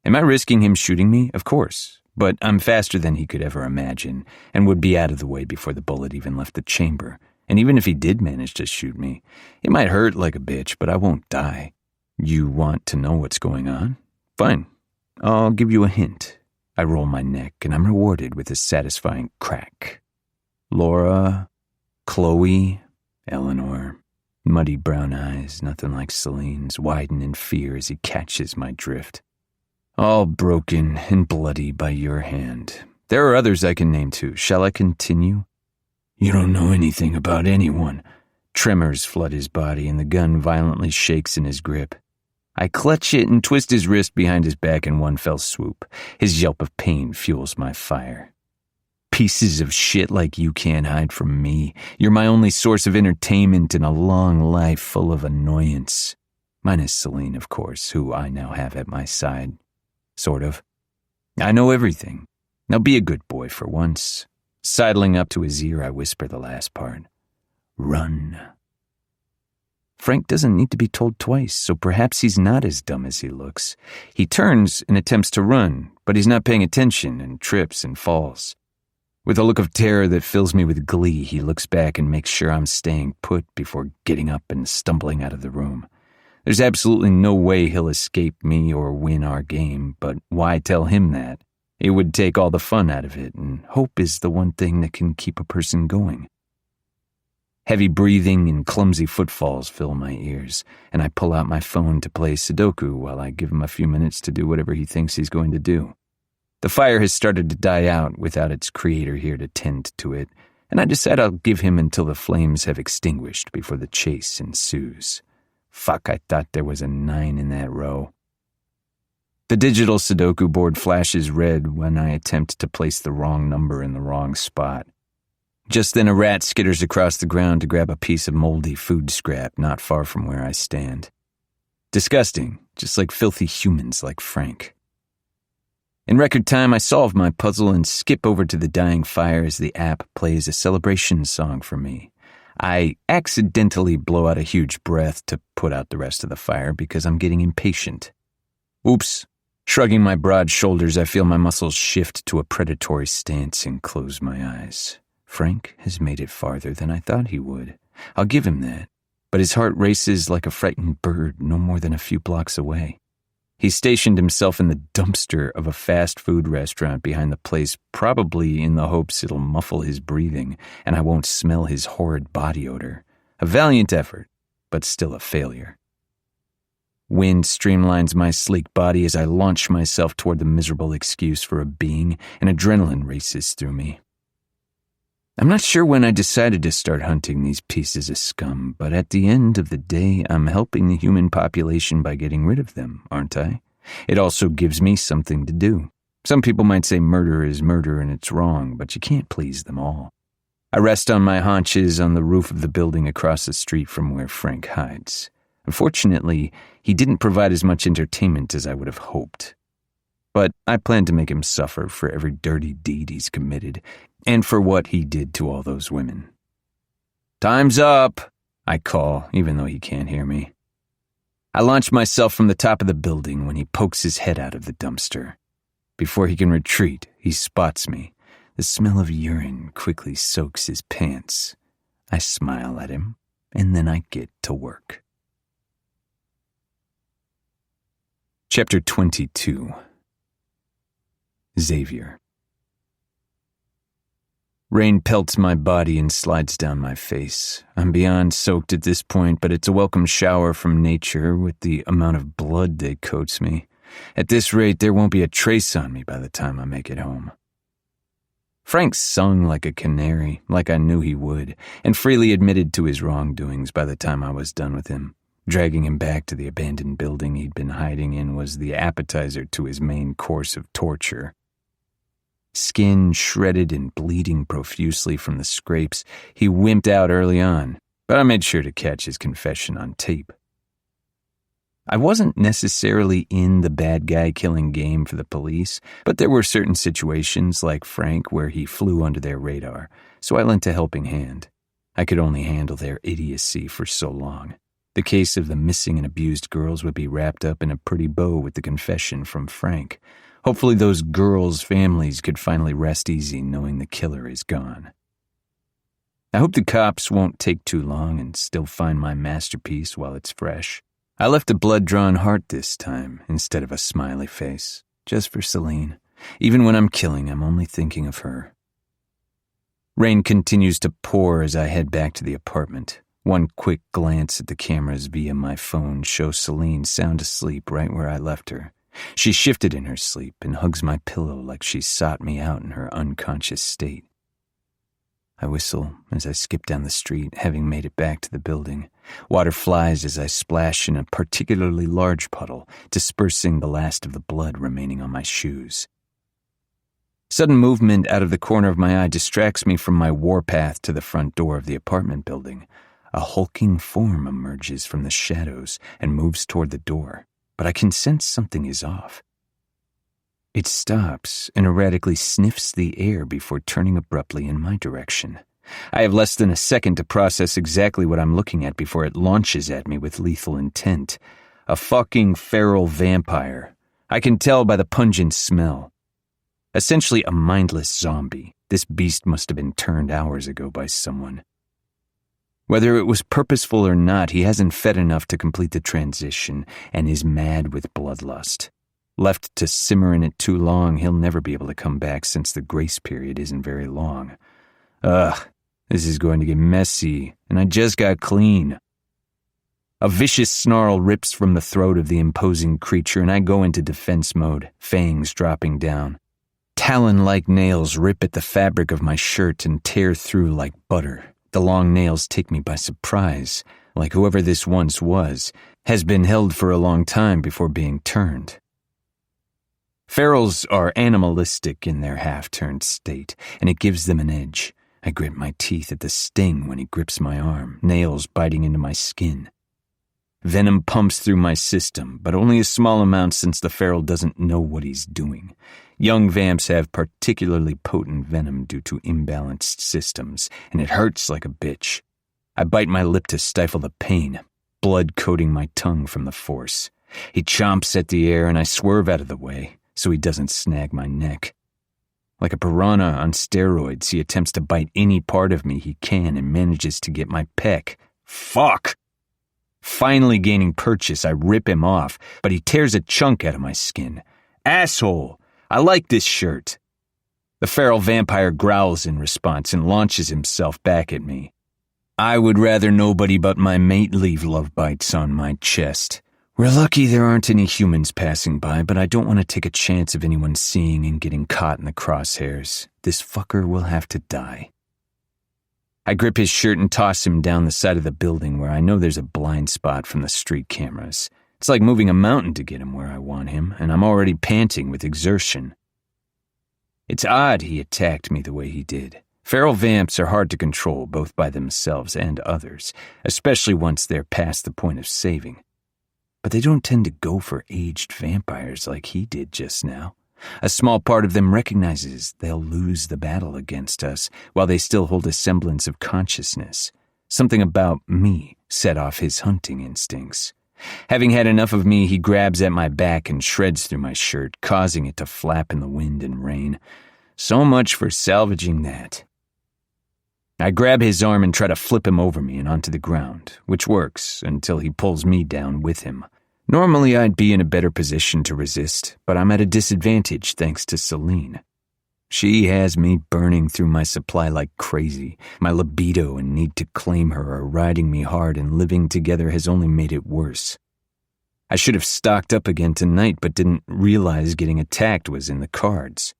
Am I risking him shooting me? Of course. But I'm faster than he could ever imagine, and would be out of the way before the bullet even left the chamber. And even if he did manage to shoot me, it might hurt like a bitch, but I won't die. You want to know what's going on? Fine. I'll give you a hint. I roll my neck, and I'm rewarded with a satisfying crack. Laura, Chloe, Eleanor. Muddy brown eyes, nothing like Celine's, widen in fear as he catches my drift. All broken and bloody by your hand. There are others I can name too. Shall I continue? You don't know anything about anyone. Tremors flood his body and the gun violently shakes in his grip. I clutch it and twist his wrist behind his back in one fell swoop. His yelp of pain fuels my fire. Pieces of shit like you can't hide from me. You're my only source of entertainment in a long life full of annoyance. Minus Celine, of course, who I now have at my side. Sort of. I know everything. Now be a good boy for once. Sidling up to his ear, I whisper the last part. Run. Frank doesn't need to be told twice, so perhaps he's not as dumb as he looks. He turns and attempts to run, but he's not paying attention and trips and falls. With a look of terror that fills me with glee, he looks back and makes sure I'm staying put before getting up and stumbling out of the room. There's absolutely no way he'll escape me or win our game, but why tell him that? It would take all the fun out of it, and hope is the one thing that can keep a person going. Heavy breathing and clumsy footfalls fill my ears, and I pull out my phone to play Sudoku while I give him a few minutes to do whatever he thinks he's going to do. The fire has started to die out without its creator here to tend to it, and I decide I'll give him until the flames have extinguished before the chase ensues. Fuck, I thought there was a 9 in that row. The digital Sudoku board flashes red when I attempt to place the wrong number in the wrong spot. Just then a rat skitters across the ground to grab a piece of moldy food scrap not far from where I stand. Disgusting, just like filthy humans like Frank. In record time, I solve my puzzle and skip over to the dying fire as the app plays a celebration song for me. I accidentally blow out a huge breath to put out the rest of the fire because I'm getting impatient. Oops. Shrugging my broad shoulders, I feel my muscles shift to a predatory stance and close my eyes. Frank has made it farther than I thought he would. I'll give him that. But his heart races like a frightened bird no more than a few blocks away. He's stationed himself in the dumpster of a fast food restaurant behind the place, probably in the hopes it'll muffle his breathing and I won't smell his horrid body odor. A valiant effort, but still a failure. Wind streamlines my sleek body as I launch myself toward the miserable excuse for a being, and adrenaline races through me. I'm not sure when I decided to start hunting these pieces of scum, but at the end of the day, I'm helping the human population by getting rid of them, aren't I? It also gives me something to do. Some people might say murder is murder and it's wrong, but you can't please them all. I rest on my haunches on the roof of the building across the street from where Frank hides. Unfortunately, he didn't provide as much entertainment as I would have hoped. But I plan to make him suffer for every dirty deed he's committed, and for what he did to all those women. Time's up, I call, even though he can't hear me. I launch myself from the top of the building when he pokes his head out of the dumpster. Before he can retreat, he spots me. The smell of urine quickly soaks his pants. I smile at him, and then I get to work. Chapter 22. Xavier. Rain pelts my body and slides down my face. I'm beyond soaked at this point, but it's a welcome shower from nature with the amount of blood that coats me. At this rate, there won't be a trace on me by the time I make it home. Frank sung like a canary, like I knew he would, and freely admitted to his wrongdoings by the time I was done with him. Dragging him back to the abandoned building he'd been hiding in was the appetizer to his main course of torture. Skin shredded and bleeding profusely from the scrapes, he wimped out early on, but I made sure to catch his confession on tape. I wasn't necessarily in the bad guy killing game for the police, but there were certain situations like Frank where he flew under their radar, so I lent a helping hand. I could only handle their idiocy for so long. The case of the missing and abused girls would be wrapped up in a pretty bow with the confession from Frank. Hopefully those girls' families could finally rest easy knowing the killer is gone. I hope the cops won't take too long and still find my masterpiece while it's fresh. I left a blood-drawn heart this time instead of a smiley face, just for Celine. Even when I'm killing, I'm only thinking of her. Rain continues to pour as I head back to the apartment. One quick glance at the cameras via my phone shows Celine sound asleep right where I left her. She shifted in her sleep and hugs my pillow like she sought me out in her unconscious state. I whistle as I skip down the street, having made it back to the building. Water flies as I splash in a particularly large puddle, dispersing the last of the blood remaining on my shoes. Sudden movement out of the corner of my eye distracts me from my warpath to the front door of the apartment building. A hulking form emerges from the shadows and moves toward the door, but I can sense something is off. It stops and erratically sniffs the air before turning abruptly in my direction. I have less than a second to process exactly what I'm looking at before it launches at me with lethal intent. A fucking feral vampire. I can tell by the pungent smell. Essentially a mindless zombie, this beast must have been turned hours ago by someone. Whether it was purposeful or not, he hasn't fed enough to complete the transition and is mad with bloodlust. Left to simmer in it too long, he'll never be able to come back since the grace period isn't very long. Ugh, this is going to get messy, and I just got clean. A vicious snarl rips from the throat of the imposing creature, and I go into defense mode, fangs dropping down. Talon-like nails rip at the fabric of my shirt and tear through like butter. The long nails take me by surprise, like whoever this once was has been held for a long time before being turned. Ferals are animalistic in their half-turned state, and it gives them an edge. I grit my teeth at the sting when he grips my arm, nails biting into my skin. Venom pumps through my system, but only a small amount since the feral doesn't know what he's doing. Young vamps have particularly potent venom due to imbalanced systems, and it hurts like a bitch. I bite my lip to stifle the pain, blood coating my tongue from the force. He chomps at the air, and I swerve out of the way so he doesn't snag my neck. Like a piranha on steroids, he attempts to bite any part of me he can and manages to get my peck. Fuck! Finally gaining purchase, I rip him off, but he tears a chunk out of my skin. Asshole! I like this shirt. The feral vampire growls in response and launches himself back at me. I would rather nobody but my mate leave love bites on my chest. We're lucky there aren't any humans passing by, but I don't want to take a chance of anyone seeing and getting caught in the crosshairs. This fucker will have to die. I grip his shirt and toss him down the side of the building where I know there's a blind spot from the street cameras. It's like moving a mountain to get him where I want him, and I'm already panting with exertion. It's odd he attacked me the way he did. Feral vamps are hard to control both by themselves and others, especially once they're past the point of saving. But they don't tend to go for aged vampires like he did just now. A small part of them recognizes they'll lose the battle against us while they still hold a semblance of consciousness. Something about me set off his hunting instincts. Having had enough of me, he grabs at my back and shreds through my shirt, causing it to flap in the wind and rain. So much for salvaging that. I grab his arm and try to flip him over me and onto the ground, which works until he pulls me down with him. Normally I'd be in a better position to resist, but I'm at a disadvantage thanks to Celine. She has me burning through my supply like crazy. My libido and need to claim her are riding me hard, and living together has only made it worse. I should have stocked up again tonight, but didn't realize getting attacked was in the cards.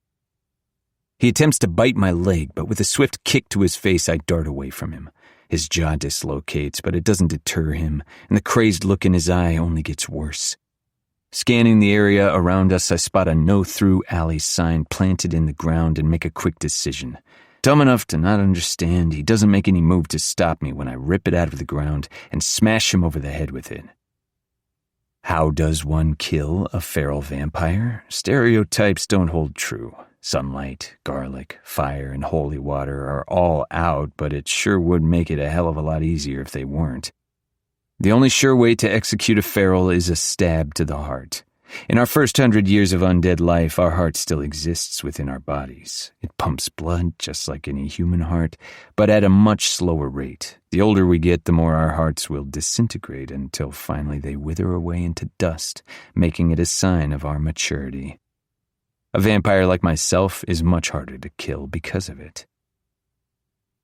He attempts to bite my leg, but with a swift kick to his face, I dart away from him. His jaw dislocates, but it doesn't deter him, and the crazed look in his eye only gets worse. Scanning the area around us, I spot a no-through alley sign planted in the ground and make a quick decision. Dumb enough to not understand, he doesn't make any move to stop me when I rip it out of the ground and smash him over the head with it. How does one kill a feral vampire? Stereotypes don't hold true. Sunlight, garlic, fire, and holy water are all out, but it sure would make it a hell of a lot easier if they weren't. The only sure way to execute a feral is a stab to the heart. In our first 100 years of undead life, our heart still exists within our bodies. It pumps blood just like any human heart, but at a much slower rate. The older we get, the more our hearts will disintegrate until finally they wither away into dust, making it a sign of our maturity. A vampire like myself is much harder to kill because of it.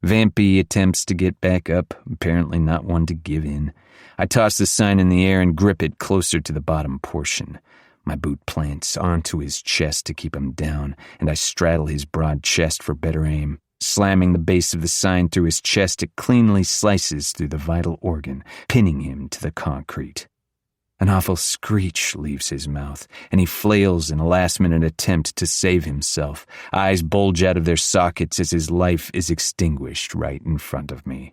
Vampy attempts to get back up, apparently not one to give in. I toss the sign in the air and grip it closer to the bottom portion. My boot plants onto his chest to keep him down, and I straddle his broad chest for better aim. Slamming the base of the sign through his chest, it cleanly slices through the vital organ, pinning him to the concrete. An awful screech leaves his mouth, and he flails in a last-minute attempt to save himself. Eyes bulge out of their sockets as his life is extinguished right in front of me.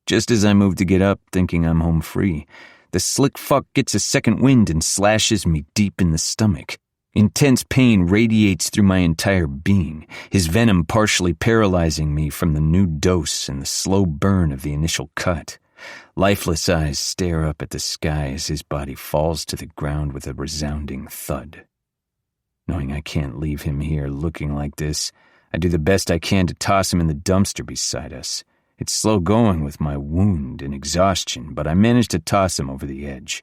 Just as I move to get up, thinking I'm home free, the slick fuck gets a second wind and slashes me deep in the stomach. Intense pain radiates through my entire being, his venom partially paralyzing me from the new dose and the slow burn of the initial cut. Lifeless eyes stare up at the sky as his body falls to the ground with a resounding thud. Knowing I can't leave him here looking like this, I do the best I can to toss him in the dumpster beside us. It's slow going with my wound and exhaustion, but I manage to toss him over the edge.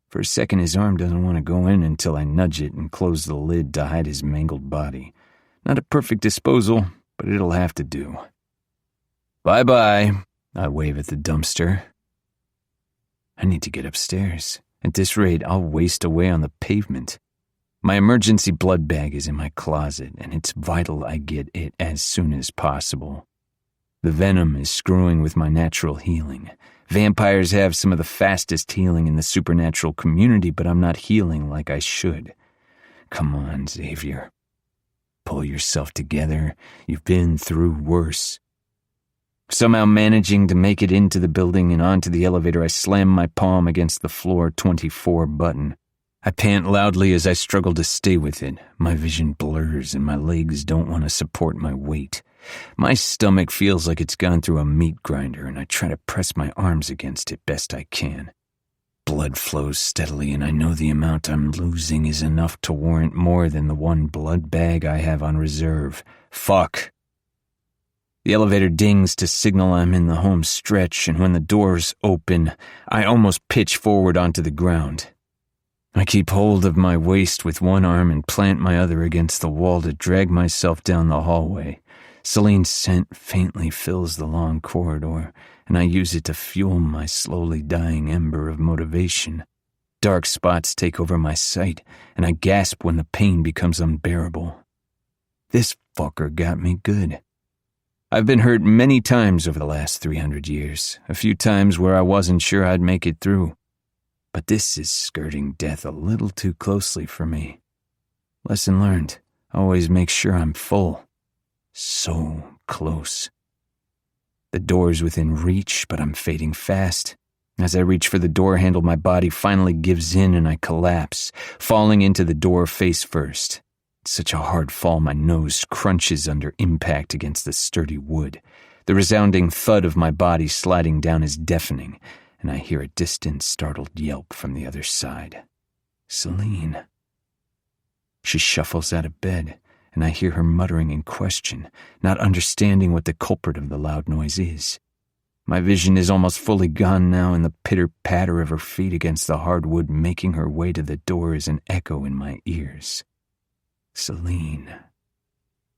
For a second, his arm doesn't want to go in until I nudge it and close the lid to hide his mangled body. Not a perfect disposal, but it'll have to do. Bye-bye. I wave at the dumpster. I need to get upstairs. At this rate, I'll waste away on the pavement. My emergency blood bag is in my closet, and it's vital I get it as soon as possible. The venom is screwing with my natural healing. Vampires have some of the fastest healing in the supernatural community, but I'm not healing like I should. Come on, Xavier. Pull yourself together. You've been through worse. Somehow managing to make it into the building and onto the elevator, I slam my palm against the floor 24 button. I pant loudly as I struggle to stay with it. My vision blurs and my legs don't want to support my weight. My stomach feels like it's gone through a meat grinder, and I try to press my arms against it best I can. Blood flows steadily, and I know the amount I'm losing is enough to warrant more than the one blood bag I have on reserve. Fuck. The elevator dings to signal I'm in the home stretch, and when the doors open, I almost pitch forward onto the ground. I keep hold of my waist with one arm and plant my other against the wall to drag myself down the hallway. Celine's scent faintly fills the long corridor, and I use it to fuel my slowly dying ember of motivation. Dark spots take over my sight, and I gasp when the pain becomes unbearable. This fucker got me good. I've been hurt many times over the last 300 years, a few times where I wasn't sure I'd make it through. But this is skirting death a little too closely for me. Lesson learned, always make sure I'm full. So close. The door's within reach, but I'm fading fast. As I reach for the door handle, my body finally gives in and I collapse, falling into the door face first. It's such a hard fall, my nose crunches under impact against the sturdy wood. The resounding thud of my body sliding down is deafening, and I hear a distant, startled yelp from the other side. Celine. She shuffles out of bed, and I hear her muttering in question, not understanding what the culprit of the loud noise is. My vision is almost fully gone now, and the pitter-patter of her feet against the hardwood making her way to the door is an echo in my ears. Celine.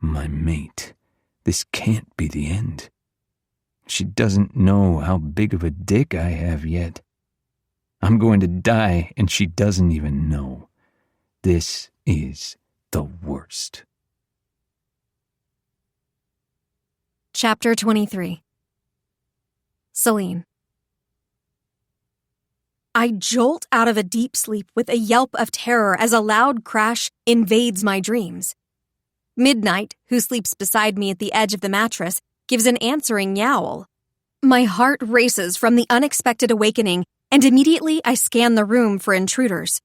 My mate. This can't be the end. She doesn't know how big of a dick I have yet. I'm going to die, and she doesn't even know. This is the worst. Chapter 23. Celine. I jolt out of a deep sleep with a yelp of terror as a loud crash invades my dreams. Midnight, who sleeps beside me at the edge of the mattress, gives an answering yowl. My heart races from the unexpected awakening, and immediately I scan the room for intruders.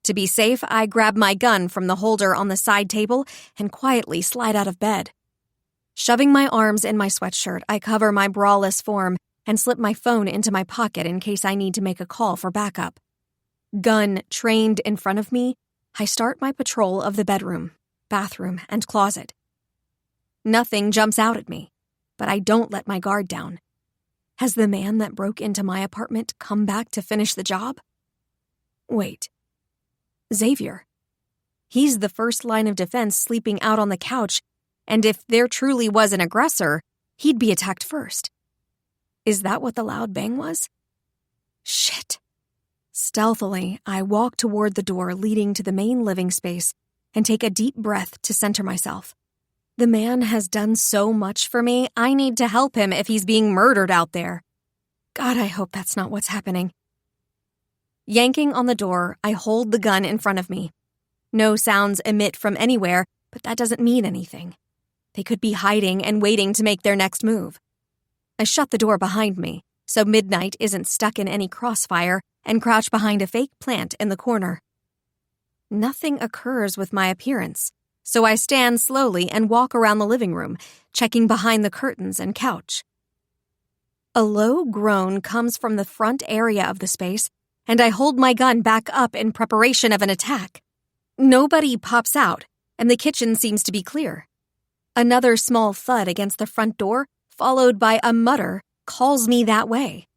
To be safe, I grab my gun from the holder on the side table and quietly slide out of bed. Shoving my arms in my sweatshirt, I cover my braless form and slip my phone into my pocket in case I need to make a call for backup. Gun trained in front of me, I start my patrol of the bedroom, bathroom, and closet. Nothing jumps out at me, but I don't let my guard down. Has the man that broke into my apartment come back to finish the job? Wait. Xavier. He's the first line of defense sleeping out on the couch, and if there truly was an aggressor, he'd be attacked first. Is that what the loud bang was? Shit. Stealthily, I walk toward the door leading to the main living space and take a deep breath to center myself. The man has done so much for me, I need to help him if he's being murdered out there. God, I hope that's not what's happening. Yanking on the door, I hold the gun in front of me. No sounds emit from anywhere, but that doesn't mean anything. They could be hiding and waiting to make their next move. I shut the door behind me, so Midnight isn't stuck in any crossfire, and crouch behind a fake plant in the corner. Nothing occurs with my appearance, so I stand slowly and walk around the living room, checking behind the curtains and couch. A low groan comes from the front area of the space, and I hold my gun back up in preparation of an attack. Nobody pops out, and the kitchen seems to be clear. Another small thud against the front door, followed by a mutter, calls me that way.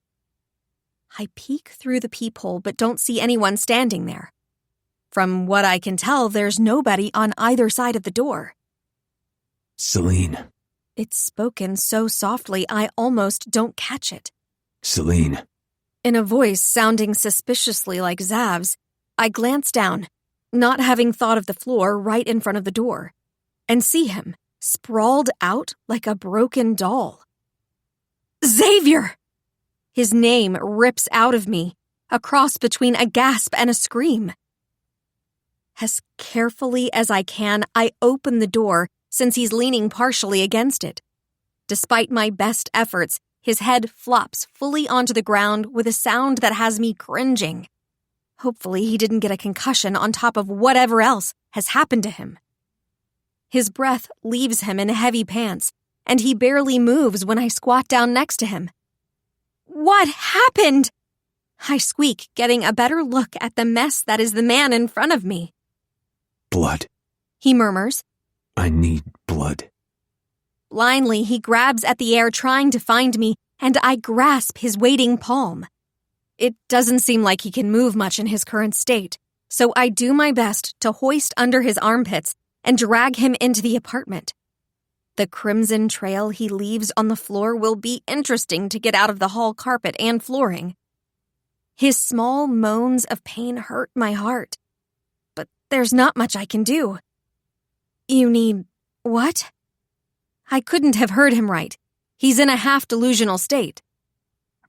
I peek through the peephole but don't see anyone standing there. From what I can tell, there's nobody on either side of the door. Celine. It's spoken so softly I almost don't catch it. Celine. In a voice sounding suspiciously like Zav's, I glance down, not having thought of the floor right in front of the door, and see him, sprawled out like a broken doll. Xavier! His name rips out of me, a cross between a gasp and a scream. As carefully as I can, I open the door since he's leaning partially against it. Despite my best efforts, his head flops fully onto the ground with a sound that has me cringing. Hopefully he didn't get a concussion on top of whatever else has happened to him. His breath leaves him in heavy pants, and he barely moves when I squat down next to him. What happened? I squeak, getting a better look at the mess that is the man in front of me. Blood. He murmurs. I need blood. Blindly, he grabs at the air trying to find me, and I grasp his waiting palm. It doesn't seem like he can move much in his current state, so I do my best to hoist under his armpits and drag him into the apartment. The crimson trail he leaves on the floor will be interesting to get out of the hall carpet and flooring. His small moans of pain hurt my heart, but there's not much I can do. You need what? I couldn't have heard him right. He's in a half-delusional state.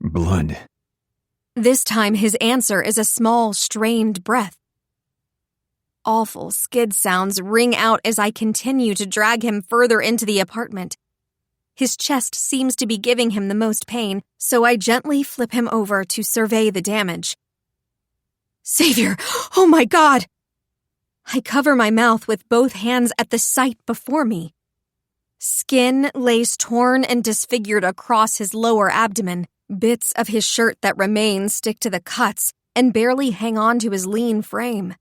Blood. This time his answer is a small, strained breath. Awful skid sounds ring out as I continue to drag him further into the apartment. His chest seems to be giving him the most pain, so I gently flip him over to survey the damage. Xavier! Oh my God! I cover my mouth with both hands at the sight before me. Skin lays torn and disfigured across his lower abdomen. Bits of his shirt that remain stick to the cuts and barely hang on to his lean frame.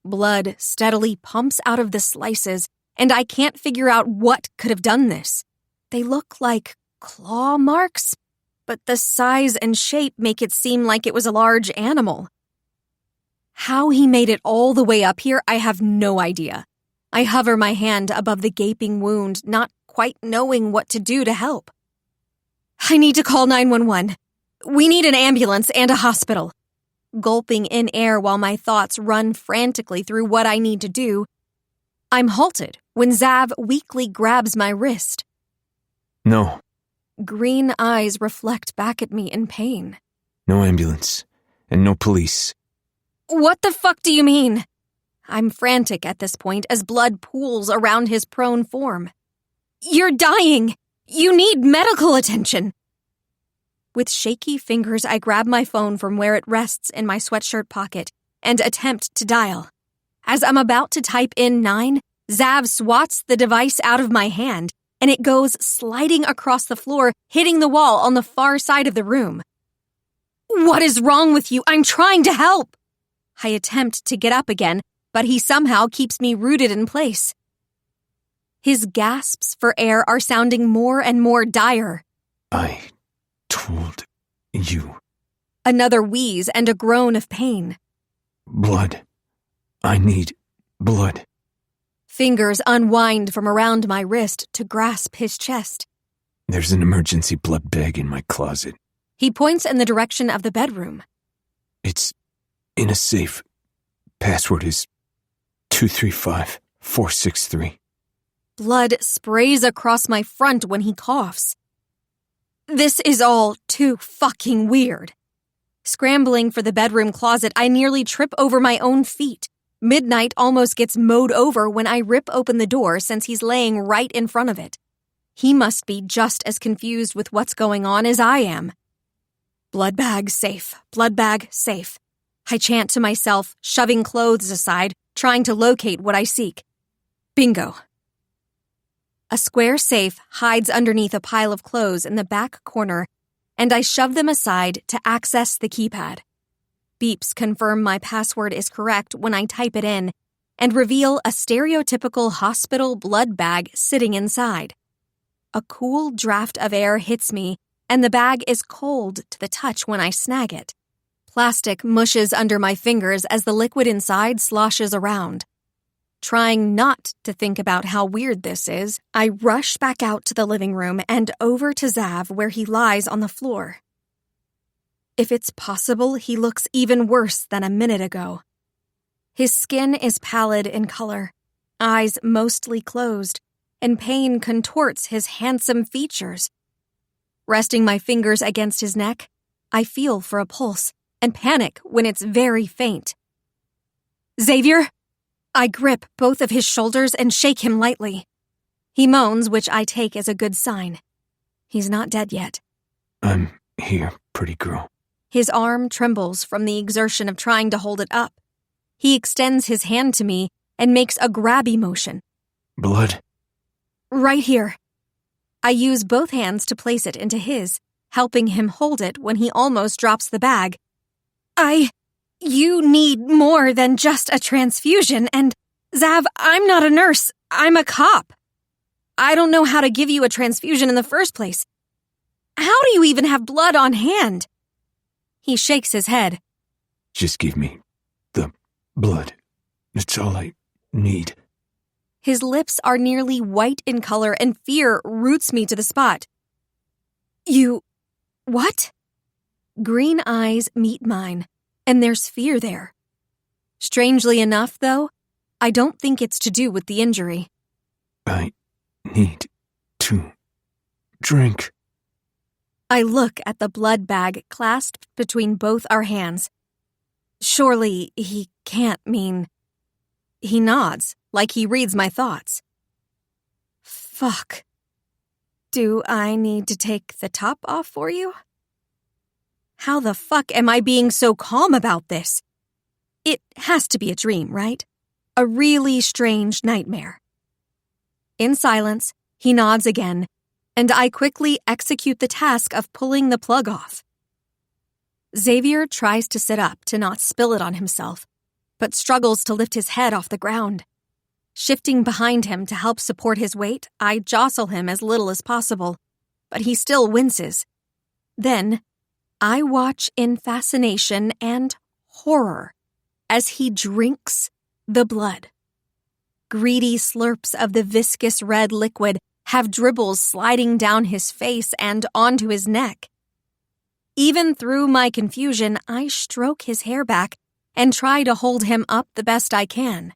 Blood steadily pumps out of the slices, and I can't figure out what could have done this. They look like claw marks, but the size and shape make it seem like it was a large animal. How he made it all the way up here, I have no idea. I hover my hand above the gaping wound, not quite knowing what to do to help. I need to call 911. We need an ambulance and a hospital. Gulping in air while my thoughts run frantically through what I need to do, I'm halted when Zav weakly grabs my wrist. No. Green eyes reflect back at me in pain. No ambulance, and no police. What the fuck do you mean? I'm frantic at this point as blood pools around his prone form. You're dying! You need medical attention! With shaky fingers, I grab my phone from where it rests in my sweatshirt pocket and attempt to dial. As I'm about to type in 9, Zav swats the device out of my hand, and it goes sliding across the floor, hitting the wall on the far side of the room. What is wrong with you? I'm trying to help! I attempt to get up again, but he somehow keeps me rooted in place. His gasps for air are sounding more and more dire. I told you. Another wheeze and a groan of pain. Blood. I need blood. Fingers unwind from around my wrist to grasp his chest. There's an emergency blood bag in my closet. He points in the direction of the bedroom. It's in a safe. Password is 235463. Blood sprays across my front when he coughs. This is all too fucking weird. Scrambling for the bedroom closet, I nearly trip over my own feet. Midnight almost gets mowed over when I rip open the door since he's laying right in front of it. He must be just as confused with what's going on as I am. Blood bag safe, blood bag safe. I chant to myself, shoving clothes aside, trying to locate what I seek. Bingo. A square safe hides underneath a pile of clothes in the back corner, and I shove them aside to access the keypad. Beeps confirm my password is correct when I type it in, and reveal a stereotypical hospital blood bag sitting inside. A cool draft of air hits me, and the bag is cold to the touch when I snag it. Plastic mushes under my fingers as the liquid inside sloshes around. Trying not to think about how weird this is, I rush back out to the living room and over to Zav where he lies on the floor. If it's possible, he looks even worse than a minute ago. His skin is pallid in color, eyes mostly closed, and pain contorts his handsome features. Resting my fingers against his neck, I feel for a pulse and panic when it's very faint. Xavier? I grip both of his shoulders and shake him lightly. He moans, which I take as a good sign. He's not dead yet. I'm here, pretty girl. His arm trembles from the exertion of trying to hold it up. He extends his hand to me and makes a grabby motion. Blood? Right here. I use both hands to place it into his, helping him hold it when he almost drops the bag. You need more than just a transfusion, and Zav, I'm not a nurse. I'm a cop. I don't know how to give you a transfusion in the first place. How do you even have blood on hand? He shakes his head. Just give me the blood. That's all I need. His lips are nearly white in color and fear roots me to the spot. You... what? Green eyes meet mine, and there's fear there. Strangely enough, though, I don't think it's to do with the injury. I need to drink. I look at the blood bag clasped between both our hands. Surely he can't mean... He nods, like he reads my thoughts. Fuck. Do I need to take the top off for you? How the fuck am I being so calm about this? It has to be a dream, right? A really strange nightmare. In silence, he nods again, and I quickly execute the task of pulling the plug off. Xavier tries to sit up to not spill it on himself, but struggles to lift his head off the ground. Shifting behind him to help support his weight, I jostle him as little as possible, but he still winces. Then, I watch in fascination and horror as he drinks the blood. Greedy slurps of the viscous red liquid have dribbles sliding down his face and onto his neck. Even through my confusion, I stroke his hair back and try to hold him up the best I can.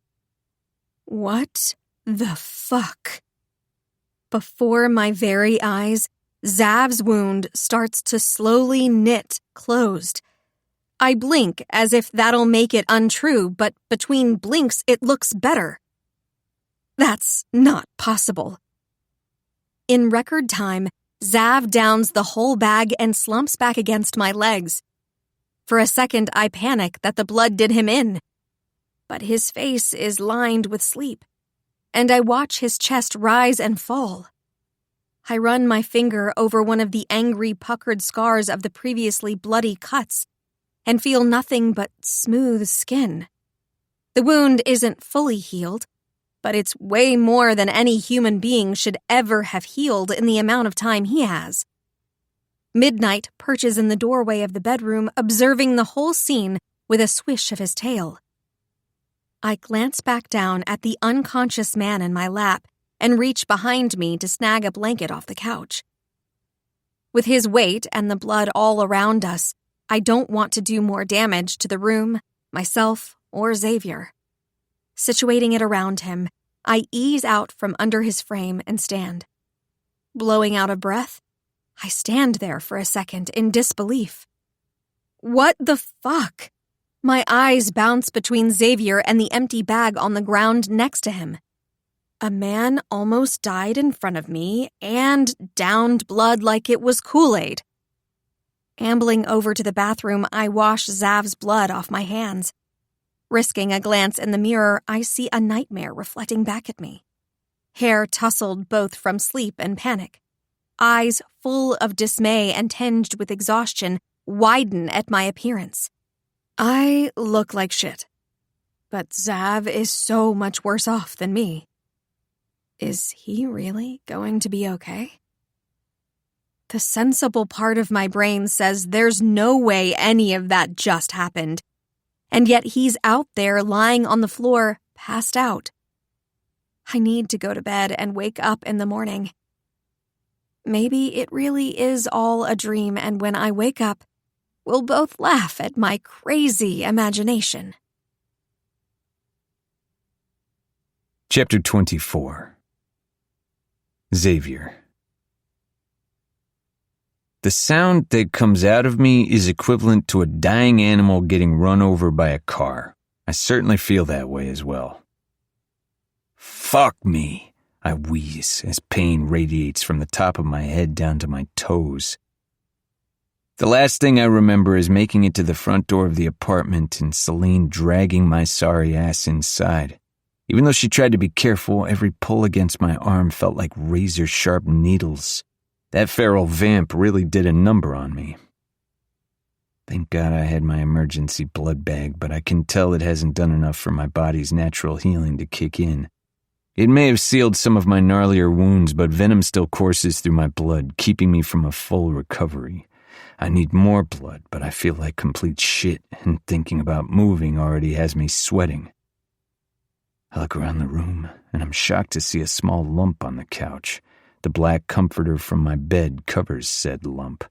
What the fuck? Before my very eyes, Zav's wound starts to slowly knit closed. I blink as if that'll make it untrue, but between blinks it looks better. That's not possible. In record time, Zav downs the whole bag and slumps back against my legs. For a second, I panic that the blood did him in. But his face is lined with sleep, and I watch his chest rise and fall. I run my finger over one of the angry, puckered scars of the previously bloody cuts and feel nothing but smooth skin. The wound isn't fully healed, but it's way more than any human being should ever have healed in the amount of time he has. Midnight perches in the doorway of the bedroom, observing the whole scene with a swish of his tail. I glance back down at the unconscious man in my lap and reach behind me to snag a blanket off the couch. With his weight and the blood all around us, I don't want to do more damage to the room, myself, or Xavier. Situating it around him, I ease out from under his frame and stand. Blowing out a breath, I stand there for a second in disbelief. What the fuck? My eyes bounce between Xavier and the empty bag on the ground next to him. A man almost died in front of me and downed blood like it was Kool-Aid. Ambling over to the bathroom, I wash Zav's blood off my hands. Risking a glance in the mirror, I see a nightmare reflecting back at me. Hair tousled both from sleep and panic. Eyes full of dismay and tinged with exhaustion widen at my appearance. I look like shit. But Zav is so much worse off than me. Is he really going to be okay? The sensible part of my brain says there's no way any of that just happened. And yet he's out there lying on the floor, passed out. I need to go to bed and wake up in the morning. Maybe it really is all a dream, and when I wake up, we'll both laugh at my crazy imagination. Chapter 24. Xavier. The sound that comes out of me is equivalent to a dying animal getting run over by a car. I certainly feel that way as well. Fuck me, I wheeze as pain radiates from the top of my head down to my toes. The last thing I remember is making it to the front door of the apartment and Celine dragging my sorry ass inside. Even though she tried to be careful, every pull against my arm felt like razor-sharp needles. That feral vamp really did a number on me. Thank God I had my emergency blood bag, but I can tell it hasn't done enough for my body's natural healing to kick in. It may have sealed some of my gnarlier wounds, but venom still courses through my blood, keeping me from a full recovery. I need more blood, but I feel like complete shit, and thinking about moving already has me sweating. I look around the room, and I'm shocked to see a small lump on the couch. The black comforter from my bed covers said lump.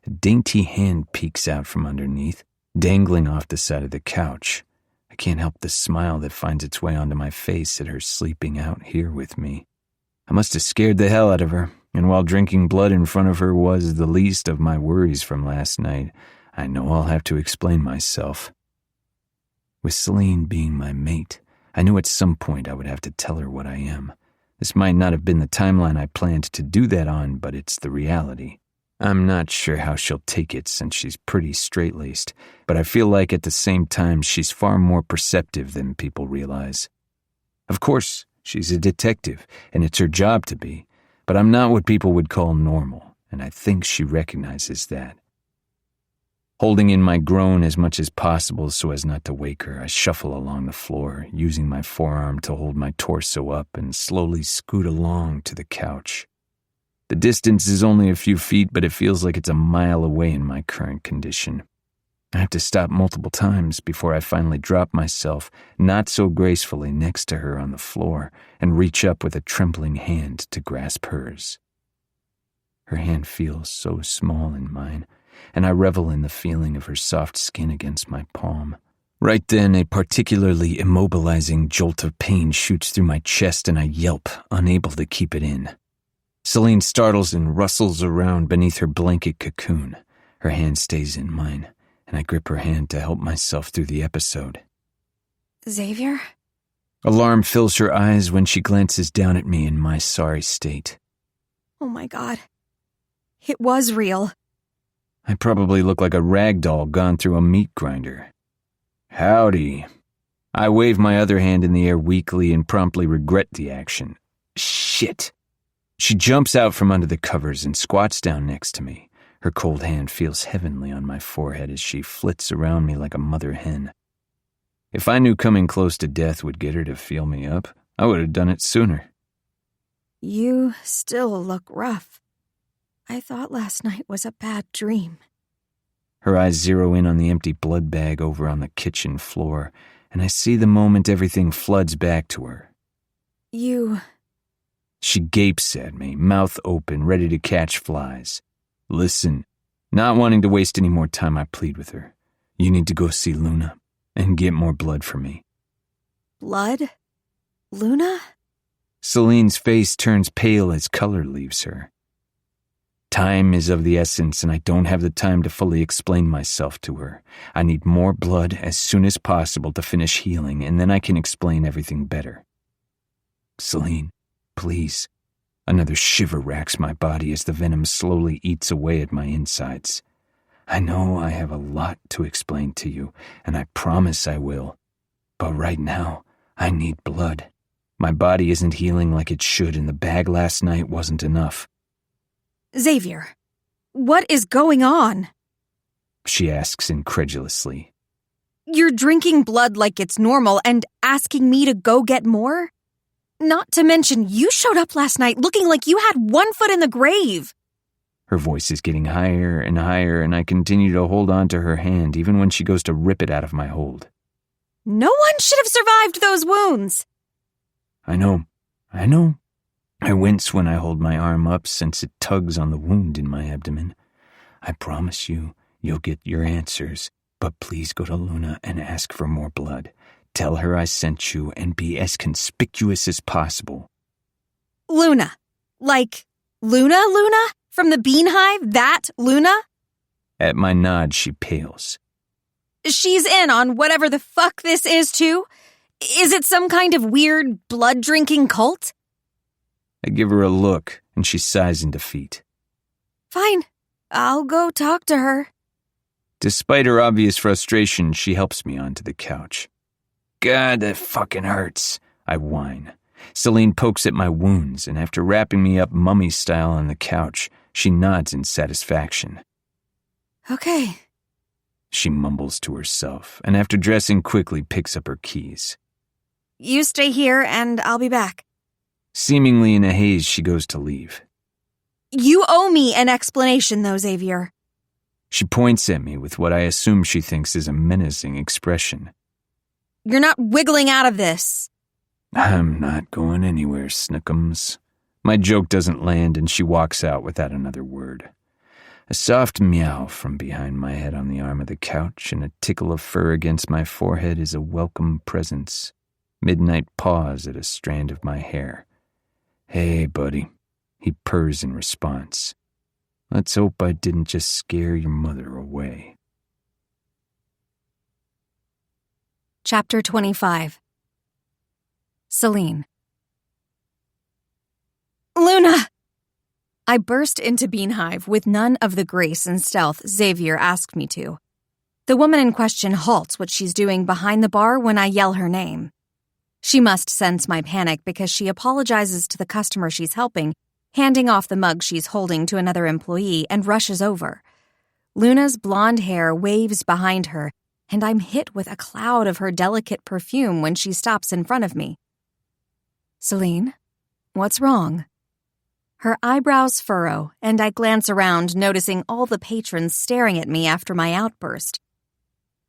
A dainty hand peeks out from underneath, dangling off the side of the couch. I can't help the smile that finds its way onto my face at her sleeping out here with me. I must have scared the hell out of her, and while drinking blood in front of her was the least of my worries from last night, I know I'll have to explain myself. With Celine being my mate, I knew at some point I would have to tell her what I am. This might not have been the timeline I planned to do that on, but it's the reality. I'm not sure how she'll take it since she's pretty straight-laced, but I feel like at the same time she's far more perceptive than people realize. Of course, she's a detective, and it's her job to be, but I'm not what people would call normal, and I think she recognizes that. Holding in my groan as much as possible so as not to wake her, I shuffle along the floor, using my forearm to hold my torso up and slowly scoot along to the couch. The distance is only a few feet, but it feels like it's a mile away in my current condition. I have to stop multiple times before I finally drop myself, not so gracefully, next to her on the floor and reach up with a trembling hand to grasp hers. Her hand feels so small in mine, and I revel in the feeling of her soft skin against my palm. Right then, a particularly immobilizing jolt of pain shoots through my chest and I yelp, unable to keep it in. Celine startles and rustles around beneath her blanket cocoon. Her hand stays in mine, and I grip her hand to help myself through the episode. Xavier? Alarm fills her eyes when she glances down at me in my sorry state. Oh my God. It was real. I probably look like a rag doll gone through a meat grinder. Howdy. I wave my other hand in the air weakly and promptly regret the action. Shit. She jumps out from under the covers and squats down next to me. Her cold hand feels heavenly on my forehead as she flits around me like a mother hen. If I knew coming close to death would get her to feel me up, I would have done it sooner. You still look rough. I thought last night was a bad dream. Her eyes zero in on the empty blood bag over on the kitchen floor, and I see the moment everything floods back to her. You... She gapes at me, mouth open, ready to catch flies. Listen, not wanting to waste any more time, I plead with her. You need to go see Luna and get more blood for me. Blood? Luna? Celine's face turns pale as color leaves her. Time is of the essence, and I don't have the time to fully explain myself to her. I need more blood as soon as possible to finish healing, and then I can explain everything better. Celine, please. Another shiver racks my body as the venom slowly eats away at my insides. I know I have a lot to explain to you, and I promise I will. But right now, I need blood. My body isn't healing like it should, and the bag last night wasn't enough. Xavier, what is going on? She asks incredulously. You're drinking blood like it's normal and asking me to go get more? Not to mention, you showed up last night looking like you had one foot in the grave. Her voice is getting higher, and I continue to hold on to her hand even when she goes to rip it out of my hold. No one should have survived those wounds. I know. I wince when I hold my arm up since it tugs on the wound in my abdomen. I promise you, you'll get your answers, but please go to Luna and ask for more blood. Tell her I sent you and be as conspicuous as possible. Luna? Like Luna? From the bean hive? That Luna? At my nod, she pales. She's in on whatever the fuck this is, too? Is it some kind of weird blood-drinking cult? I give her a look, and she sighs in defeat. Fine. I'll go talk to her. Despite her obvious frustration, she helps me onto the couch. God, that fucking hurts, I whine. Celine pokes at my wounds, and after wrapping me up mummy style on the couch, she nods in satisfaction. Okay. She mumbles to herself, and after dressing quickly picks up her keys. You stay here, and I'll be back. Seemingly in a haze, she goes to leave. You owe me an explanation, though, Xavier. She points at me with what I assume she thinks is a menacing expression. You're not wiggling out of this. I'm not going anywhere, Snookums. My joke doesn't land, and she walks out without another word. A soft meow from behind my head on the arm of the couch and a tickle of fur against my forehead is a welcome presence. Midnight paws at a strand of my hair. Hey, buddy, he purrs in response. Let's hope I didn't just scare your mother away. Chapter 25. Celine. Luna! I burst into Beanhive with none of the grace and stealth Xavier asked me to. The woman in question halts what she's doing behind the bar when I yell her name. She must sense my panic because she apologizes to the customer she's helping, handing off the mug she's holding to another employee, and rushes over. Luna's blonde hair waves behind her, and I'm hit with a cloud of her delicate perfume when she stops in front of me. Celine, what's wrong? Her eyebrows furrow, and I glance around, noticing all the patrons staring at me after my outburst.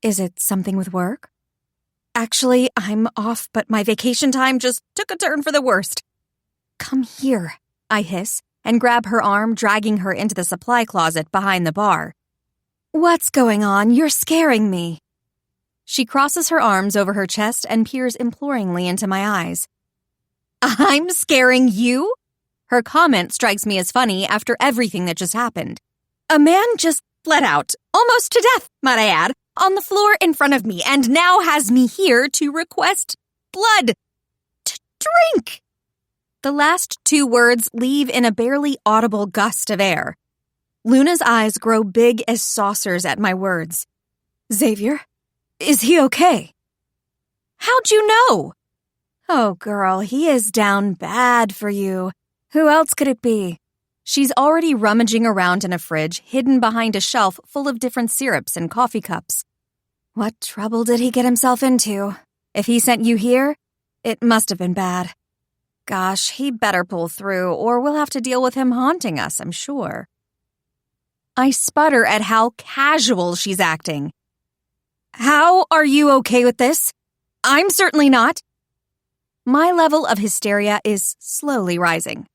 Is it something with work? Actually, I'm off, but my vacation time just took a turn for the worst. Come here, I hiss, and grab her arm, dragging her into the supply closet behind the bar. What's going on? You're scaring me. She crosses her arms over her chest and peers imploringly into my eyes. I'm scaring you? Her comment strikes me as funny after everything that just happened. A man just bled out, almost to death, might I add, on the floor in front of me, and now has me here to request blood. To drink! The last two words leave in a barely audible gust of air. Luna's eyes grow big as saucers at my words. Xavier? Is he okay? How'd you know? Oh, girl, he is down bad for you. Who else could it be? She's already rummaging around in a fridge, hidden behind a shelf full of different syrups and coffee cups. What trouble did he get himself into? If he sent you here, it must have been bad. Gosh, he better pull through, or we'll have to deal with him haunting us, I'm sure. I sputter at how casual she's acting. How are you okay with this? I'm certainly not. My level of hysteria is slowly rising.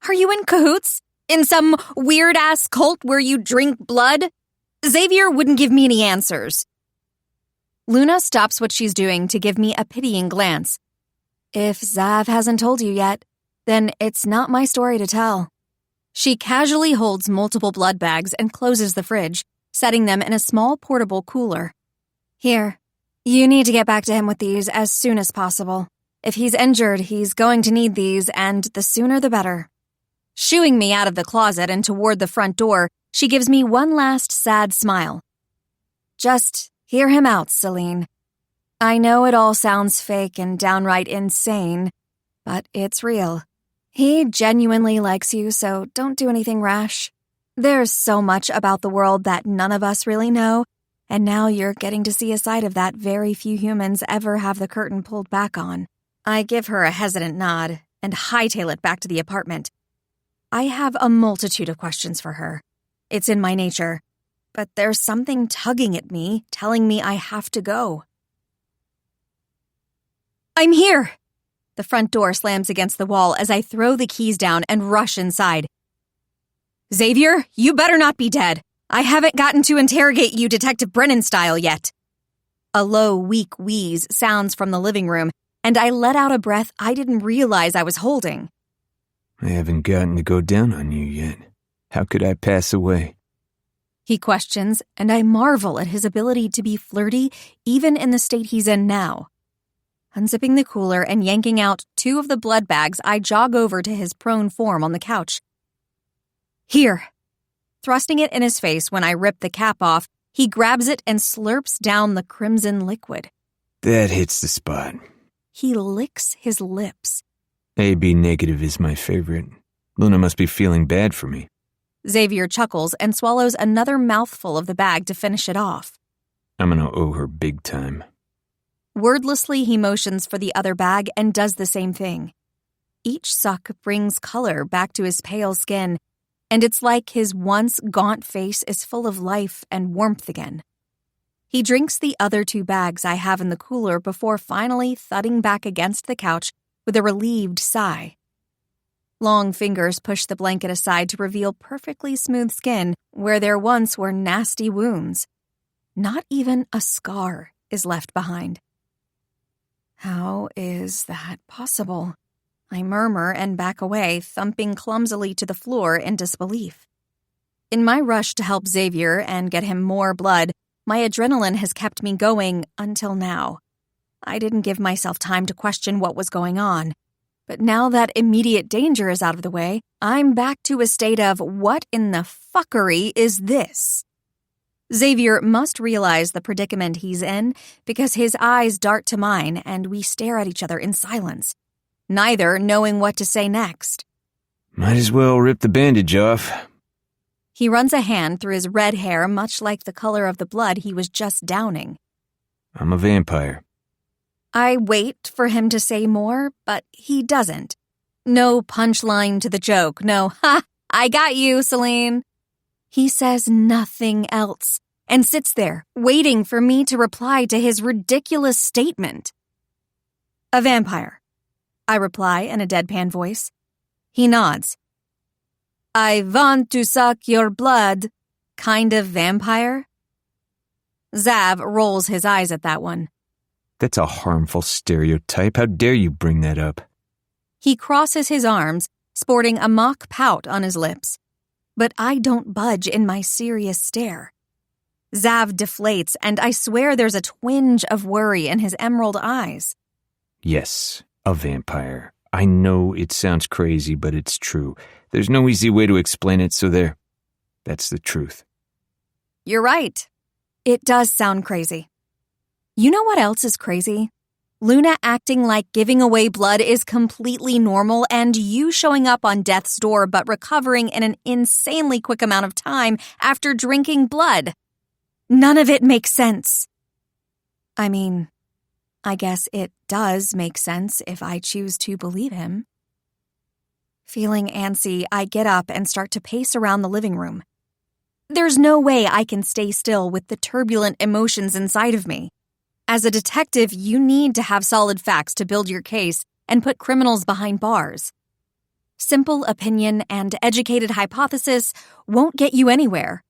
Are you in cahoots? In some weird-ass cult where you drink blood? Xavier wouldn't give me any answers. Luna stops what she's doing to give me a pitying glance. If Zav hasn't told you yet, then it's not my story to tell. She casually holds multiple blood bags and closes the fridge, setting them in a small portable cooler. Here, you need to get back to him with these as soon as possible. If he's injured, he's going to need these, and the sooner the better. Shooing me out of the closet and toward the front door, she gives me one last sad smile. Just hear him out, Celine. I know it all sounds fake and downright insane, but it's real. He genuinely likes you, so don't do anything rash. There's so much about the world that none of us really know, and now you're getting to see a side of that very few humans ever have the curtain pulled back on. I give her a hesitant nod and hightail it back to the apartment. I have a multitude of questions for her. It's in my nature, but there's something tugging at me, telling me I have to go. I'm here! The front door slams against the wall as I throw the keys down and rush inside. Xavier, you better not be dead. I haven't gotten to interrogate you Detective Brennan style yet. A low, weak wheeze sounds from the living room, and I let out a breath I didn't realize I was holding. I haven't gotten to go down on you yet. How could I pass away? He questions, and I marvel at his ability to be flirty even in the state he's in now. Unzipping the cooler and yanking out two of the blood bags, I jog over to his prone form on the couch. Here. Thrusting it in his face when I rip the cap off, he grabs it and slurps down the crimson liquid. That hits the spot. He licks his lips. AB negative is my favorite. Luna must be feeling bad for me. Xavier chuckles and swallows another mouthful of the bag to finish it off. I'm gonna owe her big time. Wordlessly, he motions for the other bag and does the same thing. Each suck brings color back to his pale skin, and it's like his once gaunt face is full of life and warmth again. He drinks the other two bags I have in the cooler before finally thudding back against the couch with a relieved sigh. Long fingers push the blanket aside to reveal perfectly smooth skin where there once were nasty wounds. Not even a scar is left behind. How is that possible? I murmur and back away, thumping clumsily to the floor in disbelief. In my rush to help Xavier and get him more blood, my adrenaline has kept me going until now. I didn't give myself time to question what was going on. But now that immediate danger is out of the way, I'm back to a state of what in the fuckery is this? Xavier must realize the predicament he's in because his eyes dart to mine and we stare at each other in silence, neither knowing what to say next. Might as well rip the bandage off. He runs a hand through his red hair, much like the color of the blood he was just downing. I'm a vampire. I wait for him to say more, but he doesn't. No punchline to the joke, no, ha, I got you, Celine. He says nothing else and sits there, waiting for me to reply to his ridiculous statement. A vampire, I reply in a deadpan voice. He nods. I want to suck your blood, kind of vampire? Zav rolls his eyes at that one. That's a harmful stereotype. How dare you bring that up? He crosses his arms, sporting a mock pout on his lips. But I don't budge in my serious stare. Zav deflates, and I swear there's a twinge of worry in his emerald eyes. Yes, a vampire. I know it sounds crazy, but it's true. There's no easy way to explain it, so there. That's the truth. You're right. It does sound crazy. You know what else is crazy? Luna acting like giving away blood is completely normal and you showing up on death's door but recovering in an insanely quick amount of time after drinking blood. None of it makes sense. I mean, I guess it does make sense if I choose to believe him. Feeling antsy, I get up and start to pace around the living room. There's no way I can stay still with the turbulent emotions inside of me. As a detective, you need to have solid facts to build your case and put criminals behind bars. Simple opinion and educated hypothesis won't get you anywhere.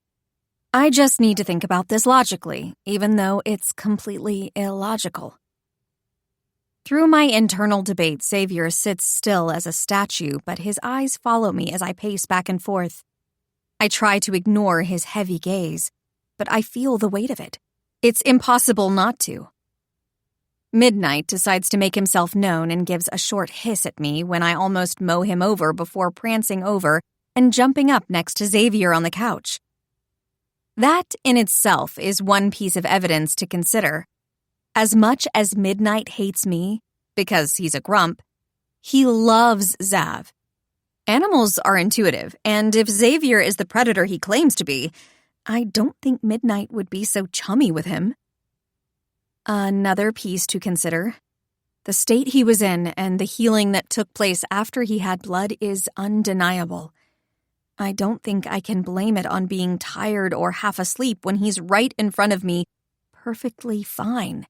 I just need to think about this logically, even though it's completely illogical. Through my internal debate, Xavier sits still as a statue, but his eyes follow me as I pace back and forth. I try to ignore his heavy gaze, but I feel the weight of it. It's impossible not to. Midnight decides to make himself known and gives a short hiss at me when I almost mow him over before prancing over and jumping up next to Xavier on the couch. That in itself is one piece of evidence to consider. As much as Midnight hates me, because he's a grump, he loves Zav. Animals are intuitive, and if Xavier is the predator he claims to be, I don't think Midnight would be so chummy with him. Another piece to consider. The state he was in and the healing that took place after he had blood is undeniable. I don't think I can blame it on being tired or half asleep when he's right in front of me, perfectly fine.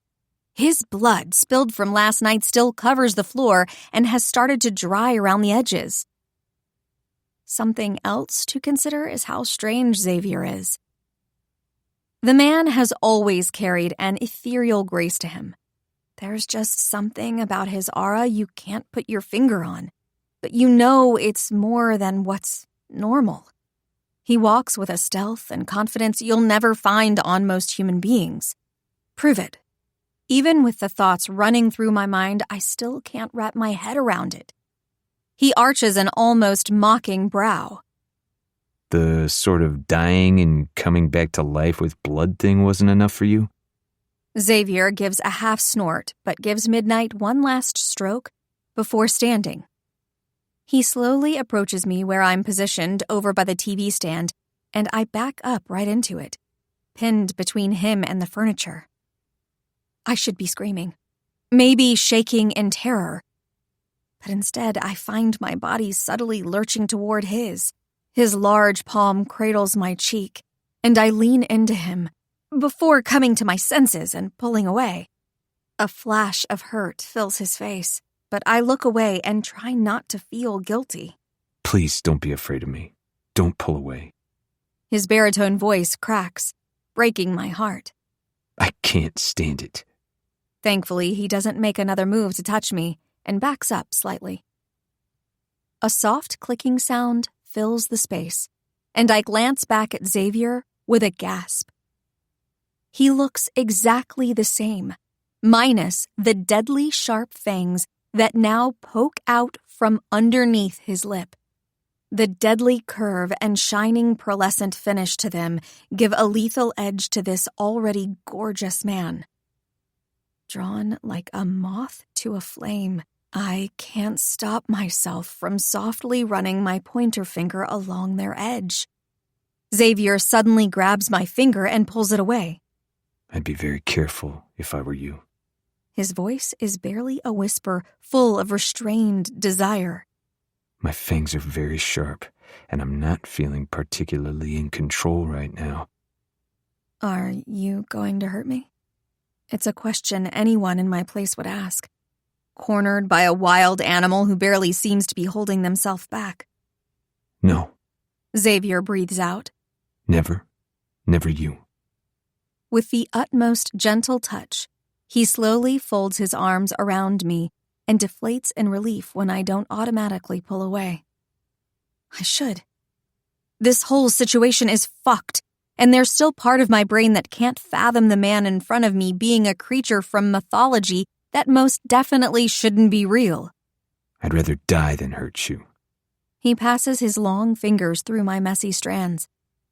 His blood spilled from last night still covers the floor and has started to dry around the edges. Something else to consider is how strange Xavier is. The man has always carried an ethereal grace to him. There's just something about his aura you can't put your finger on, but you know it's more than what's normal. He walks with a stealth and confidence you'll never find on most human beings. Prove it. Even with the thoughts running through my mind, I still can't wrap my head around it. He arches an almost mocking brow. The sort of dying and coming back to life with blood thing wasn't enough for you? Xavier gives a half snort, but gives Midnight one last stroke before standing. He slowly approaches me where I'm positioned over by the TV stand, and I back up right into it, pinned between him and the furniture. I should be screaming, maybe shaking in terror, but instead I find my body subtly lurching toward his. His large palm cradles my cheek, and I lean into him, before coming to my senses and pulling away. A flash of hurt fills his face, but I look away and try not to feel guilty. Please don't be afraid of me. Don't pull away. His baritone voice cracks, breaking my heart. I can't stand it. Thankfully, he doesn't make another move to touch me and backs up slightly. A soft clicking sound fills the space, and I glance back at Xavier with a gasp. He looks exactly the same, minus the deadly sharp fangs that now poke out from underneath his lip. The deadly curve and shining pearlescent finish to them give a lethal edge to this already gorgeous man. Drawn like a moth to a flame, I can't stop myself from softly running my pointer finger along their edge. Xavier suddenly grabs my finger and pulls it away. I'd be very careful if I were you. His voice is barely a whisper, full of restrained desire. My fangs are very sharp, and I'm not feeling particularly in control right now. Are you going to hurt me? It's a question anyone in my place would ask. Cornered by a wild animal who barely seems to be holding themselves back. No. Xavier breathes out. Never. Never you. With the utmost gentle touch, he slowly folds his arms around me and deflates in relief when I don't automatically pull away. I should. This whole situation is fucked, and there's still part of my brain that can't fathom the man in front of me being a creature from mythology that most definitely shouldn't be real. I'd rather die than hurt you. He passes his long fingers through my messy strands.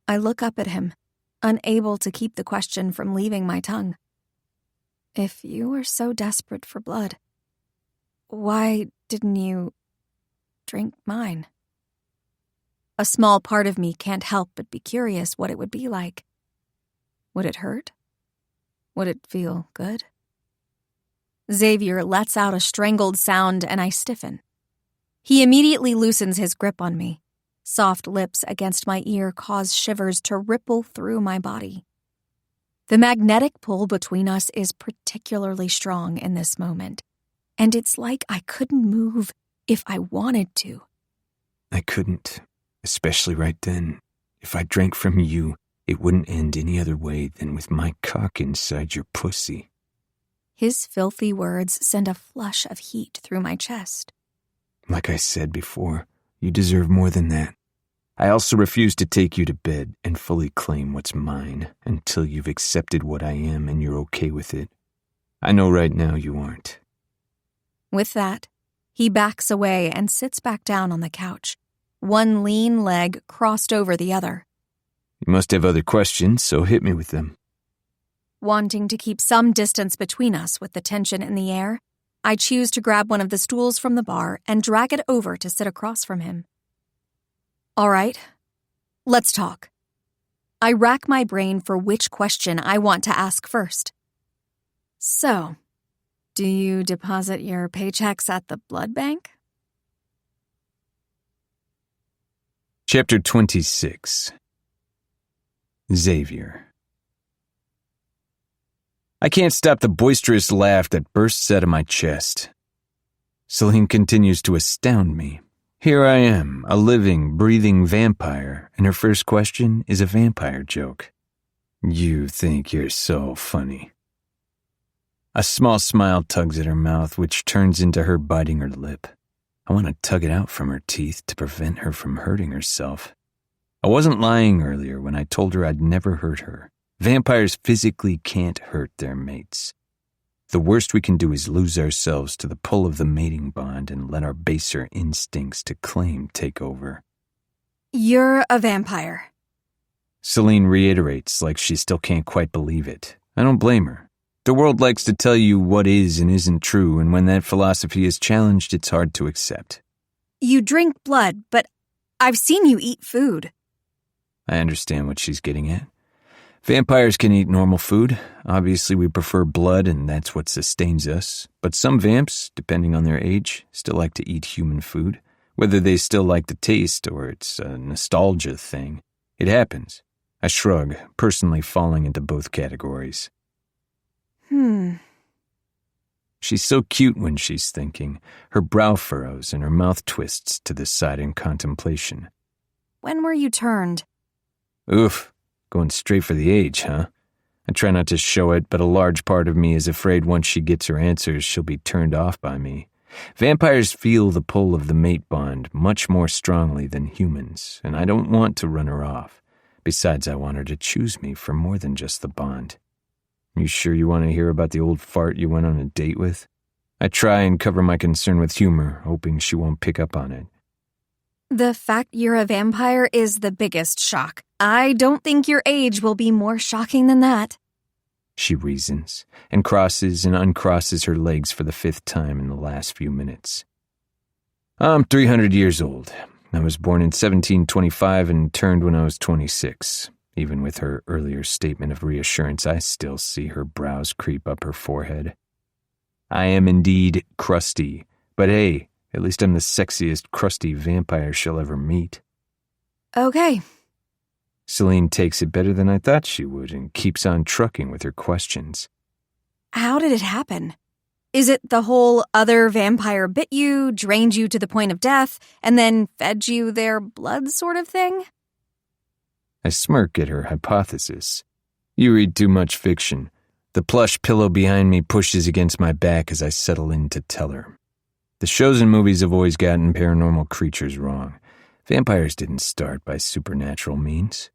I look up at him, unable to keep the question from leaving my tongue. If you were so desperate for blood, why didn't you drink mine? A small part of me can't help but be curious what it would be like. Would it hurt? Would it feel good? Xavier lets out a strangled sound and I stiffen. He immediately loosens his grip on me. Soft lips against my ear cause shivers to ripple through my body. The magnetic pull between us is particularly strong in this moment, and it's like I couldn't move if I wanted to. I couldn't, especially right then. If I drank from you, it wouldn't end any other way than with my cock inside your pussy. His filthy words send a flush of heat through my chest. Like I said before, you deserve more than that. I also refuse to take you to bed and fully claim what's mine until you've accepted what I am and you're okay with it. I know right now you aren't. With that, he backs away and sits back down on the couch, one lean leg crossed over the other. You must have other questions, so hit me with them. Wanting to keep some distance between us with the tension in the air, I choose to grab one of the stools from the bar and drag it over to sit across from him. All right, let's talk. I rack my brain for which question I want to ask first. So, do you deposit your paychecks at the blood bank? Chapter 26. Xavier. I can't stop the boisterous laugh that bursts out of my chest. Celine continues to astound me. Here I am, a living, breathing vampire, and her first question is a vampire joke. You think you're so funny. A small smile tugs at her mouth, which turns into her biting her lip. I want to tug it out from her teeth to prevent her from hurting herself. I wasn't lying earlier when I told her I'd never hurt her. Vampires physically can't hurt their mates. The worst we can do is lose ourselves to the pull of the mating bond and let our baser instincts to claim take over. You're a vampire. Celine reiterates like she still can't quite believe it. I don't blame her. The world likes to tell you what is and isn't true, and when that philosophy is challenged, it's hard to accept. You drink blood, but I've seen you eat food. I understand what she's getting at. Vampires can eat normal food. Obviously, we prefer blood, and that's what sustains us. But some vamps, depending on their age, still like to eat human food. Whether they still like the taste or it's a nostalgia thing, it happens. I shrug, personally falling into both categories. She's so cute when she's thinking. Her brow furrows and her mouth twists to the side in contemplation. When were you turned? Oof. Going straight for the age, huh? I try not to show it, but a large part of me is afraid once she gets her answers, she'll be turned off by me. Vampires feel the pull of the mate bond much more strongly than humans, and I don't want to run her off. Besides, I want her to choose me for more than just the bond. You sure you want to hear about the old fart you went on a date with? I try and cover my concern with humor, hoping she won't pick up on it. The fact you're a vampire is the biggest shock. I don't think your age will be more shocking than that. She reasons, and crosses and uncrosses her legs for the 5th time in the last few minutes. I'm 300 years old. I was born in 1725 and turned when I was 26. Even with her earlier statement of reassurance, I still see her brows creep up her forehead. I am indeed crusty, but hey, at least I'm the sexiest crusty vampire she'll ever meet. Okay. Celine takes it better than I thought she would and keeps on trucking with her questions. How did it happen? Is it the whole other vampire bit you, drained you to the point of death, and then fed you their blood sort of thing? I smirk at her hypothesis. You read too much fiction. The plush pillow behind me pushes against my back as I settle in to tell her. The shows and movies have always gotten paranormal creatures wrong. Vampires didn't start by supernatural means.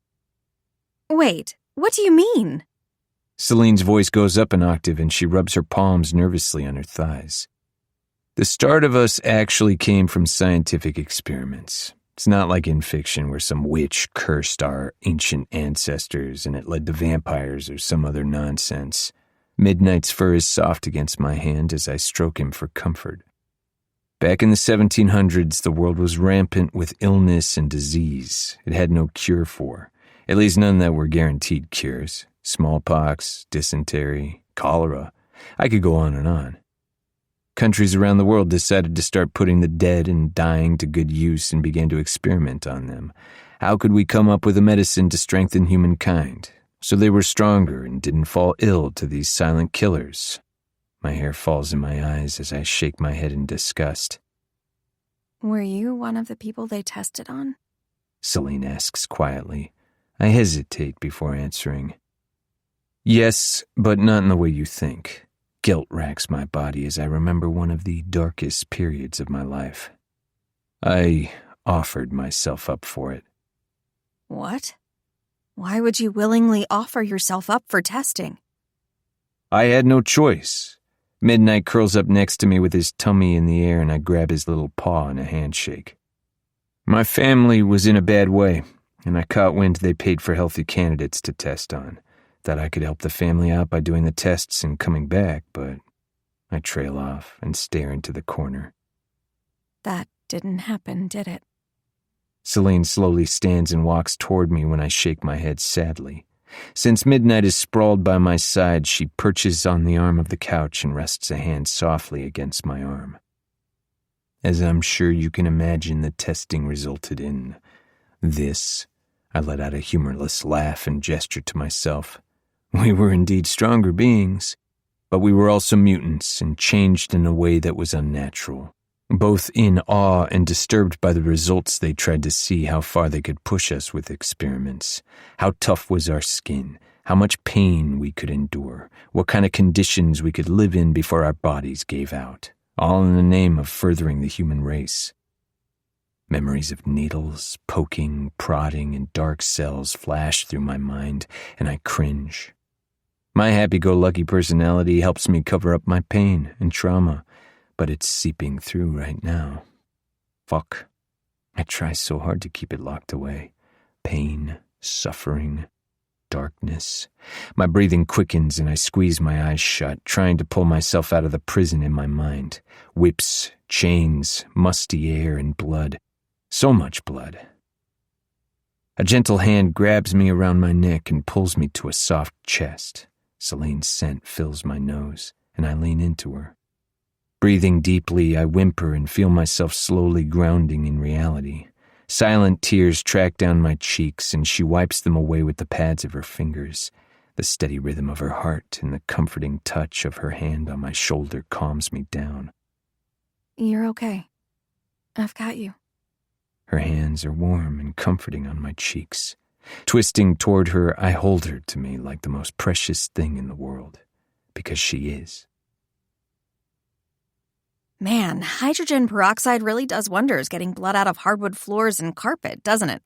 Wait, what do you mean? Celine's voice goes up an octave and she rubs her palms nervously on her thighs. The start of us actually came from scientific experiments. It's not like in fiction where some witch cursed our ancient ancestors and it led to vampires or some other nonsense. Midnight's fur is soft against my hand as I stroke him for comfort. Back in the 1700s, the world was rampant with illness and disease it had no cure for, at least none that were guaranteed cures. Smallpox, dysentery, cholera. I could go on and on. Countries around the world decided to start putting the dead and dying to good use and began to experiment on them. How could we come up with a medicine to strengthen humankind, so they were stronger and didn't fall ill to these silent killers? My hair falls in my eyes as I shake my head in disgust. Were you one of the people they tested on? Celine asks quietly. I hesitate before answering. Yes, but not in the way you think. Guilt racks my body as I remember one of the darkest periods of my life. I offered myself up for it. What? Why would you willingly offer yourself up for testing? I had no choice. Midnight curls up next to me with his tummy in the air and I grab his little paw in a handshake. My family was in a bad way, and I caught wind they paid for healthy candidates to test on. Thought I could help the family out by doing the tests and coming back, but I trail off and stare into the corner. That didn't happen, did it? Celine slowly stands and walks toward me when I shake my head sadly. Since Midnight is sprawled by my side, she perches on the arm of the couch and rests a hand softly against my arm. As I'm sure you can imagine, the testing resulted in this. I let out a humorless laugh and gesture to myself. We were indeed stronger beings, but we were also mutants and changed in a way that was unnatural. Both in awe and disturbed by the results, they tried to see how far they could push us with experiments. How tough was our skin, how much pain we could endure, what kind of conditions we could live in before our bodies gave out, all in the name of furthering the human race. Memories of needles, poking, prodding, and dark cells flash through my mind, and I cringe. My happy-go-lucky personality helps me cover up my pain and trauma, but it's seeping through right now. Fuck. I try so hard to keep it locked away. Pain, suffering, darkness. My breathing quickens and I squeeze my eyes shut, trying to pull myself out of the prison in my mind. Whips, chains, musty air, and blood. So much blood. A gentle hand grabs me around my neck and pulls me to a soft chest. Celine's scent fills my nose, and I lean into her. Breathing deeply, I whimper and feel myself slowly grounding in reality. Silent tears track down my cheeks, and she wipes them away with the pads of her fingers. The steady rhythm of her heart and the comforting touch of her hand on my shoulder calms me down. You're okay. I've got you. Her hands are warm and comforting on my cheeks. Twisting toward her, I hold her to me like the most precious thing in the world, because she is. Man, hydrogen peroxide really does wonders getting blood out of hardwood floors and carpet, doesn't it?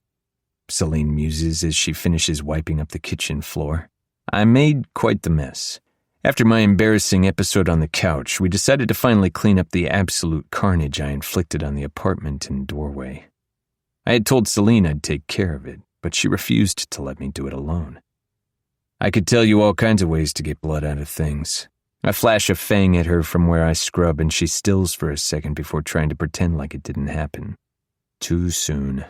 Celine muses as she finishes wiping up the kitchen floor. I made quite the mess. After my embarrassing episode on the couch, we decided to finally clean up the absolute carnage I inflicted on the apartment and doorway. I had told Celine I'd take care of it, but she refused to let me do it alone. I could tell you all kinds of ways to get blood out of things. I flash a fang at her from where I scrub, and she stills for a second before trying to pretend like it didn't happen. Too soon.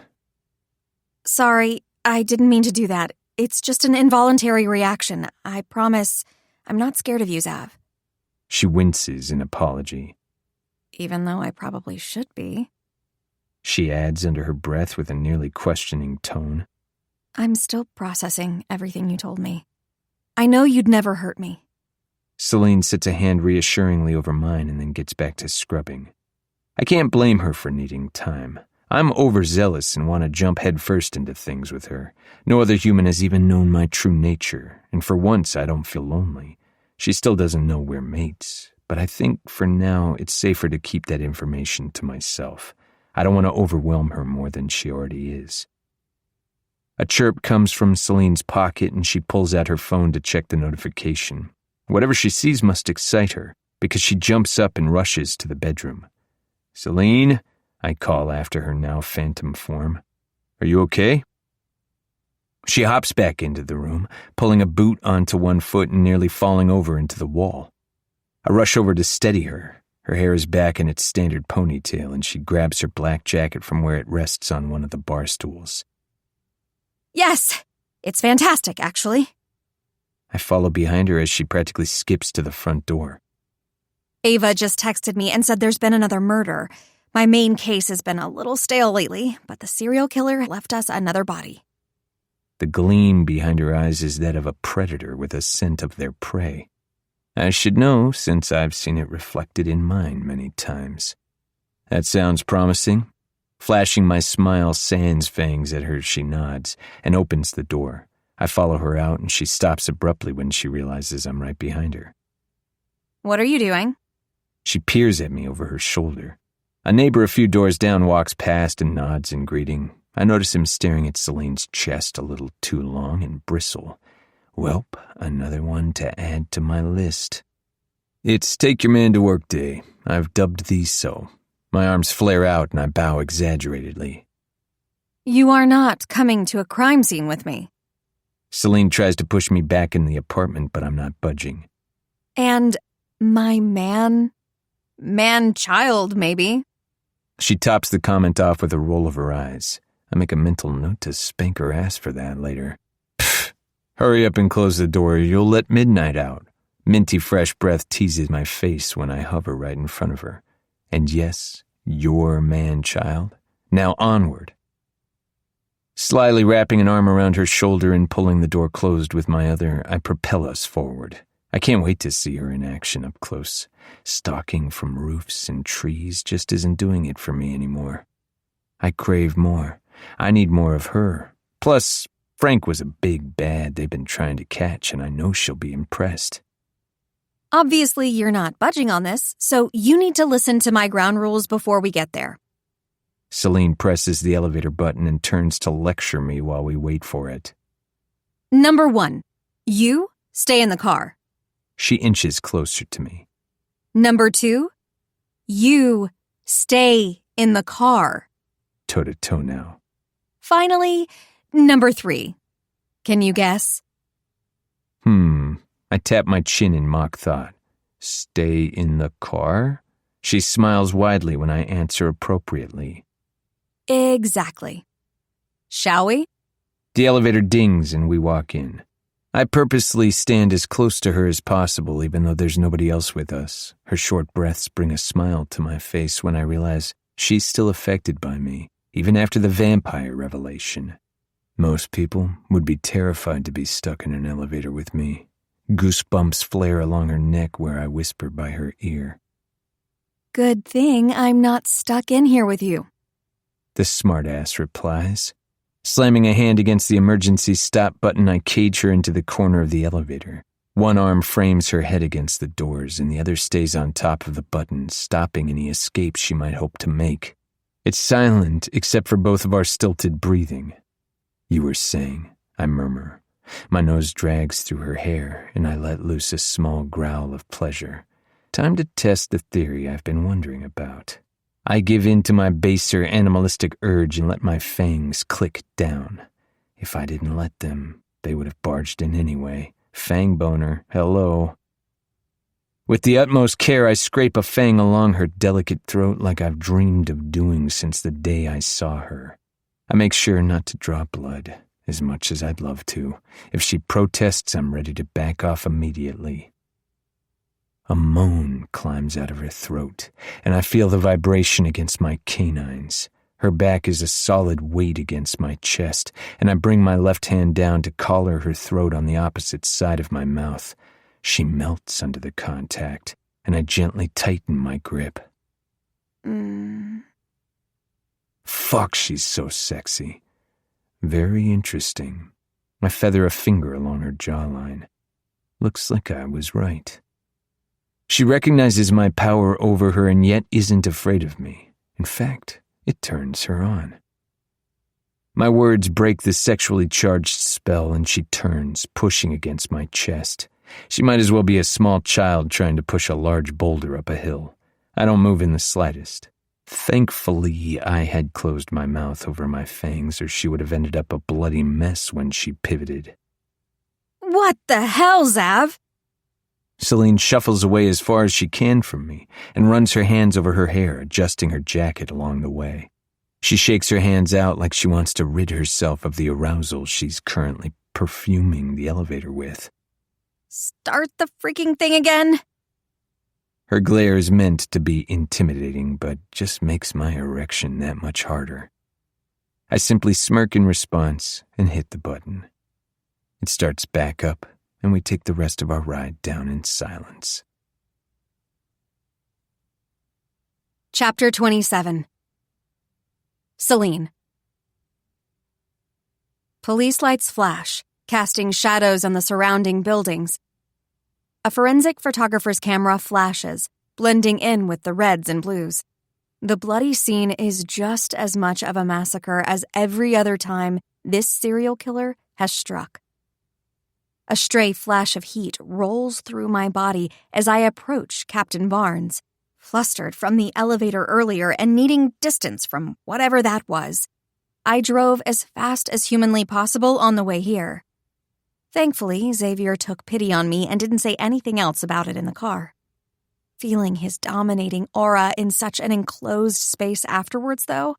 Sorry, I didn't mean to do that. It's just an involuntary reaction. I promise I'm not scared of you, Zav. She winces in apology. Even though I probably should be. She adds under her breath with a nearly questioning tone. I'm still processing everything you told me. I know you'd never hurt me. Celine sits a hand reassuringly over mine and then gets back to scrubbing. I can't blame her for needing time. I'm overzealous and want to jump headfirst into things with her. No other human has even known my true nature, and for once I don't feel lonely. She still doesn't know we're mates, but I think for now it's safer to keep that information to myself. I don't want to overwhelm her more than she already is. A chirp comes from Celine's pocket and she pulls out her phone to check the notification. Whatever she sees must excite her, because she jumps up and rushes to the bedroom. "Celine," I call after her now phantom form. "Are you okay?" She hops back into the room, pulling a boot onto one foot and nearly falling over into the wall. I rush over to steady her. Her hair is back in its standard ponytail, and she grabs her black jacket from where it rests on one of the bar stools. Yes, it's fantastic, actually. I follow behind her as she practically skips to the front door. Ava just texted me and said there's been another murder. My main case has been a little stale lately, but the serial killer left us another body. The gleam behind her eyes is that of a predator with a scent of their prey. I should know, since I've seen it reflected in mine many times. That sounds promising. Flashing my smile sans fangs at her, she nods and opens the door. I follow her out, and she stops abruptly when she realizes I'm right behind her. What are you doing? She peers at me over her shoulder. A neighbor a few doors down walks past and nods in greeting. I notice him staring at Celine's chest a little too long and bristle. Welp, another one to add to my list. It's take your man to work day. I've dubbed thee so. My arms flare out and I bow exaggeratedly. You are not coming to a crime scene with me. Celine tries to push me back in the apartment, but I'm not budging. And my man-child, maybe. She tops the comment off with a roll of her eyes. I make a mental note to spank her ass for that later. Pfft. Hurry up and close the door, or you'll let midnight out. Minty fresh breath teases my face when I hover right in front of her. And yes, your man-child. Now onward. Slyly wrapping an arm around her shoulder and pulling the door closed with my other, I propel us forward. I can't wait to see her in action up close. Stalking from roofs and trees just isn't doing it for me anymore. I crave more. I need more of her. Plus, Frank was a big bad they've been trying to catch, and I know she'll be impressed. Obviously, you're not budging on this, so you need to listen to my ground rules before we get there. Celine presses the elevator button and turns to lecture me while we wait for it. Number 1, you stay in the car. She inches closer to me. Number 2, you stay in the car. Toe-to-toe now. Finally, number 3. Can you guess? I tap my chin in mock thought. Stay in the car? She smiles widely when I answer appropriately. Exactly. Shall we? The elevator dings and we walk in. I purposely stand as close to her as possible, even though there's nobody else with us. Her short breaths bring a smile to my face when I realize she's still affected by me, even after the vampire revelation. Most people would be terrified to be stuck in an elevator with me. Goosebumps flare along her neck where I whisper by her ear. Good thing I'm not stuck in here with you. The smartass replies. Slamming a hand against the emergency stop button, I cage her into the corner of the elevator. One arm frames her head against the doors, and the other stays on top of the button, stopping any escape she might hope to make. It's silent, except for both of our stilted breathing. You were saying, I murmur. My nose drags through her hair, and I let loose a small growl of pleasure. Time to test the theory I've been wondering about. I give in to my baser animalistic urge and let my fangs click down. If I didn't let them, they would have barged in anyway. Fang boner, hello. With the utmost care, I scrape a fang along her delicate throat like I've dreamed of doing since the day I saw her. I make sure not to draw blood, as much as I'd love to. If she protests, I'm ready to back off immediately. A moan climbs out of her throat, and I feel the vibration against my canines. Her back is a solid weight against my chest, and I bring my left hand down to collar her throat on the opposite side of my mouth. She melts under the contact, and I gently tighten my grip. Fuck, she's so sexy. Very interesting. I feather a finger along her jawline. Looks like I was right. She recognizes my power over her and yet isn't afraid of me. In fact, It turns her on. My words break the sexually charged spell, and she turns, pushing against my chest. She might as well be a small child trying to push a large boulder up a hill. I don't move in the slightest. Thankfully, I had closed my mouth over my fangs, or she would have ended up a bloody mess when she pivoted. What the hell, Zav? Celine shuffles away as far as she can from me and runs her hands over her hair, adjusting her jacket along the way. She shakes her hands out like she wants to rid herself of the arousal she's currently perfuming the elevator with. Start the freaking thing again? Her glare is meant to be intimidating, but just makes my erection that much harder. I simply smirk in response and hit the button. It starts back up, and we take the rest of our ride down in silence. Chapter 27. Celine. Police lights flash, casting shadows on the surrounding buildings. A forensic photographer's camera flashes, blending in with the reds and blues. The bloody scene is just as much of a massacre as every other time this serial killer has struck. A stray flash of heat rolls through my body as I approach Captain Barnes. Flustered from the elevator earlier and needing distance from whatever that was, I drove as fast as humanly possible on the way here. Thankfully, Xavier took pity on me and didn't say anything else about it in the car. Feeling his dominating aura in such an enclosed space afterwards, though,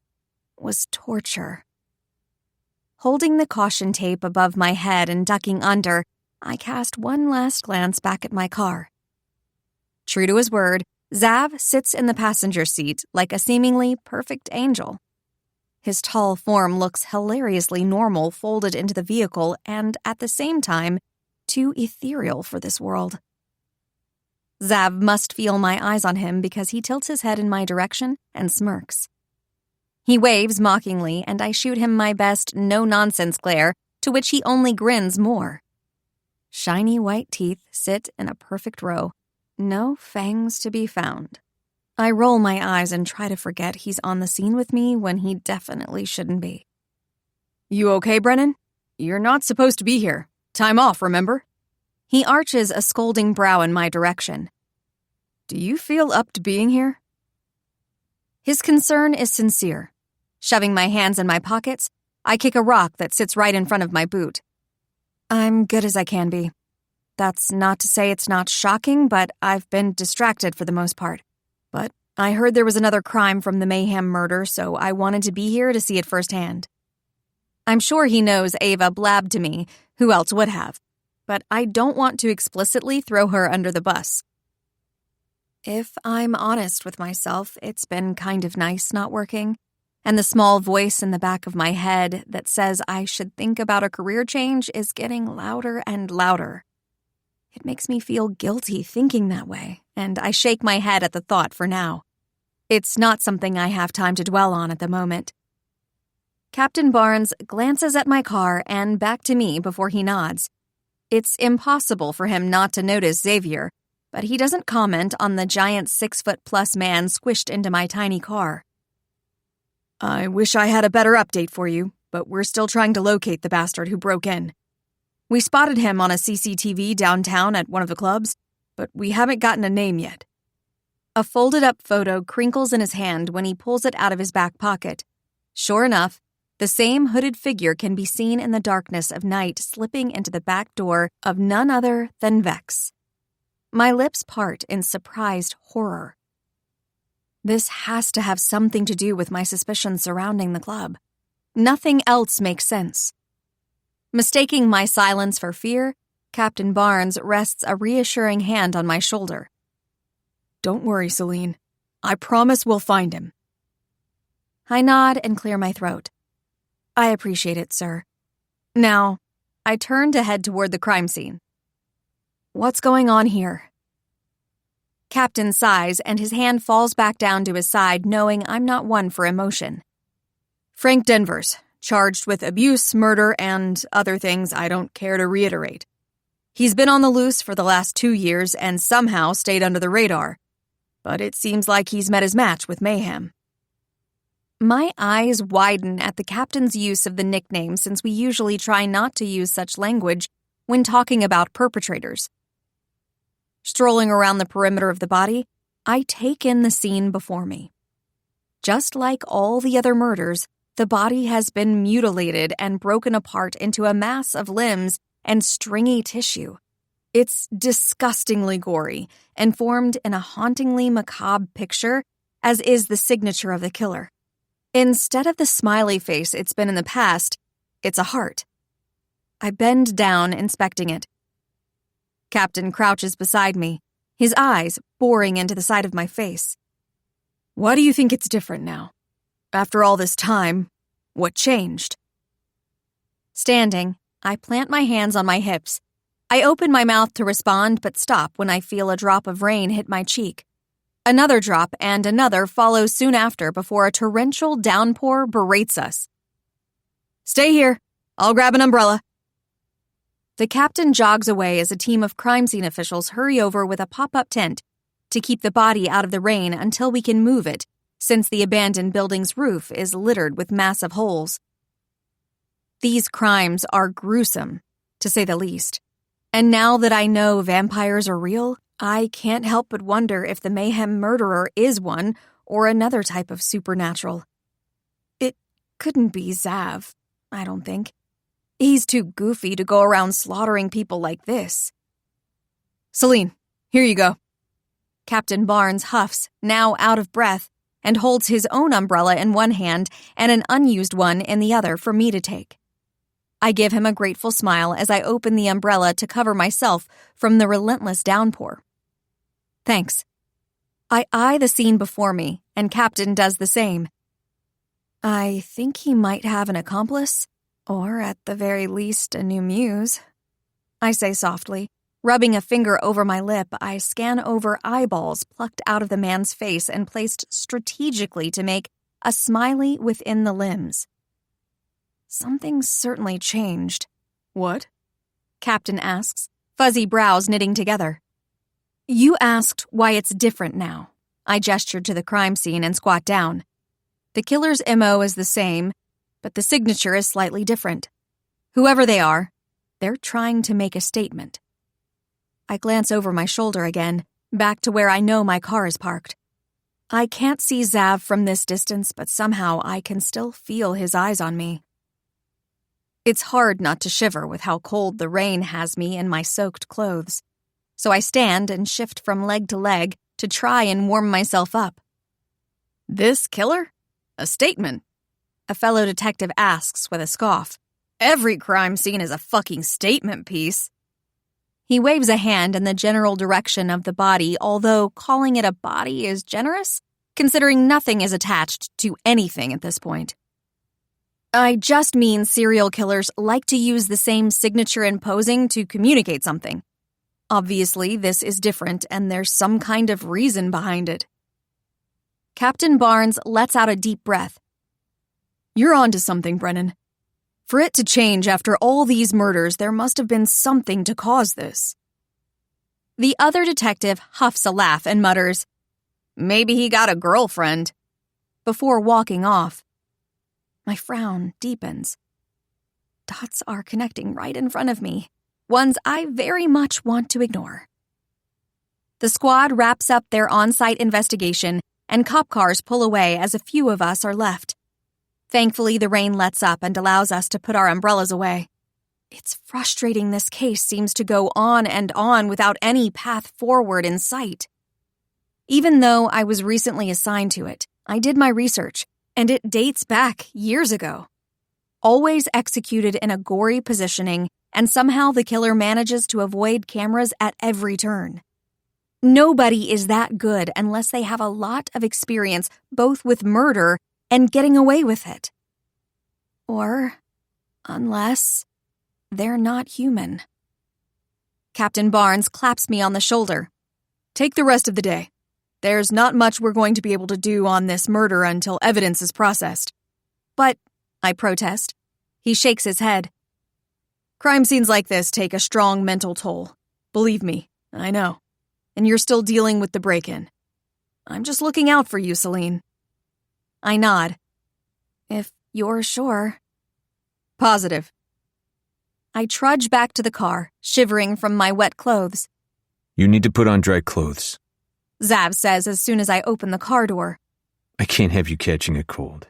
was torture. Holding the caution tape above my head and ducking under, I cast one last glance back at my car. True to his word, Zav sits in the passenger seat like a seemingly perfect angel. His tall form looks hilariously normal folded into the vehicle and, at the same time, too ethereal for this world. Zav must feel my eyes on him because he tilts his head in my direction and smirks. He waves mockingly, and I shoot him my best no-nonsense glare, to which he only grins more. Shiny white teeth sit in a perfect row. No fangs to be found. I roll my eyes and try to forget he's on the scene with me when he definitely shouldn't be. You okay, Brennan? You're not supposed to be here. Time off, remember? He arches a scolding brow in my direction. Do you feel up to being here? His concern is sincere. Shoving my hands in my pockets, I kick a rock that sits right in front of my boot. I'm good as I can be. That's not to say it's not shocking, but I've been distracted for the most part. But I heard there was another crime from the Mayhem murder, so I wanted to be here to see it firsthand. I'm sure he knows Ava blabbed to me, who else would have? But I don't want to explicitly throw her under the bus. If I'm honest with myself, it's been kind of nice not working, and the small voice in the back of my head that says I should think about a career change is getting louder and louder. It makes me feel guilty thinking that way, and I shake my head at the thought for now. It's not something I have time to dwell on at the moment. Captain Barnes glances at my car and back to me before he nods. It's impossible for him not to notice Xavier, but he doesn't comment on the giant 6-foot-plus man squished into my tiny car. I wish I had a better update for you, but we're still trying to locate the bastard who broke in. We spotted him on a CCTV downtown at one of the clubs, but we haven't gotten a name yet. A folded-up photo crinkles in his hand when he pulls it out of his back pocket. Sure enough, the same hooded figure can be seen in the darkness of night slipping into the back door of none other than Vex. My lips part in surprised horror. This has to have something to do with my suspicions surrounding the club. Nothing else makes sense. Mistaking my silence for fear, Captain Barnes rests a reassuring hand on my shoulder. Don't worry, Celine. I promise we'll find him. I nod and clear my throat. I appreciate it, sir. Now, I turn to head toward the crime scene. What's going on here? Captain sighs, and his hand falls back down to his side, knowing I'm not one for emotion. Frank Denvers, charged with abuse, murder, and other things I don't care to reiterate. He's been on the loose for the last 2 years and somehow stayed under the radar, but it seems like he's met his match with Mayhem. My eyes widen at the captain's use of the nickname since we usually try not to use such language when talking about perpetrators. Strolling around the perimeter of the body, I take in the scene before me. Just like all the other murders, the body has been mutilated and broken apart into a mass of limbs and stringy tissue. It's disgustingly gory and formed in a hauntingly macabre picture, as is the signature of the killer. Instead of the smiley face it's been in the past, it's a heart. I bend down, inspecting it. Captain crouches beside me, his eyes boring into the side of my face. Why do you think it's different now? After all this time, what changed? Standing, I plant my hands on my hips. I open my mouth to respond but stop when I feel a drop of rain hit my cheek. Another drop and another follow soon after before a torrential downpour berates us. Stay here. I'll grab an umbrella. The captain jogs away as a team of crime scene officials hurry over with a pop-up tent to keep the body out of the rain until we can move it, since the abandoned building's roof is littered with massive holes. These crimes are gruesome, to say the least. And now that I know vampires are real, I can't help but wonder if the mayhem murderer is one or another type of supernatural. It couldn't be Zav, I don't think. He's too goofy to go around slaughtering people like this. Celine, here you go. Captain Barnes huffs, now out of breath, and holds his own umbrella in one hand and an unused one in the other for me to take. I give him a grateful smile as I open the umbrella to cover myself from the relentless downpour. Thanks. I eye the scene before me, and Captain does the same. I think he might have an accomplice, or at the very least a new muse. I say softly. Rubbing a finger over my lip, I scan over eyeballs plucked out of the man's face and placed strategically to make a smiley within the limbs. Something's certainly changed. What? Captain asks, fuzzy brows knitting together. You asked why it's different now. I gestured to the crime scene and squat down. The killer's MO is the same, but the signature is slightly different. Whoever they are, they're trying to make a statement. I glance over my shoulder again, back to where I know my car is parked. I can't see Zav from this distance, but somehow I can still feel his eyes on me. It's hard not to shiver with how cold the rain has me in my soaked clothes. So I stand and shift from leg to leg to try and warm myself up. This killer? A statement? A fellow detective asks with a scoff. Every crime scene is a fucking statement piece. He waves a hand in the general direction of the body, although calling it a body is generous, considering nothing is attached to anything at this point. I just mean serial killers like to use the same signature and posing to communicate something. Obviously, this is different, and there's some kind of reason behind it. Captain Barnes lets out a deep breath. You're onto something, Brennan. For it to change after all these murders, there must have been something to cause this. The other detective huffs a laugh and mutters, Maybe he got a girlfriend, before walking off. My frown deepens. Dots are connecting right in front of me, ones I very much want to ignore. The squad wraps up their on-site investigation, and cop cars pull away as a few of us are left. Thankfully, the rain lets up and allows us to put our umbrellas away. It's frustrating this case seems to go on and on without any path forward in sight. Even though I was recently assigned to it, I did my research, and it dates back years ago. Always executed in a gory positioning, and somehow the killer manages to avoid cameras at every turn. Nobody is that good unless they have a lot of experience both with murder and getting away with it. Or unless they're not human. Captain Barnes claps me on the shoulder. Take the rest of the day. There's not much we're going to be able to do on this murder until evidence is processed. But, I protest. He shakes his head. Crime scenes like this take a strong mental toll. Believe me, I know. And you're still dealing with the break-in. I'm just looking out for you, Celine. I nod. If you're sure. Positive. I trudge back to the car, shivering from my wet clothes. You need to put on dry clothes. Zav says as soon as I open the car door. I can't have you catching a cold.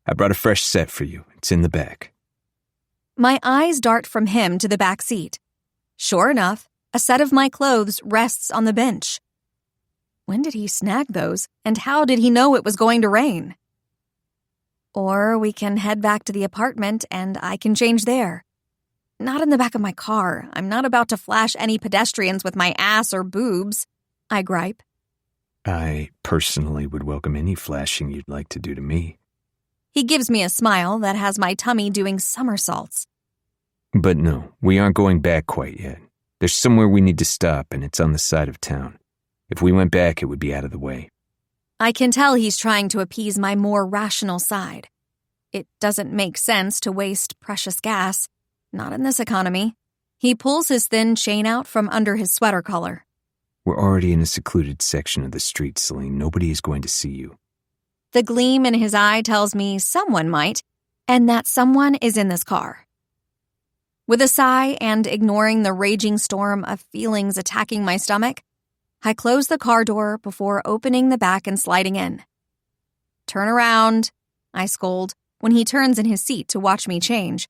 I brought a fresh set for you. It's in the back. My eyes dart from him to the back seat. Sure enough, a set of my clothes rests on the bench. When did he snag those, and how did he know it was going to rain? Or we can head back to the apartment and I can change there. Not in the back of my car. I'm not about to flash any pedestrians with my ass or boobs, I gripe. I personally would welcome any flashing you'd like to do to me. He gives me a smile that has my tummy doing somersaults. But no, we aren't going back quite yet. There's somewhere we need to stop, and it's on the side of town. If we went back, it would be out of the way. I can tell he's trying to appease my more rational side. It doesn't make sense to waste precious gas. Not in this economy. He pulls his thin chain out from under his sweater collar. We're already in a secluded section of the street, Celine. Nobody is going to see you. The gleam in his eye tells me someone might, and that someone is in this car. With a sigh and ignoring the raging storm of feelings attacking my stomach, I close the car door before opening the back and sliding in. Turn around, I scold, when he turns in his seat to watch me change.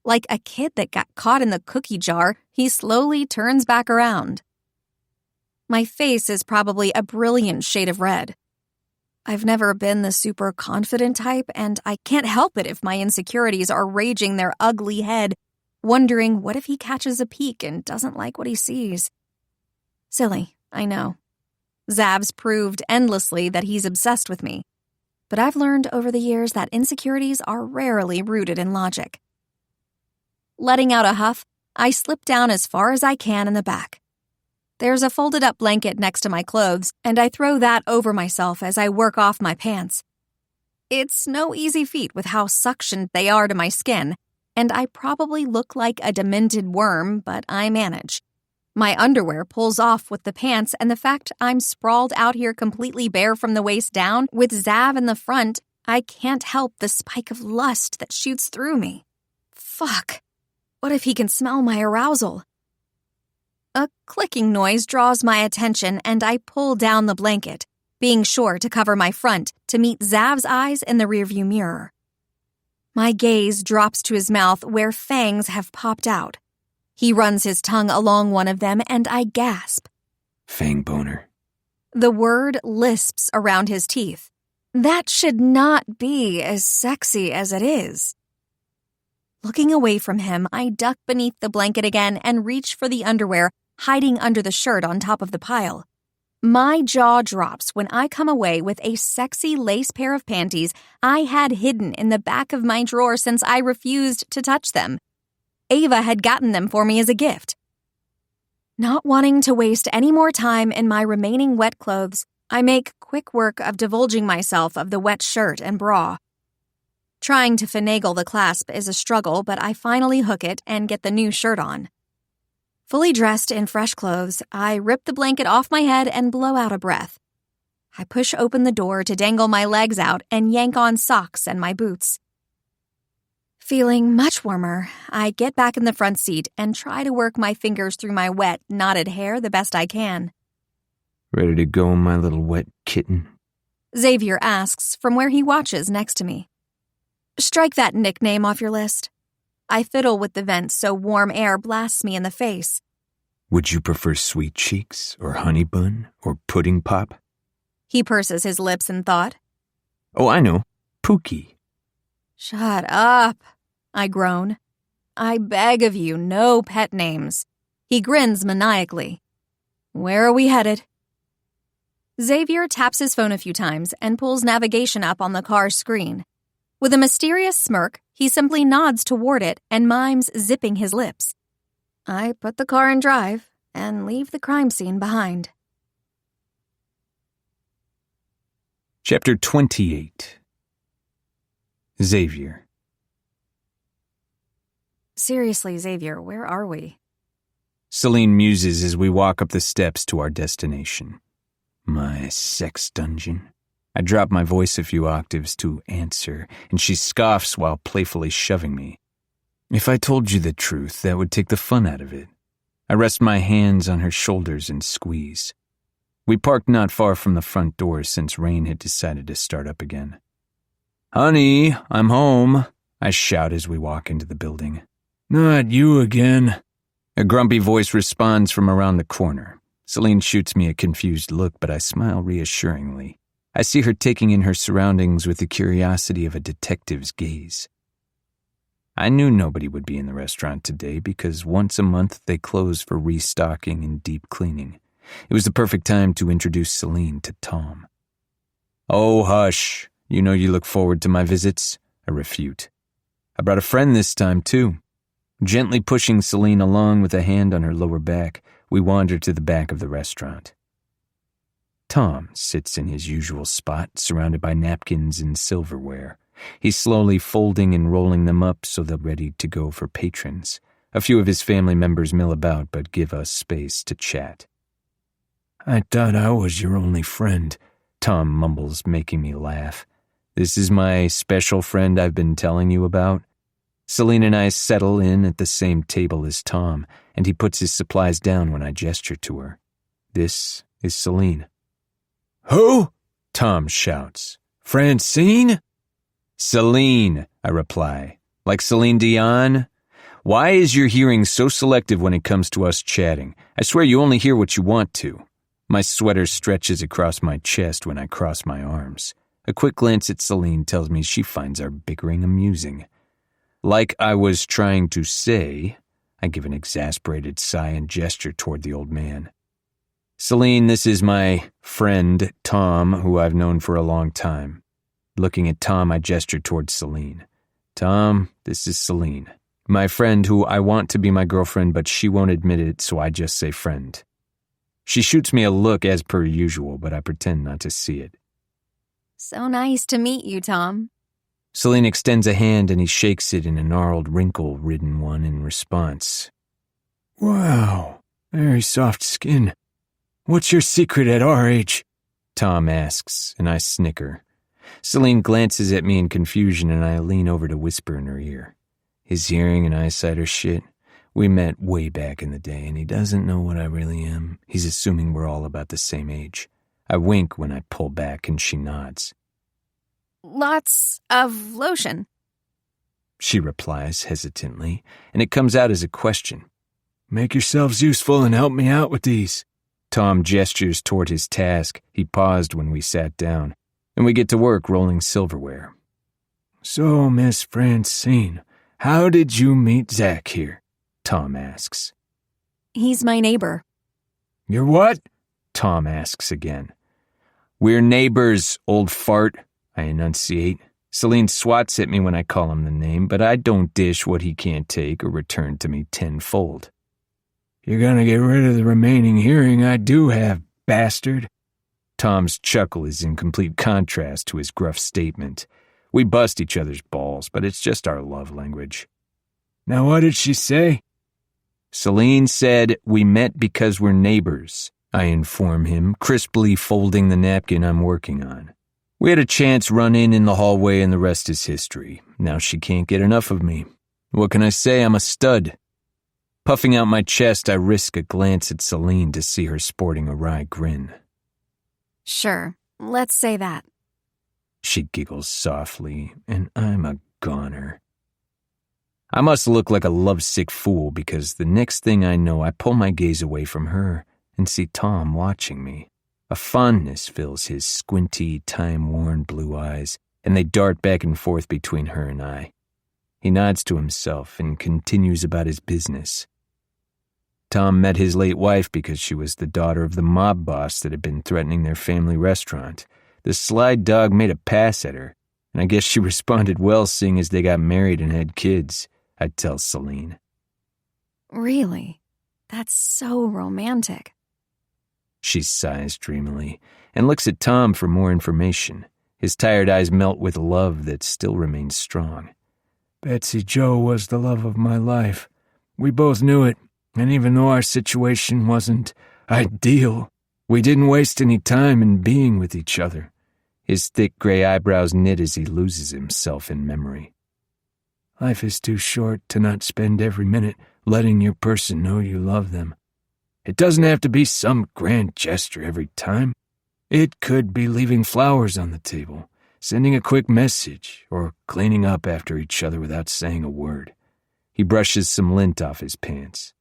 Like a kid that got caught in the cookie jar, he slowly turns back around. My face is probably a brilliant shade of red. I've never been the super confident type, and I can't help it if my insecurities are raging their ugly head, wondering what if he catches a peek and doesn't like what he sees. Silly, I know. Zav's proved endlessly that he's obsessed with me, but I've learned over the years that insecurities are rarely rooted in logic. Letting out a huff, I slip down as far as I can in the back. There's a folded-up blanket next to my clothes, and I throw that over myself as I work off my pants. It's no easy feat with how suctioned they are to my skin, and I probably look like a demented worm, but I manage. My underwear pulls off with the pants, and the fact I'm sprawled out here completely bare from the waist down, with Zav in the front, I can't help the spike of lust that shoots through me. Fuck. What if he can smell my arousal? A clicking noise draws my attention, and I pull down the blanket, being sure to cover my front to meet Zav's eyes in the rearview mirror. My gaze drops to his mouth where fangs have popped out. He runs his tongue along one of them, and I gasp. Fang boner. The word lisps around his teeth. That should not be as sexy as it is. Looking away from him, I duck beneath the blanket again and reach for the underwear hiding under the shirt on top of the pile. My jaw drops when I come away with a sexy lace pair of panties I had hidden in the back of my drawer since I refused to touch them. Ava had gotten them for me as a gift. Not wanting to waste any more time in my remaining wet clothes, I make quick work of divulging myself of the wet shirt and bra. Trying to finagle the clasp is a struggle, but I finally hook it and get the new shirt on. Fully dressed in fresh clothes, I rip the blanket off my head and blow out a breath. I push open the door to dangle my legs out and yank on socks and my boots. Feeling much warmer, I get back in the front seat and try to work my fingers through my wet, knotted hair the best I can. Ready to go, my little wet kitten? Xavier asks from where he watches next to me. Strike that nickname off your list. I fiddle with the vent so warm air blasts me in the face. Would you prefer sweet cheeks, or honey bun, or pudding pop? He purses his lips in thought. Oh, I know. Pookie. Shut up, I groan. I beg of you, no pet names. He grins maniacally. Where are we headed? Xavier taps his phone a few times and pulls navigation up on the car's screen. With a mysterious smirk, he simply nods toward it and mimes zipping his lips. I put the car in drive and leave the crime scene behind. Chapter 28. Xavier. Seriously, Xavier, where are we? Celine muses as we walk up the steps to our destination. My sex dungeon. I drop my voice a few octaves to answer, and she scoffs while playfully shoving me. If I told you the truth, that would take the fun out of it. I rest my hands on her shoulders and squeeze. We parked not far from the front door since rain had decided to start up again. "Honey, I'm home," I shout as we walk into the building. "Not you again." A grumpy voice responds from around the corner. Celine shoots me a confused look, but I smile reassuringly. I see her taking in her surroundings with the curiosity of a detective's gaze. I knew nobody would be in the restaurant today because once a month they close for restocking and deep cleaning. It was the perfect time to introduce Celine to Tom. "Oh, hush. You know you look forward to my visits," I refute. "I brought a friend this time, too." Gently pushing Celine along with a hand on her lower back, we wander to the back of the restaurant. Tom sits in his usual spot, surrounded by napkins and silverware. He's slowly folding and rolling them up so they're ready to go for patrons. A few of his family members mill about but give us space to chat. "I thought I was your only friend," Tom mumbles, making me laugh. "This is my special friend I've been telling you about." Celine and I settle in at the same table as Tom, and he puts his supplies down when I gesture to her. This is Celine. "Who?" Tom shouts. "Francine?" "Celine," I reply. "Like Celine Dion? Why is your hearing so selective when it comes to us chatting? I swear you only hear what you want to." My sweater stretches across my chest when I cross my arms. A quick glance at Celine tells me she finds our bickering amusing. Like I was trying to say, I give an exasperated sigh and gesture toward the old man. "Celine, this is my friend, Tom, who I've known for a long time." Looking at Tom, I gesture toward Celine. "Tom, this is Celine. My friend who I want to be my girlfriend, but she won't admit it, so I just say friend." She shoots me a look as per usual, but I pretend not to see it. So nice to meet you, Tom. Celine extends a hand and he shakes it in a gnarled, wrinkle-ridden one in response. "Wow, very soft skin. What's your secret at our age?" Tom asks, and I snicker. Celine glances at me in confusion and I lean over to whisper in her ear. His hearing and eyesight are shit. We met way back in the day and he doesn't know what I really am. He's assuming we're all about the same age. I wink when I pull back and she nods. Lots of lotion, she replies hesitantly, and it comes out as a question. "Make yourselves useful and help me out with these." Tom gestures toward his task. He paused when we sat down, and we get to work rolling silverware. "So, Miss Francine, how did you meet Zach here?" Tom asks. He's my neighbor. "You're what?" Tom asks again. "We're neighbors, old fart," I enunciate. Celine swats at me when I call him the name, but I don't dish what he can't take or return to me tenfold. "You're gonna get rid of the remaining hearing I do have, bastard." Tom's chuckle is in complete contrast to his gruff statement. We bust each other's balls, but it's just our love language. "Now what did she say?" Celine said, "We met because we're neighbors," I inform him, crisply folding the napkin I'm working on. We had a chance run in the hallway and the rest is history. Now she can't get enough of me. What can I say? I'm a stud. Puffing out my chest, I risk a glance at Celine to see her sporting a wry grin. Sure, let's say that. She giggles softly, and I'm a goner. I must look like a lovesick fool because the next thing I know, I pull my gaze away from her and see Tom watching me. A fondness fills his squinty, time-worn blue eyes, and they dart back and forth between her and I. He nods to himself and continues about his business. Tom met his late wife because she was the daughter of the mob boss that had been threatening their family restaurant. The sly dog made a pass at her, and I guess she responded well seeing as they got married and had kids, I'd tell Celine. Really? That's so romantic. She sighs dreamily and looks at Tom for more information. His tired eyes melt with love that still remains strong. "Betsy Joe was the love of my life. We both knew it, and even though our situation wasn't ideal, we didn't waste any time in being with each other. His thick gray eyebrows knit as he loses himself in memory. Life is too short to not spend every minute letting your person know you love them. It doesn't have to be some grand gesture every time. It could be leaving flowers on the table, sending a quick message, or cleaning up after each other without saying a word. He brushes some lint off his pants.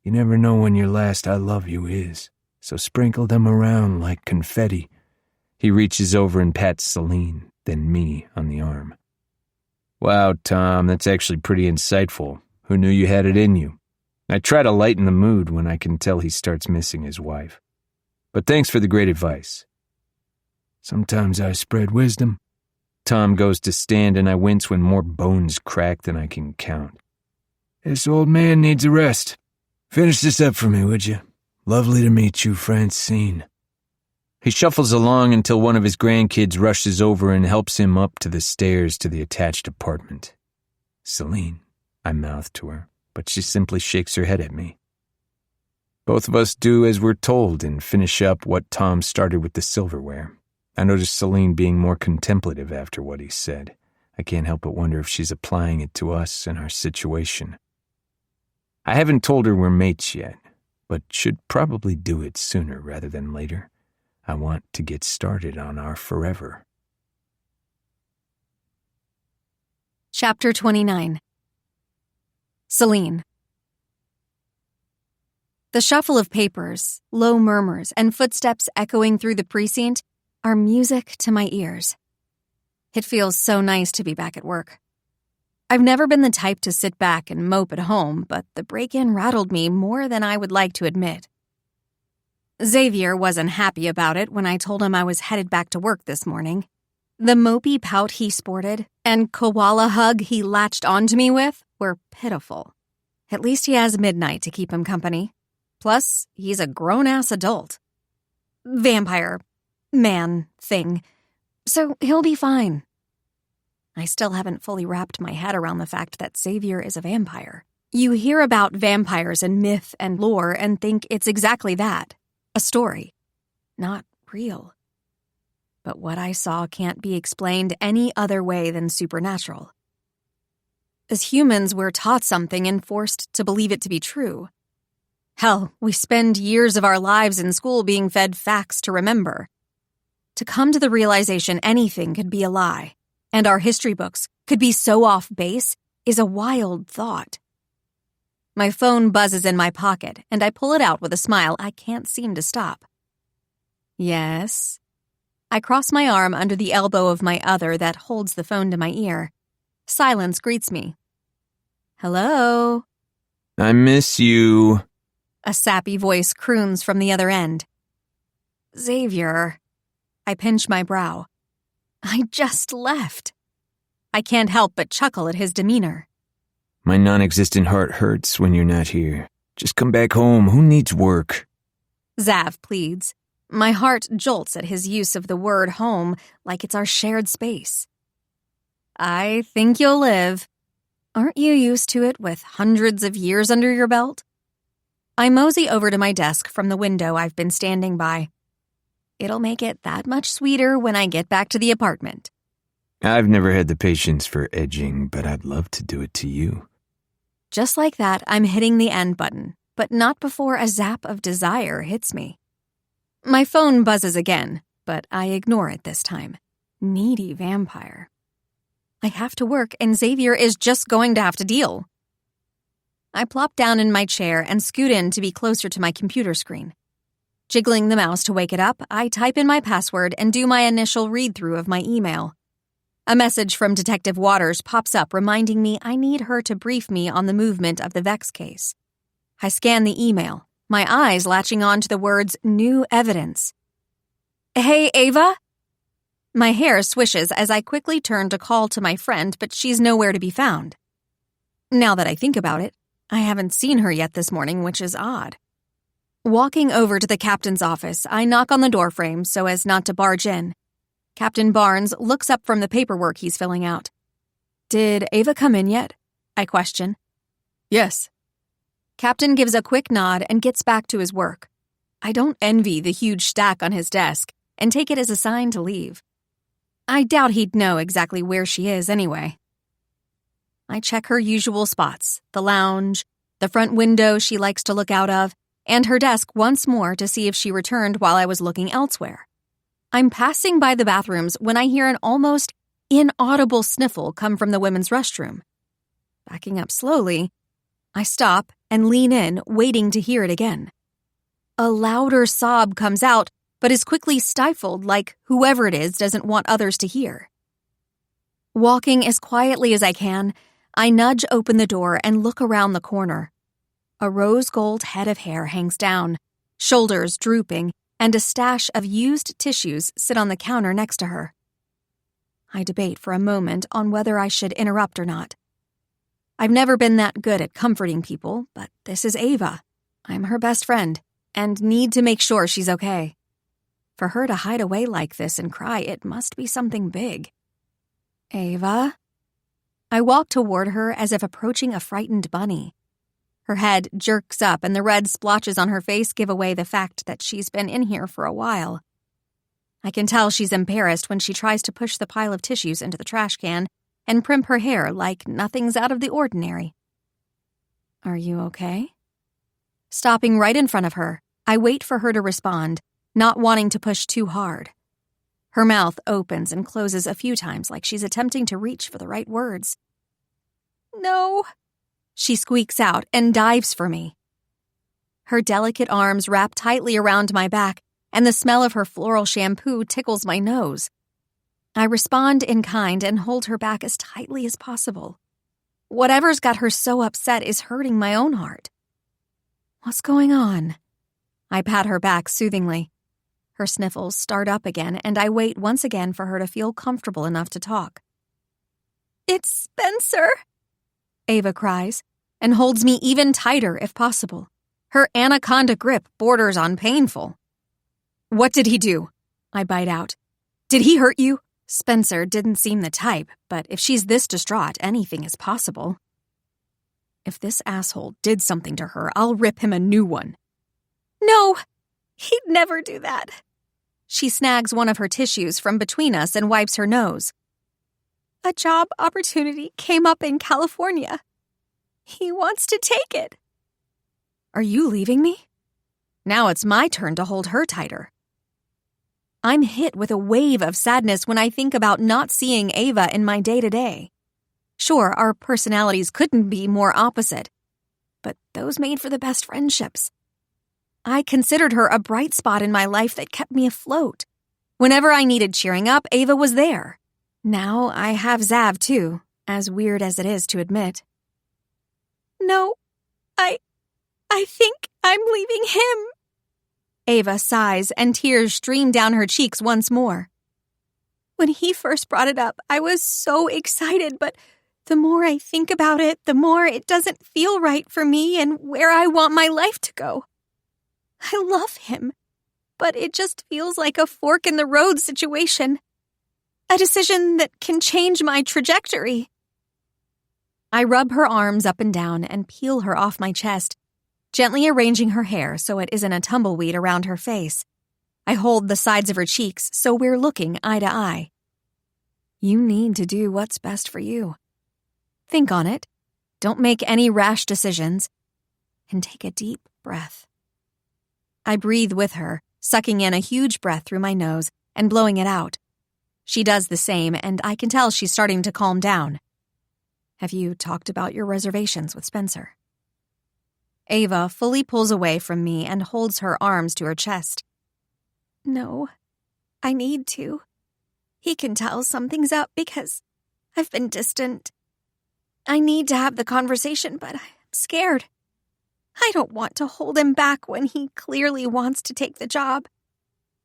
You never know when your last I love you is, so sprinkle them around like confetti. He reaches over and pats Celine, then me on the arm. Wow, Tom, that's actually pretty insightful. Who knew you had it in you? I try to lighten the mood when I can tell he starts missing his wife. But thanks for the great advice. Sometimes I spread wisdom. Tom goes to stand and I wince when more bones crack than I can count. This old man needs a rest. Finish this up for me, would you? Lovely to meet you, Francine. He shuffles along until one of his grandkids rushes over and helps him up to the stairs to the attached apartment. Celine, I mouth to her, but she simply shakes her head at me. Both of us do as we're told and finish up what Tom started with the silverware. I notice Celine being more contemplative after what he said. I can't help but wonder if she's applying it to us and our situation. I haven't told her we're mates yet, but should probably do it sooner rather than later. I want to get started on our forever. Chapter 29. Celine. The shuffle of papers, low murmurs, and footsteps echoing through the precinct are music to my ears. It feels so nice to be back at work. I've never been the type to sit back and mope at home, but the break-in rattled me more than I would like to admit. Xavier wasn't happy about it when I told him I was headed back to work this morning. The mopey pout he sported and koala hug he latched onto me with were pitiful. At least he has midnight to keep him company. Plus, he's a grown-ass adult. Vampire. Man. Thing. So he'll be fine. I still haven't fully wrapped my head around the fact that Xavier is a vampire. You hear about vampires in myth and lore and think it's exactly that. A story. Not real. But what I saw can't be explained any other way than supernatural. As humans, we're taught something and forced to believe it to be true. Hell, we spend years of our lives in school being fed facts to remember. To come to the realization anything could be a lie, and our history books could be so off base, is a wild thought. My phone buzzes in my pocket, and I pull it out with a smile I can't seem to stop. Yes? I cross my arm under the elbow of my other that holds the phone to my ear. Silence greets me. Hello? I miss you. A sappy voice croons from the other end. Xavier. I pinch my brow. I just left. I can't help but chuckle at his demeanor. My non-existent heart hurts when you're not here. Just come back home. Who needs work? Zav pleads. My heart jolts at his use of the word home like it's our shared space. I think you'll live. Aren't you used to it with hundreds of years under your belt? I mosey over to my desk from the window I've been standing by. It'll make it that much sweeter when I get back to the apartment. I've never had the patience for edging, but I'd love to do it to you. Just like that, I'm hitting the end button, but not before a zap of desire hits me. My phone buzzes again, but I ignore it this time. Needy vampire. I have to work, and Xavier is just going to have to deal. I plop down in my chair and scoot in to be closer to my computer screen. Jiggling the mouse to wake it up, I type in my password and do my initial read-through of my email. A message from Detective Waters pops up reminding me I need her to brief me on the movement of the Vex case. I scan the email, my eyes latching on to the words new evidence. Hey, Ava? My hair swishes as I quickly turn to call to my friend, but she's nowhere to be found. Now that I think about it, I haven't seen her yet this morning, which is odd. Walking over to the captain's office, I knock on the doorframe so as not to barge in. Captain Barnes looks up from the paperwork he's filling out. Did Ava come in yet? I question. Yes. Captain gives a quick nod and gets back to his work. I don't envy the huge stack on his desk and take it as a sign to leave. I doubt he'd know exactly where she is anyway. I check her usual spots, the lounge, the front window she likes to look out of, and her desk once more to see if she returned while I was looking elsewhere. I'm passing by the bathrooms when I hear an almost inaudible sniffle come from the women's restroom. Backing up slowly, I stop and lean in, waiting to hear it again. A louder sob comes out, but is quickly stifled like whoever it is doesn't want others to hear. Walking as quietly as I can, I nudge open the door and look around the corner. A rose gold head of hair hangs down, shoulders drooping, and a stash of used tissues sit on the counter next to her. I debate for a moment on whether I should interrupt or not. I've never been that good at comforting people, but this is Ava. I'm her best friend, and need to make sure she's okay. For her to hide away like this and cry, it must be something big. Ava? I walk toward her as if approaching a frightened bunny. Her head jerks up and the red splotches on her face give away the fact that she's been in here for a while. I can tell she's embarrassed when she tries to push the pile of tissues into the trash can and primp her hair like nothing's out of the ordinary. Are you okay? Stopping right in front of her, I wait for her to respond, not wanting to push too hard. Her mouth opens and closes a few times like she's attempting to reach for the right words. No, she squeaks out and dives for me. Her delicate arms wrap tightly around my back, and the smell of her floral shampoo tickles my nose. I respond in kind and hold her back as tightly as possible. Whatever's got her so upset is hurting my own heart. What's going on? I pat her back soothingly. Her sniffles start up again, and I wait once again for her to feel comfortable enough to talk. It's Spencer, Ava cries, and holds me even tighter if possible. Her anaconda grip borders on painful. What did he do? I bite out. Did he hurt you? Spencer didn't seem the type, but if she's this distraught, anything is possible. If this asshole did something to her, I'll rip him a new one. No, he'd never do that. She snags one of her tissues from between us and wipes her nose. A job opportunity came up in California. He wants to take it. Are you leaving me? Now it's my turn to hold her tighter. I'm hit with a wave of sadness when I think about not seeing Ava in my day-to-day. Sure, our personalities couldn't be more opposite, but those made for the best friendships. I considered her a bright spot in my life that kept me afloat. Whenever I needed cheering up, Ava was there. Now I have Zav too, as weird as it is to admit. No, I think I'm leaving him. Ava sighs and tears stream down her cheeks once more. When he first brought it up, I was so excited, but the more I think about it, the more it doesn't feel right for me and where I want my life to go. I love him, but it just feels like a fork in the road situation. A decision that can change my trajectory. I rub her arms up and down and peel her off my chest, gently arranging her hair so it isn't a tumbleweed around her face. I hold the sides of her cheeks so we're looking eye to eye. You need to do what's best for you. Think on it. Don't make any rash decisions. And take a deep breath. I breathe with her, sucking in a huge breath through my nose and blowing it out. She does the same, and I can tell she's starting to calm down. Have you talked about your reservations with Spencer? Ava fully pulls away from me and holds her arms to her chest. No, I need to. He can tell something's up because I've been distant. I need to have the conversation, but I'm scared. I don't want to hold him back when he clearly wants to take the job.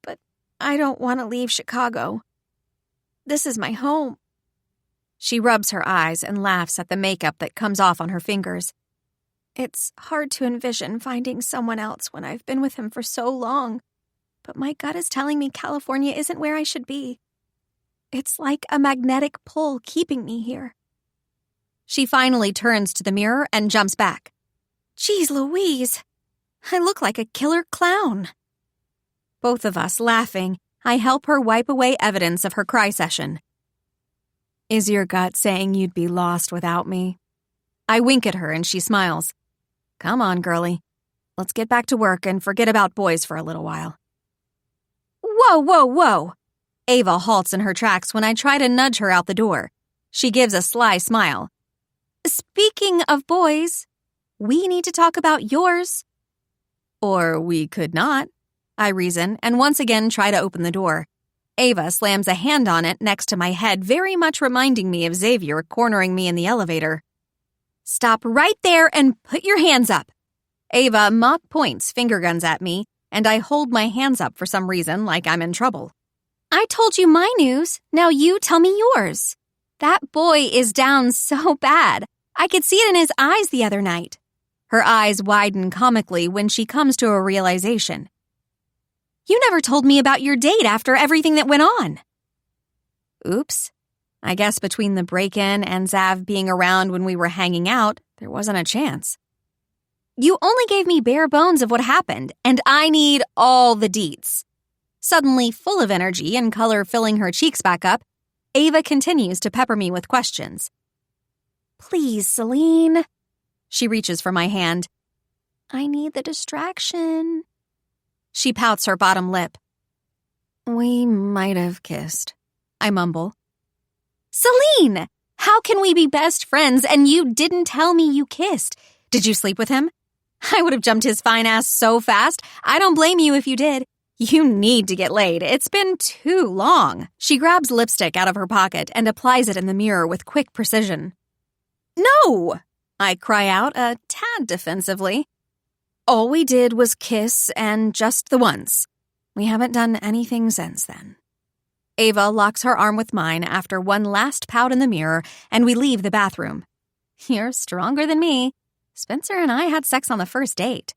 But I don't want to leave Chicago. This is my home. She rubs her eyes and laughs at the makeup that comes off on her fingers. It's hard to envision finding someone else when I've been with him for so long, but my gut is telling me California isn't where I should be. It's like a magnetic pull keeping me here. She finally turns to the mirror and jumps back. Jeez Louise, I look like a killer clown. Both of us laughing, I help her wipe away evidence of her cry session. Is your gut saying you'd be lost without me? I wink at her and she smiles. Come on, girlie. Let's get back to work and forget about boys for a little while. Whoa, whoa, whoa! Ava halts in her tracks when I try to nudge her out the door. She gives a sly smile. Speaking of boys, we need to talk about yours. Or we could not, I reason, and once again try to open the door. Ava slams a hand on it next to my head, very much reminding me of Xavier cornering me in the elevator. Stop right there and put your hands up. Ava mock points finger guns at me, and I hold my hands up for some reason like I'm in trouble. I told you my news, now you tell me yours. That boy is down so bad. I could see it in his eyes the other night. Her eyes widen comically when she comes to a realization. You never told me about your date after everything that went on. Oops. I guess between the break-in and Zav being around when we were hanging out, there wasn't a chance. You only gave me bare bones of what happened, and I need all the deets. Suddenly full of energy and color filling her cheeks back up, Ava continues to pepper me with questions. Please, Celine. She reaches for my hand. I need the distraction. She pouts her bottom lip. We might have kissed, I mumble. Celine! How can we be best friends and you didn't tell me you kissed? Did you sleep with him? I would have jumped his fine ass so fast. I don't blame you if you did. You need to get laid. It's been too long. She grabs lipstick out of her pocket and applies it in the mirror with quick precision. No! I cry out a tad defensively. All we did was kiss, and just the once. We haven't done anything since then. Ava locks her arm with mine after one last pout in the mirror, and we leave the bathroom. You're stronger than me. Spencer and I had sex on the first date.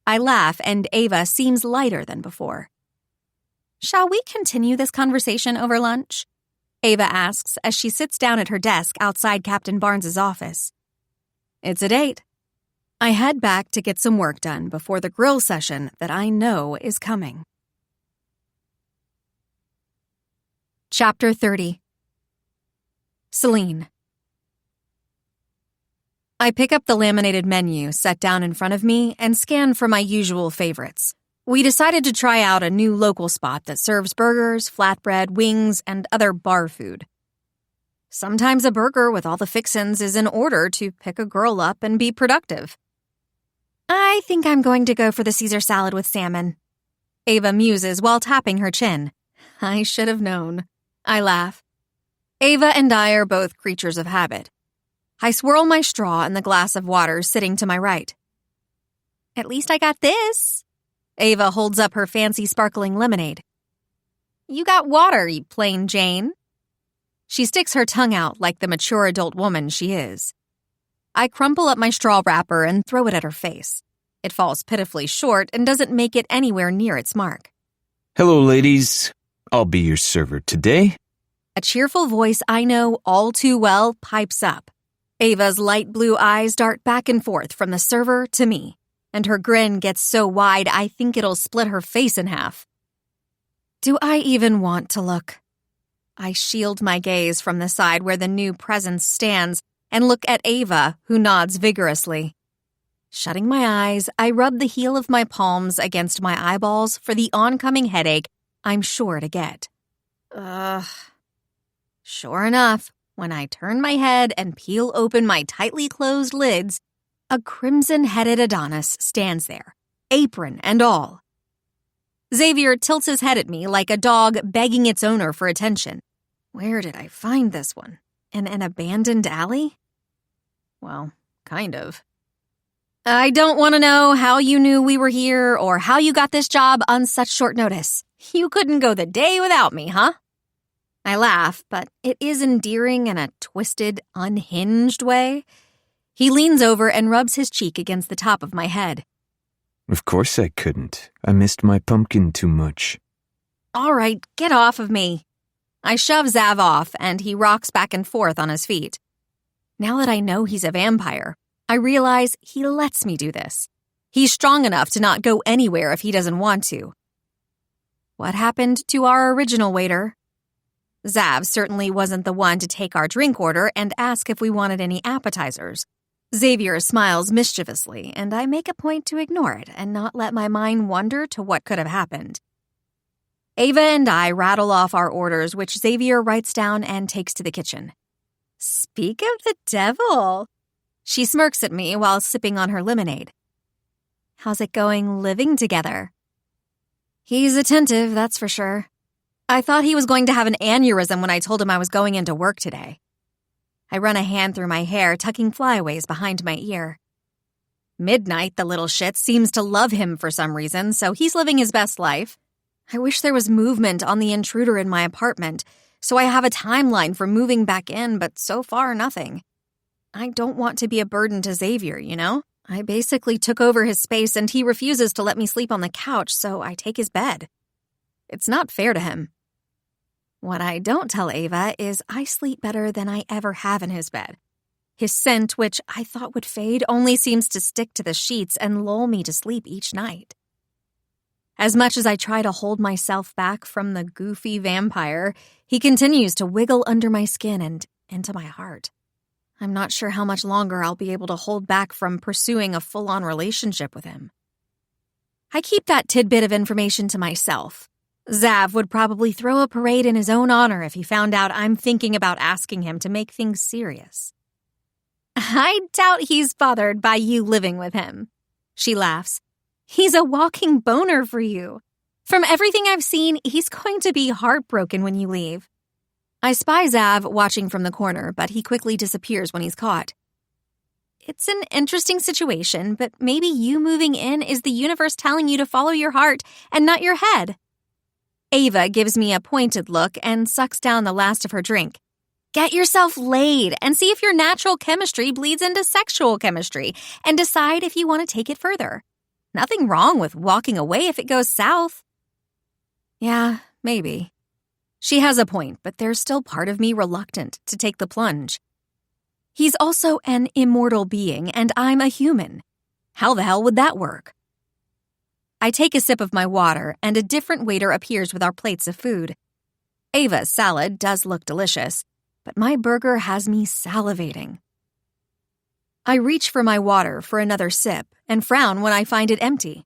I laugh, and Ava seems lighter than before. Shall we continue this conversation over lunch? Ava asks as she sits down at her desk outside Captain Barnes's office. It's a date. I head back to get some work done before the grill session that I know is coming. Chapter 30. Celine. I pick up the laminated menu set down in front of me and scan for my usual favorites. We decided to try out a new local spot that serves burgers, flatbread, wings, and other bar food. Sometimes a burger with all the fixins is in order to pick a girl up and be productive. I think I'm going to go for the Caesar salad with salmon. Ava muses while tapping her chin. I should have known. I laugh. Ava and I are both creatures of habit. I swirl my straw in the glass of water sitting to my right. At least I got this. Ava holds up her fancy sparkling lemonade. You got water, you plain Jane. She sticks her tongue out like the mature adult woman she is. I crumple up my straw wrapper and throw it at her face. It falls pitifully short and doesn't make it anywhere near its mark. Hello, ladies. I'll be your server today. A cheerful voice I know all too well pipes up. Ava's light blue eyes dart back and forth from the server to me, and her grin gets so wide I think it'll split her face in half. Do I even want to look? I shield my gaze from the side where the new presence stands and look at Ava, who nods vigorously. Shutting my eyes, I rub the heel of my palms against my eyeballs for the oncoming headache I'm sure to get. Sure enough, when I turn my head and peel open my tightly closed lids, a crimson-headed Adonis stands there, apron and all. Xavier tilts his head at me like a dog begging its owner for attention. Where did I find this one? In an abandoned alley? Well, kind of. I don't want to know how you knew we were here or how you got this job on such short notice. You couldn't go the day without me, huh? I laugh, but it is endearing in a twisted, unhinged way. He leans over and rubs his cheek against the top of my head. Of course I couldn't. I missed my pumpkin too much. All right, get off of me. I shove Zav off, and he rocks back and forth on his feet. Now that I know he's a vampire, I realize he lets me do this. He's strong enough to not go anywhere if he doesn't want to. What happened to our original waiter? Zav certainly wasn't the one to take our drink order and ask if we wanted any appetizers. Xavier smiles mischievously, and I make a point to ignore it and not let my mind wander to what could have happened. Ava and I rattle off our orders, which Xavier writes down and takes to the kitchen. Speak of the devil. She smirks at me while sipping on her lemonade. How's it going living together? He's attentive, that's for sure. I thought he was going to have an aneurysm when I told him I was going into work today. I run a hand through my hair, tucking flyaways behind my ear. Midnight, the little shit, seems to love him for some reason, so he's living his best life. I wish there was movement on the intruder in my apartment, so I have a timeline for moving back in, but so far, nothing. I don't want to be a burden to Xavier, you know? I basically took over his space and he refuses to let me sleep on the couch, so I take his bed. It's not fair to him. What I don't tell Ava is I sleep better than I ever have in his bed. His scent, which I thought would fade, only seems to stick to the sheets and lull me to sleep each night. As much as I try to hold myself back from the goofy vampire, he continues to wiggle under my skin and into my heart. I'm not sure how much longer I'll be able to hold back from pursuing a full-on relationship with him. I keep that tidbit of information to myself. Zav would probably throw a parade in his own honor if he found out I'm thinking about asking him to make things serious. I doubt he's bothered by you living with him. She laughs. He's a walking boner for you. From everything I've seen, he's going to be heartbroken when you leave. I spy Zav watching from the corner, but he quickly disappears when he's caught. It's an interesting situation, but maybe you moving in is the universe telling you to follow your heart and not your head. Ava gives me a pointed look and sucks down the last of her drink. Get yourself laid and see if your natural chemistry bleeds into sexual chemistry and decide if you want to take it further. Nothing wrong with walking away if it goes south. Yeah, maybe. She has a point, but there's still part of me reluctant to take the plunge. He's also an immortal being, and I'm a human. How the hell would that work? I take a sip of my water, and a different waiter appears with our plates of food. Ava's salad does look delicious, but my burger has me salivating. I reach for my water for another sip and frown when I find it empty.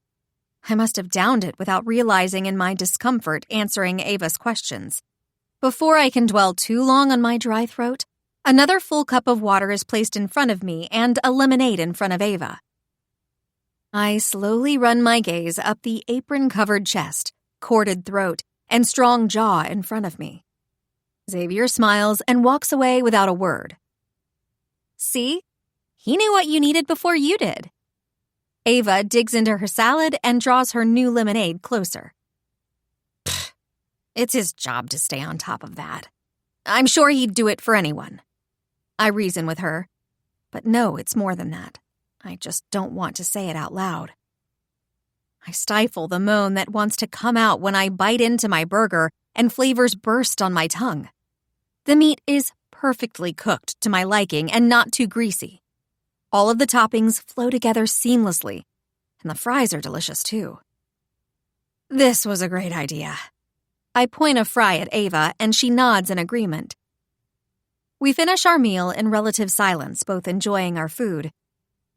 I must have downed it without realizing in my discomfort answering Ava's questions. Before I can dwell too long on my dry throat, another full cup of water is placed in front of me and a lemonade in front of Ava. I slowly run my gaze up the apron-covered chest, corded throat, and strong jaw in front of me. Xavier smiles and walks away without a word. See? He knew what you needed before you did. Ava digs into her salad and draws her new lemonade closer. Pfft, it's his job to stay on top of that. I'm sure he'd do it for anyone. I reason with her. But no, it's more than that. I just don't want to say it out loud. I stifle the moan that wants to come out when I bite into my burger and flavors burst on my tongue. The meat is perfectly cooked to my liking and not too greasy. All of the toppings flow together seamlessly, and the fries are delicious too. This was a great idea. I point a fry at Ava, and she nods in agreement. We finish our meal in relative silence, both enjoying our food.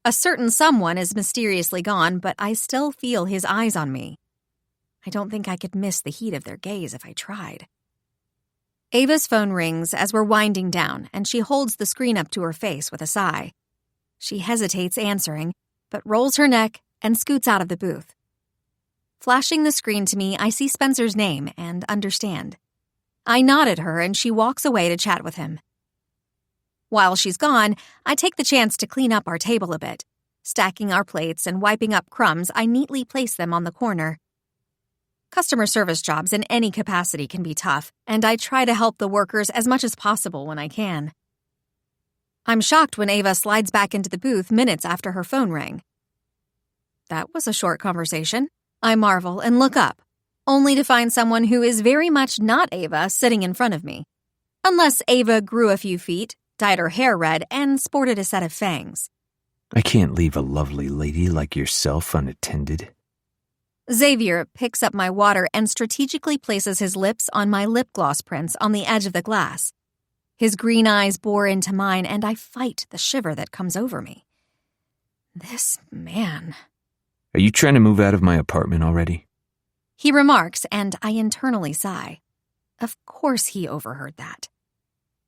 A certain someone is mysteriously gone, but I still feel his eyes on me. I don't think I could miss the heat of their gaze if I tried. Ava's phone rings as we're winding down, and she holds the screen up to her face with a sigh. She hesitates answering, but rolls her neck and scoots out of the booth. Flashing the screen to me, I see Spencer's name and understand. I nod at her, and she walks away to chat with him. While she's gone, I take the chance to clean up our table a bit. Stacking our plates and wiping up crumbs, I neatly place them on the corner. Customer service jobs in any capacity can be tough, and I try to help the workers as much as possible when I can. I'm shocked when Ava slides back into the booth minutes after her phone rang. That was a short conversation. I marvel and look up, only to find someone who is very much not Ava sitting in front of me. Unless Ava grew a few feet, dyed her hair red, and sported a set of fangs. I can't leave a lovely lady like yourself unattended. Xavier picks up my water and strategically places his lips on my lip gloss prints on the edge of the glass. His green eyes bore into mine, and I fight the shiver that comes over me. This man. Are you trying to move out of my apartment already? He remarks, and I internally sigh. Of course he overheard that.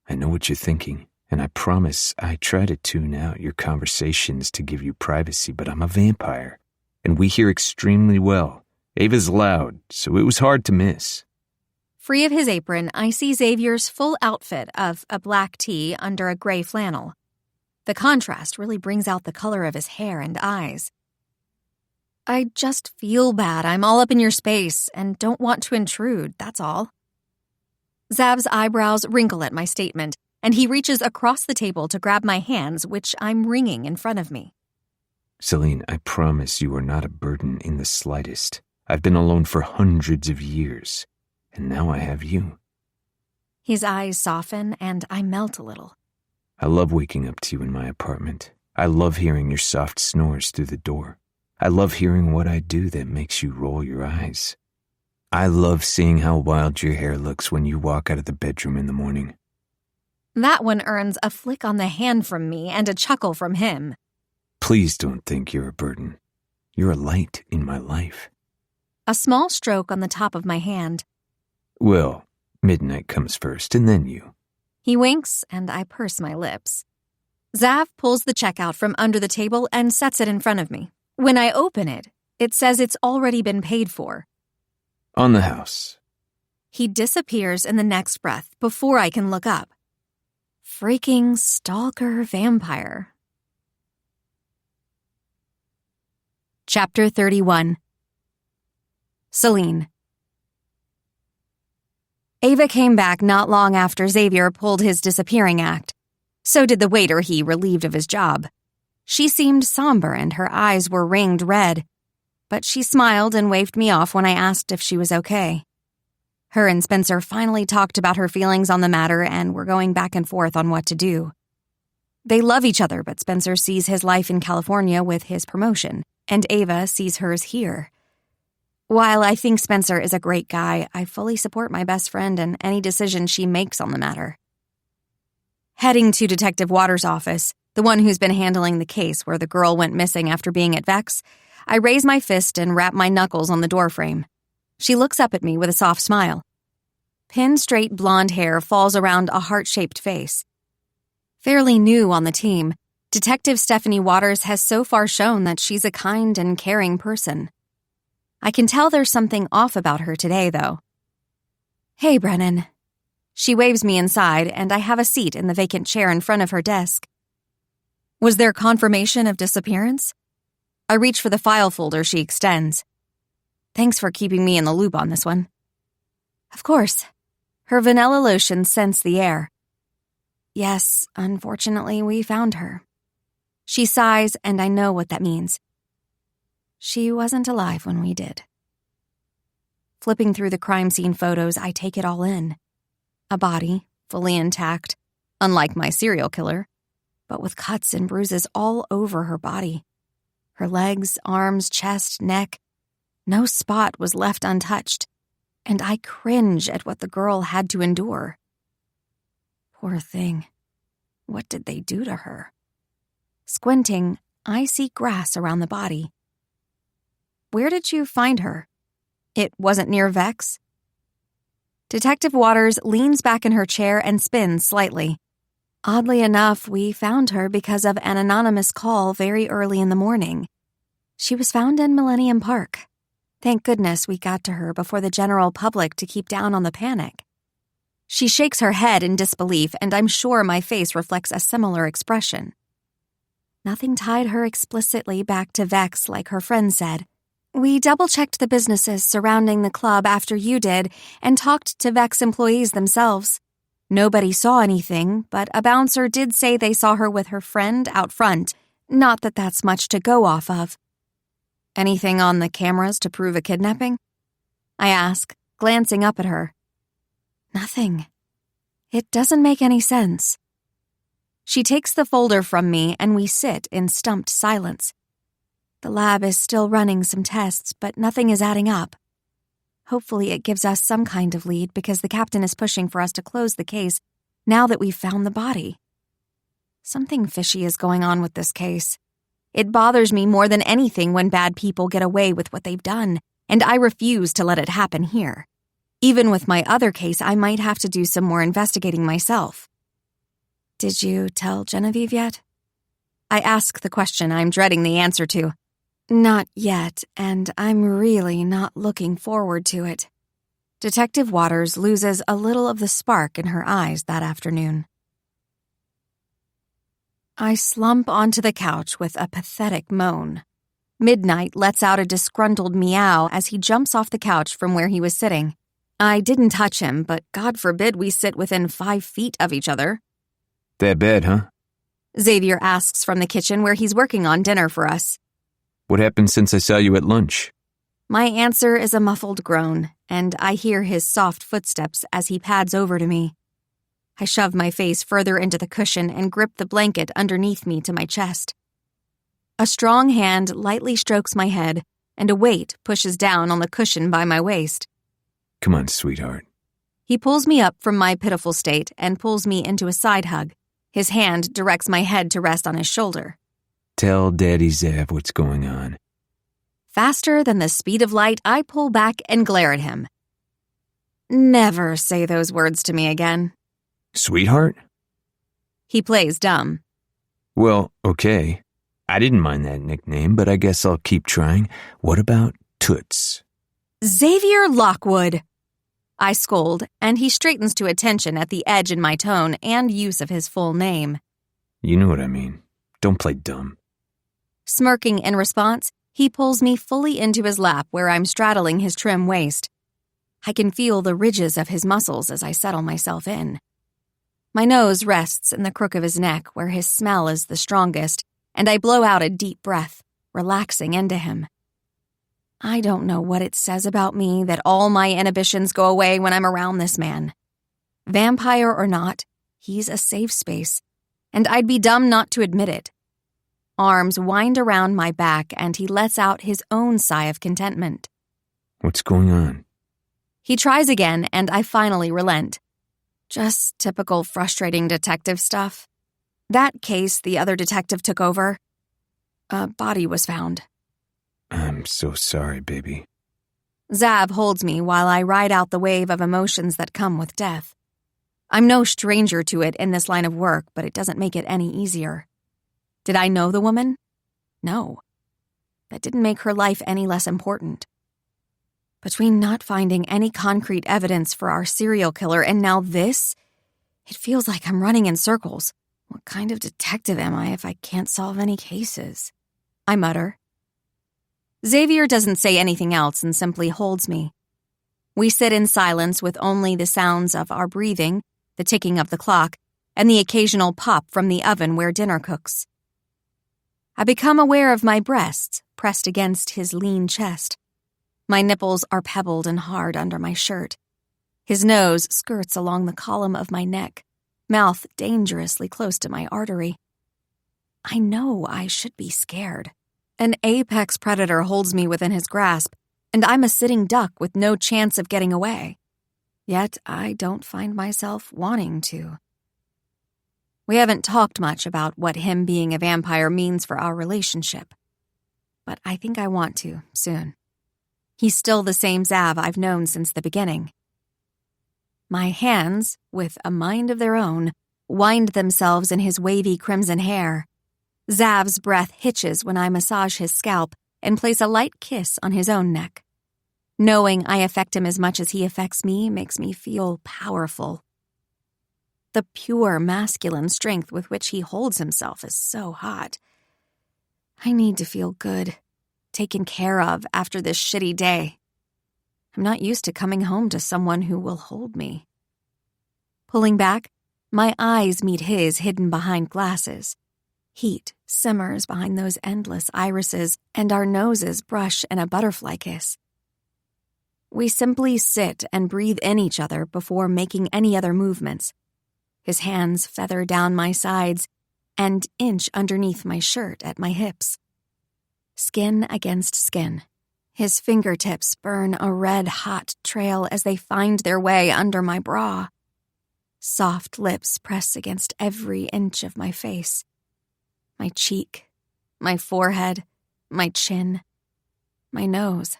I know what you're thinking, and I promise I try to tune out your conversations to give you privacy, but I'm a vampire, and we hear extremely well. Ava's loud, so it was hard to miss. Free of his apron, I see Xavier's full outfit of a black tee under a gray flannel. The contrast really brings out the color of his hair and eyes. I just feel bad. I'm all up in your space and don't want to intrude, that's all. Zav's eyebrows wrinkle at my statement, and he reaches across the table to grab my hands, which I'm wringing in front of me. Celine, I promise you are not a burden in the slightest. I've been alone for hundreds of years, and now I have you. His eyes soften, and I melt a little. I love waking up to you in my apartment. I love hearing your soft snores through the door. I love hearing what I do that makes you roll your eyes. I love seeing how wild your hair looks when you walk out of the bedroom in the morning. That one earns a flick on the hand from me and a chuckle from him. Please don't think you're a burden. You're a light in my life. A small stroke on the top of my hand. Well, midnight comes first, and then you. He winks, and I purse my lips. Zav pulls the check out from under the table and sets it in front of me. When I open it, it says it's already been paid for. On the house. He disappears in the next breath before I can look up. Freaking stalker vampire. Chapter 31. Celine. Ava came back not long after Xavier pulled his disappearing act. So did the waiter he relieved of his job. She seemed somber and her eyes were ringed red, but she smiled and waved me off when I asked if she was okay. Her and Spencer finally talked about her feelings on the matter and were going back and forth on what to do. They love each other, but Spencer sees his life in California with his promotion, and Ava sees hers here. While I think Spencer is a great guy, I fully support my best friend in any decision she makes on the matter. Heading to Detective Waters' office, the one who's been handling the case where the girl went missing after being at Vex, I raise my fist and rap my knuckles on the doorframe. She looks up at me with a soft smile. Pin-straight blonde hair falls around a heart-shaped face. Fairly new on the team, Detective Stephanie Waters has so far shown that she's a kind and caring person. I can tell there's something off about her today, though. Hey, Brennan. She waves me inside, and I have a seat in the vacant chair in front of her desk. Was there confirmation of disappearance? I reach for the file folder she extends. Thanks for keeping me in the loop on this one. Of course. Her vanilla lotion scents the air. Yes, unfortunately, we found her. She sighs, and I know what that means. She wasn't alive when we did. Flipping through the crime scene photos, I take it all in. A body, fully intact, unlike my serial killer, but with cuts and bruises all over her body. Her legs, arms, chest, neck. No spot was left untouched, and I cringe at what the girl had to endure. Poor thing. What did they do to her? Squinting, I see grass around the body. Where did you find her? It wasn't near Vex? Detective Waters leans back in her chair and spins slightly. Oddly enough, we found her because of an anonymous call very early in the morning. She was found in Millennium Park. Thank goodness we got to her before the general public to keep down on the panic. She shakes her head in disbelief, and I'm sure my face reflects a similar expression. Nothing tied her explicitly back to Vex like her friend said. We double-checked the businesses surrounding the club after you did and talked to Vex employees themselves. Nobody saw anything, but a bouncer did say they saw her with her friend out front. Not that that's much to go off of. Anything on the cameras to prove a kidnapping? I ask, glancing up at her. Nothing. It doesn't make any sense. She takes the folder from me and we sit in stumped silence. The lab is still running some tests, but nothing is adding up. Hopefully it gives us some kind of lead because the captain is pushing for us to close the case now that we've found the body. Something fishy is going on with this case. It bothers me more than anything when bad people get away with what they've done, and I refuse to let it happen here. Even with my other case, I might have to do some more investigating myself. Did you tell Genevieve yet? I ask the question I'm dreading the answer to. Not yet, and I'm really not looking forward to it. Detective Waters loses a little of the spark in her eyes that afternoon. I slump onto the couch with a pathetic moan. Midnight lets out a disgruntled meow as he jumps off the couch from where he was sitting. I didn't touch him, but God forbid we sit within 5 feet of each other. That bad, huh? Xavier asks from the kitchen where he's working on dinner for us. What happened since I saw you at lunch? My answer is a muffled groan, and I hear his soft footsteps as he pads over to me. I shove my face further into the cushion and grip the blanket underneath me to my chest. A strong hand lightly strokes my head, and a weight pushes down on the cushion by my waist. Come on, sweetheart. He pulls me up from my pitiful state and pulls me into a side hug. His hand directs my head to rest on his shoulder. Tell Daddy Zav what's going on. Faster than the speed of light, I pull back and glare at him. Never say those words to me again. Sweetheart? He plays dumb. Well, okay. I didn't mind that nickname, but I guess I'll keep trying. What about Toots? Xavier Lockwood! I scold, and he straightens to attention at the edge in my tone and use of his full name. You know what I mean. Don't play dumb. Smirking in response, he pulls me fully into his lap where I'm straddling his trim waist. I can feel the ridges of his muscles as I settle myself in. My nose rests in the crook of his neck where his smell is the strongest, and I blow out a deep breath, relaxing into him. I don't know what it says about me that all my inhibitions go away when I'm around this man. Vampire or not, he's a safe space, and I'd be dumb not to admit it. Arms wind around my back, and he lets out his own sigh of contentment. What's going on? He tries again, and I finally relent. Just typical frustrating detective stuff. That case the other detective took over. A body was found. I'm so sorry, baby. Zav holds me while I ride out the wave of emotions that come with death. I'm no stranger to it in this line of work, but it doesn't make it any easier. Did I know the woman? No. That didn't make her life any less important. Between not finding any concrete evidence for our serial killer and now this, it feels like I'm running in circles. What kind of detective am I if I can't solve any cases? I mutter. Xavier doesn't say anything else and simply holds me. We sit in silence with only the sounds of our breathing, the ticking of the clock, and the occasional pop from the oven where dinner cooks. I become aware of my breasts pressed against his lean chest. My nipples are pebbled and hard under my shirt. His nose skirts along the column of my neck, mouth dangerously close to my artery. I know I should be scared. An apex predator holds me within his grasp, and I'm a sitting duck with no chance of getting away. Yet I don't find myself wanting to. We haven't talked much about what him being a vampire means for our relationship. But I think I want to, soon. He's still the same Zav I've known since the beginning. My hands, with a mind of their own, wind themselves in his wavy crimson hair. Zav's breath hitches when I massage his scalp and place a light kiss on his own neck. Knowing I affect him as much as he affects me makes me feel powerful. The pure masculine strength with which he holds himself is so hot. I need to feel good, taken care of after this shitty day. I'm not used to coming home to someone who will hold me. Pulling back, my eyes meet his hidden behind glasses. Heat simmers behind those endless irises, and our noses brush in a butterfly kiss. We simply sit and breathe in each other before making any other movements. His hands feather down my sides and inch underneath my shirt at my hips. skin against skin. His fingertips burn a red-hot trail as they find their way under my bra. Soft lips press against every inch of my face. My cheek, my forehead, my chin, my nose.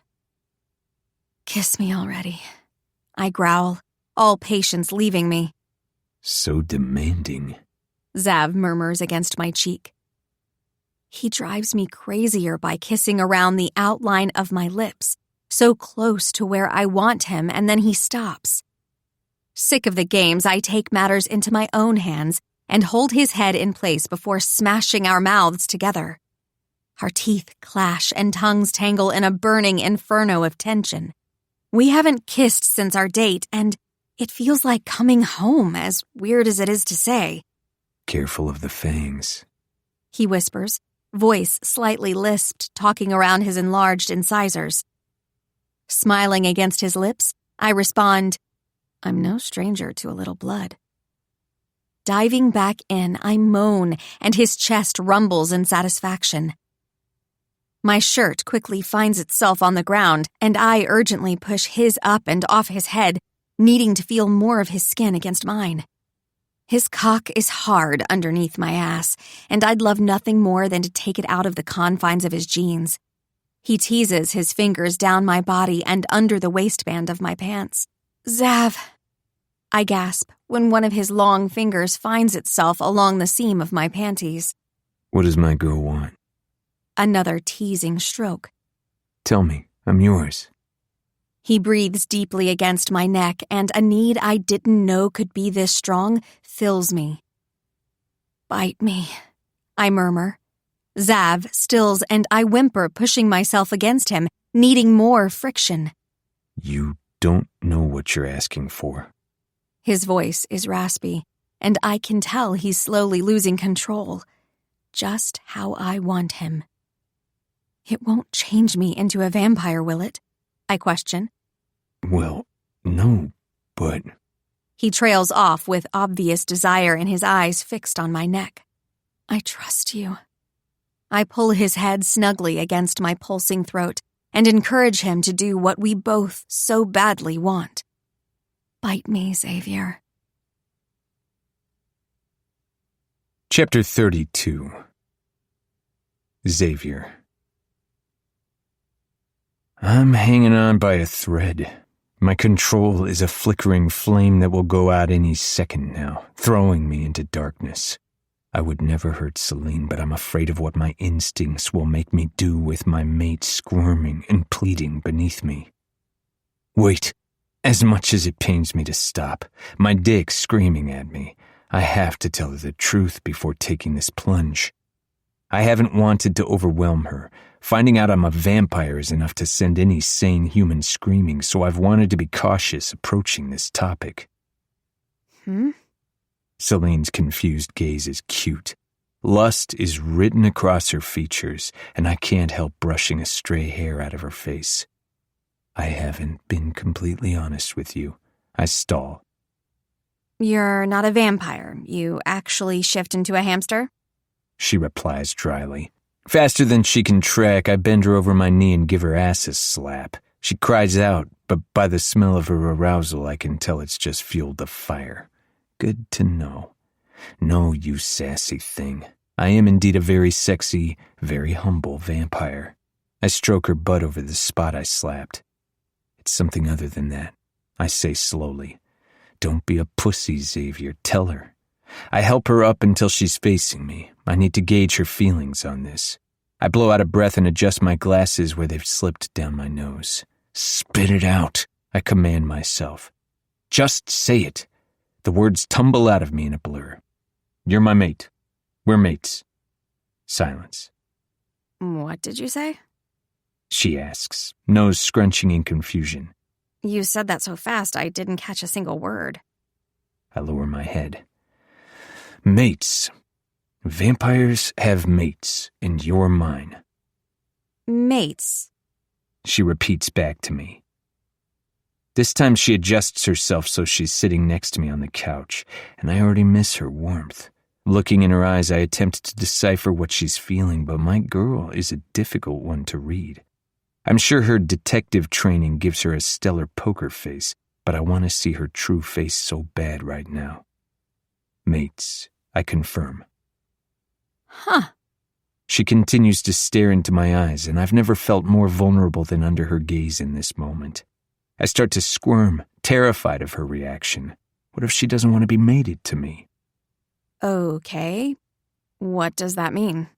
Kiss me already, I growl, all patience leaving me. So demanding. Zav murmurs against my cheek. He drives me crazier by kissing around the outline of my lips, so close to where I want him, and then he stops. Sick of the games, I take matters into my own hands and hold his head in place before smashing our mouths together. Our teeth clash and tongues tangle in a burning inferno of tension. We haven't kissed since our date, and it feels like coming home, as weird as it is to say. Careful of the fangs, He whispers, voice slightly lisped, talking around his enlarged incisors. Smiling against his lips, I respond, I'm no stranger to a little blood. Diving back in, I moan, and his chest rumbles in satisfaction. My shirt quickly finds itself on the ground, and I urgently push his up and off his head, needing to feel more of his skin against mine. His cock is hard underneath my ass, and I'd love nothing more than to take it out of the confines of his jeans. He teases his fingers down my body and under the waistband of my pants. Zav, I gasp when one of his long fingers finds itself along the seam of my panties. What does my girl want? Another teasing stroke. Tell me, I'm yours. He breathes deeply against my neck, and a need I didn't know could be this strong fills me. Bite me, I murmur. Zav stills, and I whimper, pushing myself against him, needing more friction. You don't know what you're asking for. His voice is raspy, and I can tell he's slowly losing control. Just how I want him. It won't change me into a vampire, will it? I question. Well, no, but... He trails off with obvious desire in his eyes fixed on my neck. I trust you. I pull his head snugly against my pulsing throat and encourage him to do what we both so badly want. Bite me, Xavier. Chapter 32. Xavier. I'm hanging on by a thread. My control is a flickering flame that will go out any second now, throwing me into darkness. I would never hurt Celine, but I'm afraid of what my instincts will make me do with my mate squirming and pleading beneath me. Wait, as much as it pains me to stop, my dick screaming at me, I have to tell her the truth before taking this plunge. I haven't wanted to overwhelm her. Finding out I'm a vampire is enough to send any sane human screaming, so I've wanted to be cautious approaching this topic. Celine's confused gaze is cute. Lust is written across her features, and I can't help brushing a stray hair out of her face. I haven't been completely honest with you. I stall. You're not a vampire. You actually shift into a hamster? She replies dryly. Faster than she can track, I bend her over my knee and give her ass a slap. She cries out, but by the smell of her arousal, I can tell it's just fueled the fire. Good to know. No, you sassy thing. I am indeed a very sexy, very humble vampire. I stroke her butt over the spot I slapped. It's something other than that. I say slowly. Don't be a pussy, Xavier. Tell her. I help her up until she's facing me. I need to gauge her feelings on this. I blow out a breath and adjust my glasses where they've slipped down my nose. Spit it out, I command myself. Just say it. The words tumble out of me in a blur. You're my mate. We're mates. Silence. What did you say? She asks, nose scrunching in confusion. You said that so fast I didn't catch a single word. I lower my head. Mates. Vampires have mates, and you're mine. Mates. She repeats back to me. This time she adjusts herself so she's sitting next to me on the couch, and I already miss her warmth. Looking in her eyes, I attempt to decipher what she's feeling, but my girl is a difficult one to read. I'm sure her detective training gives her a stellar poker face, but I want to see her true face so bad right now. Mates, I confirm. Huh. She continues to stare into my eyes, and I've never felt more vulnerable than under her gaze in this moment. I start to squirm, terrified of her reaction. What if she doesn't want to be mated to me? Okay. What does that mean?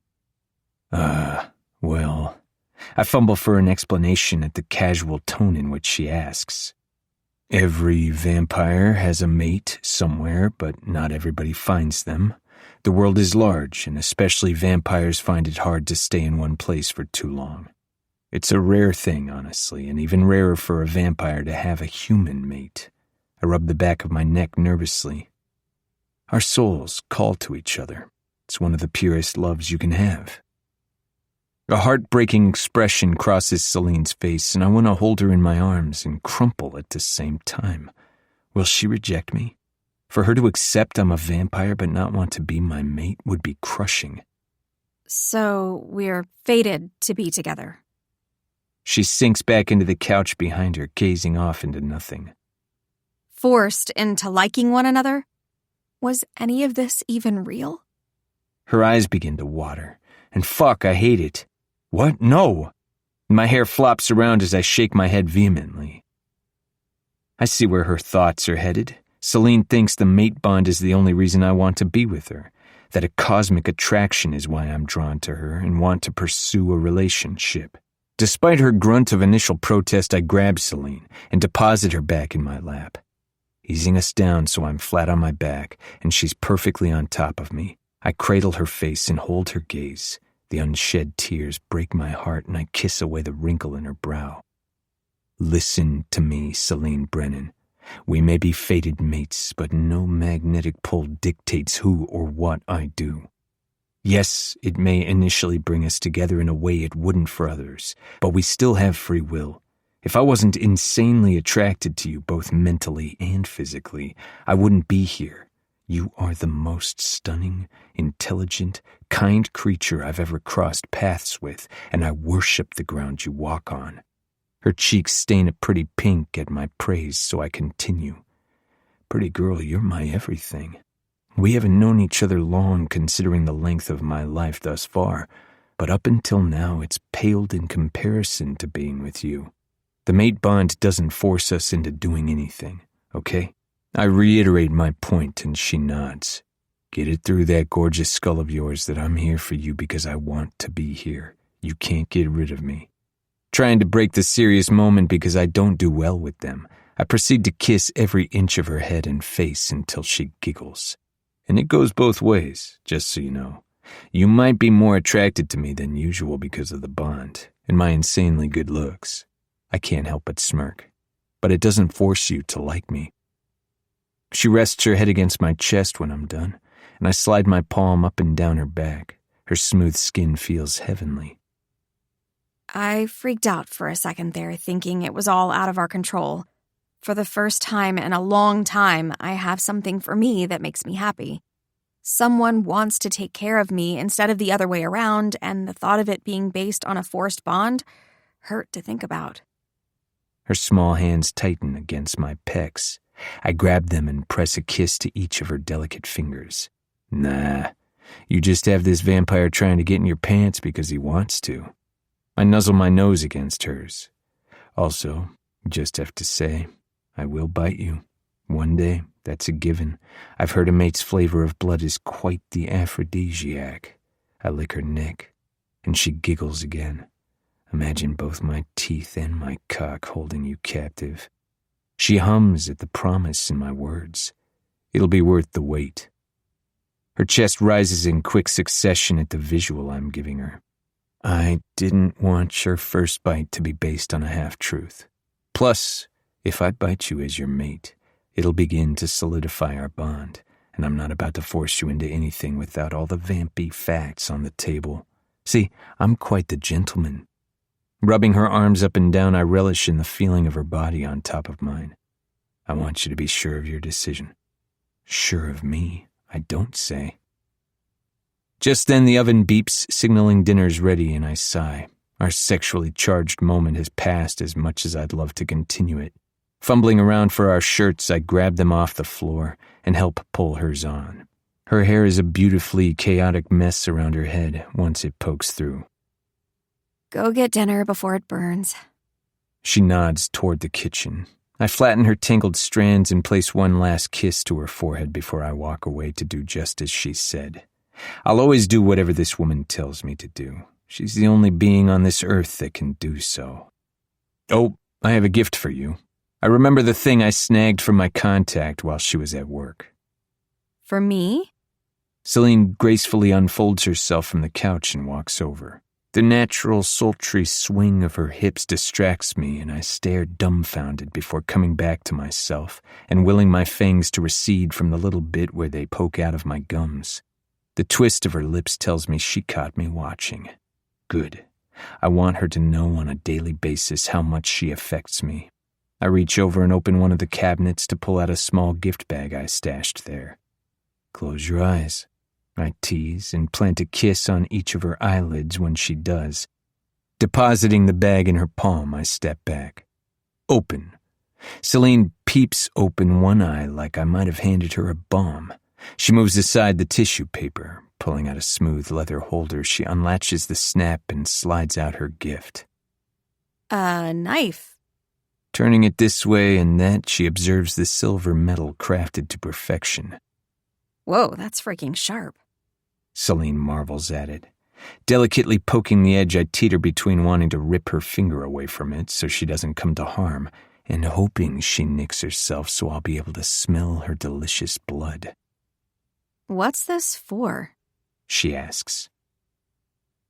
Well, I fumble for an explanation at the casual tone in which she asks. Every vampire has a mate somewhere, but not everybody finds them. The world is large, and especially vampires find it hard to stay in one place for too long. It's a rare thing, honestly, and even rarer for a vampire to have a human mate. I rub the back of my neck nervously. Our souls call to each other. It's one of the purest loves you can have. A heartbreaking expression crosses Celine's face, and I want to hold her in my arms and crumple at the same time. Will she reject me? For her to accept I'm a vampire but not want to be my mate would be crushing. So we're fated to be together. She sinks back into the couch behind her, gazing off into nothing. Forced into liking one another? Was any of this even real? Her eyes begin to water. And fuck, I hate it. What? No! My hair flops around as I shake my head vehemently. I see where her thoughts are headed. Celine thinks the mate bond is the only reason I want to be with her, that a cosmic attraction is why I'm drawn to her and want to pursue a relationship. Despite her grunt of initial protest, I grab Celine and deposit her back in my lap, easing us down so I'm flat on my back and she's perfectly on top of me. I cradle her face and hold her gaze. The unshed tears break my heart and I kiss away the wrinkle in her brow. Listen to me, Celine Brennan. We may be fated mates, but no magnetic pull dictates who or what I do. Yes, it may initially bring us together in a way it wouldn't for others, but we still have free will. If I wasn't insanely attracted to you both mentally and physically, I wouldn't be here. You are the most stunning, intelligent, kind creature I've ever crossed paths with, and I worship the ground you walk on. Her cheeks stain a pretty pink at my praise, so I continue. Pretty girl, you're my everything. We haven't known each other long considering the length of my life thus far, but up until now it's paled in comparison to being with you. The mate bond doesn't force us into doing anything, okay? I reiterate my point and she nods. Get it through that gorgeous skull of yours that I'm here for you because I want to be here. You can't get rid of me. Trying to break the serious moment because I don't do well with them, I proceed to kiss every inch of her head and face until she giggles. And it goes both ways, just so you know. You might be more attracted to me than usual because of the bond and my insanely good looks. I can't help but smirk, but it doesn't force you to like me. She rests her head against my chest when I'm done, and I slide my palm up and down her back. Her smooth skin feels heavenly. I freaked out for a second there, thinking it was all out of our control. For the first time in a long time, I have something for me that makes me happy. Someone wants to take care of me instead of the other way around, and the thought of it being based on a forced bond hurt to think about. Her small hands tighten against my pecs. I grab them and press a kiss to each of her delicate fingers. Nah, you just have this vampire trying to get in your pants because he wants to. I nuzzle my nose against hers. Also, just have to say, I will bite you. One day, that's a given. I've heard a mate's flavor of blood is quite the aphrodisiac. I lick her neck, and she giggles again. Imagine both my teeth and my cock holding you captive. She hums at the promise in my words. It'll be worth the wait. Her chest rises in quick succession at the visual I'm giving her. I didn't want your first bite to be based on a half-truth. Plus, if I bite you as your mate, it'll begin to solidify our bond, and I'm not about to force you into anything without all the vampy facts on the table. See, I'm quite the gentleman. Rubbing her arms up and down, I relish in the feeling of her body on top of mine. I want you to be sure of your decision. Sure of me, I don't say. Just then the oven beeps, signaling dinner's ready, and I sigh. Our sexually charged moment has passed as much as I'd love to continue it. Fumbling around for our shirts, I grab them off the floor and help pull hers on. Her hair is a beautifully chaotic mess around her head once it pokes through. Go get dinner before it burns. She nods toward the kitchen. I flatten her tangled strands and place one last kiss to her forehead before I walk away to do just as she said. I'll always do whatever this woman tells me to do. She's the only being on this earth that can do so. Oh, I have a gift for you. I remember the thing I snagged from my contact while she was at work. For me? Celine gracefully unfolds herself from the couch and walks over. The natural, sultry swing of her hips distracts me, and I stare dumbfounded before coming back to myself and willing my fangs to recede from the little bit where they poke out of my gums. The twist of her lips tells me she caught me watching. Good. I want her to know on a daily basis how much she affects me. I reach over and open one of the cabinets to pull out a small gift bag I stashed there. Close your eyes. I tease and plant a kiss on each of her eyelids when she does. Depositing the bag in her palm, I step back. Open. Celine peeps open one eye like I might have handed her a bomb. She moves aside the tissue paper. Pulling out a smooth leather holder, she unlatches the snap and slides out her gift. A knife. Turning it this way and that, she observes the silver metal crafted to perfection. Whoa, that's freaking sharp. Celine marvels at it. Delicately poking the edge, I teeter between wanting to rip her finger away from it so she doesn't come to harm, and hoping she nicks herself so I'll be able to smell her delicious blood. What's this for? She asks.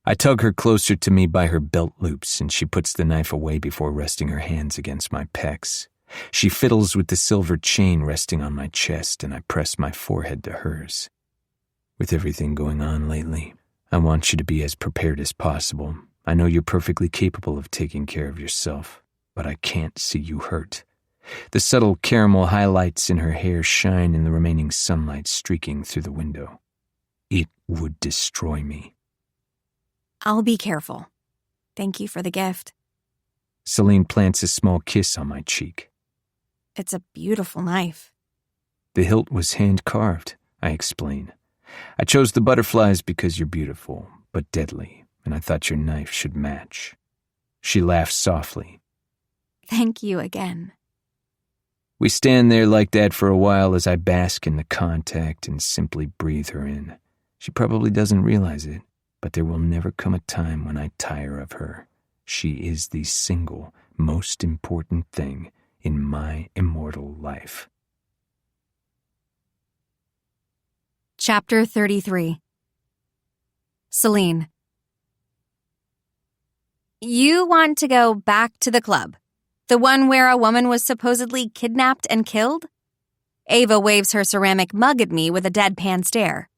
I tug her closer to me by her belt loops, and she puts the knife away before resting her hands against my pecs. She fiddles with the silver chain resting on my chest, and I press my forehead to hers. With everything going on lately, I want you to be as prepared as possible. I know you're perfectly capable of taking care of yourself, but I can't see you hurt. The subtle caramel highlights in her hair shine in the remaining sunlight streaking through the window. It would destroy me. I'll be careful. Thank you for the gift. Celine plants a small kiss on my cheek. It's a beautiful knife. The hilt was hand-carved, I explain. I chose the butterflies because you're beautiful, but deadly, and I thought your knife should match. She laughs softly. Thank you again. We stand there like that for a while as I bask in the contact and simply breathe her in. She probably doesn't realize it, but there will never come a time when I tire of her. She is the single, most important thing in my immortal life. Chapter 33. Celine. You want to go back to the club? The one where a woman was supposedly kidnapped and killed? Ava waves her ceramic mug at me with a deadpan stare.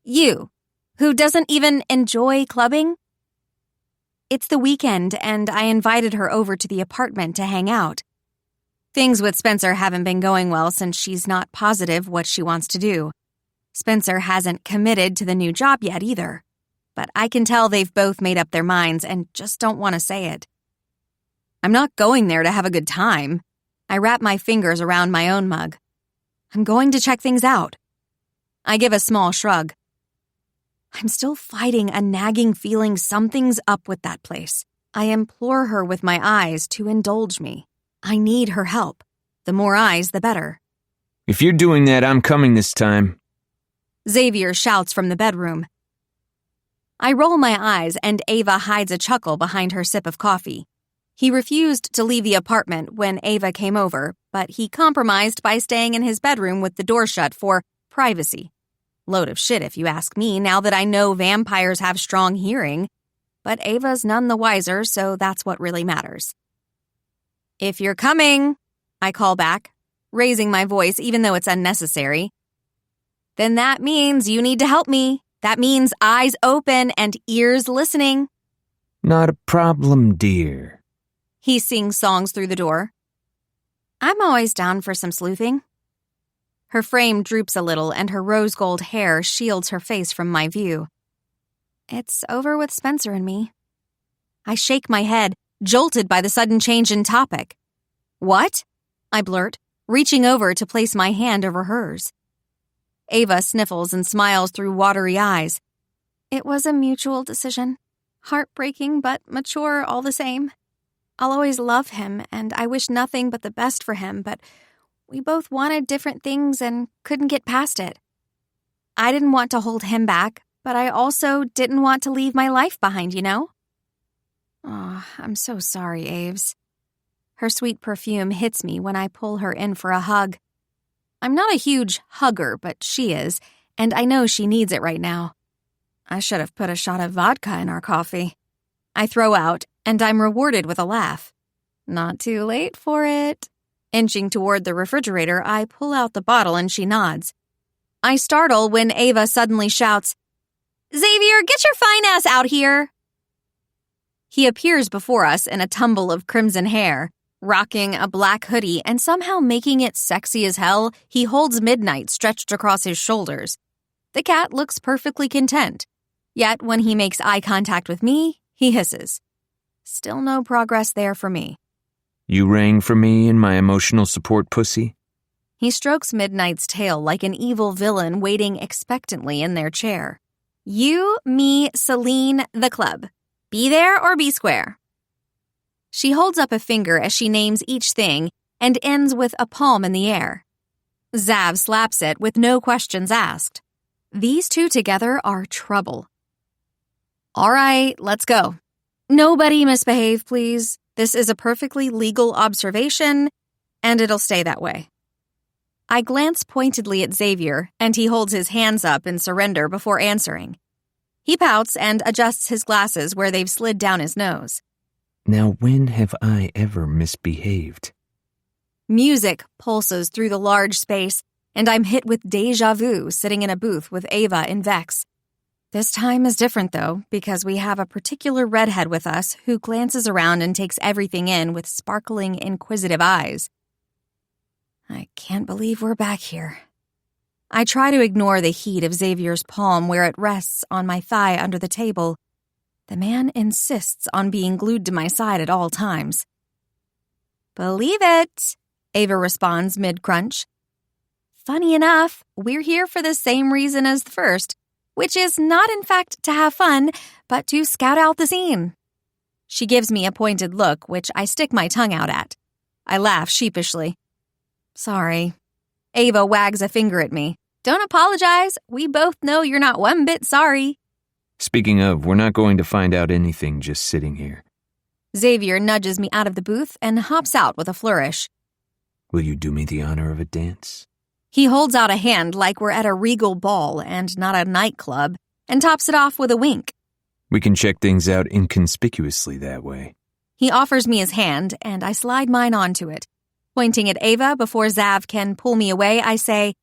You, who doesn't even enjoy clubbing? It's the weekend, and I invited her over to the apartment to hang out. Things with Spencer haven't been going well since she's not positive what she wants to do. Spencer hasn't committed to the new job yet either, but I can tell they've both made up their minds and just don't want to say it. I'm not going there to have a good time. I wrap my fingers around my own mug. I'm going to check things out. I give a small shrug. I'm still fighting a nagging feeling something's up with that place. I implore her with my eyes to indulge me. I need her help. The more eyes, the better. If you're doing that, I'm coming this time. Xavier shouts from the bedroom. I roll my eyes and Ava hides a chuckle behind her sip of coffee. He refused to leave the apartment when Ava came over, but he compromised by staying in his bedroom with the door shut for privacy. Load of shit if you ask me, now that I know vampires have strong hearing. But Ava's none the wiser, so that's what really matters. If you're coming, I call back, raising my voice even though it's unnecessary. Then that means you need to help me. That means eyes open and ears listening. Not a problem, dear. He sings songs through the door. I'm always down for some sleuthing. Her frame droops a little and her rose gold hair shields her face from my view. It's over with Spencer and me. I shake my head, jolted by the sudden change in topic. What? I blurt, reaching over to place my hand over hers. Ava sniffles and smiles through watery eyes. It was a mutual decision. Heartbreaking, but mature all the same. I'll always love him, and I wish nothing but the best for him, but we both wanted different things and couldn't get past it. I didn't want to hold him back, but I also didn't want to leave my life behind, you know? Oh, I'm so sorry, Aves. Her sweet perfume hits me when I pull her in for a hug. I'm not a huge hugger, but she is, and I know she needs it right now. I should have put a shot of vodka in our coffee. I throw out, and I'm rewarded with a laugh. Not too late for it. Inching toward the refrigerator, I pull out the bottle and she nods. I startle when Ava suddenly shouts, "Xavier, get your fine ass out here!" He appears before us in a tumble of crimson hair. Rocking a black hoodie and somehow making it sexy as hell, he holds Midnight stretched across his shoulders. The cat looks perfectly content. Yet when he makes eye contact with me, he hisses. Still no progress there for me. You rang for me and my emotional support pussy? He strokes Midnight's tail like an evil villain waiting expectantly in their chair. You, me, Celine, the club. Be there or be square. She holds up a finger as she names each thing and ends with a palm in the air. Zav slaps it with no questions asked. These two together are trouble. All right, let's go. Nobody misbehave, please. This is a perfectly legal observation, and it'll stay that way. I glance pointedly at Xavier, and he holds his hands up in surrender before answering. He pouts and adjusts his glasses where they've slid down his nose. Now, when have I ever misbehaved? Music pulses through the large space, and I'm hit with deja vu sitting in a booth with Ava and Vex. This time is different, though, because we have a particular redhead with us who glances around and takes everything in with sparkling, inquisitive eyes. I can't believe we're back here. I try to ignore the heat of Xavier's palm where it rests on my thigh under the table. The man insists on being glued to my side at all times. Believe it, Ava responds mid-crunch. Funny enough, we're here for the same reason as the first, which is not in fact to have fun, but to scout out the scene. She gives me a pointed look, which I stick my tongue out at. I laugh sheepishly. Sorry. Ava wags a finger at me. Don't apologize. We both know you're not one bit sorry. Speaking of, we're not going to find out anything just sitting here. Xavier nudges me out of the booth and hops out with a flourish. Will you do me the honor of a dance? He holds out a hand like we're at a regal ball and not a nightclub, and tops it off with a wink. We can check things out inconspicuously that way. He offers me his hand, and I slide mine onto it. Pointing at Ava before Zav can pull me away, I say,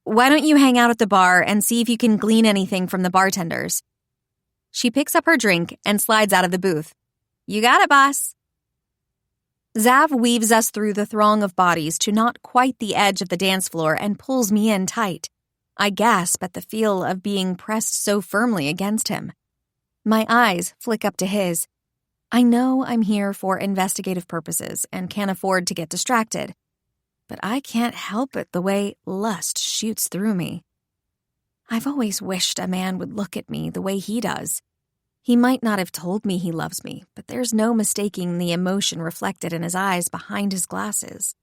"Why don't you hang out at the bar and see if you can glean anything from the bartenders?" She picks up her drink and slides out of the booth. You got it, boss. Zav weaves us through the throng of bodies to not quite the edge of the dance floor and pulls me in tight. I gasp at the feel of being pressed so firmly against him. My eyes flick up to his. I know I'm here for investigative purposes and can't afford to get distracted, but I can't help it the way lust shoots through me. I've always wished a man would look at me the way he does. He might not have told me he loves me, but there's no mistaking the emotion reflected in his eyes behind his glasses.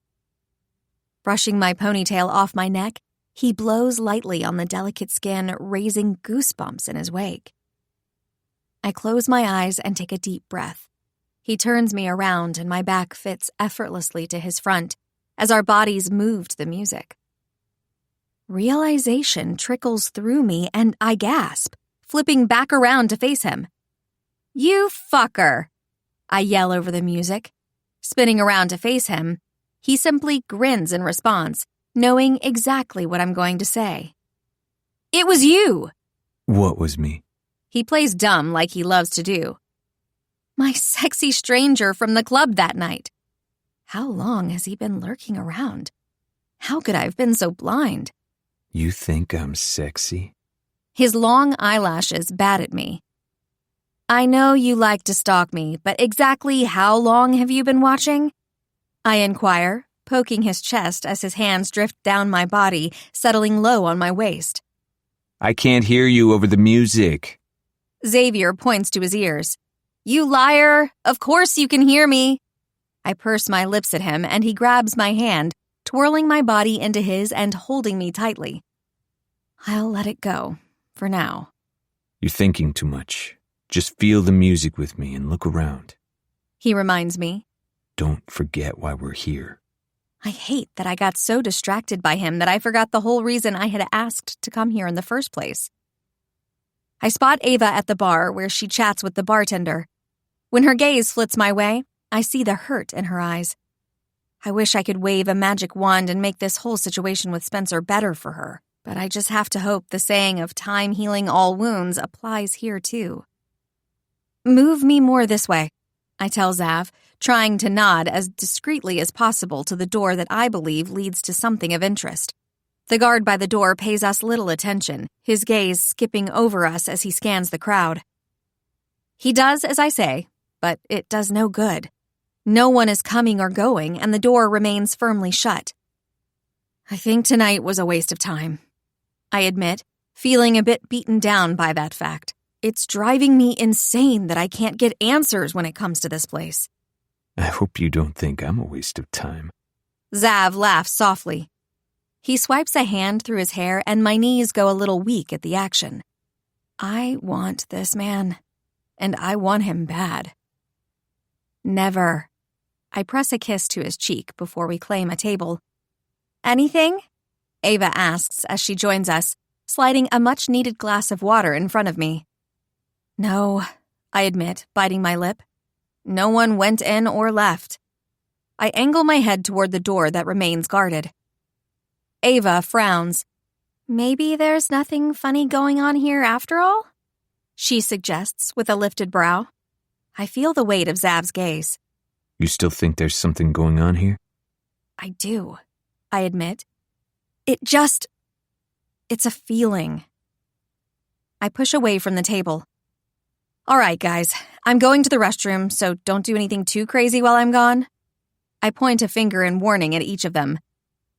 Brushing my ponytail off my neck, he blows lightly on the delicate skin, raising goosebumps in his wake. I close my eyes and take a deep breath. He turns me around and my back fits effortlessly to his front as our bodies move to the music. Realization trickles through me and I gasp, flipping back around to face him. You fucker! I yell over the music. Spinning around to face him, he simply grins in response, knowing exactly what I'm going to say. It was you! What was me? He plays dumb like he loves to do. My sexy stranger from the club that night. How long has he been lurking around? How could I have been so blind? You think I'm sexy? His long eyelashes bat at me. I know you like to stalk me, but exactly how long have you been watching? I inquire, poking his chest as his hands drift down my body, settling low on my waist. I can't hear you over the music. Xavier points to his ears. You liar! Of course you can hear me! I purse my lips at him and he grabs my hand, twirling my body into his and holding me tightly. I'll let it go, for now. You're thinking too much. Just feel the music with me and look around. He reminds me. Don't forget why we're here. I hate that I got so distracted by him that I forgot the whole reason I had asked to come here in the first place. I spot Ava at the bar where she chats with the bartender. When her gaze flits my way, I see the hurt in her eyes. I wish I could wave a magic wand and make this whole situation with Spencer better for her, but I just have to hope the saying of time healing all wounds applies here too. Move me more this way, I tell Zav, trying to nod as discreetly as possible to the door that I believe leads to something of interest. The guard by the door pays us little attention, his gaze skipping over us as he scans the crowd. He does as I say, but it does no good. No one is coming or going, and the door remains firmly shut. I think tonight was a waste of time, I admit, feeling a bit beaten down by that fact. It's driving me insane that I can't get answers when it comes to this place. I hope you don't think I'm a waste of time. Zav laughs softly. He swipes a hand through his hair and my knees go a little weak at the action. I want this man, and I want him bad. Never. I press a kiss to his cheek before we claim a table. Anything? Ava asks as she joins us, sliding a much-needed glass of water in front of me. No, I admit, biting my lip. No one went in or left. I angle my head toward the door that remains guarded. Ava frowns. Maybe there's nothing funny going on here after all? She suggests with a lifted brow. I feel the weight of Zav's gaze. You still think there's something going on here? I do, I admit. It's a feeling. I push away from the table. All right, guys, I'm going to the restroom, so don't do anything too crazy while I'm gone. I point a finger in warning at each of them.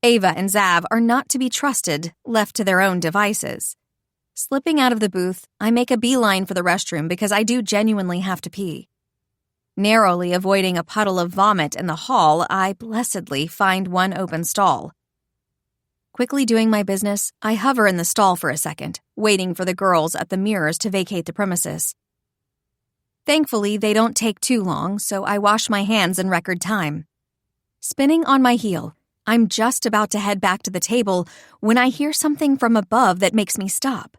Ava and Zav are not to be trusted, left to their own devices. Slipping out of the booth, I make a beeline for the restroom because I do genuinely have to pee. Narrowly avoiding a puddle of vomit in the hall, I blessedly find one open stall. Quickly doing my business, I hover in the stall for a second, waiting for the girls at the mirrors to vacate the premises. Thankfully, they don't take too long, so I wash my hands in record time. Spinning on my heel, I'm just about to head back to the table when I hear something from above that makes me stop.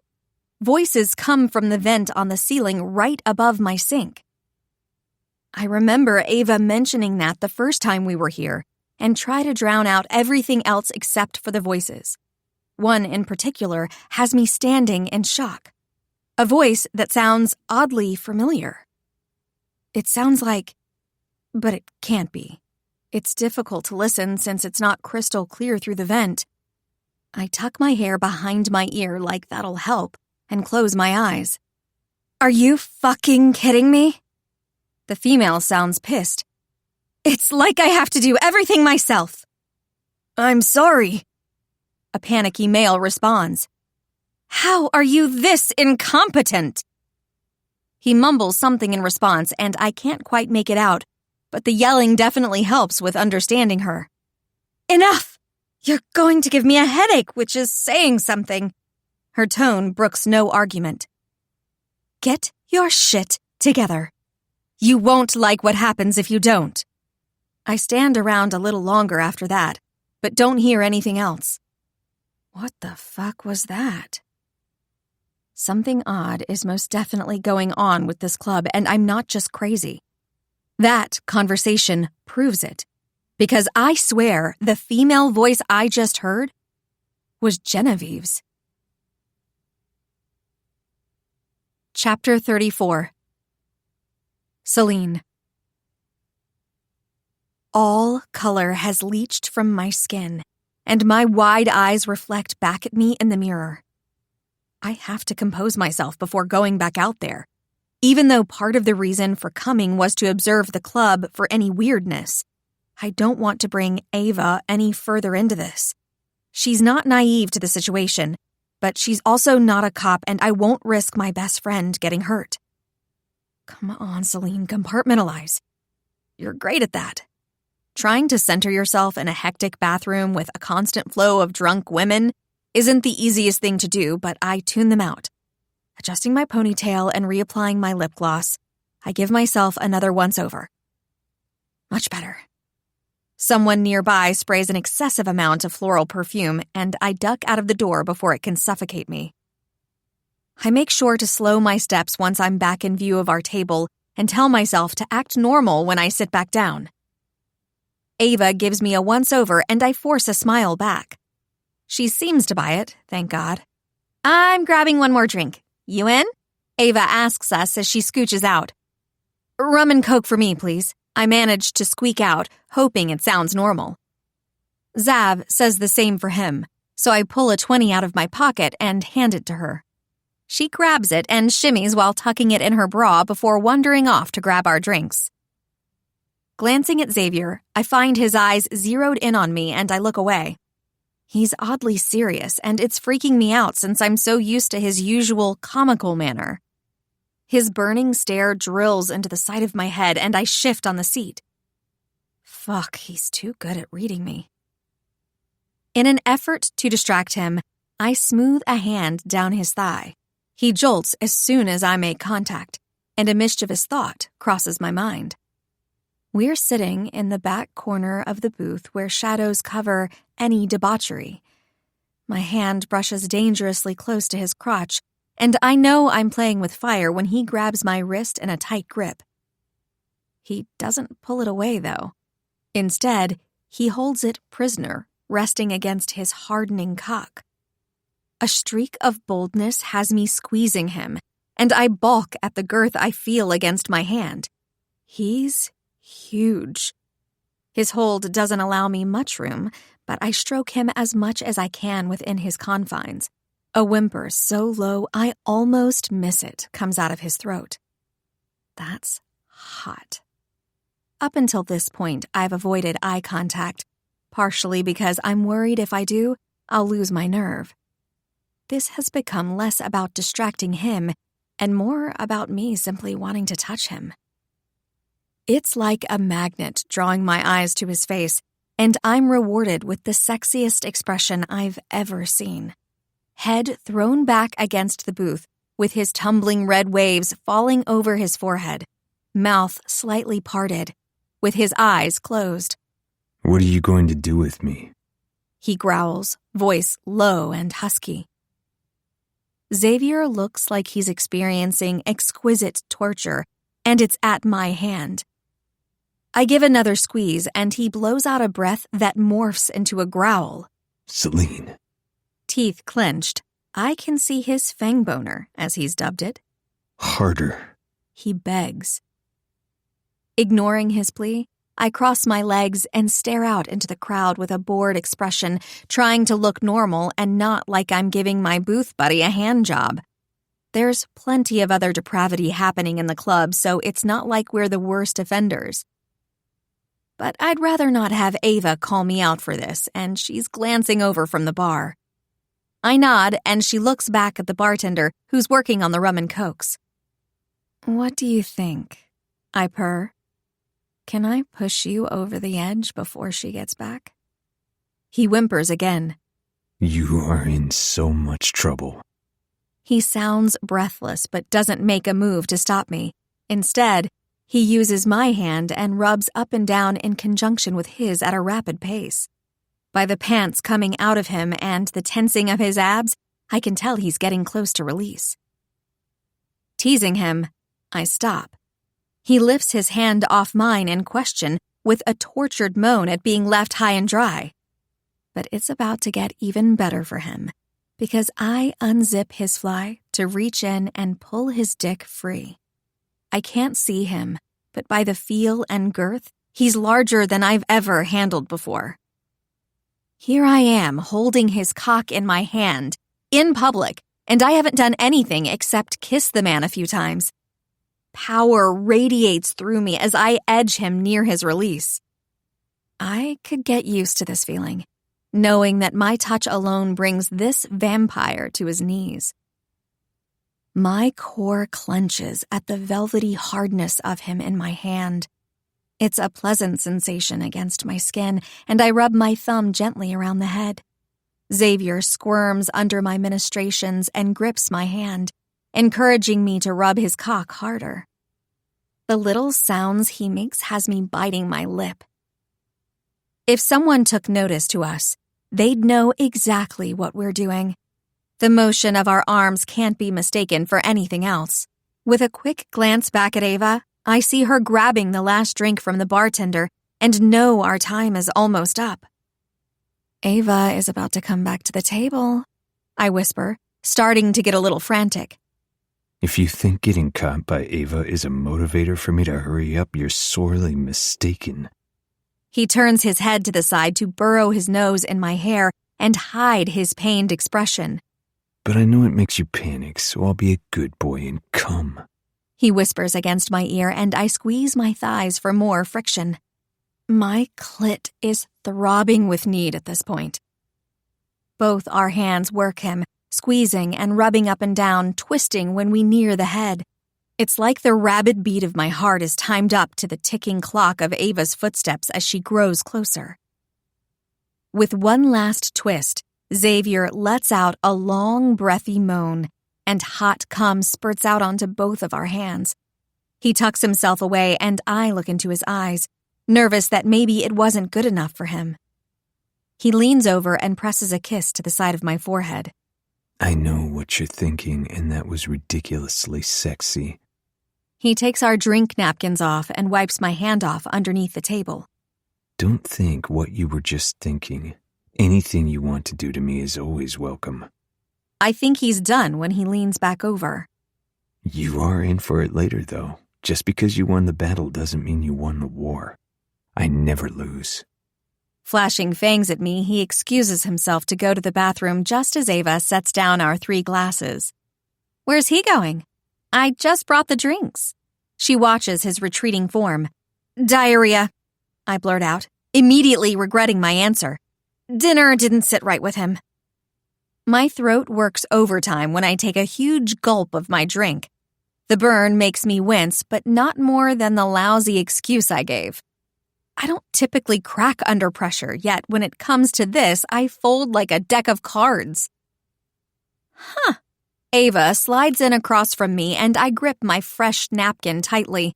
Voices come from the vent on the ceiling right above my sink. I remember Ava mentioning that the first time we were here and try to drown out everything else except for the voices. One in particular has me standing in shock. A voice that sounds oddly familiar. It sounds like, but it can't be. It's difficult to listen since it's not crystal clear through the vent. I tuck my hair behind my ear like that'll help and close my eyes. Are you fucking kidding me? The female sounds pissed. It's like I have to do everything myself. I'm sorry. A panicky male responds. How are you this incompetent? He mumbles something in response and I can't quite make it out, but the yelling definitely helps with understanding her. Enough! You're going to give me a headache, which is saying something. Her tone brooks no argument. Get your shit together. You won't like what happens if you don't. I stand around a little longer after that, but don't hear anything else. What the fuck was that? Something odd is most definitely going on with this club, and I'm not just crazy. That conversation proves it, because I swear the female voice I just heard was Genevieve's. Chapter 34. Celine. All color has leached from my skin, and my wide eyes reflect back at me in the mirror. I have to compose myself before going back out there, even though part of the reason for coming was to observe the club for any weirdness. I don't want to bring Ava any further into this. She's not naive to the situation, but she's also not a cop, and I won't risk my best friend getting hurt. Come on, Celine, compartmentalize. You're great at that. Trying to center yourself in a hectic bathroom with a constant flow of drunk women isn't the easiest thing to do, but I tune them out. Adjusting my ponytail and reapplying my lip gloss, I give myself another once-over. Much better. Someone nearby sprays an excessive amount of floral perfume, and I duck out of the door before it can suffocate me. I make sure to slow my steps once I'm back in view of our table and tell myself to act normal when I sit back down. Ava gives me a once-over, and I force a smile back. She seems to buy it, thank God. I'm grabbing one more drink. You in? Ava asks us as she scooches out. Rum and Coke for me, please. I manage to squeak out, hoping it sounds normal. Zav says the same for him, so I pull a 20 out of my pocket and hand it to her. She grabs it and shimmies while tucking it in her bra before wandering off to grab our drinks. Glancing at Xavier, I find his eyes zeroed in on me and I look away. He's oddly serious, and it's freaking me out since I'm so used to his usual comical manner. His burning stare drills into the side of my head, and I shift on the seat. Fuck, he's too good at reading me. In an effort to distract him, I smooth a hand down his thigh. He jolts as soon as I make contact, and a mischievous thought crosses my mind. We're sitting in the back corner of the booth where shadows cover any debauchery. My hand brushes dangerously close to his crotch, and I know I'm playing with fire when he grabs my wrist in a tight grip. He doesn't pull it away, though. Instead, he holds it prisoner, resting against his hardening cock. A streak of boldness has me squeezing him, and I balk at the girth I feel against my hand. He's huge. His hold doesn't allow me much room, but I stroke him as much as I can within his confines. A whimper so low I almost miss it comes out of his throat. That's hot. Up until this point, I've avoided eye contact, partially because I'm worried if I do, I'll lose my nerve. This has become less about distracting him and more about me simply wanting to touch him. It's like a magnet drawing my eyes to his face, and I'm rewarded with the sexiest expression I've ever seen. Head thrown back against the booth, with his tumbling red waves falling over his forehead, mouth slightly parted, with his eyes closed. What are you going to do with me? He growls, voice low and husky. Xavier looks like he's experiencing exquisite torture, and it's at my hand. I give another squeeze, and he blows out a breath that morphs into a growl. Celine. Teeth clenched, I can see his fang boner, as he's dubbed it. Harder. He begs. Ignoring his plea, I cross my legs and stare out into the crowd with a bored expression, trying to look normal and not like I'm giving my booth buddy a hand job. There's plenty of other depravity happening in the club, so it's not like we're the worst offenders. But I'd rather not have Ava call me out for this, and she's glancing over from the bar. I nod, and she looks back at the bartender, who's working on the rum and cokes. What do you think? I purr. Can I push you over the edge before she gets back? He whimpers again. You are in so much trouble. He sounds breathless, but doesn't make a move to stop me. Instead, he uses my hand and rubs up and down in conjunction with his at a rapid pace. By the pants coming out of him and the tensing of his abs, I can tell he's getting close to release. Teasing him, I stop. He lifts his hand off mine in question with a tortured moan at being left high and dry. But it's about to get even better for him, because I unzip his fly to reach in and pull his dick free. I can't see him, but by the feel and girth, he's larger than I've ever handled before. Here I am, holding his cock in my hand, in public, and I haven't done anything except kiss the man a few times. Power radiates through me as I edge him near his release. I could get used to this feeling, knowing that my touch alone brings this vampire to his knees. My core clenches at the velvety hardness of him in my hand. It's a pleasant sensation against my skin, and I rub my thumb gently around the head. Xavier squirms under my ministrations and grips my hand, encouraging me to rub his cock harder. The little sounds he makes has me biting my lip. If someone took notice to us, they'd know exactly what we're doing. The motion of our arms can't be mistaken for anything else. With a quick glance back at Ava, I see her grabbing the last drink from the bartender and know our time is almost up. Ava is about to come back to the table, I whisper, starting to get a little frantic. If you think getting caught by Ava is a motivator for me to hurry up, you're sorely mistaken. He turns his head to the side to burrow his nose in my hair and hide his pained expression. But I know it makes you panic, so I'll be a good boy and come. He whispers against my ear, and I squeeze my thighs for more friction. My clit is throbbing with need at this point. Both our hands work him, squeezing and rubbing up and down, twisting when we near the head. It's like the rabid beat of my heart is timed up to the ticking clock of Ava's footsteps as she grows closer. With one last twist, Xavier lets out a long, breathy moan, and hot cum spurts out onto both of our hands. He tucks himself away, and I look into his eyes, nervous that maybe it wasn't good enough for him. He leans over and presses a kiss to the side of my forehead. I know what you're thinking, and that was ridiculously sexy. He takes our drink napkins off and wipes my hand off underneath the table. Don't think what you were just thinking. Anything you want to do to me is always welcome. I think he's done when he leans back over. You are in for it later, though. Just because you won the battle doesn't mean you won the war. I never lose. Flashing fangs at me, he excuses himself to go to the bathroom just as Ava sets down our 3 glasses. Where's he going? I just brought the drinks. She watches his retreating form. Diarrhea, I blurt out, immediately regretting my answer. Dinner didn't sit right with him. My throat works overtime when I take a huge gulp of my drink. The burn makes me wince, but not more than the lousy excuse I gave. I don't typically crack under pressure, yet when it comes to this, I fold like a deck of cards. Ava slides in across from me, and I grip my fresh napkin tightly.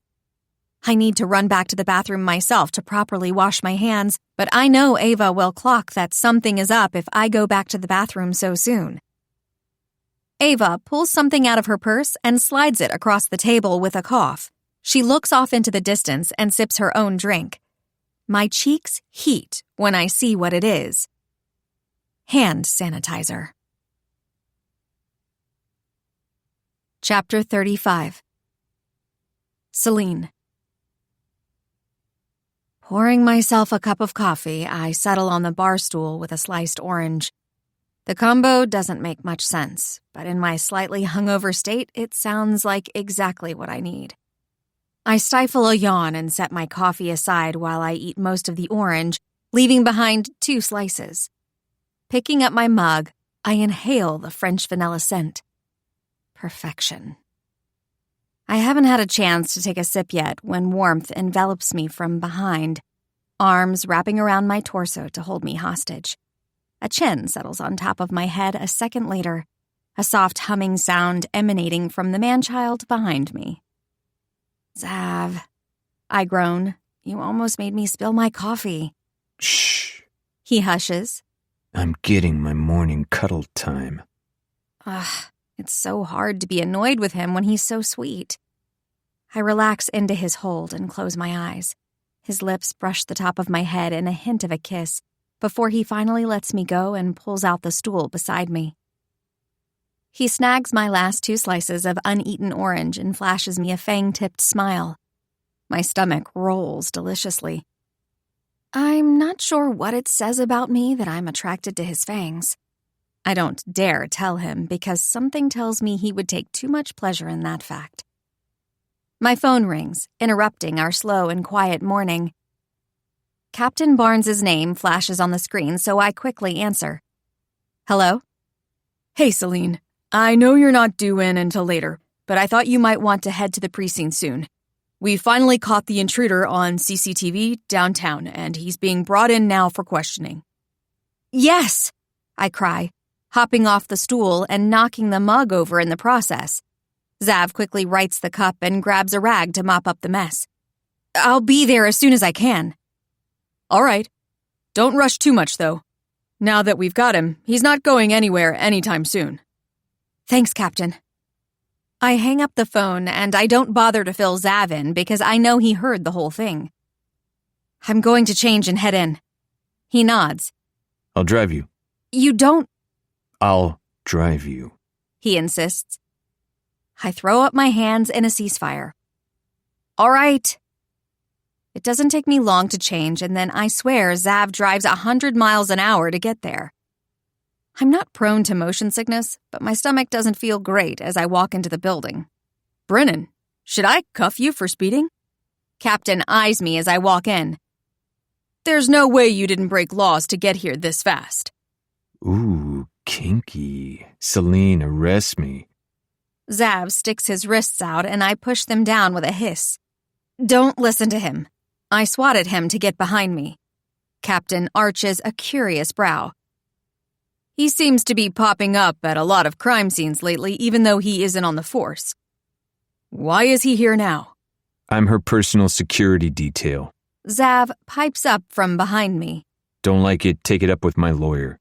I need to run back to the bathroom myself to properly wash my hands, but I know Ava will clock that something is up if I go back to the bathroom so soon. Ava pulls something out of her purse and slides it across the table with a cough. She looks off into the distance and sips her own drink. My cheeks heat when I see what it is. Hand sanitizer. Chapter 35. Celine. Pouring myself a cup of coffee, I settle on the bar stool with a sliced orange. The combo doesn't make much sense, but in my slightly hungover state, it sounds like exactly what I need. I stifle a yawn and set my coffee aside while I eat most of the orange, leaving behind 2 slices. Picking up my mug, I inhale the French vanilla scent. Perfection. I haven't had a chance to take a sip yet when warmth envelops me from behind, arms wrapping around my torso to hold me hostage. A chin settles on top of my head a second later, a soft humming sound emanating from the man-child behind me. Zav, I groan. You almost made me spill my coffee. Shh. He hushes. I'm getting my morning cuddle time. It's so hard to be annoyed with him when he's so sweet. I relax into his hold and close my eyes. His lips brush the top of my head in a hint of a kiss before he finally lets me go and pulls out the stool beside me. He snags my last 2 slices of uneaten orange and flashes me a fang-tipped smile. My stomach rolls deliciously. I'm not sure what it says about me that I'm attracted to his fangs. I don't dare tell him because something tells me he would take too much pleasure in that fact. My phone rings, interrupting our slow and quiet morning. Captain Barnes's name flashes on the screen, so I quickly answer. Hello? Hey, Celine. I know you're not due in until later, but I thought you might want to head to the precinct soon. We finally caught the intruder on CCTV downtown, and he's being brought in now for questioning. Yes! I cry, hopping off the stool and knocking the mug over in the process. Zav quickly rights the cup and grabs a rag to mop up the mess. I'll be there as soon as I can. All right. Don't rush too much, though. Now that we've got him, he's not going anywhere anytime soon. Thanks, Captain. I hang up the phone and I don't bother to fill Zav in because I know he heard the whole thing. I'm going to change and head in. He nods. I'll drive you. You don't... I'll drive you. He insists. I throw up my hands in a ceasefire. All right. It doesn't take me long to change, and then I swear Zav drives 100 miles an hour to get there. I'm not prone to motion sickness, but my stomach doesn't feel great as I walk into the building. Brennan, should I cuff you for speeding? Captain eyes me as I walk in. There's no way you didn't break laws to get here this fast. Ooh, kinky. Celine, arrest me. Zav sticks his wrists out and I push them down with a hiss. Don't listen to him. I swat at him to get behind me. Captain arches a curious brow. He seems to be popping up at a lot of crime scenes lately, even though he isn't on the force. Why is he here now? I'm her personal security detail. Zav pipes up from behind me. Don't like it, take it up with my lawyer.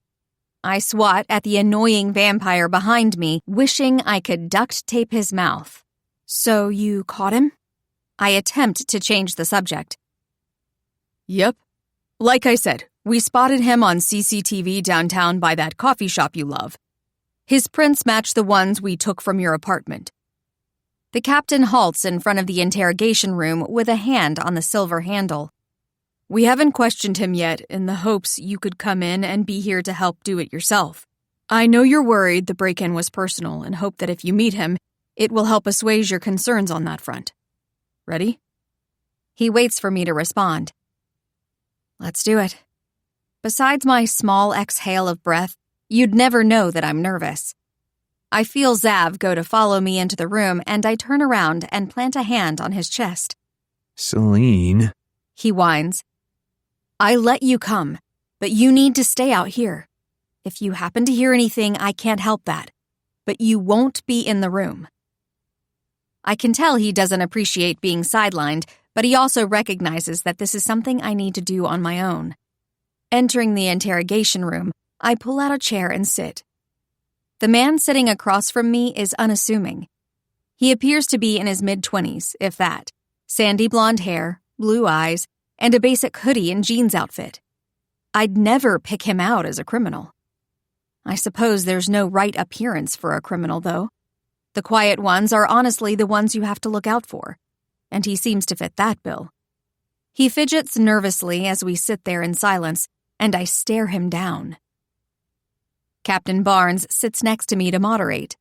I swat at the annoying vampire behind me, wishing I could duct tape his mouth. So you caught him? I attempt to change the subject. Yep. Like I said, we spotted him on CCTV downtown by that coffee shop you love. His prints match the ones we took from your apartment. The captain halts in front of the interrogation room with a hand on the silver handle. We haven't questioned him yet in the hopes you could come in and be here to help do it yourself. I know you're worried the break-in was personal and hope that if you meet him, it will help assuage your concerns on that front. Ready? He waits for me to respond. Let's do it. Besides my small exhale of breath, you'd never know that I'm nervous. I feel Zav go to follow me into the room and I turn around and plant a hand on his chest. Celine. He whines. I let you come, but you need to stay out here. If you happen to hear anything, I can't help that. But you won't be in the room. I can tell he doesn't appreciate being sidelined, but he also recognizes that this is something I need to do on my own. Entering the interrogation room, I pull out a chair and sit. The man sitting across from me is unassuming. He appears to be in his mid-20s, if that. Sandy blonde hair, blue eyes, and a basic hoodie and jeans outfit. I'd never pick him out as a criminal. I suppose there's no right appearance for a criminal, though. The quiet ones are honestly the ones you have to look out for, and he seems to fit that bill. He fidgets nervously as we sit there in silence, and I stare him down. Captain Barnes sits next to me to moderate.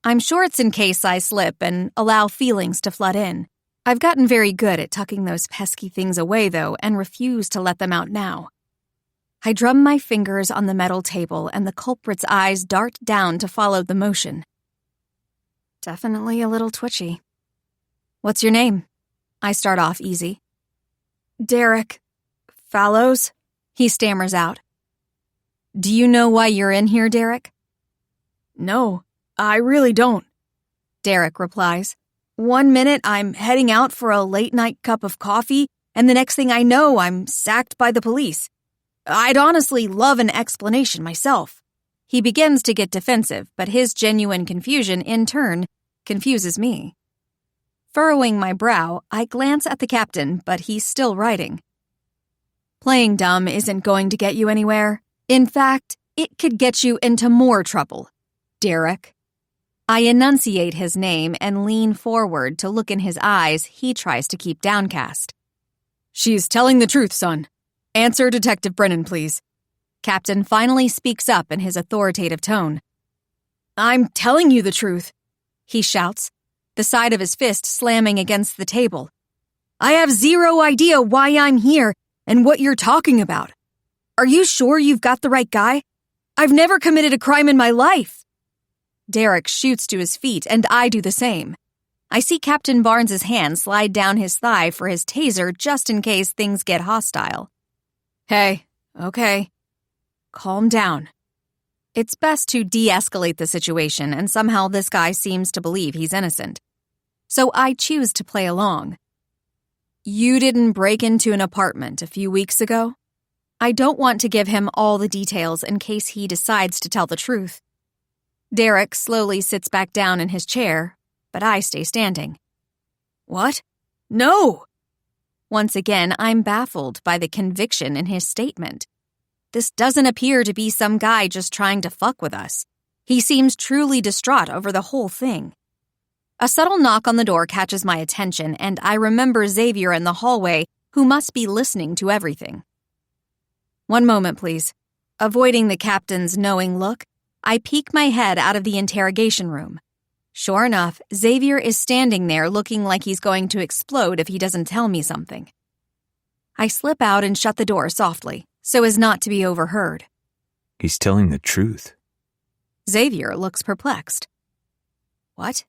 I'm sure it's in case I slip and allow feelings to flood in. I've gotten very good at tucking those pesky things away, though, and refuse to let them out now. I drum my fingers on the metal table, and the culprit's eyes dart down to follow the motion. Definitely a little twitchy. What's your name? I start off easy. Derek Fallows, he stammers out. Do you know why you're in here, Derek? No, I really don't. Derek replies. 1 minute I'm heading out for a late-night cup of coffee, and the next thing I know, I'm sacked by the police. I'd honestly love an explanation myself. He begins to get defensive, but his genuine confusion, in turn, confuses me. Furrowing my brow, I glance at the captain, but he's still writing. Playing dumb isn't going to get you anywhere. In fact, it could get you into more trouble. Derek. I enunciate his name and lean forward to look in his eyes he tries to keep downcast. She's telling the truth, son. Answer Detective Brennan, please. Captain finally speaks up in his authoritative tone. I'm telling you the truth, he shouts, the side of his fist slamming against the table. I have zero idea why I'm here and what you're talking about. Are you sure you've got the right guy? I've never committed a crime in my life. Derek shoots to his feet, and I do the same. I see Captain Barnes's hand slide down his thigh for his taser just in case things get hostile. Hey, okay. Calm down. It's best to de-escalate the situation, and somehow this guy seems to believe he's innocent. So I choose to play along. You didn't break into an apartment a few weeks ago? I don't want to give him all the details in case he decides to tell the truth. Derek slowly sits back down in his chair, but I stay standing. What? No! Once again, I'm baffled by the conviction in his statement. This doesn't appear to be some guy just trying to fuck with us. He seems truly distraught over the whole thing. A subtle knock on the door catches my attention, and I remember Xavier in the hallway, who must be listening to everything. One moment, please. Avoiding the captain's knowing look, I peek my head out of the interrogation room. Sure enough, Xavier is standing there looking like he's going to explode if he doesn't tell me something. I slip out and shut the door softly, so as not to be overheard. He's telling the truth. Xavier looks perplexed. What?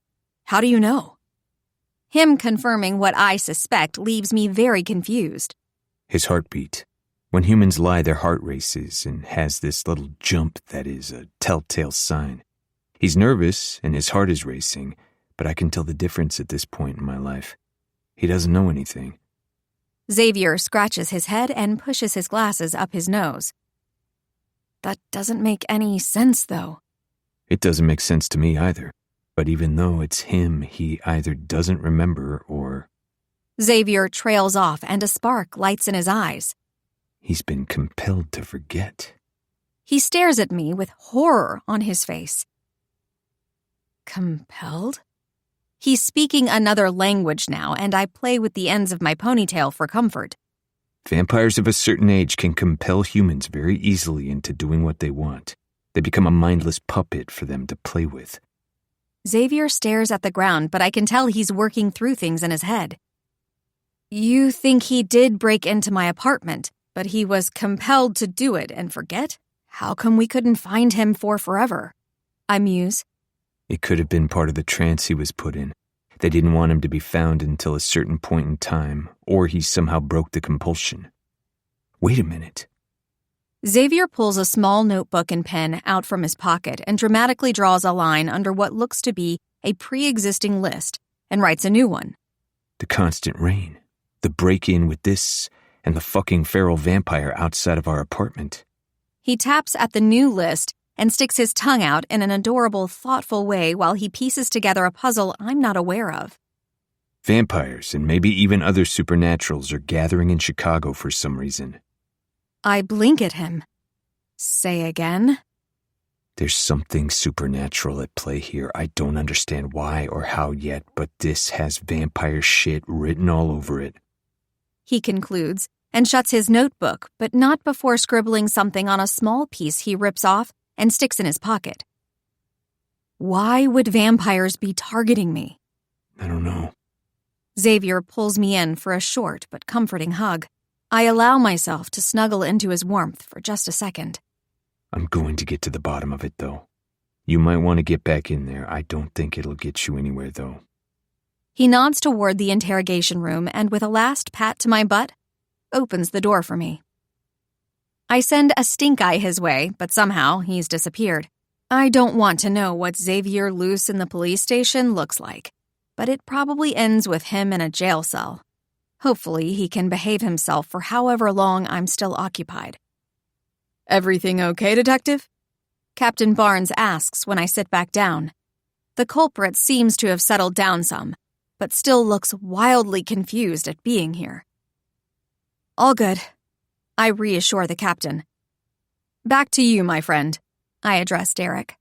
How do you know? Him confirming what I suspect leaves me very confused. His heartbeat. When humans lie, their heart races and has this little jump that is a telltale sign. He's nervous and his heart is racing, but I can tell the difference at this point in my life. He doesn't know anything. Xavier scratches his head and pushes his glasses up his nose. That doesn't make any sense, though. It doesn't make sense to me either. But even though it's him, he either doesn't remember or... Xavier trails off and a spark lights in his eyes. He's been compelled to forget. He stares at me with horror on his face. Compelled? He's speaking another language now, and I play with the ends of my ponytail for comfort. Vampires of a certain age can compel humans very easily into doing what they want. They become a mindless puppet for them to play with. Xavier stares at the ground, but I can tell he's working through things in his head. You think he did break into my apartment, but he was compelled to do it and forget? How come we couldn't find him for forever? I muse. It could have been part of the trance he was put in. They didn't want him to be found until a certain point in time, or he somehow broke the compulsion. Wait a minute. Xavier pulls a small notebook and pen out from his pocket and dramatically draws a line under what looks to be a pre-existing list and writes a new one. The constant rain, the break-in with this, and the fucking feral vampire outside of our apartment. He taps at the new list and sticks his tongue out in an adorable, thoughtful way while he pieces together a puzzle I'm not aware of. Vampires and maybe even other supernaturals are gathering in Chicago for some reason. I blink at him. Say again? There's something supernatural at play here. I don't understand why or how yet, but this has vampire shit written all over it. He concludes and shuts his notebook, but not before scribbling something on a small piece he rips off and sticks in his pocket. Why would vampires be targeting me? I don't know. Xavier pulls me in for a short but comforting hug. I allow myself to snuggle into his warmth for just a second. I'm going to get to the bottom of it, though. You might want to get back in there. I don't think it'll get you anywhere, though. He nods toward the interrogation room and, with a last pat to my butt, opens the door for me. I send a stink eye his way, but somehow he's disappeared. I don't want to know what Xavier Luce in the police station looks like, but it probably ends with him in a jail cell. Hopefully he can behave himself for however long I'm still occupied. Everything okay, Detective? Captain Barnes asks when I sit back down. The culprit seems to have settled down some, but still looks wildly confused at being here. All good. I reassure the captain. Back to you, my friend. I address Derek.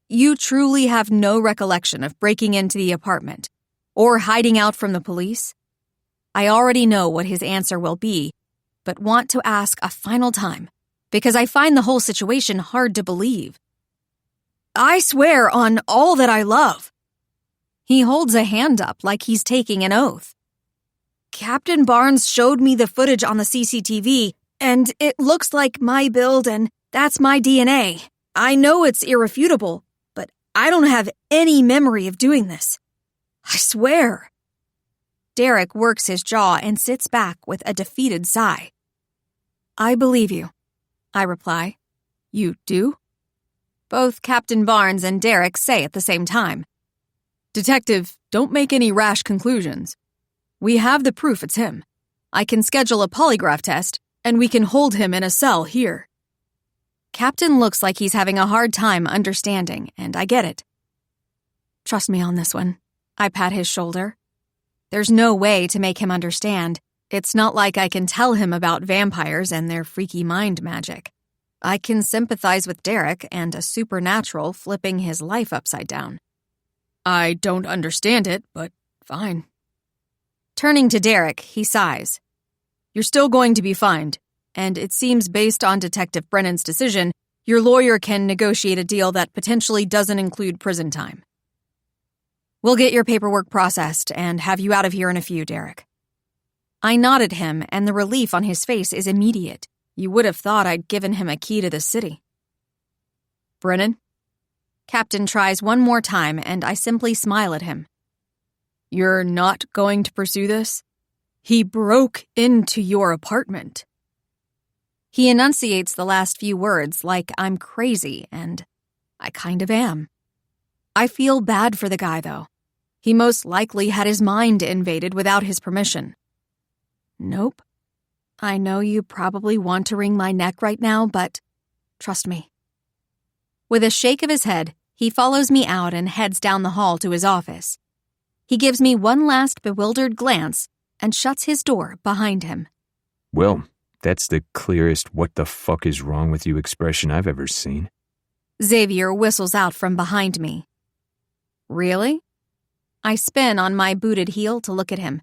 You truly have no recollection of breaking into the apartment or hiding out from the police? I already know what his answer will be, but want to ask a final time, because I find the whole situation hard to believe. I swear on all that I love. He holds a hand up like he's taking an oath. Captain Barnes showed me the footage on the CCTV, and it looks like my build, and that's my DNA. I know it's irrefutable, but I don't have any memory of doing this. I swear. Derek works his jaw and sits back with a defeated sigh. I believe you, I reply. You do? Both Captain Barnes and Derek say at the same time. Detective, don't make any rash conclusions. We have the proof it's him. I can schedule a polygraph test, and we can hold him in a cell here. Captain looks like he's having a hard time understanding, and I get it. Trust me on this one. I pat his shoulder. There's no way to make him understand. It's not like I can tell him about vampires and their freaky mind magic. I can sympathize with Derek and a supernatural flipping his life upside down. I don't understand it, but fine. Turning to Derek, he sighs. You're still going to be fined, and it seems based on Detective Brennan's decision, your lawyer can negotiate a deal that potentially doesn't include prison time. We'll get your paperwork processed and have you out of here in a few, Derek. I nod at him, and the relief on his face is immediate. You would have thought I'd given him a key to the city. Brennan? Captain tries one more time, and I simply smile at him. You're not going to pursue this? He broke into your apartment. He enunciates the last few words like I'm crazy, and I kind of am. I feel bad for the guy, though. He most likely had his mind invaded without his permission. Nope. I know you probably want to wring my neck right now, but trust me. With a shake of his head, he follows me out and heads down the hall to his office. He gives me one last bewildered glance and shuts his door behind him. Well, that's the clearest what the fuck is wrong with you expression I've ever seen. Xavier whistles out from behind me. Really? I spin on my booted heel to look at him.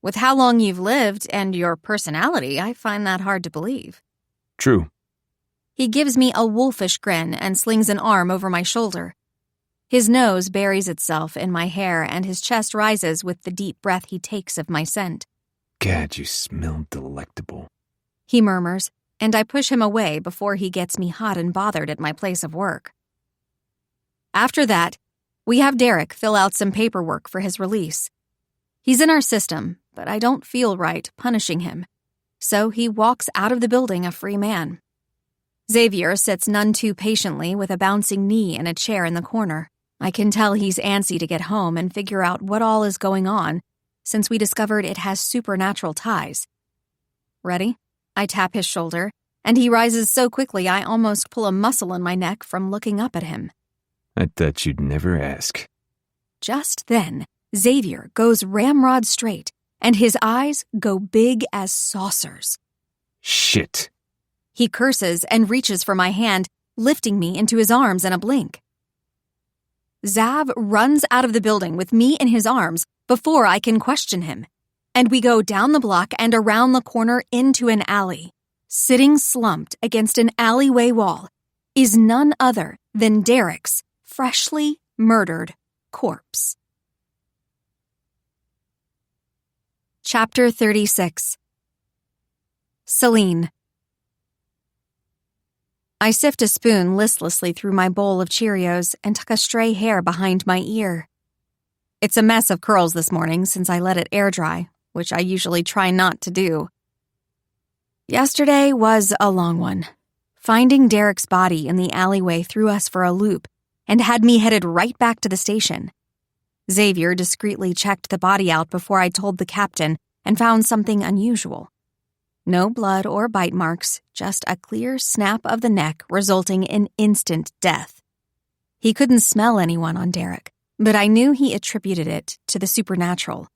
With how long you've lived and your personality, I find that hard to believe. True. He gives me a wolfish grin and slings an arm over my shoulder. His nose buries itself in my hair and his chest rises with the deep breath he takes of my scent. God, you smell delectable. He murmurs, and I push him away before he gets me hot and bothered at my place of work. After that, we have Derek fill out some paperwork for his release. He's in our system, but I don't feel right punishing him, so he walks out of the building a free man. Xavier sits none too patiently with a bouncing knee in a chair in the corner. I can tell he's antsy to get home and figure out what all is going on, since we discovered it has supernatural ties. Ready? I tap his shoulder, and he rises so quickly I almost pull a muscle in my neck from looking up at him. I thought you'd never ask. Just then, Xavier goes ramrod straight, and his eyes go big as saucers. Shit. He curses and reaches for my hand, lifting me into his arms in a blink. Zav runs out of the building with me in his arms before I can question him, and we go down the block and around the corner into an alley. Sitting slumped against an alleyway wall is none other than Derek's freshly murdered corpse. Chapter 36. Celine. I sift a spoon listlessly through my bowl of Cheerios and tuck a stray hair behind my ear. It's a mess of curls this morning since I let it air dry, which I usually try not to do. Yesterday was a long one. Finding Derek's body in the alleyway threw us for a loop and had me headed right back to the station. Xavier discreetly checked the body out before I told the captain and found something unusual. No blood or bite marks, just a clear snap of the neck resulting in instant death. He couldn't smell anyone on Derek, but I knew he attributed it to the supernatural.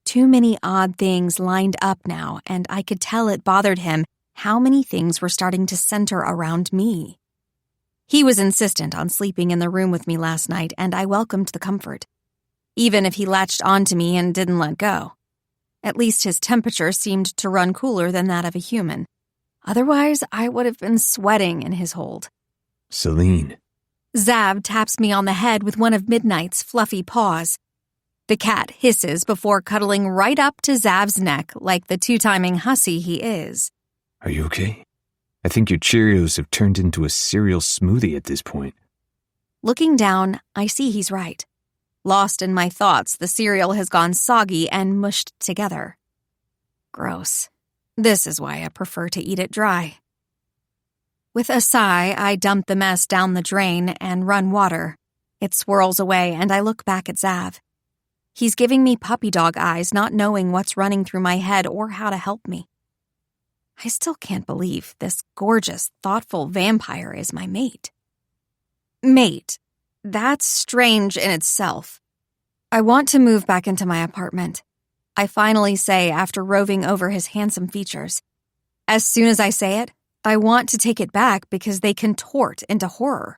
Too many odd things lined up now, and I could tell it bothered him how many things were starting to center around me. He was insistent on sleeping in the room with me last night, and I welcomed the comfort, even if he latched onto me and didn't let go. At least his temperature seemed to run cooler than that of a human. Otherwise, I would have been sweating in his hold. Celine. Zav taps me on the head with one of Midnight's fluffy paws. The cat hisses before cuddling right up to Zav's neck like the two-timing hussy he is. Are you okay? I think your Cheerios have turned into a cereal smoothie at this point. Looking down, I see he's right. Lost in my thoughts, the cereal has gone soggy and mushed together. Gross. This is why I prefer to eat it dry. With a sigh, I dump the mess down the drain and run water. It swirls away, and I look back at Zav. He's giving me puppy dog eyes, not knowing what's running through my head or how to help me. I still can't believe this gorgeous, thoughtful vampire is my mate. Mate. That's strange in itself. I want to move back into my apartment. I finally say after roving over his handsome features. As soon as I say it, I want to take it back because they contort into horror.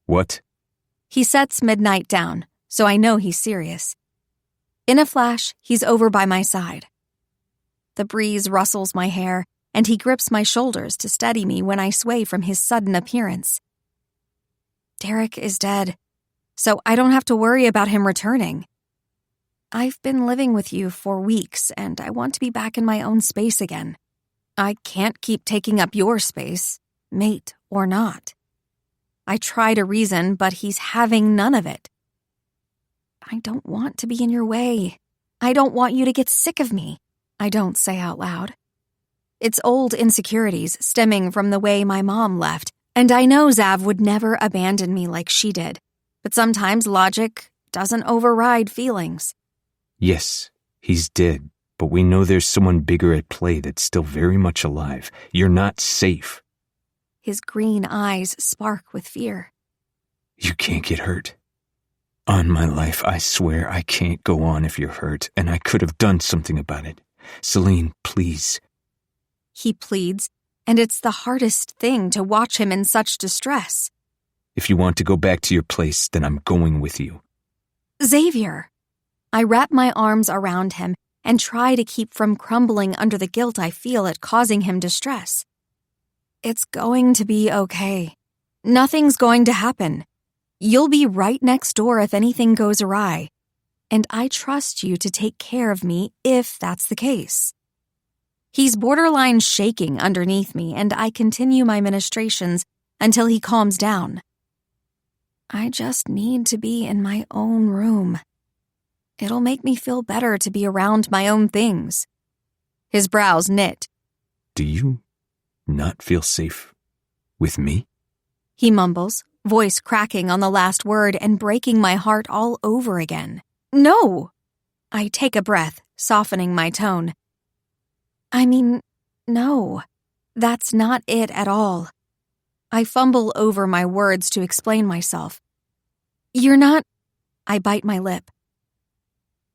What? He sets Midnight down, so I know he's serious. In a flash, he's over by my side. The breeze rustles my hair, and he grips my shoulders to steady me when I sway from his sudden appearance. Derek is dead, so I don't have to worry about him returning. I've been living with you for weeks, and I want to be back in my own space again. I can't keep taking up your space, mate or not. I try to reason, but he's having none of it. I don't want to be in your way. I don't want you to get sick of me, I don't say out loud. It's old insecurities stemming from the way my mom left, and I know Zav would never abandon me like she did. But sometimes logic doesn't override feelings. Yes, he's dead, but we know there's someone bigger at play that's still very much alive. You're not safe. His green eyes spark with fear. You can't get hurt. On my life, I swear I can't go on if you're hurt, and I could have done something about it. Celine, please. He pleads, and it's the hardest thing to watch him in such distress. If you want to go back to your place, then I'm going with you. Xavier! I wrap my arms around him and try to keep from crumbling under the guilt I feel at causing him distress. It's going to be okay. Nothing's going to happen. You'll be right next door if anything goes awry. And I trust you to take care of me if that's the case. He's borderline shaking underneath me, and I continue my ministrations until he calms down. I just need to be in my own room. It'll make me feel better to be around my own things. His brows knit. Do you not feel safe with me? He mumbles, voice cracking on the last word and breaking my heart all over again. No! I take a breath, softening my tone. I mean, no. That's not it at all. I fumble over my words to explain myself. You're not... I bite my lip.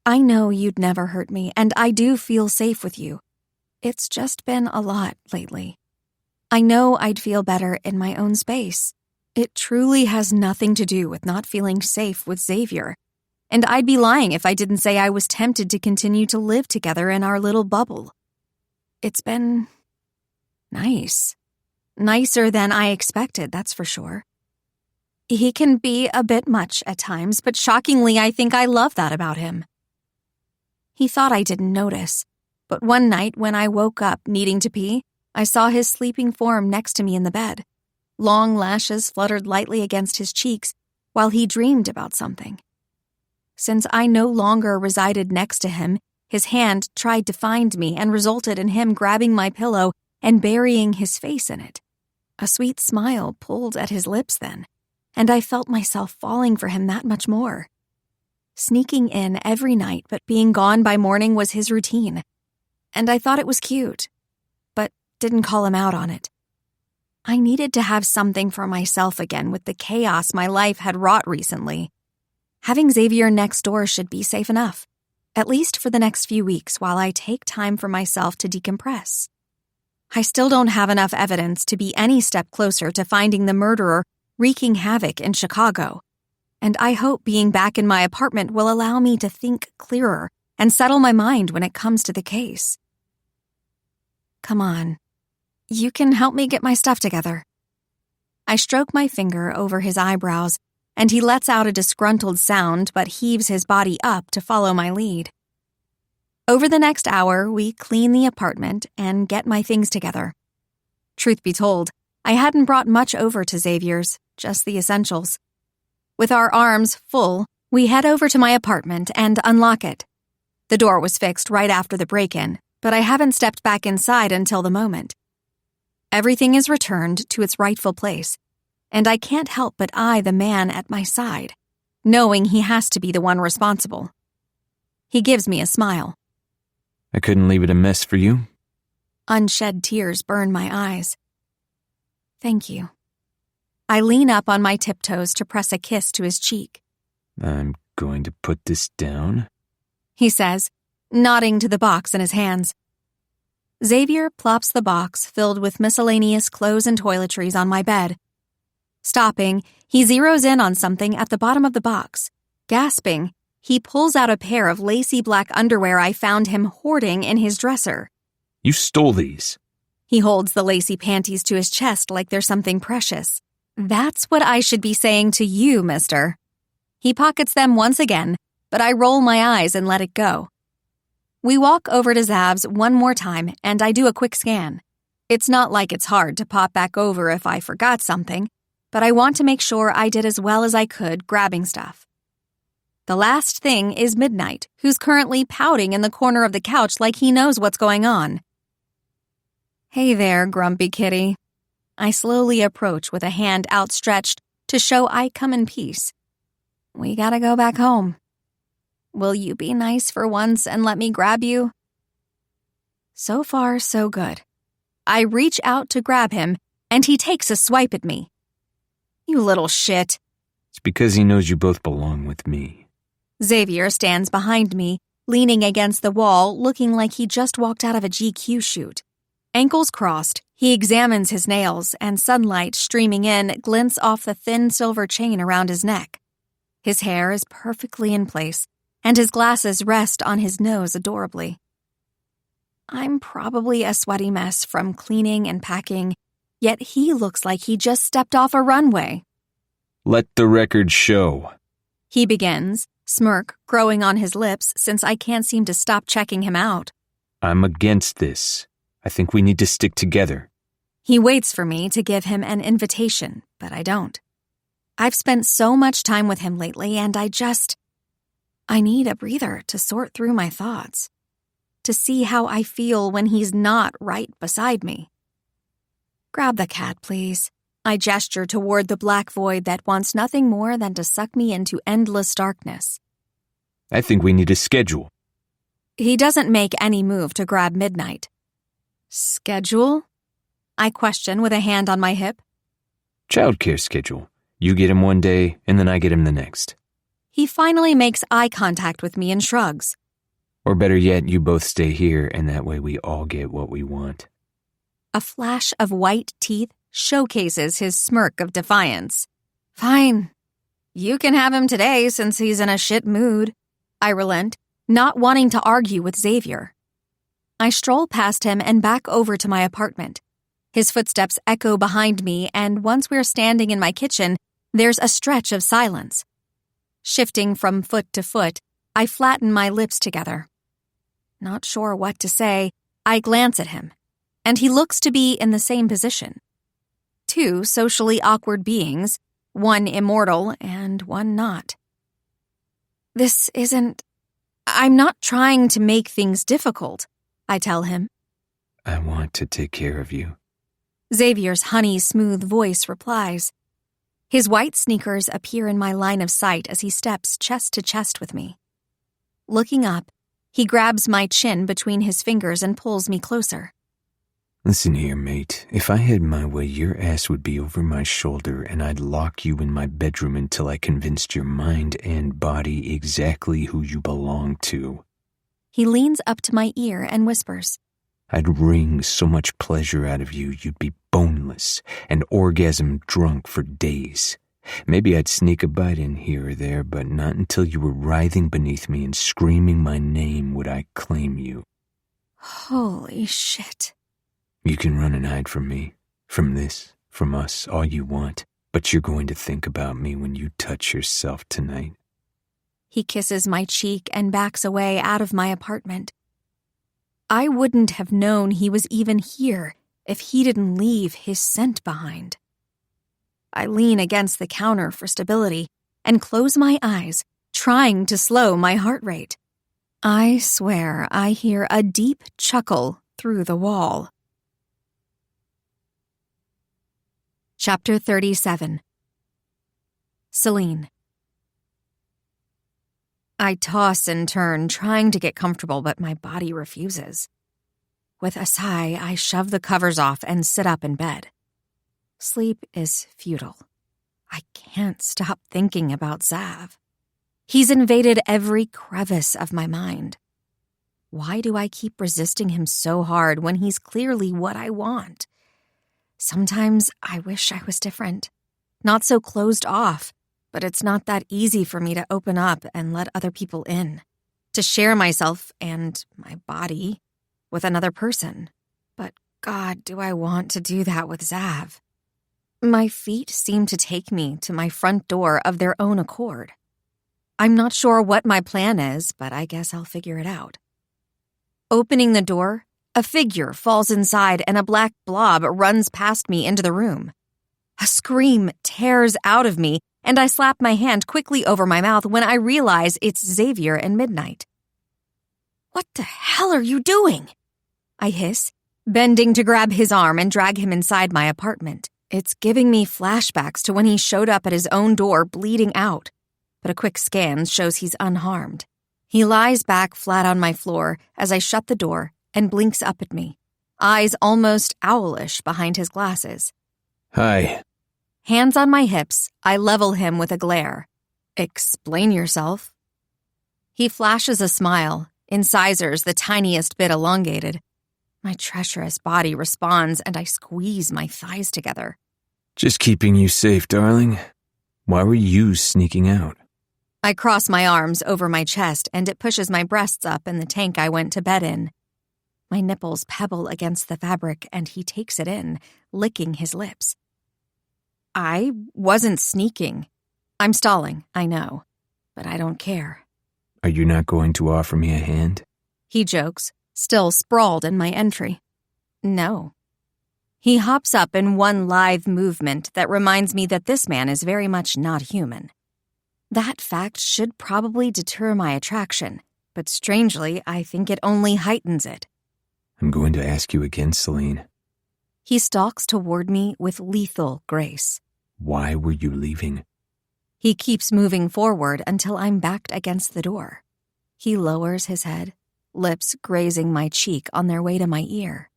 I know you'd never hurt me, and I do feel safe with you. It's just been a lot lately. I know I'd feel better in my own space. It truly has nothing to do with not feeling safe with Xavier. And I'd be lying if I didn't say I was tempted to continue to live together in our little bubble. It's been... nice. Nicer than I expected, that's for sure. He can be a bit much at times, but shockingly, I think I love that about him. He thought I didn't notice, but one night when I woke up needing to pee, I saw his sleeping form next to me in the bed. Long lashes fluttered lightly against his cheeks while he dreamed about something. Since I no longer resided next to him, his hand tried to find me and resulted in him grabbing my pillow and burying his face in it. A sweet smile pulled at his lips then, and I felt myself falling for him that much more. Sneaking in every night but being gone by morning was his routine, and I thought it was cute, but didn't call him out on it. I needed to have something for myself again with the chaos my life had wrought recently. Having Xavier next door should be safe enough, at least for the next few weeks while I take time for myself to decompress. I still don't have enough evidence to be any step closer to finding the murderer wreaking havoc in Chicago, and I hope being back in my apartment will allow me to think clearer and settle my mind when it comes to the case. Come on. You can help me get my stuff together. I stroke my finger over his eyebrows, and he lets out a disgruntled sound but heaves his body up to follow my lead. Over the next hour, we clean the apartment and get my things together. Truth be told, I hadn't brought much over to Xavier's, just the essentials. With our arms full, we head over to my apartment and unlock it. The door was fixed right after the break-in, but I haven't stepped back inside until the moment. Everything is returned to its rightful place, and I can't help but eye the man at my side, knowing he has to be the one responsible. He gives me a smile. I couldn't leave it a mess for you. Unshed tears burn my eyes. Thank you. I lean up on my tiptoes to press a kiss to his cheek. I'm going to put this down, he says, nodding to the box in his hands. Xavier plops the box filled with miscellaneous clothes and toiletries on my bed. Stopping, he zeroes in on something at the bottom of the box. Gasping, he pulls out a pair of lacy black underwear I found him hoarding in his dresser. You stole these. He holds the lacy panties to his chest like they're something precious. That's what I should be saying to you, mister. He pockets them once again, but I roll my eyes and let it go. We walk over to Zav's one more time, and I do a quick scan. It's not like it's hard to pop back over if I forgot something, but I want to make sure I did as well as I could grabbing stuff. The last thing is Midnight, who's currently pouting in the corner of the couch like he knows what's going on. Hey there, grumpy kitty. I slowly approach with a hand outstretched to show I come in peace. We gotta go back home. Will you be nice for once and let me grab you? So far, so good. I reach out to grab him, and he takes a swipe at me. You little shit. It's because he knows you both belong with me. Xavier stands behind me, leaning against the wall, looking like he just walked out of a GQ shoot. Ankles crossed, he examines his nails, and sunlight streaming in glints off the thin silver chain around his neck. His hair is perfectly in place, and his glasses rest on his nose adorably. I'm probably a sweaty mess from cleaning and packing, yet he looks like he just stepped off a runway. Let the record show. He begins, smirk growing on his lips since I can't seem to stop checking him out. I'm against this. I think we need to stick together. He waits for me to give him an invitation, but I don't. I've spent so much time with him lately, and I need a breather to sort through my thoughts, to see how I feel when he's not right beside me. Grab the cat, please. I gesture toward the black void that wants nothing more than to suck me into endless darkness. I think we need a schedule. He doesn't make any move to grab Midnight. Schedule? I question with a hand on my hip. Childcare schedule. You get him one day, and then I get him the next. He finally makes eye contact with me and shrugs. Or better yet, you both stay here, and that way we all get what we want. A flash of white teeth showcases his smirk of defiance. Fine. You can have him today since he's in a shit mood. I relent, not wanting to argue with Xavier. I stroll past him and back over to my apartment. His footsteps echo behind me, and once we're standing in my kitchen, there's a stretch of silence. Shifting from foot to foot, I flatten my lips together. Not sure what to say, I glance at him, and he looks to be in the same position. Two socially awkward beings, one immortal and one not. I'm not trying to make things difficult, I tell him. I want to take care of you. Xavier's honey-smooth voice replies. His white sneakers appear in my line of sight as he steps chest to chest with me. Looking up, he grabs my chin between his fingers and pulls me closer. Listen here, mate. If I had my way, your ass would be over my shoulder, and I'd lock you in my bedroom until I convinced your mind and body exactly who you belong to. He leans up to my ear and whispers. I'd wring so much pleasure out of you, you'd be boneless and orgasm drunk for days. Maybe I'd sneak a bite in here or there, but not until you were writhing beneath me and screaming my name would I claim you. Holy shit. You can run and hide from me, from this, from us, all you want, but you're going to think about me when you touch yourself tonight. He kisses my cheek and backs away out of my apartment. I wouldn't have known he was even here if he didn't leave his scent behind. I lean against the counter for stability and close my eyes, trying to slow my heart rate. I swear I hear a deep chuckle through the wall. Chapter 37. Celine. I toss and turn, trying to get comfortable, but my body refuses. With a sigh, I shove the covers off and sit up in bed. Sleep is futile. I can't stop thinking about Zav. He's invaded every crevice of my mind. Why do I keep resisting him so hard when he's clearly what I want? Sometimes I wish I was different, not so closed off, but it's not that easy for me to open up and let other people in, to share myself and my body with another person. But God, do I want to do that with Zav? My feet seem to take me to my front door of their own accord. I'm not sure what my plan is, but I guess I'll figure it out. Opening the door, a figure falls inside and a black blob runs past me into the room. A scream tears out of me, and I slap my hand quickly over my mouth when I realize it's Xavier and Midnight. "What the hell are you doing?" I hiss, bending to grab his arm and drag him inside my apartment. It's giving me flashbacks to when he showed up at his own door bleeding out, but a quick scan shows he's unharmed. He lies back flat on my floor as I shut the door and blinks up at me, eyes almost owlish behind his glasses. Hi. Hands on my hips, I level him with a glare. "Explain yourself." He flashes a smile, incisors the tiniest bit elongated. My treacherous body responds and I squeeze my thighs together. Just keeping you safe, darling. Why were you sneaking out? I cross my arms over my chest and it pushes my breasts up in the tank I went to bed in. My nipples pebble against the fabric and he takes it in, licking his lips. I wasn't sneaking. I'm stalling, I know, but I don't care. Are you not going to offer me a hand? He jokes, still sprawled in my entry. No. He hops up in one lithe movement that reminds me that this man is very much not human. That fact should probably deter my attraction, but strangely, I think it only heightens it. I'm going to ask you again, Celine. He stalks toward me with lethal grace. Why were you leaving? He keeps moving forward until I'm backed against the door. He lowers his head, lips grazing my cheek on their way to my ear.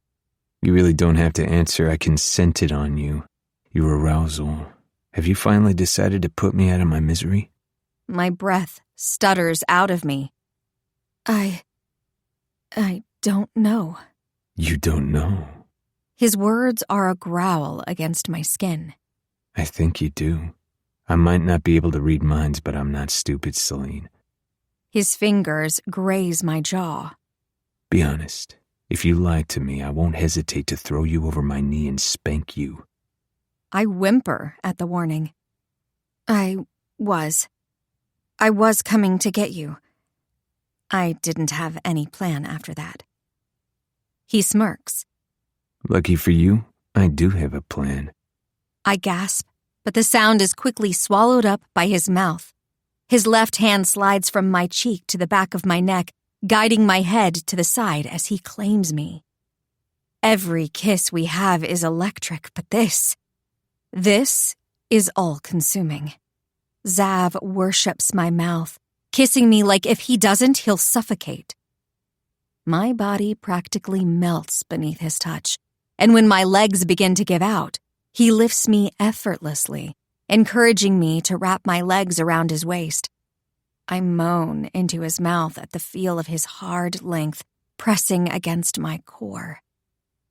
You really don't have to answer. I can scent it on you. Your arousal. Have you finally decided to put me out of my misery? My breath stutters out of me. I don't know. You don't know? His words are a growl against my skin. I think you do. I might not be able to read minds, but I'm not stupid, Celine. His fingers graze my jaw. Be honest. If you lied to me, I won't hesitate to throw you over my knee and spank you. I whimper at the warning. I was coming to get you. I didn't have any plan after that. He smirks. Lucky for you, I do have a plan. I gasp, but the sound is quickly swallowed up by his mouth. His left hand slides from my cheek to the back of my neck, guiding my head to the side as he claims me. Every kiss we have is electric, but this is all-consuming. Zav worships my mouth, kissing me like if he doesn't, he'll suffocate. My body practically melts beneath his touch, and when my legs begin to give out, he lifts me effortlessly, encouraging me to wrap my legs around his waist. I moan into his mouth at the feel of his hard length pressing against my core.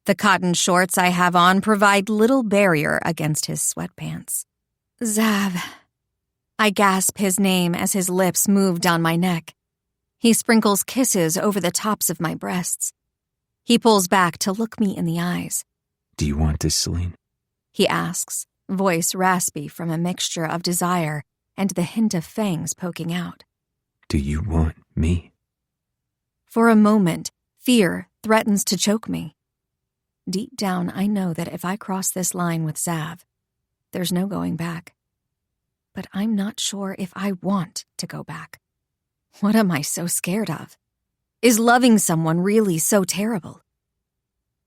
The cotton shorts I have on provide little barrier against his sweatpants. Zav. I gasp his name as his lips move down my neck. He sprinkles kisses over the tops of my breasts. He pulls back to look me in the eyes. Do you want this, Celine? He asks, voice raspy from a mixture of desire and the hint of fangs poking out. Do you want me? For a moment, fear threatens to choke me. Deep down, I know that if I cross this line with Zav, there's no going back. But I'm not sure if I want to go back. What am I so scared of? Is loving someone really so terrible?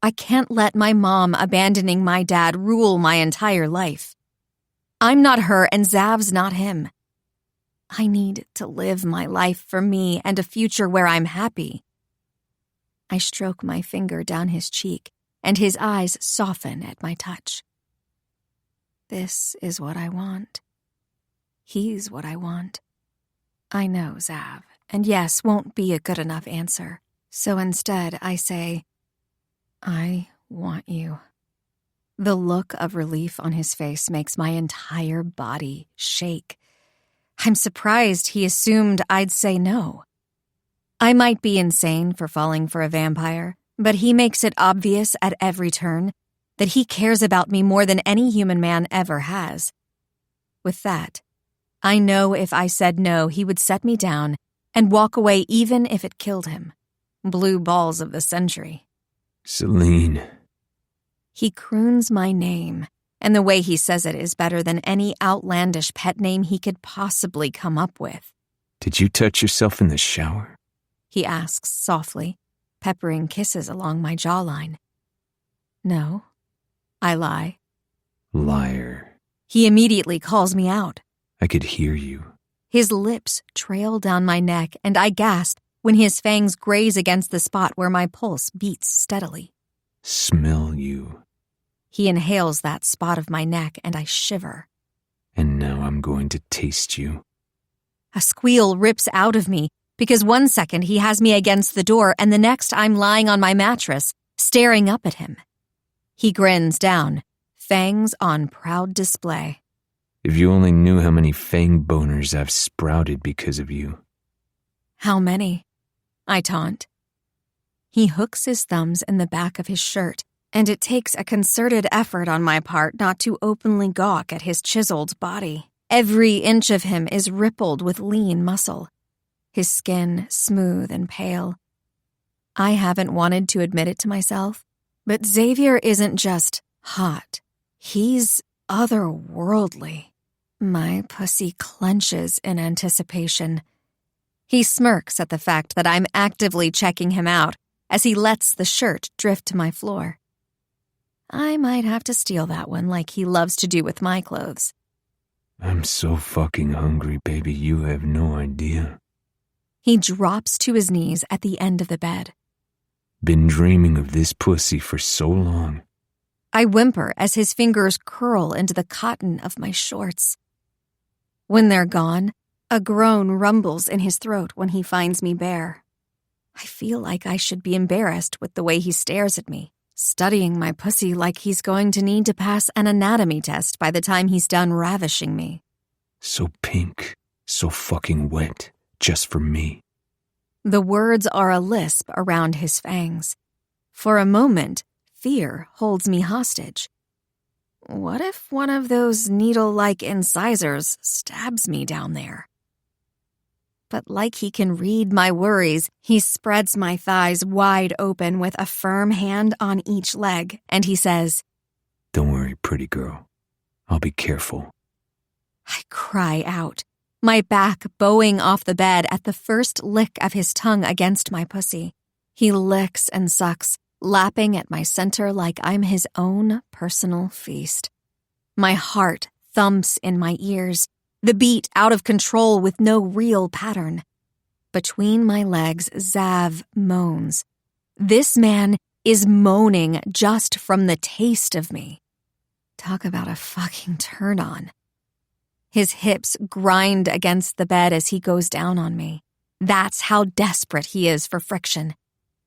I can't let my mom abandoning my dad rule my entire life. I'm not her and Zav's not him. I need to live my life for me and a future where I'm happy. I stroke my finger down his cheek, and his eyes soften at my touch. This is what I want. He's what I want. I know Zav, and yes won't be a good enough answer. So instead, I say, I want you. The look of relief on his face makes my entire body shake. I'm surprised he assumed I'd say no. I might be insane for falling for a vampire, but he makes it obvious at every turn that he cares about me more than any human man ever has. With that, I know if I said no, he would set me down and walk away even if it killed him. Blue balls of the century. Celine. He croons my name, and the way he says it is better than any outlandish pet name he could possibly come up with. Did you touch yourself in the shower? He asks softly, peppering kisses along my jawline. No, I lie. Liar. He immediately calls me out. I could hear you. His lips trail down my neck, and I gasp when his fangs graze against the spot where my pulse beats steadily. Smell you. He inhales that spot of my neck, and I shiver. And now I'm going to taste you. A squeal rips out of me, because one second he has me against the door, and the next I'm lying on my mattress, staring up at him. He grins down, fangs on proud display. If you only knew how many fang boners I've sprouted because of you. How many? I taunt. He hooks his thumbs in the back of his shirt, and it takes a concerted effort on my part not to openly gawk at his chiseled body. Every inch of him is rippled with lean muscle, his skin smooth and pale. I haven't wanted to admit it to myself, but Xavier isn't just hot. He's otherworldly. My pussy clenches in anticipation. He smirks at the fact that I'm actively checking him out as he lets the shirt drift to my floor. I might have to steal that one like he loves to do with my clothes. I'm so fucking hungry, baby, you have no idea. He drops to his knees at the end of the bed. Been dreaming of this pussy for so long. I whimper as his fingers curl into the cotton of my shorts. When they're gone, a groan rumbles in his throat when he finds me bare. I feel like I should be embarrassed with the way he stares at me, studying my pussy like he's going to need to pass an anatomy test by the time he's done ravishing me. So pink, so fucking wet, just for me. The words are a lisp around his fangs. For a moment, fear holds me hostage. What if one of those needle-like incisors stabs me down there? But like he can read my worries, he spreads my thighs wide open with a firm hand on each leg, and he says, Don't worry, pretty girl. I'll be careful. I cry out, my back bowing off the bed at the first lick of his tongue against my pussy. He licks and sucks, lapping at my center like I'm his own personal feast. My heart thumps in my ears, the beat out of control with no real pattern. Between my legs, Zav moans. This man is moaning just from the taste of me. Talk about a fucking turn-on. His hips grind against the bed as he goes down on me. That's how desperate he is for friction.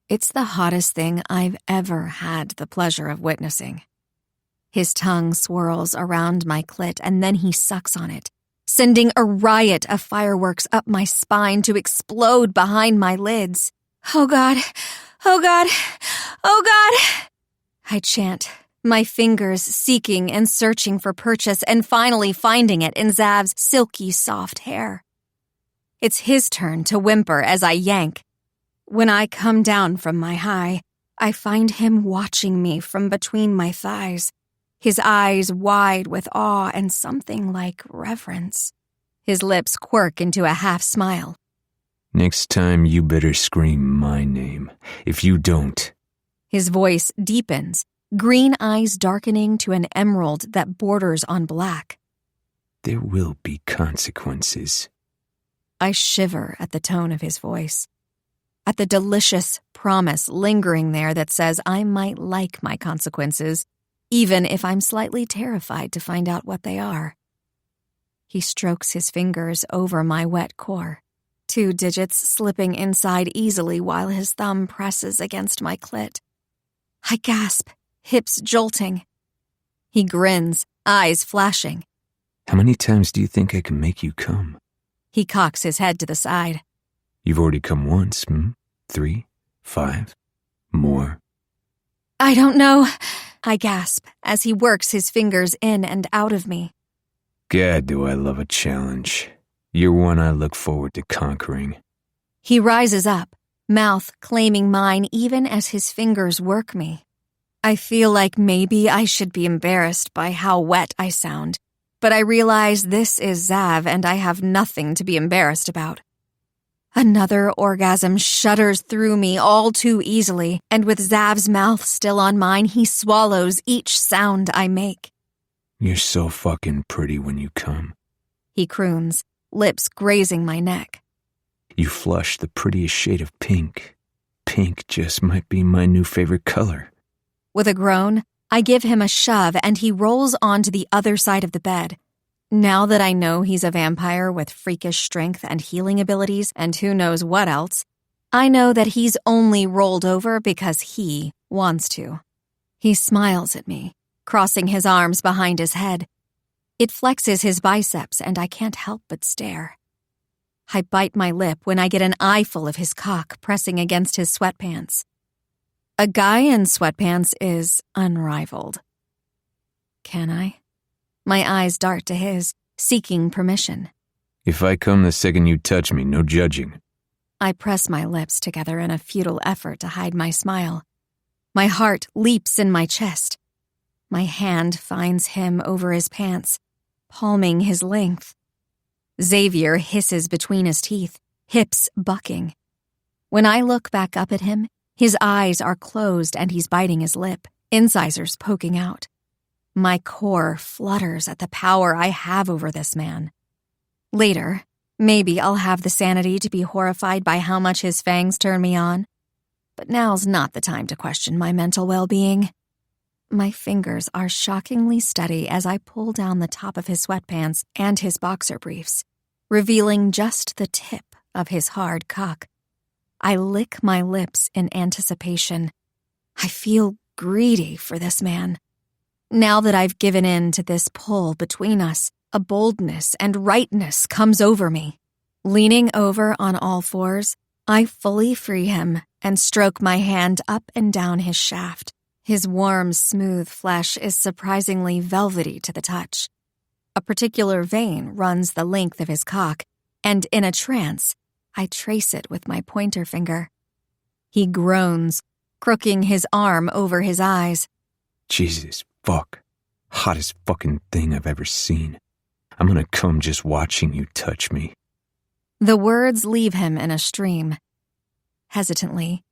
It's the hottest thing I've ever had the pleasure of witnessing. His tongue swirls around my clit and then he sucks on it, sending a riot of fireworks up my spine to explode behind my lids. Oh God, oh God, oh God, I chant, my fingers seeking and searching for purchase and finally finding it in Zav's silky soft hair. It's his turn to whimper as I yank. When I come down from my high, I find him watching me from between my thighs, his eyes wide with awe and something like reverence. His lips quirk into a half smile. Next time you better scream my name. If you don't... His voice deepens, green eyes darkening to an emerald that borders on black. There will be consequences. I shiver at the tone of his voice, at the delicious promise lingering there that says I might like my consequences, even if I'm slightly terrified to find out what they are. He strokes his fingers over my wet core, 2 digits slipping inside easily while his thumb presses against my clit. I gasp, hips jolting. He grins, eyes flashing. How many times do you think I can make you come? He cocks his head to the side. You've already come once, 3, 5, more. I don't know, I gasp as he works his fingers in and out of me. God, do I love a challenge. You're one I look forward to conquering. He rises up, mouth claiming mine even as his fingers work me. I feel like maybe I should be embarrassed by how wet I sound, but I realize this is Zav and I have nothing to be embarrassed about. Another orgasm shudders through me all too easily, and with Zav's mouth still on mine, he swallows each sound I make. You're so fucking pretty when you come. He croons, lips grazing my neck. You flush the prettiest shade of pink. Pink just might be my new favorite color. With a groan, I give him a shove and he rolls onto the other side of the bed. Now that I know he's a vampire with freakish strength and healing abilities and who knows what else, I know that he's only rolled over because he wants to. He smiles at me, crossing his arms behind his head. It flexes his biceps and I can't help but stare. I bite my lip when I get an eyeful of his cock pressing against his sweatpants. A guy in sweatpants is unrivaled. Can I? My eyes dart to his, seeking permission. If I come the second you touch me, no judging. I press my lips together in a futile effort to hide my smile. My heart leaps in my chest. My hand finds him over his pants, palming his length. Xavier hisses between his teeth, hips bucking. When I look back up at him, his eyes are closed and he's biting his lip, incisors poking out. My core flutters at the power I have over this man. Later, maybe I'll have the sanity to be horrified by how much his fangs turn me on. But now's not the time to question my mental well-being. My fingers are shockingly steady as I pull down the top of his sweatpants and his boxer briefs, revealing just the tip of his hard cock. I lick my lips in anticipation. I feel greedy for this man. Now that I've given in to this pull between us, a boldness and rightness comes over me. Leaning over on all fours, I fully free him and stroke my hand up and down his shaft. His warm, smooth flesh is surprisingly velvety to the touch. A particular vein runs the length of his cock, and in a trance, I trace it with my pointer finger. He groans, crooking his arm over his eyes. Jesus fuck. Hottest fucking thing I've ever seen. I'm gonna come just watching you touch me. The words leave him in a stream. Hesitantly,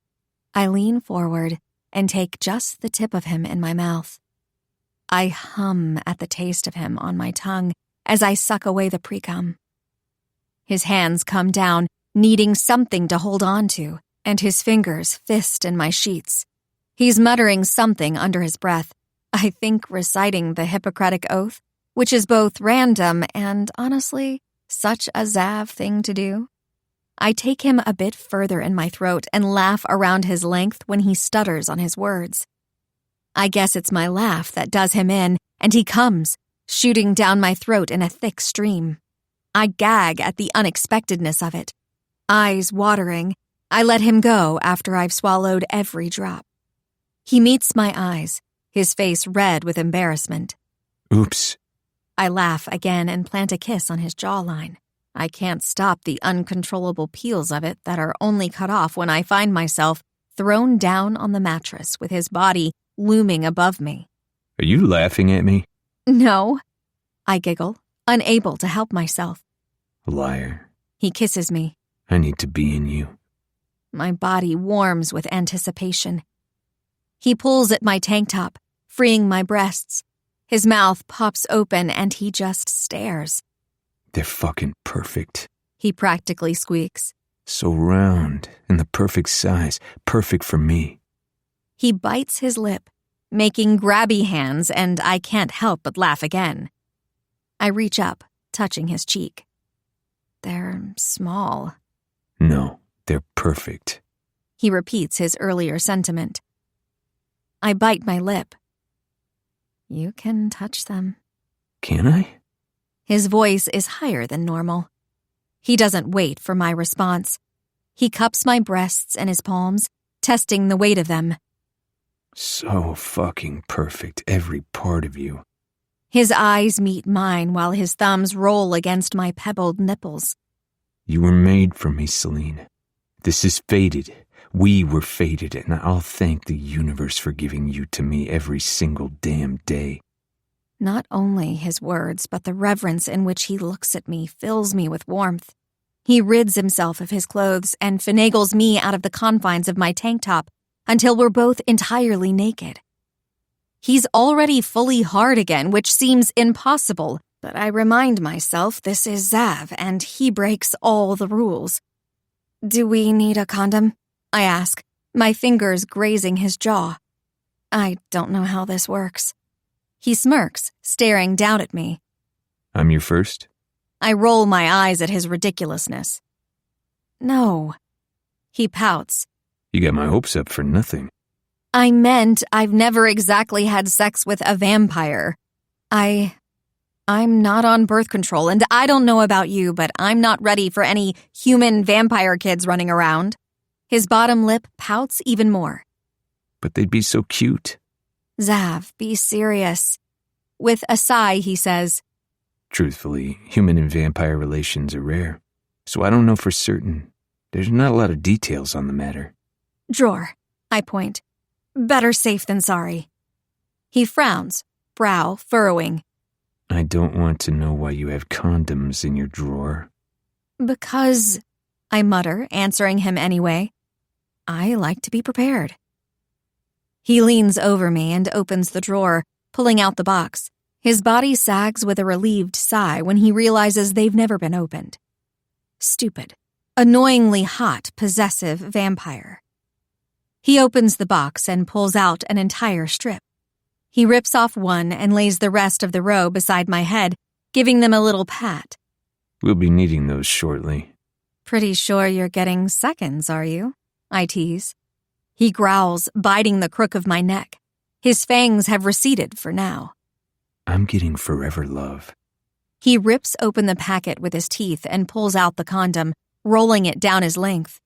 I lean forward and take just the tip of him in my mouth. I hum at the taste of him on my tongue as I suck away the pre-cum. His hands come down, needing something to hold on to, and his fingers fist in my sheets. He's muttering something under his breath, I think reciting the Hippocratic Oath, which is both random and, honestly, such a Zav thing to do. I take him a bit further in my throat and laugh around his length when he stutters on his words. I guess it's my laugh that does him in, and he comes, shooting down my throat in a thick stream. I gag at the unexpectedness of it. Eyes watering, I let him go after I've swallowed every drop. He meets my eyes, his face red with embarrassment. Oops. I laugh again and plant a kiss on his jawline. I can't stop the uncontrollable peels of it that are only cut off when I find myself thrown down on the mattress with his body looming above me. Are you laughing at me? No. I giggle, unable to help myself. Liar. He kisses me. I need to be in you. My body warms with anticipation. He pulls at my tank top, freeing my breasts. His mouth pops open and he just stares. They're fucking perfect. He practically squeaks. So round, and the perfect size, perfect for me. He bites his lip, making grabby hands, and I can't help but laugh again. I reach up, touching his cheek. They're small. No, they're perfect. He repeats his earlier sentiment. I bite my lip. You can touch them. Can I? His voice is higher than normal. He doesn't wait for my response. He cups my breasts in his palms, testing the weight of them. So fucking perfect, every part of you. His eyes meet mine while his thumbs roll against my pebbled nipples. You were made for me, Celine. This is fated. We were fated, and I'll thank the universe for giving you to me every single damn day. Not only his words, but the reverence in which he looks at me fills me with warmth. He rids himself of his clothes and finagles me out of the confines of my tank top until we're both entirely naked. He's already fully hard again, which seems impossible, but I remind myself this is Zav and he breaks all the rules. Do we need a condom? I ask, my fingers grazing his jaw. I don't know how this works. He smirks, staring down at me. I'm your first? I roll my eyes at his ridiculousness. No. He pouts. You got my hopes up for nothing. I meant I've never exactly had sex with a vampire. I'm not on birth control, and I don't know about you, but I'm not ready for any human vampire kids running around. His bottom lip pouts even more. But they'd be so cute. Zav, be serious. With a sigh, he says, Truthfully, human and vampire relations are rare, so I don't know for certain. There's not a lot of details on the matter. Drawer, I point. Better safe than sorry. He frowns, brow furrowing. I don't want to know why you have condoms in your drawer. Because, I mutter, answering him anyway, I like to be prepared. He leans over me and opens the drawer, pulling out the box. His body sags with a relieved sigh when he realizes they've never been opened. Stupid, annoyingly hot, possessive vampire. He opens the box and pulls out an entire strip. He rips off one and lays the rest of the row beside my head, giving them a little pat. We'll be needing those shortly. Pretty sure you're getting seconds, are you? I tease. He growls, biting the crook of my neck. His fangs have receded for now. I'm getting forever love. He rips open the packet with his teeth and pulls out the condom, rolling it down his length.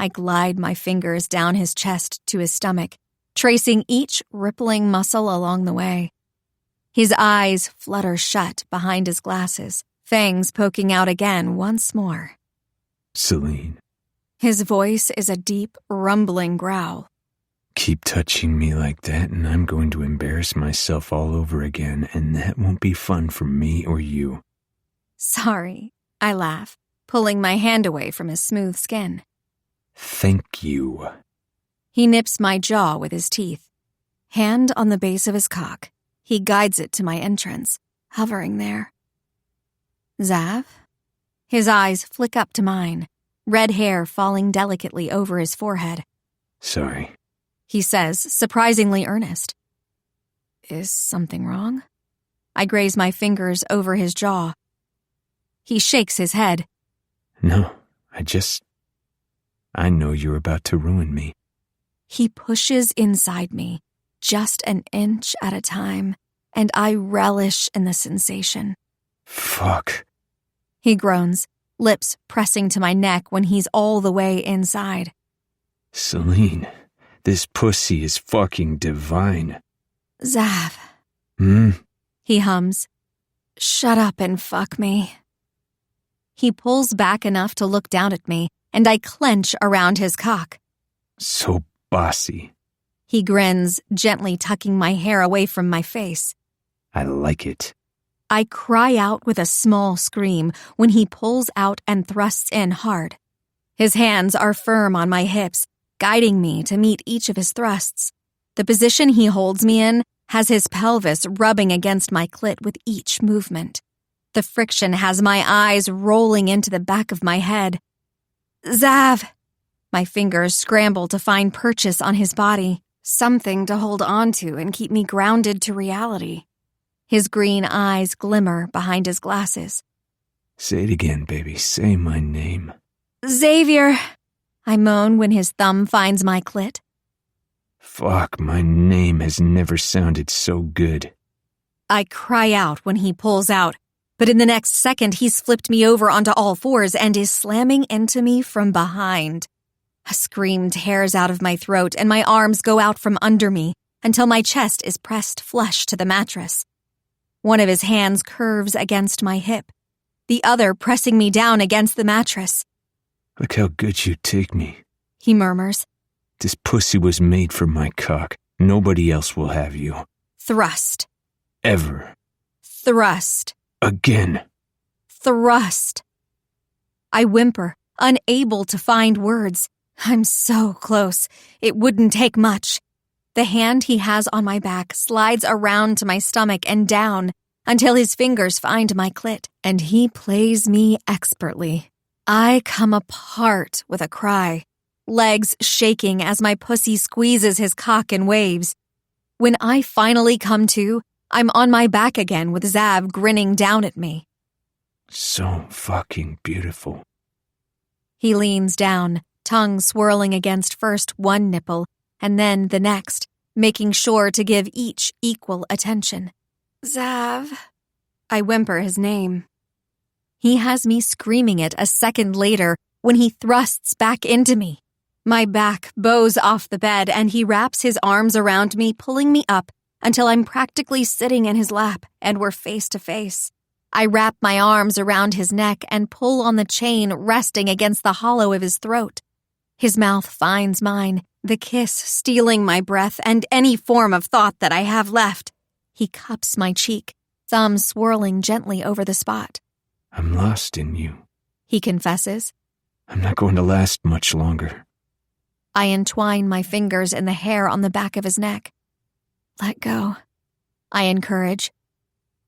I glide my fingers down his chest to his stomach, tracing each rippling muscle along the way. His eyes flutter shut behind his glasses, fangs poking out again once more. Celine. His voice is a deep, rumbling growl. Keep touching me like that and I'm going to embarrass myself all over again, and that won't be fun for me or you. Sorry, I laugh, pulling my hand away from his smooth skin. Thank you. He nips my jaw with his teeth. Hand on the base of his cock, he guides it to my entrance, hovering there. Zav? His eyes flick up to mine, red hair falling delicately over his forehead. Sorry. He says, surprisingly earnest. Is something wrong? I graze my fingers over his jaw. He shakes his head. No, I know you're about to ruin me. He pushes inside me, just an inch at a time, and I relish in the sensation. Fuck. He groans, lips pressing to my neck when he's all the way inside. Celine, this pussy is fucking divine. Zav. He hums. Shut up and fuck me. He pulls back enough to look down at me, and I clench around his cock. So bossy. He grins, gently tucking my hair away from my face. I like it. I cry out with a small scream when he pulls out and thrusts in hard. His hands are firm on my hips, guiding me to meet each of his thrusts. The position he holds me in has his pelvis rubbing against my clit with each movement. The friction has my eyes rolling into the back of my head. Zav! My fingers scramble to find purchase on his body, something to hold on to and keep me grounded to reality. His green eyes glimmer behind his glasses. Say it again, baby. Say my name. Xavier! I moan when his thumb finds my clit. Fuck, my name has never sounded so good. I cry out when he pulls out, but in the next second he's flipped me over onto all fours and is slamming into me from behind. A scream tears out of my throat and my arms go out from under me until my chest is pressed flush to the mattress. One of his hands curves against my hip, the other pressing me down against the mattress. Look how good you take me, he murmurs. This pussy was made for my cock. Nobody else will have you. Thrust. Ever. Thrust. Again. Thrust. I whimper, unable to find words. I'm so close. It wouldn't take much. The hand he has on my back slides around to my stomach and down until his fingers find my clit, and he plays me expertly. I come apart with a cry, legs shaking as my pussy squeezes his cock in waves. When I finally come to, I'm on my back again with Zav grinning down at me. So fucking beautiful. He leans down, tongue swirling against first one nipple and then the next, making sure to give each equal attention. Zav. I whimper his name. He has me screaming it a second later when he thrusts back into me. My back bows off the bed and he wraps his arms around me, pulling me up until I'm practically sitting in his lap and we're face to face. I wrap my arms around his neck and pull on the chain resting against the hollow of his throat. His mouth finds mine, the kiss stealing my breath and any form of thought that I have left. He cups my cheek, thumb swirling gently over the spot. I'm lost in you, he confesses. I'm not going to last much longer. I entwine my fingers in the hair on the back of his neck. Let go, I encourage.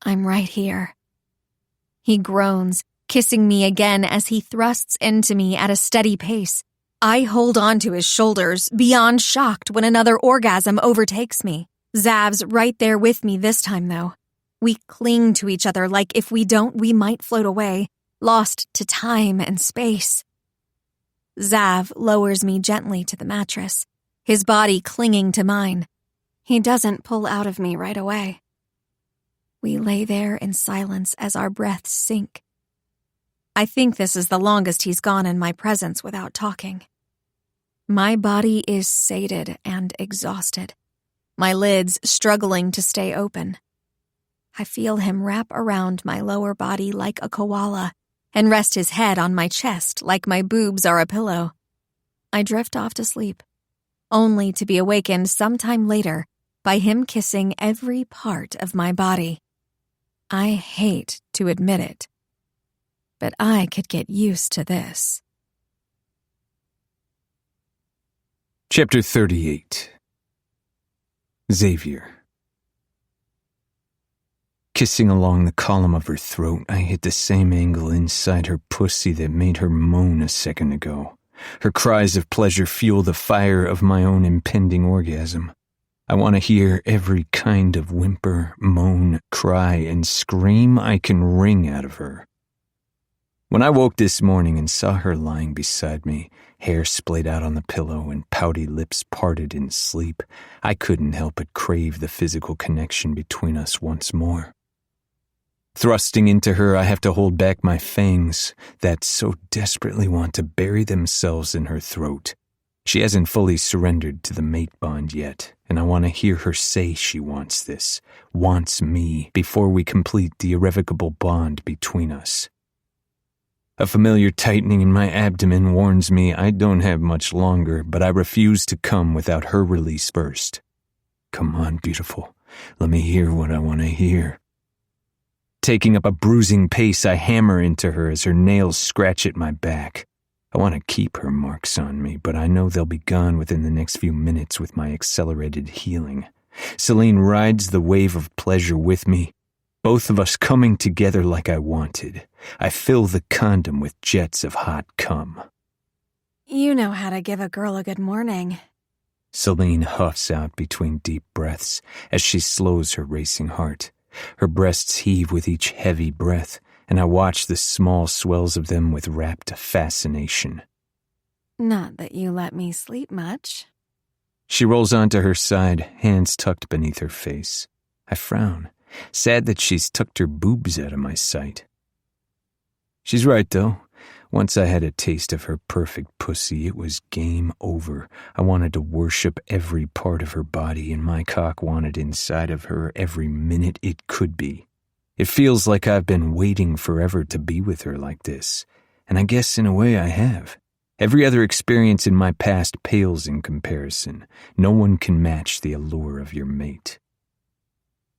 I'm right here. He groans, kissing me again as he thrusts into me at a steady pace. I hold on to his shoulders, beyond shocked when another orgasm overtakes me. Zav's right there with me this time, though. We cling to each other like if we don't, we might float away, lost to time and space. Zav lowers me gently to the mattress, his body clinging to mine. He doesn't pull out of me right away. We lay there in silence as our breaths sink. I think this is the longest he's gone in my presence without talking. My body is sated and exhausted, my lids struggling to stay open. I feel him wrap around my lower body like a koala and rest his head on my chest like my boobs are a pillow. I drift off to sleep, only to be awakened sometime later by him kissing every part of my body. I hate to admit it, but I could get used to this. Chapter 38. Xavier. Kissing along the column of her throat, I hit the same angle inside her pussy that made her moan a second ago. Her cries of pleasure fuel the fire of my own impending orgasm. I want to hear every kind of whimper, moan, cry, and scream I can wring out of her. When I woke this morning and saw her lying beside me, hair splayed out on the pillow and pouty lips parted in sleep, I couldn't help but crave the physical connection between us once more. Thrusting into her, I have to hold back my fangs that so desperately want to bury themselves in her throat. She hasn't fully surrendered to the mate bond yet, and I want to hear her say she wants this, wants me, before we complete the irrevocable bond between us. A familiar tightening in my abdomen warns me I don't have much longer, but I refuse to come without her release first. Come on, beautiful. Let me hear what I want to hear. Taking up a bruising pace, I hammer into her as her nails scratch at my back. I want to keep her marks on me, but I know they'll be gone within the next few minutes with my accelerated healing. Celine rides the wave of pleasure with me, both of us coming together like I wanted. I fill the condom with jets of hot cum. You know how to give a girl a good morning. Celine huffs out between deep breaths as she slows her racing heart. Her breasts heave with each heavy breath, and I watch the small swells of them with rapt fascination. Not that you let me sleep much. She rolls onto her side, hands tucked beneath her face. I frown, sad that she's tucked her boobs out of my sight. She's right, though. Once I had a taste of her perfect pussy, it was game over. I wanted to worship every part of her body, and my cock wanted inside of her every minute it could be. It feels like I've been waiting forever to be with her like this, and I guess in a way I have. Every other experience in my past pales in comparison. No one can match the allure of your mate.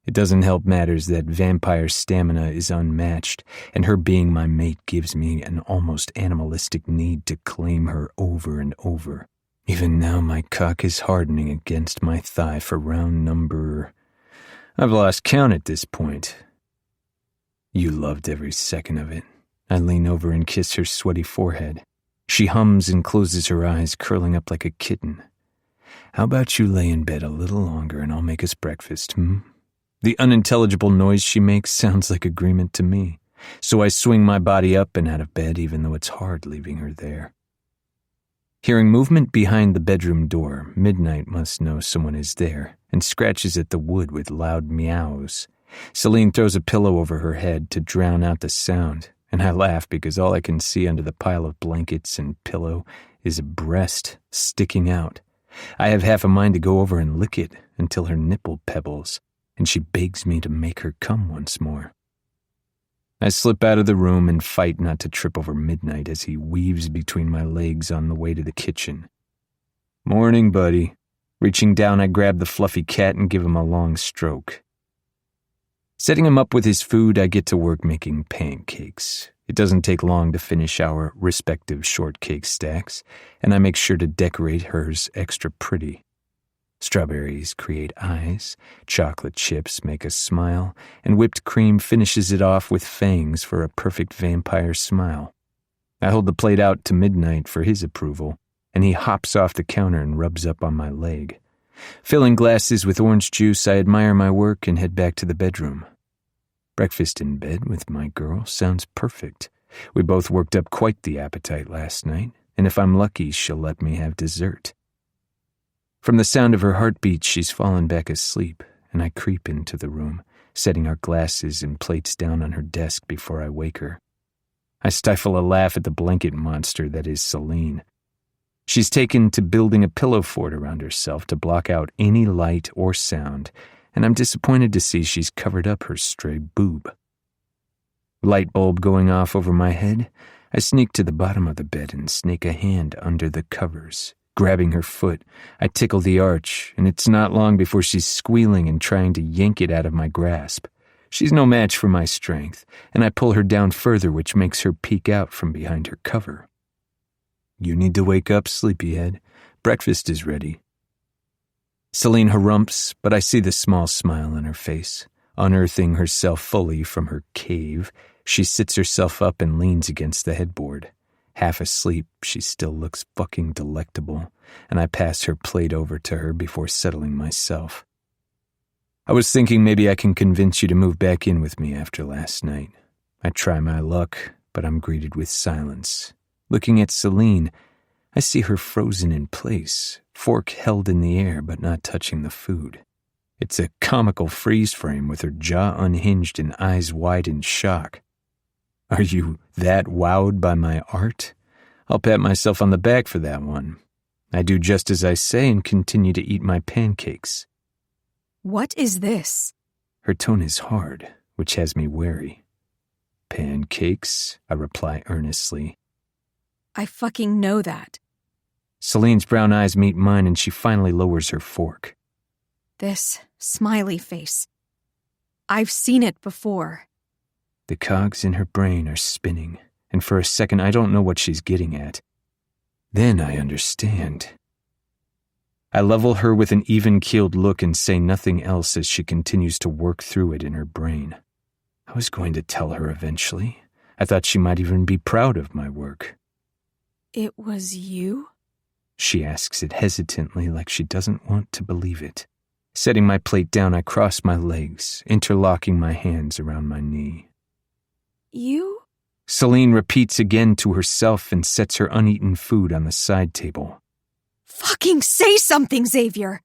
It doesn't help matters that vampire stamina is unmatched, and her being my mate gives me an almost animalistic need to claim her over and over. Even now my cock is hardening against my thigh for round number... I've lost count at this point. You loved every second of it. I lean over and kiss her sweaty forehead. She hums and closes her eyes, curling up like a kitten. How about you lay in bed a little longer and I'll make us breakfast, The unintelligible noise she makes sounds like agreement to me, so I swing my body up and out of bed even though it's hard leaving her there. Hearing movement behind the bedroom door, Midnight must know someone is there and scratches at the wood with loud meows. Celine throws a pillow over her head to drown out the sound, and I laugh because all I can see under the pile of blankets and pillow is a breast sticking out. I have half a mind to go over and lick it until her nipple pebbles, and she begs me to make her come once more. I slip out of the room and fight not to trip over Midnight as he weaves between my legs on the way to the kitchen. Morning, buddy. Reaching down, I grab the fluffy cat and give him a long stroke. Setting him up with his food, I get to work making pancakes. It doesn't take long to finish our respective shortcake stacks, and I make sure to decorate hers extra pretty. Strawberries create eyes, chocolate chips make us smile, and whipped cream finishes it off with fangs for a perfect vampire smile. I hold the plate out to Midnight for his approval, and he hops off the counter and rubs up on my leg. Filling glasses with orange juice, I admire my work and head back to the bedroom. Breakfast in bed with my girl sounds perfect. We both worked up quite the appetite last night, and if I'm lucky, she'll let me have dessert. From the sound of her heartbeat, she's fallen back asleep, and I creep into the room, setting our glasses and plates down on her desk before I wake her. I stifle a laugh at the blanket monster that is Celine. She's taken to building a pillow fort around herself to block out any light or sound, and I'm disappointed to see she's covered up her stray boob. Light bulb going off over my head, I sneak to the bottom of the bed and snake a hand under the covers. Grabbing her foot, I tickle the arch, and it's not long before she's squealing and trying to yank it out of my grasp. She's no match for my strength, and I pull her down further, which makes her peek out from behind her cover. You need to wake up, sleepyhead. Breakfast is ready. Celine harumphs, but I see the small smile on her face. Unearthing herself fully from her cave, she sits herself up and leans against the headboard. Half asleep, she still looks fucking delectable, and I pass her plate over to her before settling myself. I was thinking maybe I can convince you to move back in with me after last night. I try my luck, but I'm greeted with silence. Looking at Celine, I see her frozen in place, fork held in the air but not touching the food. It's a comical freeze frame with her jaw unhinged and eyes wide in shock. Are you that wowed by my art? I'll pat myself on the back for that one. I do just as I say and continue to eat my pancakes. What is this? Her tone is hard, which has me wary. Pancakes, I reply earnestly. I fucking know that. Celine's brown eyes meet mine and she finally lowers her fork. This smiley face. I've seen it before. The cogs in her brain are spinning, and for a second I don't know what she's getting at. Then I understand. I level her with an even-keeled look and say nothing else as she continues to work through it in her brain. I was going to tell her eventually. I thought she might even be proud of my work. It was you? She asks it hesitantly, like she doesn't want to believe it. Setting my plate down, I cross my legs, interlocking my hands around my knee. You? Celine repeats again to herself and sets her uneaten food on the side table. Fucking say something, Xavier!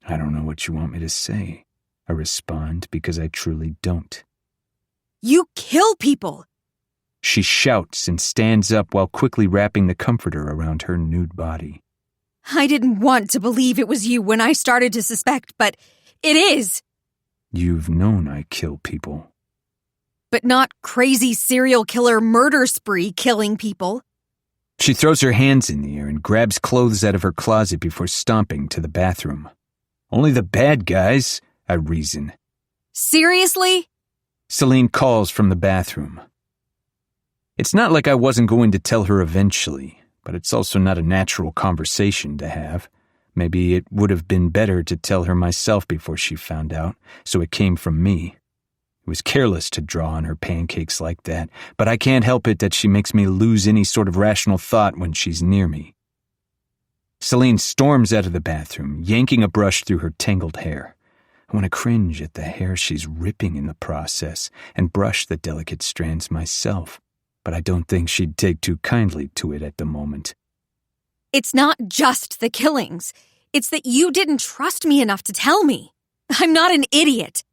I don't know what you want me to say. I respond because I truly don't. You kill people! She shouts and stands up while quickly wrapping the comforter around her nude body. I didn't want to believe it was you when I started to suspect, but it is. You've known I kill people. But not crazy serial killer murder spree killing people. She throws her hands in the air and grabs clothes out of her closet before stomping to the bathroom. Only the bad guys, I reason. Seriously? Celine calls from the bathroom. It's not like I wasn't going to tell her eventually, but it's also not a natural conversation to have. Maybe it would have been better to tell her myself before she found out, so it came from me. It was careless to draw on her pancakes like that, but I can't help it that she makes me lose any sort of rational thought when she's near me. Celine storms out of the bathroom, yanking a brush through her tangled hair. I want to cringe at the hair she's ripping in the process and brush the delicate strands myself, but I don't think she'd take too kindly to it at the moment. It's not just the killings. It's that you didn't trust me enough to tell me. I'm not an idiot.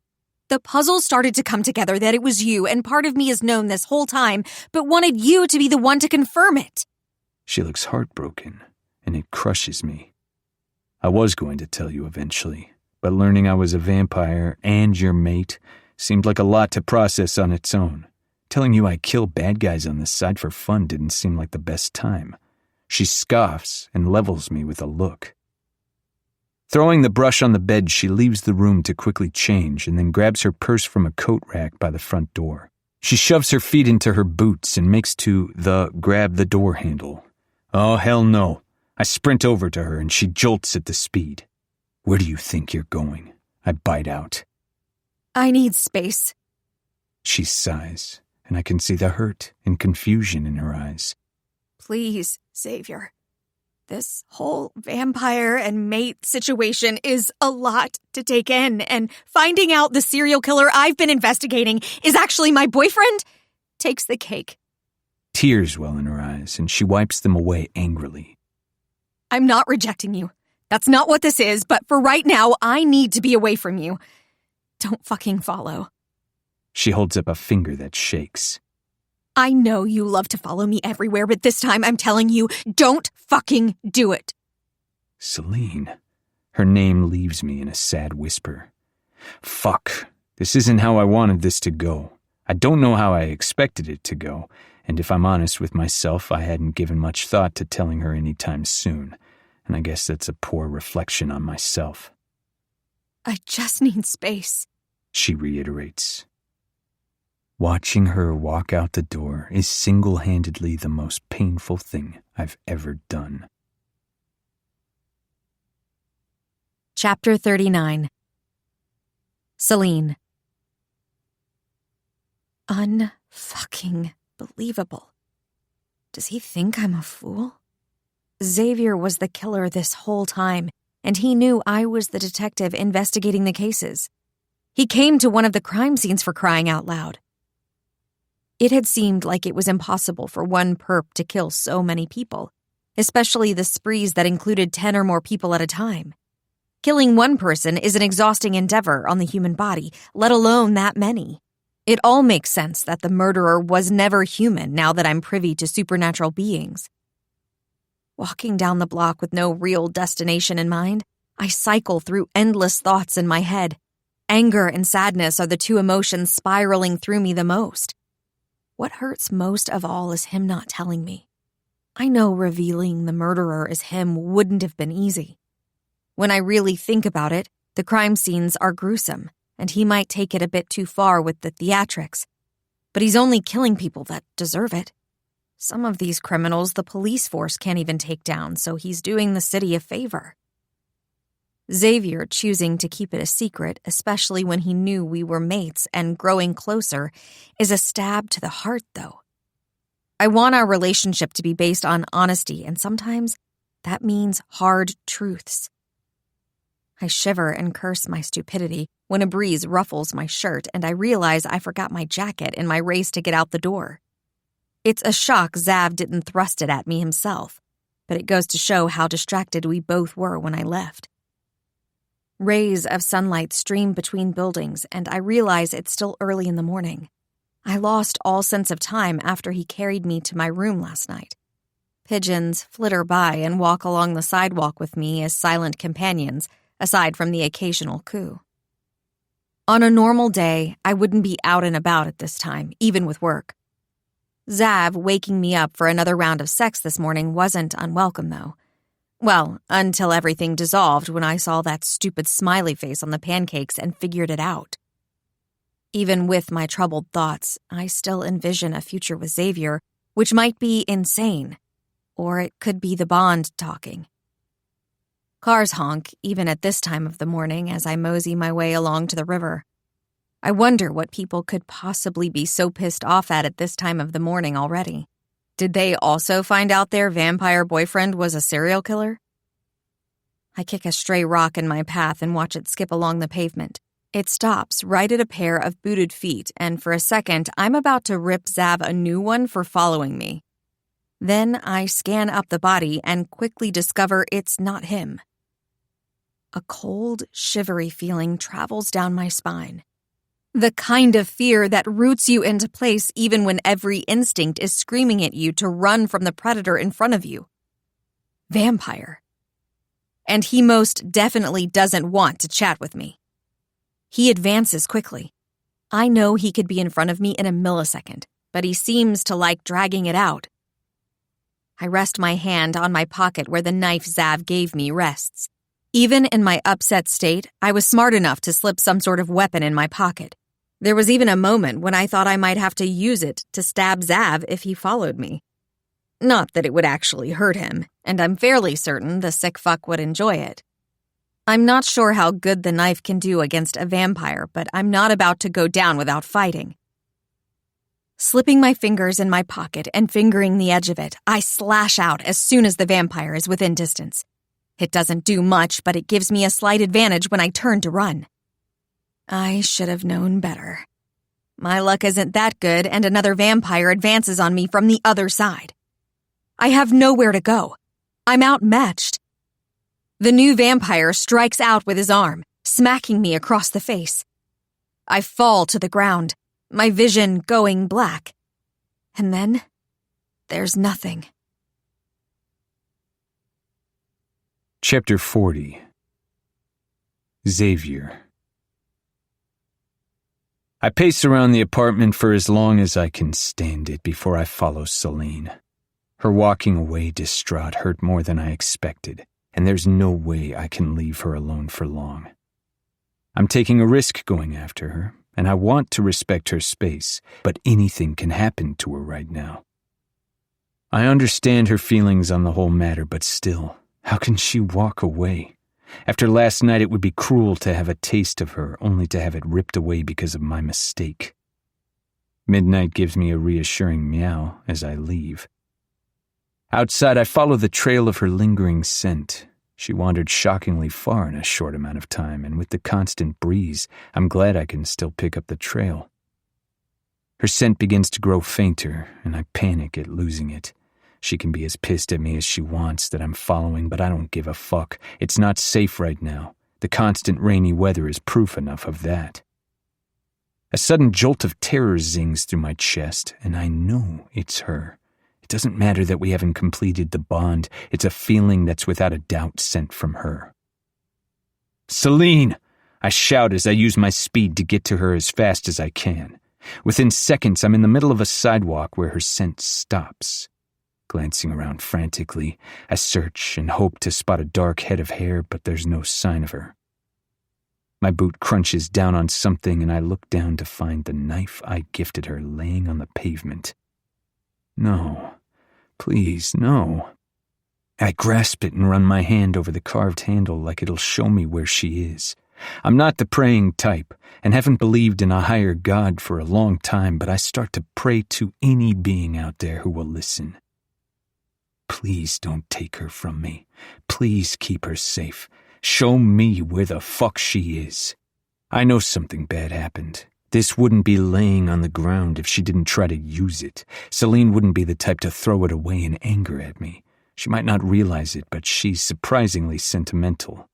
The puzzle started to come together that it was you, and part of me has known this whole time, but wanted you to be the one to confirm it. She looks heartbroken, and it crushes me. I was going to tell you eventually, but learning I was a vampire and your mate seemed like a lot to process on its own. Telling you I kill bad guys on the side for fun didn't seem like the best time. She scoffs and levels me with a look. Throwing the brush on the bed, she leaves the room to quickly change and then grabs her purse from a coat rack by the front door. She shoves her feet into her boots and makes to grab the door handle. Oh, hell no. I sprint over to her and she jolts at the speed. Where do you think you're going? I bite out. I need space. She sighs, and I can see the hurt and confusion in her eyes. Please, Xavier. This whole vampire and mate situation is a lot to take in, and finding out the serial killer I've been investigating is actually my boyfriend takes the cake. Tears well in her eyes, and she wipes them away angrily. I'm not rejecting you. That's not what this is, but for right now, I need to be away from you. Don't fucking follow. She holds up a finger that shakes. I know you love to follow me everywhere, but this time I'm telling you, don't fucking do it. Celine. Her name leaves me in a sad whisper. Fuck. This isn't how I wanted this to go. I don't know how I expected it to go, and if I'm honest with myself, I hadn't given much thought to telling her anytime soon, and I guess that's a poor reflection on myself. I just need space, she reiterates. Watching her walk out the door is single-handedly the most painful thing I've ever done. Chapter 39. Celine. Unfucking believable. Does he think I'm a fool? Xavier was the killer this whole time, and he knew I was the detective investigating the cases. He came to one of the crime scenes for crying out loud. It had seemed like it was impossible for one perp to kill so many people, especially the sprees that included 10 or more people at a time. Killing one person is an exhausting endeavor on the human body, let alone that many. It all makes sense that the murderer was never human now that I'm privy to supernatural beings. Walking down the block with no real destination in mind, I cycle through endless thoughts in my head. Anger and sadness are the two emotions spiraling through me the most. What hurts most of all is him not telling me. I know revealing the murderer as him wouldn't have been easy. When I really think about it, the crime scenes are gruesome, and he might take it a bit too far with the theatrics. But he's only killing people that deserve it. Some of these criminals the police force can't even take down, so he's doing the city a favor. Xavier choosing to keep it a secret, especially when he knew we were mates and growing closer, is a stab to the heart, though. I want our relationship to be based on honesty, and sometimes that means hard truths. I shiver and curse my stupidity when a breeze ruffles my shirt and I realize I forgot my jacket in my race to get out the door. It's a shock Zav didn't thrust it at me himself, but it goes to show how distracted we both were when I left. Rays of sunlight stream between buildings, and I realize it's still early in the morning. I lost all sense of time after he carried me to my room last night. Pigeons flitter by and walk along the sidewalk with me as silent companions, aside from the occasional coo. On a normal day, I wouldn't be out and about at this time, even with work. Zav waking me up for another round of sex this morning wasn't unwelcome, though. Well, until everything dissolved when I saw that stupid smiley face on the pancakes and figured it out. Even with my troubled thoughts, I still envision a future with Xavier, which might be insane. Or it could be the Bond talking. Cars honk, even at this time of the morning, as I mosey my way along to the river. I wonder what people could possibly be so pissed off at this time of the morning already. Did they also find out their vampire boyfriend was a serial killer? I kick a stray rock in my path and watch it skip along the pavement. It stops right at a pair of booted feet, and for a second, I'm about to rip Zav a new one for following me. Then I scan up the body and quickly discover it's not him. A cold, shivery feeling travels down my spine. The kind of fear that roots you into place even when every instinct is screaming at you to run from the predator in front of you. Vampire. And he most definitely doesn't want to chat with me. He advances quickly. I know he could be in front of me in a millisecond, but he seems to like dragging it out. I rest my hand on my pocket where the knife Zav gave me rests. Even in my upset state, I was smart enough to slip some sort of weapon in my pocket. There was even a moment when I thought I might have to use it to stab Zav if he followed me. Not that it would actually hurt him, and I'm fairly certain the sick fuck would enjoy it. I'm not sure how good the knife can do against a vampire, but I'm not about to go down without fighting. Slipping my fingers in my pocket and fingering the edge of it, I slash out as soon as the vampire is within distance. It doesn't do much, but it gives me a slight advantage when I turn to run. I should have known better. My luck isn't that good, and another vampire advances on me from the other side. I have nowhere to go. I'm outmatched. The new vampire strikes out with his arm, smacking me across the face. I fall to the ground, my vision going black. And then, there's nothing. Chapter 40. Xavier. I pace around the apartment for as long as I can stand it before I follow Celine. Her walking away distraught hurt more than I expected, and there's no way I can leave her alone for long. I'm taking a risk going after her, and I want to respect her space, but anything can happen to her right now. I understand her feelings on the whole matter, but still, how can she walk away? After last night, it would be cruel to have a taste of her, only to have it ripped away because of my mistake. Midnight gives me a reassuring meow as I leave. Outside, I follow the trail of her lingering scent. She wandered shockingly far in a short amount of time, and with the constant breeze, I'm glad I can still pick up the trail. Her scent begins to grow fainter, and I panic at losing it. She can be as pissed at me as she wants that I'm following, but I don't give a fuck. It's not safe right now. The constant rainy weather is proof enough of that. A sudden jolt of terror zings through my chest, and I know it's her. It doesn't matter that we haven't completed the bond. It's a feeling that's without a doubt sent from her. "Celine!" I shout as I use my speed to get to her as fast as I can. Within seconds, I'm in the middle of a sidewalk where her scent stops. Glancing around frantically, I search and hope to spot a dark head of hair, but there's no sign of her. My boot crunches down on something, and I look down to find the knife I gifted her laying on the pavement. No. Please, no. I grasp it and run my hand over the carved handle like it'll show me where she is. I'm not the praying type, and haven't believed in a higher God for a long time, but I start to pray to any being out there who will listen. Please don't take her from me. Please keep her safe. Show me where the fuck she is. I know something bad happened. This wouldn't be laying on the ground if she didn't try to use it. Celine wouldn't be the type to throw it away in anger at me. She might not realize it, but she's surprisingly sentimental.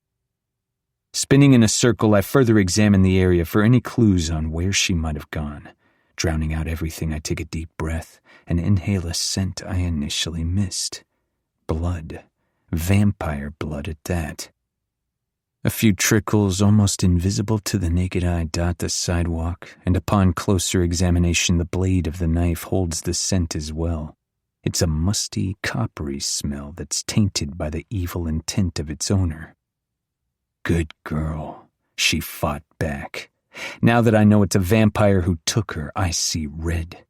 Spinning in a circle, I further examine the area for any clues on where she might have gone. Drowning out everything, I take a deep breath and inhale a scent I initially missed. Blood. Vampire blood at that. A few trickles, almost invisible to the naked eye, dot the sidewalk, and upon closer examination the blade of the knife holds the scent as well. It's a musty, coppery smell that's tainted by the evil intent of its owner. Good girl. She fought back. Now that I know it's a vampire who took her, I see red.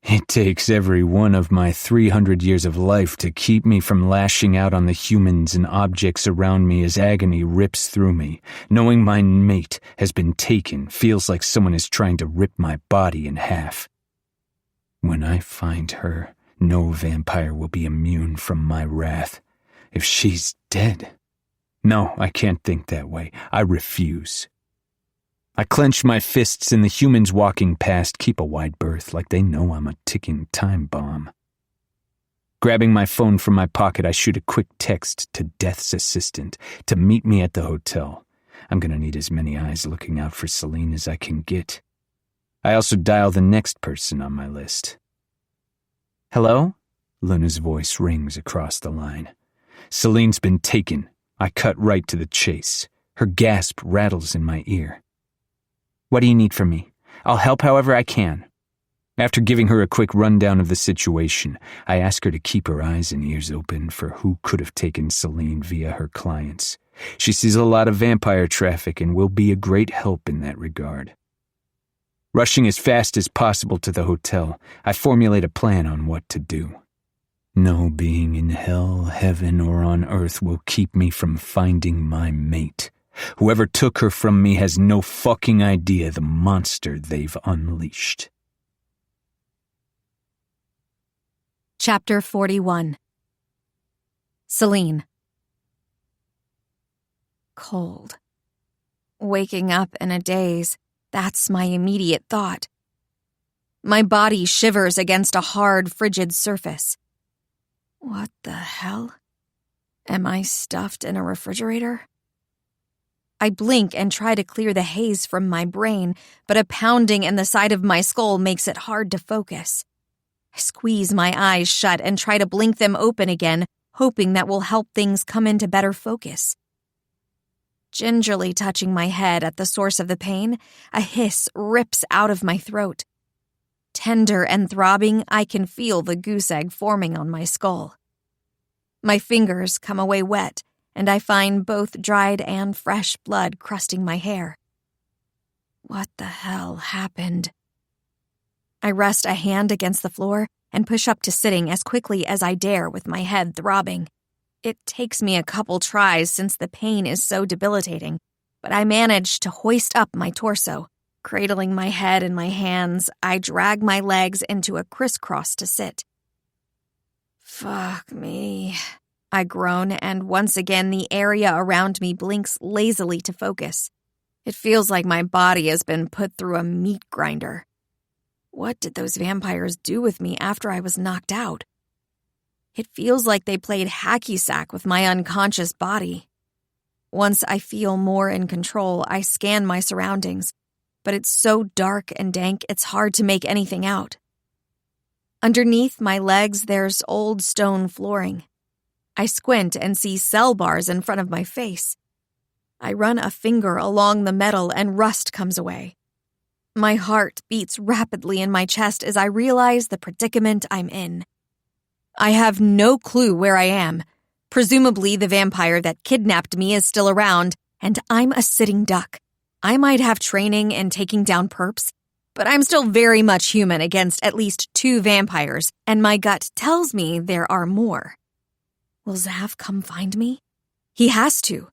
It takes every one of my 300 years of life to keep me from lashing out on the humans and objects around me as agony rips through me. Knowing my mate has been taken feels like someone is trying to rip my body in half. When I find her, no vampire will be immune from my wrath. If she's dead... No, I can't think that way. I refuse. I clench my fists and the humans walking past keep a wide berth like they know I'm a ticking time bomb. Grabbing my phone from my pocket, I shoot a quick text to Death's assistant to meet me at the hotel. I'm gonna need as many eyes looking out for Celine as I can get. I also dial the next person on my list. "Hello?" Luna's voice rings across the line. "Celine's been taken." I cut right to the chase. Her gasp rattles in my ear. "What do you need from me? I'll help however I can." After giving her a quick rundown of the situation, I ask her to keep her eyes and ears open for who could have taken Celine via her clients. She sees a lot of vampire traffic and will be a great help in that regard. Rushing as fast as possible to the hotel, I formulate a plan on what to do. No being in hell, heaven, or on earth will keep me from finding my mate. Whoever took her from me has no fucking idea the monster they've unleashed. Chapter 41. Celine. Cold. Waking up in a daze, that's my immediate thought. My body shivers against a hard, frigid surface. What the hell? Am I stuffed in a refrigerator? I blink and try to clear the haze from my brain, but a pounding in the side of my skull makes it hard to focus. I squeeze my eyes shut and try to blink them open again, hoping that will help things come into better focus. Gingerly touching my head at the source of the pain, a hiss rips out of my throat. Tender and throbbing, I can feel the goose egg forming on my skull. My fingers come away wet, and I find both dried and fresh blood crusting my hair. What the hell happened? I rest a hand against the floor and push up to sitting as quickly as I dare with my head throbbing. It takes me a couple tries since the pain is so debilitating, but I manage to hoist up my torso. Cradling my head in my hands, I drag my legs into a crisscross to sit. Fuck me, I groan, and once again the area around me blinks lazily to focus. It feels like my body has been put through a meat grinder. What did those vampires do with me after I was knocked out? It feels like they played hacky sack with my unconscious body. Once I feel more in control, I scan my surroundings, but it's so dark and dank it's hard to make anything out. Underneath my legs, there's old stone flooring. I squint and see cell bars in front of my face. I run a finger along the metal and rust comes away. My heart beats rapidly in my chest as I realize the predicament I'm in. I have no clue where I am. Presumably the vampire that kidnapped me is still around, and I'm a sitting duck. I might have training in taking down perps, but I'm still very much human against at least 2 vampires, and my gut tells me there are more. Will Zav come find me? He has to.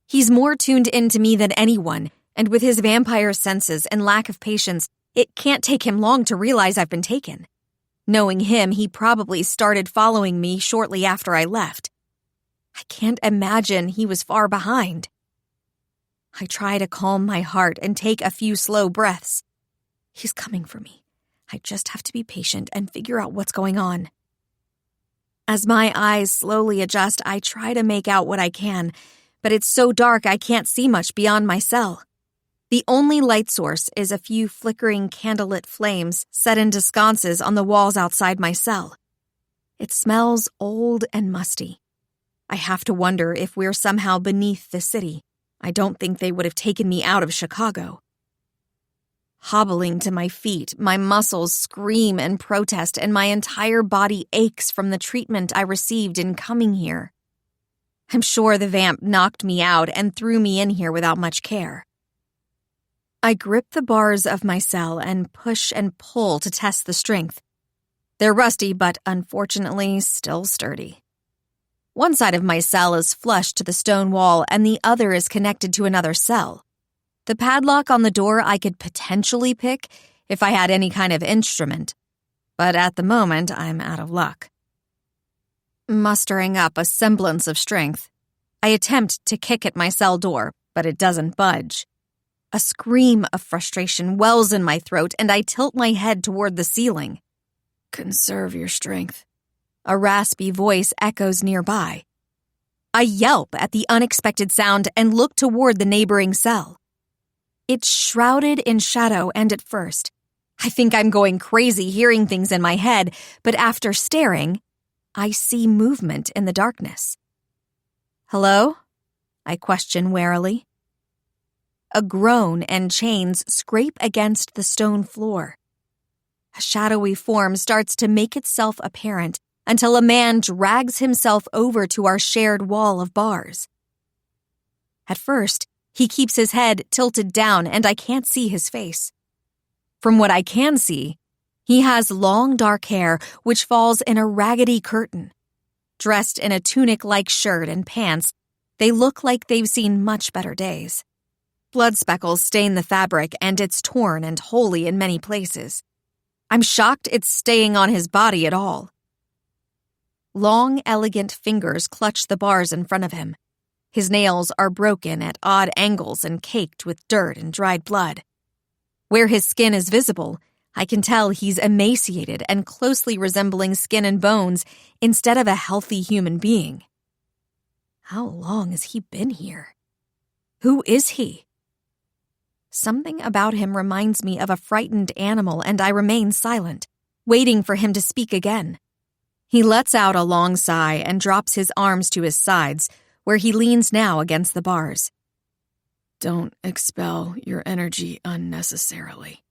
He's more tuned into me than anyone, and with his vampire senses and lack of patience, it can't take him long to realize I've been taken. Knowing him, he probably started following me shortly after I left. I can't imagine he was far behind. I try to calm my heart and take a few slow breaths. He's coming for me. I just have to be patient and figure out what's going on. As my eyes slowly adjust, I try to make out what I can, but it's so dark I can't see much beyond my cell. The only light source is a few flickering candlelit flames set into sconces on the walls outside my cell. It smells old and musty. I have to wonder if we're somehow beneath the city. I don't think they would have taken me out of Chicago. Hobbling to my feet, my muscles scream and protest, and my entire body aches from the treatment I received in coming here. I'm sure the vamp knocked me out and threw me in here without much care. I grip the bars of my cell and push and pull to test the strength. They're rusty, but unfortunately still sturdy. One side of my cell is flush to the stone wall, and the other is connected to another cell. The padlock on the door I could potentially pick if I had any kind of instrument, but at the moment I'm out of luck. Mustering up a semblance of strength, I attempt to kick at my cell door, but it doesn't budge. A scream of frustration wells in my throat, and I tilt my head toward the ceiling. "Conserve your strength." A raspy voice echoes nearby. I yelp at the unexpected sound and look toward the neighboring cell. It's shrouded in shadow, and at first, I think I'm going crazy hearing things in my head, but after staring, I see movement in the darkness. "Hello?" I question warily. A groan and chains scrape against the stone floor. A shadowy form starts to make itself apparent until a man drags himself over to our shared wall of bars. At first, he keeps his head tilted down and I can't see his face. From what I can see, he has long dark hair which falls in a raggedy curtain. Dressed in a tunic-like shirt and pants, they look like they've seen much better days. Blood speckles stain the fabric, and it's torn and holey in many places. I'm shocked it's staying on his body at all. Long, elegant fingers clutch the bars in front of him. His nails are broken at odd angles and caked with dirt and dried blood. Where his skin is visible, I can tell he's emaciated and closely resembling skin and bones instead of a healthy human being. How long has he been here? Who is he? Something about him reminds me of a frightened animal, and I remain silent, waiting for him to speak again. He lets out a long sigh and drops his arms to his sides, where he leans now against the bars. "Don't expel your energy unnecessarily,"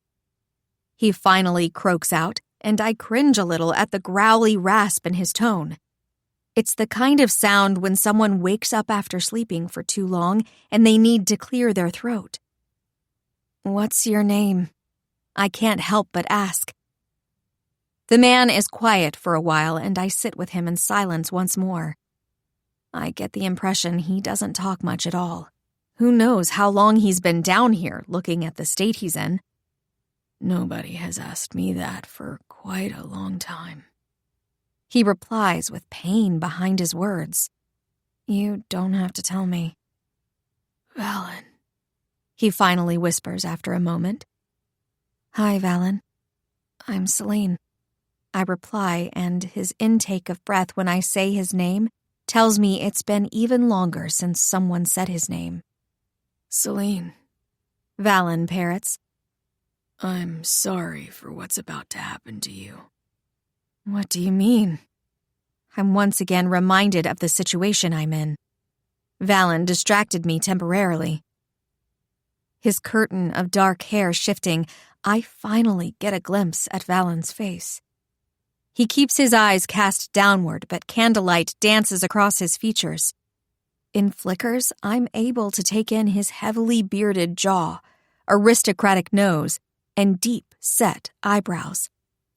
he finally croaks out, and I cringe a little at the growly rasp in his tone. It's the kind of sound when someone wakes up after sleeping for too long and they need to clear their throat. "What's your name?" I can't help but ask. The man is quiet for a while, and I sit with him in silence once more. I get the impression he doesn't talk much at all. Who knows how long he's been down here, looking at the state he's in. "Nobody has asked me that for quite a long time," he replies with pain behind his words. "You don't have to tell me." "Valen," he finally whispers after a moment. "Hi, Valen." I'm Celine. I reply, and his intake of breath when I say his name tells me it's been even longer since someone said his name. Celine, Valen parrots. I'm sorry for what's about to happen to you. What do you mean? I'm once again reminded of the situation I'm in. Valen distracted me temporarily. His curtain of dark hair shifting, I finally get a glimpse at Valen's face. He keeps his eyes cast downward, but candlelight dances across his features. In flickers, I'm able to take in his heavily bearded jaw, aristocratic nose, and deep-set eyebrows.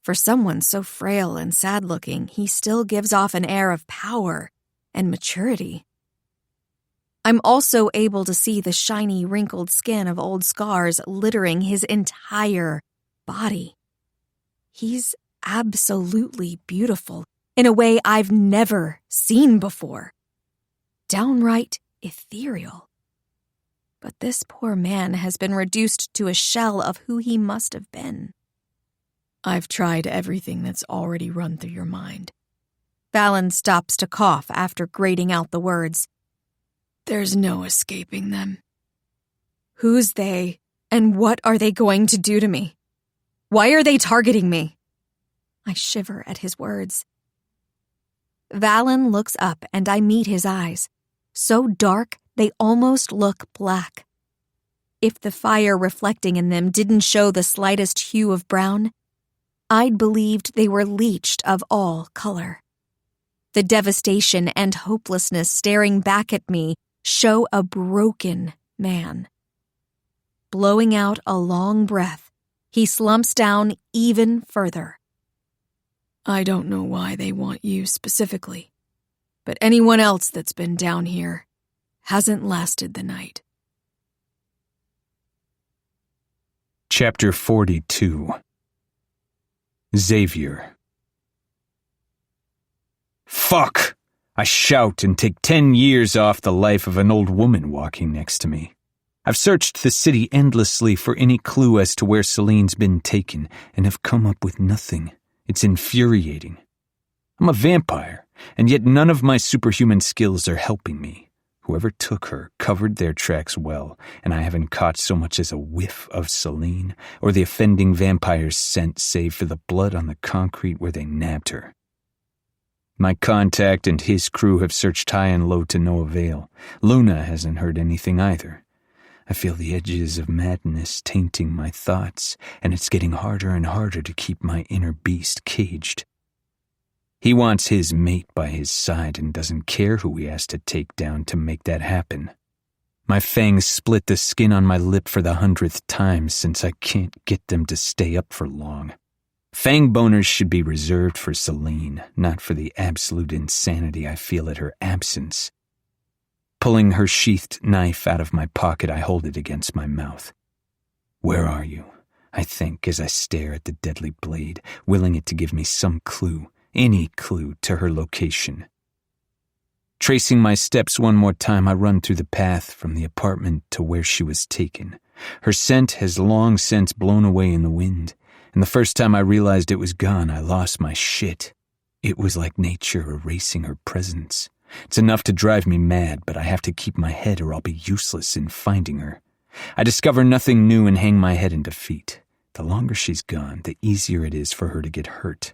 For someone so frail and sad-looking, he still gives off an air of power and maturity. I'm also able to see the shiny, wrinkled skin of old scars littering his entire body. He's absolutely beautiful in a way I've never seen before. Downright ethereal. But this poor man has been reduced to a shell of who he must have been. I've tried everything that's already run through your mind. Valen stops to cough after grating out the words. There's no escaping them. Who's they, and what are they going to do to me? Why are they targeting me? I shiver at his words. Valen looks up and I meet his eyes, so dark they almost look black. If the fire reflecting in them didn't show the slightest hue of brown, I'd believed they were leached of all color. The devastation and hopelessness staring back at me show a broken man. Blowing out a long breath, he slumps down even further. I don't know why they want you specifically, but anyone else that's been down here hasn't lasted the night. Chapter 42. Xavier. Fuck! I shout and take 10 years off the life of an old woman walking next to me. I've searched the city endlessly for any clue as to where Celine's been taken and have come up with nothing. It's infuriating. I'm a vampire, and yet none of my superhuman skills are helping me. Whoever took her covered their tracks well, and I haven't caught so much as a whiff of Celine or the offending vampire's scent save for the blood on the concrete where they nabbed her. My contact and his crew have searched high and low to no avail. Luna hasn't heard anything either. I feel the edges of madness tainting my thoughts, and it's getting harder and harder to keep my inner beast caged. He wants his mate by his side and doesn't care who he has to take down to make that happen. My fangs split the skin on my lip for the 100th time since I can't get them to stay up for long. Fang boners should be reserved for Celine, not for the absolute insanity I feel at her absence. Pulling her sheathed knife out of my pocket, I hold it against my mouth. Where are you? I think as I stare at the deadly blade, willing it to give me some clue, any clue to her location. Tracing my steps one more time, I run through the path from the apartment to where she was taken. Her scent has long since blown away in the wind, and the first time I realized it was gone, I lost my shit. It was like nature erasing her presence. It's enough to drive me mad, but I have to keep my head or I'll be useless in finding her. I discover nothing new and hang my head in defeat. The longer she's gone, the easier it is for her to get hurt.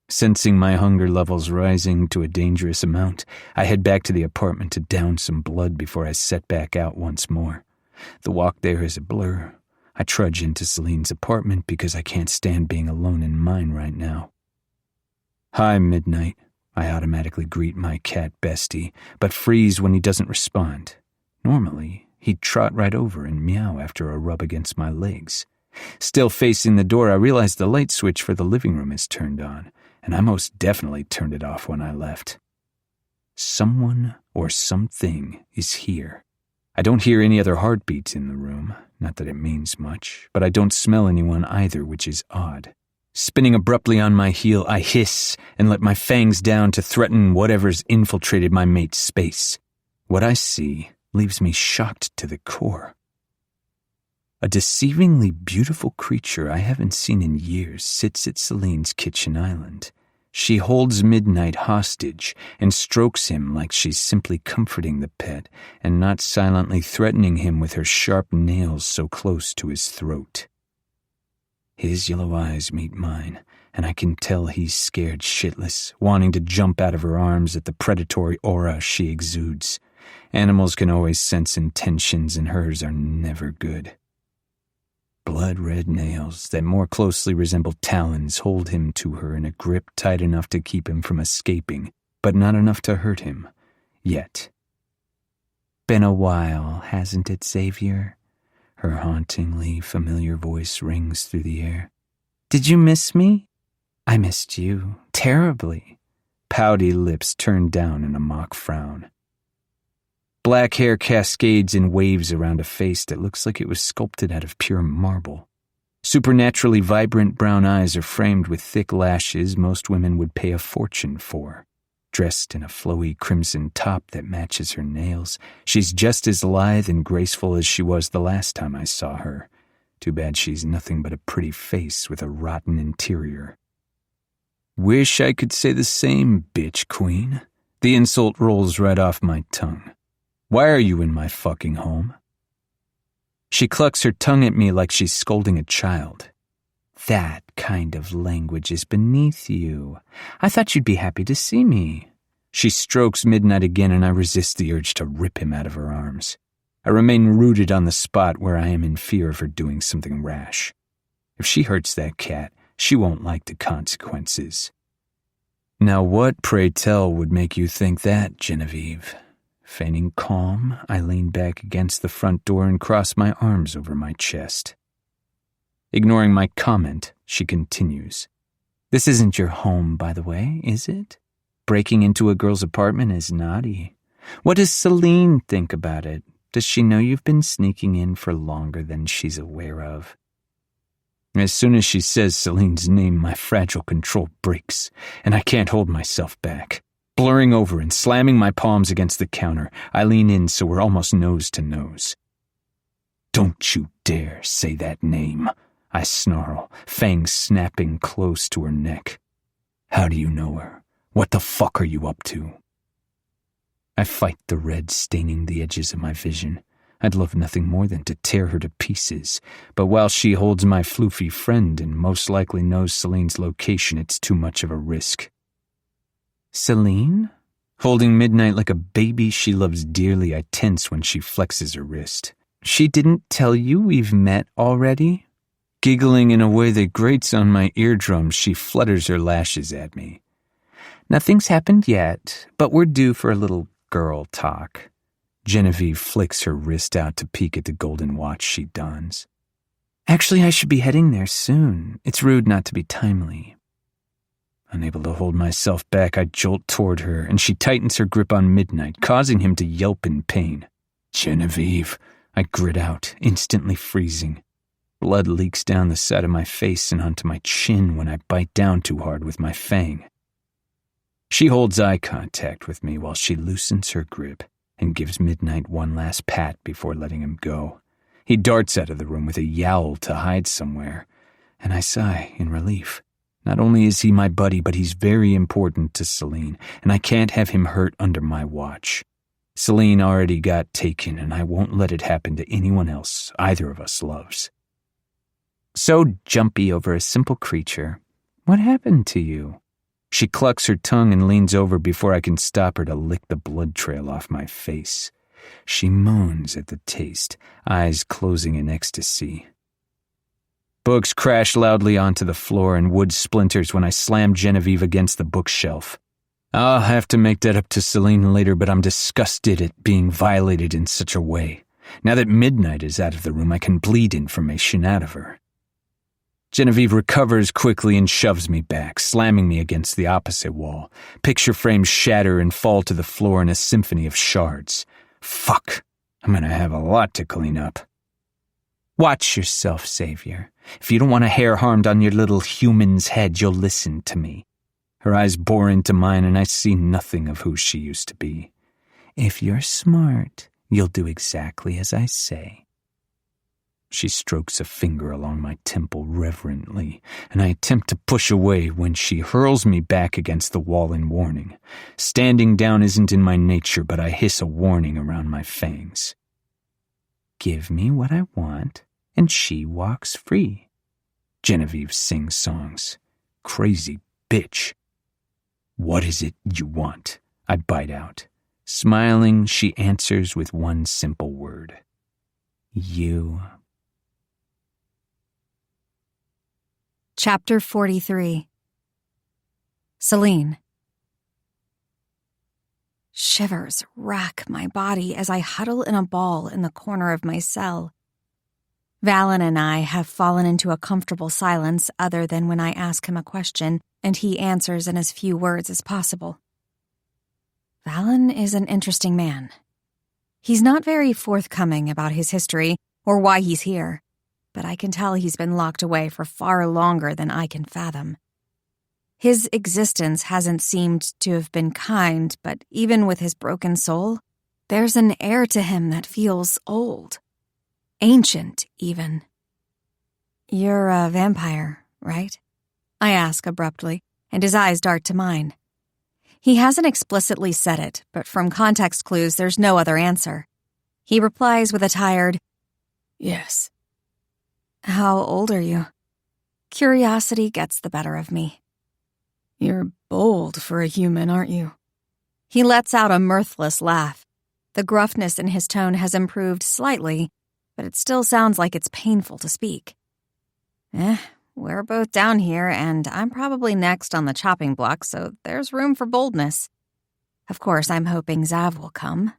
Sensing my hunger levels rising to a dangerous amount, I head back to the apartment to down some blood before I set back out once more. The walk there is a blur. I trudge into Celine's apartment because I can't stand being alone in mine right now. Hi, Midnight. I automatically greet my cat bestie, but freeze when he doesn't respond. Normally, he'd trot right over and meow after a rub against my legs. Still facing the door, I realize the light switch for the living room is turned on, and I most definitely turned it off when I left. Someone or something is here. I don't hear any other heartbeats in the room, not that it means much, but I don't smell anyone either, which is odd. Spinning abruptly on my heel, I hiss and let my fangs down to threaten whatever's infiltrated my mate's space. What I see leaves me shocked to the core. A deceivingly beautiful creature I haven't seen in years sits at Celine's kitchen island. She holds Midnight hostage and strokes him like she's simply comforting the pet and not silently threatening him with her sharp nails so close to his throat. His yellow eyes meet mine, and I can tell he's scared shitless, wanting to jump out of her arms at the predatory aura she exudes. Animals can always sense intentions, and hers are never good. Blood-red nails that more closely resemble talons hold him to her in a grip tight enough to keep him from escaping, but not enough to hurt him. Yet. Been a while, hasn't it, Xavier? Her hauntingly familiar voice rings through the air. Did you miss me? I missed you. Terribly. Pouty lips turned down in a mock frown. Black hair cascades in waves around a face that looks like it was sculpted out of pure marble. Supernaturally vibrant brown eyes are framed with thick lashes most women would pay a fortune for. Dressed in a flowy crimson top that matches her nails, she's just as lithe and graceful as she was the last time I saw her. Too bad she's nothing but a pretty face with a rotten interior. Wish I could say the same, bitch queen. The insult rolls right off my tongue. Why are you in my fucking home? She clucks her tongue at me like she's scolding a child. That kind of language is beneath you. I thought you'd be happy to see me. She strokes Midnight again, and I resist the urge to rip him out of her arms. I remain rooted on the spot where I am in fear of her doing something rash. If she hurts that cat, she won't like the consequences. Now what, pray tell, would make you think that, Genevieve? Feigning calm, I lean back against the front door and cross my arms over my chest. Ignoring my comment, she continues. This isn't your home, by the way, is it? Breaking into a girl's apartment is naughty. What does Celine think about it? Does she know you've been sneaking in for longer than she's aware of? As soon as she says Celine's name, my fragile control breaks, and I can't hold myself back. Blurring over and slamming my palms against the counter, I lean in so we're almost nose to nose. Don't you dare say that name, I snarl, fangs snapping close to her neck. How do you know her? What the fuck are you up to? I fight the red staining the edges of my vision. I'd love nothing more than to tear her to pieces, but while she holds my floofy friend and most likely knows Celine's location, it's too much of a risk. Celine? Holding Midnight like a baby she loves dearly, I tense when she flexes her wrist. She didn't tell you we've met already? Giggling in a way that grates on my eardrums, she flutters her lashes at me. Nothing's happened yet, but we're due for a little girl talk. Genevieve flicks her wrist out to peek at the golden watch she dons. Actually, I should be heading there soon. It's rude not to be timely. Unable to hold myself back, I jolt toward her, and she tightens her grip on Midnight, causing him to yelp in pain. Genevieve, I grit out, instantly freezing. Blood leaks down the side of my face and onto my chin when I bite down too hard with my fang. She holds eye contact with me while she loosens her grip and gives Midnight one last pat before letting him go. He darts out of the room with a yowl to hide somewhere, and I sigh in relief. Not only is he my buddy, but he's very important to Celine, and I can't have him hurt under my watch. Celine already got taken, and I won't let it happen to anyone else either of us loves. So jumpy over a simple creature. What happened to you? She clucks her tongue and leans over before I can stop her to lick the blood trail off my face. She moans at the taste, eyes closing in ecstasy. Books crash loudly onto the floor and wood splinters when I slam Genevieve against the bookshelf. I'll have to make that up to Celine later, but I'm disgusted at being violated in such a way. Now that Midnight is out of the room, I can bleed information out of her. Genevieve recovers quickly and shoves me back, slamming me against the opposite wall. Picture frames shatter and fall to the floor in a symphony of shards. Fuck, I'm gonna have a lot to clean up. Watch yourself, Xavier. If you don't want a hair harmed on your little human's head, you'll listen to me. Her eyes bore into mine, and I see nothing of who she used to be. If you're smart, you'll do exactly as I say. She strokes a finger along my temple reverently, and I attempt to push away when she hurls me back against the wall in warning. Standing down isn't in my nature, but I hiss a warning around my fangs. Give me what I want, and she walks free. Genevieve sings songs. Crazy bitch. What is it you want? I bite out. Smiling, she answers with one simple word. You. Chapter 43. Celine. Shivers rack my body as I huddle in a ball in the corner of my cell. Valen and I have fallen into a comfortable silence other than when I ask him a question and he answers in as few words as possible. Valen is an interesting man. He's not very forthcoming about his history or why he's here, but I can tell he's been locked away for far longer than I can fathom. His existence hasn't seemed to have been kind, but even with his broken soul, there's an air to him that feels old. Ancient, even. You're a vampire, right? I ask abruptly, and his eyes dart to mine. He hasn't explicitly said it, but from context clues, there's no other answer. He replies with a tired, Yes. How old are you? Curiosity gets the better of me. You're bold for a human, aren't you? He lets out a mirthless laugh. The gruffness in his tone has improved slightly, but it still sounds like it's painful to speak. We're both down here, and I'm probably next on the chopping block, so there's room for boldness. Of course, I'm hoping Zav will come.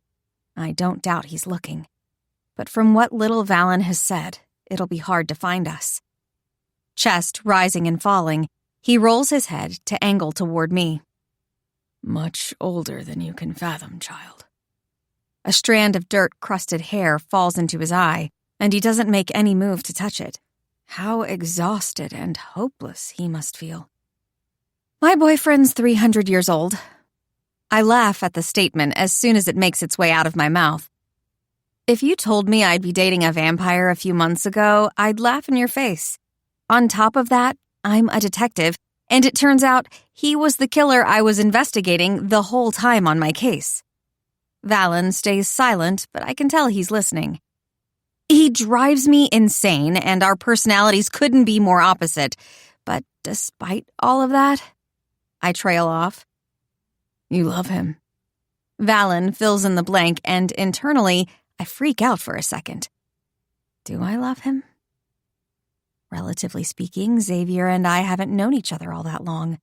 I don't doubt he's looking. But from what little Valen has said, it'll be hard to find us. Chest rising and falling, he rolls his head to angle toward me. Much older than you can fathom, child. A strand of dirt-crusted hair falls into his eye, and he doesn't make any move to touch it. How exhausted and hopeless he must feel. My boyfriend's 300 years old. I laugh at the statement as soon as it makes its way out of my mouth. If you told me I'd be dating a vampire a few months ago, I'd laugh in your face. On top of that, I'm a detective, and it turns out he was the killer I was investigating the whole time on my case. Valen stays silent, but I can tell he's listening. He drives me insane, and our personalities couldn't be more opposite. But despite all of that, I trail off. You love him. Valen fills in the blank, and internally, I freak out for a second. Do I love him? Relatively speaking, Xavier and I haven't known each other all that long.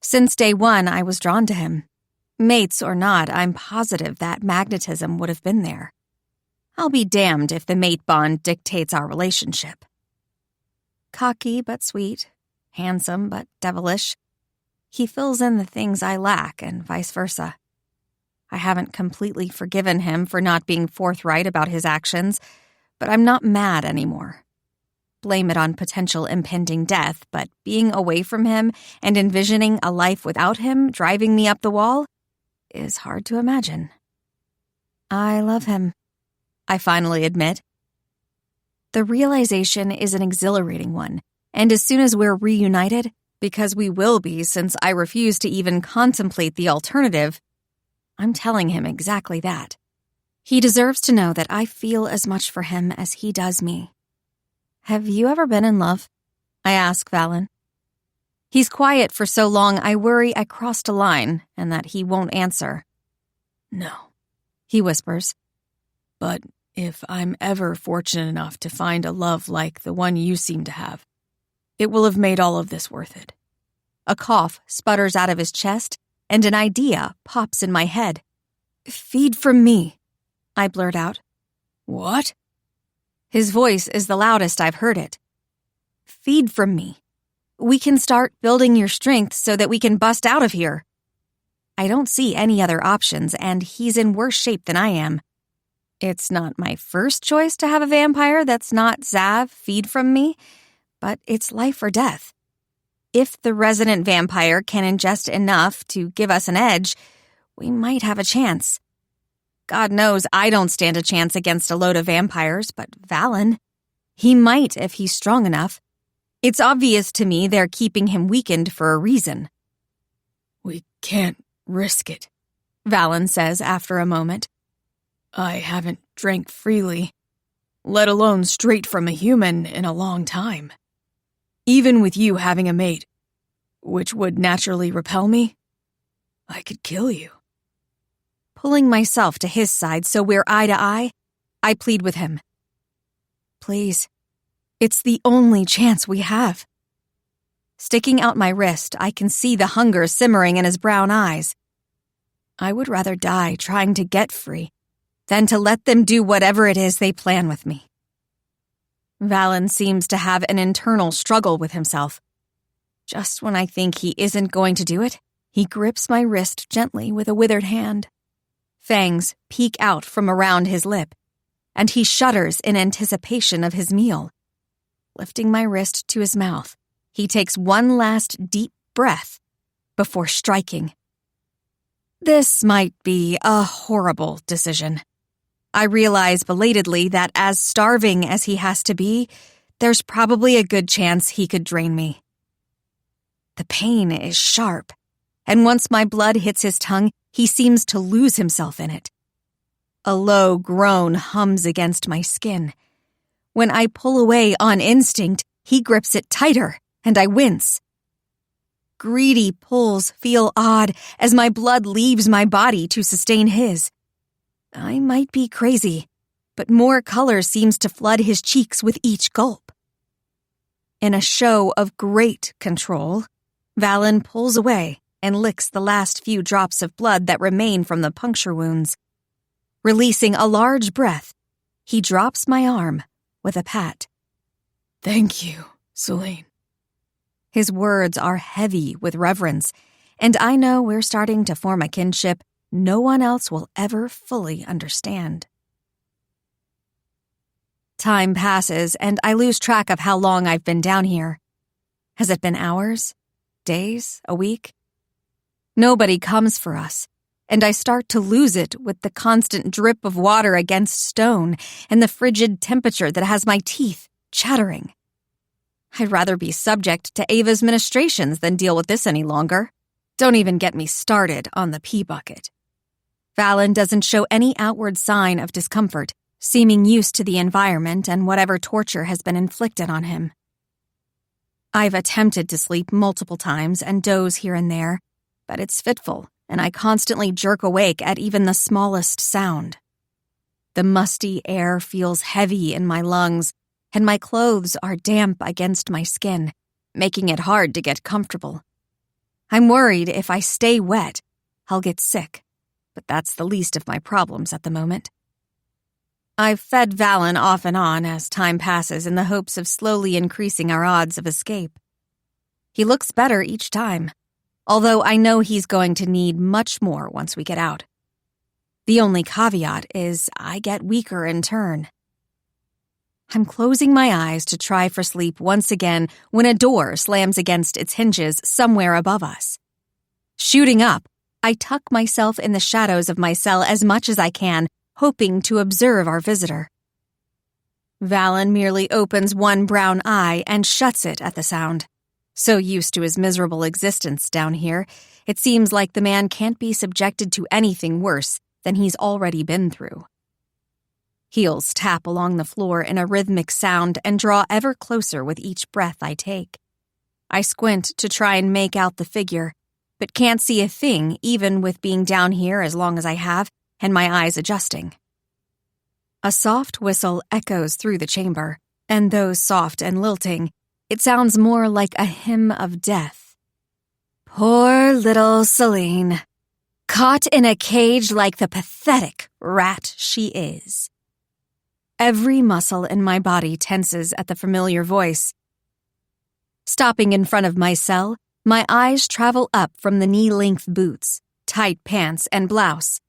Since day one, I was drawn to him. Mates or not, I'm positive that magnetism would have been there. I'll be damned if the mate bond dictates our relationship. Cocky but sweet, handsome but devilish. He fills in the things I lack and vice versa. I haven't completely forgiven him for not being forthright about his actions, but I'm not mad anymore. Blame it on potential impending death, but being away from him and envisioning a life without him driving me up the wall is hard to imagine. I love him, I finally admit. The realization is an exhilarating one, and as soon as we're reunited, because we will be since I refuse to even contemplate the alternative, I'm telling him exactly that. He deserves to know that I feel as much for him as he does me. Have you ever been in love? I ask Valen. He's quiet for so long I worry I crossed a line and that he won't answer. No, he whispers. But if I'm ever fortunate enough to find a love like the one you seem to have, it will have made all of this worth it. A cough sputters out of his chest, and an idea pops in my head. Feed from me, I blurt out. What? His voice is the loudest I've heard it. Feed from me. We can start building your strength so that we can bust out of here. I don't see any other options, and he's in worse shape than I am. It's not my first choice to have a vampire that's not Zav feed from me, but it's life or death. If the resident vampire can ingest enough to give us an edge, we might have a chance. God knows I don't stand a chance against a load of vampires, but Valen, He might if he's strong enough. It's obvious to me they're keeping him weakened for a reason. We can't risk it, Valen says after a moment. I haven't drank freely, let alone straight from a human, in a long time. Even with you having a mate, which would naturally repel me, I could kill you. Pulling myself to his side so we're eye to eye, I plead with him. Please, it's the only chance we have. Sticking out my wrist, I can see the hunger simmering in his brown eyes. I would rather die trying to get free than to let them do whatever it is they plan with me. Valen seems to have an internal struggle with himself. Just when I think he isn't going to do it, he grips my wrist gently with a withered hand. Fangs peek out from around his lip, and he shudders in anticipation of his meal. Lifting my wrist to his mouth, he takes one last deep breath before striking. This might be a horrible decision. I realize belatedly that as starving as he has to be, there's probably a good chance he could drain me. The pain is sharp, and once my blood hits his tongue, he seems to lose himself in it. A low groan hums against my skin. When I pull away on instinct, he grips it tighter, and I wince. Greedy pulls feel odd as my blood leaves my body to sustain his. I might be crazy, but more color seems to flood his cheeks with each gulp. In a show of great control, Valen pulls away and licks the last few drops of blood that remain from the puncture wounds. Releasing a large breath, he drops my arm with a pat. Thank you, Celine. His words are heavy with reverence, and I know we're starting to form a kinship no one else will ever fully understand. Time passes, and I lose track of how long I've been down here. Has it been hours? Days? A week? Nobody comes for us, and I start to lose it with the constant drip of water against stone and the frigid temperature that has my teeth chattering. I'd rather be subject to Ava's ministrations than deal with this any longer. Don't even get me started on the pee bucket. Valen doesn't show any outward sign of discomfort, seeming used to the environment and whatever torture has been inflicted on him. I've attempted to sleep multiple times and doze here and there, but it's fitful, and I constantly jerk awake at even the smallest sound. The musty air feels heavy in my lungs, and my clothes are damp against my skin, making it hard to get comfortable. I'm worried if I stay wet, I'll get sick, but that's the least of my problems at the moment. I've fed Valen off and on as time passes in the hopes of slowly increasing our odds of escape. He looks better each time, although I know he's going to need much more once we get out. The only caveat is I get weaker in turn. I'm closing my eyes to try for sleep once again when a door slams against its hinges somewhere above us. Shooting up, I tuck myself in the shadows of my cell as much as I can, hoping to observe our visitor. Valen merely opens one brown eye and shuts it at the sound. So used to his miserable existence down here, it seems like the man can't be subjected to anything worse than he's already been through. Heels tap along the floor in a rhythmic sound and draw ever closer with each breath I take. I squint to try and make out the figure, but can't see a thing even with being down here as long as I have and my eyes adjusting. A soft whistle echoes through the chamber, and though soft and lilting, it sounds more like a hymn of death. Poor little Celine, caught in a cage like the pathetic rat she is. Every muscle in my body tenses at the familiar voice. Stopping in front of my cell, my eyes travel up from the knee-length boots, tight pants, and blouse.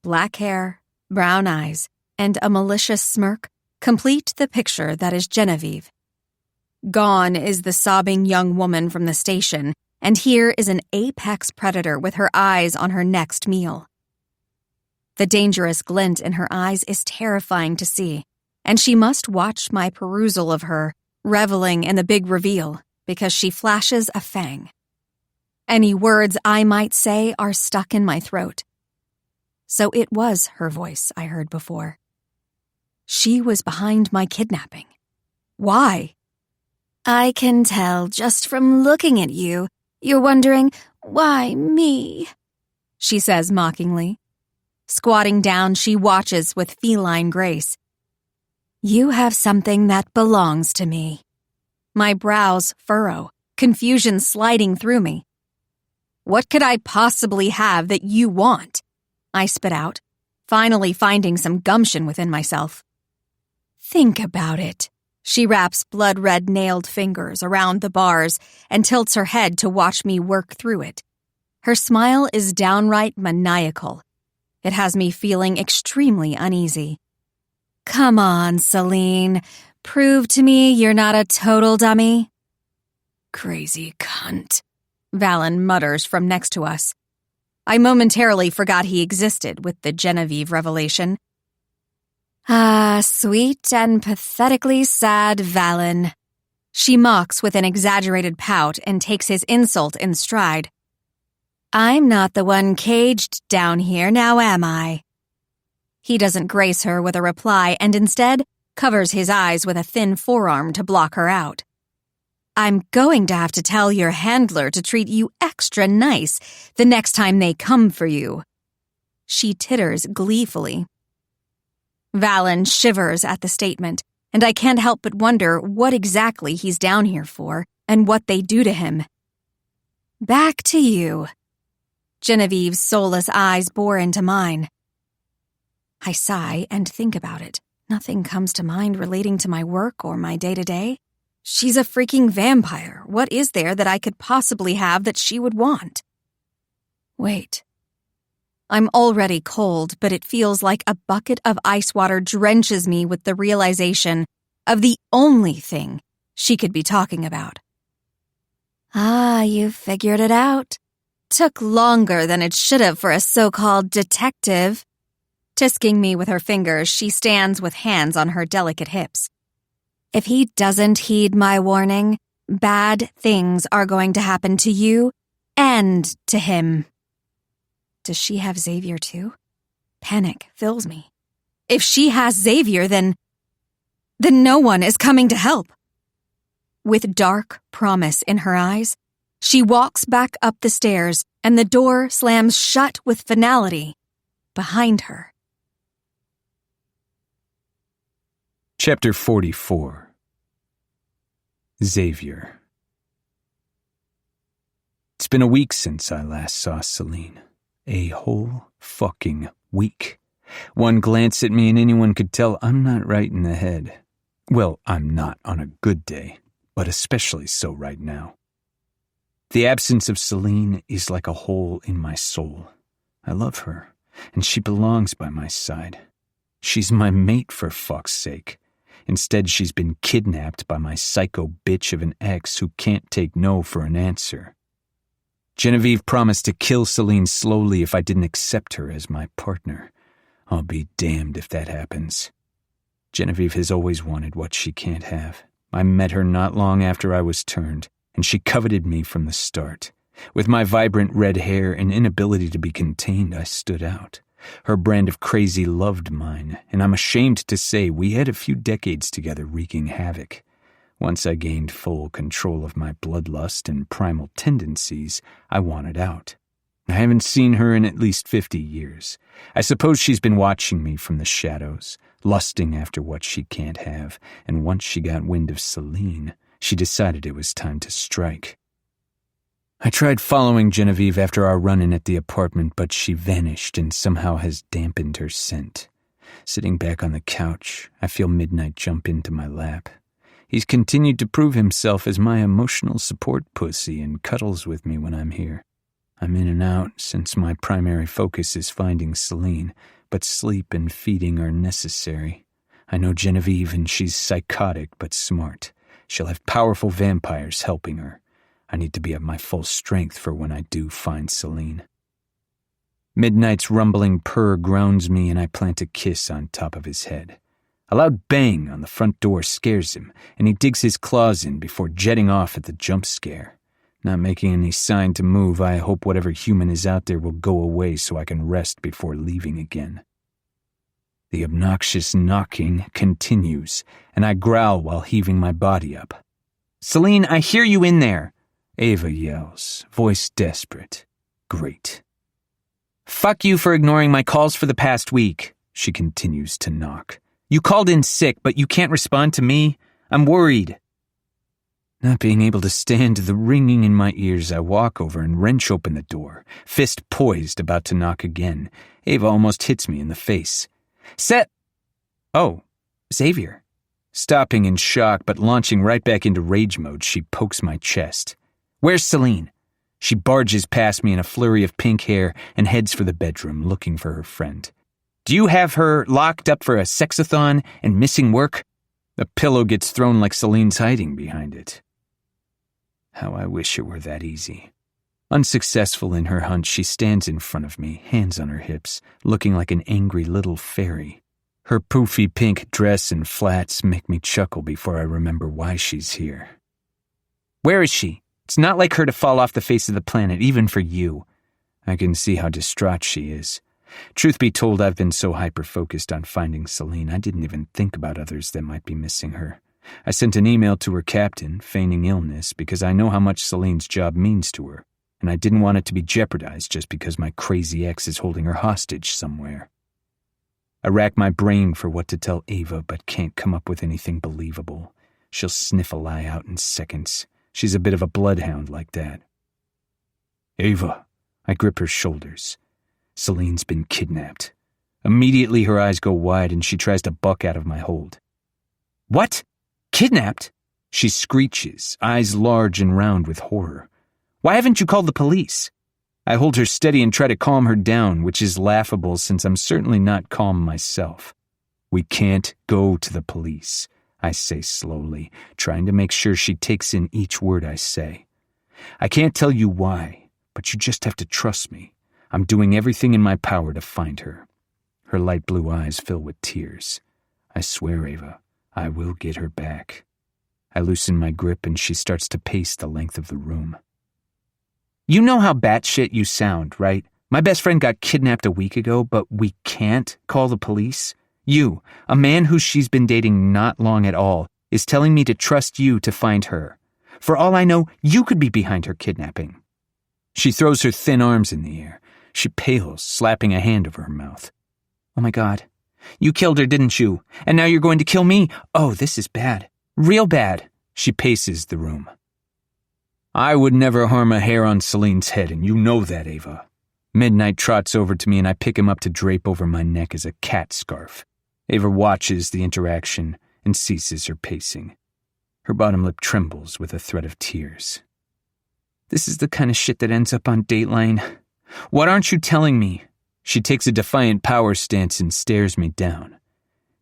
Black hair, brown eyes, and a malicious smirk complete the picture that is Genevieve. Gone is the sobbing young woman from the station, and here is an apex predator with her eyes on her next meal. The dangerous glint in her eyes is terrifying to see, and she must watch my perusal of her, reveling in the big reveal, because she flashes a fang. Any words I might say are stuck in my throat. So it was her voice I heard before. She was behind my kidnapping. Why? I can tell just from looking at you, you're wondering, why me? She says mockingly. Squatting down, she watches with feline grace. You have something that belongs to me. My brows furrow, confusion sliding through me. What could I possibly have that you want? I spit out, finally finding some gumption within myself. Think about it. She wraps blood-red nailed fingers around the bars and tilts her head to watch me work through it. Her smile is downright maniacal. It has me feeling extremely uneasy. Come on, Celine. Prove to me you're not a total dummy. Crazy cunt, Valen mutters from next to us. I momentarily forgot he existed with the Genevieve revelation. Ah, sweet and pathetically sad Valen. She mocks with an exaggerated pout and takes his insult in stride. I'm not the one caged down here, now am I? He doesn't grace her with a reply and instead covers his eyes with a thin forearm to block her out. I'm going to have to tell your handler to treat you extra nice the next time they come for you. She titters gleefully. Valen shivers at the statement, and I can't help but wonder what exactly he's down here for and what they do to him. Back to you. Genevieve's soulless eyes bore into mine. I sigh and think about it. Nothing comes to mind relating to my work or my day-to-day. She's a freaking vampire. What is there that I could possibly have that she would want? Wait. I'm already cold, but it feels like a bucket of ice water drenches me with the realization of the only thing she could be talking about. Ah, you figured it out. Took longer than it should have for a so-called detective. Tisking me with her fingers, she stands with hands on her delicate hips. If he doesn't heed my warning, bad things are going to happen to you and to him. Does she have Xavier too? Panic fills me. If she has Xavier, then no one is coming to help. With dark promise in her eyes, she walks back up the stairs and the door slams shut with finality behind her. Chapter 44. Xavier. It's been a week since I last saw Celine. A whole fucking week. One glance at me and anyone could tell I'm not right in the head. Well, I'm not on a good day, but especially so right now. The absence of Celine is like a hole in my soul. I love her, and she belongs by my side. She's my mate, for fuck's sake. Instead, she's been kidnapped by my psycho bitch of an ex who can't take no for an answer. Genevieve promised to kill Celine slowly if I didn't accept her as my partner. I'll be damned if that happens. Genevieve has always wanted what she can't have. I met her not long after I was turned, and she coveted me from the start. With my vibrant red hair and inability to be contained, I stood out. Her brand of crazy loved mine, and I'm ashamed to say we had a few decades together wreaking havoc. Once I gained full control of my bloodlust and primal tendencies, I wanted out. I haven't seen her in at least 50 years. I suppose she's been watching me from the shadows, lusting after what she can't have, and once she got wind of Celine, she decided it was time to strike. I tried following Genevieve after our run-in at the apartment, but she vanished and somehow has dampened her scent. Sitting back on the couch, I feel Midnight jump into my lap. He's continued to prove himself as my emotional support pussy and cuddles with me when I'm here. I'm in and out since my primary focus is finding Celine, but sleep and feeding are necessary. I know Genevieve and she's psychotic but smart. She'll have powerful vampires helping her. I need to be at my full strength for when I do find Celine. Midnight's rumbling purr grounds me and I plant a kiss on top of his head. A loud bang on the front door scares him, and he digs his claws in before jetting off at the jump scare. Not making any sign to move, I hope whatever human is out there will go away so I can rest before leaving again. The obnoxious knocking continues, and I growl while heaving my body up. "Celine, I hear you in there," Ava yells, voice desperate. Great. "Fuck you for ignoring my calls for the past week," she continues to knock. "You called in sick, but you can't respond to me? I'm worried." Not being able to stand the ringing in my ears, I walk over and wrench open the door, fist poised, about to knock again. Ava almost hits me in the face. Oh, Xavier. Stopping in shock, but launching right back into rage mode, she pokes my chest. "Where's Celine?" She barges past me in a flurry of pink hair and heads for the bedroom, looking for her friend. "Do you have her locked up for a sexathon and missing work?" A pillow gets thrown like Celine's hiding behind it. How I wish it were that easy. Unsuccessful in her hunt, she stands in front of me, hands on her hips, looking like an angry little fairy. Her poofy pink dress and flats make me chuckle before I remember why she's here. "Where is she? It's not like her to fall off the face of the planet, even for you." I can see how distraught she is. Truth be told, I've been so hyper-focused on finding Celine, I didn't even think about others that might be missing her. I sent an email to her captain, feigning illness, because I know how much Celine's job means to her, and I didn't want it to be jeopardized just because my crazy ex is holding her hostage somewhere. I rack my brain for what to tell Ava, but can't come up with anything believable. She'll sniff a lie out in seconds. She's a bit of a bloodhound like that. "Ava," I grip her shoulders. Celine's been kidnapped. Immediately her eyes go wide and she tries to buck out of my hold. "What? Kidnapped?" She screeches, eyes large and round with horror. "Why haven't you called the police?" I hold her steady and try to calm her down, which is laughable since I'm certainly not calm myself. "We can't go to the police," I say slowly, trying to make sure she takes in each word I say. "I can't tell you why, but you just have to trust me. I'm doing everything in my power to find her." Her light blue eyes fill with tears. "I swear, Ava, I will get her back." I loosen my grip and she starts to pace the length of the room. "You know how batshit you sound, right? My best friend got kidnapped a week ago, but we can't call the police? You, a man who she's been dating not long at all, is telling me to trust you to find her. For all I know, you could be behind her kidnapping." She throws her thin arms in the air. She pales, slapping a hand over her mouth. "Oh my God. You killed her, didn't you? And now you're going to kill me? Oh, this is bad. Real bad." She paces the room. "I would never harm a hair on Celine's head, and you know that, Ava." Midnight trots over to me and I pick him up to drape over my neck as a cat scarf. Ava watches the interaction and ceases her pacing. Her bottom lip trembles with a threat of tears. "This is the kind of shit that ends up on Dateline. What aren't you telling me?" She takes a defiant power stance and stares me down.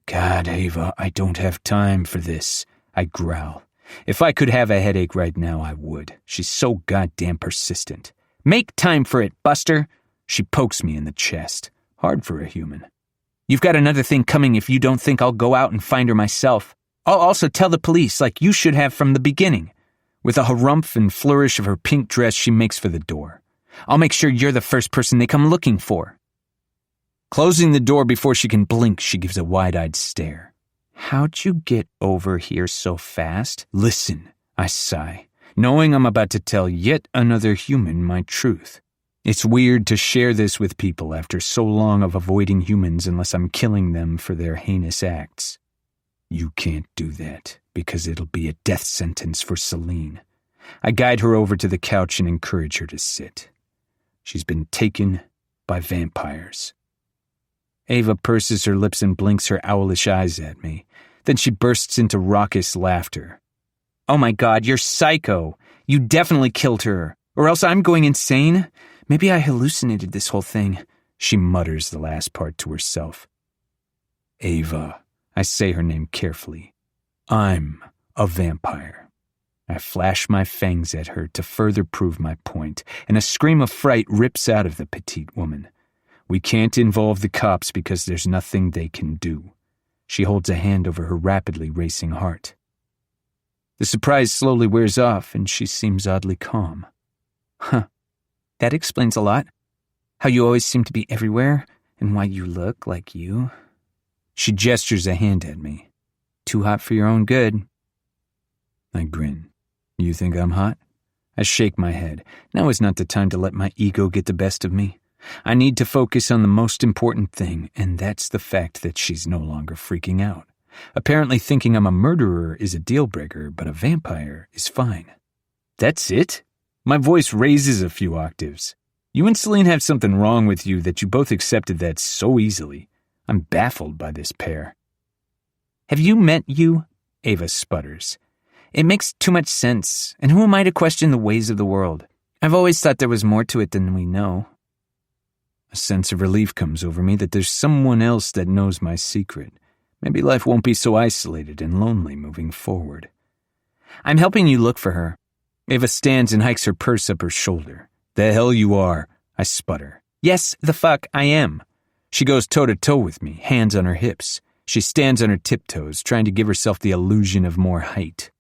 "God, Ava, I don't have time for this," I growl. If I could have a headache right now, I would. She's so goddamn persistent. "Make time for it, Buster." She pokes me in the chest. Hard for a human. "You've got another thing coming if you don't think I'll go out and find her myself. I'll also tell the police like you should have from the beginning." With a harumph and flourish of her pink dress, she makes for the door. "I'll make sure you're the first person they come looking for." Closing the door before she can blink, she gives a wide-eyed stare. "How'd you get over here so fast?" "Listen," I sigh, knowing I'm about to tell yet another human my truth. It's weird to share this with people after so long of avoiding humans unless I'm killing them for their heinous acts. "You can't do that, because it'll be a death sentence for Celine." I guide her over to the couch and encourage her to sit. She's been taken by vampires. Ava purses her lips and blinks her owlish eyes at me. Then she bursts into raucous laughter. "Oh my God, you're psycho. You definitely killed her. Or else I'm going insane. Maybe I hallucinated this whole thing." She mutters the last part to herself. "Ava," I say her name carefully. "I'm a vampire." I flash my fangs at her to further prove my point, and a scream of fright rips out of the petite woman. "We can't involve the cops because there's nothing they can do." She holds a hand over her rapidly racing heart. The surprise slowly wears off, and she seems oddly calm. Huh. That explains a lot. How you always seem to be everywhere, and why you look like you. She gestures a hand at me. Too hot for your own good. I grin. You think I'm hot? I shake my head. Now is not the time to let my ego get the best of me. I need to focus on the most important thing, and that's the fact that she's no longer freaking out. Apparently thinking I'm a murderer is a deal breaker, but a vampire is fine. That's it? My voice raises a few octaves. You and Celine have something wrong with you that you both accepted that so easily. I'm baffled by this pair. Have you met you? Ava sputters. It makes too much sense, and who am I to question the ways of the world? I've always thought there was more to it than we know. A sense of relief comes over me that there's someone else that knows my secret. Maybe life won't be so isolated and lonely moving forward. I'm helping you look for her. Ava stands and hikes her purse up her shoulder. The hell you are, I sputter. Yes, the fuck I am. She goes toe-to-toe with me, hands on her hips. She stands on her tiptoes, trying to give herself the illusion of more height.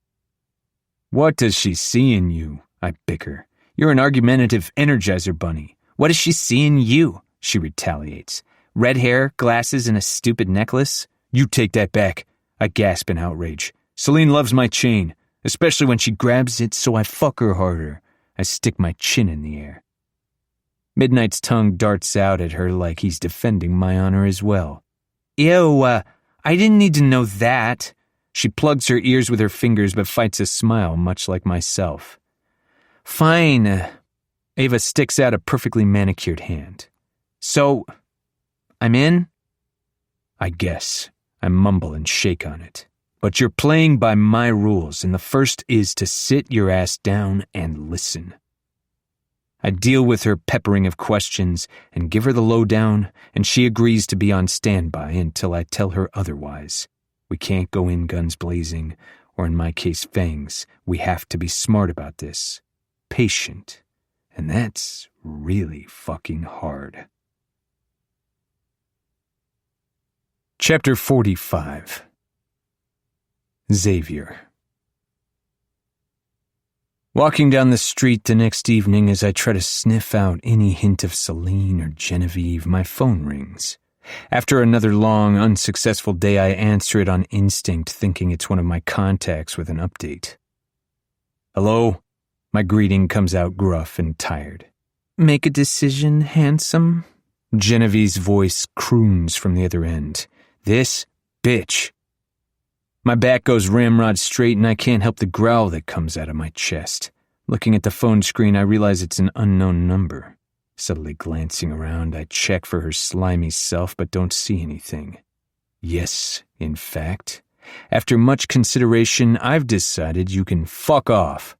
What does she see in you? I bicker. You're an argumentative Energizer bunny. What does she see in you? She retaliates. Red hair, glasses, and a stupid necklace? You take that back. I gasp in outrage. Celine loves my chain, especially when she grabs it, so I fuck her harder. I stick my chin in the air. Midnight's tongue darts out at her like he's defending my honor as well. Ew, I didn't need to know that. She plugs her ears with her fingers but fights a smile much like myself. Fine. Ava sticks out a perfectly manicured hand. So, I'm in? I guess. I mumble and shake on it. But you're playing by my rules, and the first is to sit your ass down and listen. I deal with her peppering of questions and give her the lowdown, and she agrees to be on standby until I tell her otherwise. We can't go in guns blazing, or in my case fangs. We have to be smart about this. Patient. And that's really fucking hard. Chapter 45. Xavier. Walking down the street the next evening as I try to sniff out any hint of Celine or Genevieve, my phone rings. After another long, unsuccessful day, I answer it on instinct, thinking it's one of my contacts with an update. Hello? My greeting comes out gruff and tired. Make a decision, handsome? Genevieve's voice croons from the other end. This bitch. My back goes ramrod straight and I can't help the growl that comes out of my chest. Looking at the phone screen, I realize it's an unknown number. Subtly glancing around, I check for her slimy self but don't see anything. Yes, in fact. After much consideration, I've decided you can fuck off.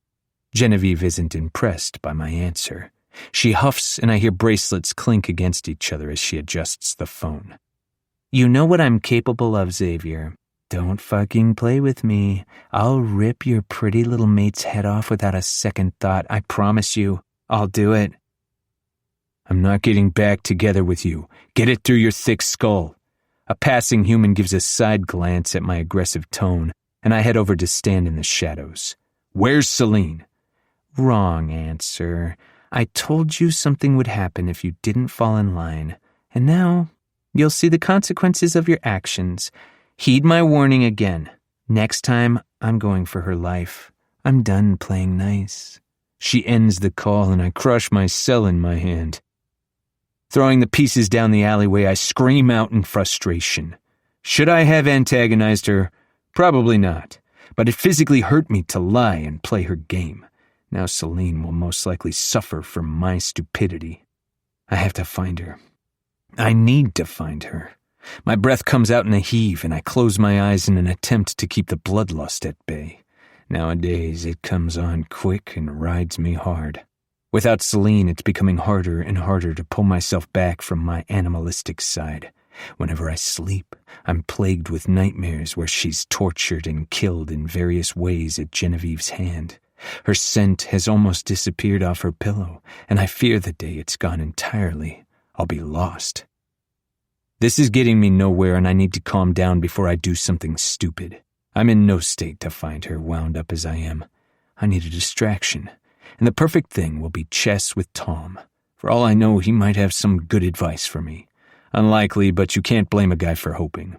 Genevieve isn't impressed by my answer. She huffs and I hear bracelets clink against each other as she adjusts the phone. You know what I'm capable of, Xavier. Don't fucking play with me. I'll rip your pretty little mate's head off without a second thought. I promise you. I'll do it. I'm not getting back together with you. Get it through your thick skull. A passing human gives a side glance at my aggressive tone, and I head over to stand in the shadows. Where's Celine? Wrong answer. I told you something would happen if you didn't fall in line, and now you'll see the consequences of your actions. Heed my warning again. Next time, I'm going for her life. I'm done playing nice. She ends the call and I crush my cell in my hand. Throwing the pieces down the alleyway, I scream out in frustration. Should I have antagonized her? Probably not. But it physically hurt me to lie and play her game. Now Celine will most likely suffer from my stupidity. I have to find her. I need to find her. My breath comes out in a heave, and I close my eyes in an attempt to keep the bloodlust at bay. Nowadays, it comes on quick and rides me hard. Without Celine, it's becoming harder and harder to pull myself back from my animalistic side. Whenever I sleep, I'm plagued with nightmares where she's tortured and killed in various ways at Genevieve's hand. Her scent has almost disappeared off her pillow, and I fear the day it's gone entirely, I'll be lost. This is getting me nowhere, and I need to calm down before I do something stupid. I'm in no state to find her wound up as I am. I need a distraction, and the perfect thing will be chess with Tom. For all I know, he might have some good advice for me. Unlikely, but you can't blame a guy for hoping.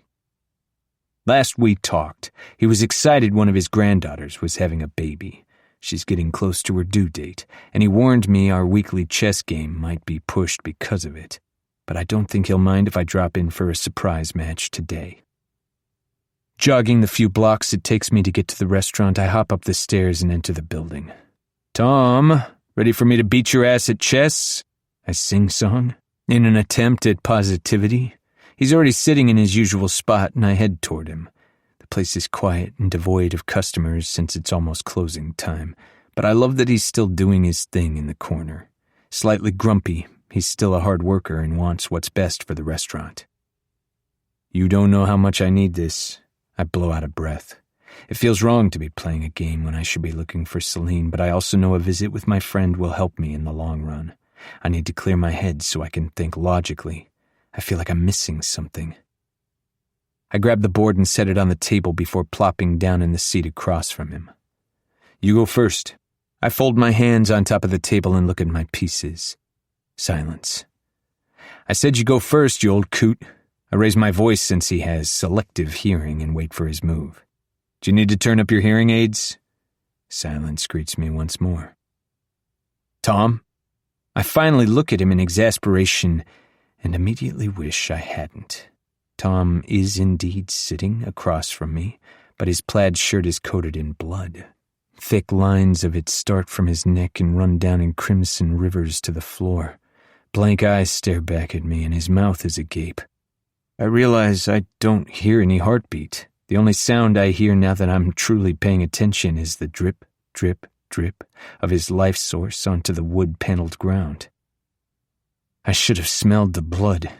Last we talked, he was excited one of his granddaughters was having a baby. She's getting close to her due date, and he warned me our weekly chess game might be pushed because of it. But I don't think he'll mind if I drop in for a surprise match today. Jogging the few blocks it takes me to get to the restaurant, I hop up the stairs and enter the building. "Tom, ready for me to beat your ass at chess?" I sing-song, in an attempt at positivity. He's already sitting in his usual spot, and I head toward him. The place is quiet and devoid of customers since it's almost closing time, but I love that he's still doing his thing in the corner. Slightly grumpy, he's still a hard worker and wants what's best for the restaurant. "You don't know how much I need this." I blow out a breath. It feels wrong to be playing a game when I should be looking for Celine, but I also know a visit with my friend will help me in the long run. I need to clear my head so I can think logically. I feel like I'm missing something. I grab the board and set it on the table before plopping down in the seat across from him. "You go first." I fold my hands on top of the table and look at my pieces. Silence. "I said you go first, you old coot." I raise my voice since he has selective hearing and wait for his move. "Do you need to turn up your hearing aids?" Silence greets me once more. "Tom?" I finally look at him in exasperation and immediately wish I hadn't. Tom is indeed sitting across from me, but his plaid shirt is coated in blood. Thick lines of it start from his neck and run down in crimson rivers to the floor. Blank eyes stare back at me, and his mouth is agape. I realize I don't hear any heartbeat. The only sound I hear now that I'm truly paying attention is the drip, drip, drip of his life source onto the wood-paneled ground. I should have smelled the blood.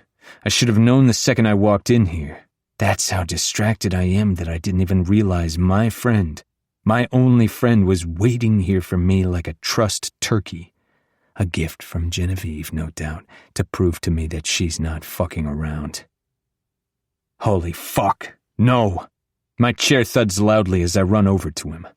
I should have known the second I walked in here. That's how distracted I am that I didn't even realize my friend, my only friend, was waiting here for me like a trussed turkey. A gift from Genevieve, no doubt, to prove to me that she's not fucking around. Holy fuck, no! My chair thuds loudly as I run over to him.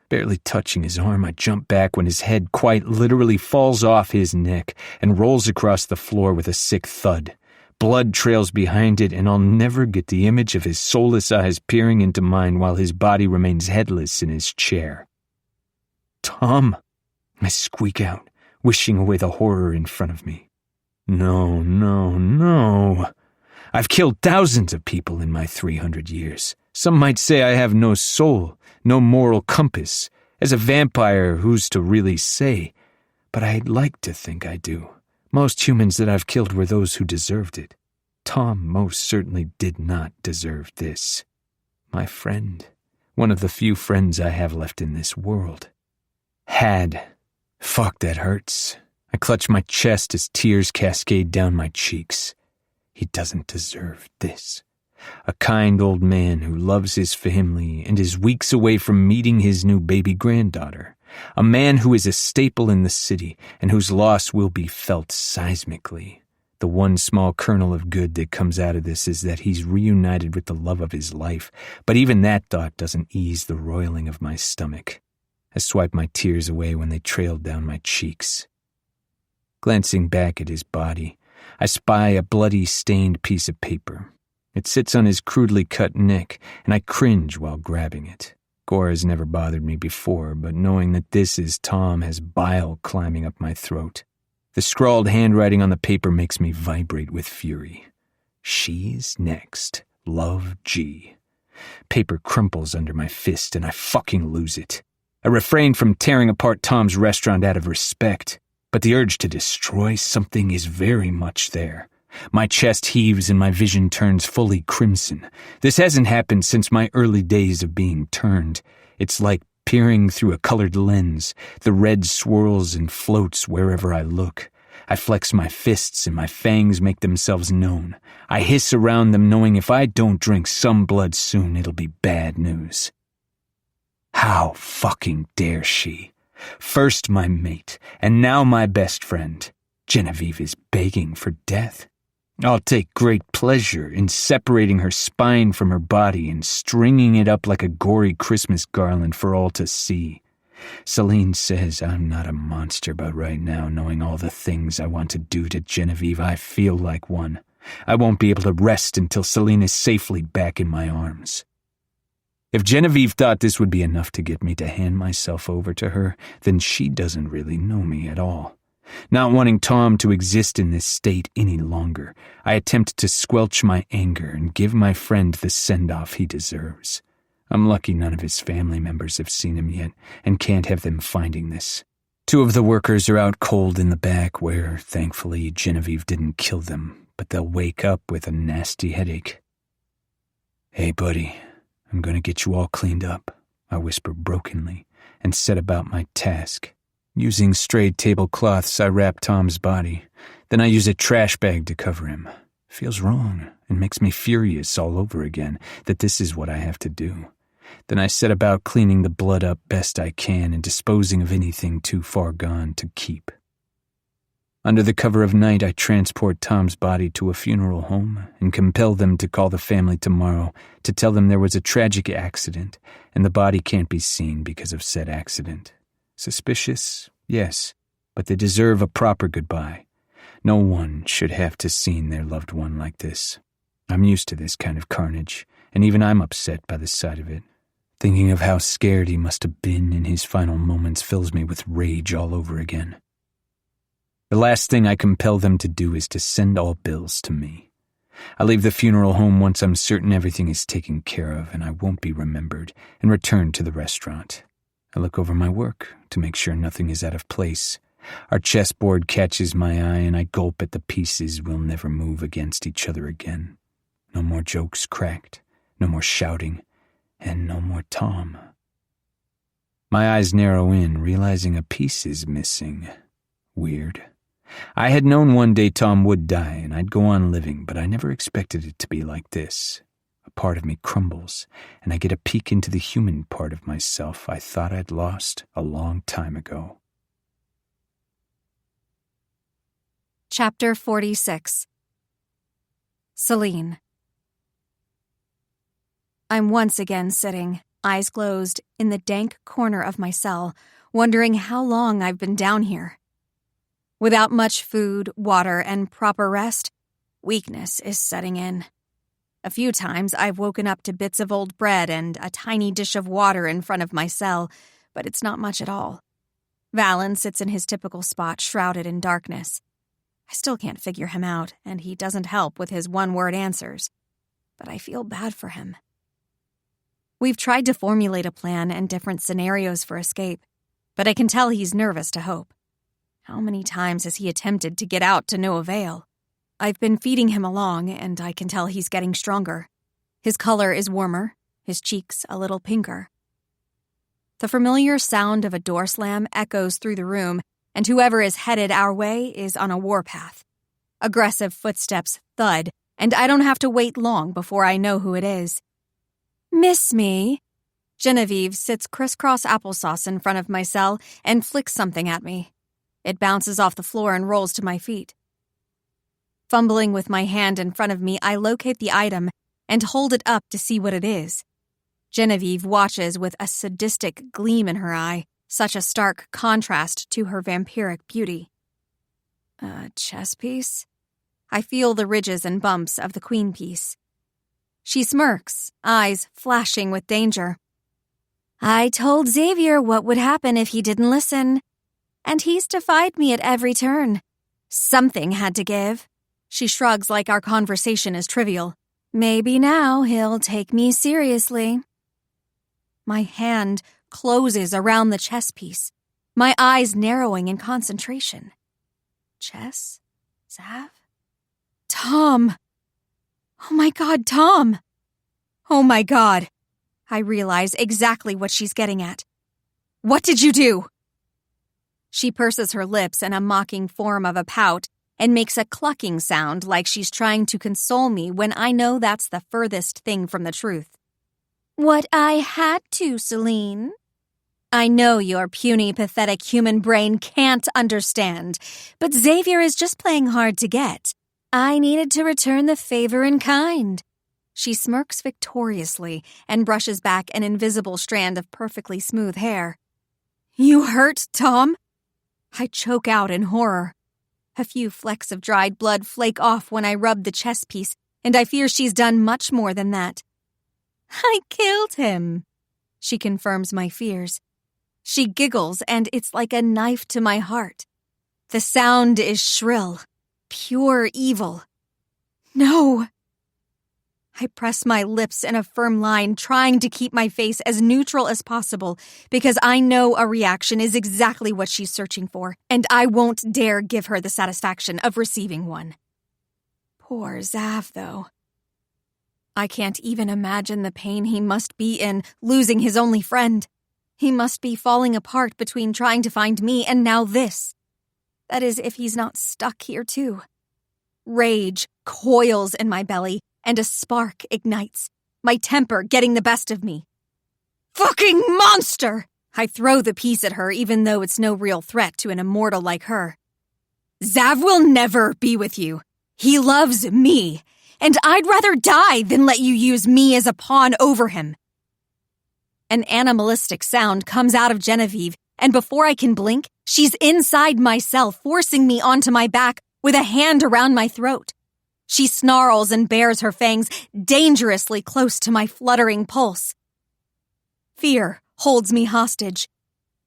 Barely touching his arm, I jump back when his head quite literally falls off his neck and rolls across the floor with a sick thud. Blood trails behind it, and I'll never get the image of his soulless eyes peering into mine while his body remains headless in his chair. "Tom!" I squeak out, wishing away the horror in front of me. No, no, no. I've killed thousands of people in my 300 years. Some might say I have no soul, no moral compass. As a vampire, who's to really say? But I'd like to think I do. Most humans that I've killed were those who deserved it. Tom most certainly did not deserve this. My friend, one of the few friends I have left in this world. Had. Fuck, that hurts. I clutch my chest as tears cascade down my cheeks. He doesn't deserve this. A kind old man who loves his family and is weeks away from meeting his new baby granddaughter. A man who is a staple in the city and whose loss will be felt seismically. The one small kernel of good that comes out of this is that he's reunited with the love of his life, but even that thought doesn't ease the roiling of my stomach. I swipe my tears away when they trailed down my cheeks. Glancing back at his body, I spy a bloody, stained piece of paper. It sits on his crudely cut neck, and I cringe while grabbing it. Gore has never bothered me before, but knowing that this is Tom has bile climbing up my throat. The scrawled handwriting on the paper makes me vibrate with fury. She's next. Love, G. Paper crumples under my fist, and I fucking lose it. I refrain from tearing apart Tom's restaurant out of respect, but the urge to destroy something is very much there. My chest heaves and my vision turns fully crimson. This hasn't happened since my early days of being turned. It's like peering through a colored lens. The red swirls and floats wherever I look. I flex my fists and my fangs make themselves known. I hiss around them knowing if I don't drink some blood soon, it'll be bad news. How fucking dare she? First my mate, and now my best friend. Genevieve is begging for death. I'll take great pleasure in separating her spine from her body and stringing it up like a gory Christmas garland for all to see. Celine says I'm not a monster, but right now, knowing all the things I want to do to Genevieve, I feel like one. I won't be able to rest until Celine is safely back in my arms. If Genevieve thought this would be enough to get me to hand myself over to her, then she doesn't really know me at all. Not wanting Tom to exist in this state any longer, I attempt to squelch my anger and give my friend the send-off he deserves. I'm lucky none of his family members have seen him yet and can't have them finding this. 2 of the workers are out cold in the back where, thankfully, Genevieve didn't kill them, but they'll wake up with a nasty headache. "Hey, buddy, I'm going to get you all cleaned up," I whisper brokenly and set about my task. Using strayed tablecloths, I wrap Tom's body. Then I use a trash bag to cover him. Feels wrong and makes me furious all over again that this is what I have to do. Then I set about cleaning the blood up best I can and disposing of anything too far gone to keep. Under the cover of night, I transport Tom's body to a funeral home and compel them to call the family tomorrow to tell them there was a tragic accident and the body can't be seen because of said accident. Suspicious? Yes, but they deserve a proper goodbye. No one should have to see their loved one like this. I'm used to this kind of carnage, and even I'm upset by the sight of it. Thinking of how scared he must have been in his final moments fills me with rage all over again. The last thing I compel them to do is to send all bills to me. I leave the funeral home once I'm certain everything is taken care of and I won't be remembered, and return to the restaurant. I look over my work to make sure nothing is out of place. Our chessboard catches my eye and I gulp at the pieces we'll never move against each other again. No more jokes cracked, no more shouting, and no more Tom. My eyes narrow in, realizing a piece is missing. Weird. I had known one day Tom would die and I'd go on living, but I never expected it to be like this. A part of me crumbles, and I get a peek into the human part of myself I thought I'd lost a long time ago. Chapter 46. Celine. I'm once again sitting, eyes closed, in the dank corner of my cell, wondering how long I've been down here. Without much food, water, and proper rest, weakness is setting in. A few times I've woken up to bits of old bread and a tiny dish of water in front of my cell, but it's not much at all. Valen sits in his typical spot, shrouded in darkness. I still can't figure him out, and he doesn't help with his one-word answers. But I feel bad for him. We've tried to formulate a plan and different scenarios for escape, but I can tell he's nervous to hope. How many times has he attempted to get out to no avail? I've been feeding him along, and I can tell he's getting stronger. His color is warmer, his cheeks a little pinker. The familiar sound of a door slam echoes through the room, and whoever is headed our way is on a warpath. Aggressive footsteps thud, and I don't have to wait long before I know who it is. "Miss me?" Genevieve sits crisscross applesauce in front of my cell and flicks something at me. It bounces off the floor and rolls to my feet. Fumbling with my hand in front of me, I locate the item and hold it up to see what it is. Genevieve watches with a sadistic gleam in her eye, such a stark contrast to her vampiric beauty. A chess piece? I feel the ridges and bumps of the queen piece. She smirks, eyes flashing with danger. "I told Xavier what would happen if he didn't listen, and he's defied me at every turn. Something had to give." She shrugs like our conversation is trivial. "Maybe now he'll take me seriously." My hand closes around the chess piece, my eyes narrowing in concentration. Chess? Zav? Tom! Oh my God, Tom! Oh my God! I realize exactly what she's getting at. "What did you do?" She purses her lips in a mocking form of a pout and makes a clucking sound like she's trying to console me when I know that's the furthest thing from the truth. "What I had to, Celine." I know your puny, pathetic human brain can't understand, but Xavier is just playing hard to get. I needed to return the favor in kind. She smirks victoriously and brushes back an invisible strand of perfectly smooth hair. You hurt, Tom? I choke out in horror. A few flecks of dried blood flake off when I rub the chess piece, and I fear she's done much more than that. I killed him, she confirms my fears. She giggles, and it's like a knife to my heart. The sound is shrill, pure evil. No. I press my lips in a firm line, trying to keep my face as neutral as possible, because I know a reaction is exactly what she's searching for, and I won't dare give her the satisfaction of receiving one. Poor Zav, though. I can't even imagine the pain he must be in, losing his only friend. He must be falling apart between trying to find me and now this. That is, if he's not stuck here too. Rage coils in my belly, and a spark ignites, my temper getting the best of me. Fucking monster! I throw the piece at her, even though it's no real threat to an immortal like her. Zav will never be with you. He loves me, and I'd rather die than let you use me as a pawn over him. An animalistic sound comes out of Genevieve, and before I can blink, she's inside my cell, forcing me onto my back with a hand around my throat. She snarls and bares her fangs dangerously close to my fluttering pulse. Fear holds me hostage.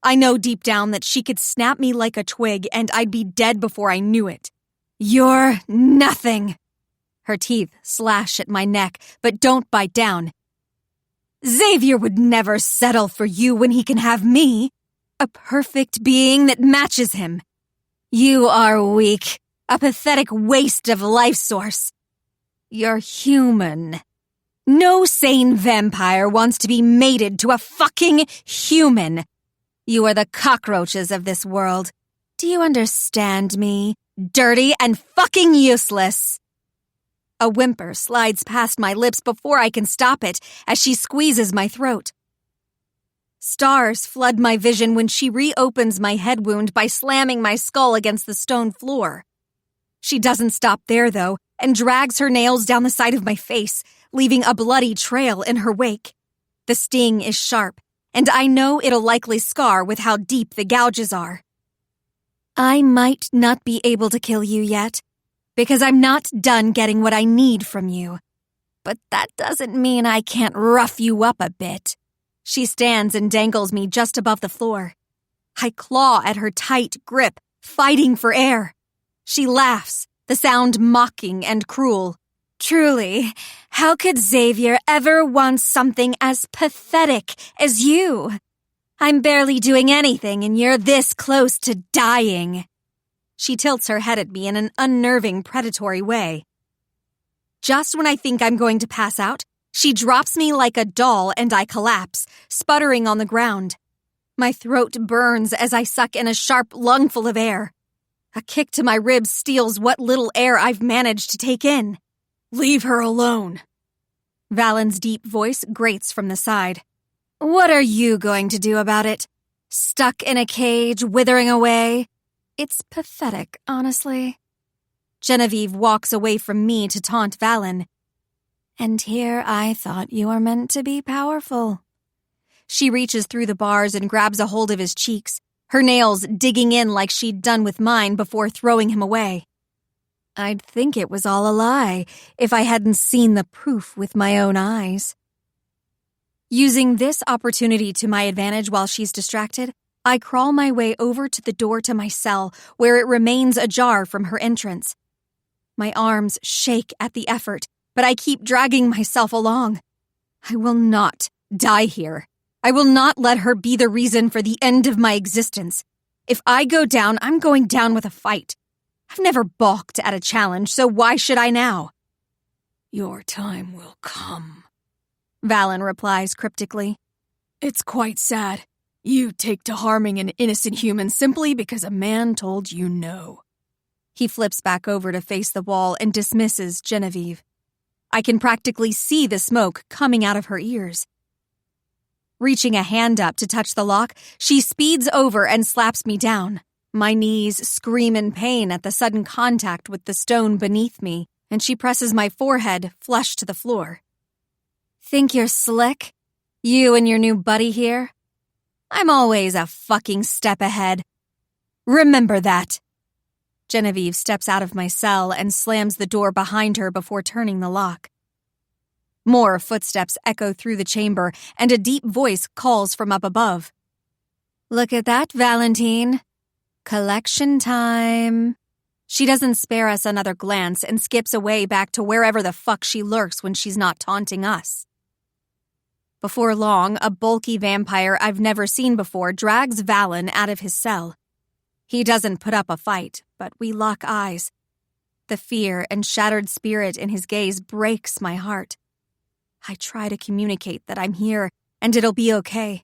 I know deep down that she could snap me like a twig and I'd be dead before I knew it. You're nothing. Her teeth slash at my neck, but don't bite down. Xavier would never settle for you when he can have me, a perfect being that matches him. You are weak. A pathetic waste of life source. You're human. No sane vampire wants to be mated to a fucking human. You are the cockroaches of this world. Do you understand me? Dirty and fucking useless. A whimper slides past my lips before I can stop it as she squeezes my throat. Stars flood my vision when she reopens my head wound by slamming my skull against the stone floor. She doesn't stop there, though, and drags her nails down the side of my face, leaving a bloody trail in her wake. The sting is sharp, and I know it'll likely scar with how deep the gouges are. I might not be able to kill you yet, because I'm not done getting what I need from you. But that doesn't mean I can't rough you up a bit. She stands and dangles me just above the floor. I claw at her tight grip, fighting for air. She laughs, the sound mocking and cruel. Truly, how could Xavier ever want something as pathetic as you? I'm barely doing anything and you're this close to dying. She tilts her head at me in an unnerving, predatory way. Just when I think I'm going to pass out, she drops me like a doll and I collapse, sputtering on the ground. My throat burns as I suck in a sharp lungful of air. A kick to my ribs steals what little air I've managed to take in. Leave her alone. Valen's deep voice grates from the side. What are you going to do about it? Stuck in a cage, withering away? It's pathetic, honestly. Genevieve walks away from me to taunt Valen. And here I thought you were meant to be powerful. She reaches through the bars and grabs a hold of his cheeks, her nails digging in like she'd done with mine before throwing him away. I'd think it was all a lie if I hadn't seen the proof with my own eyes. Using this opportunity to my advantage while she's distracted, I crawl my way over to the door to my cell, where it remains ajar from her entrance. My arms shake at the effort, but I keep dragging myself along. I will not die here. I will not let her be the reason for the end of my existence. If I go down, I'm going down with a fight. I've never balked at a challenge, so why should I now? Your time will come, Valen replies cryptically. It's quite sad. You take to harming an innocent human simply because a man told you no. He flips back over to face the wall and dismisses Genevieve. I can practically see the smoke coming out of her ears. Reaching a hand up to touch the lock, she speeds over and slaps me down. My knees scream in pain at the sudden contact with the stone beneath me, and she presses my forehead flush to the floor. Think you're slick? You and your new buddy here? I'm always a fucking step ahead. Remember that. Genevieve steps out of my cell and slams the door behind her before turning the lock. More footsteps echo through the chamber, and a deep voice calls from up above. Look at that, Valentine. Collection time. She doesn't spare us another glance and skips away back to wherever the fuck she lurks when she's not taunting us. Before long, a bulky vampire I've never seen before drags Valen out of his cell. He doesn't put up a fight, but we lock eyes. The fear and shattered spirit in his gaze breaks my heart. I try to communicate that I'm here and it'll be okay.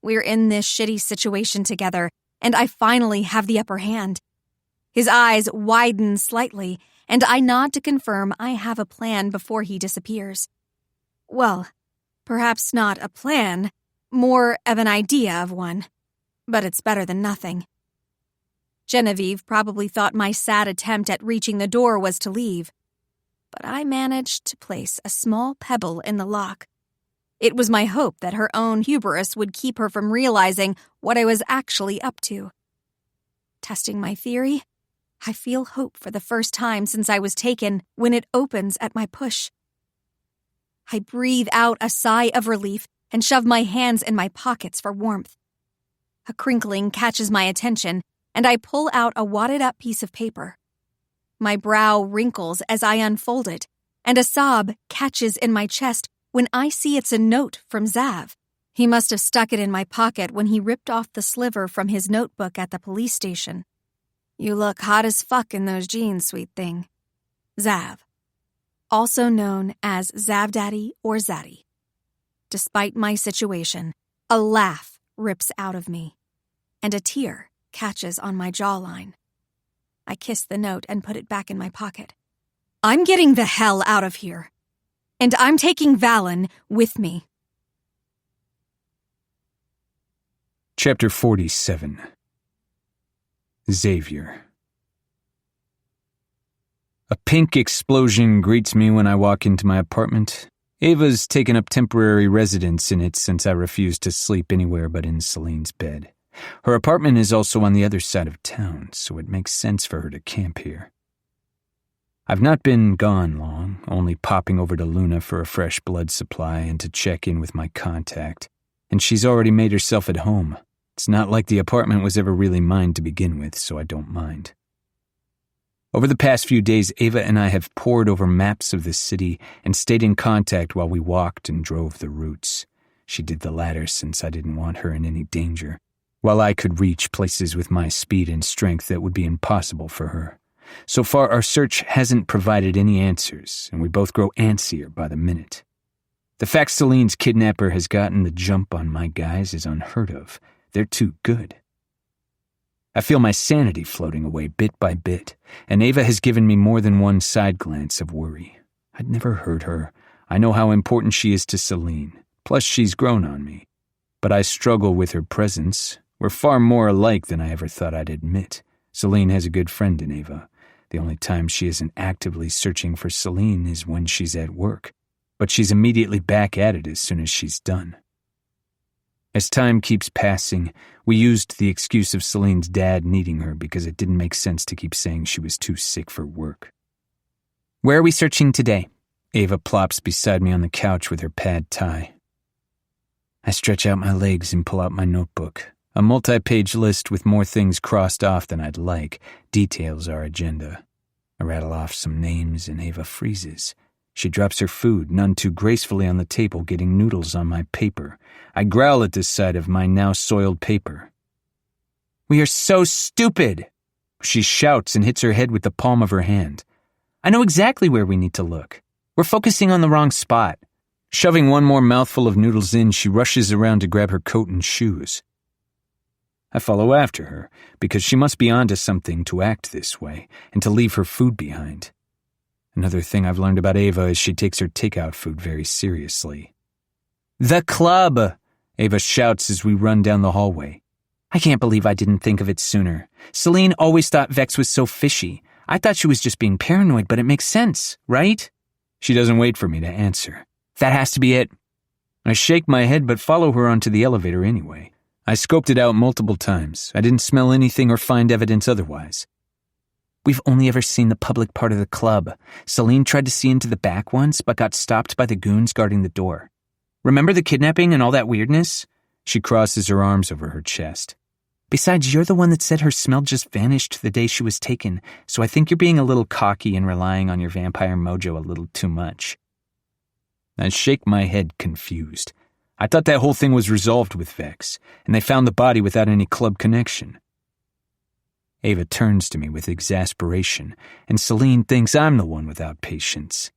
We're in this shitty situation together, and I finally have the upper hand. His eyes widen slightly, and I nod to confirm I have a plan before he disappears. Well, perhaps not a plan, more of an idea of one. But it's better than nothing. Genevieve probably thought my sad attempt at reaching the door was to leave. But I managed to place a small pebble in the lock. It was my hope that her own hubris would keep her from realizing what I was actually up to. Testing my theory, I feel hope for the first time since I was taken when it opens at my push. I breathe out a sigh of relief and shove my hands in my pockets for warmth. A crinkling catches my attention, and I pull out a wadded-up piece of paper. My brow wrinkles as I unfold it, and a sob catches in my chest when I see it's a note from Zav. He must have stuck it in my pocket when he ripped off the sliver from his notebook at the police station. You look hot as fuck in those jeans, sweet thing. Zav. Also known as Zav Daddy or Zaddy. Despite my situation, a laugh rips out of me, and a tear catches on my jawline. I kiss the note and put it back in my pocket. I'm getting the hell out of here. And I'm taking Valen with me. Chapter 47. Xavier. A pink explosion greets me when I walk into my apartment. Ava's taken up temporary residence in it since I refused to sleep anywhere but in Celine's bed. Her apartment is also on the other side of town, so it makes sense for her to camp here. I've not been gone long, only popping over to Luna for a fresh blood supply and to check in with my contact, and she's already made herself at home. It's not like the apartment was ever really mine to begin with, so I don't mind. Over the past few days, Ava and I have pored over maps of the city and stayed in contact while we walked and drove the routes. She did the latter since I didn't want her in any danger, while I could reach places with my speed and strength that would be impossible for her. So far, our search hasn't provided any answers, and we both grow antsier by the minute. The fact Celine's kidnapper has gotten the jump on my guys is unheard of. They're too good. I feel my sanity floating away bit by bit, and Ava has given me more than one side glance of worry. I'd never hurt her. I know how important she is to Celine. Plus, she's grown on me. But I struggle with her presence. We're far more alike than I ever thought I'd admit. Celine has a good friend in Ava. The only time she isn't actively searching for Celine is when she's at work, but she's immediately back at it as soon as she's done. As time keeps passing, we used the excuse of Celine's dad needing her because it didn't make sense to keep saying she was too sick for work. Where are we searching today? Ava plops beside me on the couch with her pad tie. I stretch out my legs and pull out my notebook. A multi-page list with more things crossed off than I'd like details our agenda. I rattle off some names and Ava freezes. She drops her food none too gracefully on the table, getting noodles on my paper. I growl at the sight of my now soiled paper. We are so stupid! She shouts and hits her head with the palm of her hand. I know exactly where we need to look. We're focusing on the wrong spot. Shoving one more mouthful of noodles in, she rushes around to grab her coat and shoes. I follow after her, because she must be onto something to act this way, and to leave her food behind. Another thing I've learned about Ava is she takes her takeout food very seriously. The club! Ava shouts as we run down the hallway. I can't believe I didn't think of it sooner. Celine always thought Vex was so fishy. I thought she was just being paranoid, but it makes sense, right? She doesn't wait for me to answer. That has to be it. I shake my head but follow her onto the elevator anyway. I scoped it out multiple times. I didn't smell anything or find evidence otherwise. We've only ever seen the public part of the club. Celine tried to see into the back once, but got stopped by the goons guarding the door. Remember the kidnapping and all that weirdness? She crosses her arms over her chest. Besides, you're the one that said her smell just vanished the day she was taken, so I think you're being a little cocky and relying on your vampire mojo a little too much. I shake my head confused. I thought that whole thing was resolved with Vex, and they found the body without any club connection. Ava turns to me with exasperation, and Celine thinks I'm the one without patience.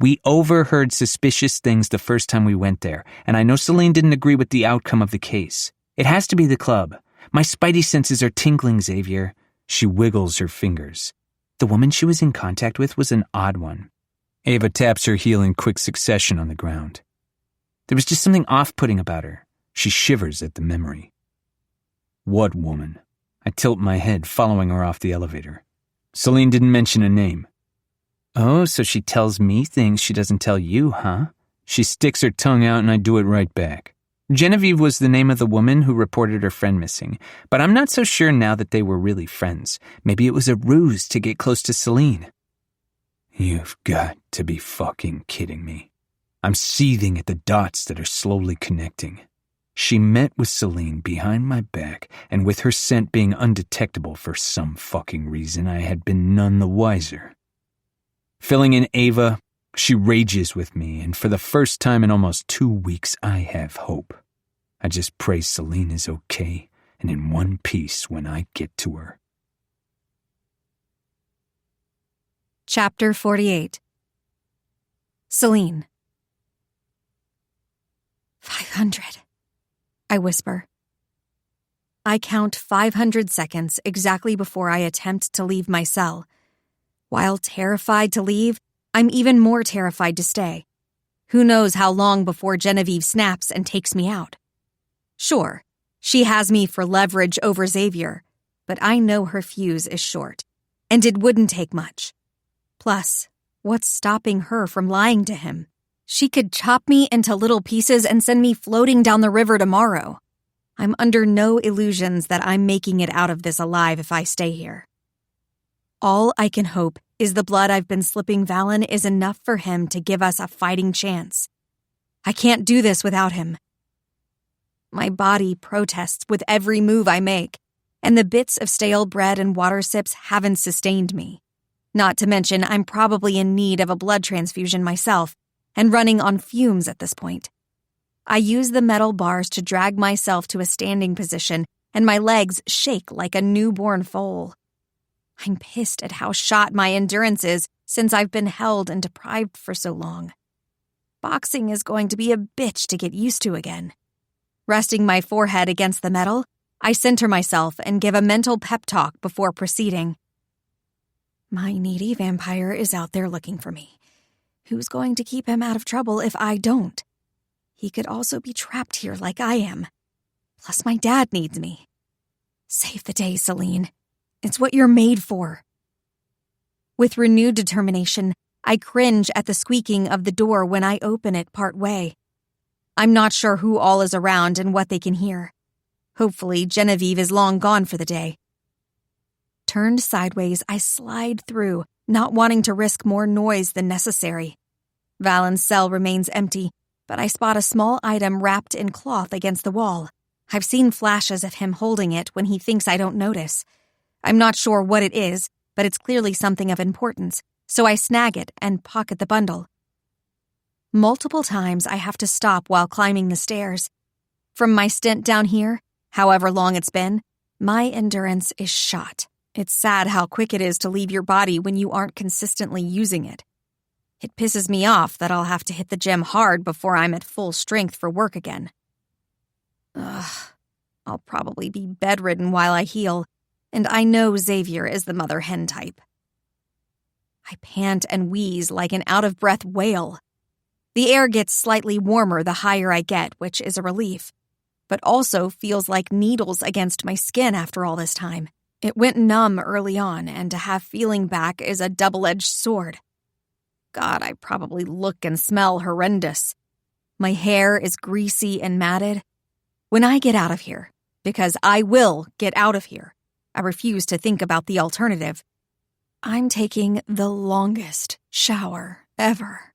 We overheard suspicious things the first time we went there, and I know Celine didn't agree with the outcome of the case. It has to be the club. My spidey senses are tingling, Xavier. She wiggles her fingers. The woman she was in contact with was an odd one. Ava taps her heel in quick succession on the ground. There was just something off-putting about her. She shivers at the memory. What woman? I tilt my head, following her off the elevator. Celine didn't mention a name. Oh, so she tells me things she doesn't tell you, huh? She sticks her tongue out and I do it right back. Genevieve was the name of the woman who reported her friend missing, but I'm not so sure now that they were really friends. Maybe it was a ruse to get close to Celine. You've got to be fucking kidding me. I'm seething at the dots that are slowly connecting. She met with Celine behind my back, and with her scent being undetectable for some fucking reason, I had been none the wiser. Filling in Ava, she rages with me, and for the first time in almost 2 weeks, I have hope. I just pray Celine is okay and in one piece when I get to her. Chapter 48. Celine. 500. I whisper. I count 500 seconds exactly before I attempt to leave my cell. While terrified to leave, I'm even more terrified to stay. Who knows how long before Genevieve snaps and takes me out? Sure, she has me for leverage over Xavier, but I know her fuse is short, and it wouldn't take much. Plus, what's stopping her from lying to him? She could chop me into little pieces and send me floating down the river tomorrow. I'm under no illusions that I'm making it out of this alive if I stay here. All I can hope is the blood I've been slipping Valen is enough for him to give us a fighting chance. I can't do this without him. My body protests with every move I make, and the bits of stale bread and water sips haven't sustained me. Not to mention, I'm probably in need of a blood transfusion myself, and running on fumes at this point. I use the metal bars to drag myself to a standing position, and my legs shake like a newborn foal. I'm pissed at how shot my endurance is since I've been held and deprived for so long. Boxing is going to be a bitch to get used to again. Resting my forehead against the metal, I center myself and give a mental pep talk before proceeding. My needy vampire is out there looking for me. Who's going to keep him out of trouble if I don't? He could also be trapped here like I am. Plus, my dad needs me. Save the day, Celine. It's what you're made for. With renewed determination, I cringe at the squeaking of the door when I open it part way. I'm not sure who all is around and what they can hear. Hopefully, Genevieve is long gone for the day. Turned sideways, I slide through, not wanting to risk more noise than necessary. Valen's cell remains empty, but I spot a small item wrapped in cloth against the wall. I've seen flashes of him holding it when he thinks I don't notice. I'm not sure what it is, but it's clearly something of importance, so I snag it and pocket the bundle. Multiple times I have to stop while climbing the stairs. From my stint down here, however long it's been, my endurance is shot. It's sad how quick it is to leave your body when you aren't consistently using it. It pisses me off that I'll have to hit the gym hard before I'm at full strength for work again. I'll probably be bedridden while I heal, and I know Xavier is the mother hen type. I pant and wheeze like an out-of-breath whale. The air gets slightly warmer the higher I get, which is a relief. but also feels like needles against my skin after all this time. It went numb early on, and to have feeling back is a double-edged sword. God, I probably look and smell horrendous. My hair is greasy and matted. When I get out of here, because I will get out of here, I refuse to think about the alternative. I'm taking the longest shower ever.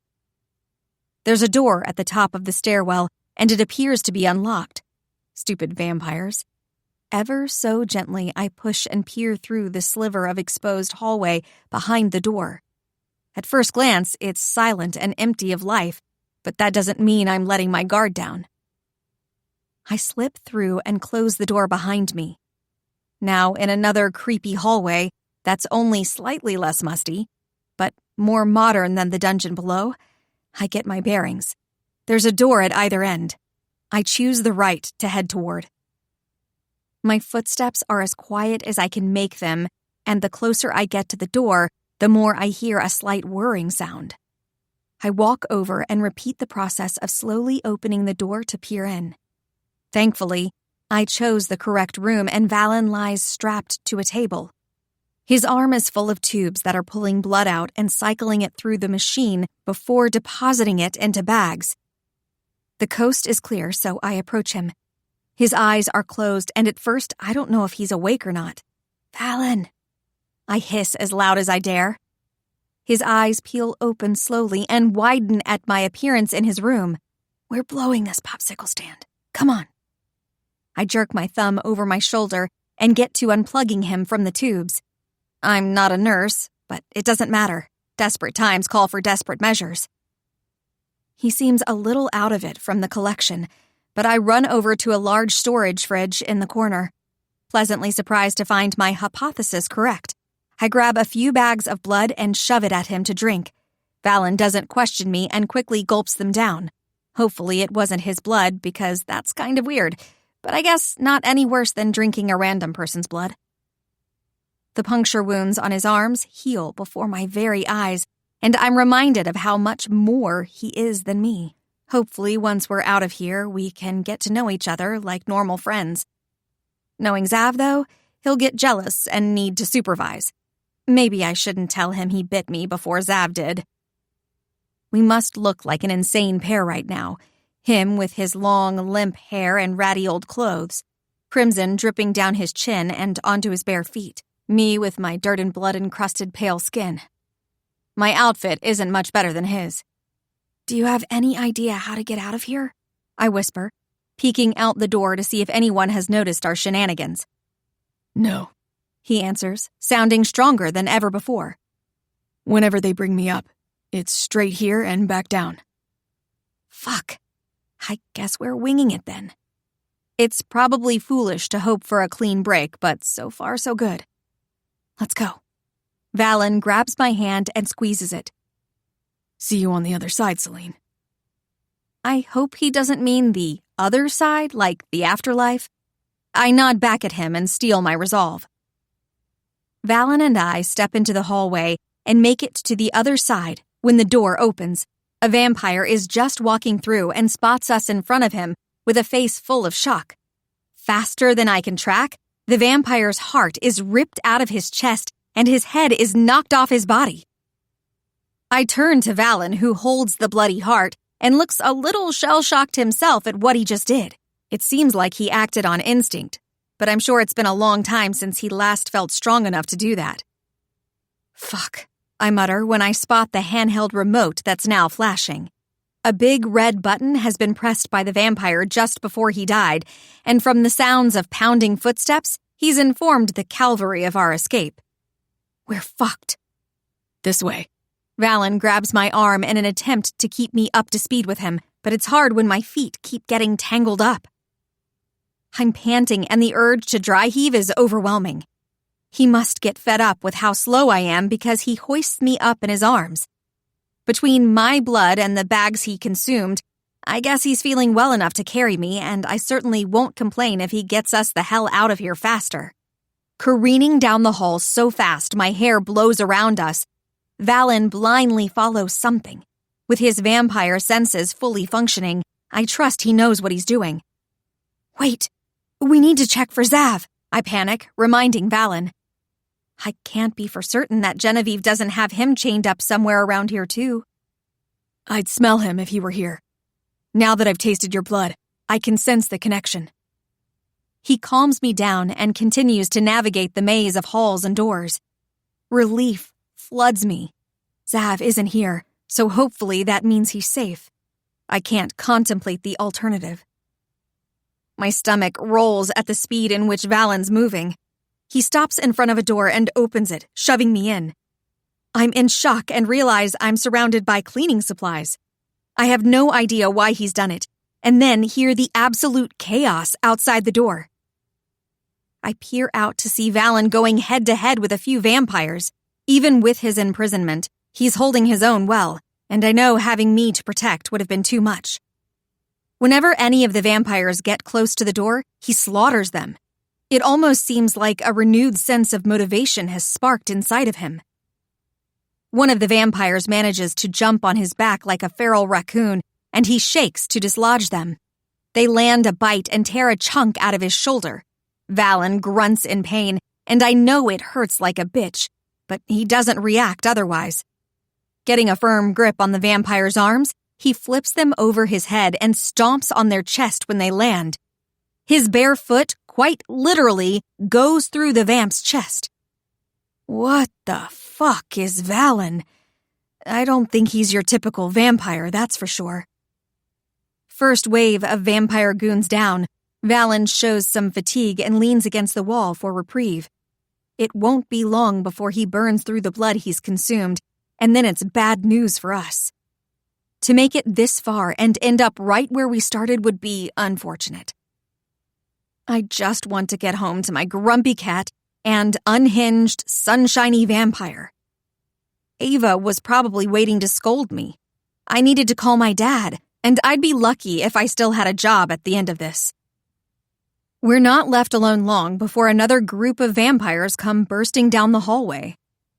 There's a door at the top of the stairwell, and it appears to be unlocked. Stupid vampires. Ever so gently, I push and peer through the sliver of exposed hallway behind the door. At first glance, it's silent and empty of life, but that doesn't mean I'm letting my guard down. I slip through and close the door behind me. Now in another creepy hallway that's only slightly less musty, but more modern than the dungeon below, I get my bearings. There's a door at either end. I choose the right to head toward. My footsteps are as quiet as I can make them, and the closer I get to the door, the more I hear a slight whirring sound. I walk over and repeat the process of slowly opening the door to peer in. Thankfully, I chose the correct room, and Valen lies strapped to a table. His arm is full of tubes that are pulling blood out and cycling it through the machine before depositing it into bags. The coast is clear, so I approach him. His eyes are closed, and at first I don't know if he's awake or not. Valen! I hiss as loud as I dare. His eyes peel open slowly and widen at my appearance in his room. We're blowing this popsicle stand. Come on. I jerk my thumb over my shoulder and get to unplugging him from the tubes. I'm not a nurse, but it doesn't matter. Desperate times call for desperate measures. He seems a little out of it from the collection, but I run over to a large storage fridge in the corner. Pleasantly surprised to find my hypothesis correct. I grab a few bags of blood and shove it at him to drink. Valen doesn't question me and quickly gulps them down. Hopefully it wasn't his blood, because that's kind of weird, but I guess not any worse than drinking a random person's blood. The puncture wounds on his arms heal before my very eyes, and I'm reminded of how much more he is than me. Hopefully, once we're out of here, we can get to know each other like normal friends. Knowing Zav, though, he'll get jealous and need to supervise. Maybe I shouldn't tell him he bit me before Zav did. We must look like an insane pair right now. Him with his long, limp hair and ratty old clothes. Crimson dripping down his chin and onto his bare feet. Me with my dirt and blood-encrusted pale skin. My outfit isn't much better than his. Do you have any idea how to get out of here? I whisper, peeking out the door to see if anyone has noticed our shenanigans. No, he answers, sounding stronger than ever before. Whenever they bring me up, it's straight here and back down. Fuck. I guess we're winging it then. It's probably foolish to hope for a clean break, but so far so good. Let's go. Valen grabs my hand and squeezes it. See you on the other side, Celine. I hope he doesn't mean the other side, like the afterlife. I nod back at him and steel my resolve. Valen and I step into the hallway and make it to the other side when the door opens. A vampire is just walking through and spots us in front of him with a face full of shock. Faster than I can track, the vampire's heart is ripped out of his chest and his head is knocked off his body. I turn to Valen, who holds the bloody heart, and looks a little shell-shocked himself at what he just did. It seems like he acted on instinct, but I'm sure it's been a long time since he last felt strong enough to do that. Fuck, I mutter when I spot the handheld remote that's now flashing. A big red button has been pressed by the vampire just before he died, and from the sounds of pounding footsteps, he's informed the cavalry of our escape. We're fucked. This way. Valen grabs my arm in an attempt to keep me up to speed with him, but it's hard when my feet keep getting tangled up. I'm panting and the urge to dry heave is overwhelming. He must get fed up with how slow I am because he hoists me up in his arms. Between my blood and the bags he consumed, I guess he's feeling well enough to carry me, and I certainly won't complain if he gets us the hell out of here faster. Careening down the hall so fast my hair blows around us, Valen blindly follows something. With his vampire senses fully functioning, I trust he knows what he's doing. Wait, we need to check for Zav, I panic, reminding Valen. I can't be for certain that Genevieve doesn't have him chained up somewhere around here too. I'd smell him if he were here. Now that I've tasted your blood, I can sense the connection. He calms me down and continues to navigate the maze of halls and doors. Relief floods me. Zav isn't here, so hopefully that means he's safe. I can't contemplate the alternative. My stomach rolls at the speed in which Valen's moving. He stops in front of a door and opens it, shoving me in. I'm in shock and realize I'm surrounded by cleaning supplies. I have no idea why he's done it, and then hear the absolute chaos outside the door. I peer out to see Valen going head-to-head with a few vampires. Even with his imprisonment, he's holding his own well, and I know having me to protect would have been too much. Whenever any of the vampires get close to the door, he slaughters them. It almost seems like a renewed sense of motivation has sparked inside of him. One of the vampires manages to jump on his back like a feral raccoon, and he shakes to dislodge them. They land a bite and tear a chunk out of his shoulder. Valen grunts in pain, and I know it hurts like a bitch, but he doesn't react otherwise. Getting a firm grip on the vampire's arms, he flips them over his head and stomps on their chest when they land. His bare foot, quite literally, goes through the vamp's chest. What the fuck is Valen? I don't think he's your typical vampire, that's for sure. First wave of vampire goons down, Valen shows some fatigue and leans against the wall for reprieve. It won't be long before he burns through the blood he's consumed, and then it's bad news for us. To make it this far and end up right where we started would be unfortunate. I just want to get home to my grumpy cat and unhinged, sunshiny vampire. Ava was probably waiting to scold me. I needed to call my dad, and I'd be lucky if I still had a job at the end of this. We're not left alone long before another group of vampires come bursting down the hallway.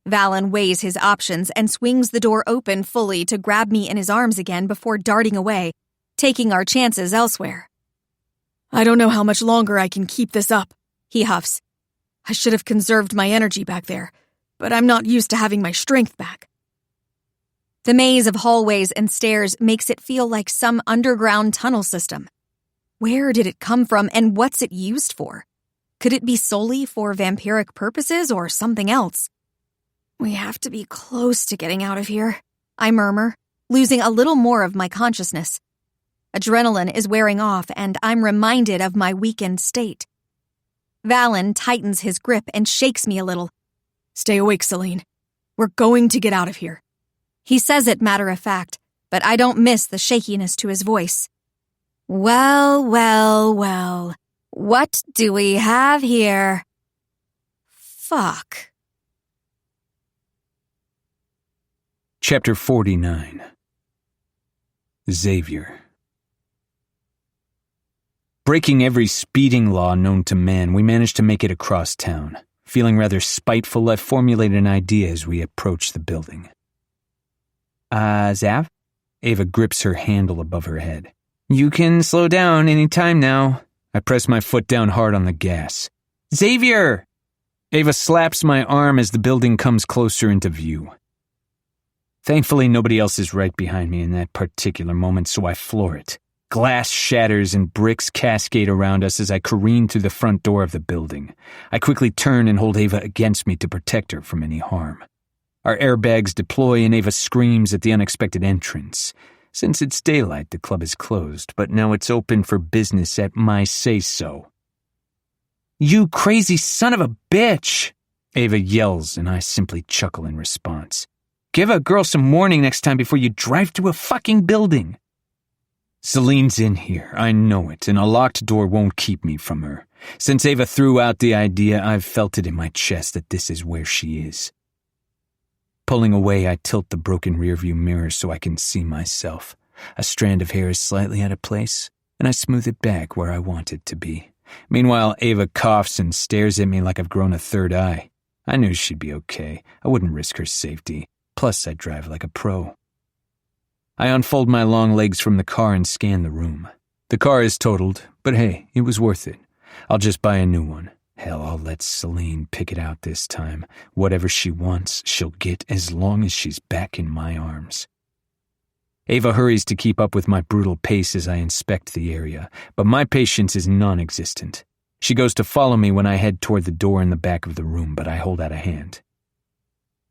Valen weighs his options and swings the door open fully to grab me in his arms again before darting away, taking our chances elsewhere. I don't know how much longer I can keep this up, he huffs. I should have conserved my energy back there, but I'm not used to having my strength back. The maze of hallways and stairs makes it feel like some underground tunnel system. Where did it come from and what's it used for? Could it be solely for vampiric purposes or something else? We have to be close to getting out of here, I murmur, losing a little more of my consciousness. Adrenaline is wearing off and I'm reminded of my weakened state. Valen tightens his grip and shakes me a little. Stay awake, Celine. We're going to get out of here. He says it matter of fact, but I don't miss the shakiness to his voice. Well, well, well. What do we have here? Fuck. Chapter 49. Xavier. Breaking every speeding law known to man, we managed to make it across town. Feeling rather spiteful, I formulated an idea as we approached the building. Zav? Ava grips her handle above her head. You can slow down any time now. I press my foot down hard on the gas. Xavier! Ava slaps my arm as the building comes closer into view. Thankfully, nobody else is right behind me in that particular moment, so I floor it. Glass shatters and bricks cascade around us as I careen through the front door of the building. I quickly turn and hold Ava against me to protect her from any harm. Our airbags deploy and Ava screams at the unexpected entrance. Since it's daylight, the club is closed, but now it's open for business at my say-so. You crazy son of a bitch! Ava yells, and I simply chuckle in response. Give a girl some warning next time before you drive through a fucking building. Celine's in here, I know it, and a locked door won't keep me from her. Since Ava threw out the idea, I've felt it in my chest that this is where she is. Pulling away, I tilt the broken rearview mirror so I can see myself. A strand of hair is slightly out of place, and I smooth it back where I want it to be. Meanwhile, Ava coughs and stares at me like I've grown a third eye. I knew she'd be okay. I wouldn't risk her safety. Plus, I drive like a pro. I unfold my long legs from the car and scan the room. The car is totaled, but hey, it was worth it. I'll just buy a new one. Hell, I'll let Celine pick it out this time. Whatever she wants, she'll get as long as she's back in my arms. Ava hurries to keep up with my brutal pace as I inspect the area, but my patience is non-existent. She goes to follow me when I head toward the door in the back of the room, but I hold out a hand.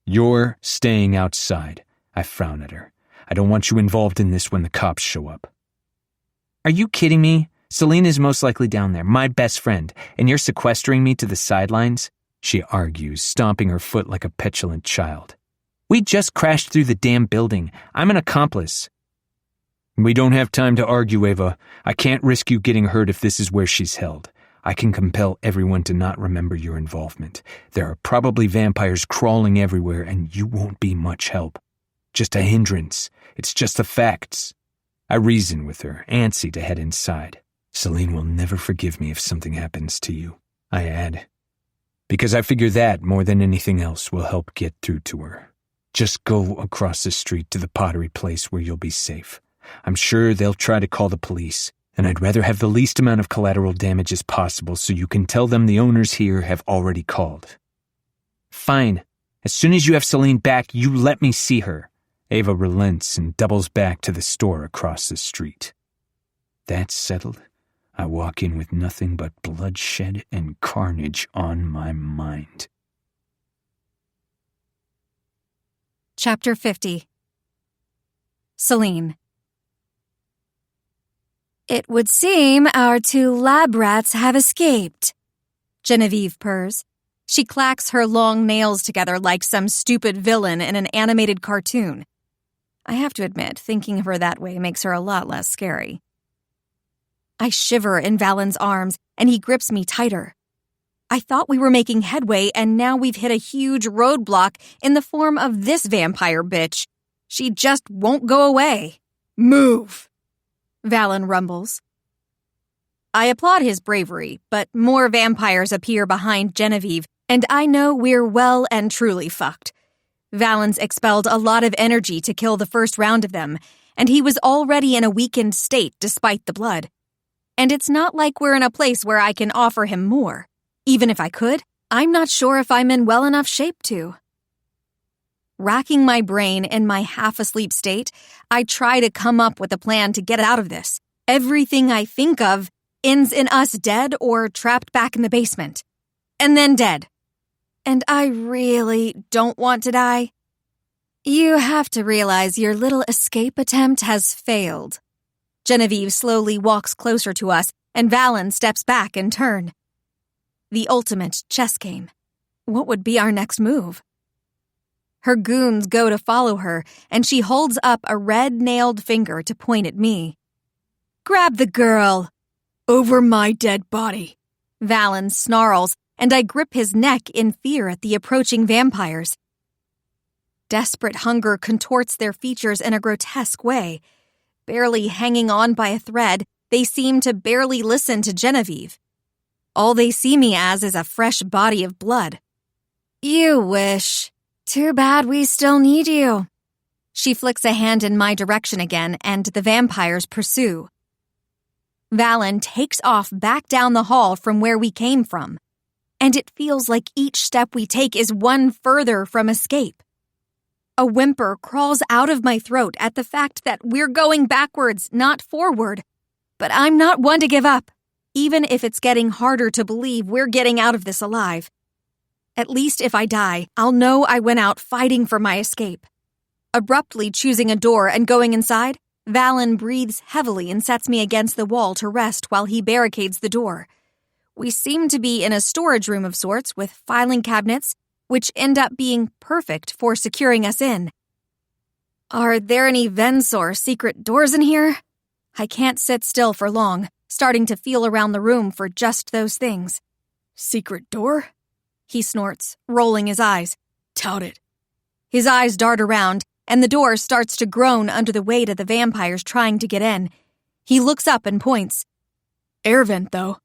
You're staying outside. I frown at her. I don't want you involved in this when the cops show up. Are you kidding me? Celine is most likely down there, my best friend, and you're sequestering me to the sidelines? She argues, stomping her foot like a petulant child. We just crashed through the damn building. I'm an accomplice. We don't have time to argue, Ava. I can't risk you getting hurt if this is where she's held. I can compel everyone to not remember your involvement. There are probably vampires crawling everywhere, and you won't be much help. Just a hindrance. It's just the facts. I reason with her, antsy to head inside. Celine will never forgive me if something happens to you, I add. Because I figure that, more than anything else, will help get through to her. Just go across the street to the pottery place where you'll be safe. I'm sure they'll try to call the police, and I'd rather have the least amount of collateral damage as possible so you can tell them the owners here have already called. Fine. As soon as you have Celine back, you let me see her. Ava relents and doubles back to the store across the street. That's settled. I walk in with nothing but bloodshed and carnage on my mind. Chapter 50. Celine. It would seem our two lab rats have escaped. Genevieve purrs. She clacks her long nails together like some stupid villain in an animated cartoon. I have to admit, thinking of her that way makes her a lot less scary. I shiver in Valen's arms, and he grips me tighter. I thought we were making headway, and now we've hit a huge roadblock in the form of this vampire bitch. She just won't go away. Move, Valen rumbles. I applaud his bravery, but more vampires appear behind Genevieve, and I know we're well and truly fucked. Valen's expelled a lot of energy to kill the first round of them, and he was already in a weakened state despite the blood. And it's not like we're in a place where I can offer him more. Even if I could, I'm not sure if I'm in well enough shape to. Racking my brain in my half-asleep state, I try to come up with a plan to get out of this. Everything I think of ends in us dead or trapped back in the basement. And then dead. And I really don't want to die. You have to realize your little escape attempt has failed. Genevieve slowly walks closer to us, and Valen steps back in turn. The ultimate chess game. What would be our next move? Her goons go to follow her, and she holds up a red-nailed finger to point at me. Grab the girl! Over my dead body! Valen snarls, and I grip his neck in fear at the approaching vampires. Desperate hunger contorts their features in a grotesque way. Barely hanging on by a thread, they seem to barely listen to Genevieve. All they see me as is a fresh body of blood. You wish. Too bad we still need you. She flicks a hand in my direction again, and the vampires pursue. Valen takes off back down the hall from where we came from, and it feels like each step we take is one further from escape. A whimper crawls out of my throat at the fact that we're going backwards, not forward. But I'm not one to give up, even if it's getting harder to believe we're getting out of this alive. At least if I die, I'll know I went out fighting for my escape. Abruptly choosing a door and going inside, Valen breathes heavily and sets me against the wall to rest while he barricades the door. We seem to be in a storage room of sorts with filing cabinets, which end up being perfect for securing us in. Are there any vents or secret doors in here? I can't sit still for long, starting to feel around the room for just those things. Secret door? He snorts, rolling his eyes. Doubt it. His eyes dart around, and the door starts to groan under the weight of the vampires trying to get in. He looks up and points. Air vent, though.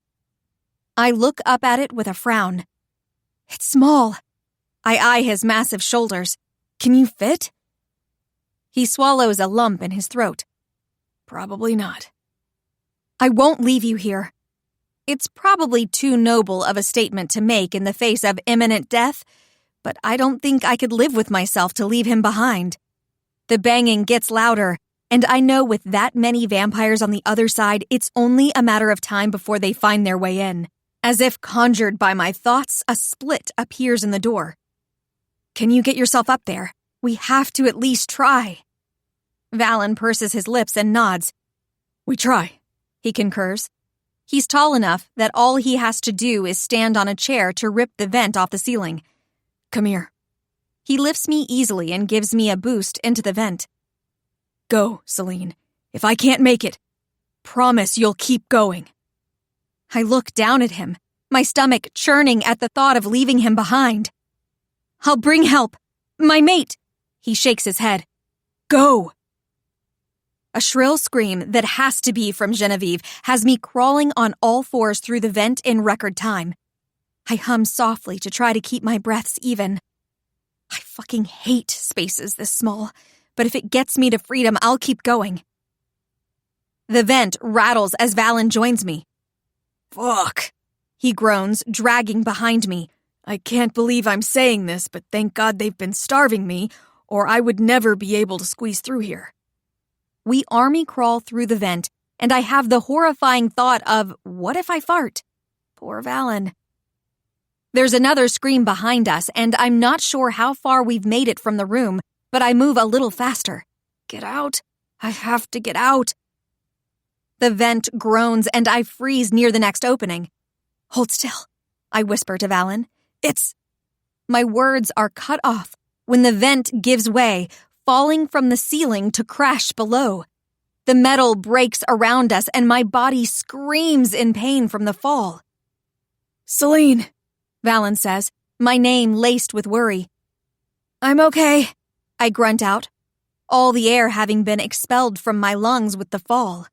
I look up at it with a frown. It's small. I eye his massive shoulders. Can you fit? He swallows a lump in his throat. Probably not. I won't leave you here. It's probably too noble of a statement to make in the face of imminent death, but I don't think I could live with myself to leave him behind. The banging gets louder, and I know with that many vampires on the other side, it's only a matter of time before they find their way in. As if conjured by my thoughts, a split appears in the door. Can you get yourself up there? We have to at least try. Valen purses his lips and nods. We try, he concurs. He's tall enough that all he has to do is stand on a chair to rip the vent off the ceiling. Come here. He lifts me easily and gives me a boost into the vent. Go, Celine. If I can't make it, promise you'll keep going. I look down at him, my stomach churning at the thought of leaving him behind. I'll bring help. My mate. He shakes his head. Go. A shrill scream that has to be from Genevieve has me crawling on all fours through the vent in record time. I hum softly to try to keep my breaths even. I fucking hate spaces this small, but if it gets me to freedom, I'll keep going. The vent rattles as Valen joins me. Fuck, he groans, dragging behind me. I can't believe I'm saying this, but thank God they've been starving me, or I would never be able to squeeze through here. We army crawl through the vent, and I have the horrifying thought of, what if I fart? Poor Valen. There's another scream behind us, and I'm not sure how far we've made it from the room, but I move a little faster. Get out. I have to get out. The vent groans, and I freeze near the next opening. Hold still, I whisper to Valen. My words are cut off when the vent gives way, falling from the ceiling to crash below. The metal breaks around us, and my body screams in pain from the fall. Celine, Valen says, my name laced with worry. I'm okay, I grunt out, all the air having been expelled from my lungs with the fall.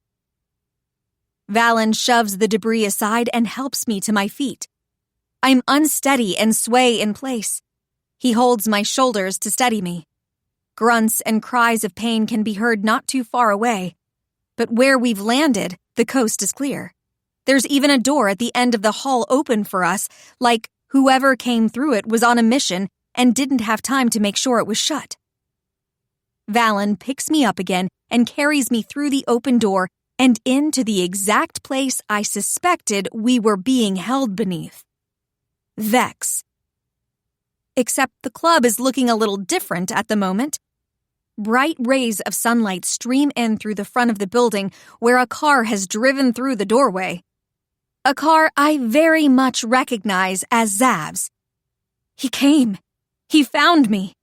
Valen shoves the debris aside and helps me to my feet. I'm unsteady and sway in place. He holds my shoulders to steady me. Grunts and cries of pain can be heard not too far away. But where we've landed, the coast is clear. There's even a door at the end of the hall open for us, like whoever came through it was on a mission and didn't have time to make sure it was shut. Valen picks me up again and carries me through the open door and into the exact place I suspected we were being held beneath. Vex. Except the club is looking a little different at the moment. Bright rays of sunlight stream in through the front of the building where a car has driven through the doorway. A car I very much recognize as Zav's. He came. He found me.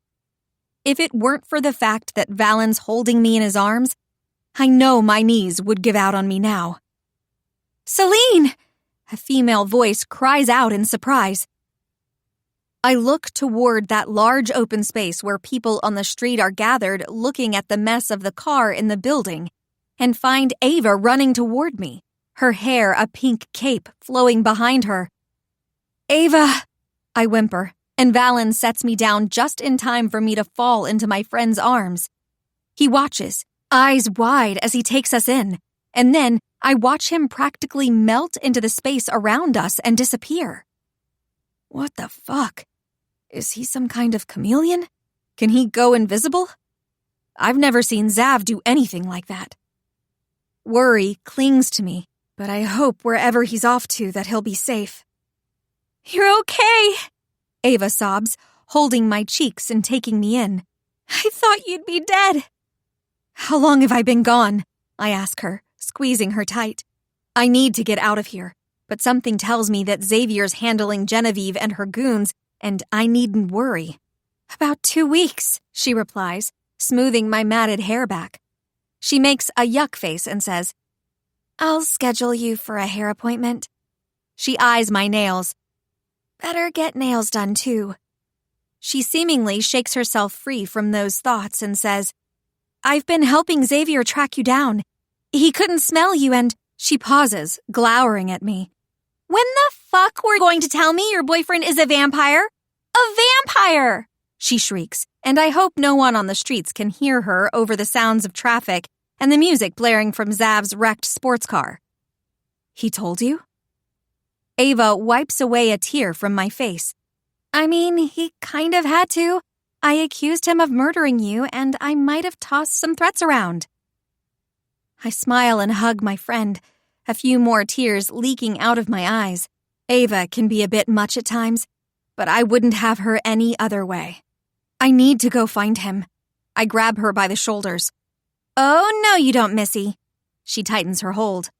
If it weren't for the fact that Valen's holding me in his arms, I know my knees would give out on me now. Celine! A female voice cries out in surprise. I look toward that large open space where people on the street are gathered looking at the mess of the car in the building, and find Ava running toward me, her hair a pink cape flowing behind her. Ava! I whimper, and Valen sets me down just in time for me to fall into my friend's arms. He watches, eyes wide as he takes us in, and then I watch him practically melt into the space around us and disappear. What the fuck? Is he some kind of chameleon? Can he go invisible? I've never seen Zav do anything like that. Worry clings to me, but I hope wherever he's off to that he'll be safe. You're okay, Ava sobs, holding my cheeks and taking me in. I thought you'd be dead. How long have I been gone? I ask her, squeezing her tight. I need to get out of here, but something tells me that Xavier's handling Genevieve and her goons, and I needn't worry. About 2 weeks, she replies, smoothing my matted hair back. She makes a yuck face and says, I'll schedule you for a hair appointment. She eyes my nails. Better get nails done, too. She seemingly shakes herself free from those thoughts and says, I've been helping Xavier track you down. He couldn't smell you and... She pauses, glowering at me. When the fuck were you going to tell me your boyfriend is a vampire? A vampire! She shrieks, and I hope no one on the streets can hear her over the sounds of traffic and the music blaring from Zav's wrecked sports car. He told you? Ava wipes away a tear from my face. I mean, he kind of had to. I accused him of murdering you, and I might have tossed some threats around. I smile and hug my friend, a few more tears leaking out of my eyes. Ava can be a bit much at times, but I wouldn't have her any other way. I need to go find him. I grab her by the shoulders. Oh, no, you don't, Missy. She tightens her hold.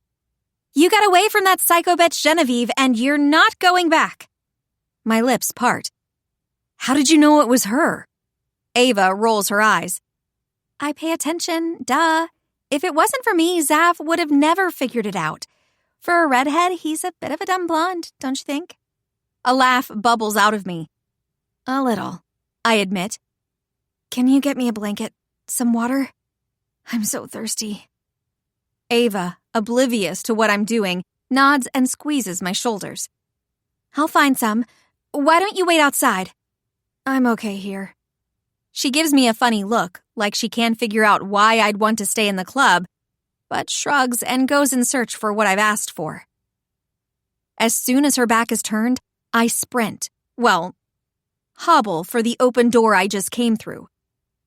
You got away from that psycho bitch Genevieve, and you're not going back. My lips part. How did you know it was her? Ava rolls her eyes. I pay attention, duh. If it wasn't for me, Zav would have never figured it out. For a redhead, he's a bit of a dumb blonde, don't you think? A laugh bubbles out of me. A little, I admit. Can you get me a blanket? Some water? I'm so thirsty. Ava, oblivious to what I'm doing, nods and squeezes my shoulders. I'll find some. Why don't you wait outside? I'm okay here. She gives me a funny look, like she can't figure out why I'd want to stay in the club, but shrugs and goes in search for what I've asked for. As soon as her back is turned, I sprint. Well, hobble for the open door I just came through.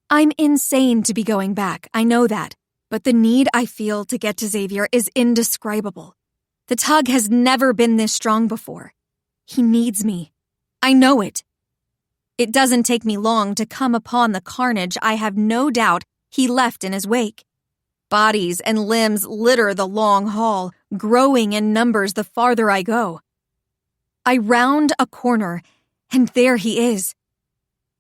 I'm insane to be going back, I know that, but the need I feel to get to Xavier is indescribable. The tug has never been this strong before. He needs me. I know it. It doesn't take me long to come upon the carnage I have no doubt he left in his wake. Bodies and limbs litter the long hall, growing in numbers the farther I go. I round a corner, and there he is.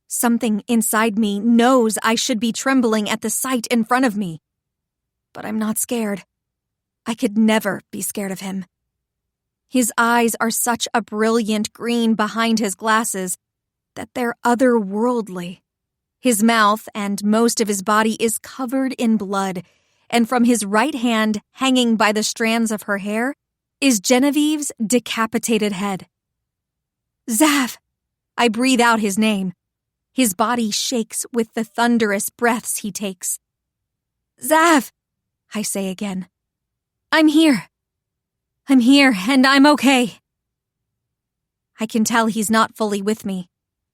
Something inside me knows I should be trembling at the sight in front of me. But I'm not scared. I could never be scared of him. His eyes are such a brilliant green behind his glasses that they're otherworldly. His mouth and most of his body is covered in blood, and from his right hand, hanging by the strands of her hair, is Genevieve's decapitated head. Zav! I breathe out his name. His body shakes with the thunderous breaths he takes. Zav! I say again. I'm here. I'm here, and I'm okay. I can tell he's not fully with me.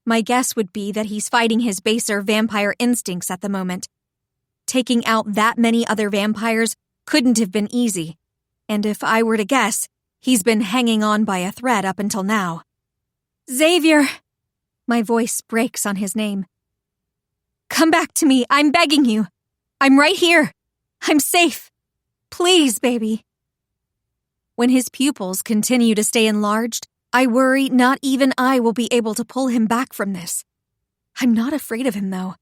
My guess would be that he's fighting his baser vampire instincts at the moment. Taking out that many other vampires couldn't have been easy, and if I were to guess, he's been hanging on by a thread up until now. Xavier! My voice breaks on his name. Come back to me, I'm begging you. I'm right here. I'm safe. Please, baby. When his pupils continue to stay enlarged, I worry not even I will be able to pull him back from this. I'm not afraid of him, though.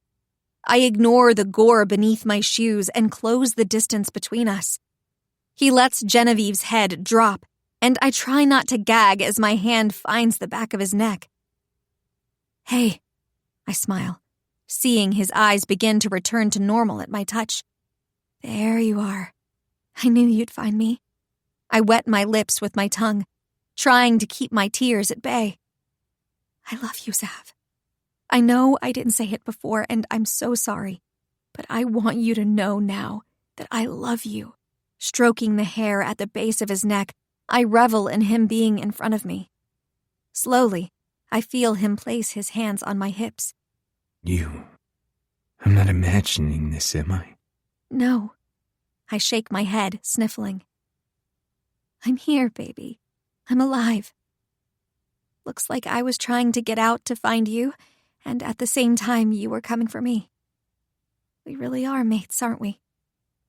I ignore the gore beneath my shoes and close the distance between us. He lets Genevieve's head drop, and I try not to gag as my hand finds the back of his neck. Hey, I smile, seeing his eyes begin to return to normal at my touch. There you are. I knew you'd find me. I wet my lips with my tongue, trying to keep my tears at bay. I love you, Zav. I know I didn't say it before, and I'm so sorry, but I want you to know now that I love you. Stroking the hair at the base of his neck, I revel in him being in front of me. Slowly, I feel him place his hands on my hips. I'm not imagining this, am I? No. I shake my head, sniffling. I'm here, baby. I'm alive. Looks like I was trying to get out to find you, and at the same time you were coming for me. We really are mates, aren't we?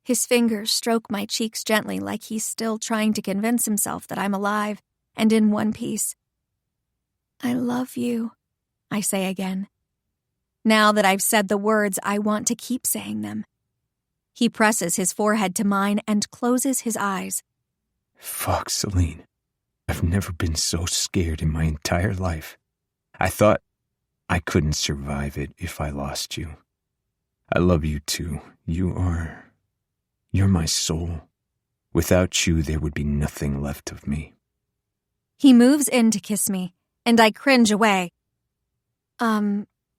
His fingers stroke my cheeks gently like he's still trying to convince himself that I'm alive and in one piece. I love you, I say again. Now that I've said the words, I want to keep saying them. He presses his forehead to mine and closes his eyes. Fuck, Celine. I've never been so scared in my entire life. I thought I couldn't survive it if I lost you. I love you too. You're my soul. Without you, there would be nothing left of me. He moves in to kiss me, and I cringe away.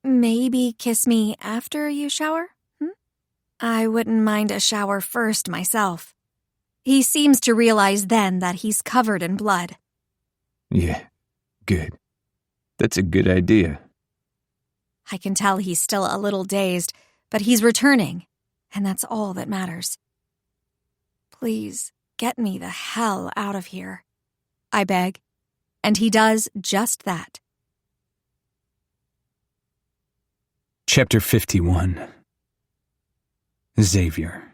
Maybe kiss me after you shower? I wouldn't mind a shower first myself. He seems to realize then that he's covered in blood. Yeah, good. That's a good idea. I can tell he's still a little dazed, but he's returning, and that's all that matters. Please, get me the hell out of here, I beg, and he does just that. Chapter 51. Xavier.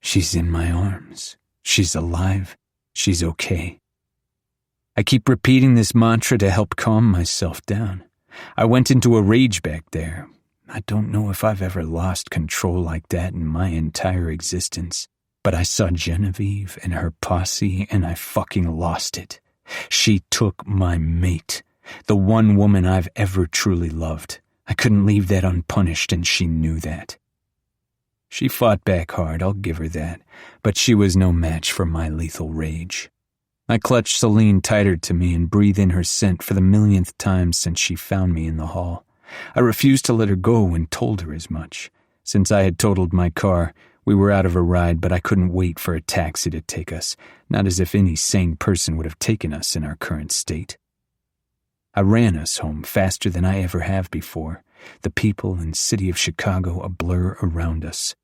She's in my arms. She's alive. She's okay. I keep repeating this mantra to help calm myself down. I went into a rage back there. I don't know if I've ever lost control like that in my entire existence, but I saw Genevieve and her posse and I fucking lost it. She took my mate, the one woman I've ever truly loved. I couldn't leave that unpunished, and she knew that. She fought back hard, I'll give her that, but she was no match for my lethal rage. I clutched Celine tighter to me and breathed in her scent for the millionth time since she found me in the hall. I refused to let her go and told her as much. Since I had totaled my car, we were out of a ride, but I couldn't wait for a taxi to take us, not as if any sane person would have taken us in our current state. I ran us home faster than I ever have before, the people and city of Chicago a blur around us.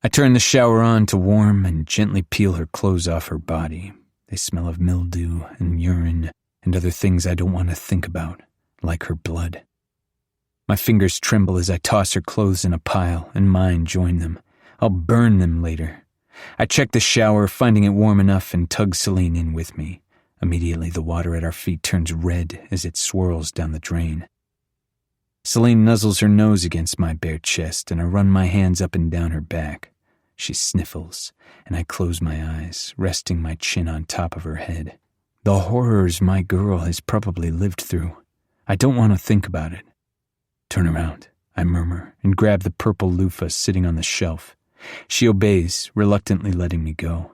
I turned the shower on to warm and gently peel her clothes off her body. They smell of mildew and urine and other things I don't want to think about, like her blood. My fingers tremble as I toss her clothes in a pile and mine join them. I'll burn them later. I check the shower, finding it warm enough, and tug Celine in with me. Immediately, the water at our feet turns red as it swirls down the drain. Celine nuzzles her nose against my bare chest, and I run my hands up and down her back. She sniffles, and I close my eyes, resting my chin on top of her head. The horrors my girl has probably lived through. I don't want to think about it. Turn around, I murmur, and grab the purple loofah sitting on the shelf. She obeys, reluctantly letting me go.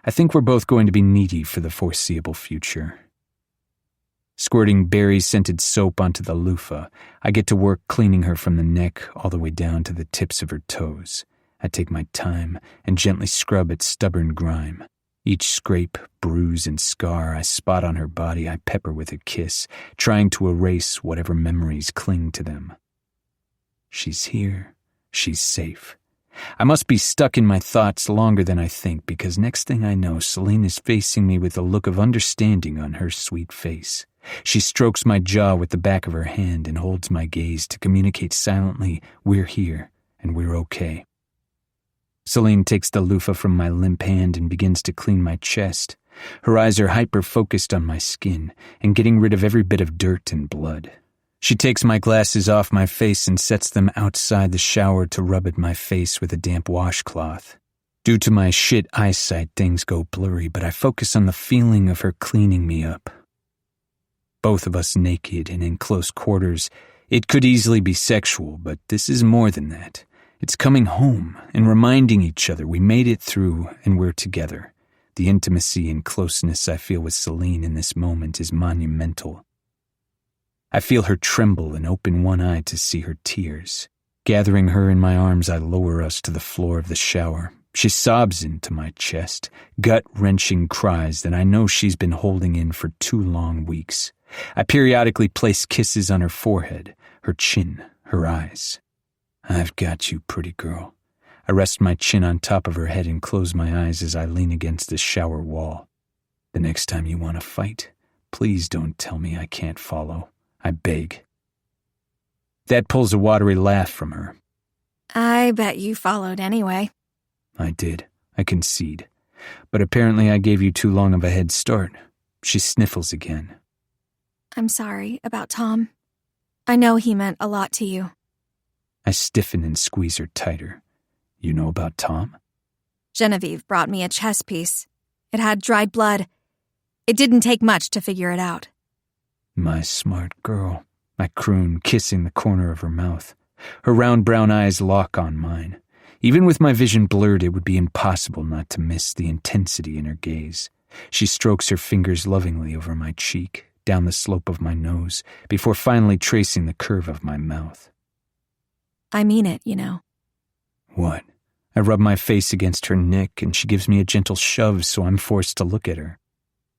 I think we're both going to be needy for the foreseeable future. Squirting berry-scented soap onto the loofah, I get to work cleaning her from the neck all the way down to the tips of her toes. I take my time and gently scrub at stubborn grime. Each scrape, bruise, and scar I spot on her body I pepper with a kiss, trying to erase whatever memories cling to them. She's here. She's safe. I must be stuck in my thoughts longer than I think, because next thing I know, Celine is facing me with a look of understanding on her sweet face. She strokes my jaw with the back of her hand and holds my gaze to communicate silently, we're here, and we're okay. Celine takes the loofah from my limp hand and begins to clean my chest. Her eyes are hyper-focused on my skin and getting rid of every bit of dirt and blood. She takes my glasses off my face and sets them outside the shower to rub at my face with a damp washcloth. Due to my shit eyesight, things go blurry, but I focus on the feeling of her cleaning me up. Both of us naked and in close quarters. It could easily be sexual, but this is more than that. It's coming home and reminding each other we made it through and we're together. The intimacy and closeness I feel with Celine in this moment is monumental. I feel her tremble and open one eye to see her tears. Gathering her in my arms, I lower us to the floor of the shower. She sobs into my chest, gut-wrenching cries that I know she's been holding in for 2 long weeks. I periodically place kisses on her forehead, her chin, her eyes. I've got you, pretty girl. I rest my chin on top of her head and close my eyes as I lean against the shower wall. The next time you want to fight, please don't tell me I can't follow. I beg. That pulls a watery laugh from her. I bet you followed anyway. I did. I concede. But apparently I gave you too long of a head start. She sniffles again. I'm sorry about Tom. I know he meant a lot to you. I stiffen and squeeze her tighter. You know about Tom? Genevieve brought me a chess piece. It had dried blood. It didn't take much to figure it out. My smart girl, I croon, kissing the corner of her mouth. Her round brown eyes lock on mine. Even with my vision blurred, it would be impossible not to miss the intensity in her gaze. She strokes her fingers lovingly over my cheek, down the slope of my nose, before finally tracing the curve of my mouth. I mean it, you know. What? I rub my face against her neck, and she gives me a gentle shove, so I'm forced to look at her.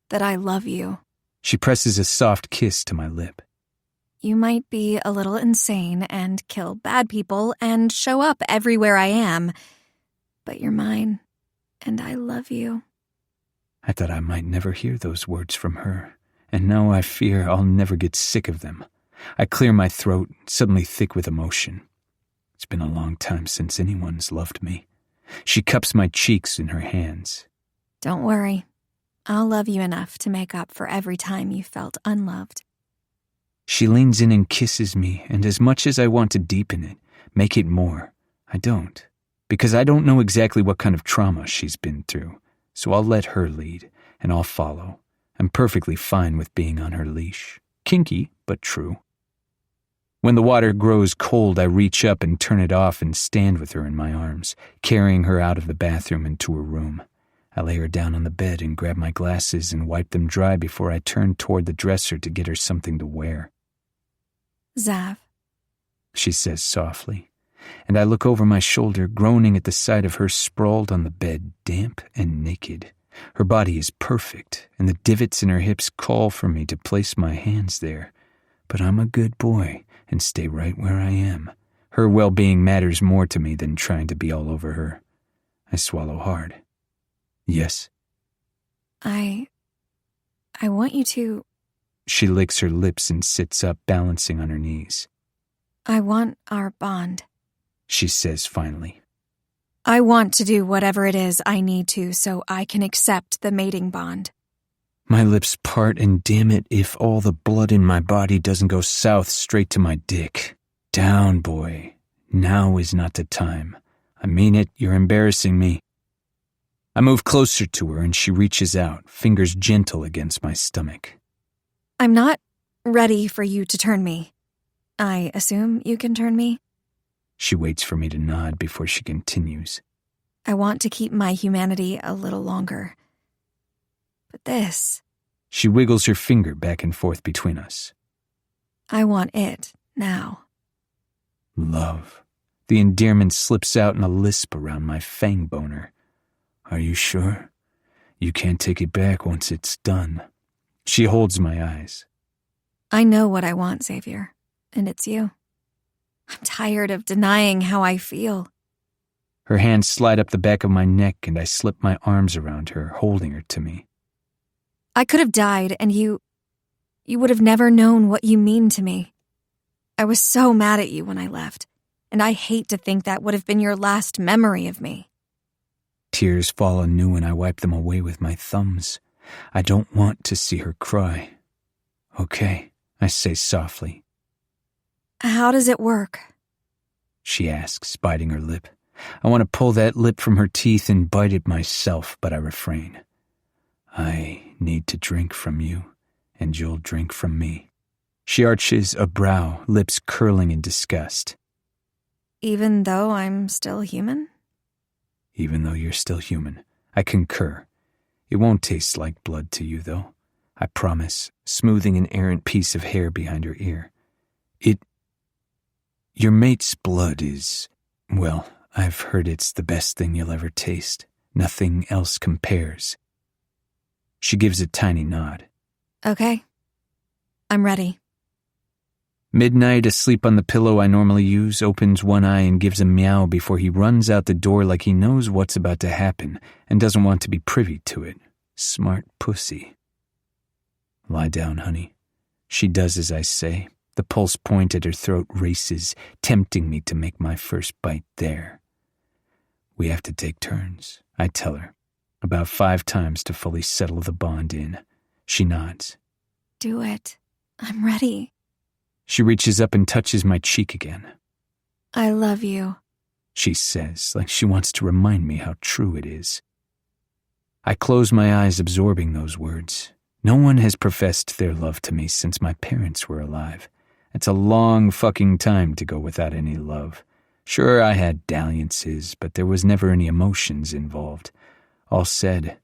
That I love you. She presses a soft kiss to my lip. You might be a little insane and kill bad people and show up everywhere I am, but you're mine, and I love you. I thought I might never hear those words from her, and now I fear I'll never get sick of them. I clear my throat, suddenly thick with emotion. It's been a long time since anyone's loved me. She cups my cheeks in her hands. Don't worry. I'll love you enough to make up for every time you felt unloved. She leans in and kisses me, and as much as I want to deepen it, make it more, I don't. Because I don't know exactly what kind of trauma she's been through, so I'll let her lead, and I'll follow. I'm perfectly fine with being on her leash. Kinky, but true. When the water grows cold, I reach up and turn it off and stand with her in my arms, carrying her out of the bathroom and to her room. I lay her down on the bed and grab my glasses and wipe them dry before I turn toward the dresser to get her something to wear. Zav, she says softly, and I look over my shoulder, groaning at the sight of her sprawled on the bed, damp and naked. Her body is perfect, and the divots in her hips call for me to place my hands there. But I'm a good boy and stay right where I am. Her well-being matters more to me than trying to be all over her. I swallow hard. Yes? I want you to... She licks her lips and sits up, balancing on her knees. I want our bond, she says finally. I want to do whatever it is I need to so I can accept the mating bond. My lips part, and damn it if all the blood in my body doesn't go south straight to my dick. Down, boy. Now is not the time. I mean it, you're embarrassing me. I move closer to her and she reaches out, fingers gentle against my stomach. I'm not ready for you to turn me. I assume you can turn me? She waits for me to nod before she continues. I want to keep my humanity a little longer. But this... She wiggles her finger back and forth between us. I want it now. Love. The endearment slips out in a lisp around my fang boner. Are you sure? You can't take it back once it's done. She holds my eyes. I know what I want, Xavier, and it's you. I'm tired of denying how I feel. Her hands slide up the back of my neck and I slip my arms around her, holding her to me. I could have died and you would have never known what you mean to me. I was so mad at you when I left, and I hate to think that would have been your last memory of me. Tears fall anew and I wipe them away with my thumbs. I don't want to see her cry. Okay, I say softly. How does it work? She asks, biting her lip. I want to pull that lip from her teeth and bite it myself, but I refrain. I need to drink from you, and you'll drink from me. She arches a brow, lips curling in disgust. Even though I'm still human? Even though you're still human, I concur. It won't taste like blood to you, though. I promise, smoothing an errant piece of hair behind her ear. Your mate's blood is, well, I've heard it's the best thing you'll ever taste. Nothing else compares. She gives a tiny nod. Okay. I'm ready. Midnight, asleep on the pillow I normally use, opens one eye and gives a meow before he runs out the door like he knows what's about to happen and doesn't want to be privy to it. Smart pussy. Lie down, honey. She does as I say. The pulse point at her throat races, tempting me to make my first bite there. We have to take turns, I tell her, about 5 times to fully settle the bond in. She nods. Do it. I'm ready. She reaches up and touches my cheek again. I love you, she says, like she wants to remind me how true it is. I close my eyes, absorbing those words. No one has professed their love to me since my parents were alive. It's a long fucking time to go without any love. Sure, I had dalliances, but there was never any emotions involved. All said,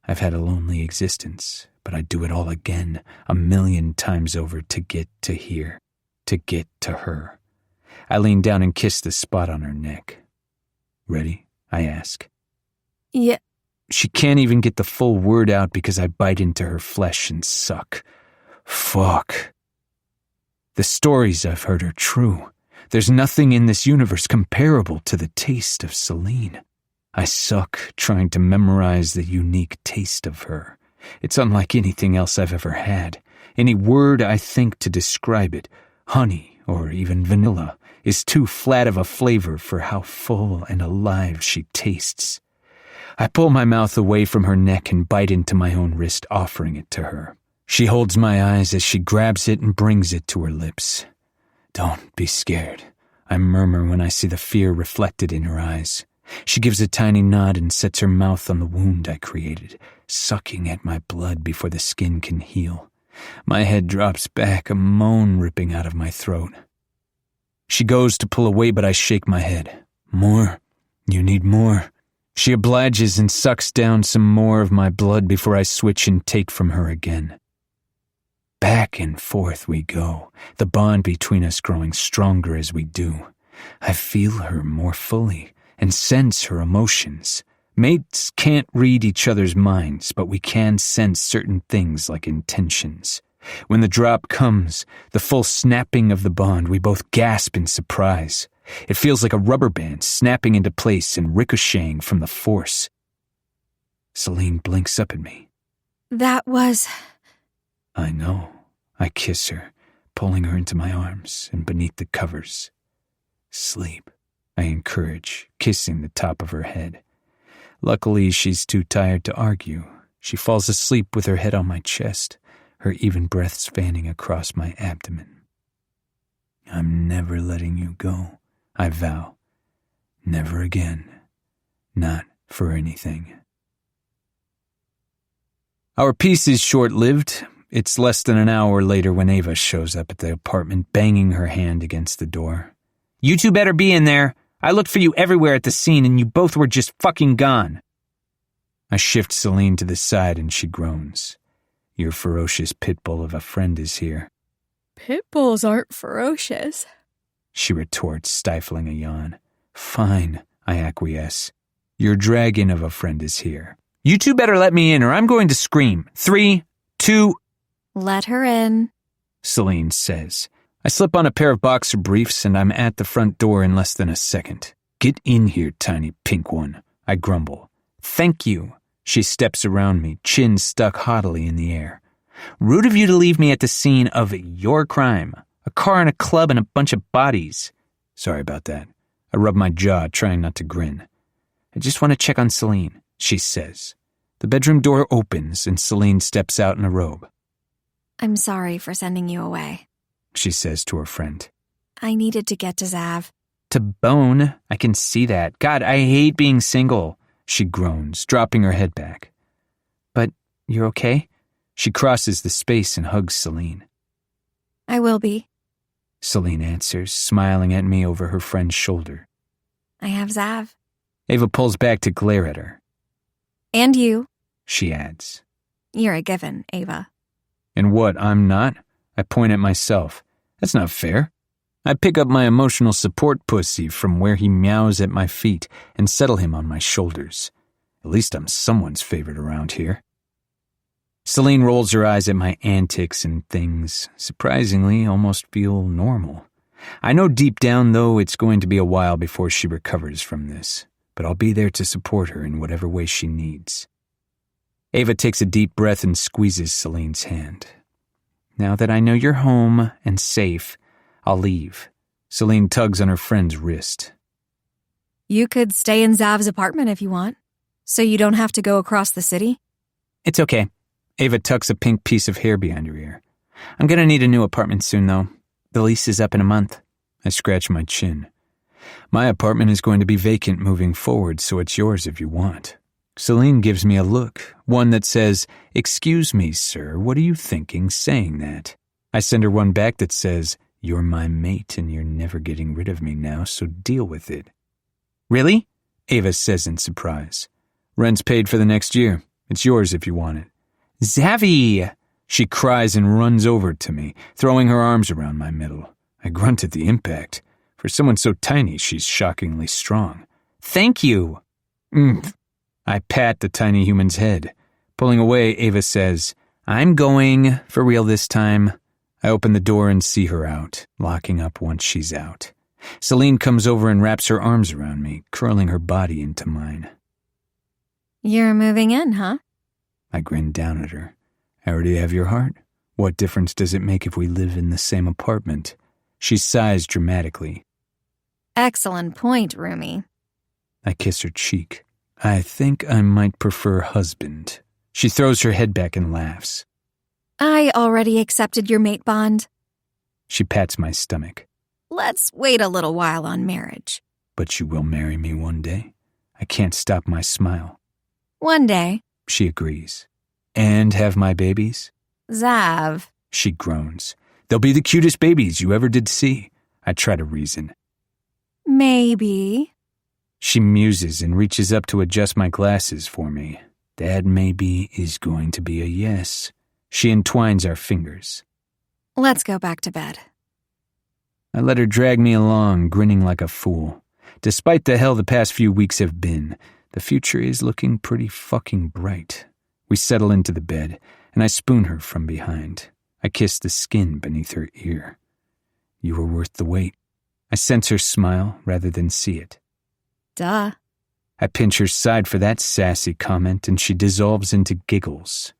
I've had a lonely existence, but I'd do it all again, 1,000,000 times over to get to here, to get to her. I lean down and kiss the spot on her neck. Ready? I ask. Yeah. She can't even get the full word out because I bite into her flesh and suck. Fuck. The stories I've heard are true. There's nothing in this universe comparable to the taste of Celine. I suck trying to memorize the unique taste of her. It's unlike anything else I've ever had. Any word I think to describe it, honey or even vanilla, is too flat of a flavor for how full and alive she tastes. I pull my mouth away from her neck and bite into my own wrist, offering it to her. She holds my eyes as she grabs it and brings it to her lips. Don't be scared, I murmur when I see the fear reflected in her eyes. She gives a tiny nod and sets her mouth on the wound I created, sucking at my blood before the skin can heal. My head drops back, a moan ripping out of my throat. She goes to pull away, but I shake my head. More? You need more? She obliges and sucks down some more of my blood before I switch and take from her again. Back and forth we go, the bond between us growing stronger as we do. I feel her more fully and sense her emotions. Mates can't read each other's minds, but we can sense certain things like intentions. When the drop comes, the full snapping of the bond, we both gasp in surprise. It feels like a rubber band snapping into place and ricocheting from the force. Celine blinks up at me. That was... I know. I kiss her, pulling her into my arms and beneath the covers. Sleep, I encourage, kissing the top of her head. Luckily, she's too tired to argue. She falls asleep with her head on my chest, her even breaths fanning across my abdomen. I'm never letting you go, I vow. Never again. Not for anything. Our peace is short-lived. It's less than an hour later when Ava shows up at the apartment, banging her hand against the door. You two better be in there. I looked for you everywhere at the scene and you both were just fucking gone. I shift Celine to the side and she groans. Your ferocious pit bull of a friend is here. Pit bulls aren't ferocious, she retorts, stifling a yawn. Fine, I acquiesce. Your dragon of a friend is here. You two better let me in or I'm going to scream. 3, 2... Let her in, Celine says. I slip on a pair of boxer briefs and I'm at the front door in less than a second. Get in here, tiny pink one, I grumble. Thank you. She steps around me, chin stuck haughtily in the air. Rude of you to leave me at the scene of your crime. A car and a club and a bunch of bodies. Sorry about that. I rub my jaw, trying not to grin. I just want to check on Celine, she says. The bedroom door opens and Celine steps out in a robe. I'm sorry for sending you away, she says to her friend. I needed to get to Zav. To bone? I can see that. God, I hate being single, she groans, dropping her head back. But you're okay? She crosses the space and hugs Celine. I will be, Celine answers, smiling at me over her friend's shoulder. I have Zav. Ava pulls back to glare at her. And you, she adds. You're a given, Ava. And what, I'm not? I point at myself. That's not fair. I pick up my emotional support pussy from where he meows at my feet and settle him on my shoulders. At least I'm someone's favorite around here. Celine rolls her eyes at my antics and things, surprisingly almost feel normal. I know deep down, though, it's going to be a while before she recovers from this, but I'll be there to support her in whatever way she needs. Ava takes a deep breath and squeezes Celine's hand. Now that I know you're home and safe, I'll leave. Celine tugs on her friend's wrist. You could stay in Zav's apartment if you want, so you don't have to go across the city. It's okay. Ava tucks a pink piece of hair behind her ear. I'm gonna need a new apartment soon, though. The lease is up in a month. I scratch my chin. My apartment is going to be vacant moving forward, so it's yours if you want. Celine gives me a look, one that says, Excuse me, sir, what are you thinking saying that? I send her one back that says, You're my mate and you're never getting rid of me now, so deal with it. Really? Ava says in surprise. Rent's paid for the next year. It's yours if you want it. Zavi! She cries and runs over to me, throwing her arms around my middle. I grunt at the impact. For someone so tiny, she's shockingly strong. Thank you! I pat the tiny human's head. Pulling away, Ava says, I'm going, for real this time. I open the door and see her out, locking up once she's out. Celine comes over and wraps her arms around me, curling her body into mine. You're moving in, huh? I grin down at her. I already have your heart. What difference does it make if we live in the same apartment? She sighs dramatically. Excellent point, Rumi. I kiss her cheek. I think I might prefer husband. She throws her head back and laughs. I already accepted your mate bond. She pats my stomach. Let's wait a little while on marriage. But you will marry me one day? I can't stop my smile. One day. She agrees. And have my babies? Zav. She groans. They'll be the cutest babies you ever did see. I try to reason. Maybe. She muses and reaches up to adjust my glasses for me. That maybe is going to be a yes. She entwines our fingers. Let's go back to bed. I let her drag me along, grinning like a fool. Despite the hell the past few weeks have been, the future is looking pretty fucking bright. We settle into the bed, and I spoon her from behind. I kiss the skin beneath her ear. You were worth the wait. I sense her smile rather than see it. Duh. I pinch her side for that sassy comment, and she dissolves into giggles.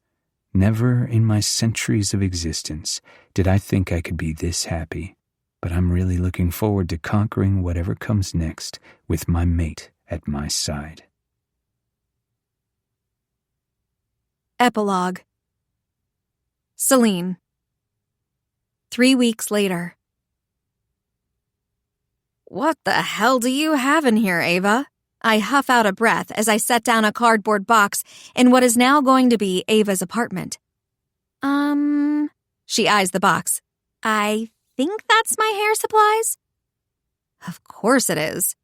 Never in my centuries of existence did I think I could be this happy, but I'm really looking forward to conquering whatever comes next with my mate at my side. Epilogue. Celine. 3 weeks later. What the hell do you have in here, Ava? I huff out a breath as I set down a cardboard box in what is now going to be Ava's apartment. She eyes the box. I think that's my hair supplies? Of course it is.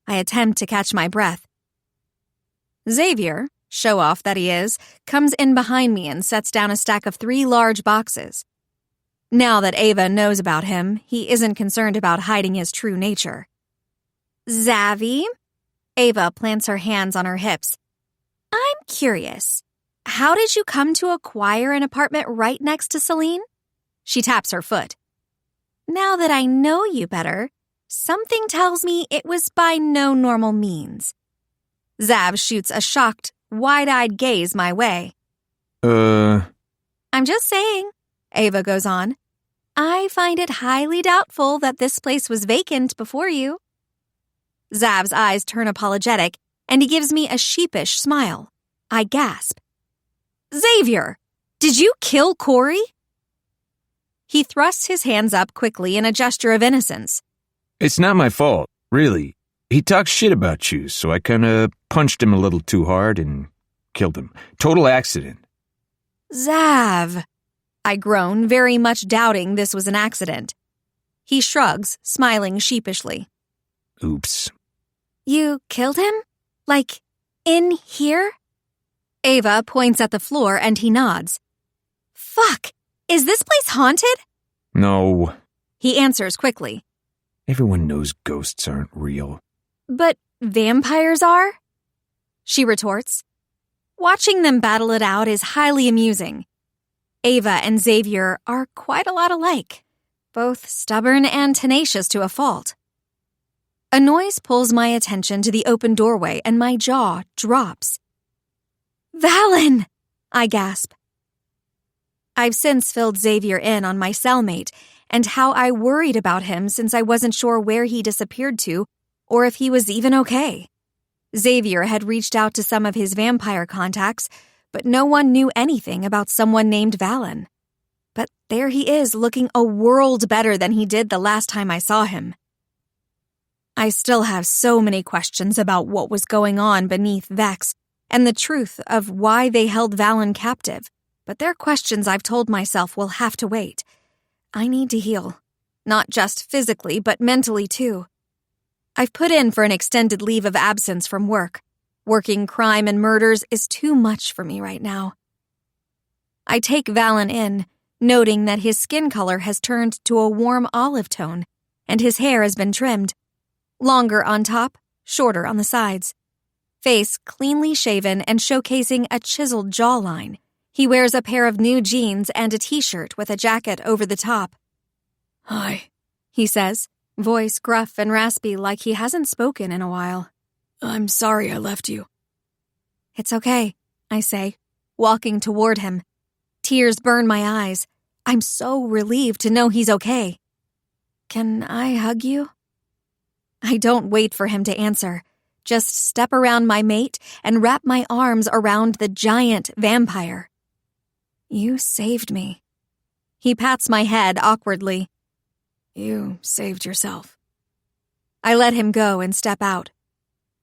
I attempt to catch my breath. Xavier, show-off that he is, comes in behind me and sets down a stack of 3 large boxes. Now that Ava knows about him, he isn't concerned about hiding his true nature. Zavi? Ava plants her hands on her hips. I'm curious. How did you come to acquire an apartment right next to Celine? She taps her foot. Now that I know you better, something tells me it was by no normal means. Zav shoots a shocked, wide-eyed gaze my way. I'm just saying, Ava goes on. I find it highly doubtful that this place was vacant before you. Zav's eyes turn apologetic, and he gives me a sheepish smile. I gasp. Xavier, did you kill Corey? He thrusts his hands up quickly in a gesture of innocence. It's not my fault, really. He talks shit about you, so I kinda punched him a little too hard and killed him. Total accident. Zav, I groan, very much doubting this was an accident. He shrugs, smiling sheepishly. Oops. You killed him? Like, in here? Ava points at the floor and he nods. Fuck! Is this place haunted? No. He answers quickly. Everyone knows ghosts aren't real. But vampires are? She retorts. Watching them battle it out is highly amusing. Ava and Xavier are quite a lot alike, both stubborn and tenacious to a fault. A noise pulls my attention to the open doorway and my jaw drops. Valen! I gasp. I've since filled Xavier in on my cellmate and how I worried about him since I wasn't sure where he disappeared to or if he was even okay. Xavier had reached out to some of his vampire contacts, but no one knew anything about someone named Valen. But there he is, looking a world better than he did the last time I saw him. I still have so many questions about what was going on beneath Vex and the truth of why they held Valen captive, but they're questions I've told myself will have to wait. I need to heal, not just physically, but mentally too. I've put in for an extended leave of absence from work. Working crime and murders is too much for me right now. I take Valen in, noting that his skin color has turned to a warm olive tone, and his hair has been trimmed. Longer on top, shorter on the sides. face cleanly shaven and showcasing a chiseled jawline. He wears a pair of new jeans and a t-shirt with a jacket over the top. Hi, He says, voice gruff and raspy like he hasn't spoken in a while. I'm sorry I left you. It's okay, I say, walking toward him. Tears burn my eyes. I'm so relieved to know he's okay. Can I hug you? I don't wait for him to answer. Just step around my mate and wrap my arms around the giant vampire. You saved me. He pats my head awkwardly. You saved yourself. I let him go and step out.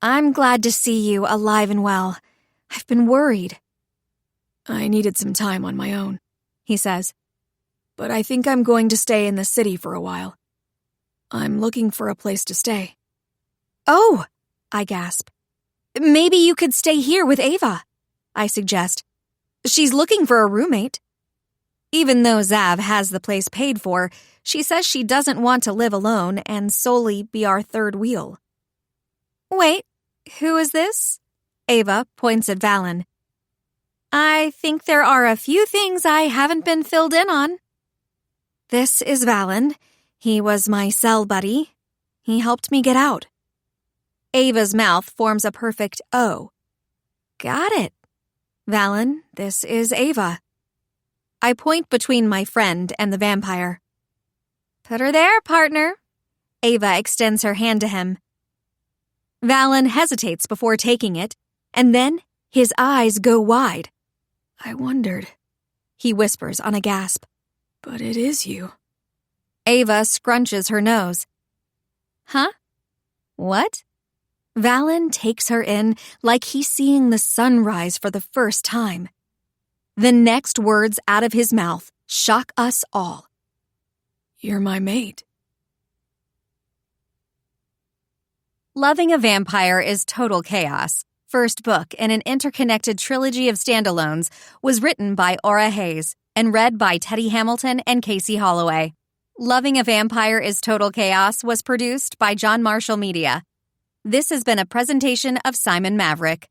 I'm glad to see you alive and well. I've been worried. I needed some time on my own, He says. but I think I'm going to stay in the city for a while. I'm looking for a place to stay. Oh, I gasp. Maybe you could stay here with Ava, I suggest. She's looking for a roommate. Even though Zav has the place paid for, she says she doesn't want to live alone and solely be our third wheel. Wait, who is this? Ava points at Valen. I think there are a few things I haven't been filled in on. This is Valen. He was my cell buddy. He helped me get out. Ava's mouth forms a perfect O. Got it. Valen, this is Ava. I point between my friend and the vampire. Put her there, partner. Ava extends her hand to him. Valen hesitates before taking it, and then his eyes go wide. I wondered, He whispers on a gasp. but it is you. Ava scrunches her nose. Huh? What? Valen takes her in like he's seeing the sunrise for the first time. The next words out of his mouth shock us all. You're my mate. Loving a Vampire is Total Chaos, first book in an interconnected trilogy of standalones, was written by Aura Hayes and read by Teddy Hamilton and Casey Holloway. Loving a Vampire is Total Chaos was produced by John Marshall Media. This has been a presentation of Simon Maverick.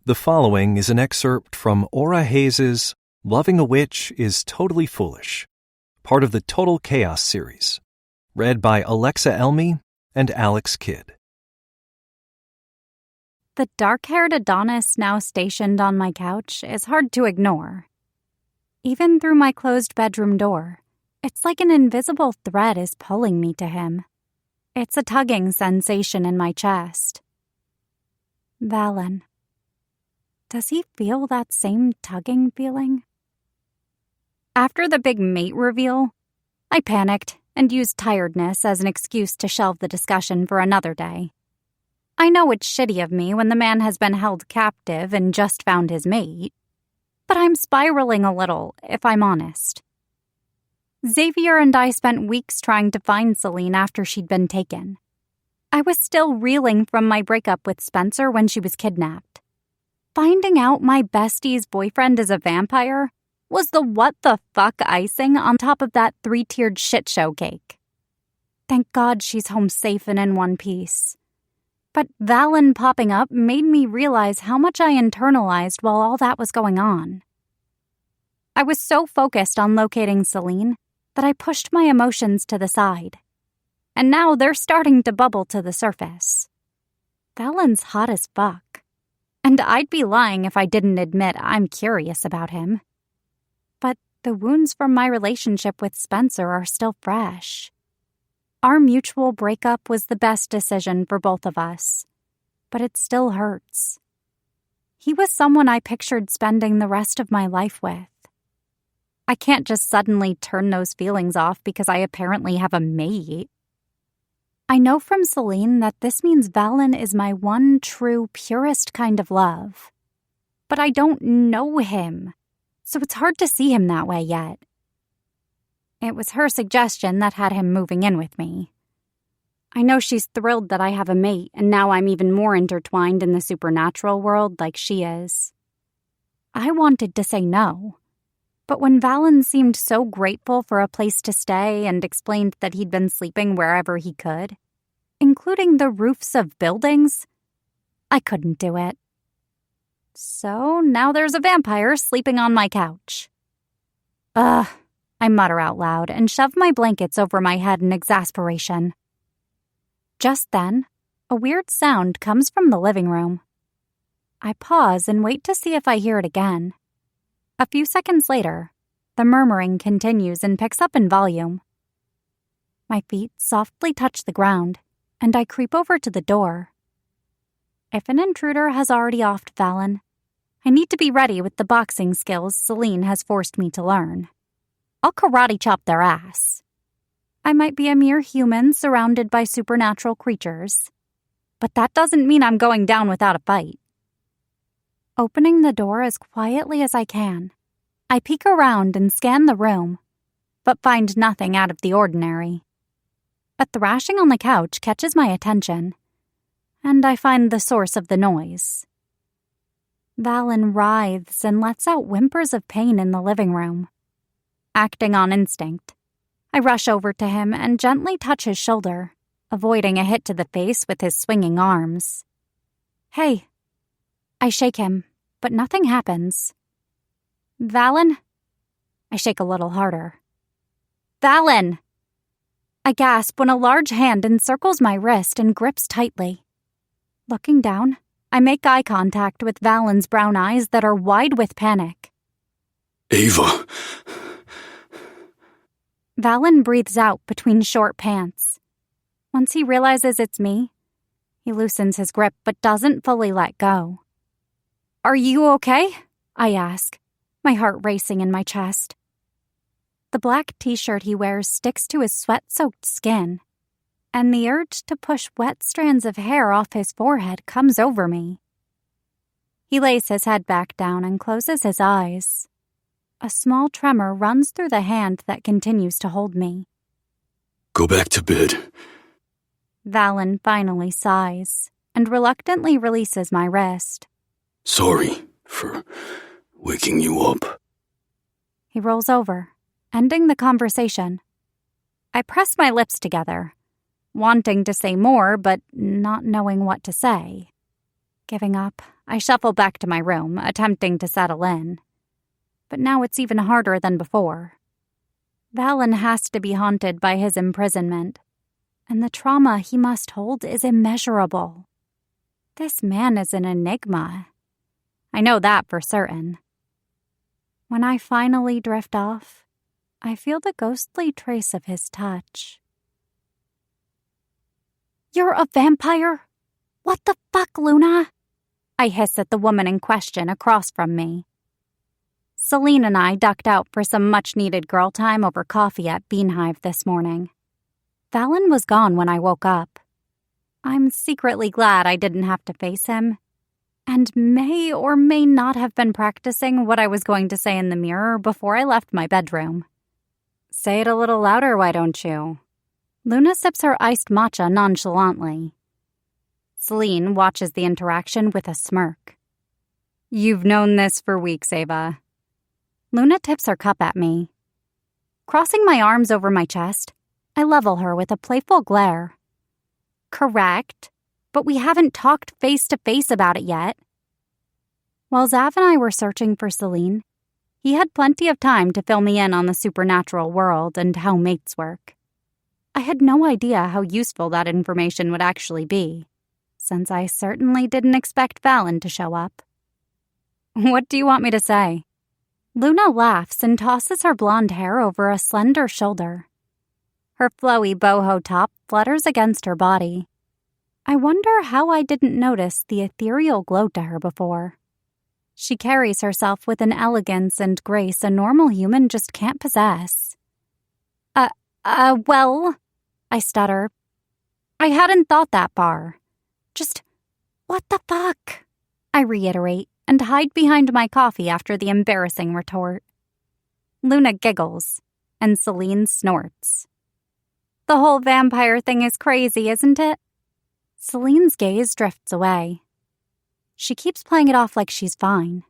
The following is an excerpt from Aura Hayes' Loving a Witch is Totally Foolish, part of the Total Chaos series, read by Alexa Elmy and Alex Kidd. The dark-haired Adonis now stationed on my couch is hard to ignore. Even through my closed bedroom door, it's like an invisible thread is pulling me to him. It's a tugging sensation in my chest. Valen. Does he feel that same tugging feeling? After the big mate reveal, I panicked and used tiredness as an excuse to shelve the discussion for another day. I know it's shitty of me when the man has been held captive and just found his mate, but I'm spiraling a little, if I'm honest. Xavier and I spent weeks trying to find Celine after she'd been taken. I was still reeling from my breakup with Spencer when she was kidnapped. Finding out my bestie's boyfriend is a vampire was the what-the-fuck icing on top of that 3-tiered shit-show cake. Thank God she's home safe and in one piece. But Valen popping up made me realize how much I internalized while all that was going on. I was so focused on locating Celine that I pushed my emotions to the side. And now they're starting to bubble to the surface. Valen's hot as fuck. And I'd be lying if I didn't admit I'm curious about him. But the wounds from my relationship with Spencer are still fresh. Our mutual breakup was the best decision for both of us, but it still hurts. He was someone I pictured spending the rest of my life with. I can't just suddenly turn those feelings off because I apparently have a mate. I know from Celine that this means Valen is my one true, purest kind of love. But I don't know him, so it's hard to see him that way yet. It was her suggestion that had him moving in with me. I know she's thrilled that I have a mate, and now I'm even more intertwined in the supernatural world like she is. I wanted to say no, but when Valen seemed so grateful for a place to stay and explained that he'd been sleeping wherever he could, including including the roofs of buildings. I couldn't do it. So now there's a vampire sleeping on my couch. Ugh, I mutter out loud and shove my blankets over my head in exasperation. Just then, a weird sound comes from the living room. I pause and wait to see if I hear it again. A few seconds later, the murmuring continues and picks up in volume. My feet softly touch the ground, and I creep over to the door. If an intruder has already offed Valen, I need to be ready with the boxing skills Celine has forced me to learn. I'll karate chop their ass. I might be a mere human surrounded by supernatural creatures, but that doesn't mean I'm going down without a fight. Opening the door as quietly as I can, I peek around and scan the room, but find nothing out of the ordinary. A thrashing on the couch catches my attention, and I find the source of the noise. Valen writhes and lets out whimpers of pain in the living room. Acting on instinct, I rush over to him and gently touch his shoulder, avoiding a hit to the face with his swinging arms. Hey. I shake him, but nothing happens. Valen? I shake a little harder. Valen! I gasp when a large hand encircles my wrist and grips tightly. Looking down, I make eye contact with Valen's brown eyes that are wide with panic. Ava. Valen breathes out between short pants. Once he realizes it's me, he loosens his grip but doesn't fully let go. Are you okay? I ask, my heart racing in my chest. The black t-shirt he wears sticks to his sweat-soaked skin, and the urge to push wet strands of hair off his forehead comes over me. He lays his head back down and closes his eyes. A small tremor runs through the hand that continues to hold me. Go back to bed. Valen finally sighs and reluctantly releases my wrist. Sorry for waking you up. He rolls over, ending the conversation. I press my lips together, wanting to say more but not knowing what to say. Giving up, I shuffle back to my room, attempting to settle in. But now it's even harder than before. Valen has to be haunted by his imprisonment, and the trauma he must hold is immeasurable. This man is an enigma. I know that for certain. When I finally drift off, I feel the ghostly trace of his touch. You're a vampire? What the fuck, Luna? I hiss at the woman in question across from me. Celine and I ducked out for some much-needed girl time over coffee at Beanhive this morning. Valen was gone when I woke up. I'm secretly glad I didn't have to face him, and may or may not have been practicing what I was going to say in the mirror before I left my bedroom. Say it a little louder, why don't you? Luna sips her iced matcha nonchalantly. Celine watches the interaction with a smirk. You've known this for weeks, Ava. Luna tips her cup at me. Crossing my arms over my chest, I level her with a playful glare. Correct, but we haven't talked face-to-face about it yet. While Zav and I were searching for Celine, he had plenty of time to fill me in on the supernatural world and how mates work. I had no idea how useful that information would actually be, since I certainly didn't expect Valen to show up. What do you want me to say? Luna laughs and tosses her blonde hair over a slender shoulder. Her flowy boho top flutters against her body. I wonder how I didn't notice the ethereal glow to her before. She carries herself with an elegance and grace a normal human just can't possess. Well, I stutter. I hadn't thought that far. Just, what the fuck? I reiterate and hide behind my coffee after the embarrassing retort. Luna giggles, and Celine snorts. The whole vampire thing is crazy, isn't it? Celine's gaze drifts away. She keeps playing it off like she's fine,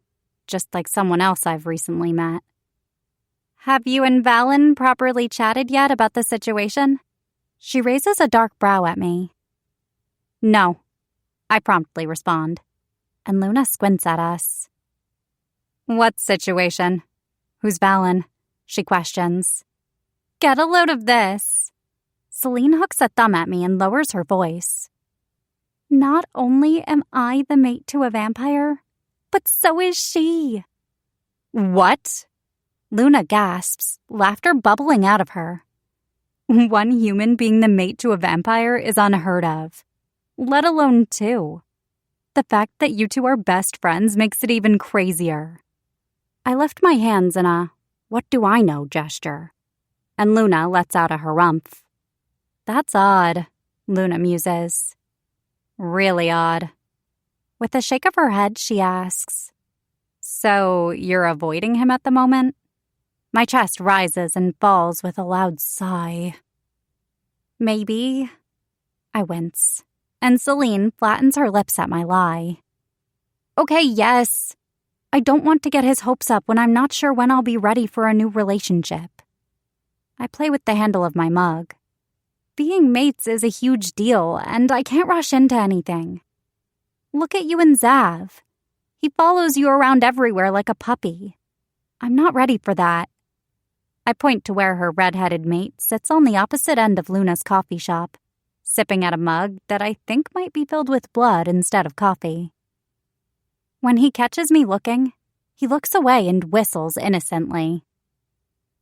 just like someone else I've recently met. Have you and Valen properly chatted yet about the situation? She raises a dark brow at me. No, I promptly respond, and Luna squints at us. What situation? Who's Valen? She questions. Get a load of this. Celine hooks a thumb at me and lowers her voice. Not only am I the mate to a vampire, but so is she. What? Luna gasps, laughter bubbling out of her. One human being the mate to a vampire is unheard of, let alone two. The fact that you two are best friends makes it even crazier. I lift my hands in a what do I know gesture, and Luna lets out a harumph. That's odd, Luna muses. Really odd. With a shake of her head, she asks, So you're avoiding him at the moment? My chest rises and falls with a loud sigh. Maybe. I wince, and Celine flattens her lips at my lie. Okay, yes. I don't want to get his hopes up when I'm not sure when I'll be ready for a new relationship. I play with the handle of my mug. Being mates is a huge deal, and I can't rush into anything. Look at you and Zav. He follows you around everywhere like a puppy. I'm not ready for that. I point to where her red-headed mate sits on the opposite end of Luna's coffee shop, sipping at a mug that I think might be filled with blood instead of coffee. When he catches me looking, he looks away and whistles innocently.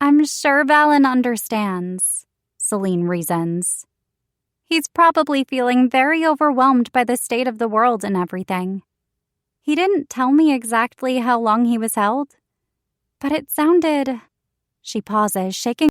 I'm sure Valen understands, Celine reasons. He's probably feeling very overwhelmed by the state of the world and everything. He didn't tell me exactly how long he was held, but it sounded... She pauses, shaking